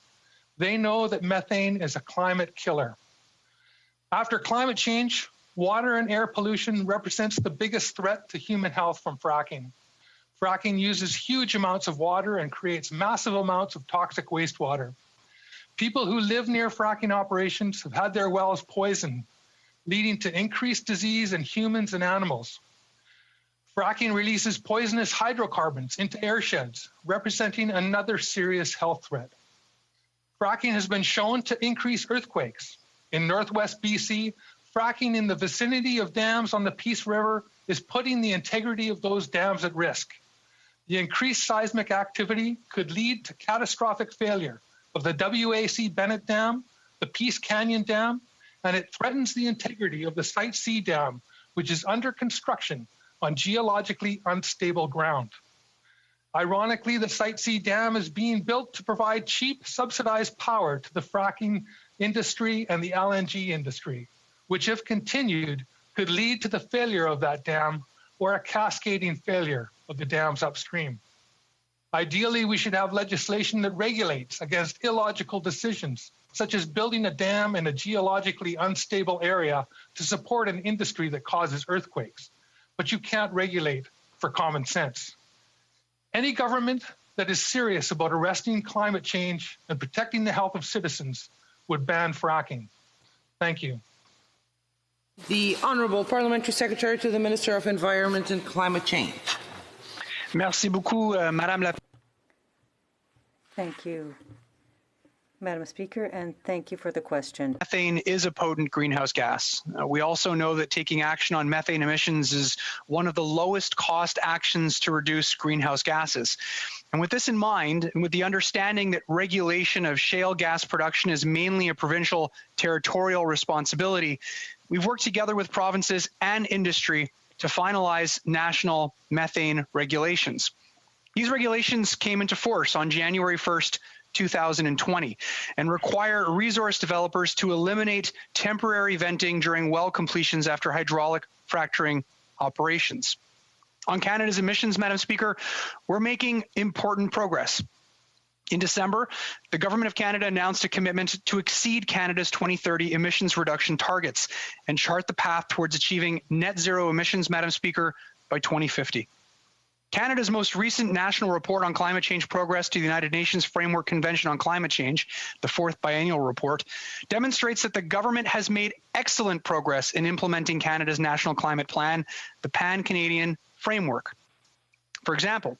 They know that methane is a climate killer. After climate change, water and air pollution represents the biggest threat to human health from fracking. Fracking uses huge amounts of water and creates massive amounts of toxic wastewater. People who live near fracking operations have had their wells poisoned, leading to increased disease in humans and animals. Fracking releases poisonous hydrocarbons into airsheds, representing another serious health threat. Fracking has been shown to increase earthquakes. In northwest BC, fracking in the vicinity of dams on the Peace River is putting the integrity of those dams at risk. The increased seismic activity could lead to catastrophic failure of the WAC Bennett Dam, the Peace Canyon Dam, and it threatens the integrity of the Site C Dam, which is under construction on geologically unstable ground. Ironically, the Site C Dam is being built to provide cheap, subsidized power to the fracking industry and the LNG industry, which, if continued, could lead to the failure of that dam or a cascading failure of the dams upstream. Ideally, we should have legislation that regulates against illogical decisions, such as building a dam in a geologically unstable area to support an industry that causes earthquakes. But you can't regulate for common sense. Any government that is serious about arresting climate change and protecting the health of citizens would ban fracking. Thank you. The Honourable Parliamentary Secretary to the Minister of Environment and Climate Change. Merci beaucoup, Madame la. Thank you, Madam Speaker, and thank you for the question. Methane is a potent greenhouse gas. We also know that taking action on methane emissions is one of the lowest cost actions to reduce greenhouse gases. And with this in mind, and with the understanding that regulation of shale gas production is mainly a provincial territorial responsibility, we've worked together with provinces and industry to finalize national methane regulations. These regulations came into force on January 1st, 2020, and require resource developers to eliminate temporary venting during well completions after hydraulic fracturing operations. On Canada's emissions, Madam Speaker, we're making important progress. In December, the Government of Canada announced a commitment to exceed Canada's 2030 emissions reduction targets and chart the path towards achieving net zero emissions, Madam Speaker, by 2050. Canada's most recent national report on climate change progress to the United Nations Framework Convention on Climate Change, the fourth biennial report, demonstrates that the government has made excellent progress in implementing Canada's National Climate Plan, the Pan-Canadian Framework. For example,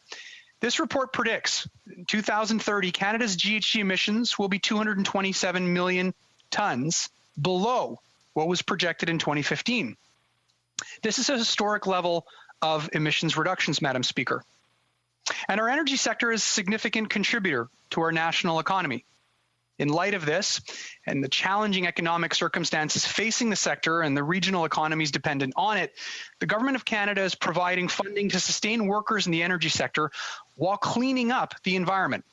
This report predicts in 2030, Canada's GHG emissions will be 227 million tons below what was projected in 2015. This is a historic level of emissions reductions, Madam Speaker. And our energy sector is a significant contributor to our national economy. In light of this and the challenging economic circumstances facing the sector and the regional economies dependent on it, the Government of Canada is providing funding to sustain workers in the energy sector while cleaning up the environment.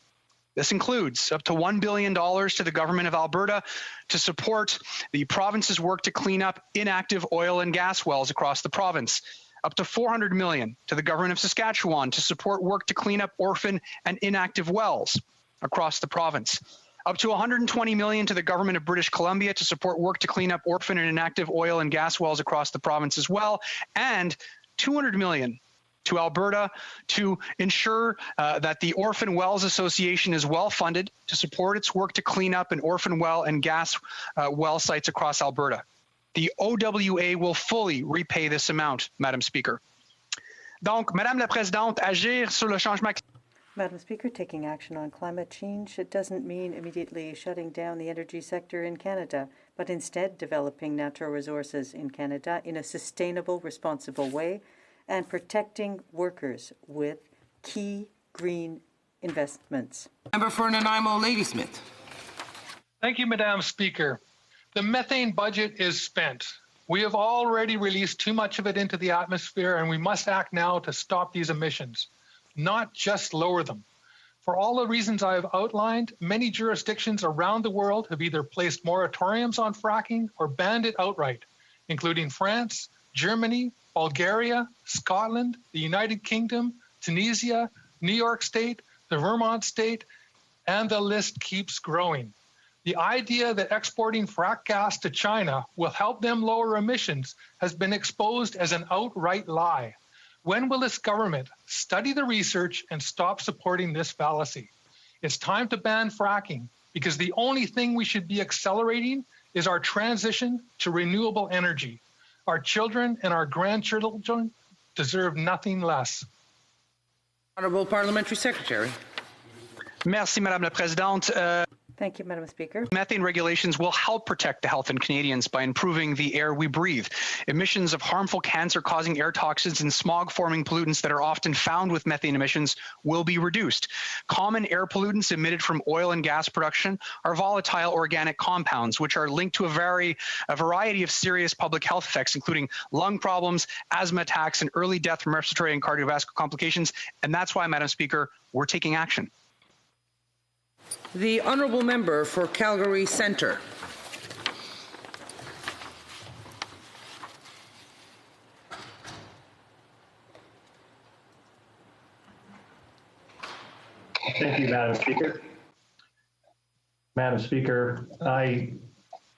This includes up to $1 billion to the Government of Alberta to support the province's work to clean up inactive oil and gas wells across the province. Up to $400 million to the Government of Saskatchewan to support work to clean up orphan and inactive wells across the province. Up to $120 million to the Government of British Columbia to support work to clean up orphan and inactive oil and gas wells across the province as well, and $200 million to Alberta to ensure that the Orphan Wells Association is well funded to support its work to clean up an orphan well and gas well sites across Alberta. The OWA will fully repay this amount, Madam Speaker. Donc, Madame la Présidente, agir sur le changement. Madam Speaker, taking action on climate change, it doesn't mean immediately shutting down the energy sector in Canada, but instead developing natural resources in Canada in a sustainable, responsible way and protecting workers with key green investments. Member for Nanaimo, Ladysmith. Thank you, Madam Speaker. The methane budget is spent. We have already released too much of it into the atmosphere, and we must act now to stop these emissions, not just lower them. For all the reasons I have outlined, many jurisdictions around the world have either placed moratoriums on fracking or banned it outright, including France, Germany, Bulgaria, Scotland, the United Kingdom, Tunisia, New York State, the Vermont State, and the list keeps growing. The idea that exporting frack gas to China will help them lower emissions has been exposed as an outright lie. When will this government study the research and stop supporting this fallacy? It's time to ban fracking because the only thing we should be accelerating is our transition to renewable energy. Our children and our grandchildren deserve nothing less. Honourable Parliamentary Secretary. Merci, Madame la Présidente. Thank you, Madam Speaker. Methane regulations will help protect the health of Canadians by improving the air we breathe. Emissions of harmful cancer-causing air toxins and smog-forming pollutants that are often found with methane emissions will be reduced. Common air pollutants emitted from oil and gas production are volatile organic compounds, which are linked to a variety of serious public health effects, including lung problems, asthma attacks, and early death from respiratory and cardiovascular complications. And that's why, Madam Speaker, we're taking action. The Honourable Member for Calgary Centre. Thank you, Madam Speaker. Madam Speaker, I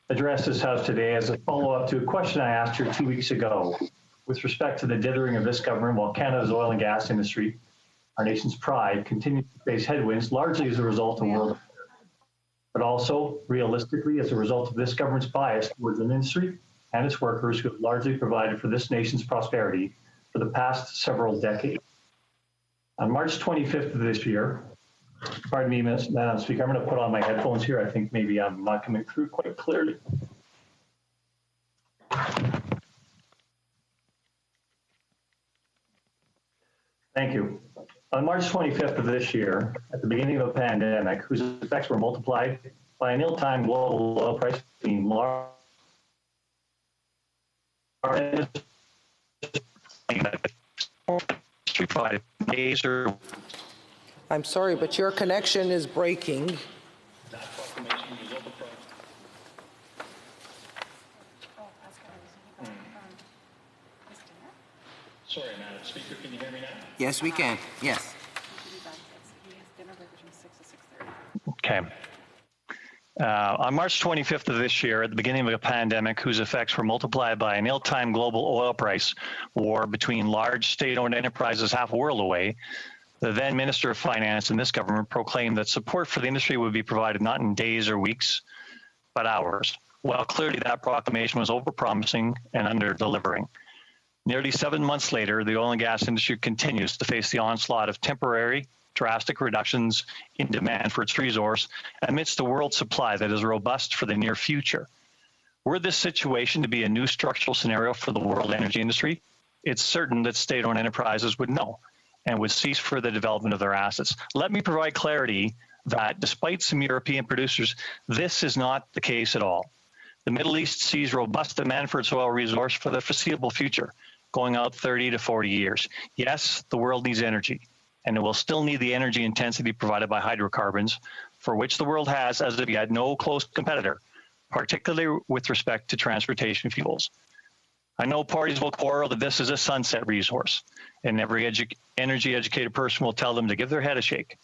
address this House today as a follow-up to a question I asked her 2 weeks ago with respect to the dithering of this government while Canada's oil and gas industry, our nation's pride, continues to face headwinds largely as a result of world affairs, but also realistically as a result of this government's bias towards an industry and its workers who have largely provided for this nation's prosperity for the past several decades. On March 25th of this year, pardon me, Madam Speaker, I'm going to put on my headphones here. I think maybe I'm not coming through quite clearly. Thank you. On March 25th of this year, at the beginning of a pandemic whose effects were multiplied by an ill-timed global oil price being large, I'm sorry, but your connection is breaking. Sorry, Madam Speaker, can you hear me now? Yes, we can. Yes. Okay. On March 25th of this year, at the beginning of a pandemic whose effects were multiplied by an ill-timed global oil price war between large state-owned enterprises half a world away, the then Minister of Finance in this government proclaimed that support for the industry would be provided not in days or weeks, but hours. While clearly that proclamation was overpromising and under-delivering. Nearly 7 months later, the oil and gas industry continues to face the onslaught of temporary drastic reductions in demand for its resource amidst a world supply that is robust for the near future. Were this situation to be a new structural scenario for the world energy industry, it's certain that state-owned enterprises would know and would cease further development of their assets. Let me provide clarity that despite some European producers, this is not the case at all. The Middle East sees robust demand for its oil resource for the foreseeable future, going out 30 to 40 years. Yes, the world needs energy, and it will still need the energy intensity provided by hydrocarbons, for which the world has, as of yet, no close competitor, particularly with respect to transportation fuels. I know parties will quarrel that this is a sunset resource, and every energy-educated person will tell them to give their head a shake,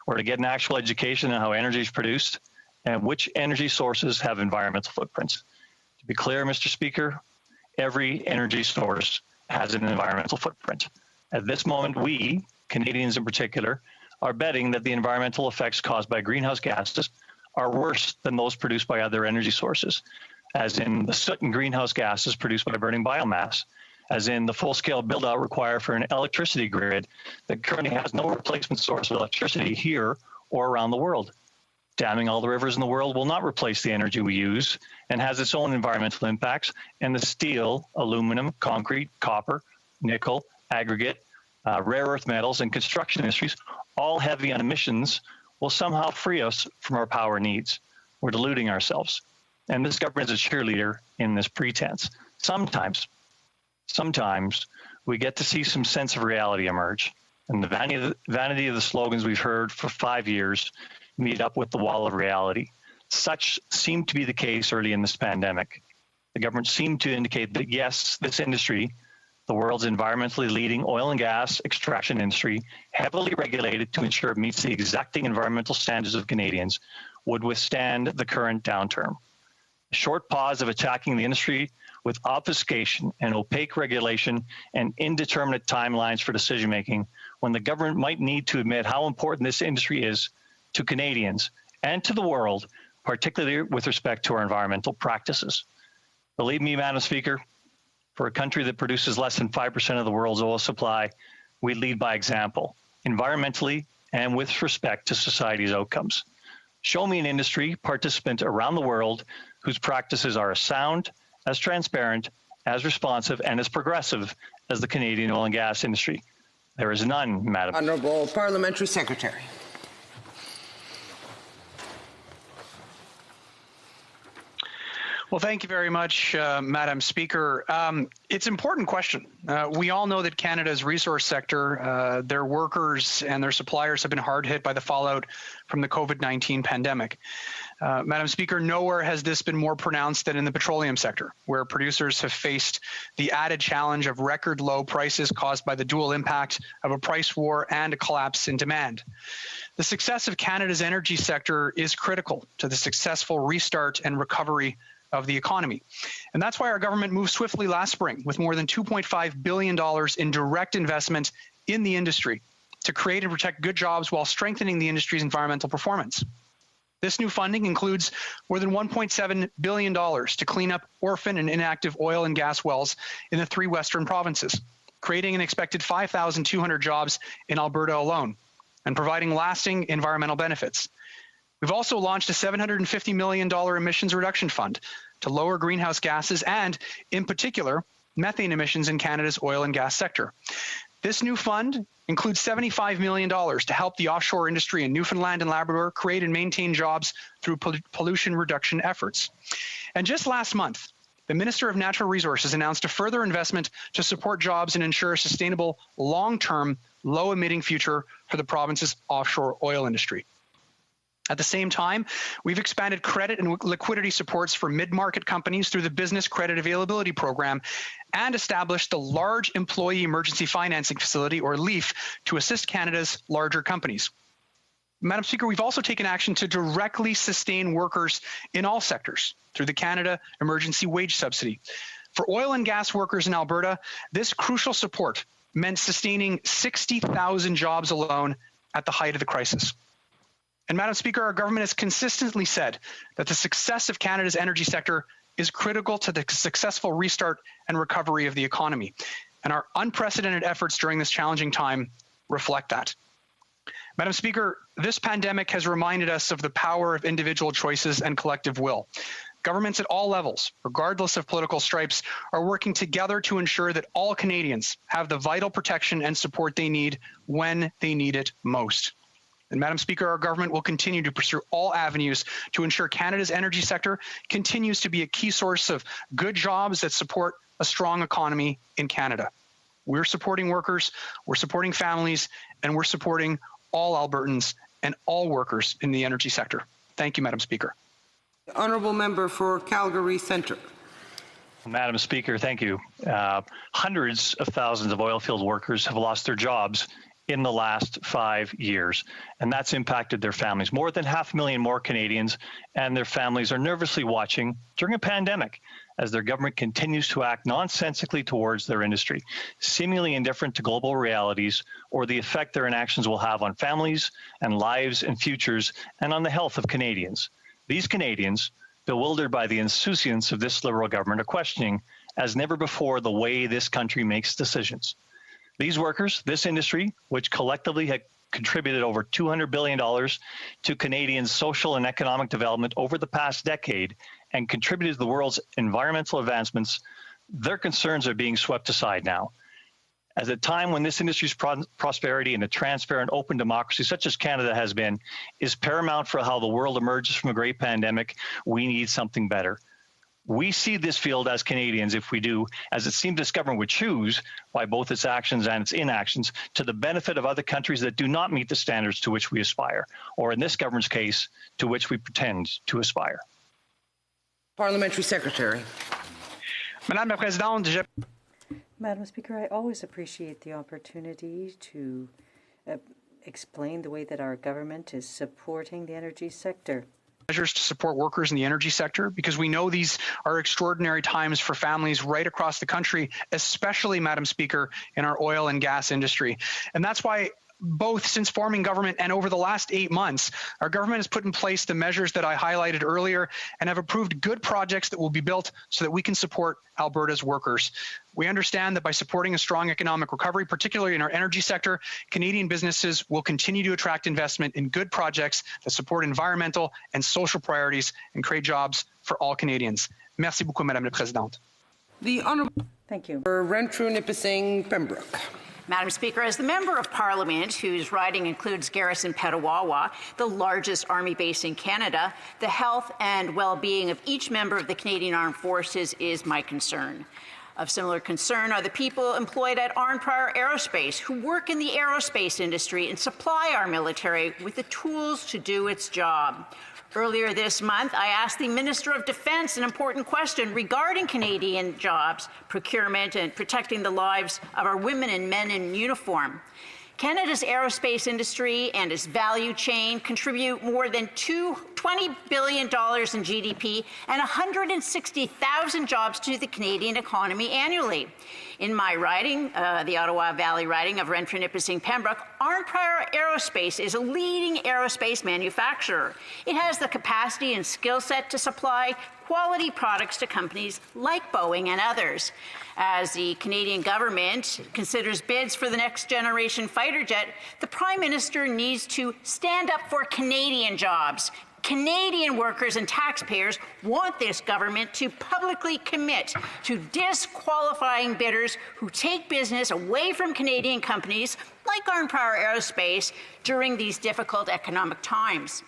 or to get an actual education on how energy is produced and which energy sources have environmental footprints. To be clear, Mr. Speaker, every energy source has an environmental footprint. At this moment, we, Canadians in particular, are betting that the environmental effects caused by greenhouse gases are worse than those produced by other energy sources, as in the soot and greenhouse gases produced by burning biomass, as in the full-scale build-out required for an electricity grid that currently has no replacement source of electricity here or around the world. Damming all the rivers in the world will not replace the energy we use and has its own environmental impacts, and the steel, aluminum, concrete, copper, nickel, aggregate, rare earth metals, and construction industries, all heavy on emissions, will somehow free us from our power needs. We're deluding ourselves. And this government is a cheerleader in this pretense. Sometimes we get to see some sense of reality emerge. And the vanity of the slogans we've heard for 5 years meet up with the wall of reality. Such seemed to be the case early in this pandemic. The government seemed to indicate that yes, this industry, the world's environmentally leading oil and gas extraction industry, heavily regulated to ensure it meets the exacting environmental standards of Canadians, would withstand the current downturn. A short pause of attacking the industry with obfuscation and opaque regulation and indeterminate timelines for decision-making, when the government might need to admit how important this industry is to Canadians and to the world, particularly with respect to our environmental practices. Believe me, Madam Speaker, for a country that produces less than 5% of the world's oil supply, we lead by example, environmentally and with respect to society's outcomes. Show me an industry participant around the world whose practices are as sound, as transparent, as responsive, and as progressive as the Canadian oil and gas industry. There is none, Madam. Honourable Parliamentary Secretary. Well, thank you very much, Madam Speaker. It's an important question. We all know that Canada's resource sector, their workers and their suppliers have been hard hit by the fallout from the COVID-19 pandemic. Madam Speaker, nowhere has this been more pronounced than in the petroleum sector, where producers have faced the added challenge of record low prices caused by the dual impact of a price war and a collapse in demand. The success of Canada's energy sector is critical to the successful restart and recovery of the economy. And that's why our government moved swiftly last spring with more than $2.5 billion in direct investment in the industry to create and protect good jobs while strengthening the industry's environmental performance. This new funding includes more than $1.7 billion to clean up orphan and inactive oil and gas wells in the 3 western provinces, creating an expected 5,200 jobs in Alberta alone, and providing lasting environmental benefits. We've also launched a $750 million emissions reduction fund to lower greenhouse gases and, in particular, methane emissions in Canada's oil and gas sector. This new fund includes $75 million to help the offshore industry in Newfoundland and Labrador create and maintain jobs through pollution reduction efforts. And just last month, the Minister of Natural Resources announced a further investment to support jobs and ensure a sustainable, long-term, low-emitting future for the province's offshore oil industry. At the same time, we've expanded credit and liquidity supports for mid-market companies through the Business Credit Availability Program and established the Large Employee Emergency Financing Facility, or LEAF, to assist Canada's larger companies. Madam Speaker, we've also taken action to directly sustain workers in all sectors through the Canada Emergency Wage Subsidy. For oil and gas workers in Alberta, this crucial support meant sustaining 60,000 jobs alone at the height of the crisis. And Madam Speaker, our government has consistently said that the success of Canada's energy sector is critical to the successful restart and recovery of the economy. And our unprecedented efforts during this challenging time reflect that. Madam Speaker, this pandemic has reminded us of the power of individual choices and collective will. Governments at all levels, regardless of political stripes, are working together to ensure that all Canadians have the vital protection and support they need when they need it most. And Madam Speaker, our government will continue to pursue all avenues to ensure Canada's energy sector continues to be a key source of good jobs that support a strong economy in Canada. We're supporting workers, we're supporting families, and we're supporting all Albertans and all workers in the energy sector. Thank you, Madam Speaker. Honourable Member for Calgary Centre. Madam Speaker, thank you. Hundreds of thousands of oilfield workers have lost their jobs in the last 5 years, and that's impacted their families. More than 500,000 more Canadians and their families are nervously watching during a pandemic as their government continues to act nonsensically towards their industry, seemingly indifferent to global realities or the effect their inactions will have on families and lives and futures and on the health of Canadians. These Canadians, bewildered by the insouciance of this Liberal government, are questioning, as never before, the way this country makes decisions. These workers, this industry, which collectively had contributed over $200 billion to Canadians' social and economic development over the past decade and contributed to the world's environmental advancements, their concerns are being swept aside now. At a time when this industry's prosperity in a transparent, open democracy such as Canada has been is paramount for how the world emerges from a great pandemic, we need something better. We see this field as Canadians, if we do, as it seems this government would choose, by both its actions and its inactions, to the benefit of other countries that do not meet the standards to which we aspire, or in this government's case, to which we pretend to aspire. Parliamentary Secretary. Madame la Présidente, Madam Speaker, I always appreciate the opportunity to explain the way that our government is supporting the energy sector. Measures to support workers in the energy sector, because we know these are extraordinary times for families right across the country, especially, Madam Speaker, in our oil and gas industry. And that's why both since forming government and over the last 8 months, our government has put in place the measures that I highlighted earlier and have approved good projects that will be built so that we can support Alberta's workers. We understand that by supporting a strong economic recovery, particularly in our energy sector, Canadian businesses will continue to attract investment in good projects that support environmental and social priorities and create jobs for all Canadians. Merci beaucoup, Madame la Présidente. The Honourable Thank you. Renfrew Nipissing Pembroke. Madam Speaker, as the Member of Parliament whose riding includes Garrison Petawawa, the largest army base in Canada, the health and well-being of each member of the Canadian Armed Forces is my concern. Of similar concern are the people employed at Arnprior Aerospace who work in the aerospace industry and supply our military with the tools to do its job. Earlier this month, I asked the Minister of Defence an important question regarding Canadian jobs, procurement, and protecting the lives of our women and men in uniform. Canada's aerospace industry and its value chain contribute more than $20 billion in GDP and 160,000 jobs to the Canadian economy annually. In my riding, the Ottawa Valley riding of Renfrew Nipissing Pembroke, Arnprior Aerospace is a leading aerospace manufacturer. It has the capacity and skill set to supply quality products to companies like Boeing and others. As the Canadian government considers bids for the next generation fighter jet, the Prime Minister needs to stand up for Canadian jobs. Canadian workers and taxpayers want this government to publicly commit to disqualifying bidders who take business away from Canadian companies like Arnprior Aerospace during these difficult economic times.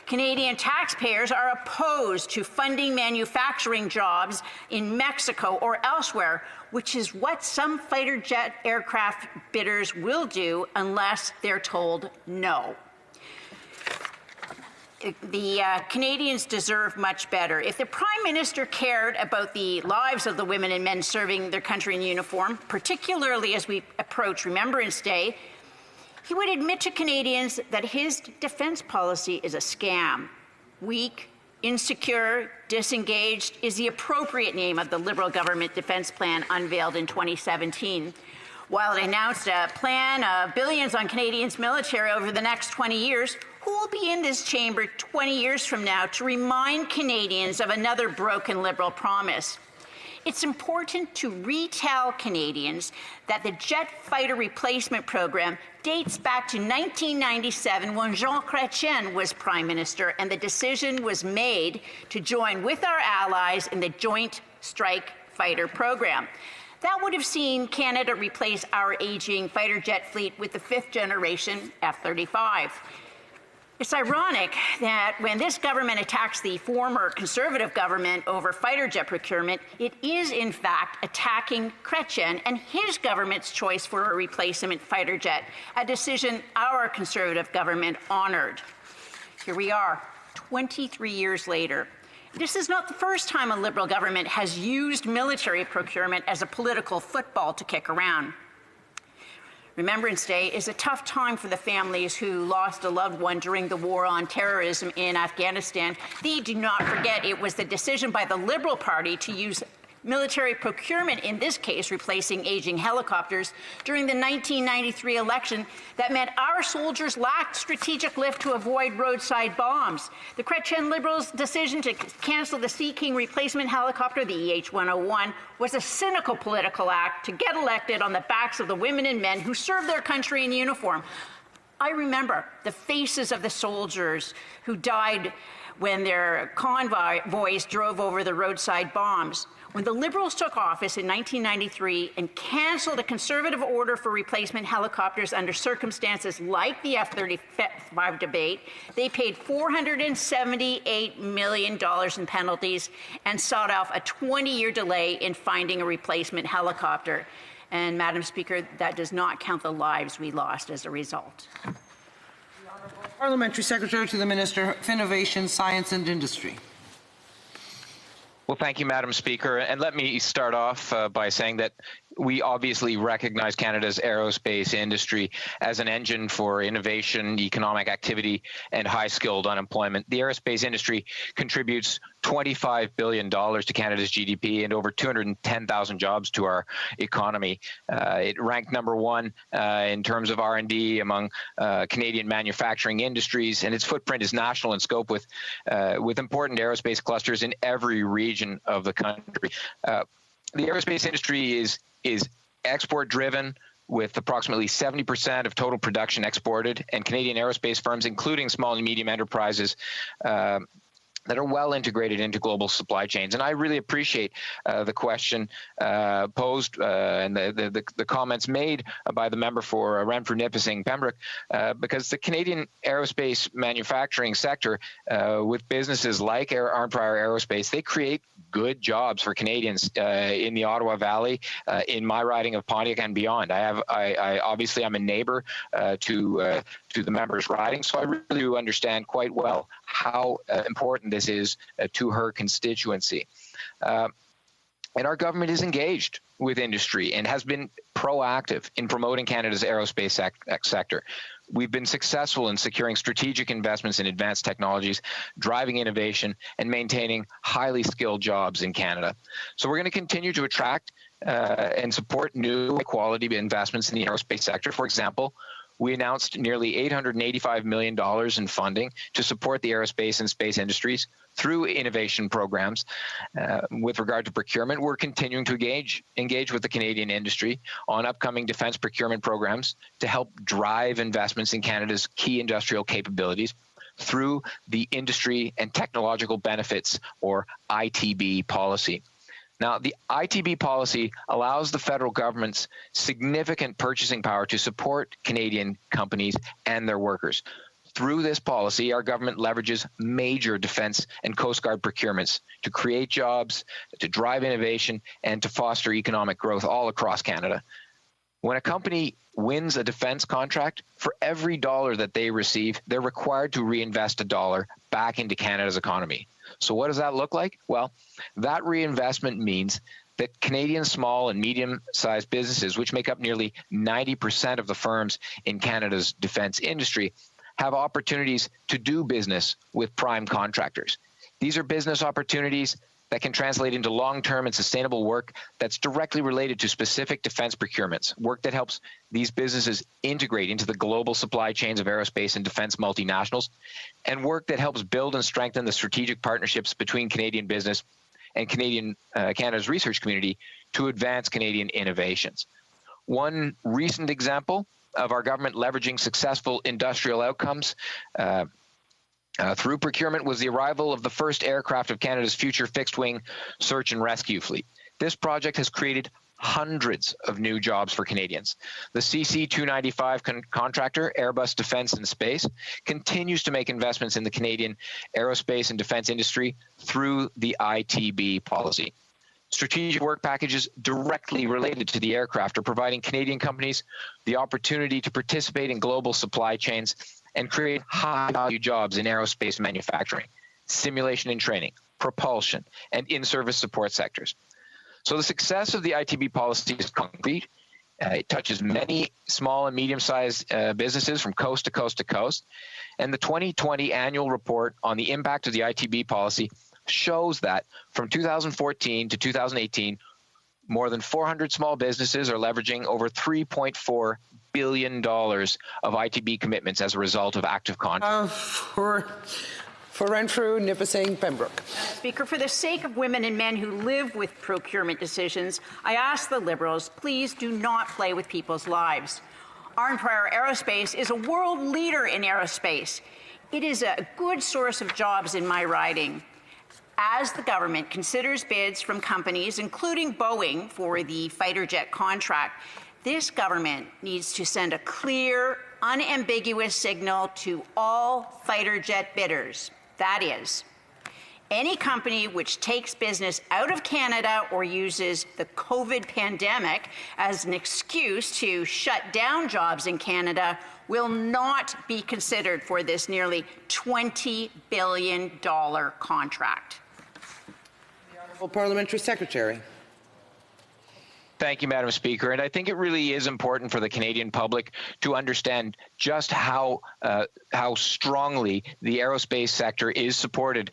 Canadian taxpayers are opposed to funding manufacturing jobs in Mexico or elsewhere, which is what some fighter jet aircraft bidders will do unless they're told no. The Canadians deserve much better. If the Prime Minister cared about the lives of the women and men serving their country in uniform, particularly as we approach Remembrance Day, he would admit to Canadians that his defence policy is a scam. Weak, insecure, disengaged is the appropriate name of the Liberal government defence plan unveiled in 2017. While it announced a plan of billions on Canadians' military over the next 20 years, who will be in this chamber 20 years from now to remind Canadians of another broken Liberal promise? it's important to retell Canadians that the jet fighter replacement program dates back to 1997 when Jean Chrétien was Prime Minister and the decision was made to join with our allies in the Joint Strike Fighter program. That would have seen Canada replace our aging fighter jet fleet with the 5th generation F-35. It's ironic that when this government attacks the former Conservative government over fighter jet procurement, it is in fact attacking Chrétien and his government's choice for a replacement fighter jet, a decision our Conservative government honored. Here we are, 23 years later. This is not the first time a Liberal government has used military procurement as a political football to kick around. Remembrance Day is a tough time for the families who lost a loved one during the war on terrorism in Afghanistan. They do not forget it was the decision by the Liberal Party to use military procurement, in this case replacing aging helicopters, during the 1993 election that meant our soldiers lacked strategic lift to avoid roadside bombs. The Chrétien Liberals' decision to cancel the Sea King replacement helicopter, the EH-101, was a cynical political act to get elected on the backs of the women and men who served their country in uniform. I remember the faces of the soldiers who died when their convoys drove over the roadside bombs. When the Liberals took office in 1993 and cancelled a Conservative order for replacement helicopters under circumstances like the F-35 debate, they paid $478 million in penalties and sought off a 20-year delay in finding a replacement helicopter. And, Madam Speaker, that does not count the lives we lost as a result. Parliamentary Secretary to the Minister of Innovation, Science and Industry. Well, thank you, Madam Speaker. And let me start off by saying that we obviously recognize Canada's aerospace industry as an engine for innovation, economic activity, and high-skilled unemployment. The aerospace industry contributes $25 billion to Canada's GDP and over 210,000 jobs to our economy. It ranked number one in terms of R&D among Canadian manufacturing industries, and its footprint is national in scope with important aerospace clusters in every region of the country. The aerospace industry is export-driven, with approximately 70% of total production exported, and Canadian aerospace firms, including small and medium enterprises, that are well integrated into global supply chains. And I really appreciate the question posed and the comments made by the member for Renfrew, Nipissing, Pembroke, because the Canadian aerospace manufacturing sector, with businesses like Arnprior Aerospace, they create good jobs for Canadians in the Ottawa Valley, in my riding of Pontiac and beyond. I obviously I'm a neighbor to the member's riding, so I really do understand quite well how important this is to her constituency. And our government is engaged with industry and has been proactive in promoting Canada's aerospace sector. We've been successful in securing strategic investments in advanced technologies, driving innovation, and maintaining highly skilled jobs in Canada. So we're going to continue to attract and support new quality investments in the aerospace sector. For example, we announced nearly $885 million in funding to support the aerospace and space industries through innovation programs. With regard to procurement, we're continuing to engage with the Canadian industry on upcoming defense procurement programs to help drive investments in Canada's key industrial capabilities through the Industry and Technological Benefits, or ITB policy. Now, the ITB policy allows the federal government's significant purchasing power to support Canadian companies and their workers. Through this policy, our government leverages major defense and Coast Guard procurements to create jobs, to drive innovation, and to foster economic growth all across Canada. When a company wins a defense contract, for every dollar that they receive, they're required to reinvest a dollar back into Canada's economy. So what does that look like? Well, that reinvestment means that Canadian small and medium-sized businesses, which make up nearly 90% of the firms in Canada's defense industry, have opportunities to do business with prime contractors. These are business opportunities that can translate into long-term and sustainable work that's directly related to specific defense procurements, work that helps these businesses integrate into the global supply chains of aerospace and defense multinationals, and work that helps build and strengthen the strategic partnerships between Canadian business and Canada's research community to advance Canadian innovations. One recent example of our government leveraging successful industrial outcomes through procurement was the arrival of the first aircraft of Canada's future fixed-wing search and rescue fleet. This project has created hundreds of new jobs for Canadians. The CC-295 contractor, Airbus Defence and Space, continues to make investments in the Canadian aerospace and defence industry through the ITB policy. Strategic work packages directly related to the aircraft are providing Canadian companies the opportunity to participate in global supply chains and create high-value jobs in aerospace manufacturing, simulation and training, propulsion, and in-service support sectors. So the success of the ITB policy is concrete. It touches many small and medium-sized businesses from coast to coast to coast. And the 2020 annual report on the impact of the ITB policy shows that from 2014 to 2018, more than 400 small businesses are leveraging over $3.4 billion of ITB commitments as a result of active contracts. For Renfrew, Nipissing, Pembroke. Speaker, for the sake of women and men who live with procurement decisions, I ask the Liberals, please do not play with people's lives. Arn Prior Aerospace is a world leader in aerospace. It is a good source of jobs in my riding. As the government considers bids from companies, including Boeing, for the fighter jet contract, this government needs to send a clear, unambiguous signal to all fighter jet bidders. That is, any company which takes business out of Canada or uses the COVID pandemic as an excuse to shut down jobs in Canada will not be considered for this nearly $20 billion contract. The Honourable Parliamentary Secretary. Thank you, Madam Speaker. And I think it really is important for the Canadian public to understand just how strongly the aerospace sector is supported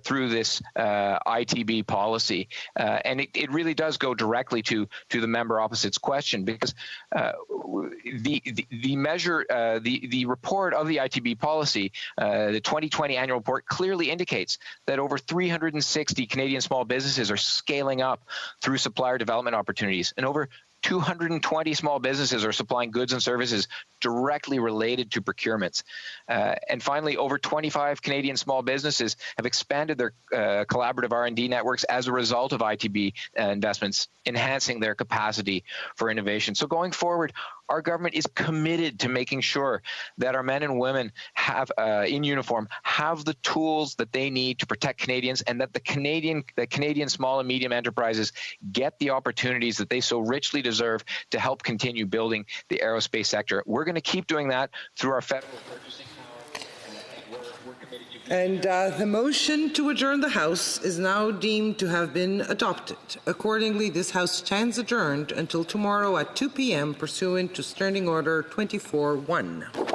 through this ITB policy. And it really does go directly to the member opposite's question, because the measure, the report of the ITB policy, the 2020 annual report, clearly indicates that over 360 Canadian small businesses are scaling up through supplier development opportunities, and over 220 small businesses are supplying goods and services directly related to procurements. And finally, over 25 Canadian small businesses have expanded their collaborative R&D networks as a result of ITB investments, enhancing their capacity for innovation. So going forward, our government is committed to making sure that our men and women have, in uniform, have the tools that they need to protect Canadians, and that the Canadian small and medium enterprises get the opportunities that they so richly deserve to help continue building the aerospace sector. We're going to keep doing that through our federal purchasing power. We're committed to And the motion to adjourn the House is now deemed to have been adopted. Accordingly, this House stands adjourned until tomorrow at 2 p.m. pursuant to Standing Order 24-1.